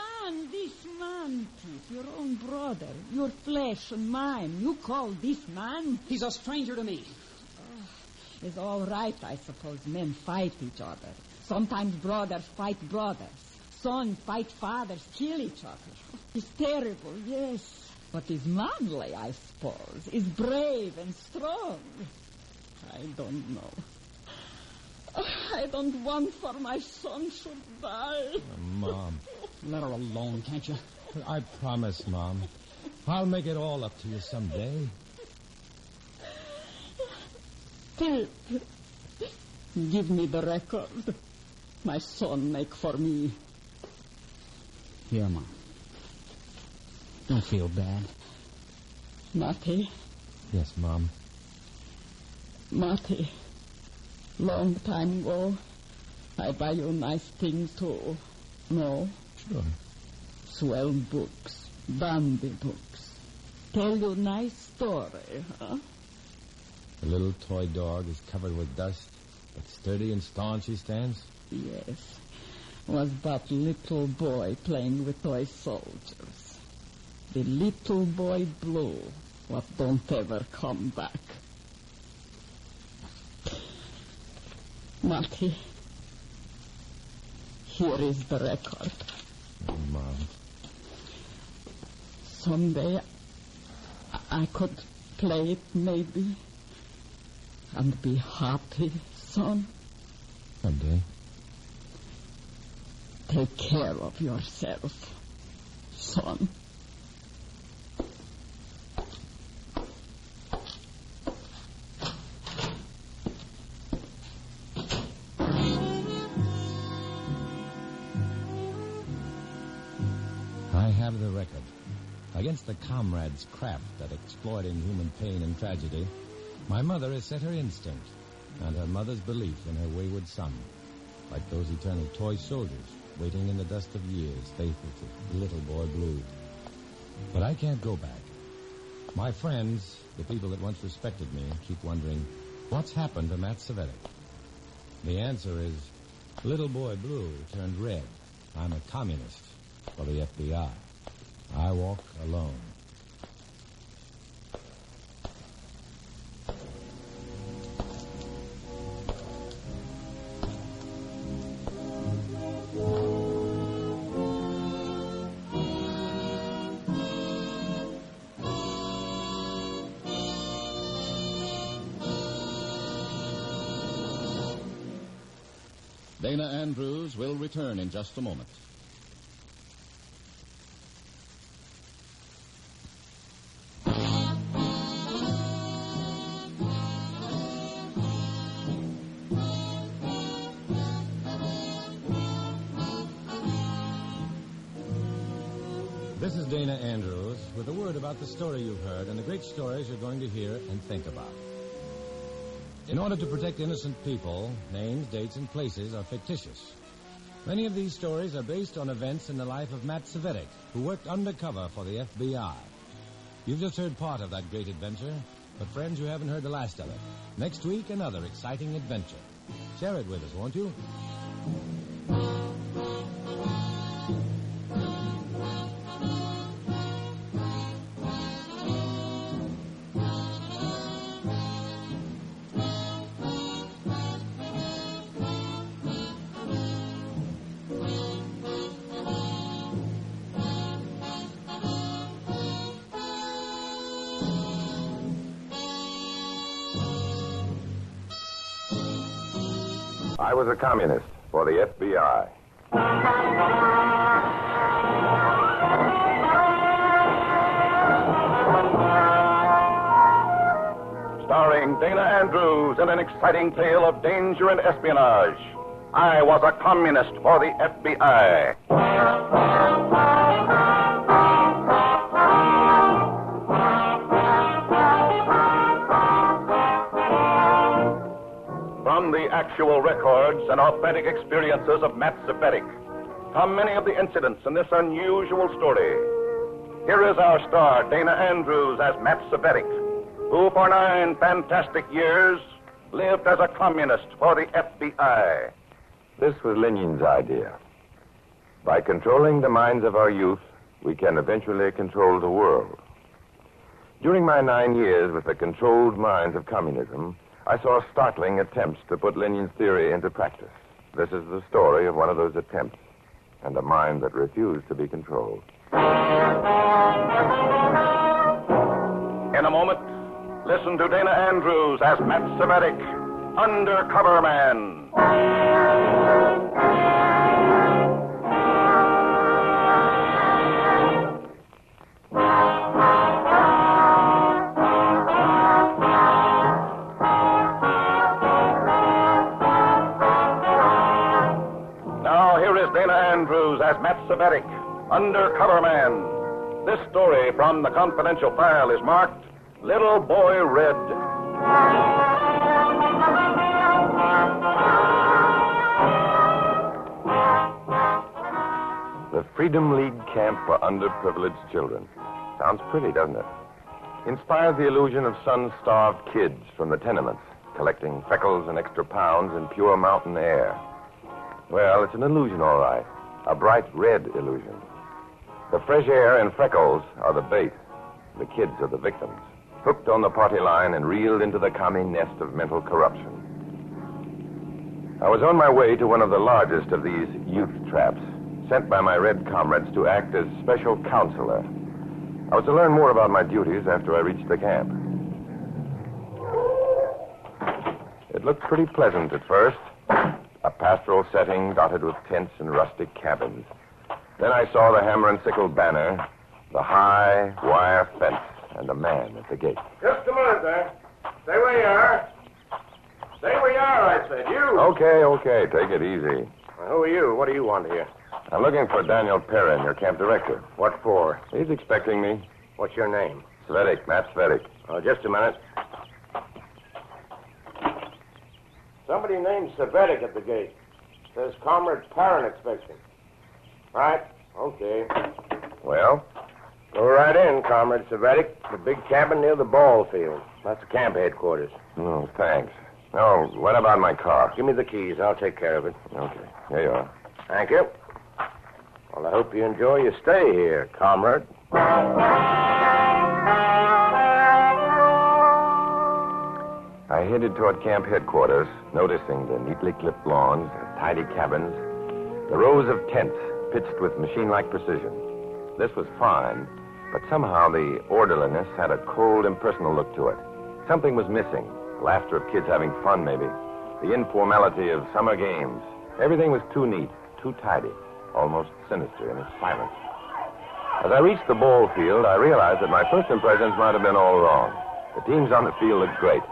This man, Tip, your own brother, your flesh and mine. You call this man? He's a stranger to me. It's all right, I suppose. Men fight each other. Sometimes brothers fight brothers. Sons fight fathers, kill each other. It's terrible, yes. But he's manly, I suppose. He's brave and strong. I don't know. I don't want for my son should die. Mom. Let her alone, can't you? I promise, Mom. I'll make it all up to you someday. Tip, give me the record. My son make for me. Here, Mom. Don't feel bad. Matty. Yes, Mom. Matty. Long time ago, I buy you nice things too. No? Sure. Swell books, dandy books. Tell you nice story, huh? The little toy dog is covered with dust, but sturdy and staunch he stands? Yes. Was that little boy playing with toy soldiers. The little boy Blue, what don't ever come back. Here is the record. Oh, Mom. Someday I could play it, maybe, and be happy, son. Someday. Take care of yourself, son. I have the record. Against the comrade's craft at exploiting human pain and tragedy, my mother has set her instinct and her mother's belief in her wayward son, like those eternal toy soldiers waiting in the dust of years, faithful to Little Boy Blue. But I can't go back. My friends, the people that once respected me, keep wondering, what's happened to Matt Cvetic? The answer is, Little Boy Blue turned red. I'm a communist for the FBI. I walk alone. Dana Andrews will return in just a moment. This is Dana Andrews with a word about the story you've heard and the great stories you're going to hear and think about. In order to protect innocent people, names, dates, and places are fictitious. Many of these stories are based on events in the life of Matt Cvetic, who worked undercover for the FBI. You've just heard part of that great adventure, but friends, you haven't heard the last of it. Next week, another exciting adventure. Share it with us, won't you? I was a communist for the FBI. Starring Dana Andrews in an exciting tale of danger and espionage. I was a communist for the FBI. From the actual records and authentic experiences of Matt Cvetic come many of the incidents in this unusual story. Here is our star, Dana Andrews, as Matt Cvetic, who for 9 fantastic years lived as a communist for the FBI. This was Lenin's idea. By controlling the minds of our youth, we can eventually control the world. During my 9 years with the controlled minds of communism, I saw startling attempts to put Lenin's theory into practice. This is the story of one of those attempts and a mind that refused to be controlled. In a moment, listen to Dana Andrews as Matt Cvetic, Undercover Man. Dana Andrews as Matt Cvetic, Undercover Man. This story from the confidential file is marked Little Boy Red. The Freedom League Camp for Underprivileged Children. Sounds pretty, doesn't it? Inspires the illusion of sun-starved kids from the tenements, collecting freckles and extra pounds in pure mountain air. Well, it's an illusion, all right. A bright red illusion. The fresh air and freckles are the bait. The kids are the victims, hooked on the party line and reeled into the commie nest of mental corruption. I was on my way to one of the largest of these youth traps, sent by my red comrades to act as special counselor. I was to learn more about my duties after I reached the camp. It looked pretty pleasant at first. A pastoral setting dotted with tents and rustic cabins. Then I saw the hammer and sickle banner, the high wire fence, and a man at the gate. Just a minute there. Stay where you are. Stay where you are, I said. You. Okay. Take it easy. Who are you? What do you want here? I'm looking for Daniel Perrin, your camp director. What for? He's expecting me. What's your name? Cvetic, Matt Cvetic. Oh, just a minute. Somebody named Cvetic at the gate. Says Comrade Perrin expecting. Right. Okay. Well? Go right in, Comrade Cvetic. The big cabin near the ball field. That's the camp headquarters. Oh, thanks. Oh, what about my car? Give me the keys. I'll take care of it. Okay. Here you are. Thank you. Well, I hope you enjoy your stay here, comrade. I headed toward camp headquarters, noticing the neatly clipped lawns, the tidy cabins, the rows of tents pitched with machine-like precision. This was fine, but somehow the orderliness had a cold, impersonal look to it. Something was missing. Laughter of kids having fun, maybe. The informality of summer games. Everything was too neat, too tidy, almost sinister in its silence. As I reached the ball field, I realized that my first impressions might have been all wrong. The teams on the field looked great.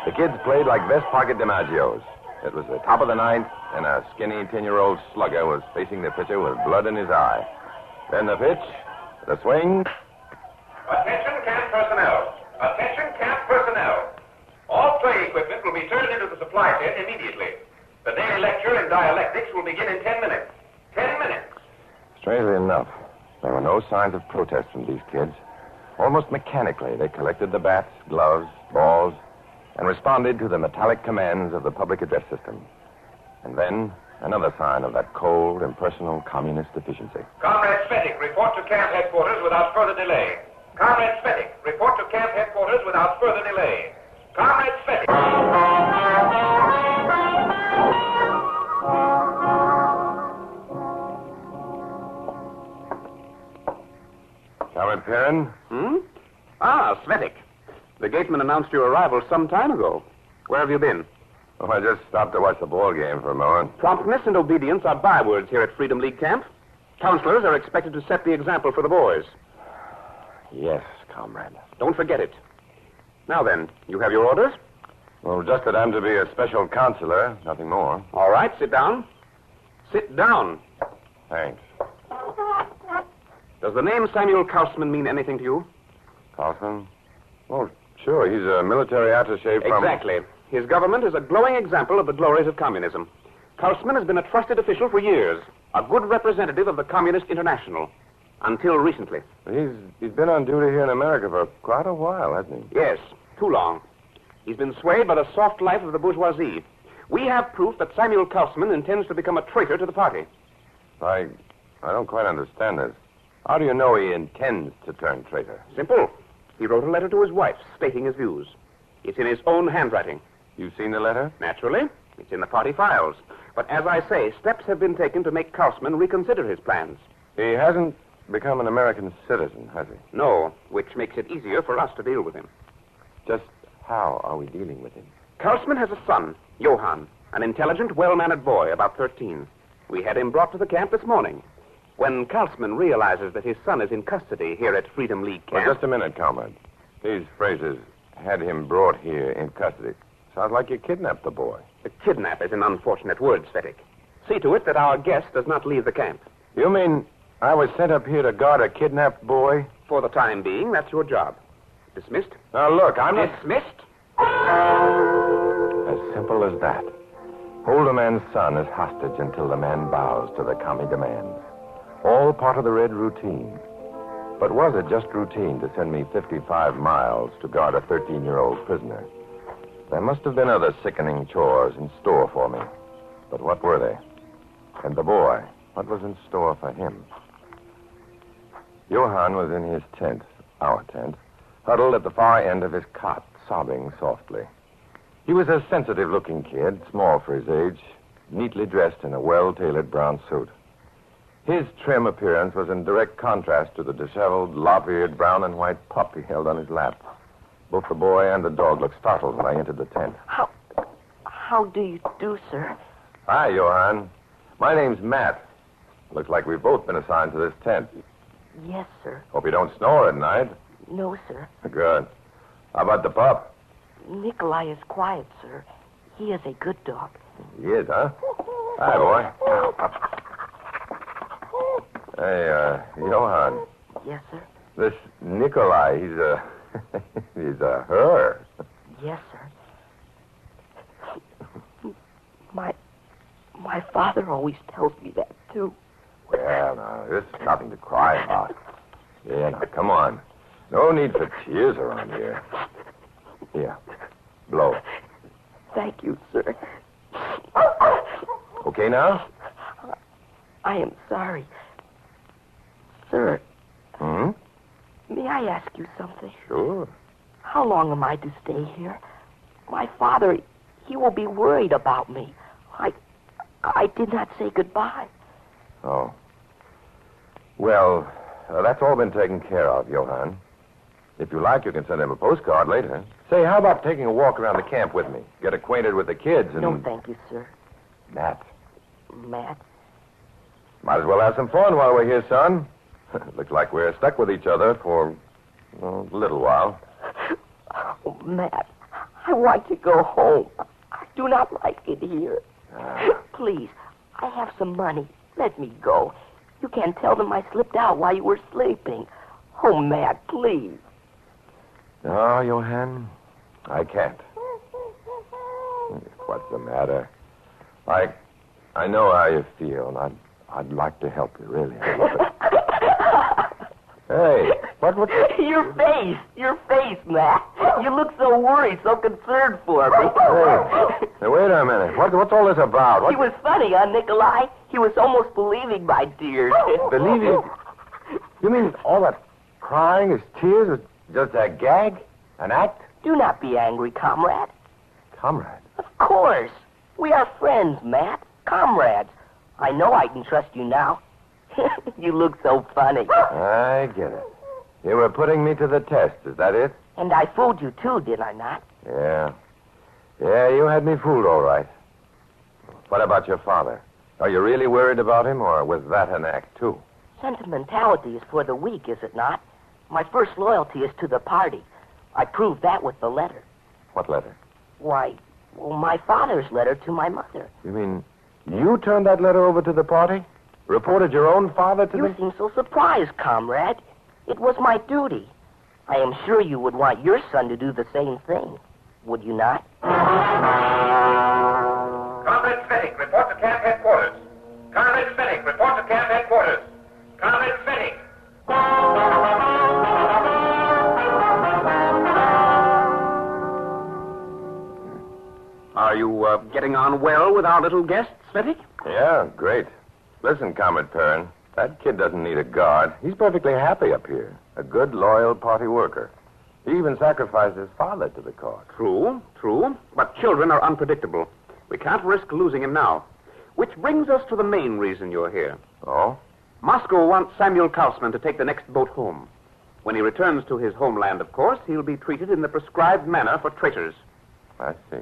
The kids played like West Pocket DiMaggios. It was the top of the ninth, and a skinny 10-year-old slugger was facing the pitcher with blood in his eye. Then the pitch, the swing. Attention, camp personnel. Attention, camp personnel. All play equipment will be turned into the supply tent immediately. The daily lecture in dialectics will begin in 10 minutes. 10 minutes. Strangely enough, there were no signs of protest from these kids. Almost mechanically, they collected the bats, gloves, balls, and responded to the metallic commands of the public address system. And then, another sign of that cold, impersonal communist efficiency. Comrade Cvetic, report to camp headquarters without further delay. Comrade Cvetic, report to camp headquarters without further delay. Comrade Cvetic. Comrade Perrin? Ah, Cvetic. The gateman announced your arrival some time ago. Where have you been? Oh, I just stopped to watch the ball game for a moment. Promptness and obedience are bywords here at Freedom League Camp. Counselors are expected to set the example for the boys. Yes, comrade. Don't forget it. Now then, you have your orders? Well, just that I'm to be a special counselor, nothing more. All right, sit down. Sit down. Thanks. Does the name Samuel Kaufman mean anything to you? Kaufman? Oh, sure. He's a military attaché from... Exactly. His government is a glowing example of the glories of communism. Kaufman has been a trusted official for years, a good representative of the Communist International, until recently. He's been on duty here in America for quite a while, hasn't he? Yes, too long. He's been swayed by the soft life of the bourgeoisie. We have proof that Samuel Kaufman intends to become a traitor to the party. I don't quite understand this. How do you know he intends to turn traitor? Simple. He wrote a letter to his wife stating his views. It's in his own handwriting. You've seen the letter? Naturally. It's in the party files. But as I say, steps have been taken to make Kaufman reconsider his plans. He hasn't become an American citizen, has he? No, which makes it easier for us to deal with him. Just how are we dealing with him? Kaufman has a son, Johann, an intelligent, well-mannered boy, about 13. We had him brought to the camp this morning. When Kaufman realizes that his son is in custody here at Freedom League Camp... Well, just a minute, comrade. These phrases, had him brought here in custody, sounds like you kidnapped the boy. Kidnap is an unfortunate word, Cvetic. See to it that our guest does not leave the camp. You mean I was sent up here to guard a kidnapped boy? For the time being, that's your job. Dismissed? Now, look, I'm not... Dismissed? As simple as that. Hold a man's son as hostage until the man bows to the commie demands. All part of the Red routine. But was it just routine to send me 55 miles to guard a 13-year-old prisoner? There must have been other sickening chores in store for me. But what were they? And the boy, what was in store for him? Johann was in his tent, our tent, huddled at the far end of his cot, sobbing softly. He was a sensitive-looking kid, small for his age, neatly dressed in a well-tailored brown suit. His trim appearance was in direct contrast to the disheveled, lop-eared brown and white pup he held on his lap. Both the boy and the dog looked startled when I entered the tent. How do you do, sir? Hi, Johann. My name's Matt. Looks like we've both been assigned to this tent. Yes, sir. Hope you don't snore at night. No, sir. Good. How about the pup? Nikolai is quiet, sir. He is a good dog. He is, huh? Hi, boy. Hey, Johann. Yes, sir. This Nikolai, he's a her. Yes, sir. My father always tells me that, too. Well, now, this is nothing to cry about. Yeah, now, come on. No need for tears around here. Here, blow. Thank you, sir. Okay now? I am sorry. Sir. Hmm? May I ask you something? Sure. How long am I to stay here? My father, he will be worried about me. I did not say goodbye. Oh. Well, that's all been taken care of, Johann. If you like, you can send him a postcard later. Say, how about taking a walk around the camp with me? Get acquainted with the kids and... No, thank you, sir. Matt. Matt? Might as well have some fun while we're here, son. Looks like we're stuck with each other for a little while. Oh, Matt, I want to go home. I do not like it here. Please, I have some money. Let me go. You can tell them I slipped out while you were sleeping. Oh, Matt, please. No, Johann, I can't. What's the matter? I know how you feel, and I'd like to help you, really. Hey, what? Your face, Matt. You look so worried, so concerned for me. Hey, wait a minute. What's all this about? He was funny, huh, Nikolai? He was almost believing my tears. Believing? You mean all that crying, his tears, was just a gag? An act? Do not be angry, comrade. Comrade? Of course. We are friends, Matt. Comrades. I know I can trust you now. You look so funny. I get it. You were putting me to the test, is that it? And I fooled you, too, did I not? Yeah. Yeah, you had me fooled, all right. What about your father? Are you really worried about him, or was that an act, too? Sentimentality is for the weak, is it not? My first loyalty is to the party. I proved that with the letter. What letter? Why, my father's letter to my mother. You mean you turned that letter over to the party? Reported your own father to them? You seem so surprised, comrade. It was my duty. I am sure you would want your son to do the same thing. Would you not? Comrade Cvetic, report to camp headquarters. Comrade Cvetic, report to camp headquarters. Comrade Cvetic. Are you getting on well with our little guest, Cvetic? Yeah, great. Listen, Comrade Perrin, that kid doesn't need a guard. He's perfectly happy up here. A good, loyal party worker. He even sacrificed his father to the cause. True. But children are unpredictable. We can't risk losing him now. Which brings us to the main reason you're here. Oh? Moscow wants Samuel Kaufman to take the next boat home. When he returns to his homeland, of course, he'll be treated in the prescribed manner for traitors. I see.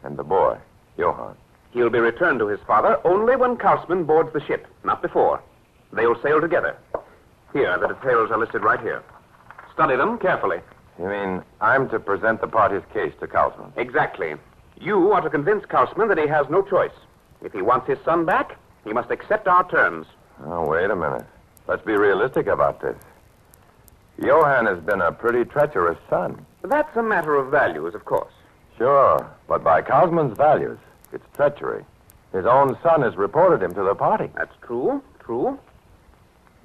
And the boy, Johann? He'll be returned to his father only when Kaufman boards the ship, not before. They'll sail together. Here, the details are listed right here. Study them carefully. You mean I'm to present the party's case to Kaufman? Exactly. You are to convince Kaufman that he has no choice. If he wants his son back, he must accept our terms. Oh, wait a minute. Let's be realistic about this. Johann has been a pretty treacherous son. That's a matter of values, of course. Sure, but by Kaufman's values, it's treachery. His own son has reported him to the party. That's true.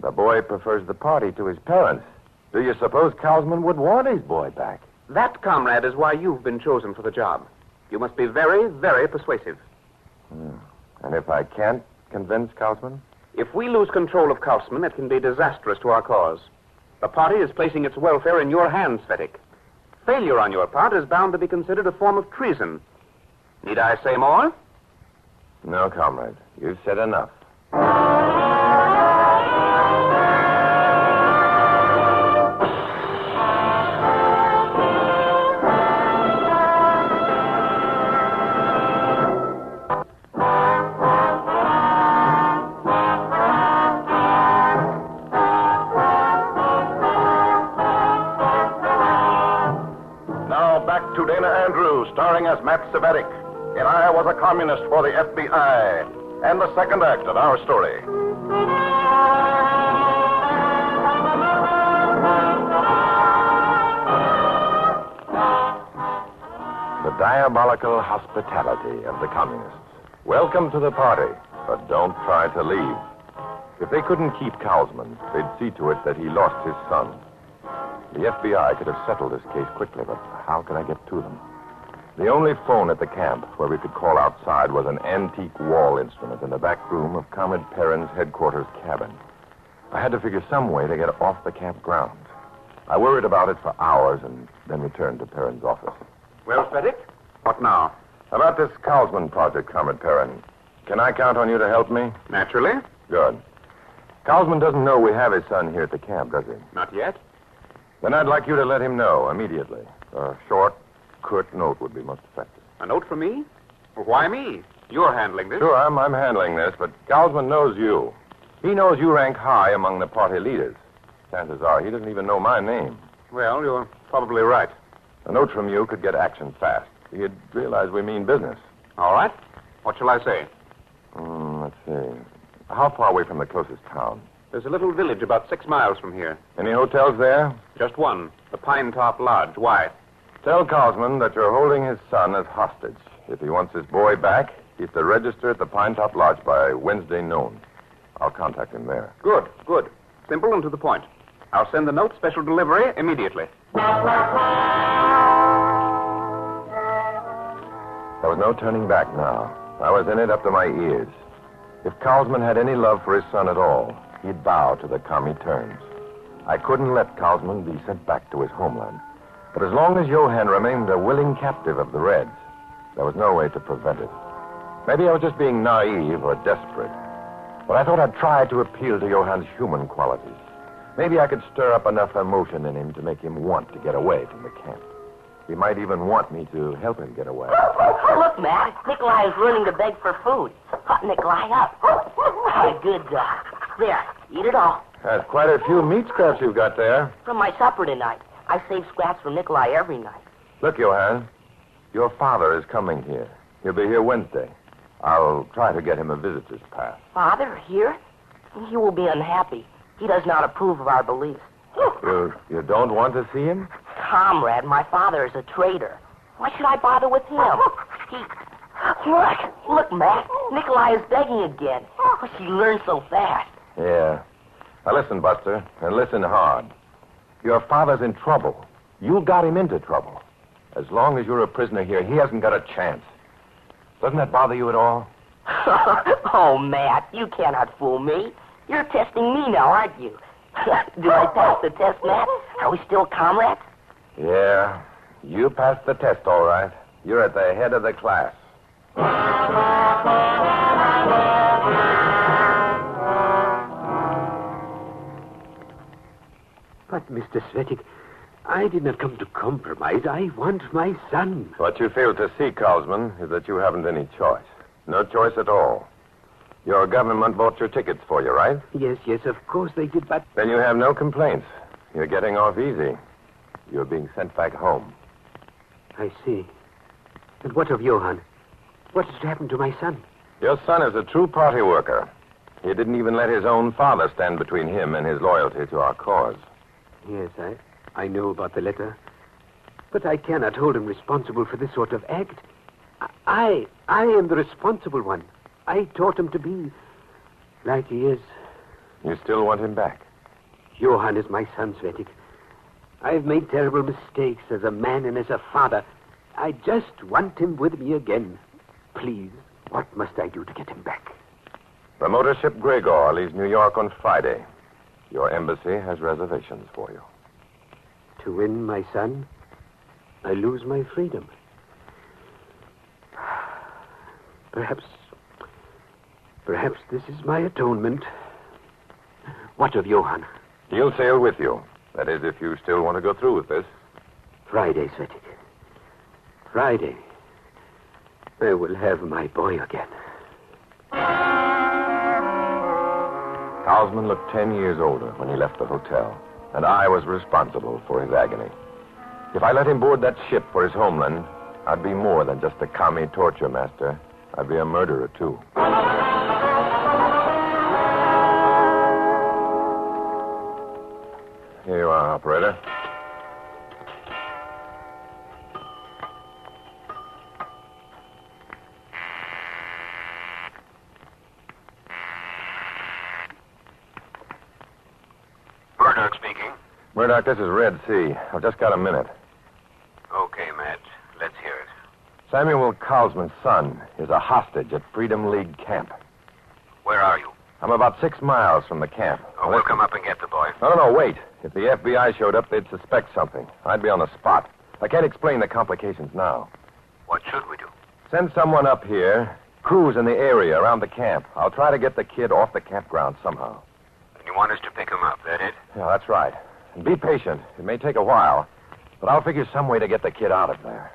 The boy prefers the party to his parents. Do you suppose Kaufman would want his boy back? That, comrade, is why you've been chosen for the job. You must be very, very persuasive. And if I can't convince Kaufman? If we lose control of Kaufman, it can be disastrous to our cause. The party is placing its welfare in your hands, Cvetic. Failure on your part is bound to be considered a form of treason. Need I say more? No, comrade. You've said enough. Now back to Dana Andrews, starring as Matt Cvetic in I Was a Communist for the FBI, and the second act of our story. The diabolical hospitality of the communists. Welcome to the party, but don't try to leave. If they couldn't keep Kaufman, they'd see to it that he lost his son. The FBI could have settled this case quickly, but how could I get to them? The only phone at the camp where we could call outside was an antique wall instrument in the back room of Comet Perrin's headquarters cabin. I had to figure some way to get off the campground. I worried about it for hours and then returned to Perrin's office. Well, Cvetic, what now? About this Kaufman project, Comet Perrin. Can I count on you to help me? Naturally. Good. Kaufman doesn't know we have his son here at the camp, does he? Not yet. Then I'd like you to let him know immediately. A short, curt note would be most effective. A note from me? Well, why me? You're handling this. Sure, I'm handling this, but Kaufman knows you. He knows you rank high among the party leaders. Chances are he doesn't even know my name. Well, you're probably right. A note from you could get action fast. He'd realize we mean business. All right. What shall I say? Let's see. How far away from the closest town? There's a little village about 6 miles from here. Any hotels there? Just one. The Pine Top Lodge. Why? Tell Kaufman that you're holding his son as hostage. If he wants his boy back, he's to register at the Pine Top Lodge by Wednesday noon. I'll contact him there. Good. Simple and to the point. I'll send the note special delivery immediately. There was no turning back now. I was in it up to my ears. If Kaufman had any love for his son at all, he'd bow to the commie terms. I couldn't let Kaufman be sent back to his homeland. But as long as Johann remained a willing captive of the Reds, there was no way to prevent it. Maybe I was just being naive or desperate. But I thought I'd try to appeal to Johann's human qualities. Maybe I could stir up enough emotion in him to make him want to get away from the camp. He might even want me to help him get away. Look, Matt, Nikolai is running to beg for food. Hot Nikolai up. A good dog. There, eat it all. That's quite a few meat scraps you've got there. From my supper tonight. I save scraps from Nikolai every night. Look, Johann, your father is coming here. He'll be here Wednesday. I'll try to get him a visitor's pass. Father, here? He will be unhappy. He does not approve of our beliefs. You don't want to see him? Comrade, my father is a traitor. Why should I bother with him? Look, Matt. Nikolai is begging again. She learns so fast. Yeah. Now listen, Buster, and listen hard. Your father's in trouble. You got him into trouble. As long as you're a prisoner here, he hasn't got a chance. Doesn't that bother you at all? Oh, Matt, you cannot fool me. You're testing me now, aren't you? Did I pass the test, Matt? Are we still comrades? Yeah. You passed the test, all right. You're at the head of the class. But, Mr. Cvetic, I did not come to compromise. I want my son. What you fail to see, Kaufman, is that you haven't any choice. No choice at all. Your government bought your tickets for you, right? Yes, of course they did, but... Then you have no complaints. You're getting off easy. You're being sent back home. I see. And what of Johann? What has happened to my son? Your son is a true party worker. He didn't even let his own father stand between him and his loyalty to our cause. Yes, I know about the letter. But I cannot hold him responsible for this sort of act. I am the responsible one. I taught him to be like he is. You still want him back? Johann is my son, Cvetic. I've made terrible mistakes as a man and as a father. I just want him with me again. Please, what must I do to get him back? The motor ship Gregor leaves New York on Friday. Your embassy has reservations for you. To win my son, I lose my freedom. Perhaps Perhaps this is my atonement. What of Johann? He'll sail with you. That is, if you still want to go through with this. Friday, Cvetic. Friday. I will have my boy again. Carlsman looked 10 years older when he left the hotel, and I was responsible for his agony. If I let him board that ship for his homeland, I'd be more than just a commie torture master. I'd be a murderer, too. Here you are, operator. Murdoch speaking. Murdoch, this is Red Sea. I've just got a minute. Okay, Matt. Let's hear it. Samuel Carlsman's son is a hostage at Freedom League camp. Where are you? I'm about 6 miles from the camp. Oh, we'll come up and get the boy. No, wait. If the FBI showed up, they'd suspect something. I'd be on the spot. I can't explain the complications now. What should we do? Send someone up here, cruise in the area around the camp. I'll try to get the kid off the campground somehow. And you want us to pick him up, that it? Yeah, that's right. And be patient. It may take a while, but I'll figure some way to get the kid out of there.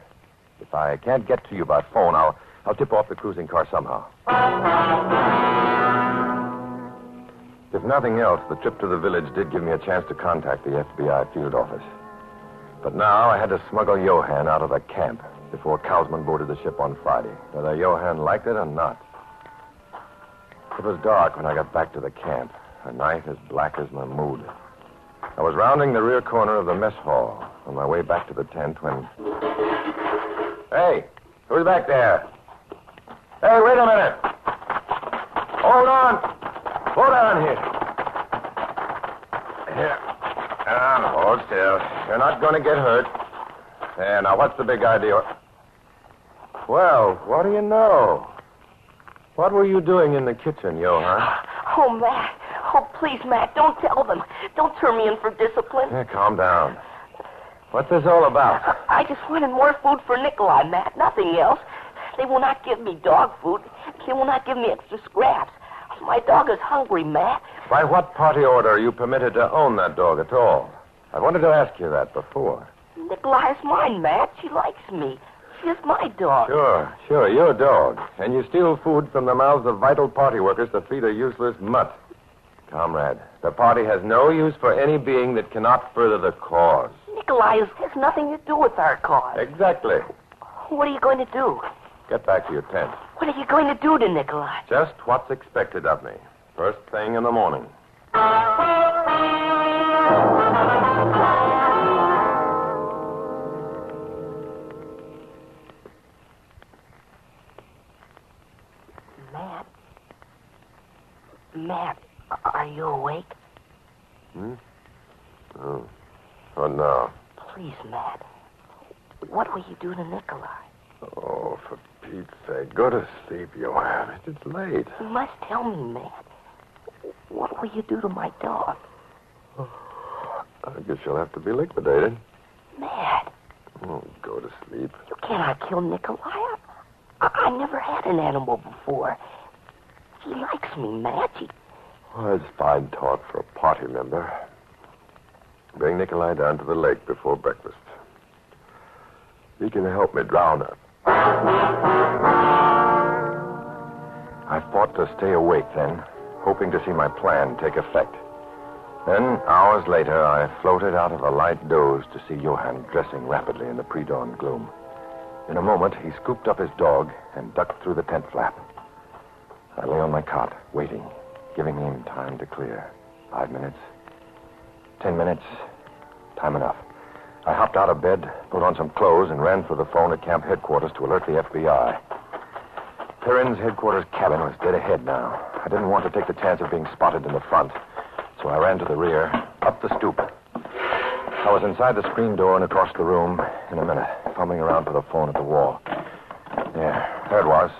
If I can't get to you by phone, I'll tip off the cruising car somehow. If nothing else, the trip to the village did give me a chance to contact the FBI field office. But now I had to smuggle Johann out of the camp before Carlsman boarded the ship on Friday, whether Johann liked it or not. It was dark when I got back to the camp, a night as black as my mood. I was rounding the rear corner of the mess hall on my way back to the tent when... Hey, who's back there? Hey, wait a minute. Hold on. Hold on here. Here. Hold still. You're not going to get hurt. There, now, what's the big idea? Well, what do you know? What were you doing in the kitchen, Johann? Oh, Matt. Oh, please, Matt, don't tell them. Don't turn me in for discipline. Yeah, calm down. What's this all about? I just wanted more food for Nikolai, Matt. Nothing else. They will not give me dog food. They will not give me extra scraps. My dog is hungry, Matt. By what party order are you permitted to own that dog at all? I wanted to ask you that before. Nikolai is mine, Matt. She likes me. She is my dog. Sure, your dog. And you steal food from the mouths of vital party workers to feed a useless mutt. Comrade, the party has no use for any being that cannot further the cause. Nikolai has nothing to do with our cause. Exactly. What are you going to do? Get back to your tent. What are you going to do to Nikolai? Just what's expected of me. First thing in the morning. Matt, are you awake? Oh, no. Please, Matt. What will you do to Nikolai? Oh, for Pete's sake, go to sleep, Johann. It's late. You must tell me, Matt. What will you do to my dog? I guess you'll have to be liquidated. Matt. Oh, go to sleep. You cannot kill Nikolai. I never had an animal before. He likes me, Matt. Well, it's fine talk for a party member. Bring Nikolai down to the lake before breakfast. He can help me drown her. I fought to stay awake then, hoping to see my plan take effect. Then, hours later, I floated out of a light doze to see Johann dressing rapidly in the pre-dawn gloom. In a moment, he scooped up his dog and ducked through the tent flap. I lay on my cot, waiting, giving him time to clear. 5 minutes. 10 minutes. Time enough. I hopped out of bed, put on some clothes, and ran for the phone at camp headquarters to alert the FBI. Perrin's headquarters cabin was dead ahead now. I didn't want to take the chance of being spotted in the front, so I ran to the rear, up the stoop. I was inside the screen door and across the room in a minute, fumbling around for the phone at the wall. There it was.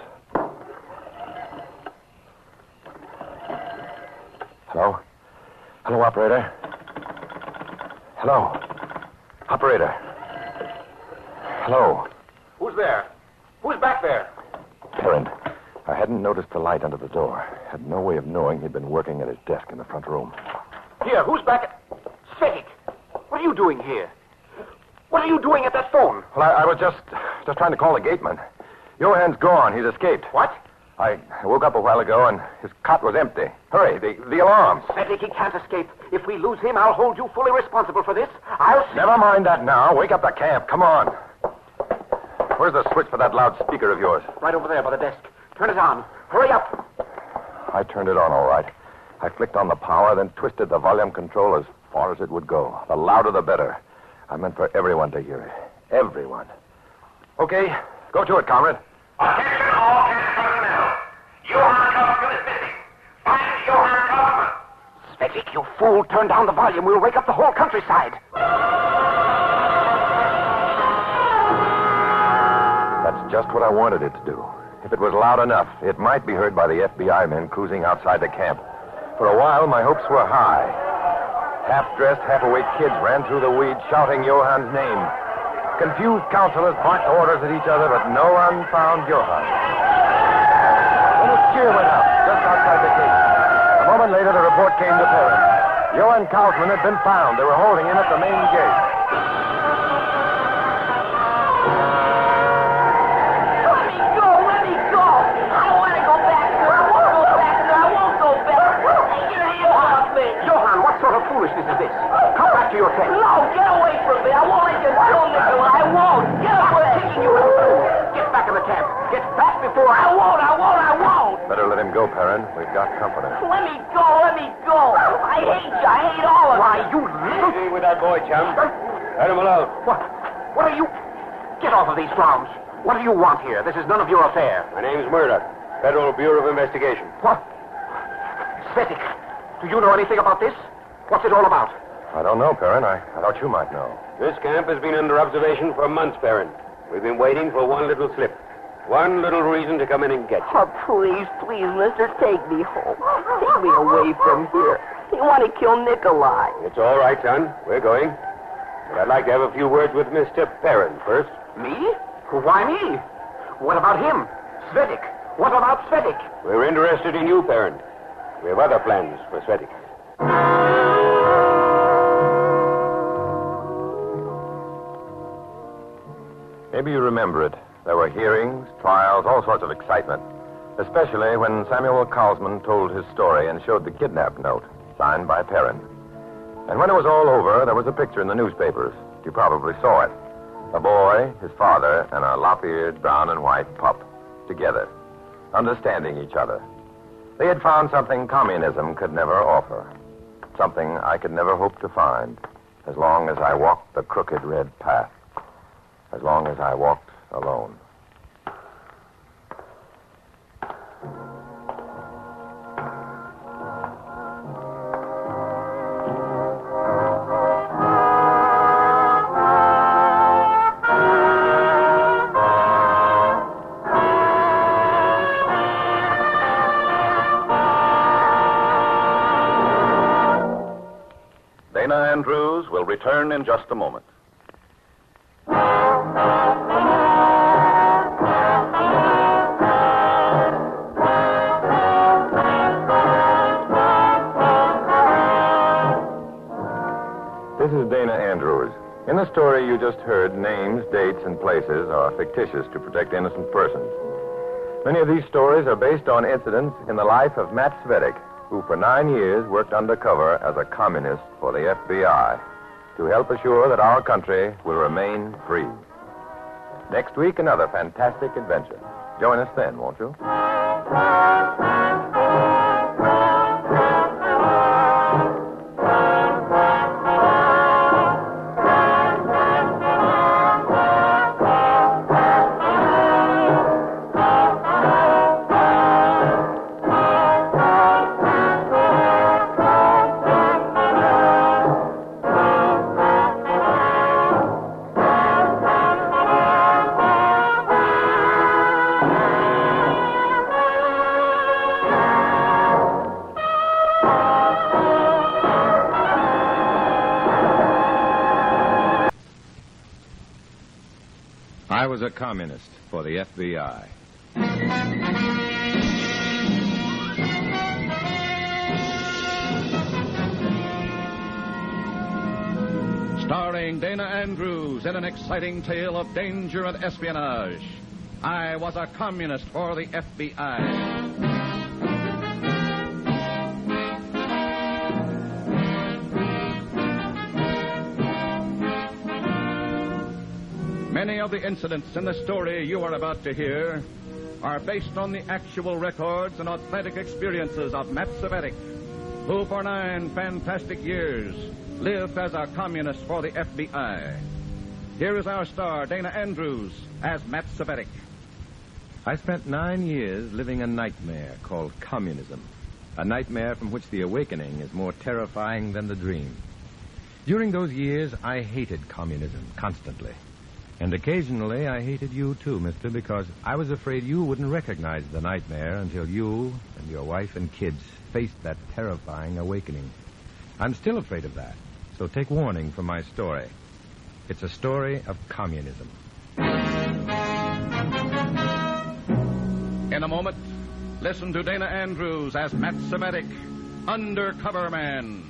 Hello? Hello, operator? Hello? Operator. Hello? Who's there? Who's back there? Perrin. I hadn't noticed the light under the door. Had no way of knowing he'd been working at his desk in the front room. Here, who's back? Cvetic, what are you doing here? What are you doing at that phone? Well, I was just trying to call the gateman. Johan's gone. He's escaped. What? I woke up a while ago, and his cot was empty. Hurry, the alarm. Cvetic, he can't escape. If we lose him, I'll hold you fully responsible for this. I'll see... Never mind that now. Wake up the camp. Come on. Where's the switch for that loudspeaker of yours? Right over there by the desk. Turn it on. Hurry up. I turned it on all right. I flicked on the power, then twisted the volume control as far as it would go. The louder, the better. I meant for everyone to hear it. Everyone. Okay, go to it, comrade. Attention all camp personnel. Johann Kaufman is missing. Find Johann Kaufman. Cvetic, you fool. Turn down the volume. We'll wake up the whole countryside. That's just what I wanted it to do. If it was loud enough, it might be heard by the FBI men cruising outside the camp. For a while, my hopes were high. Half-dressed, half-awake kids ran through the weeds shouting Johann's name. Confused counselors barked orders at each other, but no one found Johann. Then a cheer went up just outside the gate. A moment later, the report came to Perrin. Johann Kaufman had been found. They were holding him at the main gate. Let me go. I don't want to go back there. I won't go back there. I won't go back. You off me. Johann, what sort of foolishness is this? Come back to your tent. No, get away from me. I won't let you kill Nicola. I won't. Get away. I'm kicking you in the fool. Get back in the camp. Get back before I won't. Better let him go, Perrin. We've got company. Let me go. I hate you. I hate all of you. Why, you little... Easy with that boy, chum. Let him alone. What are you... Get off of these grounds. What do you want here? This is none of your affair. My name's Murdoch. Federal Bureau of Investigation. What? Cvetic, do you know anything about this? What's it all about? I don't know, Perrin. I thought you might know. This camp has been under observation for months, Perrin. We've been waiting for one little slip. One little reason to come in and get you. Oh, please, mister, take me home. Take me away from here. They want to kill Nikolai. It's all right, son. We're going. But I'd like to have a few words with Mr. Perrin first. Me? Why me? What about him? Cvetic. What about Cvetic? We're interested in you, Perrin. We have other plans for Cvetic. Maybe you remember it. There were hearings, trials, all sorts of excitement. Especially when Samuel Kaufman told his story and showed the kidnap note, signed by Perrin. And when it was all over, there was a picture in the newspapers. You probably saw it. A boy, his father, and a lop-eared brown and white pup, together, understanding each other. They had found something communism could never offer. Something I could never hope to find, as long as I walked the crooked red path. As long as I walked alone. Dana Andrews will return in just a moment. This is Dana Andrews. In the story you just heard, names, dates, and places are fictitious to protect innocent persons. Many of these stories are based on incidents in the life of Matt Cvetic, who for 9 years worked undercover as a communist for the FBI to help assure that our country will remain free. Next week, another fantastic adventure. Join us then, won't you? I was a communist for the FBI. I'm Dana Andrews in an exciting tale of danger and espionage. I was a communist for the FBI. Many of the incidents in the story you are about to hear are based on the actual records and authentic experiences of Matt Cvetic, who for 9 fantastic years lived as a communist for the FBI. Here is our star, Dana Andrews, as Matt Cvetic. I spent 9 years living a nightmare called communism, a nightmare from which the awakening is more terrifying than the dream. During those years, I hated communism constantly. And occasionally I hated you too, mister, because I was afraid you wouldn't recognize the nightmare until you and your wife and kids faced that terrifying awakening. I'm still afraid of that, so take warning from my story. It's a story of communism. In a moment, listen to Dana Andrews as Matt Cvetic, Undercover Man.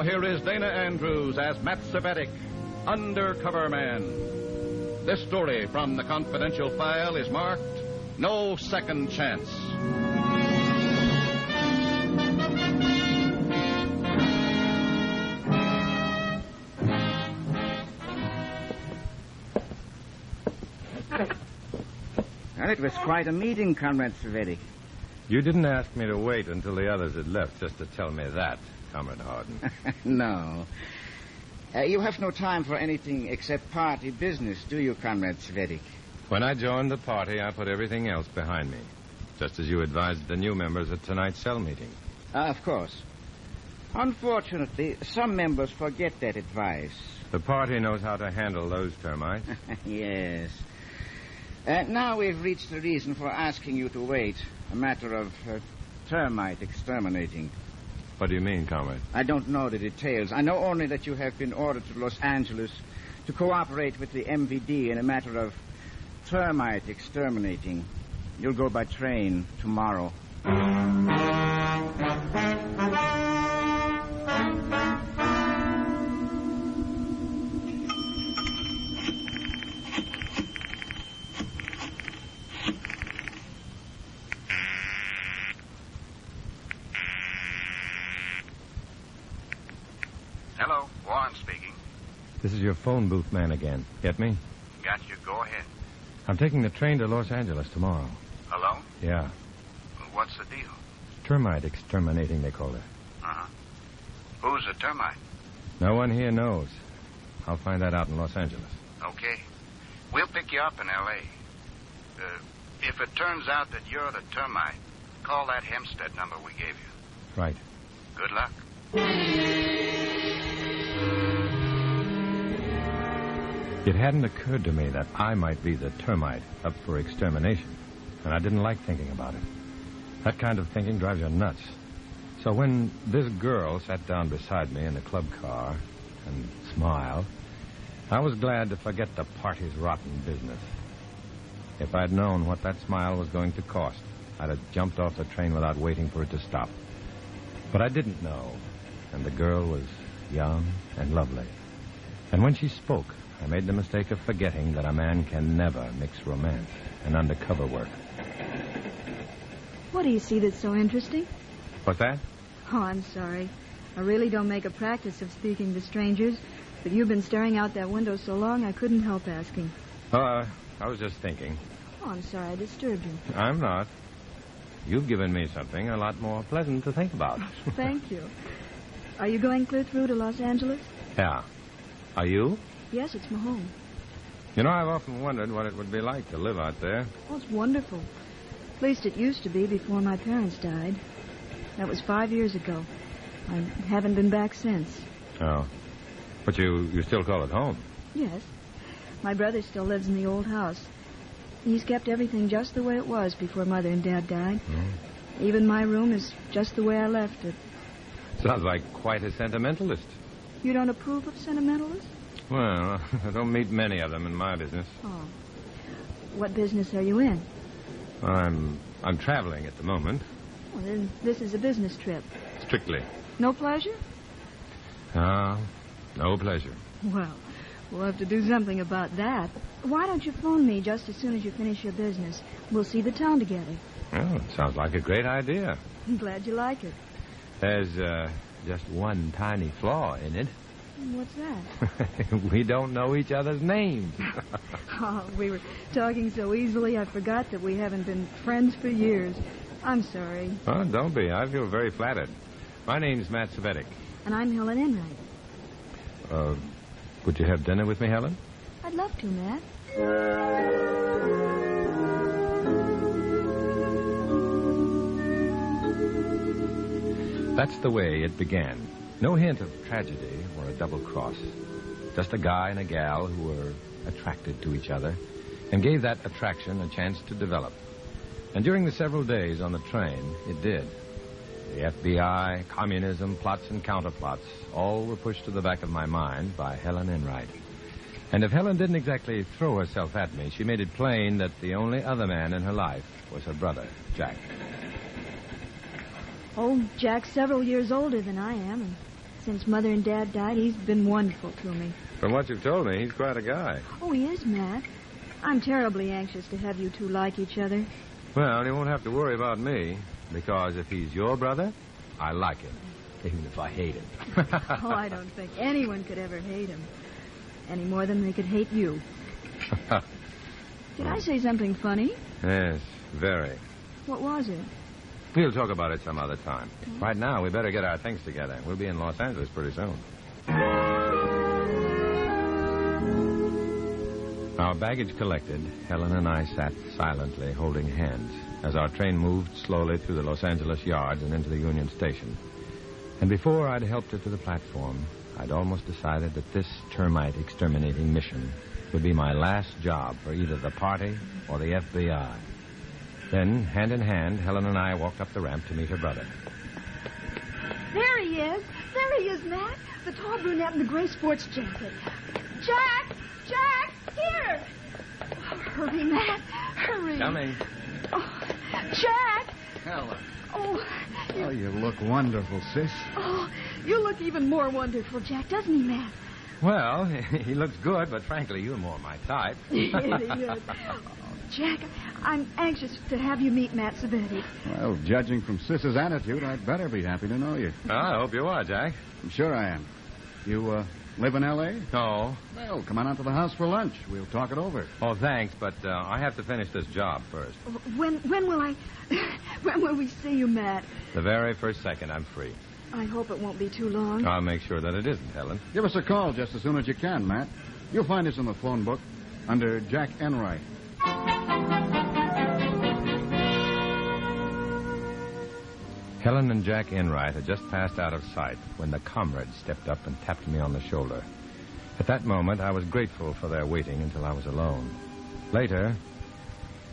Here is Dana Andrews as Matt Cvetic, Undercover Man. This story from the confidential file is marked No Second Chance. Well, it was quite a meeting, Comrade Cvetic. You didn't ask me to wait until the others had left just to tell me that, Comrade Harden. No. You have no time for anything except party business, do you, Comrade Cvetic? When I joined the party, I put everything else behind me, just as you advised the new members at tonight's cell meeting. Of course. Unfortunately, some members forget that advice. The party knows how to handle those termites. Yes. Now we've reached the reason for asking you to wait. A matter of termite exterminating. What do you mean, Comrade? I don't know the details. I know only that you have been ordered to Los Angeles to cooperate with the MVD in a matter of termite exterminating. You'll go by train tomorrow. Hello, Warren speaking. This is your phone booth man again. Get me? Got you. Go ahead. I'm taking the train to Los Angeles tomorrow. Alone? Yeah. What's the deal? Termite exterminating, they call it. Uh-huh. Who's a termite? No one here knows. I'll find that out in Los Angeles. Okay. We'll pick you up in L.A. If it turns out that you're the termite, call that Hempstead number we gave you. Right. Good luck. It hadn't occurred to me that I might be the termite up for extermination, and I didn't like thinking about it. That kind of thinking drives you nuts. So when this girl sat down beside me in the club car and smiled, I was glad to forget the party's rotten business. If I'd known what that smile was going to cost, I'd have jumped off the train without waiting for it to stop. But I didn't know, and the girl was young and lovely. And when she spoke, I made the mistake of forgetting that a man can never mix romance and undercover work. What do you see that's so interesting? What's that? Oh, I'm sorry. I really don't make a practice of speaking to strangers, but you've been staring out that window so long I couldn't help asking. I was just thinking. Oh, I'm sorry I disturbed you. I'm not. You've given me something a lot more pleasant to think about. Thank you. Are you going clear through to Los Angeles? Yeah. Are you? Yes, it's my home. You know, I've often wondered what it would be like to live out there. Oh, it's wonderful. At least it used to be before my parents died. That was 5 years ago. I haven't been back since. Oh. But you still call it home? Yes. My brother still lives in the old house. He's kept everything just the way it was before Mother and Dad died. Even my room is just the way I left it. Sounds like quite a sentimentalist. You don't approve of sentimentalists? Well, I don't meet many of them in my business. Oh. What business are you in? I'm traveling at the moment. Well, then this is a business trip. Strictly. No pleasure? No pleasure. Well, we'll have to do something about that. Why don't you phone me just as soon as you finish your business? We'll see the town together. Oh, it sounds like a great idea. I'm glad you like it. There's just one tiny flaw in it. What's that? We don't know each other's names. Oh, we were talking so easily I forgot that we haven't been friends for years. I'm sorry. Oh, don't be. I feel very flattered. My name's Matt Cvetic. And I'm Helen Enright. Would you have dinner with me, Helen? I'd love to, Matt. That's the way it began. No hint of tragedy or a double cross. Just a guy and a gal who were attracted to each other and gave that attraction a chance to develop. And during the several days on the train, it did. The FBI, communism, plots and counterplots, all were pushed to the back of my mind by Helen Enright. And if Helen didn't exactly throw herself at me, she made it plain that the only other man in her life was her brother, Jack. Oh, Jack's several years older than I am, and since Mother and Dad died, he's been wonderful to me. From what you've told me, he's quite a guy. Oh, he is, Matt. I'm terribly anxious to have you two like each other. Well, you won't have to worry about me, because if he's your brother, I like him, even if I hate him. Oh, I don't think anyone could ever hate him, any more than they could hate you. Did I say something funny? Yes, very. What was it? We'll talk about it some other time. Right now, we better get our things together. We'll be in Los Angeles pretty soon. Our baggage collected, Helen and I sat silently holding hands as our train moved slowly through the Los Angeles yards and into the Union Station. And before I'd helped her to the platform, I'd almost decided that this termite exterminating mission would be my last job for either the party or the FBI. Then, hand in hand, Helen and I walked up the ramp to meet her brother. There he is. There he is, Matt. The tall brunette in the gray sports jacket. Jack! Jack! Here! Oh, hurry, Matt. Hurry. Coming. Oh, Jack! Helen. Oh, you look wonderful, sis. Oh, you look even more wonderful, Jack, doesn't he, Matt? Well, he looks good, but frankly, you're more my type. Idiot. Oh, Jack, I'm anxious to have you meet Matt Cvetic. Well, judging from Sis's attitude, I'd better be happy to know you. I hope you are, Jack. I'm sure I am. You, live in L.A.? No. Well, come on out to the house for lunch. We'll talk it over. Oh, thanks, but I have to finish this job first. When will I... When will we see you, Matt? The very first second I'm free. I hope it won't be too long. I'll make sure that it isn't, Helen. Give us a call just as soon as you can, Matt. You'll find us in the phone book under Jack Enright. Helen and Jack Enright had just passed out of sight when the comrade stepped up and tapped me on the shoulder. At that moment, I was grateful for their waiting until I was alone. Later,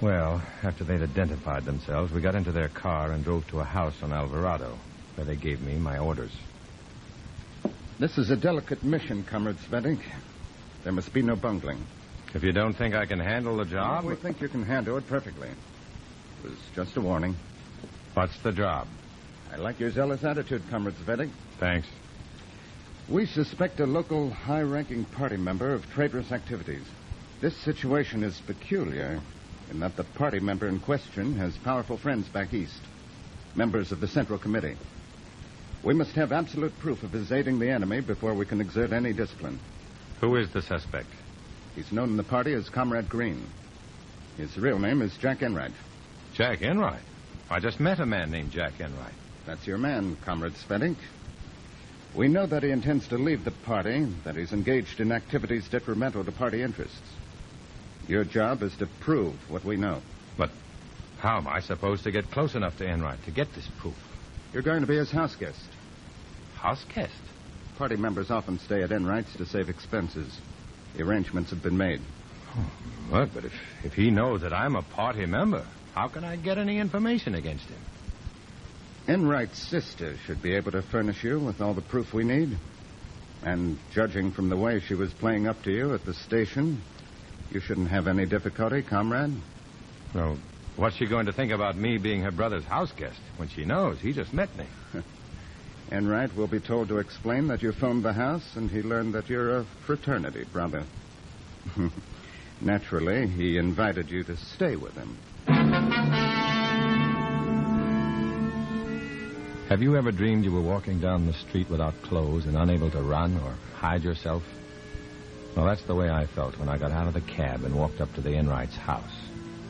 well, after they'd identified themselves, we got into their car and drove to a house on Alvarado, where they gave me my orders. This is a delicate mission, Comrade Cvetic. There must be no bungling. If you don't think I can handle the job... We think you can handle it perfectly. It was just a warning. What's the job? I like your zealous attitude, Comrade Cvetic. Thanks. We suspect a local high-ranking party member of traitorous activities. This situation is peculiar in that the party member in question has powerful friends back east, members of the Central Committee. We must have absolute proof of his aiding the enemy before we can exert any discipline. Who is the suspect? He's known in the party as Comrade Green. His real name is Jack Enright. Jack Enright? I just met a man named Jack Enright. That's your man, Comrade Cvetic. We know that he intends to leave the party, that he's engaged in activities detrimental to party interests. Your job is to prove what we know. But how am I supposed to get close enough to Enright to get this proof? You're going to be his house guest. House guest? Party members often stay at Enright's to save expenses. The arrangements have been made. Look, but if he knows that I'm a party member, how can I get any information against him? Enright's sister should be able to furnish you with all the proof we need. And judging from the way she was playing up to you at the station, you shouldn't have any difficulty, comrade. Well, what's she going to think about me being her brother's house guest when she knows he just met me? Enright will be told to explain that you phoned the house and he learned that you're a fraternity brother. Naturally, he invited you to stay with him. Have you ever dreamed you were walking down the street without clothes and unable to run or hide yourself? Well, that's the way I felt when I got out of the cab and walked up to the Enright's house.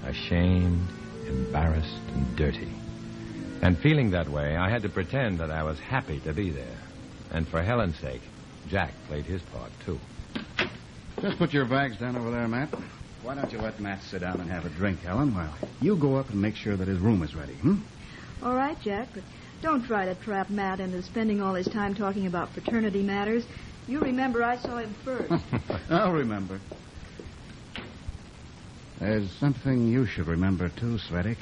Ashamed, embarrassed, and dirty. And feeling that way, I had to pretend that I was happy to be there. And for Helen's sake, Jack played his part, too. Just put your bags down over there, Matt. Why don't you let Matt sit down and have a drink, Helen, while you go up and make sure that his room is ready, All right, Jack, but don't try to trap Matt into spending all his time talking about fraternity matters. You remember I saw him first. I'll remember. There's something you should remember, too, Cvetic.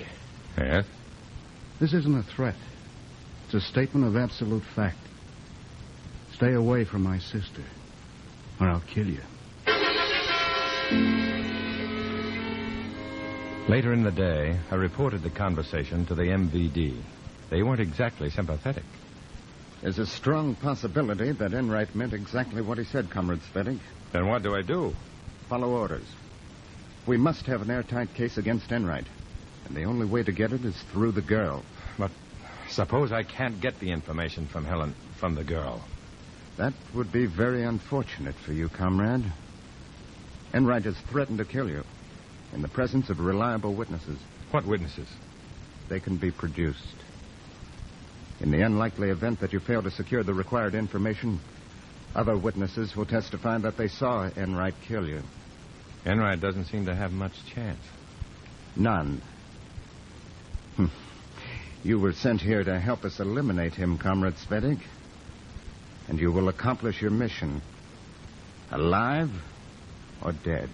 Yes? This isn't a threat. It's a statement of absolute fact. Stay away from my sister, or I'll kill you. Later in the day, I reported the conversation to the MVD. They weren't exactly sympathetic. There's a strong possibility that Enright meant exactly what he said, Comrade Cvetic. Then what do I do? Follow orders. We must have an airtight case against Enright. And the only way to get it is through the girl. But suppose I can't get the information from Helen from the girl. That would be very unfortunate for you, comrade. Enright has threatened to kill you in the presence of reliable witnesses. What witnesses? They can be produced. In the unlikely event that you fail to secure the required information, other witnesses will testify that they saw Enright kill you. Enright doesn't seem to have much chance. None. You were sent here to help us eliminate him, Comrade Cvetic. And you will accomplish your mission. Alive or dead.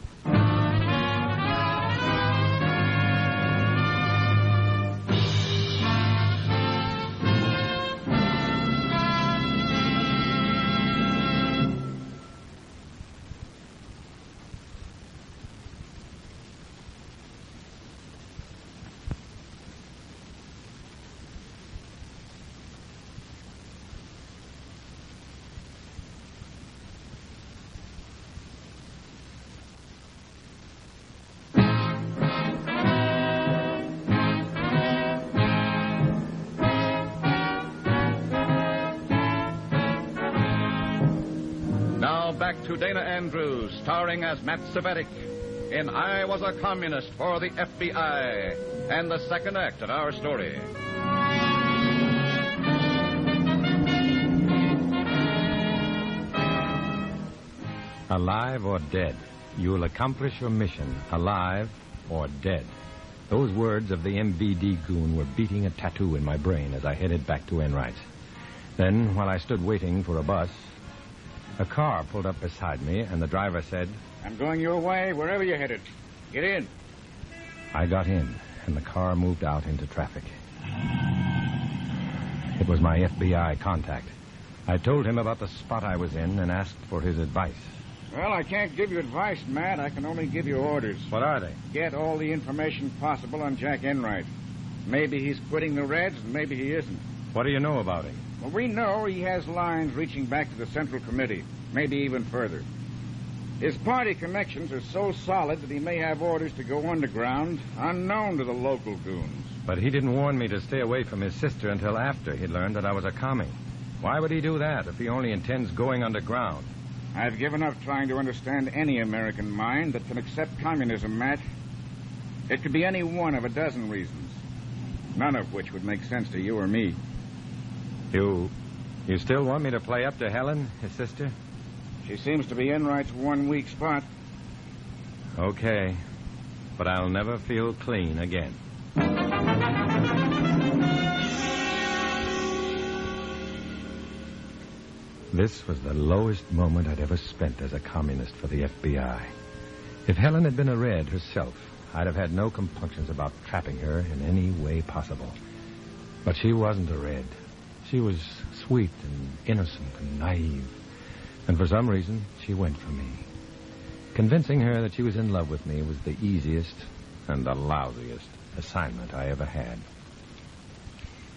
Back to Dana Andrews, starring as Matt Cvetic in I Was a Communist for the FBI, and the second act of our story. Alive or dead, you'll accomplish your mission, alive or dead. Those words of the MVD goon were beating a tattoo in my brain as I headed back to Enright's. Then, while I stood waiting for a bus, a car pulled up beside me, and the driver said, I'm going your way, wherever you're headed. Get in. I got in, and the car moved out into traffic. It was my FBI contact. I told him about the spot I was in and asked for his advice. Well, I can't give you advice, Matt. I can only give you orders. What are they? Get all the information possible on Jack Enright. Maybe he's quitting the Reds, and maybe he isn't. What do you know about him? Well, we know he has lines reaching back to the Central Committee, maybe even further. His party connections are so solid that he may have orders to go underground, unknown to the local goons. But he didn't warn me to stay away from his sister until after he'd learned that I was a commie. Why would he do that if he only intends going underground? I've given up trying to understand any American mind that can accept communism, Matt. It could be any one of a dozen reasons, none of which would make sense to you or me. You still want me to play up to Helen, his sister? She seems to be Enright's one weak spot. Okay, but I'll never feel clean again. This was the lowest moment I'd ever spent as a communist for the FBI. If Helen had been a Red herself, I'd have had no compunctions about trapping her in any way possible. But she wasn't a Red. She was sweet and innocent and naive. And for some reason, she went for me. Convincing her that she was in love with me was the easiest and the lousiest assignment I ever had.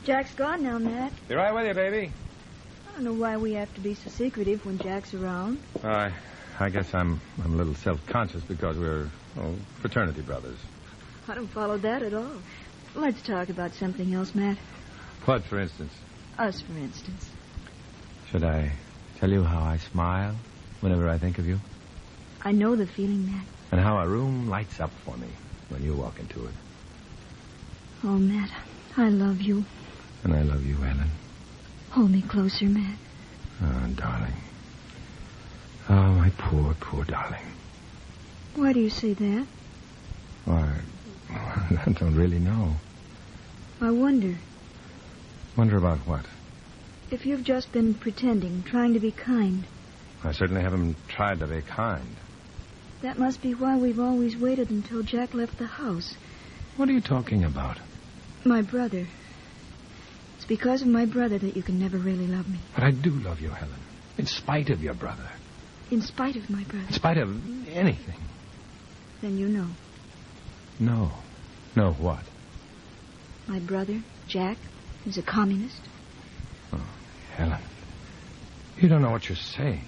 Jack's gone now, Matt. Be right with you, baby. I don't know why we have to be so secretive when Jack's around. I guess I'm a little self-conscious because we're fraternity brothers. I don't follow that at all. Let's talk about something else, Matt. What, for instance? Us, for instance. Should I tell you how I smile whenever I think of you? I know the feeling, Matt. And how a room lights up for me when you walk into it. Oh, Matt, I love you. And I love you, Helen. Hold me closer, Matt. Oh, darling. Oh, my poor, poor darling. Why do you say that? Why, I don't really know. I wonder. Wonder about what? If you've just been pretending, trying to be kind. I certainly haven't tried to be kind. That must be why we've always waited until Jack left the house. What are you talking about? My brother. It's because of my brother that you can never really love me. But I do love you, Helen. In spite of your brother. In spite of my brother. In spite of anything. Then you know. No. No what? My brother, Jack, is a communist. Oh, Helen. You don't know what you're saying.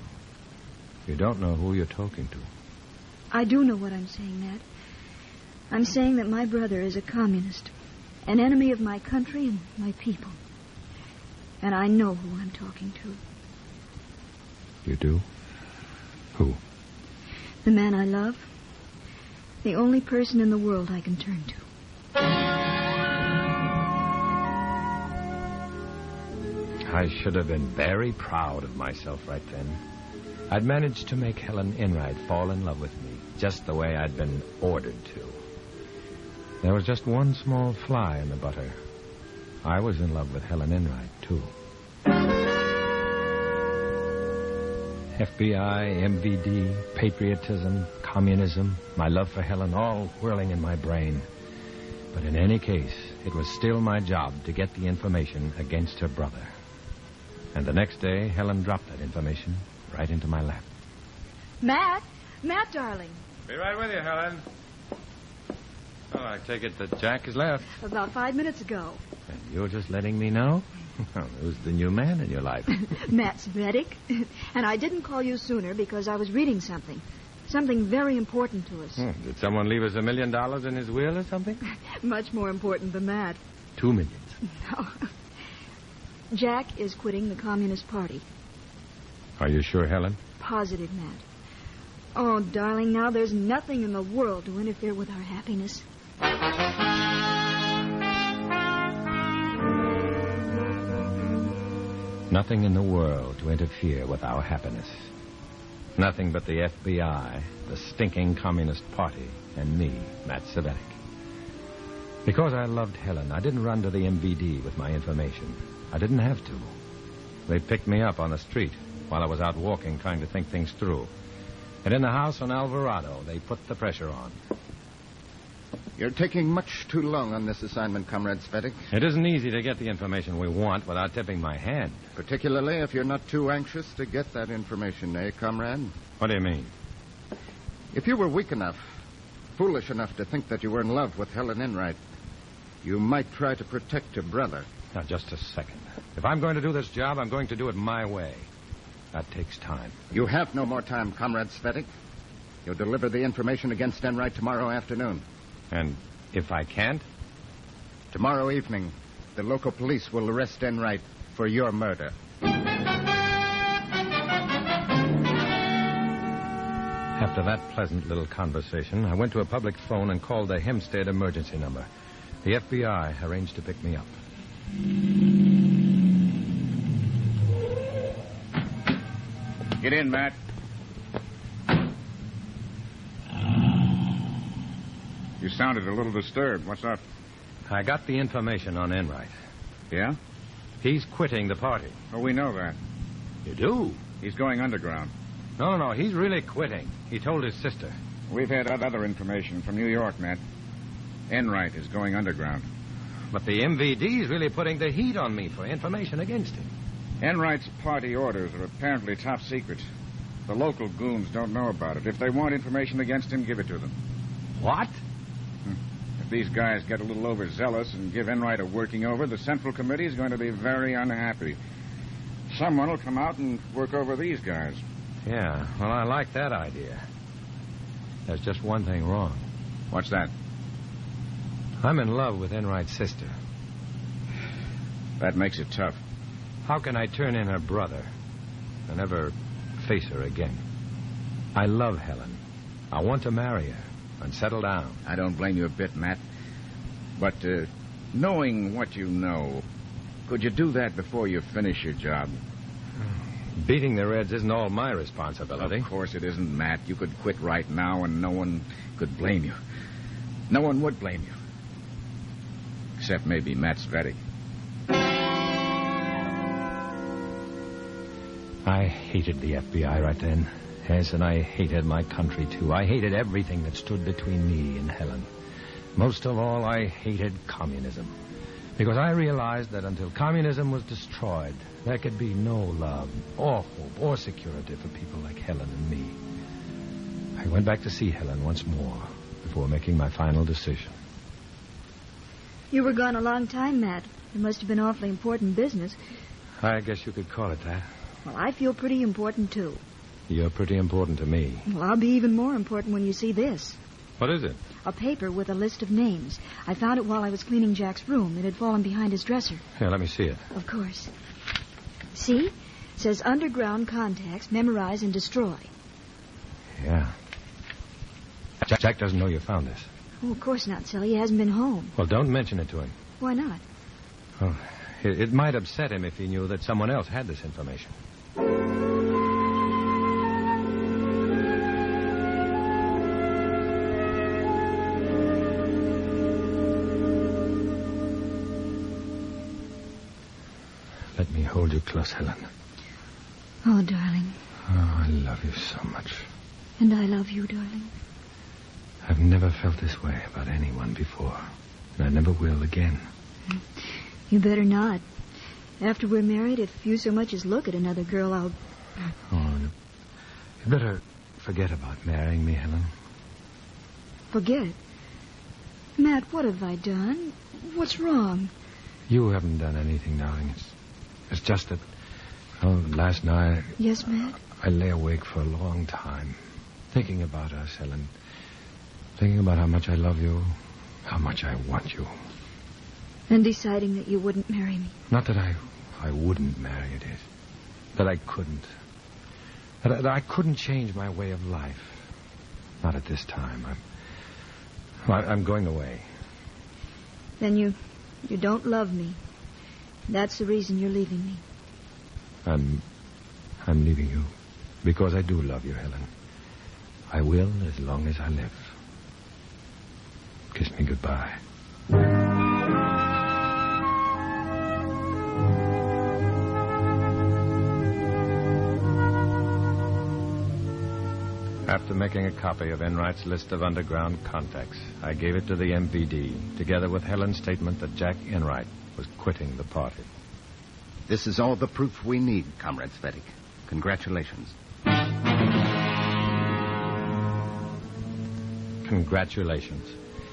You don't know who you're talking to. I do know what I'm saying, Matt. I'm saying that my brother is a communist. An enemy of my country and my people. And I know who I'm talking to. You do? Who? The man I love. The only person in the world I can turn to. I should have been very proud of myself right then. I'd managed to make Helen Enright fall in love with me, just the way I'd been ordered to. There was just one small fly in the butter. I was in love with Helen Enright, too. FBI, MVD, patriotism, communism, my love for Helen, all whirling in my brain. But in any case, it was still my job to get the information against her brother. And the next day, Helen dropped that information right into my lap. Matt, darling. Be right with you, Helen. Oh, I take it that Jack has left. About 5 minutes ago. And you're just letting me know? Who's the new man in your life? Matt Cvetic. And I didn't call you sooner because I was reading something. Something very important to us. Did someone leave us $1 million in his will or something? Much more important than that. 2 million. No. Jack is quitting the Communist Party. Are you sure, Helen? Positive, Matt. Oh, darling, now there's nothing in the world to interfere with our happiness. Nothing in the world to interfere with our happiness. Nothing but the FBI, the stinking Communist Party, and me, Matt Cvetic. Because I loved Helen, I didn't run to the MVD with my information. I didn't have to. They picked me up on the street while I was out walking trying to think things through. And in the house on Alvarado, they put the pressure on. You're taking much too long on this assignment, Comrade Cvetic. It isn't easy to get the information we want without tipping my hand. Particularly if you're not too anxious to get that information, eh, Comrade? What do you mean? If you were weak enough, foolish enough to think that you were in love with Helen Enright, you might try to protect your brother. Now, just a second. If I'm going to do this job, I'm going to do it my way. That takes time. You have no more time, Comrade Cvetic. You'll deliver the information against Enright tomorrow afternoon. And if I can't? Tomorrow evening, the local police will arrest Enright for your murder. After that pleasant little conversation, I went to a public phone and called the Hempstead emergency number. The FBI arranged to pick me up. Get in, Matt. You sounded a little disturbed. What's up? I got the information on Enright. Yeah? He's quitting the party. Oh, we know that. You do? He's going underground. No, he's really quitting. He told his sister. We've had other information from New York, Matt. Enright is going underground. But the MVD's really putting the heat on me for information against him. Enright's party orders are apparently top secret. The local goons don't know about it. If they want information against him, give it to them. What? If these guys get a little overzealous and give Enright a working over, the Central Committee is going to be very unhappy. Someone will come out and work over these guys. Yeah, well, I like that idea. There's just one thing wrong. What's that? I'm in love with Enright's sister. That makes it tough. How can I turn in her brother and never face her again? I love Helen. I want to marry her and settle down. I don't blame you a bit, Matt. But knowing what you know, could you do that before you finish your job? Beating the Reds isn't all my responsibility. Of course it isn't, Matt. You could quit right now and no one could blame you. No one would blame you. Except maybe Matt Cvetic. I hated the FBI right then. Yes, and I hated my country, too. I hated everything that stood between me and Helen. Most of all, I hated communism. Because I realized that until communism was destroyed, there could be no love or hope or security for people like Helen and me. I went back to see Helen once more before making my final decision. You were gone a long time, Matt. It must have been awfully important business. I guess you could call it that. Well, I feel pretty important, too. You're pretty important to me. Well, I'll be even more important when you see this. What is it? A paper with a list of names. I found it while I was cleaning Jack's room. It had fallen behind his dresser. Here, let me see it. Of course. See? It says underground contacts, memorize and destroy. Yeah. Jack doesn't know you found this. Oh, of course not, Sally. He hasn't been home. Well, don't mention it to him. Why not? Oh, it might upset him if he knew that someone else had this information. Let me hold you close, Helen. Oh, darling. Oh, I love you so much. And I love you, darling. I've never felt this way about anyone before. And I never will again. You better not. After we're married, if you so much as look at another girl, I'll... Oh, you better forget about marrying me, Helen. Forget? Matt, what have I done? What's wrong? You haven't done anything, darling. It's just that, last night... Yes, Matt? I lay awake for a long time, thinking about us, Helen. Thinking about how much I love you, how much I want you. And deciding that you wouldn't marry me. Not that I wouldn't marry you, dear. That I couldn't. That I couldn't change my way of life. Not at this time. I'm going away. Then you don't love me. That's the reason you're leaving me. I'm leaving you because I do love you, Helen. I will as long as I live. Kiss me goodbye. After making a copy of Enright's list of underground contacts, I gave it to the MVD, together with Helen's statement that Jack Enright was quitting the party. This is all the proof we need, Comrade Cvetic. Congratulations. Congratulations.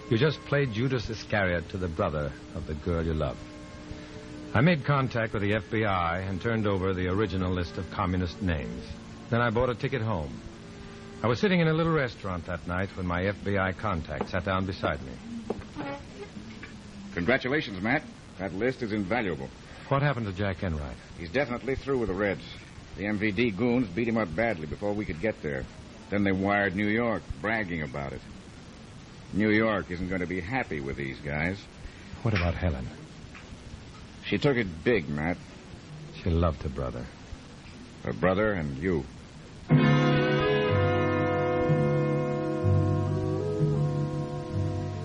You just played Judas Iscariot to the brother of the girl you love. I made contact with the FBI and turned over the original list of communist names. Then I bought a ticket home. I was sitting in a little restaurant that night when my FBI contact sat down beside me. Congratulations, Matt. That list is invaluable. What happened to Jack Enright? He's definitely through with the Reds. The MVD goons beat him up badly before we could get there. Then they wired New York, bragging about it. New York isn't going to be happy with these guys. What about Helen? She took it big, Matt. She loved her brother. Her brother and you.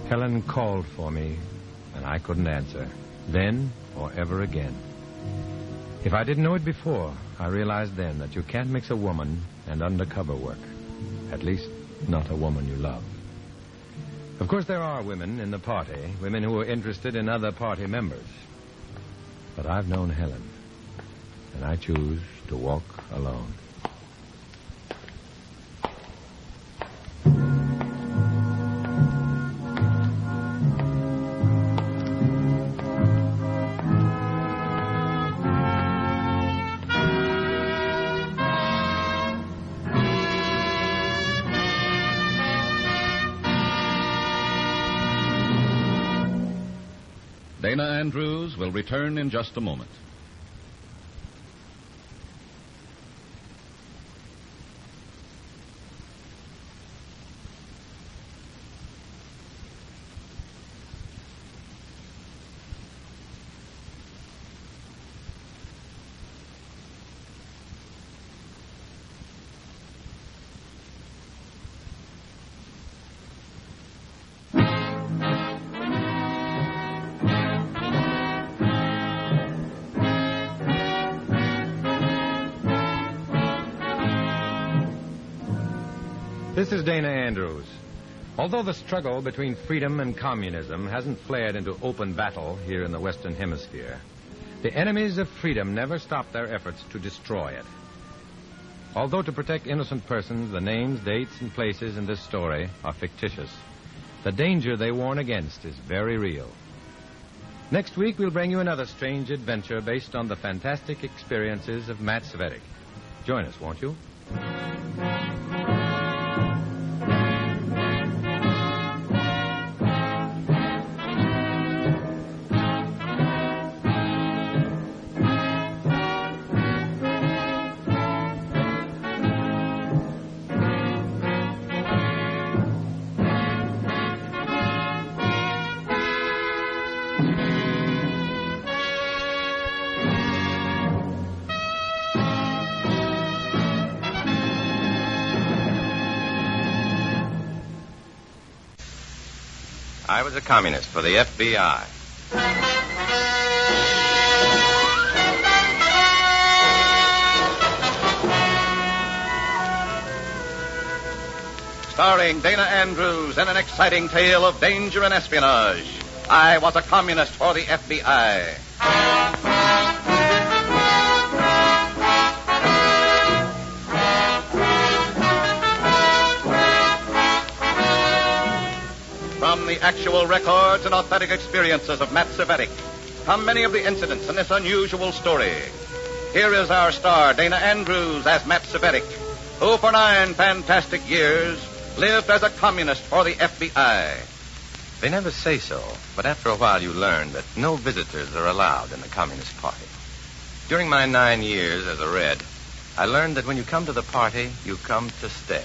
Helen called for me, and I couldn't answer, then or ever again. If I didn't know it before, I realized then that you can't mix a woman and undercover work. At least, not a woman you love. Of course, there are women in the party, women who are interested in other party members. But I've known Helen, and I choose to walk alone. Dana Andrews will return in just a moment. This is Dana Andrews. Although the struggle between freedom and communism hasn't flared into open battle here in the Western Hemisphere, the enemies of freedom never stop their efforts to destroy it. Although to protect innocent persons, the names, dates, and places in this story are fictitious, the danger they warn against is very real. Next week, we'll bring you another strange adventure based on the fantastic experiences of Matt Cvetic. Join us, won't you? I was a communist for the FBI. Starring Dana Andrews in an exciting tale of danger and espionage. I was a communist for the FBI. From the actual records and authentic experiences of Matt Cvetic come many of the incidents in this unusual story. Here is our star, Dana Andrews, as Matt Cvetic, who for 9 fantastic years lived as a communist for the FBI. They never say so, but after a while you learn that no visitors are allowed in the Communist Party. During my 9 years as a Red, I learned that when you come to the party, you come to stay.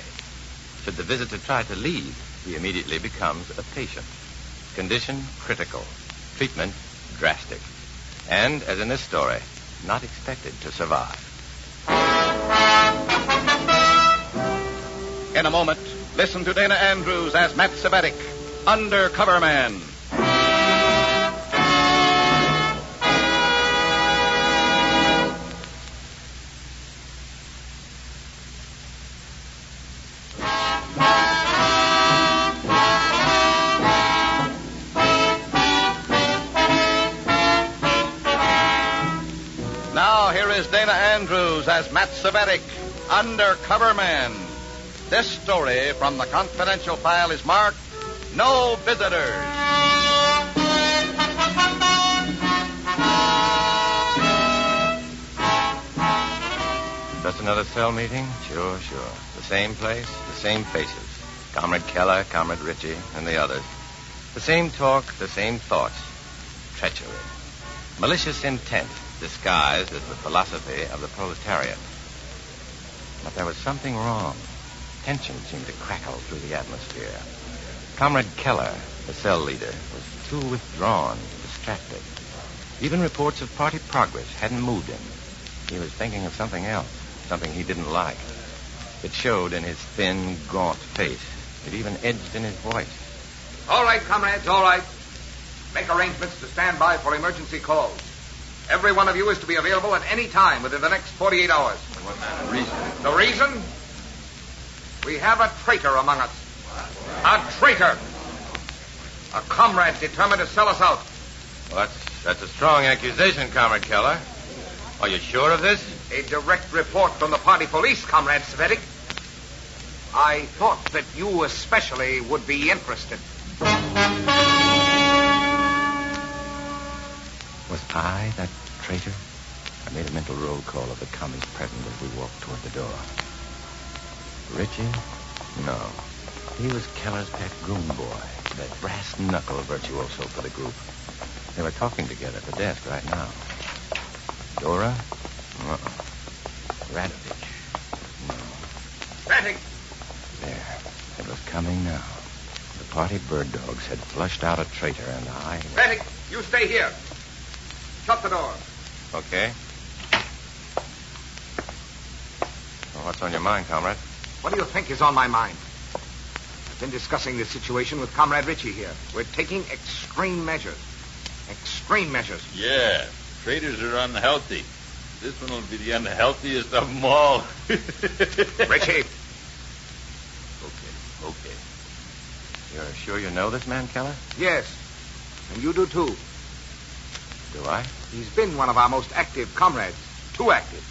Should the visitor try to leave, he immediately becomes a patient. Condition critical. Treatment drastic. And, as in this story, not expected to survive. In a moment, listen to Dana Andrews as Matt Cvetic, Undercover Man. Now, here is Dana Andrews as Matt Cvetic, Undercover Man. This story from the confidential file is marked, No Visitors. Just another cell meeting? Sure. The same place, the same faces. Comrade Keller, Comrade Ritchie, and the others. The same talk, the same thoughts. Treachery. Malicious intent disguised as the philosophy of the proletariat. But there was something wrong. Tension seemed to crackle through the atmosphere. Comrade Keller, the cell leader, was too withdrawn, distracted. Even reports of party progress hadn't moved him. He was thinking of something else, something he didn't like. It showed in his thin, gaunt face. It even edged in his voice. All right, comrades, all right. Make arrangements to stand by for emergency calls. Every one of you is to be available at any time within the next 48 hours. What's the reason? The reason? We have a traitor among us. A traitor. A comrade determined to sell us out. Well, that's a strong accusation, Comrade Keller. Are you sure of this? A direct report from the party police, Comrade Cvetic. I thought that you especially would be interested. Was I that traitor? I made a mental roll call of the commies present as we walked toward the door. Richie? No. He was Keller's pet goon boy, that brass-knuckle virtuoso for the group. They were talking together at the desk right now. Dora? Uh-uh. Radovich? No. Cvetic! There. It was coming now. The party bird dogs had flushed out a traitor, and I... Cvetic, you stay here. Shut the door. Okay. Well, what's on your mind, Comrade? What do you think is on my mind? I've been discussing this situation with Comrade Ritchie here. We're taking extreme measures. Extreme measures. Yeah, traitors are unhealthy. This one will be the unhealthiest of them all. Ritchie. Okay. You're sure you know this man, Keller? Yes. And you do too. Do I? He's been one of our most active comrades. Too active.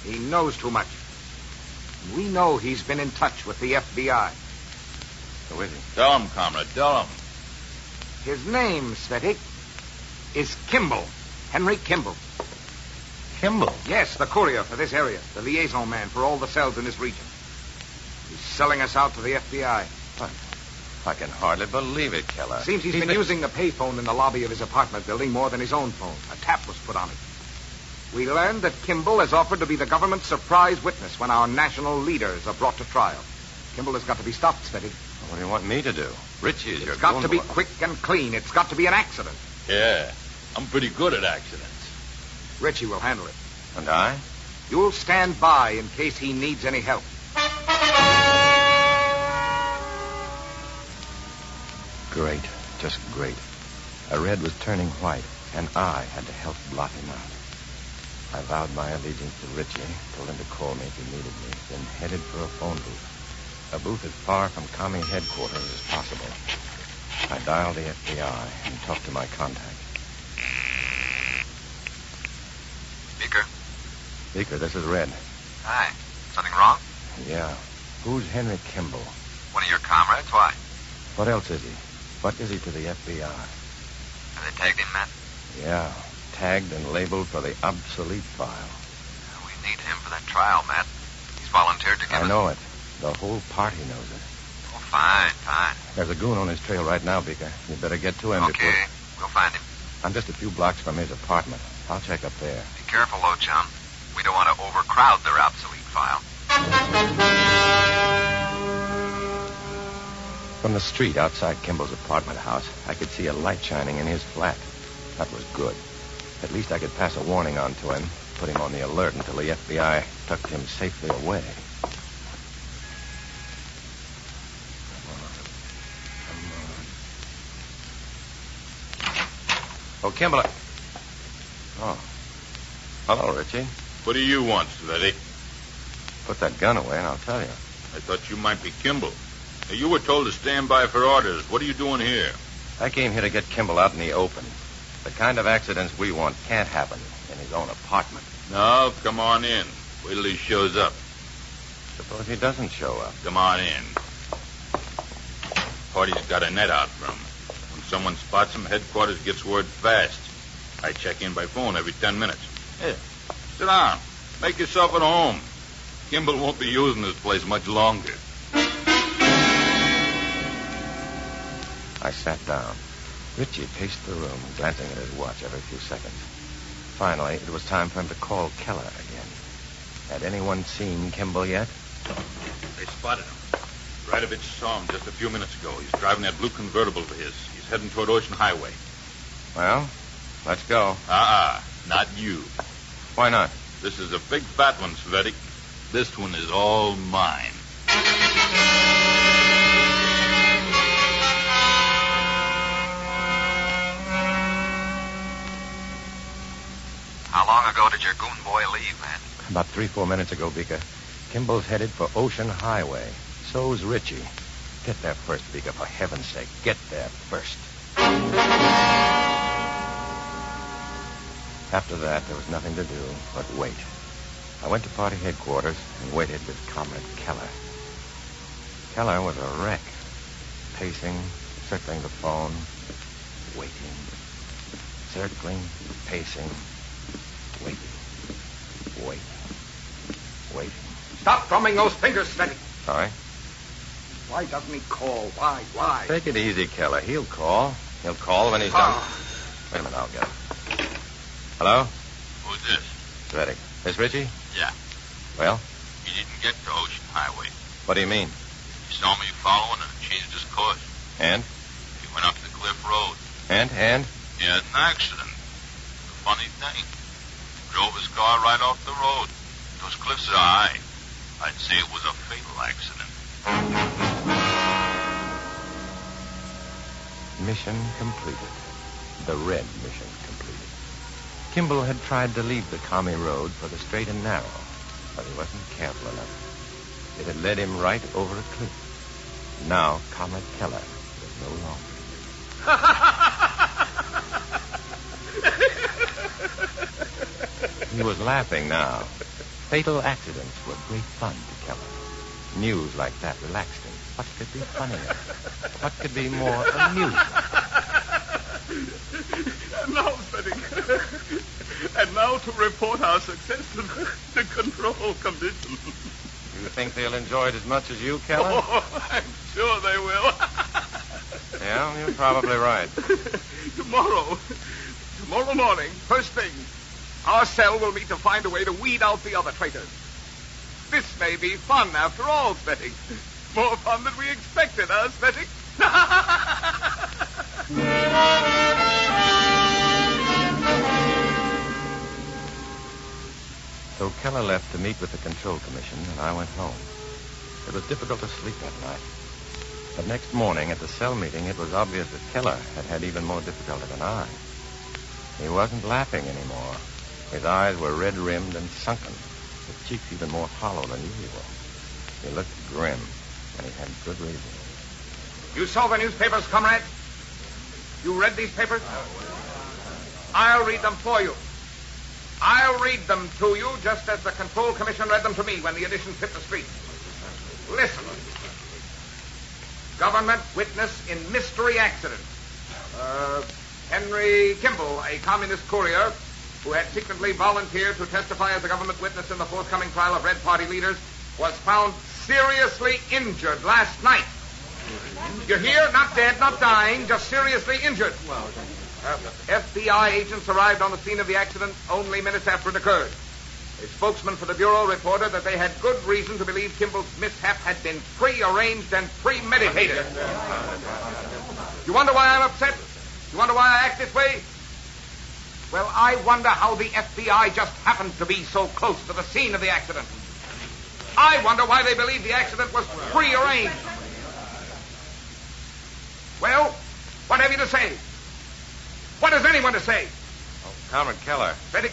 He knows too much. And we know he's been in touch with the FBI. Who is he? Tell him, Comrade, tell him. His name, Cvetic, is Kimball. Henry Kimball. Kimball? Yes, the courier for this area. The liaison man for all the cells in this region. He's selling us out to the FBI. I can hardly believe it, Keller. Seems he's been using the payphone in the lobby of his apartment building more than his own phone. A tap was put on it. We learned that Kimball has offered to be the government's surprise witness when our national leaders are brought to trial. Kimball has got to be stopped, Cvetic. What do you want me to do? Richie is your It's got to be goon boy. quick and clean. It's got to be an accident. Yeah, I'm pretty good at accidents. Richie will handle it. And I? You'll stand by in case he needs any help. Great. Just great. A red was turning white, and I had to help blot him out. I vowed my allegiance to Richie, told him to call me if he needed me, then headed for a phone booth. A booth as far from commie headquarters as possible. I dialed the FBI and talked to my contact. Speaker, this is Red. Hi. Something wrong? Yeah. Who's Henry Kimball? One of your comrades? Why? What else is he? What is he to the FBI? Have they tagged him, Matt? Yeah. Tagged and labeled for the obsolete file. We need him for that trial, Matt. He's volunteered to give us... I know it. The whole party knows it. Oh, fine. There's a goon on his trail right now, Beaker. You better get to him Okay. We'll find him. I'm just a few blocks from his apartment. I'll check up there. Be careful, though, chum. We don't want to overcrowd their obsolete file. From the street outside Kimball's apartment house, I could see a light shining in his flat. That was good. At least I could pass a warning on to him, put him on the alert until the FBI tucked him safely away. Oh, Kimball. Oh. Hello, Richie. What do you want, Cvetic? Put that gun away and I'll tell you. I thought you might be Kimball. Now, you were told to stand by for orders. What are you doing here? I came here to get Kimball out in the open. The kind of accidents we want can't happen in his own apartment. No, come on in. Wait till he shows up. Suppose he doesn't show up. Come on in. Party's got a net out for him. When someone spots him, headquarters gets word fast. I check in by phone every 10 minutes. Here, sit down. Make yourself at home. Kimball won't be using this place much longer. I sat down. Richie paced the room, glancing at his watch every few seconds. Finally, it was time for him to call Keller again. Had anyone seen Kimball yet? They spotted him. Radovich saw him just a few minutes ago. He's driving that blue convertible of his. He's heading toward Ocean Highway. Well, let's go. Not you. Why not? This is a big fat one, Cvetic. This one is all mine. ago did your goon boy leave, Matt? About 3-4 minutes ago, Beaker. Kimball's headed for Ocean Highway. So's Richie. Get there first, Beaker, for heaven's sake. Get there first. After that, there was nothing to do but wait. I went to party headquarters and waited with Comrade Keller. Keller was a wreck. Pacing, circling the phone, waiting. Circling, pacing, waiting. Waiting. Stop drumming those fingers, Cvetic. Sorry? Why doesn't he call? Why? Take it easy, Keller. He'll call. He'll call when he's done. Wait a minute, I'll get him. Hello? Who's this? Cvetic. This Richie? Yeah. Well? He didn't get to Ocean Highway. What do you mean? He saw me following and changed his course. And? He went up the cliff road. And? He had an accident. The funny thing, drove his car right off the road. Those cliffs are high. I'd say it was a fatal accident. Mission completed. The red mission completed. Kimball had tried to leave the commie road for the straight and narrow, but he wasn't careful enough. It had led him right over a cliff. Now, Comrade Keller was no longer. He was laughing now. Fatal accidents were great fun to Keller. News like that relaxed him. What could be funnier? What could be more amusing? And now, Cvetic. And now to report our success to the control commission. You think they'll enjoy it as much as you, Keller? Oh, I'm sure they will. Yeah, you're probably right. Tomorrow morning, first thing, our cell will meet to find a way to weed out the other traitors. This may be fun after all, Cvetic. More fun than we expected, huh, Cvetic? So Keller left to meet with the Control Commission, and I went home. It was difficult to sleep that night. But next morning at the cell meeting, it was obvious that Keller had even more difficulty than I. He wasn't laughing anymore. His eyes were red-rimmed and sunken, his cheeks even more hollow than usual. He looked grim, and he had good reason. You saw the newspapers, comrade? You read these papers? I'll read them for you. I'll read them to you just as the Control Commission read them to me when the editions hit the street. Listen. Government witness in mystery accident. Henry Kimball, a communist courier who had secretly volunteered to testify as a government witness in the forthcoming trial of Red Party leaders, was found seriously injured last night. You hear? Not dead, not dying, just seriously injured. FBI agents arrived on the scene of the accident only minutes after it occurred. A spokesman for the Bureau reported that they had good reason to believe Kimball's mishap had been pre-arranged and premeditated. You wonder why I'm upset? You wonder why I act this way? Well, I wonder how the FBI just happened to be so close to the scene of the accident. I wonder why they believe the accident was prearranged. Well, what have you to say? What has anyone to say? Oh, Comrade Keller. Cvetic?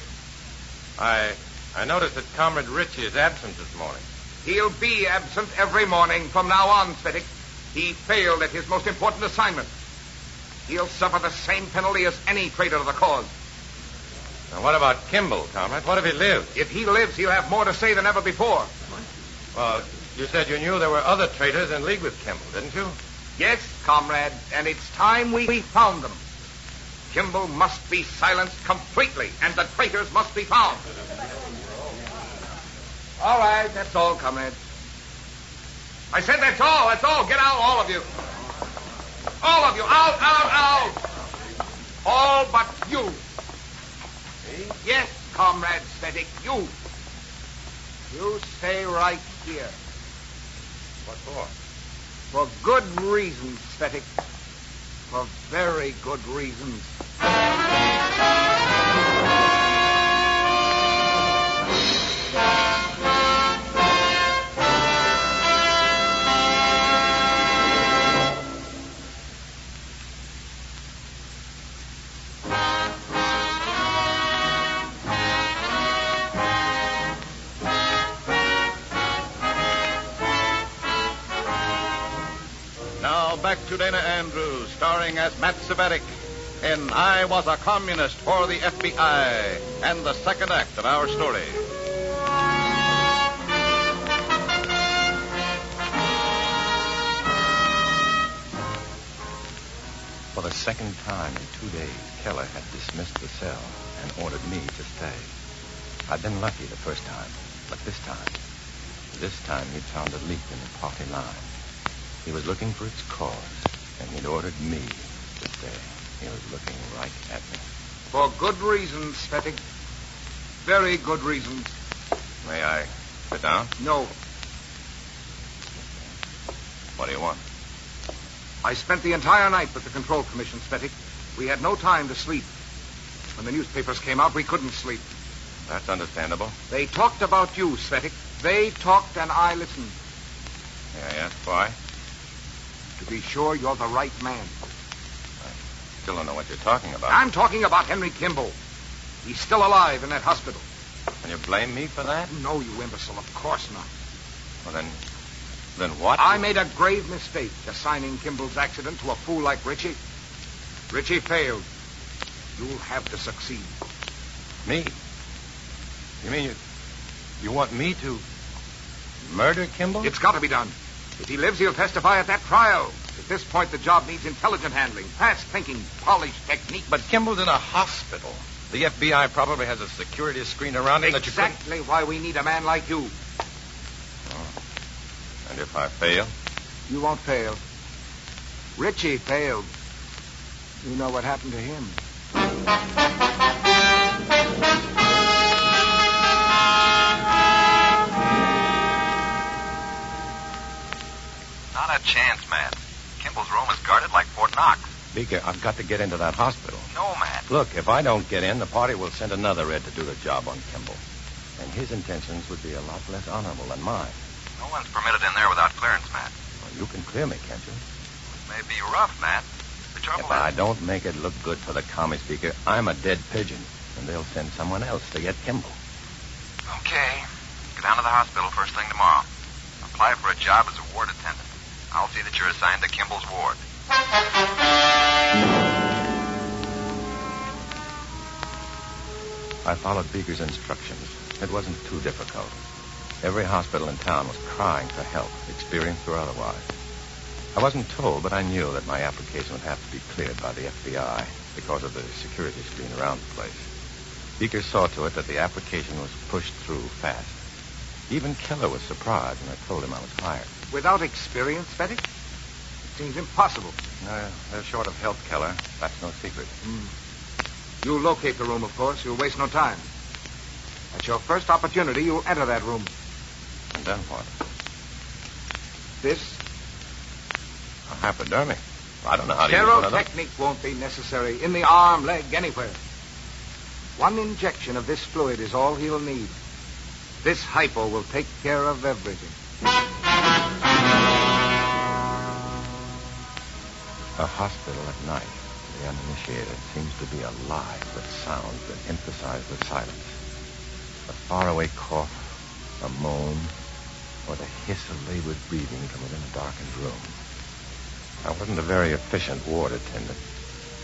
I noticed that Comrade Richie is absent this morning. He'll be absent every morning from now on, Cvetic. He failed at his most important assignment. He'll suffer the same penalty as any traitor to the cause. Now, what about Kimball, Comrade? What if he lives? If he lives, he'll have more to say than ever before. Well, you said you knew there were other traitors in league with Kimball, didn't you? Yes, comrade, and it's time we found them. Kimball must be silenced completely, and the traitors must be found. All right, that's all, comrade. I said that's all. Get out, all of you. All of you, out. All but you. Yes, Comrade Cvetic, you. You stay right here. What for? For good reasons, Cvetic. For very good reasons. Now back to Dana Andrews, starring as Matt Cvetic in I Was a Communist for the FBI, and the second act of our story. For the second time in 2 days, Keller had dismissed the cell and ordered me to stay. I'd been lucky the first time, but this time he'd found a leak in the party line. He was looking for its cause, and he'd ordered me to stay. He was looking right at me. For good reasons, Cvetic. Very good reasons. May I sit down? No. What do you want? I spent the entire night with the Control Commission, Cvetic. We had no time to sleep. When the newspapers came out, we couldn't sleep. That's understandable. They talked about you, Cvetic. They talked and I listened. May I ask why? To be sure you're the right man. I still don't know what you're talking about. I'm talking about Henry Kimball. He's still alive in that hospital. Can you blame me for that? No, you imbecile. Of course not. Well, then what? I made a grave mistake assigning Kimball's accident to a fool like Richie. Richie failed. You'll have to succeed. Me? You mean you want me to murder Kimball? It's got to be done. If he lives, he'll testify at that trial. At this point, the job needs intelligent handling, fast thinking, polished technique. But Kimball's in a hospital. The FBI probably has a security screen around him that you couldn't... Exactly why we need a man like you. Oh. And if I fail? You won't fail. Richie failed. You know what happened to him. Not a chance, Matt. Kimball's room is guarded like Fort Knox. Beaker, I've got to get into that hospital. No, Matt. Look, if I don't get in, the party will send another Red to do the job on Kimball. And his intentions would be a lot less honorable than mine. No one's permitted in there without clearance, Matt. Well, you can clear me, can't you? It may be rough, Matt. The trouble If I don't make it look good for the commie speaker, I'm a dead pigeon, and they'll send someone else to get Kimball. Okay. Go down to the hospital first thing tomorrow. Apply for a job as a ward attendant. I'll see that you're assigned to Kimball's ward. I followed Beaker's instructions. It wasn't too difficult. Every hospital in town was crying for help, experienced or otherwise. I wasn't told, but I knew that my application would have to be cleared by the FBI because of the security screen around the place. Beaker saw to it that the application was pushed through fast. Even Keller was surprised when I told him I was hired. Without experience, Cvetic? It seems impossible. They're short of help, Keller. That's no secret. You'll locate the room, of course. You'll waste no time. At your first opportunity, you'll enter that room. And then what? This? A hypodermic. I don't know how to use one of them. Technique won't be necessary. In the arm, leg, anywhere. One injection of this fluid is all he'll need. This hypo will take care of everything. A hospital at night, to the uninitiated, seems to be alive with sounds that emphasize the silence. A faraway cough, a moan, or the hiss of labored breathing from within a darkened room. I wasn't a very efficient ward attendant.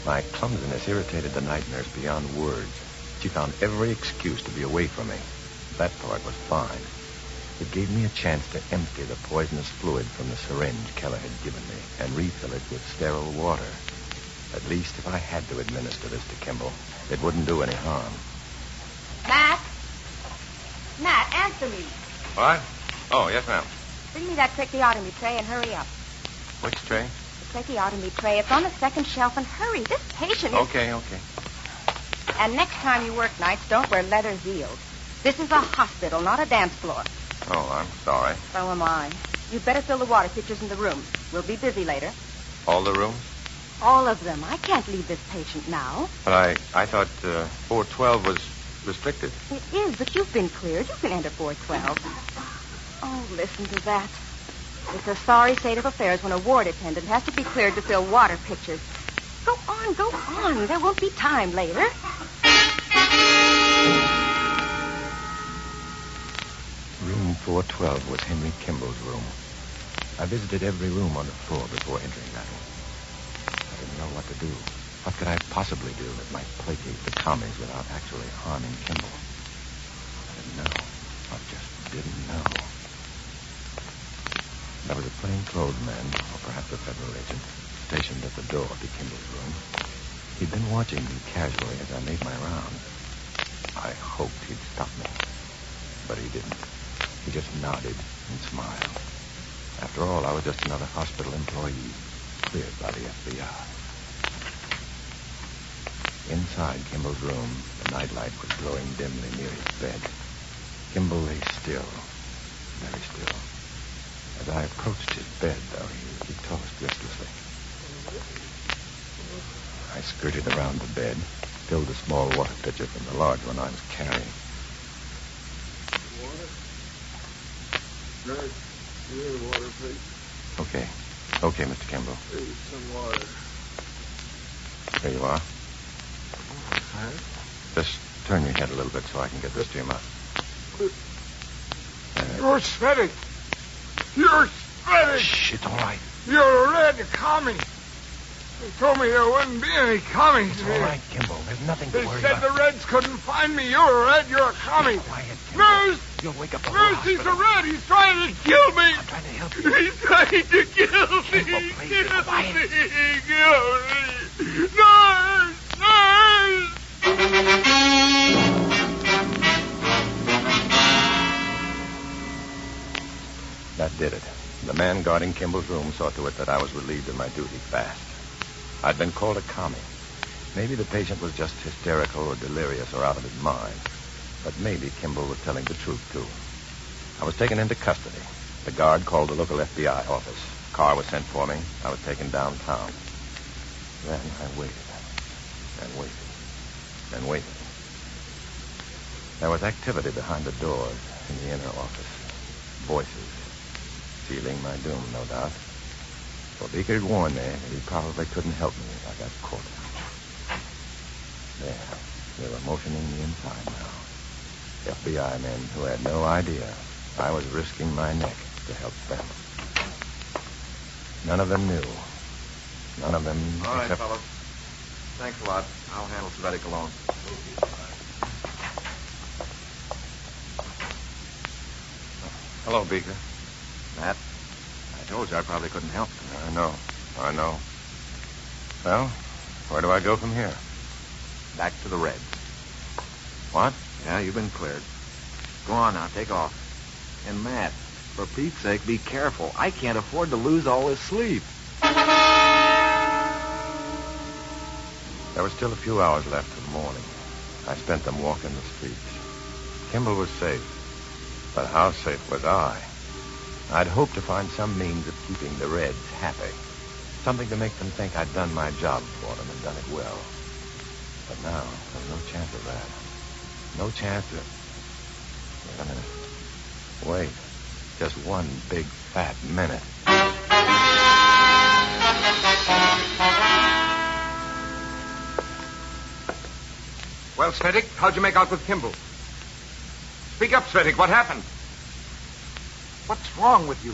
My clumsiness irritated the night nurse beyond words. She found every excuse to be away from me. That part was fine. It gave me a chance to empty the poisonous fluid from the syringe Keller had given me and refill it with sterile water. At least if I had to administer this to Kimball, it wouldn't do any harm. Matt? Matt, answer me. What? Oh, yes, ma'am. Bring me that tracheotomy tray and hurry up. Which tray? The tracheotomy tray. It's on the second shelf, and hurry. This patient is... Okay. And next time you work nights, don't wear leather heels. This is a hospital, not a dance floor. Oh, I'm sorry. So am I. You'd better fill the water pitchers in the rooms. We'll be busy later. All the rooms? All of them. I can't leave this patient now. But I thought 412 was restricted. It is, but you've been cleared. You can enter 412. Oh, listen to that. It's a sorry state of affairs when a ward attendant has to be cleared to fill water pitchers. Go on. There won't be time later. Room 412 was Henry Kimball's room. I visited every room on the floor before entering that one. I didn't know what to do. What could I possibly do that might placate the commies without actually harming Kimball? I didn't know. I just didn't know. There was a plainclothes man, or perhaps a federal agent, stationed at the door to Kimball's room. He'd been watching me casually as I made my rounds. I hoped he'd stop me, but he didn't. He just nodded and smiled. After all, I was just another hospital employee, cleared by the FBI. Inside Kimball's room, the nightlight was glowing dimly near his bed. Kimball lay still, very still. As I approached his bed, though, he tossed restlessly. I skirted around the bed, filled a small water pitcher from the large one I was carrying. Water? Red, your water, please. Okay. Okay, Mr. Kimball. Please, some water. There you are. Huh? Just turn your head a little bit so I can get this to your mouth. You're Cvetic. You're Cvetic. Shh, it's all right. You're a red commie. They told me there wouldn't be any commies. It's all right, Kimball. There's nothing to They worry said about. the Reds couldn't find me. You're a red. You're a commie. Quiet, Nurse! You'll wake up the whole Nurse, he's a hospital. red. He's trying to kill me. I'm trying to help you. He's trying to kill me. Kimball, please be quiet. Kill me. Nurse! Nurse! That did it. The man guarding Kimball's room saw to it that I was relieved of my duty fast. I'd been called a commie. Maybe the patient was just hysterical or delirious or out of his mind. But maybe Kimball was telling the truth, too. I was taken into custody. The guard called the local FBI office. A car was sent for me. I was taken downtown. Then I waited. And waited. And waited. There was activity behind the doors in the inner office. Voices. Sealing my doom, no doubt. For Beaker had warned me that he probably couldn't help me if I got caught. There. They were motioning me inside now. FBI men who had no idea I was risking my neck to help them. None of them knew. None of them All right, except... fellas. Thanks a lot. I'll handle Cvetic alone. Hello, Beaker. Matt, I told you I probably couldn't help you. I know. Well, where do I go from here? Back to the Reds. What? Yeah, you've been cleared. Go on now, take off. And Matt, for Pete's sake, be careful. I can't afford to lose all this sleep. There were still a few hours left of the morning. I spent them walking the streets. Kimball was safe. But how safe was I? I'd hoped to find some means of keeping the Reds happy. Something to make them think I'd done my job for them and done it well. But now, there's no chance of that. No chance of... Wait a minute. Wait. Just one big, fat minute. Well, Cvetic, how'd you make out with Kimball? Speak up, Cvetic. What happened? What's wrong with you?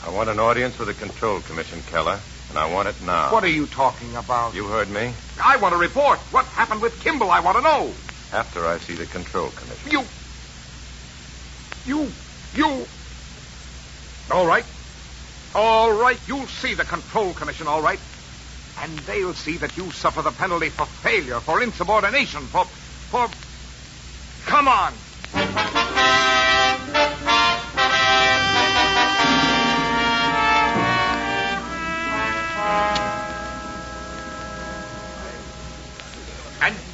I want an audience with the Control Commission, Keller, and I want it now. What are you talking about? You heard me. I want a report. What happened with Kimball? I want to know. After I see the Control Commission. You... All right. All right. You'll see the Control Commission, all right. And they'll see that you suffer the penalty for failure, for insubordination, for... Come on.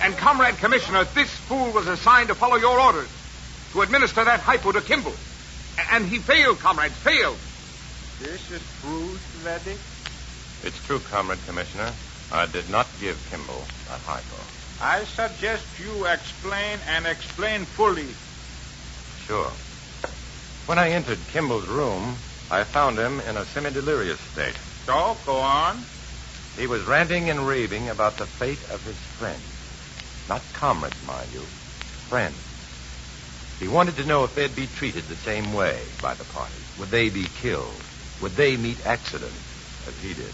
And Comrade Commissioner, this fool was assigned to follow your orders, to administer that hypo to Kimball. And he failed, comrades, failed. This is true, Cvetic? It's true, Comrade Commissioner. I did not give Kimball that hypo. I suggest you explain and explain fully. Sure. When I entered Kimball's room, I found him in a semi-delirious state. So, go on. He was ranting and raving about the fate of his friends. Not comrades, mind you. Friends. He wanted to know if they'd be treated the same way by the party. Would they be killed? Would they meet accident as he did?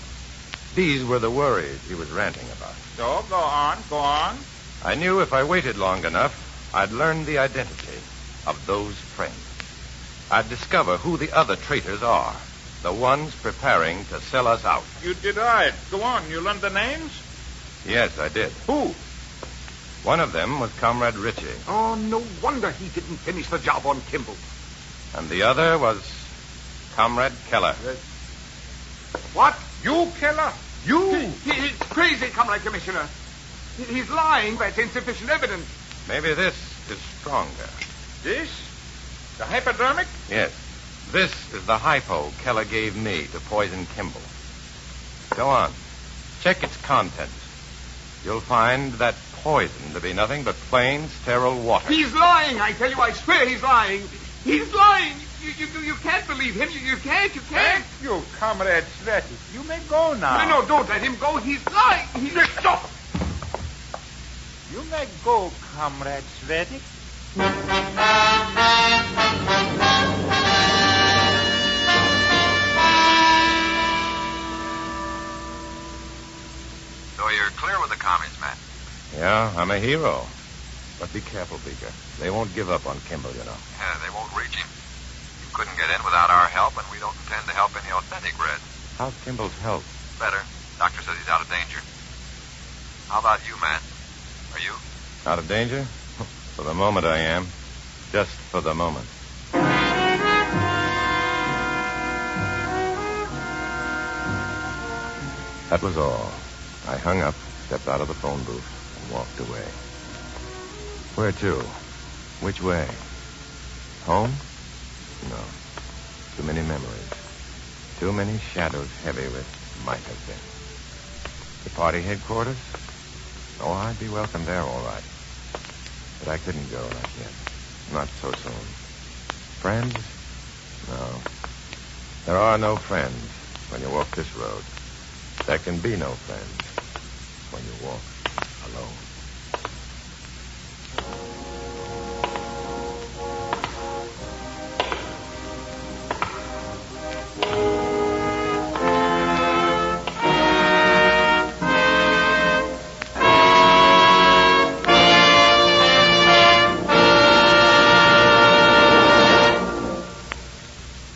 These were the worries he was ranting about. So, go on, go on. I knew if I waited long enough, I'd learn the identity of those friends. I'd discover who the other traitors are, the ones preparing to sell us out. You did right. Go on, you learned the names? Yes, I did. Who? One of them was Comrade Ritchie. Oh, no wonder he didn't finish the job on Kimball. And the other was Comrade Keller. What? You, Keller? You? He's crazy, Comrade Commissioner. He's lying. That's insufficient evidence. Maybe this is stronger. This? The hypodermic? Yes. This is the hypo Keller gave me to poison Kimball. Go on. Check its contents. You'll find that poison to be nothing but plain, sterile water. He's lying, I tell you. I swear he's lying. He's lying. You can't believe him. You can't. Thank you, Comrade Cvetic. You may go now. No, don't let him go. He's lying. Stop. You may go, Comrade Cvetic. So you're clear with the commies, Matt? Yeah, I'm a hero. But be careful, Beaker. They won't give up on Kimball, you know. Yeah, they won't reach him. You couldn't get in without our help, and we don't intend to help any authentic Reds. How's Kimball's health? Better. Doctor says he's out of danger. How about you, Matt? Are you? Out of danger? For the moment, I am. Just for the moment. That was all. I hung up, stepped out of the phone booth, and walked away. Where to? Which way? Home? No. Too many memories. Too many shadows heavy with might have been. The party headquarters? Oh, I'd be welcome there, all right. But I couldn't go, not yet. Not so soon. Friends? No. There are no friends when you walk this road. There can be no friends when you walk alone.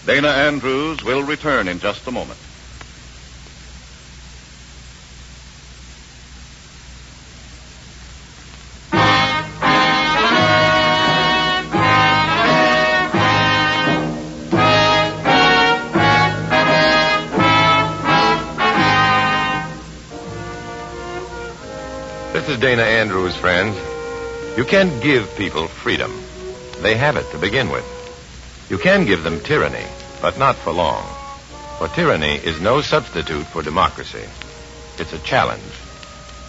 Dana Andrews will return in just a moment. This is Dana Andrews, friends. You can't give people freedom. They have it to begin with. You can give them tyranny, but not for long. For tyranny is no substitute for democracy. It's a challenge.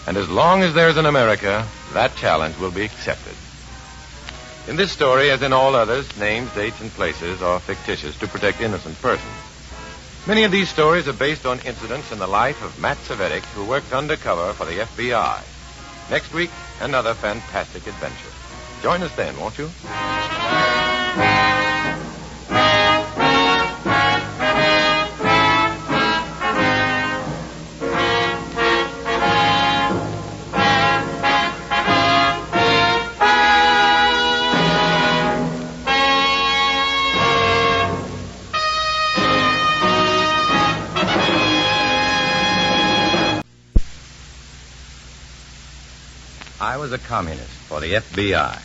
And as long as there's an America, that challenge will be accepted. In this story, as in all others, names, dates, and places are fictitious to protect innocent persons. Many of these stories are based on incidents in the life of Matt Cvetic, who worked undercover for the FBI. Next week, another fantastic adventure. Join us then, won't you? I was a communist for the FBI.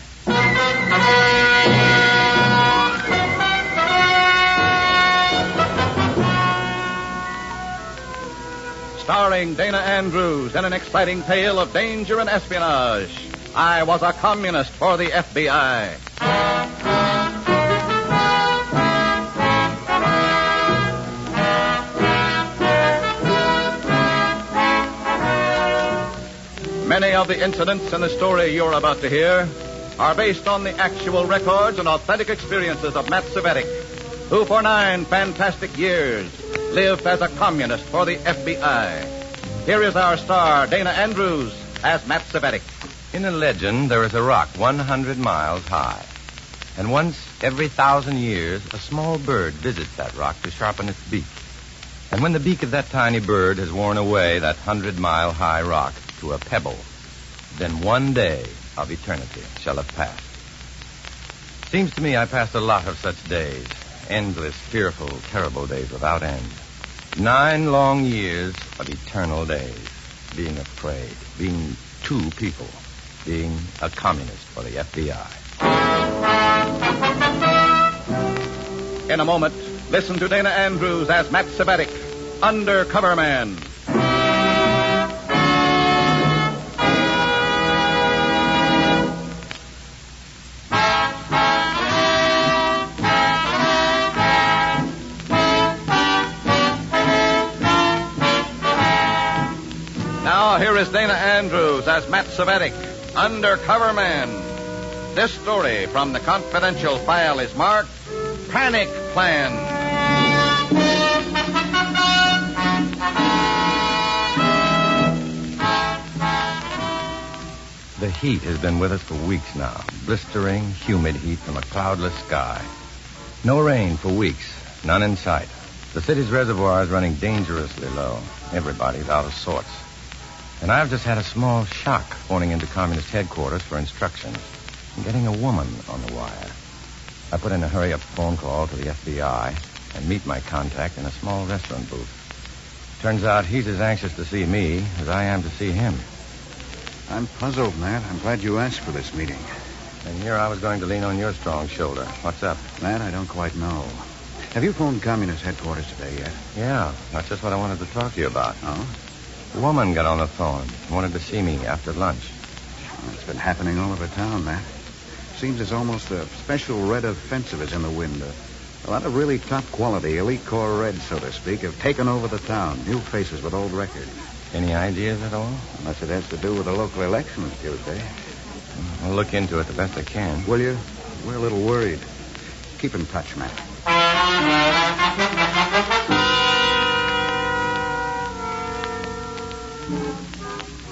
Starring Dana Andrews in an exciting tale of danger and espionage. I was a communist for the FBI. Many of the incidents in the story you're about to hear are based on the actual records and authentic experiences of Matt Cvetic, who for 9 fantastic years lived as a communist for the FBI. Here is our star, Dana Andrews, as Matt Cvetic. In a legend, there is a rock 100 miles high. And once every 1,000 years, a small bird visits that rock to sharpen its beak. And when the beak of that tiny bird has worn away that 100-mile-high rock to a pebble, then one day of eternity shall have passed. Seems to me I passed a lot of such days, endless, fearful, terrible days without end. 9 long years of eternal days, being afraid, being two people, being a communist for the FBI. In a moment, listen to Dana Andrews as Matt Cvetic, Undercover Man. Now, here is Dana Andrews as Matt Cvetic, Undercover Man. This story from the confidential file is marked Panic Plan. The heat has been with us for weeks now. Blistering, humid heat from a cloudless sky. No rain for weeks. None in sight. The city's reservoir is running dangerously low. Everybody's out of sorts. And I've just had a small shock phoning into Communist headquarters for instructions. I'm getting a woman on the wire. I put in a hurry-up phone call to the FBI and meet my contact in a small restaurant booth. Turns out he's as anxious to see me as I am to see him. I'm puzzled, Matt. I'm glad you asked for this meeting. And here I was going to lean on your strong shoulder. What's up? Matt, I don't quite know. Have you phoned Communist headquarters today yet? Yeah, that's just what I wanted to talk to you about. Oh? A woman got on the phone. Wanted to see me after lunch. It's been happening all over town, Matt. Seems as almost a special red offensive is in the wind. A lot of really top-quality, elite corps reds, so to speak, have taken over the town. New faces with old records. Any ideas at all? Unless it has to do with the local elections Tuesday. I'll look into it the best I can. Will you? We're a little worried. Keep in touch, Matt.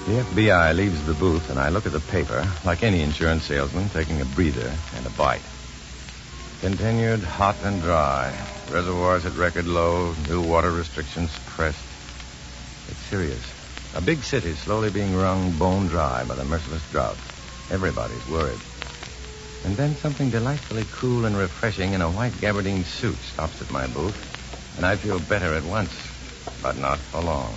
The FBI leaves the booth, and I look at the paper, like any insurance salesman, taking a breather and a bite. Continued hot and dry. Reservoirs at record low. New water restrictions pressed. It's serious. A big city slowly being wrung bone dry by the merciless drought. Everybody's worried. And then something delightfully cool and refreshing in a white gabardine suit stops at my booth, and I feel better at once, but not for long.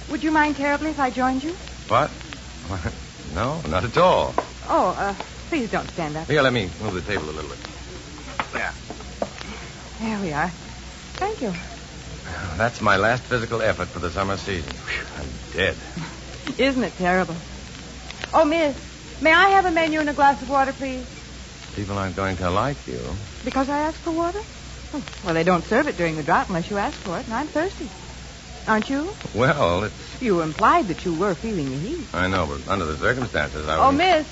Would you mind terribly if I joined you? What? No, not at all. Oh, please don't stand up. Here, let me move the table a little bit. There. There we are. Thank you. That's my last physical effort for the summer season. I'm dead. Isn't it terrible? Oh, miss, may I have a menu and a glass of water, please? People aren't going to like you. Because I asked for water? Oh, well, they don't serve it during the drought unless you ask for it, and I'm thirsty. Aren't you? Well, it's... You implied that you were feeling the heat. I know, but under the circumstances, I Oh, miss.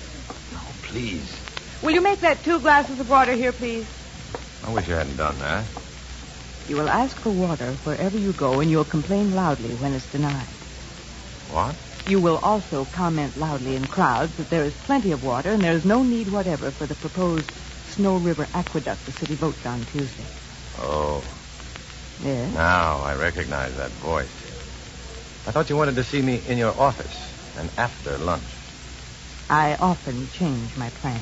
Oh, please. Will you make that 2 glasses of water here, please? I wish you hadn't done that. You will ask for water wherever you go, and you'll complain loudly when it's denied. What? You will also comment loudly in crowds that there is plenty of water, and there is no need whatever for the proposed Snow River Aqueduct the city votes on Tuesday. Oh. Yes? Now I recognize that voice. I thought you wanted to see me in your office and after lunch. I often change my plans.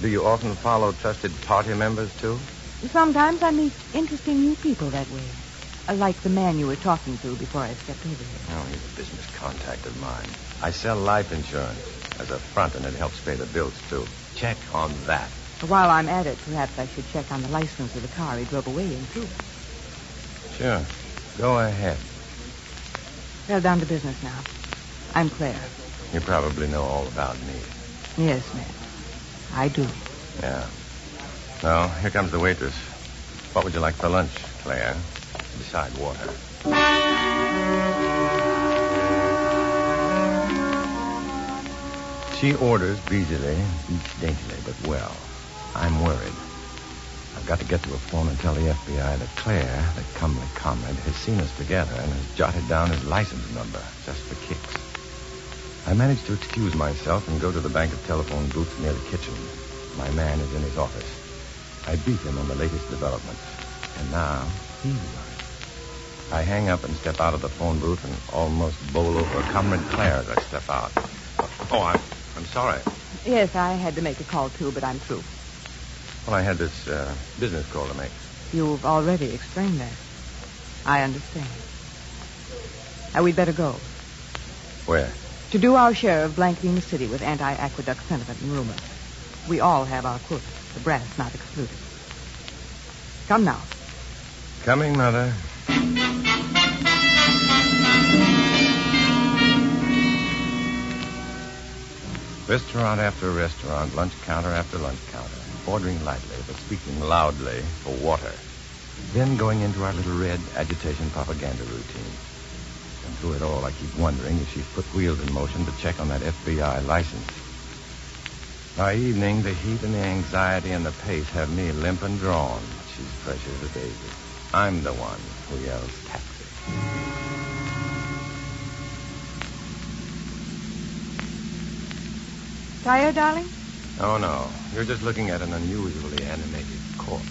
Do you often follow trusted party members, too? Sometimes I meet interesting new people that way. Like the man you were talking to before I stepped over here. Oh, he's a business contact of mine. I sell life insurance as a front, and it helps pay the bills, too. Check on that. While I'm at it, perhaps I should check on the license of the car he drove away in, too. Sure. Go ahead. Well, down to business now. I'm Claire. You probably know all about me. Yes, ma'am. I do. Yeah. Well, here comes the waitress. What would you like for lunch, Claire? Beside water. She orders breezily, eats daintily, but well. I'm worried. I've got to get to a phone and tell the FBI that Claire, the comely comrade, has seen us together and has jotted down his license number just for kicks. I manage to excuse myself and go to the bank of telephone booths near the kitchen. My man is in his office. I brief him on the latest developments. And now he's worried. I hang up and step out of the phone booth and almost bowl over Comrade Claire as I step out. Oh, I'm sorry. Yes, I had to make a call, too, but I'm through. Well, I had this business call to make. You've already explained that. I understand. We'd better go. Where? To do our share of blanketing the city with anti-aqueduct sentiment and rumor. We all have our quota, the brass not excluded. Come now. Coming, Mother. Restaurant after restaurant, lunch counter after lunch counter, ordering lightly but speaking loudly for water. Then going into our little red agitation propaganda routine. And through it all, I keep wondering if she's put wheels in motion to check on that FBI license. By evening, the heat and the anxiety and the pace have me limp and drawn. She's fresh as a daisy. I'm the one who yells taxi. Tired, darling? Oh, no. You're just looking at an unusually animated corpse.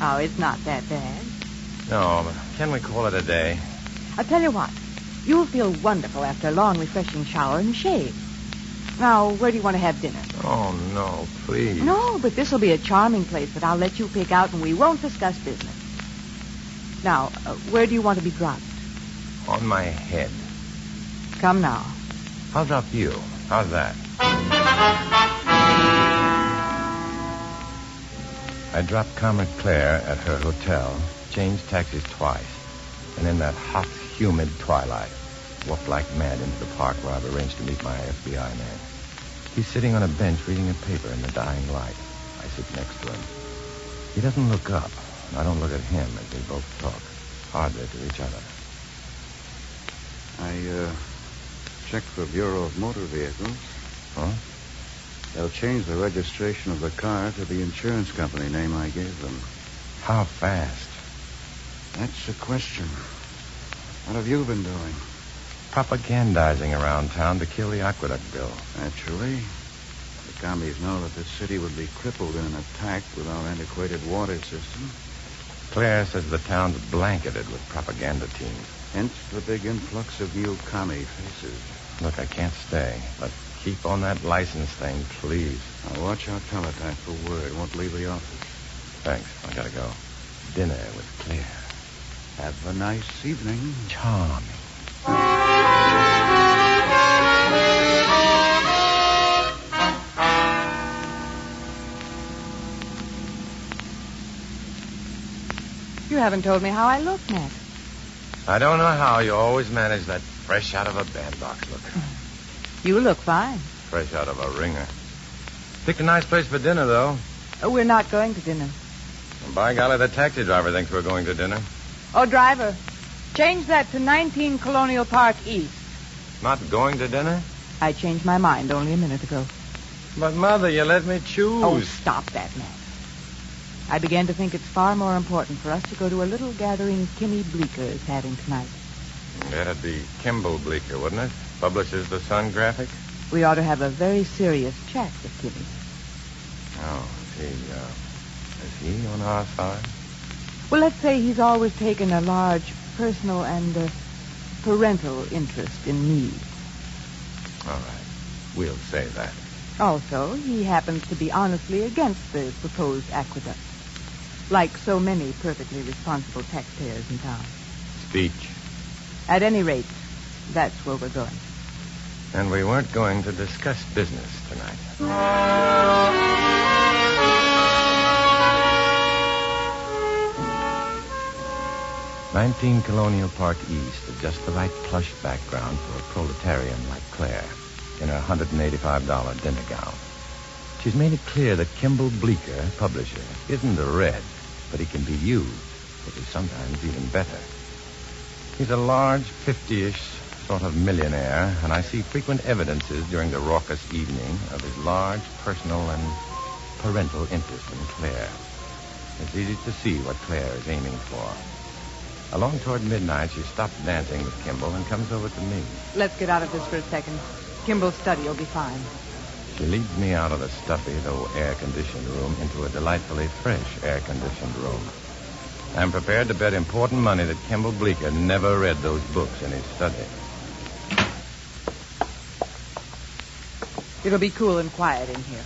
Oh, it's not that bad. No, but can we call it a day? I'll tell you what. You'll feel wonderful after a long, refreshing shower and a shave. Now, where do you want to have dinner? Oh, no, please. No, but this will be a charming place that I'll let you pick out, and we won't discuss business. Now, where do you want to be dropped? On my head. Come now. I'll drop you. How's that? I dropped Comrade Claire at her hotel, changed taxis twice, and in that hot, humid twilight, walked like mad into the park where I've arranged to meet my FBI man. He's sitting on a bench reading a paper in the dying light. I sit next to him. He doesn't look up, and I don't look at him as they both talk, hardly to each other. I checked the Bureau of Motor Vehicles. Huh? They'll change the registration of the car to the insurance company name I gave them. How fast? That's the question. What have you been doing? Propagandizing around town to kill the aqueduct bill. Naturally. The commies know that this city would be crippled in an attack with our antiquated water system. Claire says the town's blanketed with propaganda teams. Hence the big influx of new commie faces. Look, I can't stay, but keep on that license thing, please. Now watch our teletype for word. Won't leave the office. Thanks. I gotta go. Dinner with Claire. Have a nice evening. Charming. You haven't told me how I look, Matt. I don't know how you always manage that fresh out of a bandbox look. You look fine. Fresh out of a ringer. Picked a nice place for dinner, though. We're not going to dinner. Well, by golly, the taxi driver thinks we're going to dinner. Oh, driver, change that to 19 Colonial Park East. Not going to dinner? I changed my mind only a minute ago. But, Mother, you let me choose. Oh, stop that, Matt. I began to think it's far more important for us to go to a little gathering Kimmy Bleecker is having tonight. That'd be Kimball Bleecker, wouldn't it? Publishes the Sun graphic? We ought to have a very serious chat with Kimmy. Oh, is he on our side? Well, let's say he's always taken a large personal and parental interest in me. All right. We'll say that. Also, he happens to be honestly against the proposed aqueduct, like so many perfectly responsible taxpayers in town. Speech. At any rate, that's where we're going. And we weren't going to discuss business tonight. 19 Colonial Park East is just the right plush background for a proletarian like Claire in her $185 dinner gown. She's made it clear that Kimball Bleecker, publisher, isn't a red, but he can be used, which is sometimes even better. He's a large, 50-ish sort of millionaire, and I see frequent evidences during the raucous evening of his large personal and parental interest in Claire. It's easy to see what Claire is aiming for. Along toward midnight, she stops dancing with Kimball and comes over to me. Let's get out of this for a second. Kimball's study will be fine. She leads me out of the stuffy, though air-conditioned room into a delightfully fresh air-conditioned room. I'm prepared to bet important money that Kimball Bleecker never read those books in his study. It'll be cool and quiet in here.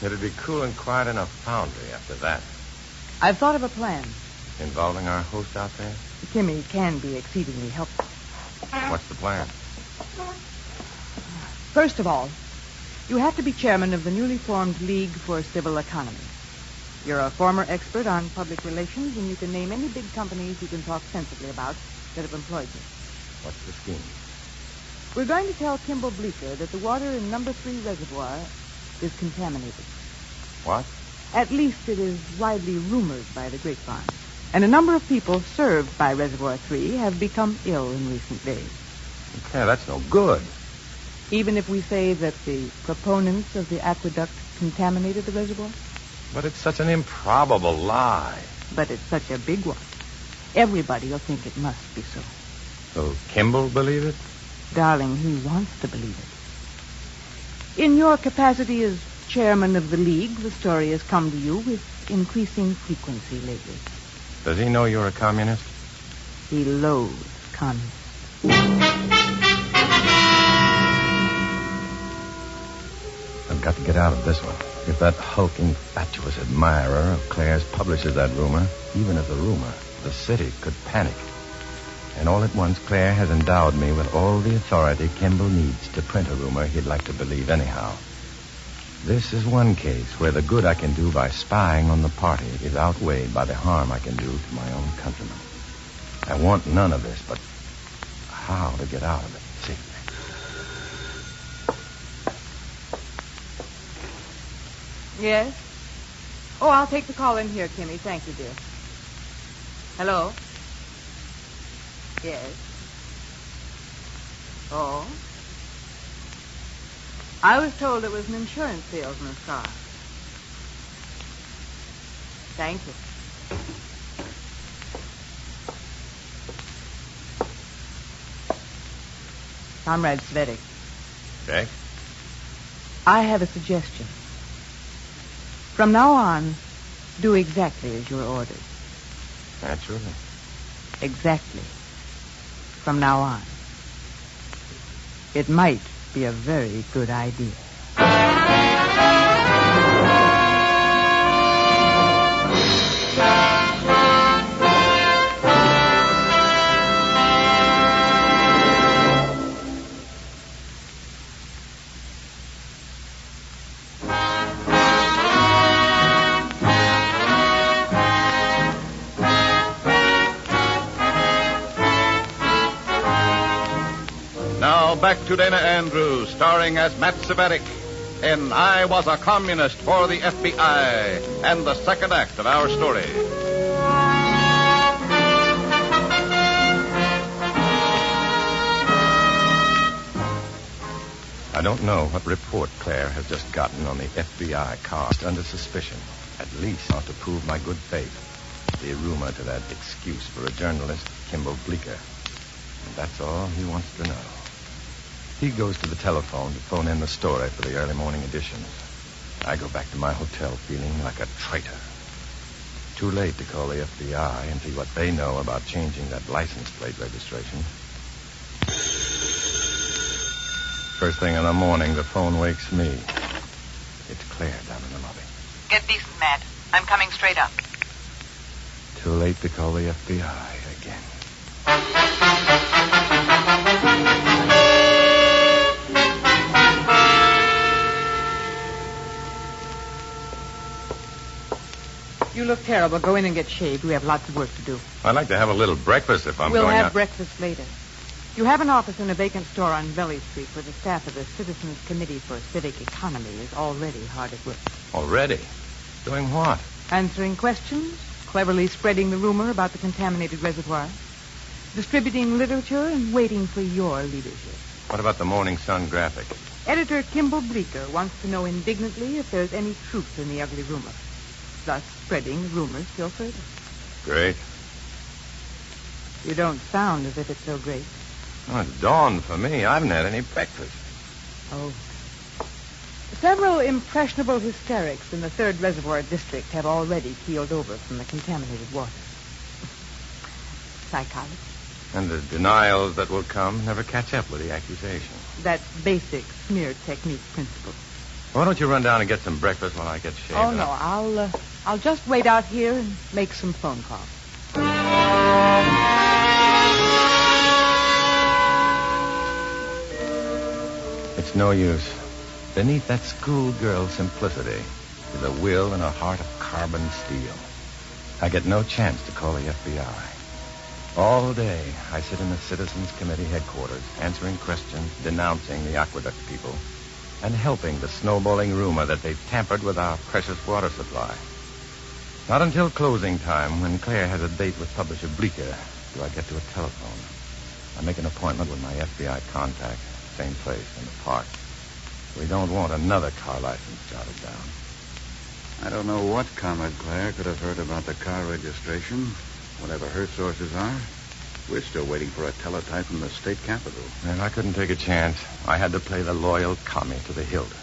It'd be cool and quiet in a foundry after that. I've thought of a plan. Involving our host out there? Kimmy can be exceedingly helpful. What's the plan? First of all, you have to be chairman of the newly formed League for Civil Economy. You're a former expert on public relations, and you can name any big companies you can talk sensibly about that have employed you. What's the scheme? We're going to tell Kimball Bleecker that the water in number 3 reservoir is contaminated. What? At least it is widely rumored by the grapevine. And a number of people served by Reservoir 3 have become ill in recent days. Okay, that's no good. Even if we say that the proponents of the aqueduct contaminated the reservoir? But it's such an improbable lie. But it's such a big one. Everybody will think it must be so. Will Kimball believe it? Darling, he wants to believe it. In your capacity as chairman of the League, the story has come to you with increasing frequency lately. Does he know you're a communist? He loathes communists. I've got to get out of this one. If that hulking, fatuous admirer of Claire's publishes that rumor, even if the rumor, the city could panic. And all at once, Claire has endowed me with all the authority Kimball needs to print a rumor he'd like to believe anyhow. This is one case where the good I can do by spying on the party is outweighed by the harm I can do to my own countrymen. I want none of this, but how to get out of it safely? Yes? Oh, I'll take the call in here, Kimmy. Thank you, dear. Hello? Yes? Oh? I was told it was an insurance salesman's car. Thank you. Comrade Cvetic. Jack? I have a suggestion. From now on, do exactly as you're ordered. Naturally. Exactly. From now on. It might be a very good idea. Back to Dana Andrews, starring as Matt Cvetic in I Was a Communist for the FBI, and the second act of our story. I don't know what report Claire has just gotten on the FBI car under suspicion. At least not to prove my good faith. The rumor to that excuse for a journalist, Kimball Bleecker. And that's all he wants to know. He goes to the telephone to phone in the story for the early morning editions. I go back to my hotel feeling like a traitor. Too late to call the FBI and see what they know about changing that license plate registration. First thing in the morning, the phone wakes me. It's Claire down in the lobby. Get decent, Matt. I'm coming straight up. Too late to call the FBI again. You look terrible. Go in and get shaved. We have lots of work to do. I'd like to have a little breakfast if I'm We'll going have out. breakfast later. You have an office in a vacant store on Valley Street where the staff of the Citizens Committee for Civic Economy is already hard at work. Already? Doing what? Answering questions, cleverly spreading the rumor about the contaminated reservoir, distributing literature, and waiting for your leadership. What about the Morning Sun graphic? Editor Kimball Bleecker wants to know indignantly if there's any truth in the ugly rumor, thus spreading the rumor still further. Great. You don't sound as if it's so great. Oh, it's dawn for me. I haven't had any breakfast. Oh. Several impressionable hysterics in the 3rd Reservoir District have already keeled over from the contaminated water. psychologist. And the denials that will come never catch up with the accusation. That's basic smear technique principle. Why don't you run down and get some breakfast while I get shaved? Oh, no, I'll just wait out here and make some phone calls. It's no use. Beneath that schoolgirl simplicity is a will and a heart of carbon steel. I get no chance to call the FBI. All day, I sit in the Citizens Committee headquarters, answering questions, denouncing the aqueduct people, and helping the snowballing rumor that they've tampered with our precious water supply. Not until closing time, when Claire has a date with publisher Bleecker, do I get to a telephone. I make an appointment with my FBI contact, same place, in the park. We don't want another car license jotted down. I don't know what Comrade Claire could have heard about the car registration. Whatever her sources are, we're still waiting for a teletype from the state capitol. And I couldn't take a chance. I had to play the loyal commie to the hilt.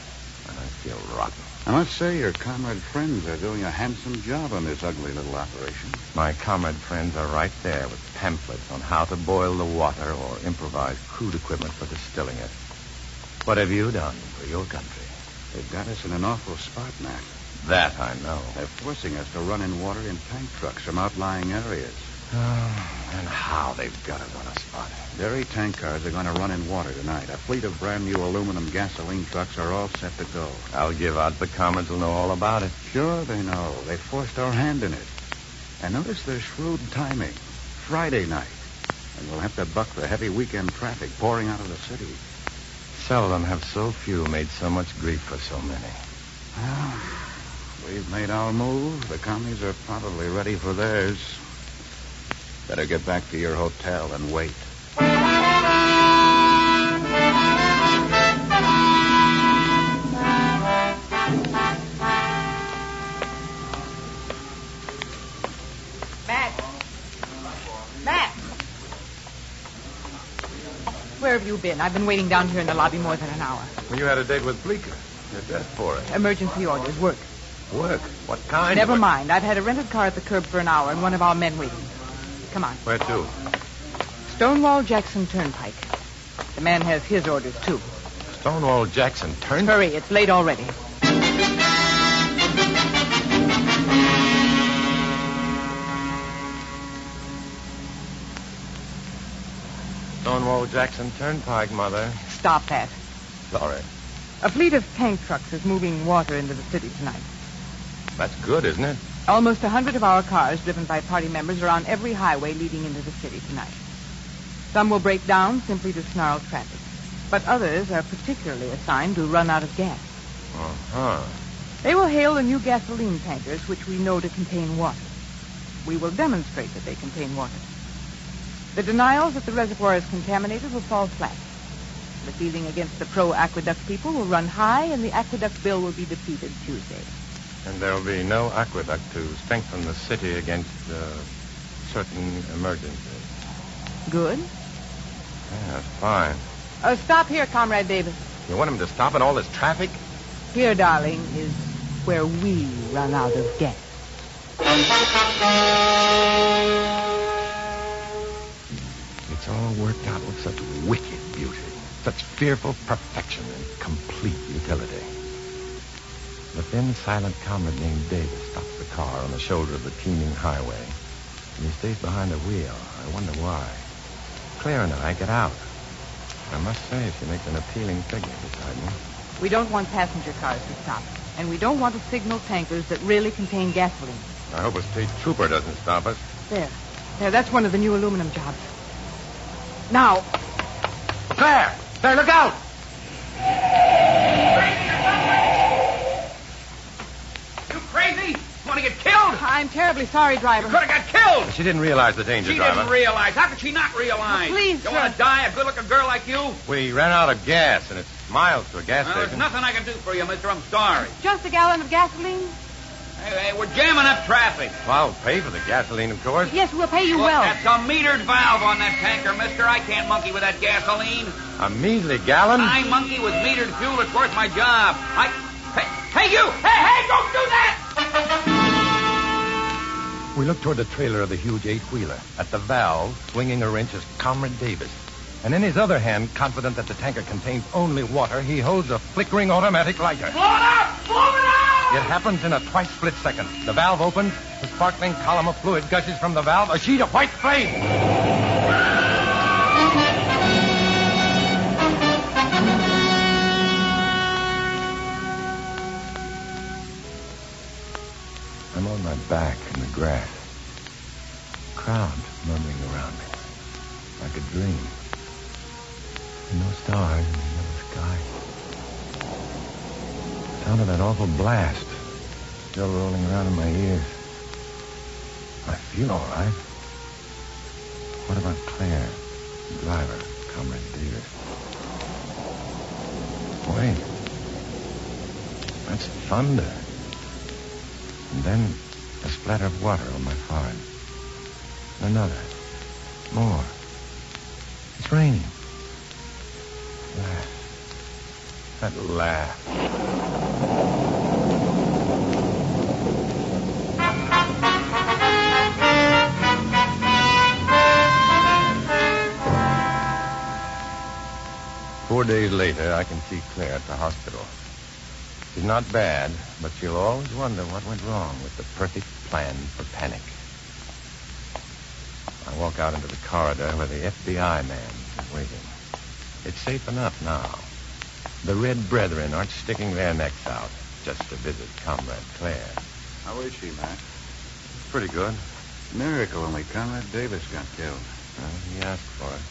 And I feel rotten. I must say your comrade friends are doing a handsome job on this ugly little operation. My comrade friends are right there with pamphlets on how to boil the water or improvise crude equipment for distilling it. What have you done for your country? They've got us in an awful spot, Matt. That I know. They're forcing us to run in water in tank trucks from outlying areas. Oh, and how they've got us on a spot. Dairy tank cars are going to run in water tonight. A fleet of brand new aluminum gasoline trucks are all set to go. I'll give out the comrades will know all about it. Sure they know. They forced our hand in it. And notice their shrewd timing. Friday night. And we'll have to buck the heavy weekend traffic pouring out of the city. Seldom have so few made so much grief for so many. Well, we've made our move. The commies are probably ready for theirs. Better get back to your hotel and wait. Matt! Where have you been? I've been waiting down here in the lobby more than an hour. Well, you had a date with Bleecker. You're dead for it. Emergency orders. Work. Work? What kind? Never mind. I've had a rented car at the curb for an hour and one of our men waiting. Come on. Where to? Stonewall Jackson Turnpike. The man has his orders, too. Stonewall Jackson Turnpike? Hurry, it's late already. Stonewall Jackson Turnpike, Mother. Stop that. Sorry. A fleet of tank trucks is moving water into the city tonight. That's good, isn't it? Almost 100 of our cars, driven by party members, are on every highway leading into the city tonight. Some will break down simply to snarl traffic, but others are particularly assigned to run out of gas. Uh-huh. They will hail the new gasoline tankers, which we know to contain water. We will demonstrate that they contain water. The denials that the reservoir is contaminated will fall flat. The feeling against the pro-aqueduct people will run high, and the aqueduct bill will be defeated Tuesday. And there will be no aqueduct to strengthen the city against certain emergencies. Good. Yeah, that's fine. Stop here, Comrade Davis. You want him to stop in all this traffic? Here, darling, is where we run out of gas. It's all worked out with such wicked beauty, such fearful perfection and complete utility. The thin, silent comrade named Davis stops the car on the shoulder of the teeming highway, and he stays behind the wheel. I wonder why. Claire and I get out. I must say, she makes an appealing figure beside me. We don't want passenger cars to stop, and we don't want to signal tankers that really contain gasoline. I hope a state trooper doesn't stop us. There, that's one of the new aluminum jobs. Now. Claire! There, look out! You crazy? You want to get killed? I'm terribly sorry, driver. You could have got killed. She didn't realize the danger, She driver. didn't realize. How could she not realize? Oh, please, You sir. want to die, a good-looking girl like you? We ran out of gas, and it's miles to a gas Well, there's station. nothing I can do for you, mister. I'm sorry. Just a gallon of gasoline? Hey, we're jamming up traffic. Well, I'll pay for the gasoline, of course. Yes, we'll pay you Look, well. that's a metered valve on that tanker, mister. I can't monkey with that gasoline. A measly gallon? I monkey with metered fuel. It's worth my job. Hey, you! Hey, don't do that! We looked toward the trailer of the huge eight-wheeler. At the valve, swinging a wrench, is Comrade Davis. And in his other hand, confident that the tanker contains only water, he holds a flickering automatic lighter. Blow it up! Blow it out! It happens in a twice-split second. The valve opens, a sparkling column of fluid gushes from the valve, a sheet of white flame. I'm on my back in the grass. Crowd murmuring around me, like a dream. And no stars in the yellow sky. The sound of that awful blast still rolling around in my ears. I feel all right. What about Claire, the driver, Comrade Davis? Wait. That's thunder. And then a splatter of water on my forehead. Another. More. It's raining. Laugh. That laugh. Four days later, I can see Claire at the hospital. She's not bad, but she'll always wonder what went wrong with the perfect plan for panic. I walk out into the corridor where the FBI man is waiting. It's safe enough now. The Red Brethren aren't sticking their necks out just to visit Comrade Claire. How is she, Matt? Pretty good. Miracle only Comrade Davis got killed. Well, he asked for it.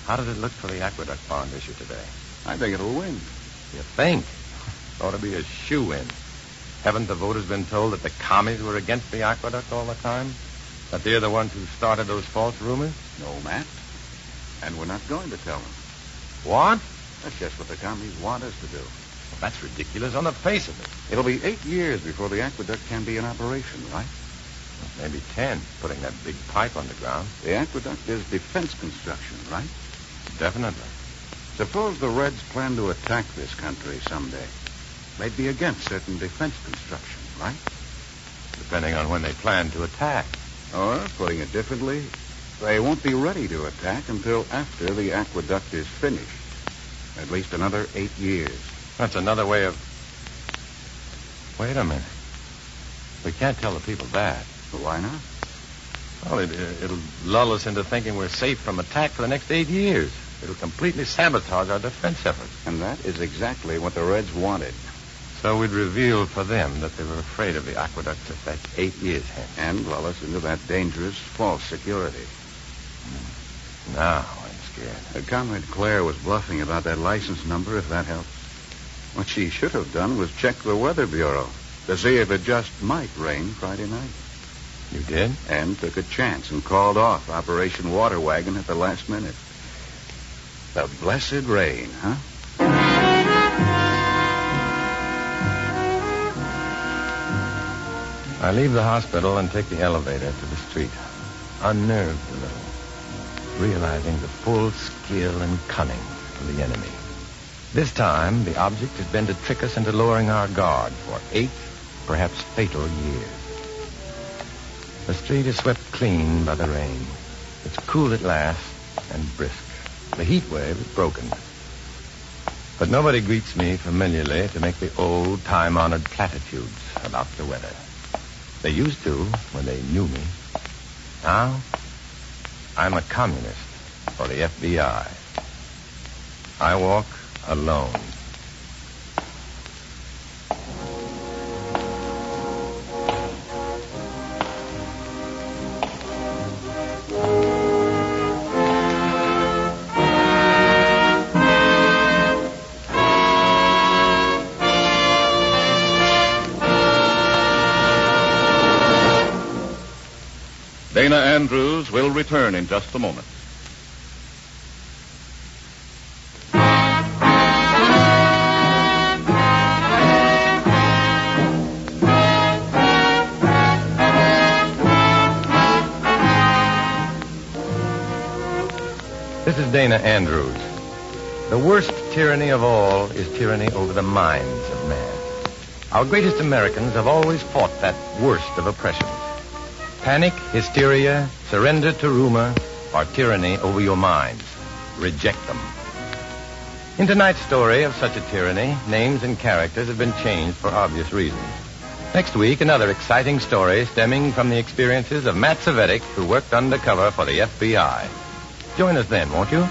How did it look for the aqueduct bond issue today? I think it'll win. You think? Ought to be a shoo-in. Haven't the voters been told that the commies were against the aqueduct all the time? That they're the ones who started those false rumors? No, Matt. And we're not going to tell them. What? That's just what the commies want us to do. Well, that's ridiculous on the face of it. It'll be 8 years before the aqueduct can be in operation, right? Well, maybe 10, putting that big pipe underground. The aqueduct is defense construction, right? Definitely. Suppose the Reds plan to attack this country someday. They'd be against certain defense construction, right? Depending on when they plan to attack. Or, putting it differently, they won't be ready to attack until after the aqueduct is finished. At least another 8 years. That's another way of... Wait a minute. We can't tell the people that. Why not? Well, it'll lull us into thinking we're safe from attack for the next 8 years. It'll completely sabotage our defense efforts. And that is exactly what the Reds wanted. So we'd reveal for them that they were afraid of the aqueduct's effect 8 years hence. And lull us into that dangerous false security. Now I'm scared. Comrade Claire was bluffing about that license number, if that helps. What she should have done was check the Weather Bureau to see if it just might rain Friday night. You did? And took a chance and called off Operation Water Wagon at the last minute. The blessed rain, huh? I leave the hospital and take the elevator to the street, unnerved a little, realizing the full skill and cunning of the enemy. This time, the object has been to trick us into lowering our guard for 8, perhaps fatal years. The street is swept clean by the rain. It's cool at last and brisk. The heat wave is broken. But nobody greets me familiarly to make the old, time-honored platitudes about the weather. They used to when they knew me. Now, I'm a communist for the FBI. I walk alone. Dana Andrews will return in just a moment. This is Dana Andrews. The worst tyranny of all is tyranny over the minds of man. Our greatest Americans have always fought that worst of oppressions. Panic, hysteria, surrender to rumor, or tyranny over your minds. Reject them. In tonight's story of such a tyranny, names and characters have been changed for obvious reasons. Next week, another exciting story stemming from the experiences of Matt Cvetic, who worked undercover for the FBI. Join us then, won't you?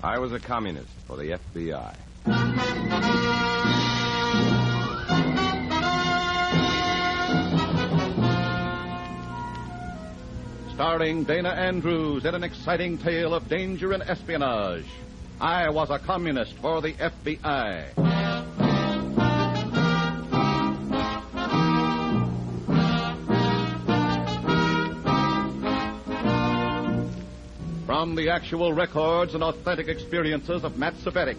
I was a communist for the FBI. Starring Dana Andrews in an exciting tale of danger and espionage. I was a communist for the FBI. From the actual records and authentic experiences of Matt Cvetic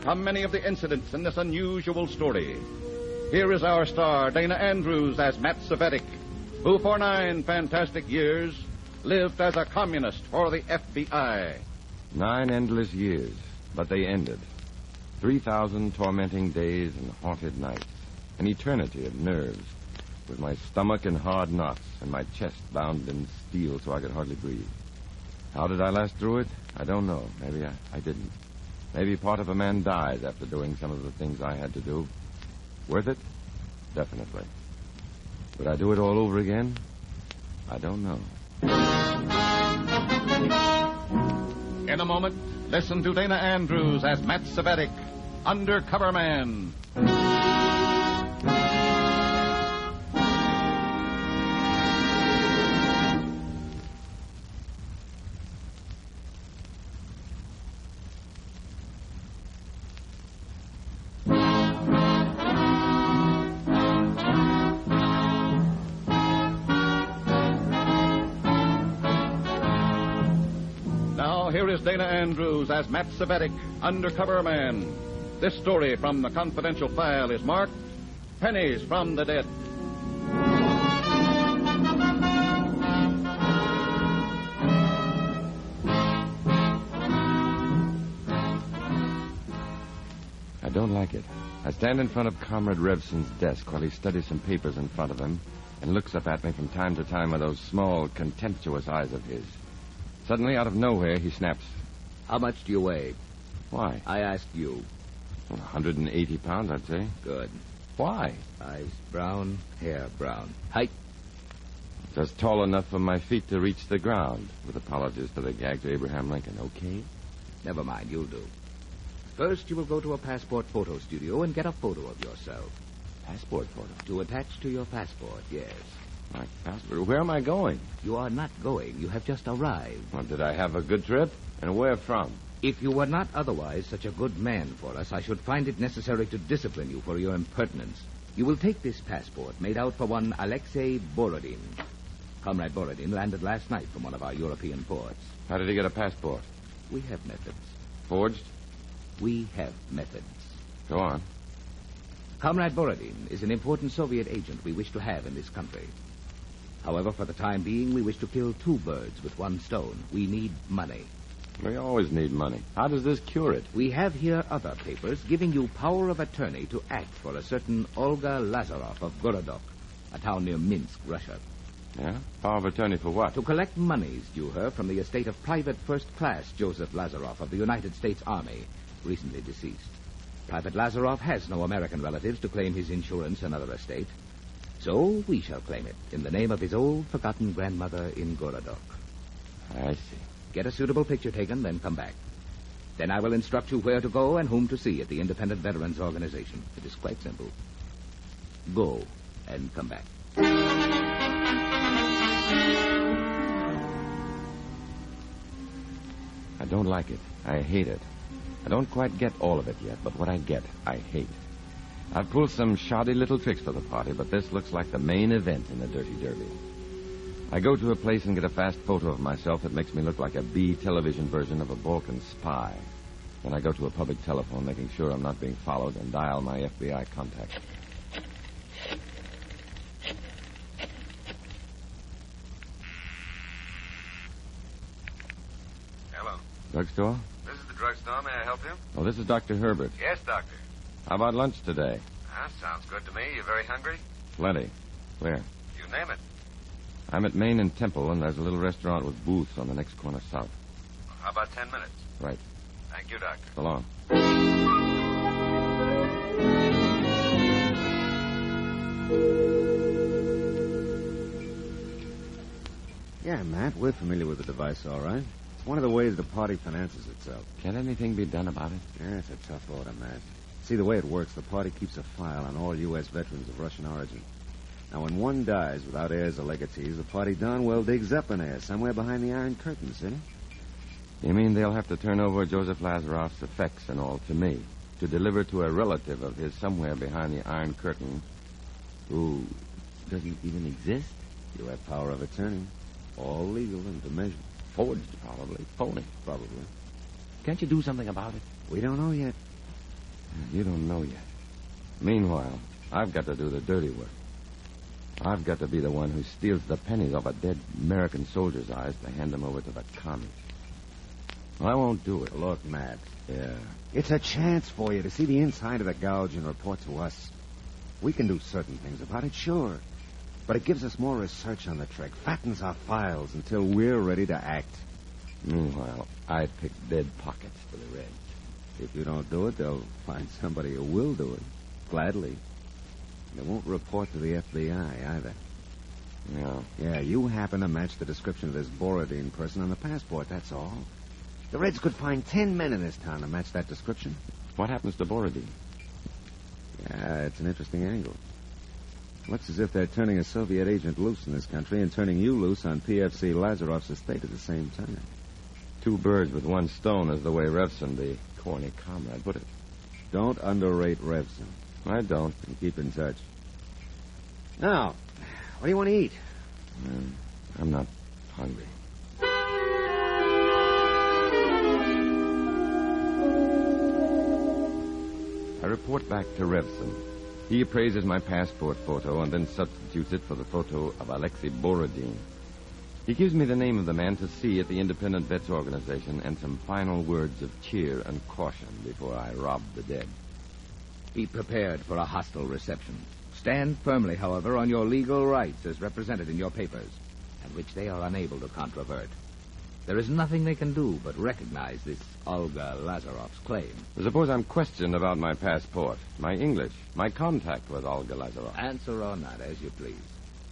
come many of the incidents in this unusual story. Here is our star, Dana Andrews, as Matt Cvetic, who for 9 fantastic years lived as a communist for the FBI. 9 endless years, but they ended. 3,000 tormenting days and haunted nights. An eternity of nerves, with my stomach in hard knots and my chest bound in steel so I could hardly breathe. How did I last through it? I don't know. Maybe I didn't. Maybe part of a man dies after doing some of the things I had to do. Worth it? Definitely. Would I do it all over again? I don't know. In a moment, listen to Dana Andrews as Matt Cvetic, Undercover Man. Here is Dana Andrews as Matt Cvetic, Undercover Man. This story from the confidential file is marked Pennies from the Dead. I don't like it. I stand in front of Comrade Revson's desk while he studies some papers in front of him and looks up at me from time to time with those small, contemptuous eyes of his. Suddenly, out of nowhere, he snaps. How much do you weigh? Why? I asked you. 180 pounds, I'd say. Good. Why? Eyes brown, hair brown. Height? Just tall enough for my feet to reach the ground. With apologies for the gag to Abraham Lincoln, okay? Never mind, you'll do. First, you will go to a passport photo studio and get a photo of yourself. Passport photo? To attach to your passport, yes. My passport? Where am I going? You are not going. You have just arrived. Well, did I have a good trip? And where from? If you were not otherwise such a good man for us, I should find it necessary to discipline you for your impertinence. You will take this passport made out for one Alexei Borodin. Comrade Borodin landed last night from one of our European ports. How did he get a passport? We have methods. Forged? We have methods. Go on. Comrade Borodin is an important Soviet agent we wish to have in this country. However, for the time being, we wish to kill 2 birds with 1 stone. We need money. We always need money. How does this cure it? We have here other papers giving you power of attorney to act for a certain Olga Lazarov of Gorodok, a town near Minsk, Russia. Yeah? Power of attorney for what? To collect monies due her from the estate of Private First Class Joseph Lazarov of the United States Army, recently deceased. Private Lazarov has no American relatives to claim his insurance and other estate. So we shall claim it in the name of his old forgotten grandmother in Gorodok. I see. Get a suitable picture taken, then come back. Then I will instruct you where to go and whom to see at the Independent Veterans Organization. It is quite simple. Go and come back. I don't like it. I hate it. I don't quite get all of it yet, but what I get, I hate. I've pulled some shoddy little tricks for the party, but this looks like the main event in the Dirty Derby. I go to a place and get a fast photo of myself that makes me look like a B television version of a Balkan spy. Then I go to a public telephone, making sure I'm not being followed, and dial my FBI contact. Hello. Drugstore? This is the drugstore. May I help you? Oh, this is Dr. Herbert. Yes, doctor. How about lunch today? Sounds good to me. You very hungry? Plenty. Where? You name it. I'm at Main and Temple, and there's a little restaurant with booths on the next corner south. How about 10 minutes? Right. Thank you, doctor. So long. Yeah, Matt, we're familiar with the device, all right. It's one of the ways the party finances itself. Can anything be done about it? Yeah, it's a tough order, Matt. See, the way it works, the party keeps a file on all U.S. veterans of Russian origin. Now, when one dies without heirs or legatees, the party darn well digs up an heir somewhere behind the Iron Curtain, see? You mean they'll have to turn over Joseph Lazaroff's effects and all to me, to deliver to a relative of his somewhere behind the Iron Curtain who doesn't even exist? You have power of attorney. All legal and to measure. Forged, probably. Phony. Probably. Can't you do something about it? We don't know yet. You don't know yet. Meanwhile, I've got to do the dirty work. I've got to be the one who steals the pennies off a dead American soldier's eyes to hand them over to the commies. I won't do it. Look, Matt. Yeah. It's a chance for you to see the inside of the gouge and report to us. We can do certain things about it, sure. But it gives us more research on the trick, fattens our files until we're ready to act. Meanwhile, I pick dead pockets for the Reds. If you don't do it, they'll find somebody who will do it. Gladly. They won't report to the FBI either. No. Yeah, you happen to match the description of this Borodine person on the passport, that's all. The Reds could find 10 men in this town to match that description. What happens to Borodine? Yeah, it's an interesting angle. Looks as if they're turning a Soviet agent loose in this country and turning you loose on PFC Lazarov's estate at the same time. Two birds with one stone is the way Revson, the corny comrade, put it. Don't underrate Revson. I don't. And keep in touch. Now, what do you want to eat? I'm not hungry. I report back to Revson. He appraises my passport photo and then substitutes it for the photo of Alexei Borodin. He gives me the name of the man to see at the Independent Vets Organization and some final words of cheer and caution before I rob the dead. Be prepared for a hostile reception. Stand firmly, however, on your legal rights as represented in your papers, and which they are unable to controvert. There is nothing they can do but recognize this Olga Lazarov's claim. Suppose I'm questioned about my passport, my English, my contact with Olga Lazarov. Answer or not, as you please.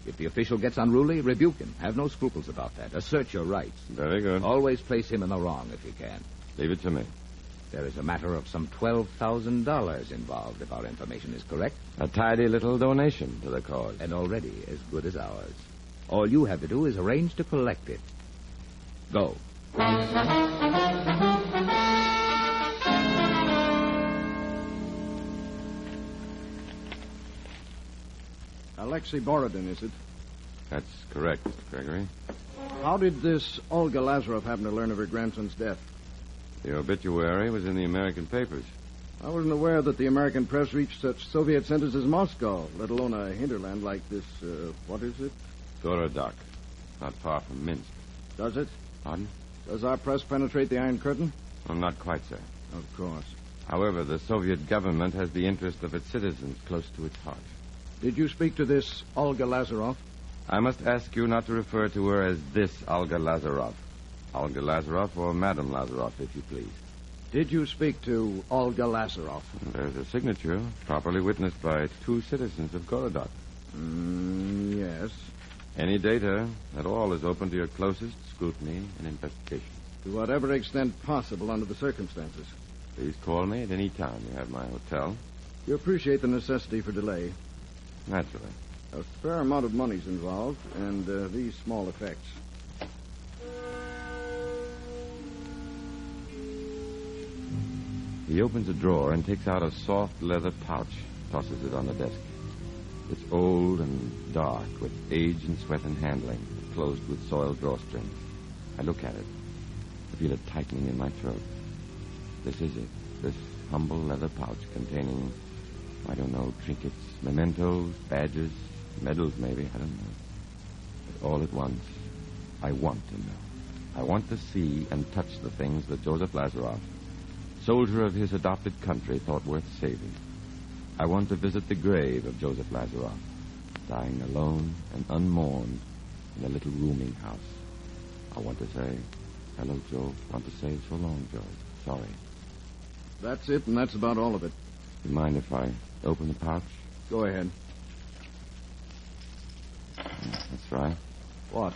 If the official gets unruly, rebuke him. Have no scruples about that. Assert your rights. Very good. Always place him in the wrong if you can. Leave it to me. There is a matter of some $12,000 involved, if our information is correct. A tidy little donation to the cause. And already as good as ours. All you have to do is arrange to collect it. Go. Alexei Borodin, is it? That's correct, Mr. Gregory. How did this Olga Lazarov happen to learn of her grandson's death? The obituary was in the American papers. I wasn't aware that the American press reached such Soviet centers as Moscow, let alone a hinterland like this, what is it? Gorodok, not far from Minsk. Does it? Pardon? Does our press penetrate the Iron Curtain? Well, not quite, sir. Of course. However, the Soviet government has the interest of its citizens close to its heart. Did you speak to this Olga Lazarov? I must ask you not to refer to her as this Olga Lazarov. Olga Lazarov or Madame Lazarov, if you please. Did you speak to Olga Lazarov? There's a signature, properly witnessed by 2 citizens of Gorodok. Yes. Any data at all is open to your closest scrutiny and investigation. To whatever extent possible under the circumstances. Please call me at any time. You have my hotel. You appreciate the necessity for delay. Naturally. A fair amount of money's involved, and these small effects. He opens a drawer and takes out a soft leather pouch. tosses it on the desk. It's old and dark, with age and sweat and handling, closed with soiled drawstrings. I look at it. I feel it tightening in my throat. This is it. This humble leather pouch containing, I don't know, trinkets, mementos, badges, medals maybe, I don't know. But all at once, I want to know. I want to see and touch the things that Joseph Lazaroff, soldier of his adopted country, thought worth saving. I want to visit the grave of Joseph Lazaroff, dying alone and unmourned in a little rooming house. I want to say, hello, Joe. I want to say, so long, Joe. Sorry. That's it, and that's about all of it. Do you mind if I open the pouch? Go ahead. That's right. What?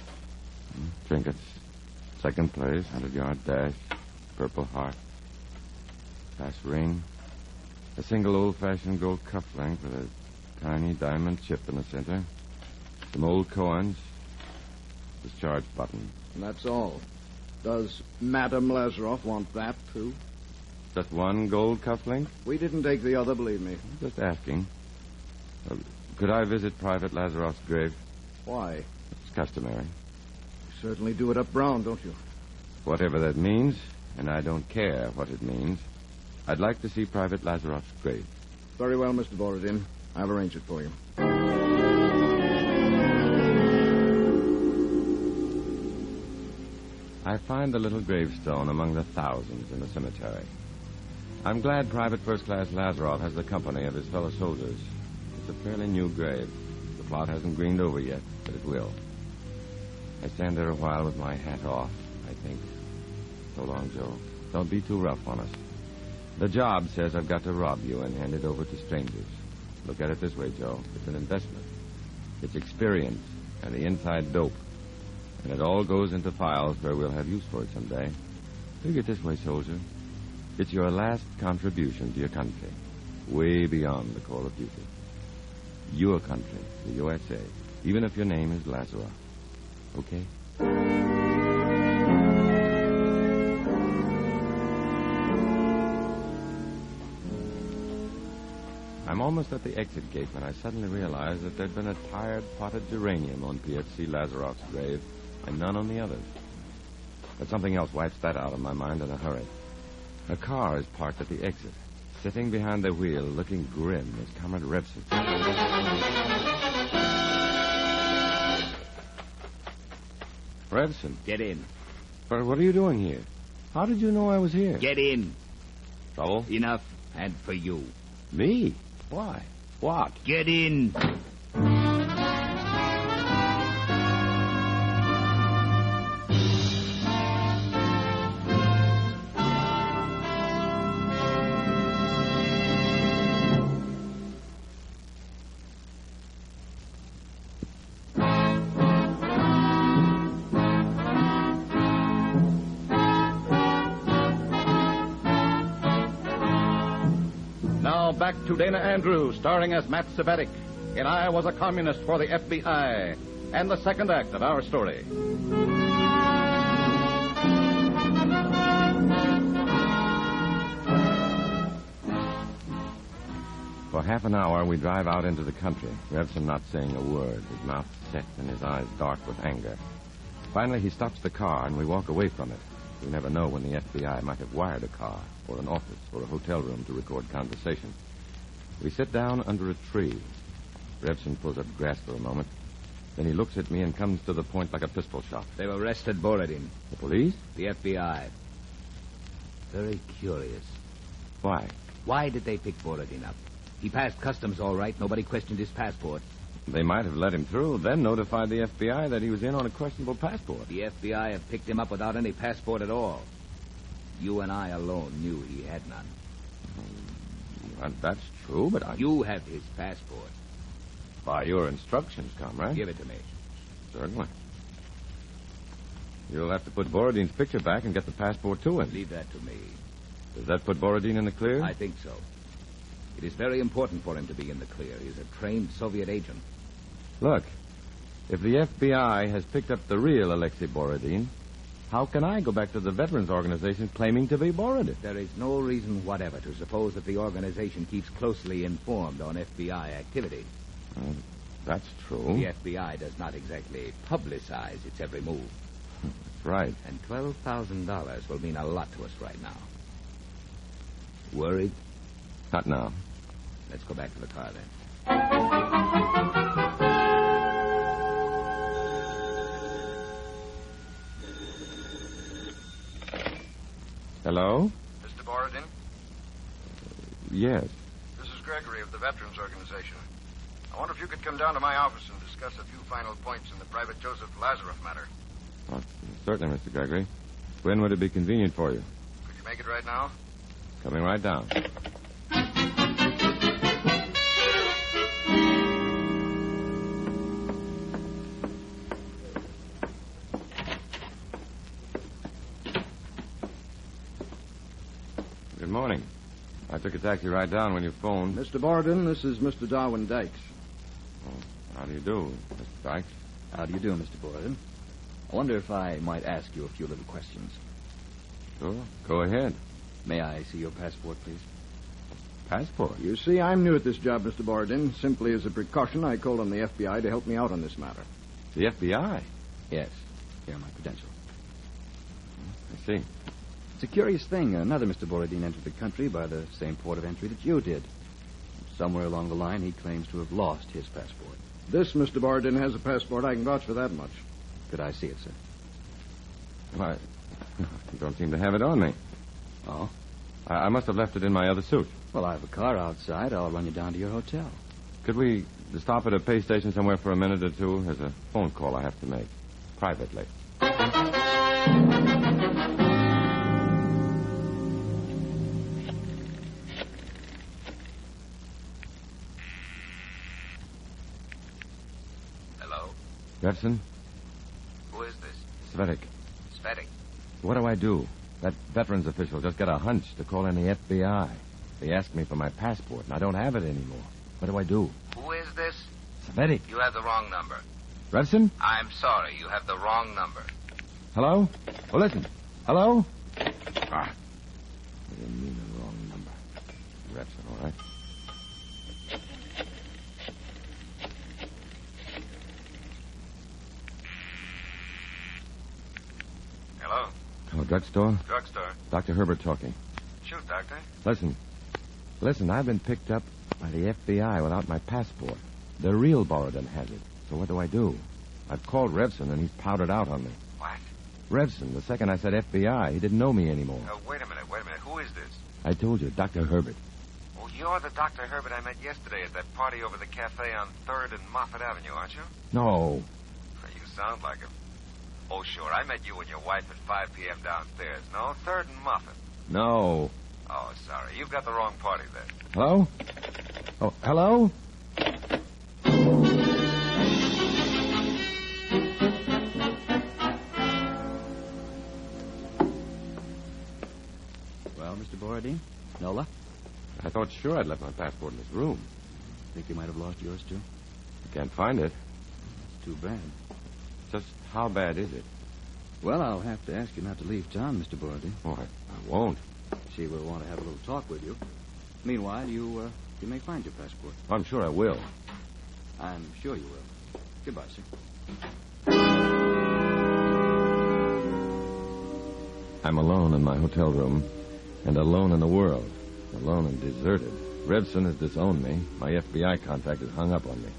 Trinkets. Second place, 100-yard dash, Purple Heart. Pass ring. A single old-fashioned gold cufflink with a tiny diamond chip in the center. Some old coins. Discharge button. And that's all. Does Madame Lazaroff want that, too? Just one gold cufflink? We didn't take the other, believe me. Just asking. Could I visit Private Lazaroff's grave? Why? It's customary. You certainly do it up brown, don't you? Whatever that means, and I don't care what it means. I'd like to see Private Lazaroff's grave. Very well, Mr. Borodin. I'll arrange it for you. I find the little gravestone among the thousands in the cemetery. I'm glad Private First Class Lazaroff has the company of his fellow soldiers. It's a fairly new grave. The plot hasn't greened over yet, but it will. I stand there a while with my hat off, I think. So long, Joe. Don't be too rough on us. The job says I've got to rob you and hand it over to strangers. Look at it this way, Joe. It's an investment. It's experience and the inside dope. And it all goes into files where we'll have use for it someday. Think it this way, soldier. It's your last contribution to your country, way beyond the call of duty. Your country, the USA, even if your name is Lazaroff. Okay? I'm almost at the exit gate when I suddenly realize that there'd been a tired potted geranium on P.F.C. Lazaroff's grave and none on the others. But something else wipes that out of my mind in a hurry. A car is parked at the exit. Sitting behind the wheel, looking grim, is Comrade Revson. Revson? Get in. But what are you doing here? How did you know I was here? Get in. Trouble? Enough, and for you. Me? Why? What? Get in. Back to Dana Andrews, starring as Matt Cvetic in I Was a Communist for the FBI, and the second act of our story. For half an hour, we drive out into the country, Revson not saying a word, his mouth set and his eyes dark with anger. Finally, he stops the car, and we walk away from it. We never know when the FBI might have wired a car, or an office, or a hotel room to record conversation. We sit down under a tree. Revson pulls up grass for a moment. Then he looks at me and comes to the point like a pistol shot. They've arrested Borodin. The police? The FBI. Very curious. Why? Why did they pick Borodin up? He passed customs all right. Nobody questioned his passport. They might have let him through, then notified the FBI that he was in on a questionable passport. The FBI have picked him up without any passport at all. You and I alone knew he had none. That's true, but I... You have his passport. By your instructions, comrade. Give it to me. Certainly. You'll have to put Borodin's picture back and get the passport to him. Leave that to me. Does that put Borodin in the clear? I think so. It is very important for him to be in the clear. He's a trained Soviet agent. Look, if the FBI has picked up the real Alexei Borodin, How can I go back to the Veterans Organization claiming to be Borodin? There is no reason whatever to suppose that the organization keeps closely informed on FBI activity. That's true. The FBI does not exactly publicize its every move. That's right. And $12,000 will mean a lot to us right now. Worried? Not now. Let's go back to the car, then. Hello? Mr. Borodin? Yes. This is Gregory of the Veterans Organization. I wonder if you could come down to my office and discuss a few final points in the Private Joseph Lazaroff matter. Oh, certainly, Mr. Gregory. When would it be convenient for you? Could you make it right now? Coming right down. Good morning. I took a taxi right down when you phoned. Mr. Borodin, this is Mr. Darwin Dykes. Oh, how do you do, Mr. Dykes? How do you do, Mr. Borodin? I wonder if I might ask you a few little questions. Sure. Go ahead. May I see your passport, please? Passport? You see, I'm new at this job, Mr. Borodin. Simply as a precaution, I called on the FBI to help me out on this matter. The FBI? Yes. Here are my credentials. I see. It's a curious thing. Another Mr. Borodin entered the country by the same port of entry that you did. Somewhere along the line, he claims to have lost his passport. This Mr. Borodin has a passport. I can vouch for that much. Could I see it, sir? Well, I don't seem to have it on me. Oh? I must have left it in my other suit. Well, I have a car outside. I'll run you down to your hotel. Could we stop at a pay station somewhere for a minute or two? There's a phone call I have to make. Privately. Hello? Jefferson? Who is this? Cvetic. Cvetic. What do I do? That veterans official just got a hunch to call in the FBI. They asked me for my passport, and I don't have it anymore. What do I do? Who is this? Cvetic. You have the wrong number. Revson? I'm sorry. You have the wrong number. Hello? Oh, listen. Hello? I didn't mean the wrong number. Revson, all right. Hello? Oh, drugstore? Drugstore. Dr. Herbert talking. Shoot, Doctor. Listen, I've been picked up by the FBI without my passport. The real Borodin has it. So what do I do? I've called Revson, and he's powdered out on me. What? Revson, the second I said FBI, he didn't know me anymore. Wait a minute. Who is this? I told you, Dr. Herbert. Oh, you're the Dr. Herbert I met yesterday at that party over the cafe on 3rd and Moffett Avenue, aren't you? No. You sound like him. Oh, sure. I met you and your wife at 5 p.m. downstairs. No, 3rd and Moffett. No. Oh, sorry. You've got the wrong party then. Hello? Oh, hello? Well, Mr. Borodin? Nola? I thought sure I'd left my passport in this room. Think you might have lost yours, too? I can't find it. It's too bad. Just how bad is it? Well, I'll have to ask you not to leave town, Mr. Borodin. Oh, I won't. She will want to have a little talk with you. Meanwhile, you may find your passport. I'm sure I will. I'm sure you will. Goodbye, sir. I'm alone in my hotel room, and alone in the world. Alone and deserted. Revson has disowned me. My FBI contact has hung up on me.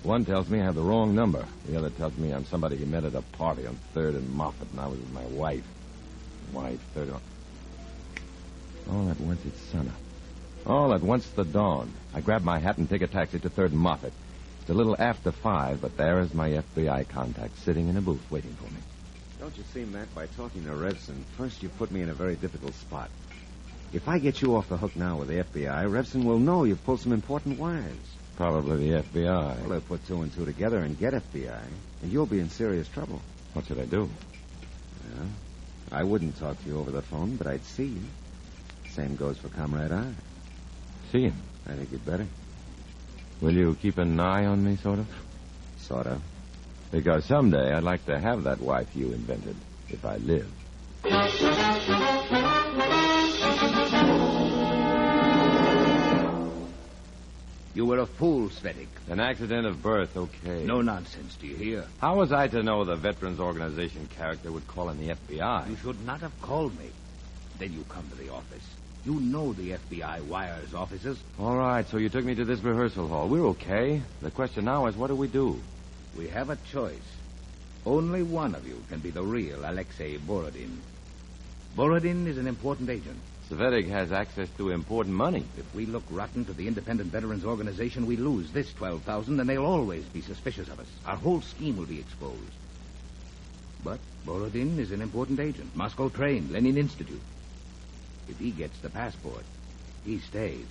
One tells me I have the wrong number. The other tells me I'm somebody he met at a party on 3rd and Moffett, and I was with my wife. Wife, 3rd and... All at once it's sunup. All at once the dawn. I grab my hat and take a taxi to 3rd and Moffett. It's a little after 5, but there is my FBI contact sitting in a booth waiting for me. Don't you see, Matt, by talking to Revson, first you put me in a very difficult spot. If I get you off the hook now with the FBI, Revson will know you've pulled some important wires. Probably the FBI. Well, they'll put 2 and 2 together and get FBI, and you'll be in serious trouble. What should I do? Well, I wouldn't talk to you over the phone, but I'd see you. Same goes for Comrade I. See him? I think you'd better. Will you keep an eye on me, sort of? Sort of. Because someday I'd like to have that wife you invented. if I live. You were a fool, Cvetic. An accident of birth, okay. No nonsense, do you hear? How was I to know the Veterans Organization character would call in the FBI? You should not have called me. Then you come to the office. You know the FBI wires offices. All right, so you took me to this rehearsal hall. We're okay. The question now is, what do we do? We have a choice. Only one of you can be the real Alexei Borodin. Borodin is an important agent. Cvetic has access to important money. If we look rotten to the Independent Veterans Organization, we lose this $12,000, and they'll always be suspicious of us. Our whole scheme will be exposed. But Borodin is an important agent. Moscow trained, Lenin Institute. If he gets the passport, he stays.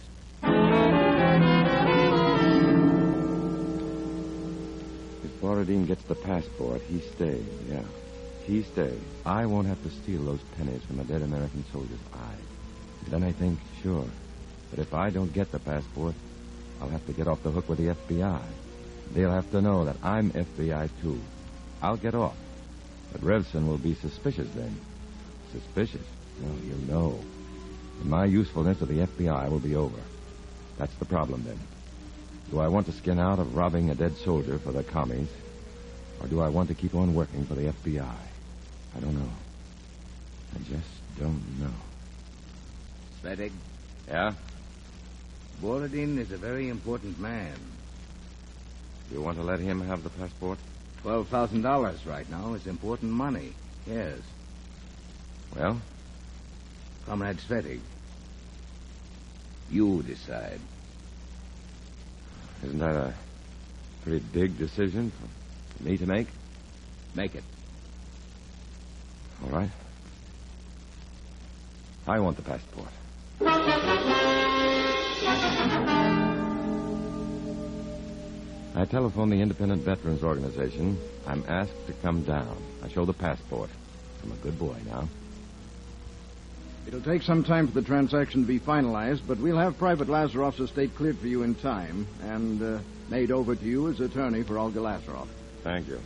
If Borodin gets the passport, he stays, yeah. He stays. I won't have to steal those pennies from a dead American soldier's eye. Then I think, sure. But if I don't get the passport, I'll have to get off the hook with the FBI. They'll have to know that I'm FBI, too. I'll get off. But Revson will be suspicious then. Suspicious? Well, he'll know. And my usefulness to the FBI will be over. That's the problem, then. Do I want to skin out of robbing a dead soldier for the commies? Or do I want to keep on working for the FBI? I don't know. I just don't know. Cvetic? Yeah? Borodin is a very important man. You want to let him have the passport? $12,000 right now is important money. Yes. Well? Comrade Cvetic, you decide. Isn't that a pretty big decision for me to make? Make it. All right. I want the passport. I telephone the Independent Veterans Organization. I'm asked to come down. I show the passport. I'm a good boy now. It'll take some time for the transaction to be finalized, but we'll have Private Lazaroff's estate cleared for you in time and made over to you as attorney for Olga Lazaroff. Thank you.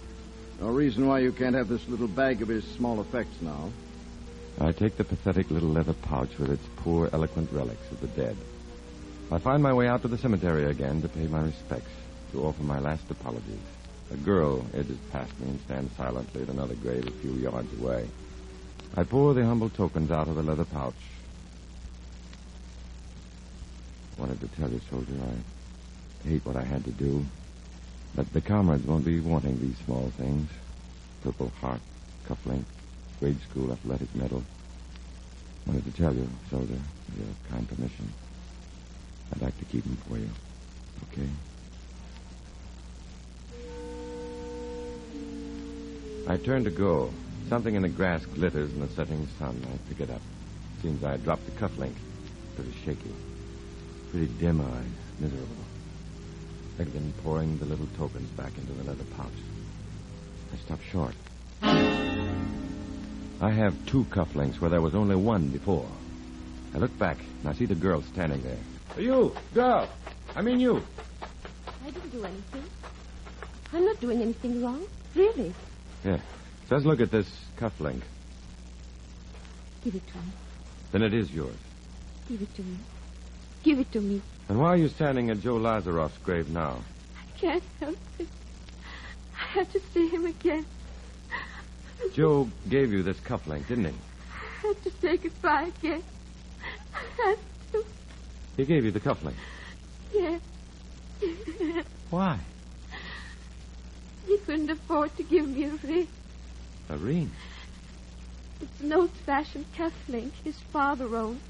No reason why you can't have this little bag of his small effects now. I take the pathetic little leather pouch with its poor, eloquent relics of the dead. I find my way out to the cemetery again to pay my respects, to offer my last apologies. A girl edges past me and stands silently at another grave a few yards away. I pour the humble tokens out of the leather pouch. I wanted to tell you, soldier, I hate what I had to do. But the comrades won't be wanting these small things. Purple Heart, cufflink, grade school athletic medal. I wanted to tell you, soldier, with your kind permission. I'd like to keep them for you. Okay? I turn to go. Something in the grass glitters in the setting sun. I pick it up. Seems I dropped the cufflink. Pretty shaky. Pretty dim-eyed. Miserable. I begin pouring the little tokens back into the leather pouch. I stop short. I have two cufflinks where there was only one before. I look back and I see the girl standing there. You, girl. I mean you. I didn't do anything. I'm not doing anything wrong. Really. Yeah. Just look at this cufflink. Give it to me. Then it is yours. Give it to me. Give it to me. And why are you standing at Joe Lazaroff's grave now? I can't help it. I have to see him again. Joe gave you this cufflink, didn't he? I have to say goodbye again. I have to. He gave you the cufflink. Yes. Why? He couldn't afford to give me a ring. A ring? It's an old-fashioned cufflink his father owned.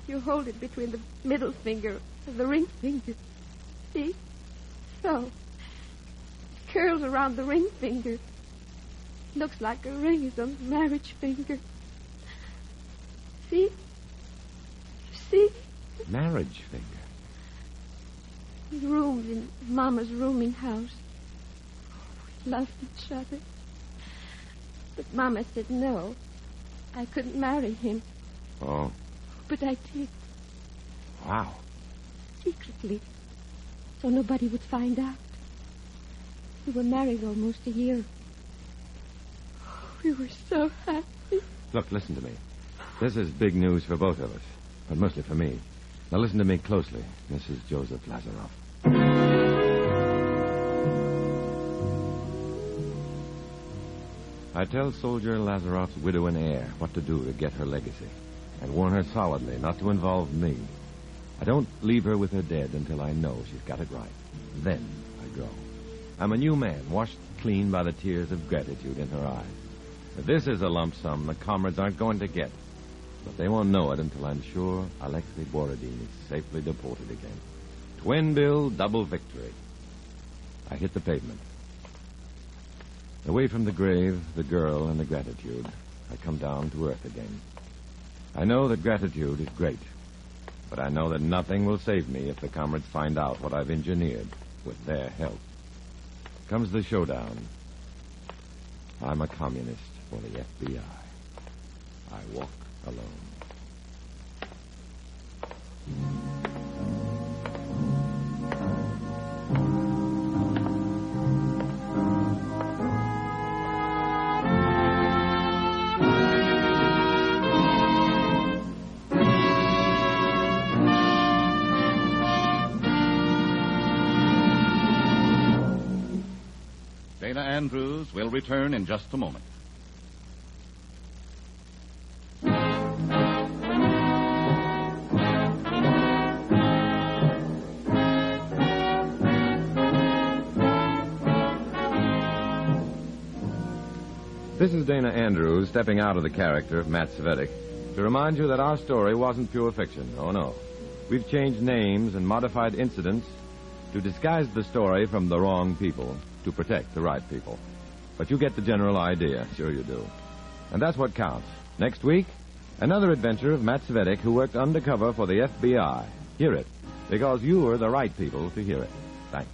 You hold it between the middle finger and the ring finger. See? So. It curls around the ring finger. Looks like a ring is on the marriage finger. See? You see? Marriage finger? We roomed in Mama's rooming house. We loved each other. But Mama said no. I couldn't marry him. Oh. But I did. Wow. Secretly. So nobody would find out. We were married almost a year. Oh, We were so happy. Look, listen to me. This is big news for both of us, but mostly for me. Now listen to me closely, Mrs. Joseph Lazaroff. I tell soldier Lazaroff's widow and heir what to do to get her legacy, and warn her solidly not to involve me. I don't leave her with her dead until I know she's got it right. Then I go. I'm a new man, washed clean by the tears of gratitude in her eyes. If this is a lump sum the comrades aren't going to get, but they won't know it until I'm sure Alexei Borodin is safely deported again. Twin bill, double victory. I hit the pavement. Away from the grave, the girl, and the gratitude, I come down to earth again. I know that gratitude is great, but I know that nothing will save me if the comrades find out what I've engineered with their help. Comes the showdown. I'm a communist for the FBI. I walk alone. Dana Andrews will return in just a moment. This is Dana Andrews stepping out of the character of Matt Cvetic to remind you that our story wasn't pure fiction. Oh, no. We've changed names and modified incidents to disguise the story from the wrong people to protect the right people. But you get the general idea. Sure you do. And that's what counts. Next week, another adventure of Matt Cvetic, who worked undercover for the FBI. Hear it, because you are the right people to hear it. Thanks.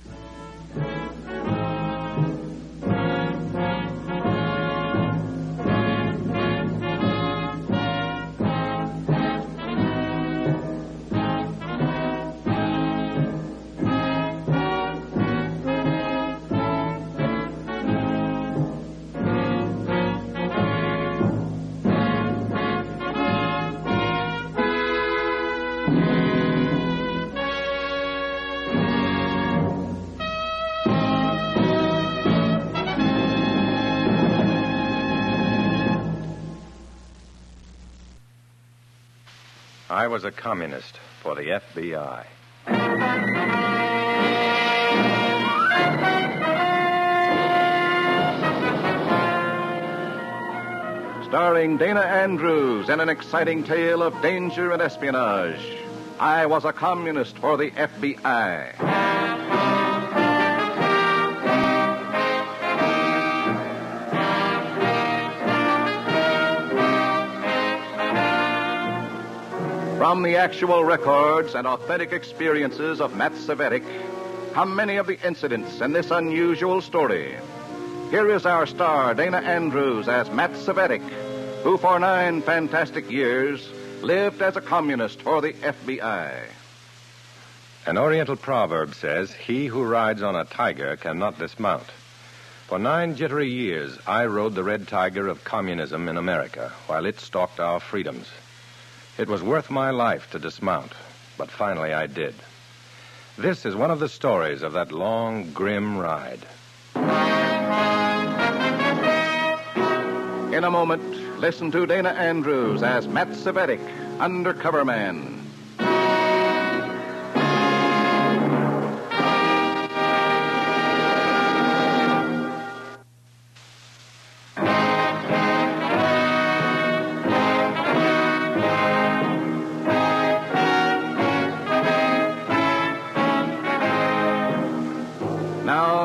I was a communist for the FBI. Starring Dana Andrews in an exciting tale of danger and espionage. I was a communist for the FBI. From the actual records and authentic experiences of Matt Cvetic come many of the incidents in this unusual story. Here is our star, Dana Andrews, as Matt Cvetic, who for 9 fantastic years lived as a communist for the FBI. An Oriental proverb says, "He who rides on a tiger cannot dismount." For 9 jittery years, I rode the red tiger of communism in America while it stalked our freedoms. It was worth my life to dismount, but finally I did. This is one of the stories of that long, grim ride. In a moment, listen to Dana Andrews as Matt Cvetic, undercover man.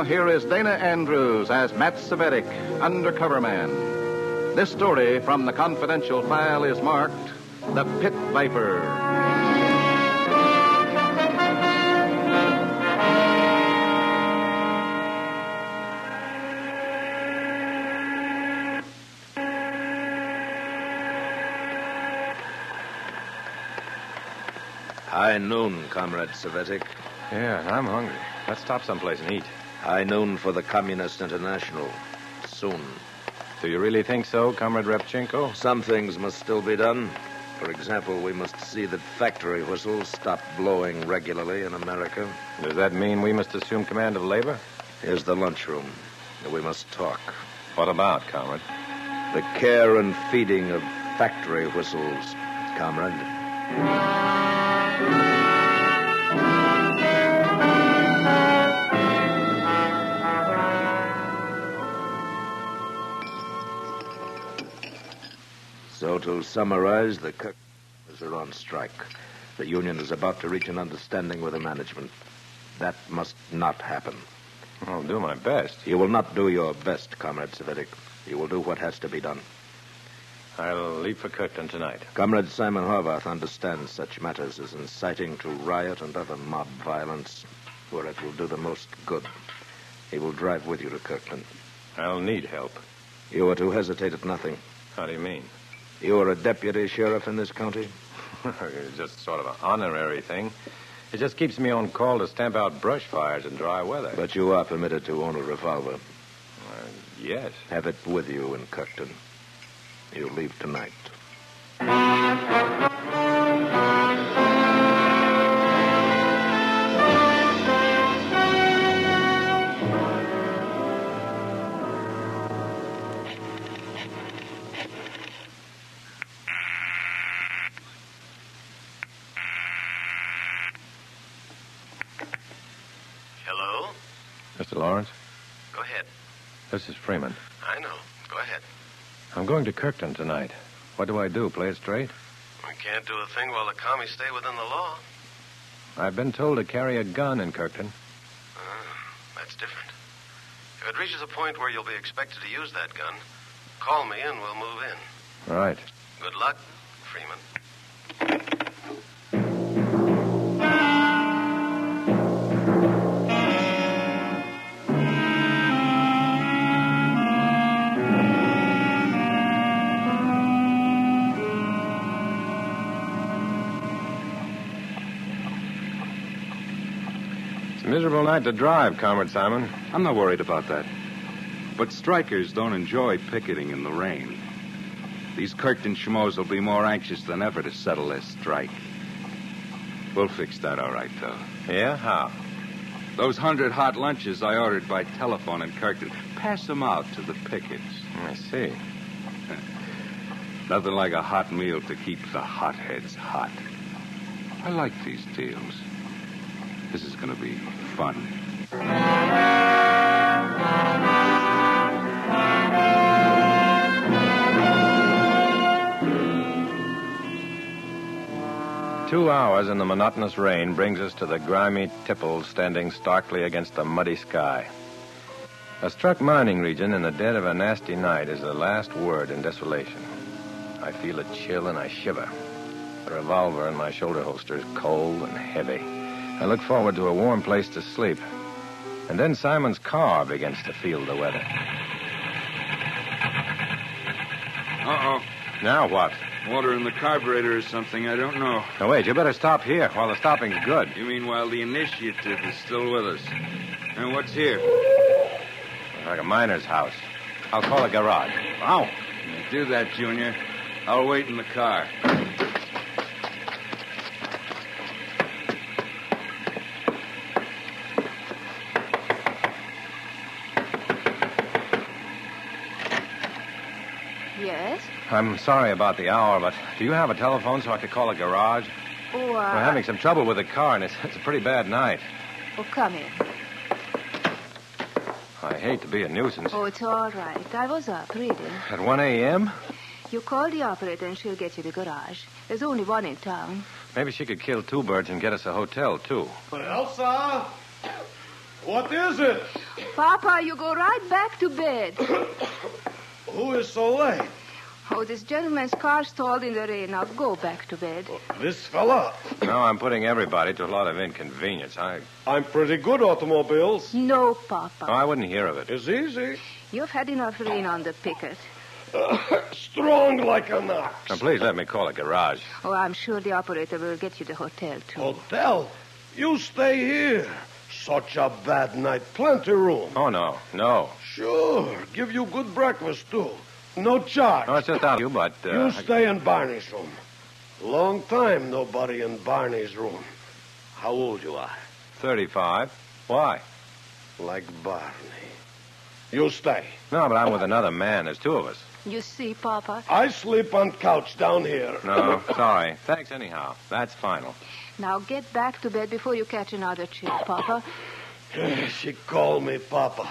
Here is Dana Andrews as Matt Cvetic, undercover man. This story from the confidential file is marked The Pit Viper. High noon, Comrade Cvetic. Yeah, I'm hungry. Let's stop someplace and eat. High noon for the Communist International. Soon. Do you really think so, Comrade Repchenko? Some things must still be done. For example, we must see that factory whistles stop blowing regularly in America. Does that mean we must assume command of labor? Here's the lunchroom. We must talk. What about, Comrade? The care and feeding of factory whistles, Comrade. So, to summarize, the cookers are on strike. The union is about to reach an understanding with the management. That must not happen. I'll do my best. You will not do your best, Comrade Cvetic. You will do what has to be done. I'll leave for Kirkton tonight. Comrade Simon Horvath understands such matters as inciting to riot and other mob violence, where it will do the most good. He will drive with you to Kirkland. I'll need help. You are to hesitate at nothing. How do you mean? You are a deputy sheriff in this county? It's just sort of an honorary thing. It just keeps me on call to stamp out brush fires in dry weather. But you are permitted to own a revolver. Yes. Have it with you in Kirkton. You leave tonight. Hello? Mr. Lawrence? Go ahead. This is Freeman. I know. Go ahead. I'm going to Kirkton tonight. What do I do? Play it straight? We can't do a thing while the commies stay within the law. I've been told to carry a gun in Kirkton. That's different. If it reaches a point where you'll be expected to use that gun, call me and we'll move in. Right. Good luck, Freeman. Miserable night to drive, Comrade Simon. I'm not worried about that. But strikers don't enjoy picketing in the rain. These Kirkton schmoes will be more anxious than ever to settle their strike. We'll fix that all right, though. Yeah? How? Those 100 hot lunches I ordered by telephone in Kirkton, pass them out to the pickets. I see. Nothing like a hot meal to keep the hotheads hot. I like these deals. This is going to be fun. 2 hours in the monotonous rain brings us to the grimy Tipple standing starkly against the muddy sky. A struck mining region in the dead of a nasty night is the last word in desolation. I feel a chill and I shiver. The revolver in my shoulder holster is cold and heavy. I look forward to a warm place to sleep. And then Simon's car begins to feel the weather. Uh-oh. Now what? Water in the carburetor or something, I don't know. Now, wait, you better stop here while the stopping's good. You mean while the initiative is still with us? And what's here? Like a miner's house. I'll call a garage. Ow. Do that, Junior. I'll wait in the car. Yes? I'm sorry about the hour, but do you have a telephone so I could call a garage? Oh, We're having some trouble with the car, and it's a pretty bad night. Oh, come in. I hate to be a nuisance. Oh, it's all right. I was up reading. At 1 a.m.? You call the operator and she'll get you the garage. There's only one in town. Maybe she could kill two birds and get us a hotel, too. Elsa? What is it? Papa, you go right back to bed. Who is so late? Oh, this gentleman's car stalled in the rain. Now go back to bed. This fella? No, I'm putting everybody to a lot of inconvenience. I'm pretty good automobiles. No, Papa. Oh, I wouldn't hear of it. It's easy. You've had enough rain on the picket. Strong like an ox. Now, please let me call a garage. Oh, I'm sure the operator will get you the hotel, too. Hotel? You stay here. Such a bad night. Plenty room. Oh, no. Sure. Give you good breakfast, too. No charge. No, it's just out of you, but... You stay in Barney's room. Long time nobody in Barney's room. How old you are? 35. Why? Like Barney. You stay. No, but I'm with another man. There's two of us. You see, Papa? I sleep on couch down here. No, sorry. Thanks anyhow. That's final. Now get back to bed before you catch another chill, Papa. She called me Papa.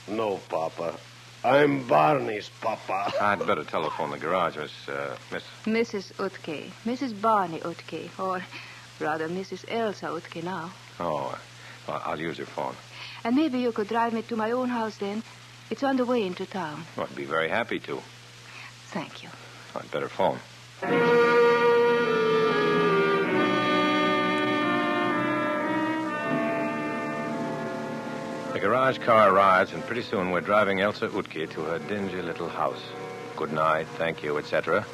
No, Papa. I'm Barney's Papa. I'd better telephone the garage, Miss... Mrs. Utke. Mrs. Barney Utke. Or rather, Mrs. Elsa Utke now. Oh, well, I'll use your phone. And maybe you could drive me to my own house then. It's on the way into town. Well, I'd be very happy to. Thank you. I'd better phone. The garage car arrives, and pretty soon we're driving Elsa Utke to her dingy little house. Good night, thank you, etc.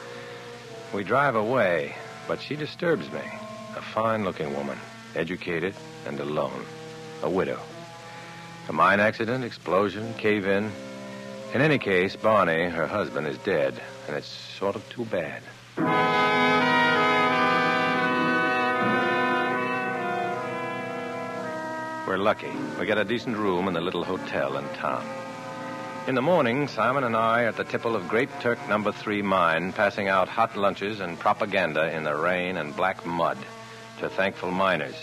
We drive away, but she disturbs me. A fine-looking woman, educated and alone. A widow. A mine accident, explosion, cave-in. In any case, Barney, her husband, is dead, and it's sort of too bad. We're lucky. We get a decent room in the little hotel in town. In the morning, Simon and I are at the tipple of Great Turk No. 3 mine, passing out hot lunches and propaganda in the rain and black mud to thankful miners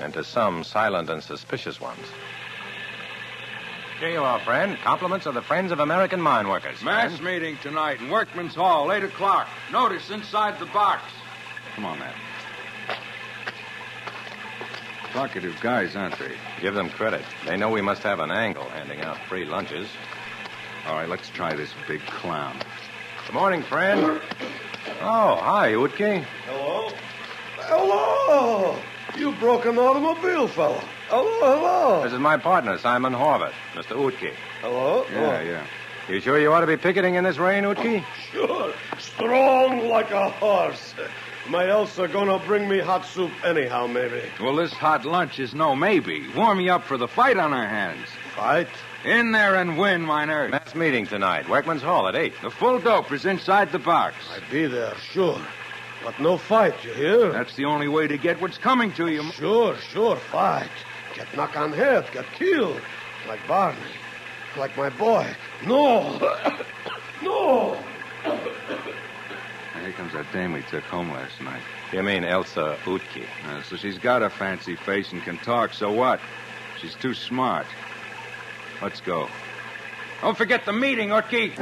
and to some silent and suspicious ones. Here you are, friend. Compliments of the Friends of American Mine Workers. Mass meeting tonight in Workman's Hall, 8 o'clock. Notice inside the box. Come on, Matt. Talkative guys, aren't they? Give them credit. They know we must have an angle handing out free lunches. All right, let's try this big clown. Good morning, friend. Oh, hi, Utke. Hello? Hello! You broke an automobile, fella. Hello. This is my partner, Simon Horvath, Mr. Utke. Hello? Yeah. You sure you ought to be picketing in this rain, Utke? Sure. Strong like a horse. My Elsa gonna bring me hot soup anyhow, maybe. Well, this hot lunch is no maybe. Warm you up for the fight on our hands. Fight? In there and win, miners. Mass meeting tonight, Workman's Hall at 8. The full dope is inside the box. I be there, sure. But no fight, you hear? That's the only way to get what's coming to you. Sure, fight. Get knock on head, get killed. Like Barney. Like my boy. No. No. Here comes that dame we took home last night. You mean Elsa Utke? So she's got a fancy face and can talk, so what? She's too smart. Let's go. Don't forget the meeting, Utke.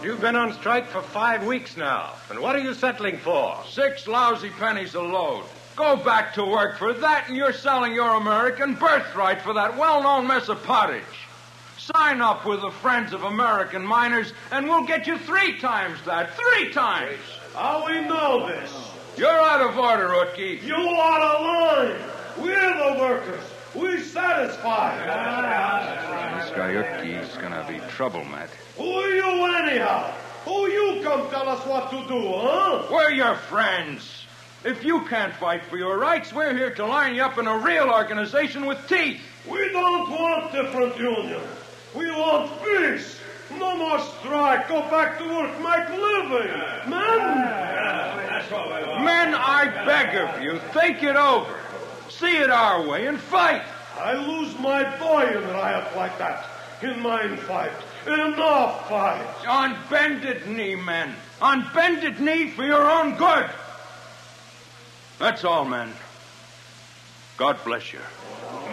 You've been on strike for 5 weeks now. And what are you settling for? 6 lousy pennies a load. Go back to work for that, and you're selling your American birthright for that well-known mess of pottage. Sign up with the Friends of American Miners, and we'll get you 3 times that. 3 times. How we know this? You're out of order, Utke. You out of line. We're the workers. We satisfied. This guy Utke's gonna be trouble, Matt. Who are you anyhow? Who you come tell us what to do, huh? We're your friends. If you can't fight for your rights, we're here to line you up in a real organization with teeth. We don't want different unions. We want peace. No more strike. Go back to work. Make living. Men, I beg of you, think it over. See it our way and fight. I lose my boy in riot like that. In mine fight. Enough fight. On bended knee, men. On bended knee for your own good. That's all, men. God bless you.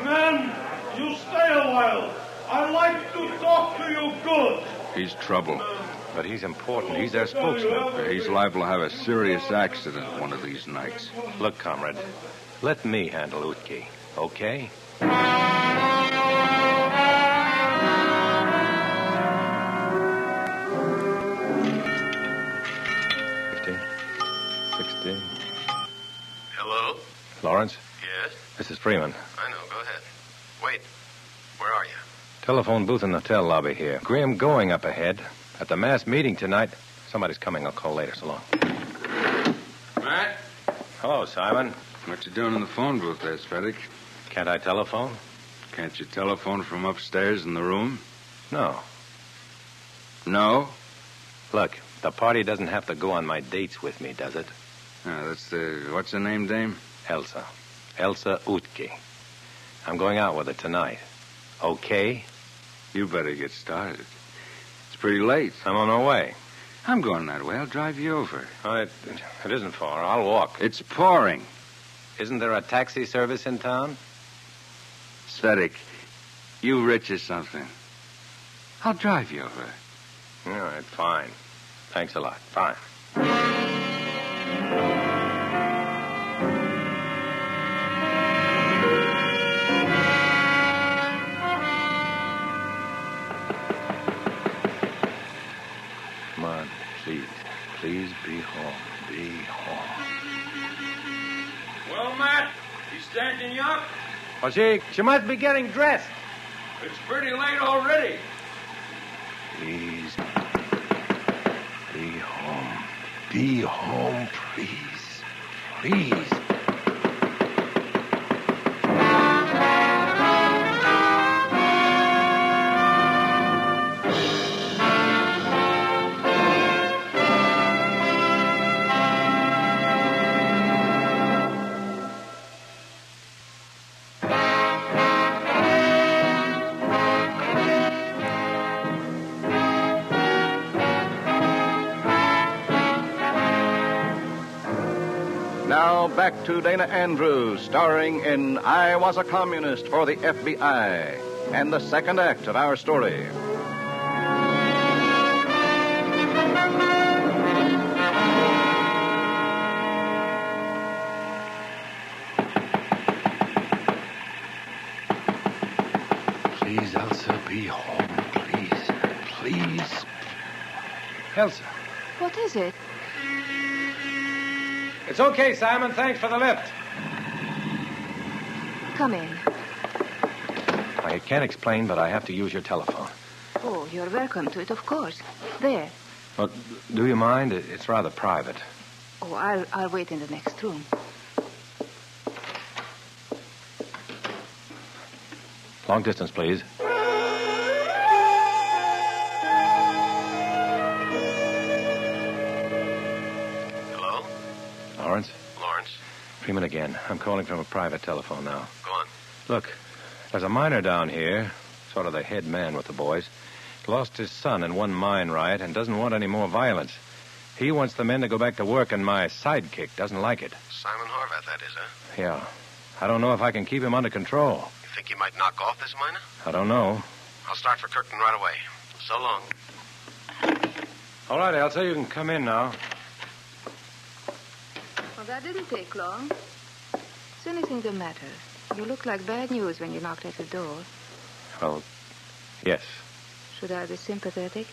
Men, you stay a while. I like to talk to you good. He's trouble. But he's important. He's their spokesman. He's liable to have a serious accident one of these nights. Look, comrade, let me handle Utke, okay? 60. Hello? Lawrence? Yes? This is Freeman. I know. Go ahead. Wait. Where are you? Telephone booth in the hotel lobby here. Graham going up ahead. At the mass meeting tonight. Somebody's coming. I'll call later. So long. Matt? Hello, Simon. What you doing in the phone booth there, Cvetic? Can't I telephone? Can't you telephone from upstairs in the room? No. No? Look, the party doesn't have to go on my dates with me, does it? That's the... What's her name, dame? Elsa. Elsa Utke. I'm going out with her tonight. Okay? You better get started. It's pretty late. I'm on my way. I'm going that way. I'll drive you over. Oh, it isn't far. I'll walk. It's pouring. Isn't there a taxi service in town? Cvetic, you rich or something. I'll drive you over. All right, fine. Thanks a lot. Fine. Come on, please. Please be home. Be home. Well, Matt, you standing up? Well, she must be getting dressed. It's pretty late already. Please. Be home. Be home, please. Please. Now back to Dana Andrews, starring in I Was a Communist for the FBI, and the second act of our story. Please, Elsa, be home, please. Please. Elsa. What is it? It's okay, Simon. Thanks for the lift. Come in. I can't explain, but I have to use your telephone. Oh, you're welcome to it, of course. There. Well, do you mind? It's rather private. Oh, I'll wait in the next room. Long distance, please. Hello? Lawrence? Lawrence? Freeman again. I'm calling from a private telephone now. Go on. Look, there's a miner down here, sort of the head man with the boys. Lost his son in one mine riot and doesn't want any more violence. He wants the men to go back to work, and my sidekick doesn't like it. Simon Horvath, that is, huh? Yeah. I don't know if I can keep him under control. You think he might knock off this miner? I don't know. I'll start for Kirkton right away. So long. All right, Elsa, you can come in now. Well, that didn't take long. Is anything the matter? You look like bad news when you knocked at the door. Well, yes. Should I be sympathetic?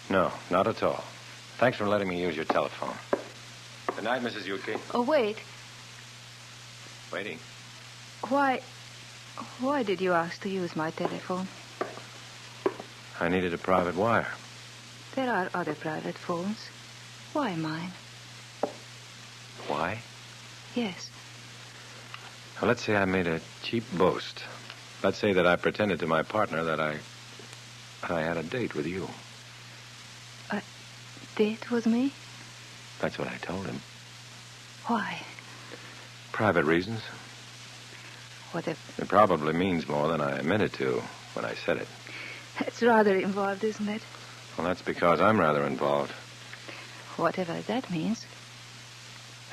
No, not at all. Thanks for letting me use your telephone. Good night, Mrs. Yuki. Oh, wait. Waiting. Why did you ask to use my telephone? I needed a private wire. There are other private phones. Why mine? Why? Yes. Well, let's say I made a cheap boast. Let's say that I pretended to my partner that I had a date with you. A date with me? That's what I told him. Why? Private reasons. What if... It probably means more than I meant it to when I said it. It's rather involved, isn't it? Well, that's because I'm rather involved. Whatever that means.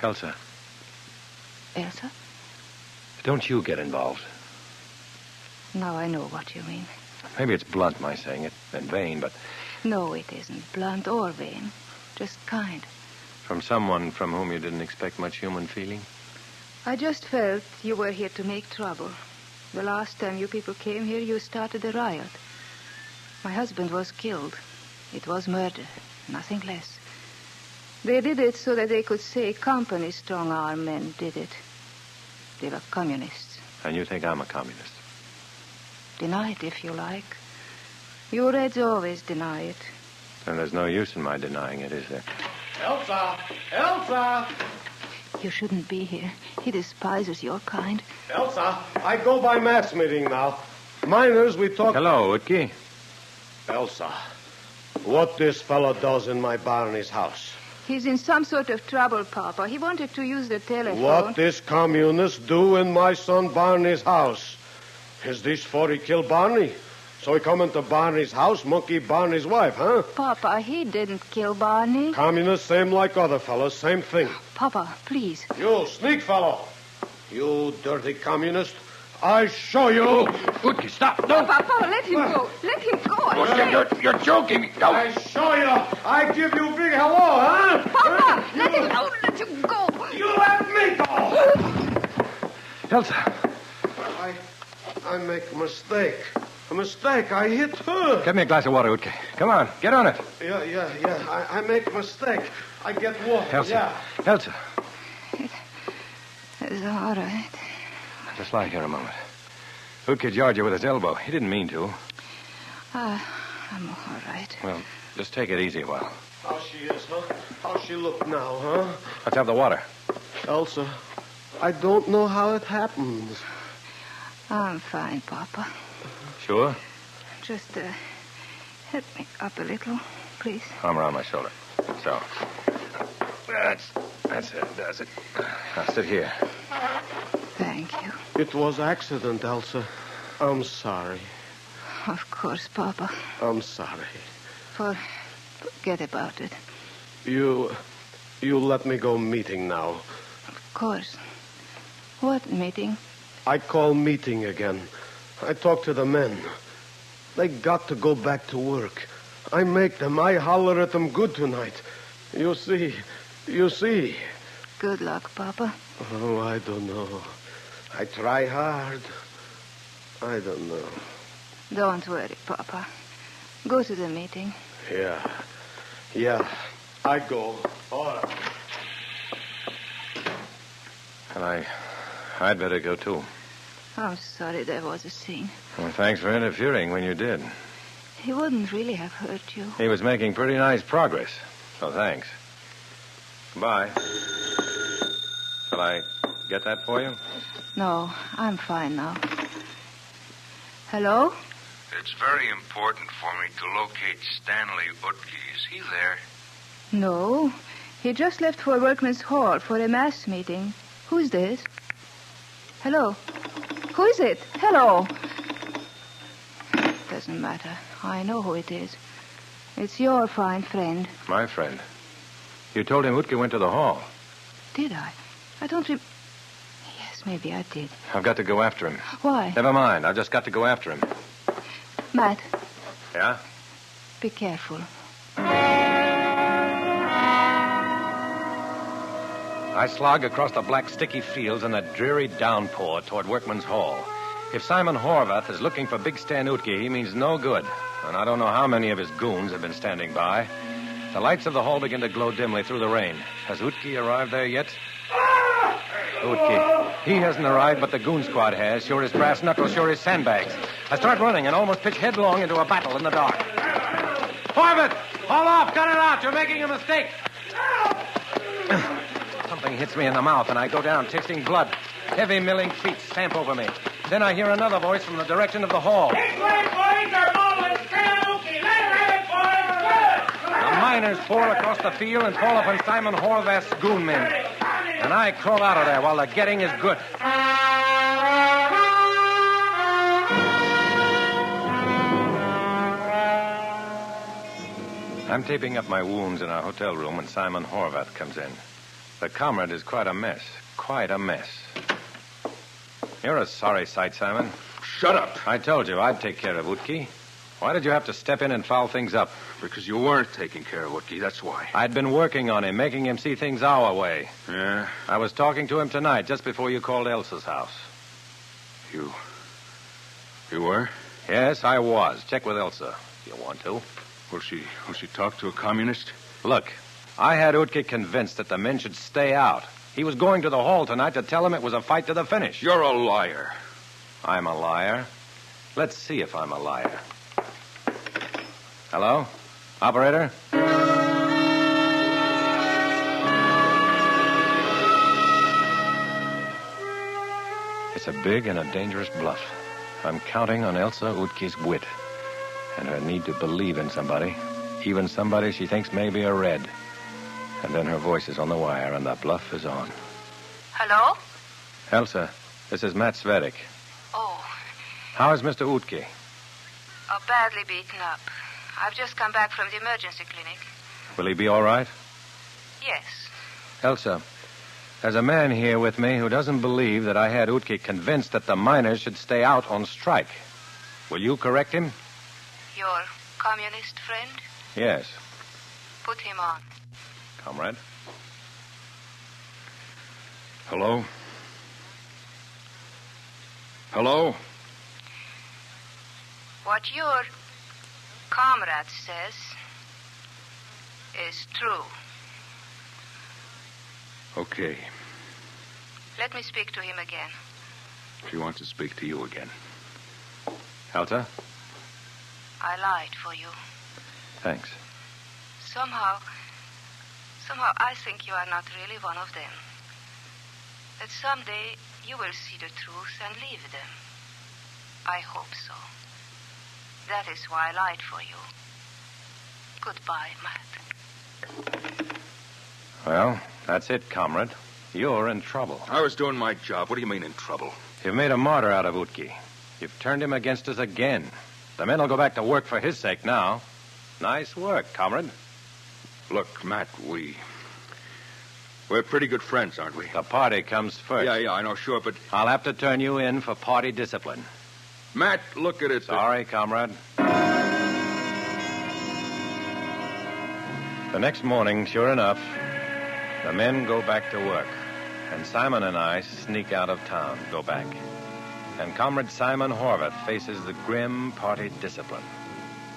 Elsa, Elsa? don't you get involved. Now I know what you mean. Maybe it's blunt, my saying it, and vain, but No, it isn't blunt or vain. Just kind. from someone from whom you didn't expect much human feeling. I just felt you were here to make trouble. The last time you people came here, you started a riot. My husband was killed. It was murder, nothing less. They did it so that they could say company strong-arm men did it. They were communists. And you think I'm a communist? Deny it if you like. You Reds always deny it. And there's no use in my denying it, is there? Elsa! Elsa! You shouldn't be here. He despises your kind. Elsa, I go by Matt's meeting now. Miners, we talk... Hello, Utke. Elsa, what this fellow does in my Barney's house? He's in some sort of trouble, Papa. He wanted to use the telephone. What this communist do in my son Barney's house? Is this for he kill Barney? So he come into Barney's house, monkey Barney's wife, huh? Papa, he didn't kill Barney. Communist, same like other fellows, same thing. Papa, please. You, sneak fellow. You dirty communist. I show you. Utke, stop. No, Papa, let him go. Let him go. You're joking. No. I show you. I give you big hello, huh? Papa, let him go. Let him go. You let me go. Elsa. I make a mistake. A mistake. I hit her. Get me a glass of water, Utke. Come on, get on it. Yeah. I make a mistake. I get water. Elsa. Yeah. Elsa. It's all right. Just lie here a moment. Utke jarred you with his elbow. He didn't mean to. I'm all right. Well, just take it easy a while. How she is, huh? How she look now, huh? Let's have the water. Elsa, I don't know how it happens. I'm fine, Papa. Sure? Just, help me up a little, please. Arm around my shoulder. So. That's it, does it. Now sit here. Thank you. It was accident, Elsa. I'm sorry. Of course, Papa. I'm sorry. Forget about it. You let me go meeting now. Of course. What meeting? I call meeting again. I talk to the men. They got to go back to work. I make them. I holler at them good tonight. You see. Good luck, Papa. Oh, I don't know. I try hard. I don't know. Don't worry, Papa. Go to the meeting. Yeah. I go. All right. And I'd better go, too. I'm sorry there was a scene. Well, thanks for interfering when you did. He wouldn't really have hurt you. He was making pretty nice progress. So thanks. Goodbye. Shall I get that for you? No, I'm fine now. Hello? It's very important for me to locate Stanley Utke. Is he there? No. He just left for Workman's Hall for a mass meeting. Who's this? Hello? Who is it? Hello? Doesn't matter. I know who it is. It's your fine friend. My friend. You told him Utke went to the hall. Did I? I don't Yes, maybe I did. I've got to go after him. Why? Never mind. I've just got to go after him. Matt. Yeah? Be careful. I slog across the black, sticky fields in a dreary downpour toward Workman's Hall. If Simon Horvath is looking for Big Stan Utke, he means no good. And I don't know how many of his goons have been standing by. The lights of the hall begin to glow dimly through the rain. Has Utke arrived there yet? Utke. He hasn't arrived, but the goon squad has. Sure as brass knuckles, sure as sandbags. I start running and almost pitch headlong into a battle in the dark. Horvath! Haul off! Cut it out! You're making a mistake! Something hits me in the mouth, and I go down, tasting blood. Heavy milling feet stamp over me. Then I hear another voice from the direction of the hall. This way, boys! They're following Stan Utke! Let her have it, boys! Good! The miners pour across the field and fall upon Simon Horvath's goon men. And I crawl out of there while the getting is good. I'm taping up my wounds in our hotel room when Simon Horvath comes in. The comrade is quite a mess. Quite a mess. You're a sorry sight, Simon. Shut up. I told you I'd take care of Utke. Why did you have to step in and foul things up? Because you weren't taking care of Utke, that's why. I'd been working on him, making him see things our way. Yeah? I was talking to him tonight, just before you called Elsa's house. You were? Yes, I was. Check with Elsa, if you want to. Will she talk to a communist? Look, I had Utke convinced that the men should stay out. He was going to the hall tonight to tell him it was a fight to the finish. You're a liar. I'm a liar. Let's see if I'm a liar. Hello? Operator? It's a big and a dangerous bluff. I'm counting on Elsa Utke's wit and her need to believe in somebody, even somebody she thinks may be a red. And then her voice is on the wire, and the bluff is on. Hello? Elsa, this is Matt Cvetic. Oh, How is Mr. Utke? badly beaten up. I've just come back from the emergency clinic. Will he be all right? Yes. Elsa, there's a man here with me who doesn't believe that I had Utke convinced that the miners should stay out on strike. Will you correct him? Your communist friend? Yes. Put him on. Comrade. Hello? Hello? What your comrade says is true. Okay. Let me speak to him again. She wants to speak to you again. Elsa? I lied for you. Thanks. Somehow I think you are not really one of them. That someday you will see the truth and leave them. I hope so. That is why I lied for you. Goodbye, Matt. Well, that's it, comrade. You're in trouble. I was doing my job. What do you mean in trouble? You've made a martyr out of Utke. You've turned him against us again. The men will go back to work for his sake now. Nice work, comrade. Look, Matt, we're pretty good friends, aren't we? The party comes first. Yeah, I know, sure, but... I'll have to turn you in for party discipline. Matt, look at it. Sorry, comrade. The next morning, sure enough, the men go back to work. And Simon and I sneak out of town, go back. And Comrade Simon Horvath faces the grim party discipline.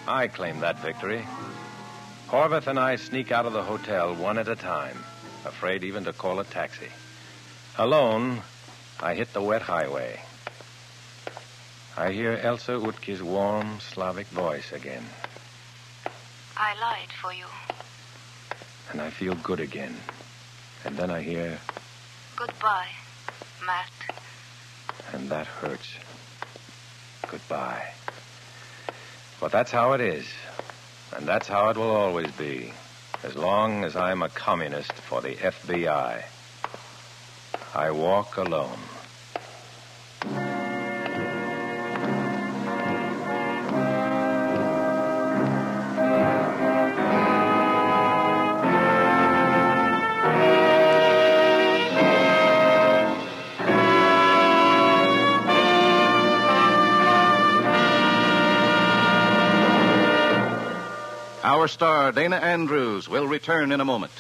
I claim that victory. Horvath and I sneak out of the hotel one at a time, afraid even to call a taxi. Alone, I hit the wet highway. I hear Elsa Utke's warm Slavic voice again. I lied for you. And I feel good again. And then I hear... Goodbye, Matt. And that hurts. Goodbye. But that's how it is. And that's how it will always be. As long as I'm a communist for the FBI. I walk alone. Our star, Dana Andrews, will return in a moment.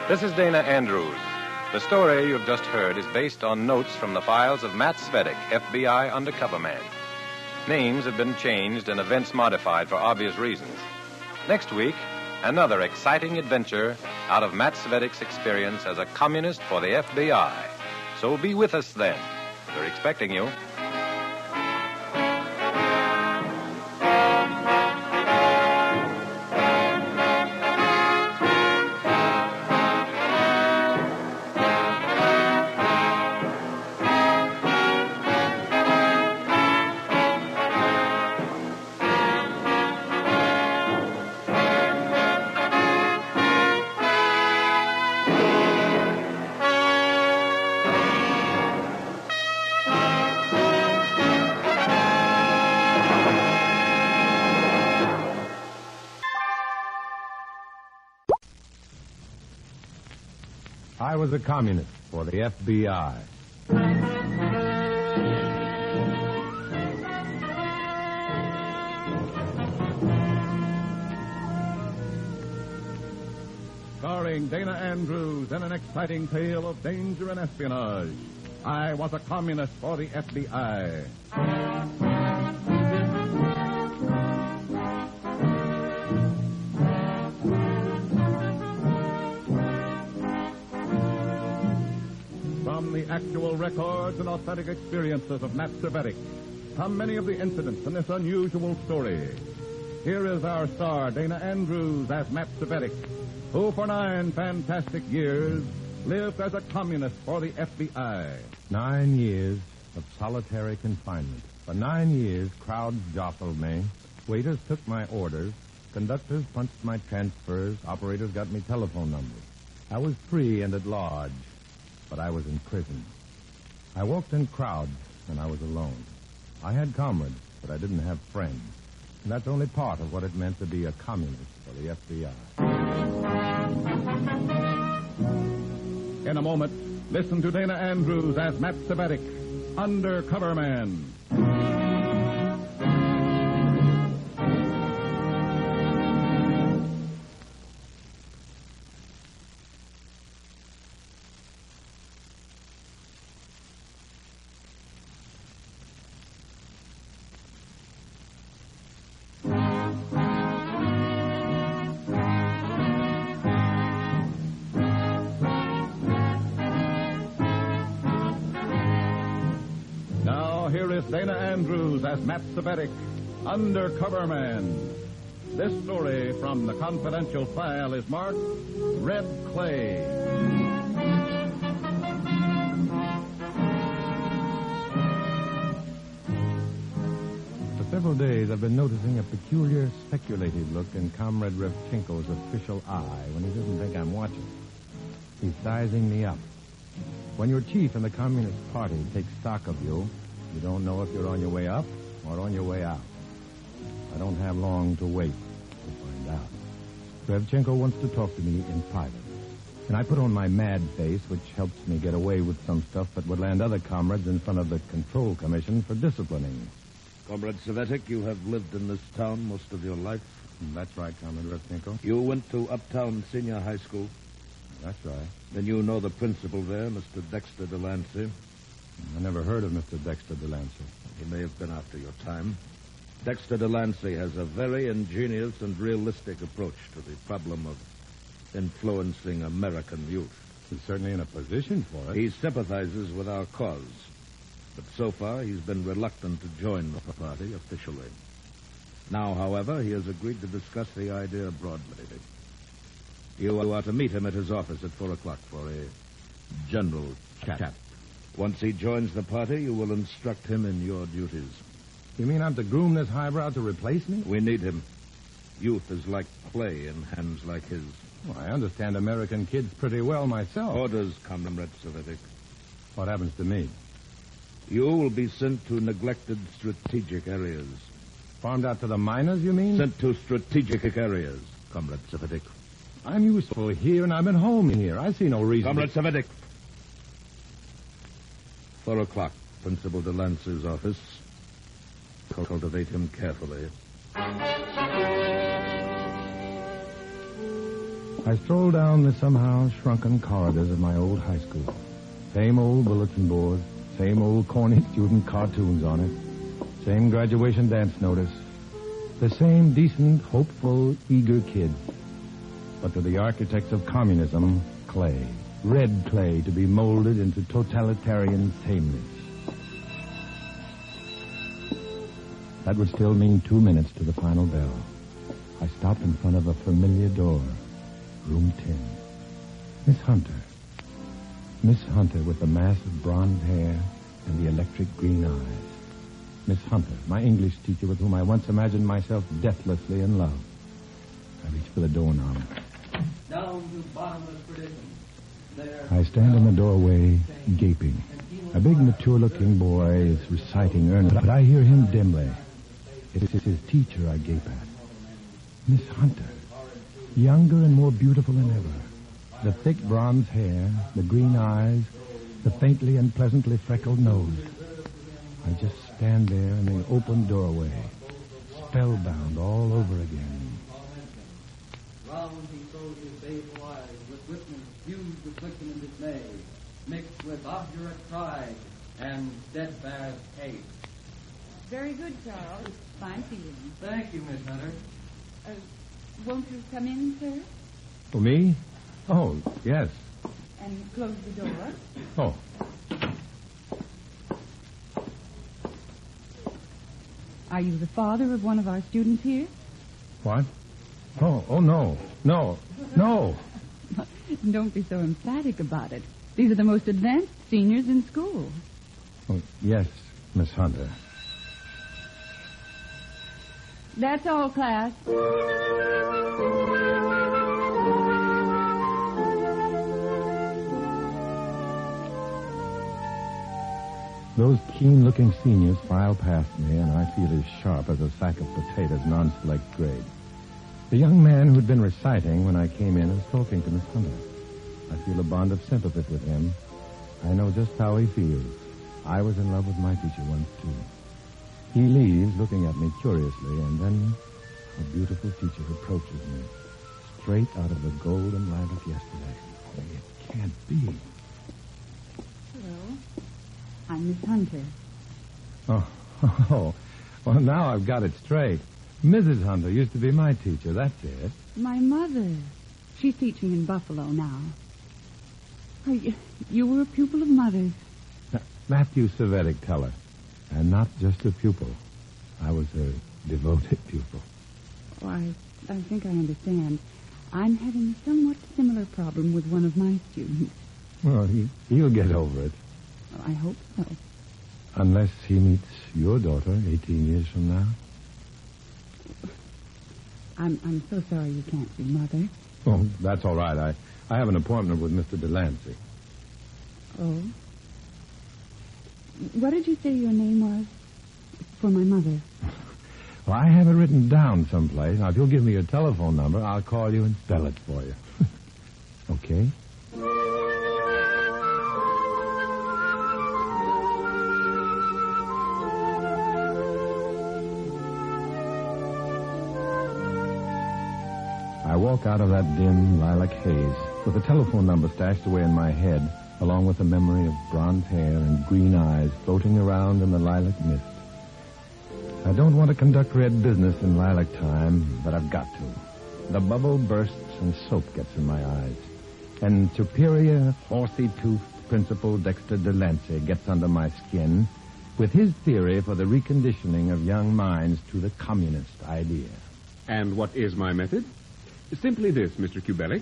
This is Dana Andrews. The story you've just heard is based on notes from the files of Matt Cvetic, FBI undercover man. Names have been changed and events modified for obvious reasons. Next week, another exciting adventure out of Matt Cvetic's experience as a communist for the FBI. So be with us then. We're expecting you. I was a communist for the FBI. Starring Dana Andrews in an exciting tale of danger and espionage. I was a communist for the FBI. From the actual records and authentic experiences of Matt Cvetic, come many of the incidents in this unusual story. Here is our star, Dana Andrews, as Matt Cvetic, who for 9 fantastic years lived as a communist for the FBI. 9 years of solitary confinement. For 9 years, crowds jostled me. Waiters took my orders. Conductors punched my transfers. Operators got me telephone numbers. I was free and at large, but I was in prison. I walked in crowds, and I was alone. I had comrades, but I didn't have friends. And that's only part of what it meant to be a communist for the FBI. In a moment, listen to Dana Andrews as Matt Cvetic, Undercover Man. Here is Dana Andrews as Matt Cvetic, Undercover Man. This story from the confidential file is marked Red Clay. For several days, I've been noticing a peculiar speculative look in Comrade Revchenko's official eye when he doesn't think I'm watching. He's sizing me up. When your chief in the Communist Party takes stock of you, you don't know if you're on your way up or on your way out. I don't have long to wait to find out. Revchenko wants to talk to me in private. And I put on my mad face, which helps me get away with some stuff that would land other comrades in front of the Control Commission for disciplining. Comrade Cvetic, you have lived in this town most of your life. That's right, Comrade Revchenko. You went to Uptown Senior High School. That's right. Then you know the principal there, Mr. Dexter Delancey. I never heard of Mr. Dexter Delancey. He may have been after your time. Dexter Delancey has a very ingenious and realistic approach to the problem of influencing American youth. He's certainly in a position for it. He sympathizes with our cause. But so far, he's been reluctant to join the party officially. Now, however, he has agreed to discuss the idea broadly. You are to meet him at his office at 4 o'clock for a general chat. Once he joins the party, you will instruct him in your duties. You mean I'm to groom this highbrow to replace me? We need him. Youth is like clay in hands like his. Well, I understand American kids pretty well myself. Orders, Comrade Cvetic. What happens to me? You will be sent to neglected strategic areas. Farmed out to the miners, you mean? Sent to strategic areas, Comrade Cvetic. I'm useful here, and I've been home here. I see no reason. Comrade Cvetic. 4 o'clock, Principal Delancey's office. Cultivate him carefully. I strolled down the somehow shrunken corridors of my old high school. Same old bulletin board, same old corny student cartoons on it, same graduation dance notice, the same decent, hopeful, eager kids. But to the architects of communism, clay. Red clay to be molded into totalitarian tameness. That would still mean 2 minutes to the final bell. I stopped in front of a familiar door. Room 10. Miss Hunter. Miss Hunter with the mass of blonde hair and the electric green eyes. Miss Hunter, my English teacher with whom I once imagined myself deathlessly in love. I reached for the doorknob. Down to bottomless perdition. I stand in the doorway, gaping. A big, mature-looking boy is reciting earnestly, but I hear him dimly. It is his teacher I gape at. Miss Hunter, younger and more beautiful than ever. The thick bronze hair, the green eyes, the faintly and pleasantly freckled nose. I just stand there in the open doorway, spellbound all over again. Round he throws his baleful eyes with witness fused with affliction and dismay, mixed with obdurate pride and steadfast hate. Very good, Charles. Fine feeling. Thank you, Miss Hunter. Won't you come in, sir? For me? Oh, yes. And close the door. Oh. Are you the father of one of our students here? What? Oh, no. No. Don't be so emphatic about it. These are the most advanced seniors in school. Oh, yes, Miss Hunter. That's all, class. Those keen-looking seniors file past me, and I feel as sharp as a sack of potatoes, non-select grade. The young man who'd been reciting when I came in is talking to Miss Hunter. I feel a bond of sympathy with him. I know just how he feels. I was in love with my teacher once, too. He leaves, looking at me curiously, and then a beautiful teacher approaches me, straight out of the golden lilac yesterday. Oh, it can't be. Hello. I'm Miss Hunter. Oh, well, now I've got it straight. Mrs. Hunter used to be my teacher, that's it. My mother. She's teaching in Buffalo now. Oh, you were a pupil of Mother's. Matthew Cvetic, tell her. And not just a pupil. I was her devoted pupil. Oh, I think I understand. I'm having a somewhat similar problem with one of my students. Well, he'll get over it. Oh, I hope so. Unless he meets your daughter 18 years from now. I'm so sorry you can't see Mother. Oh, that's all right. I have an appointment with Mr. Delancey. Oh? What did you say your name was? For my mother. Well, I have it written down someplace. Now, if you'll give me your telephone number, I'll call you and spell it for you. Okay? I walk out of that dim lilac haze with the telephone number stashed away in my head, along with the memory of bronze hair and green eyes floating around in the lilac mist. I don't want to conduct red business in lilac time, but I've got to. The bubble bursts and soap gets in my eyes. And superior, horsey-toothed Principal Dexter Delancey gets under my skin with his theory for the reconditioning of young minds to the communist idea. And what is my method? Simply this, Mr. Cvetic.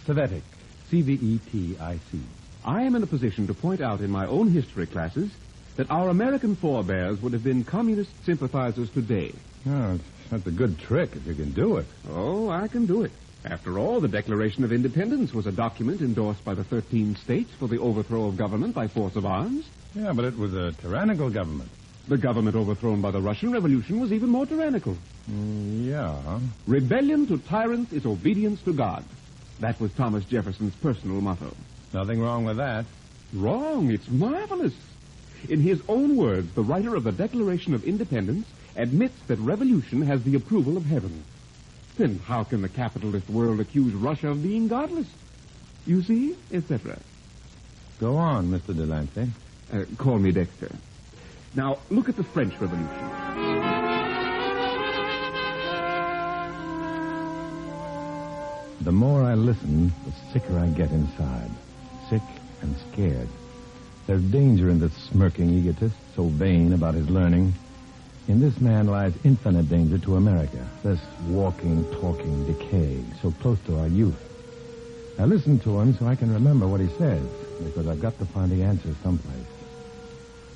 Cvetic. C-V-E-T-I-C. I am in a position to point out in my own history classes that our American forebears would have been communist sympathizers today. Oh, that's a good trick if you can do it. Oh, I can do it. After all, the Declaration of Independence was a document endorsed by the 13 states for the overthrow of government by force of arms. Yeah, but it was a tyrannical government. The government overthrown by the Russian Revolution was even more tyrannical. Yeah. Rebellion to tyrants is obedience to God. That was Thomas Jefferson's personal motto. Nothing wrong with that. Wrong. It's marvelous. In his own words, the writer of the Declaration of Independence admits that revolution has the approval of heaven. Then how can the capitalist world accuse Russia of being godless? You see, etc. Go on, Mr. Delancey. Call me Dexter. Now, look at the French Revolution. The more I listen, the sicker I get inside. Sick and scared. There's danger in this smirking egotist, so vain about his learning. In this man lies infinite danger to America, this walking, talking decay, so close to our youth. I listen to him so I can remember what he says, because I've got to find the answer someplace.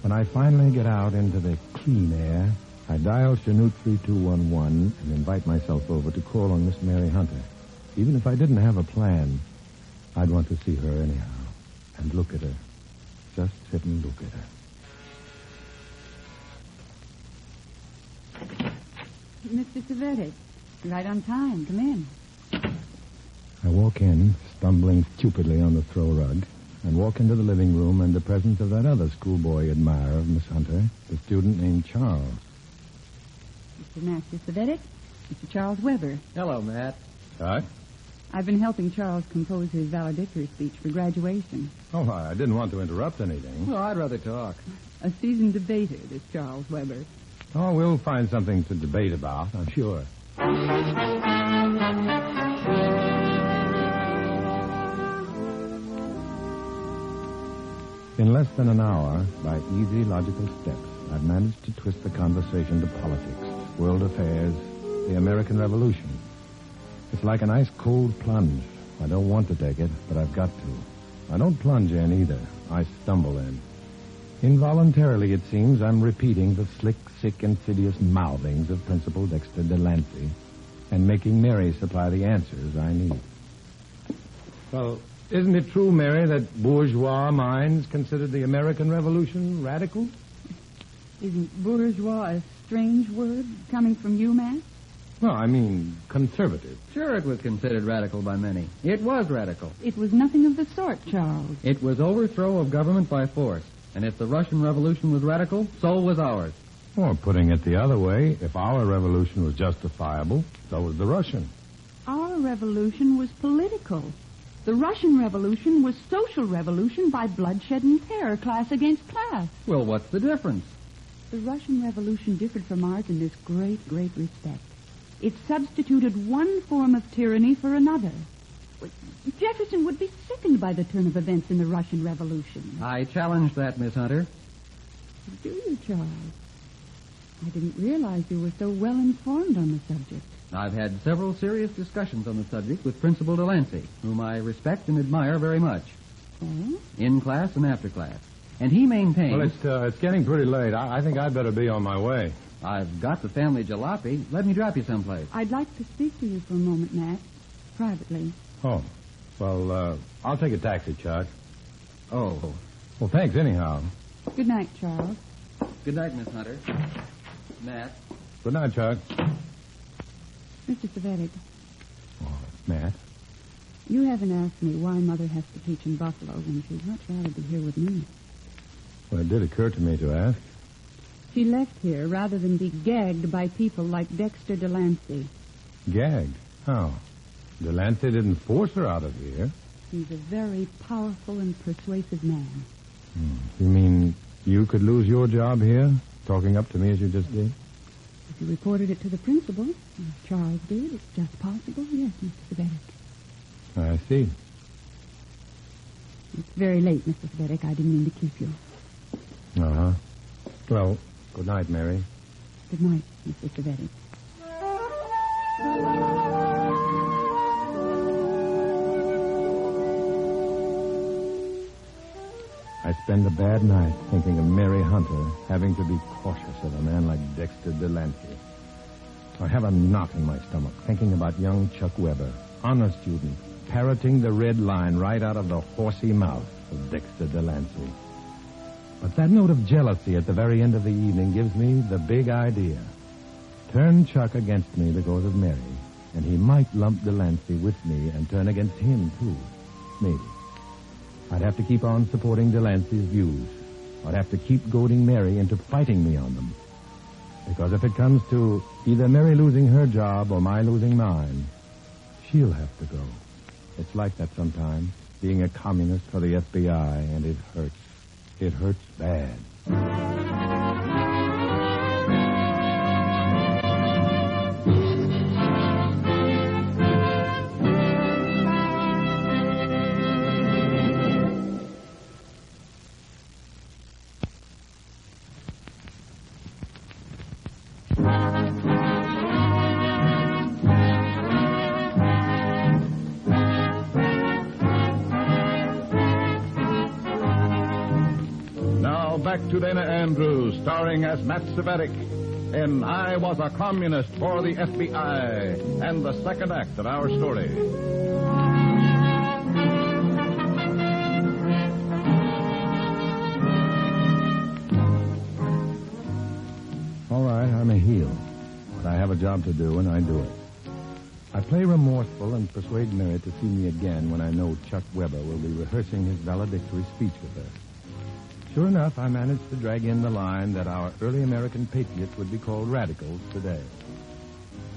When I finally get out into the clean air, I dial Chinook 3211 and invite myself over to call on Miss Mary Hunter. Even if I didn't have a plan, I'd want to see her anyhow and look at her. Just sit and look at her. Mr. Cvetic, right on time. Come in. I walk in, stumbling stupidly on the throw rug, and walk into the living room in the presence of that other schoolboy admirer of Miss Hunter, the student named Charles. Mr. Master Cvetic, Mr. Charles Weber. Hello, Matt. Hi. I've been helping Charles compose his valedictory speech for graduation. Oh, I didn't want to interrupt anything. Well, I'd rather talk. A seasoned debater, this Charles Weber. Oh, we'll find something to debate about, I'm sure. In less than an hour, by easy, logical steps, I've managed to twist the conversation to politics, world affairs, the American Revolution. It's like an ice-cold plunge. I don't want to take it, but I've got to. I don't plunge in either. I stumble in. Involuntarily, it seems, I'm repeating the slick, sick, insidious mouthings of Principal Dexter Delancey and making Mary supply the answers I need. Well, isn't it true, Mary, that bourgeois minds considered the American Revolution radical? Isn't bourgeois a strange word coming from you, Matt? Well, I mean conservative. Sure, it was considered radical by many. It was radical. It was nothing of the sort, Charles. It was overthrow of government by force. And if the Russian Revolution was radical, so was ours. Or putting it the other way, if our revolution was justifiable, so was the Russian. Our revolution was political. The Russian Revolution was social revolution by bloodshed and terror, class against class. Well, what's the difference? The Russian Revolution differed from ours in this great, great respect. It substituted one form of tyranny for another. Jefferson would be sickened by the turn of events in the Russian Revolution. I challenge that, Miss Hunter. Do you, Charles? I didn't realize you were so well informed on the subject. I've had several serious discussions on the subject with Principal Delancey, whom I respect and admire very much. Oh? In class and after class. And he maintains... Well, it's getting pretty late. I think I'd better be on my way. I've got the family jalopy. Let me drop you someplace. I'd like to speak to you for a moment, Matt. Privately. Oh. Well, I'll take a taxi, Chuck. Oh. Well, thanks anyhow. Good night, Charles. Good night, Miss Hunter. Matt. Good night, Chuck. Mr. Cvetic. Oh, Matt. You haven't asked me why Mother has to teach in Buffalo when she'd much rather be here with me. Well, it did occur to me to ask. She left here rather than be gagged by people like Dexter Delancey. Gagged? How? Delancey didn't force her out of here. He's a very powerful and persuasive man. You mean you could lose your job here, talking up to me as you just did? If you reported it to the principal, as Charles did, it's just possible. Yes, Mr. Cvetic. I see. It's very late, Mr. Cvetic. I didn't mean to keep you. Uh-huh. Well, good night, Mary. Good night, Mr. Cvetic. I spend a bad night thinking of Mary Hunter having to be cautious of a man like Dexter Delancey. I have a knot in my stomach thinking about young Chuck Weber, honor student, parroting the red line right out of the horsey mouth of Dexter Delancey. But that note of jealousy at the very end of the evening gives me the big idea. Turn Chuck against me because of Mary, and he might lump Delancey with me and turn against him, too. Maybe. I'd have to keep on supporting Delancey's views. I'd have to keep goading Mary into fighting me on them. Because if it comes to either Mary losing her job or my losing mine, she'll have to go. It's like that sometimes, being a communist for the FBI, and it hurts. It hurts bad. Back to Dana Andrews, starring as Matt Cvetic in I Was a Communist for the FBI, and the second act of our story. All right, I'm a heel, but I have a job to do, and I do it. I play remorseful and persuade Mary to see me again when I know Chuck Weber will be rehearsing his valedictory speech with her. Sure enough, I managed to drag in the line that our early American patriots would be called radicals today.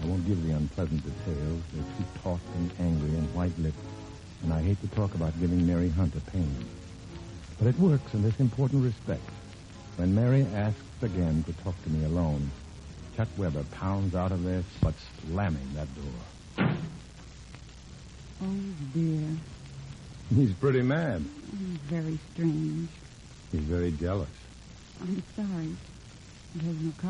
I won't give the unpleasant details. They're too taut and angry and white-lipped, and I hate to talk about giving Mary Hunter pain. But it works in this important respect. When Mary asks again to talk to me alone, Chuck Weber pounds out of there, but slamming that door. Oh, dear. He's pretty mad. Very strange. He's very jealous. I'm sorry. It has no cargo.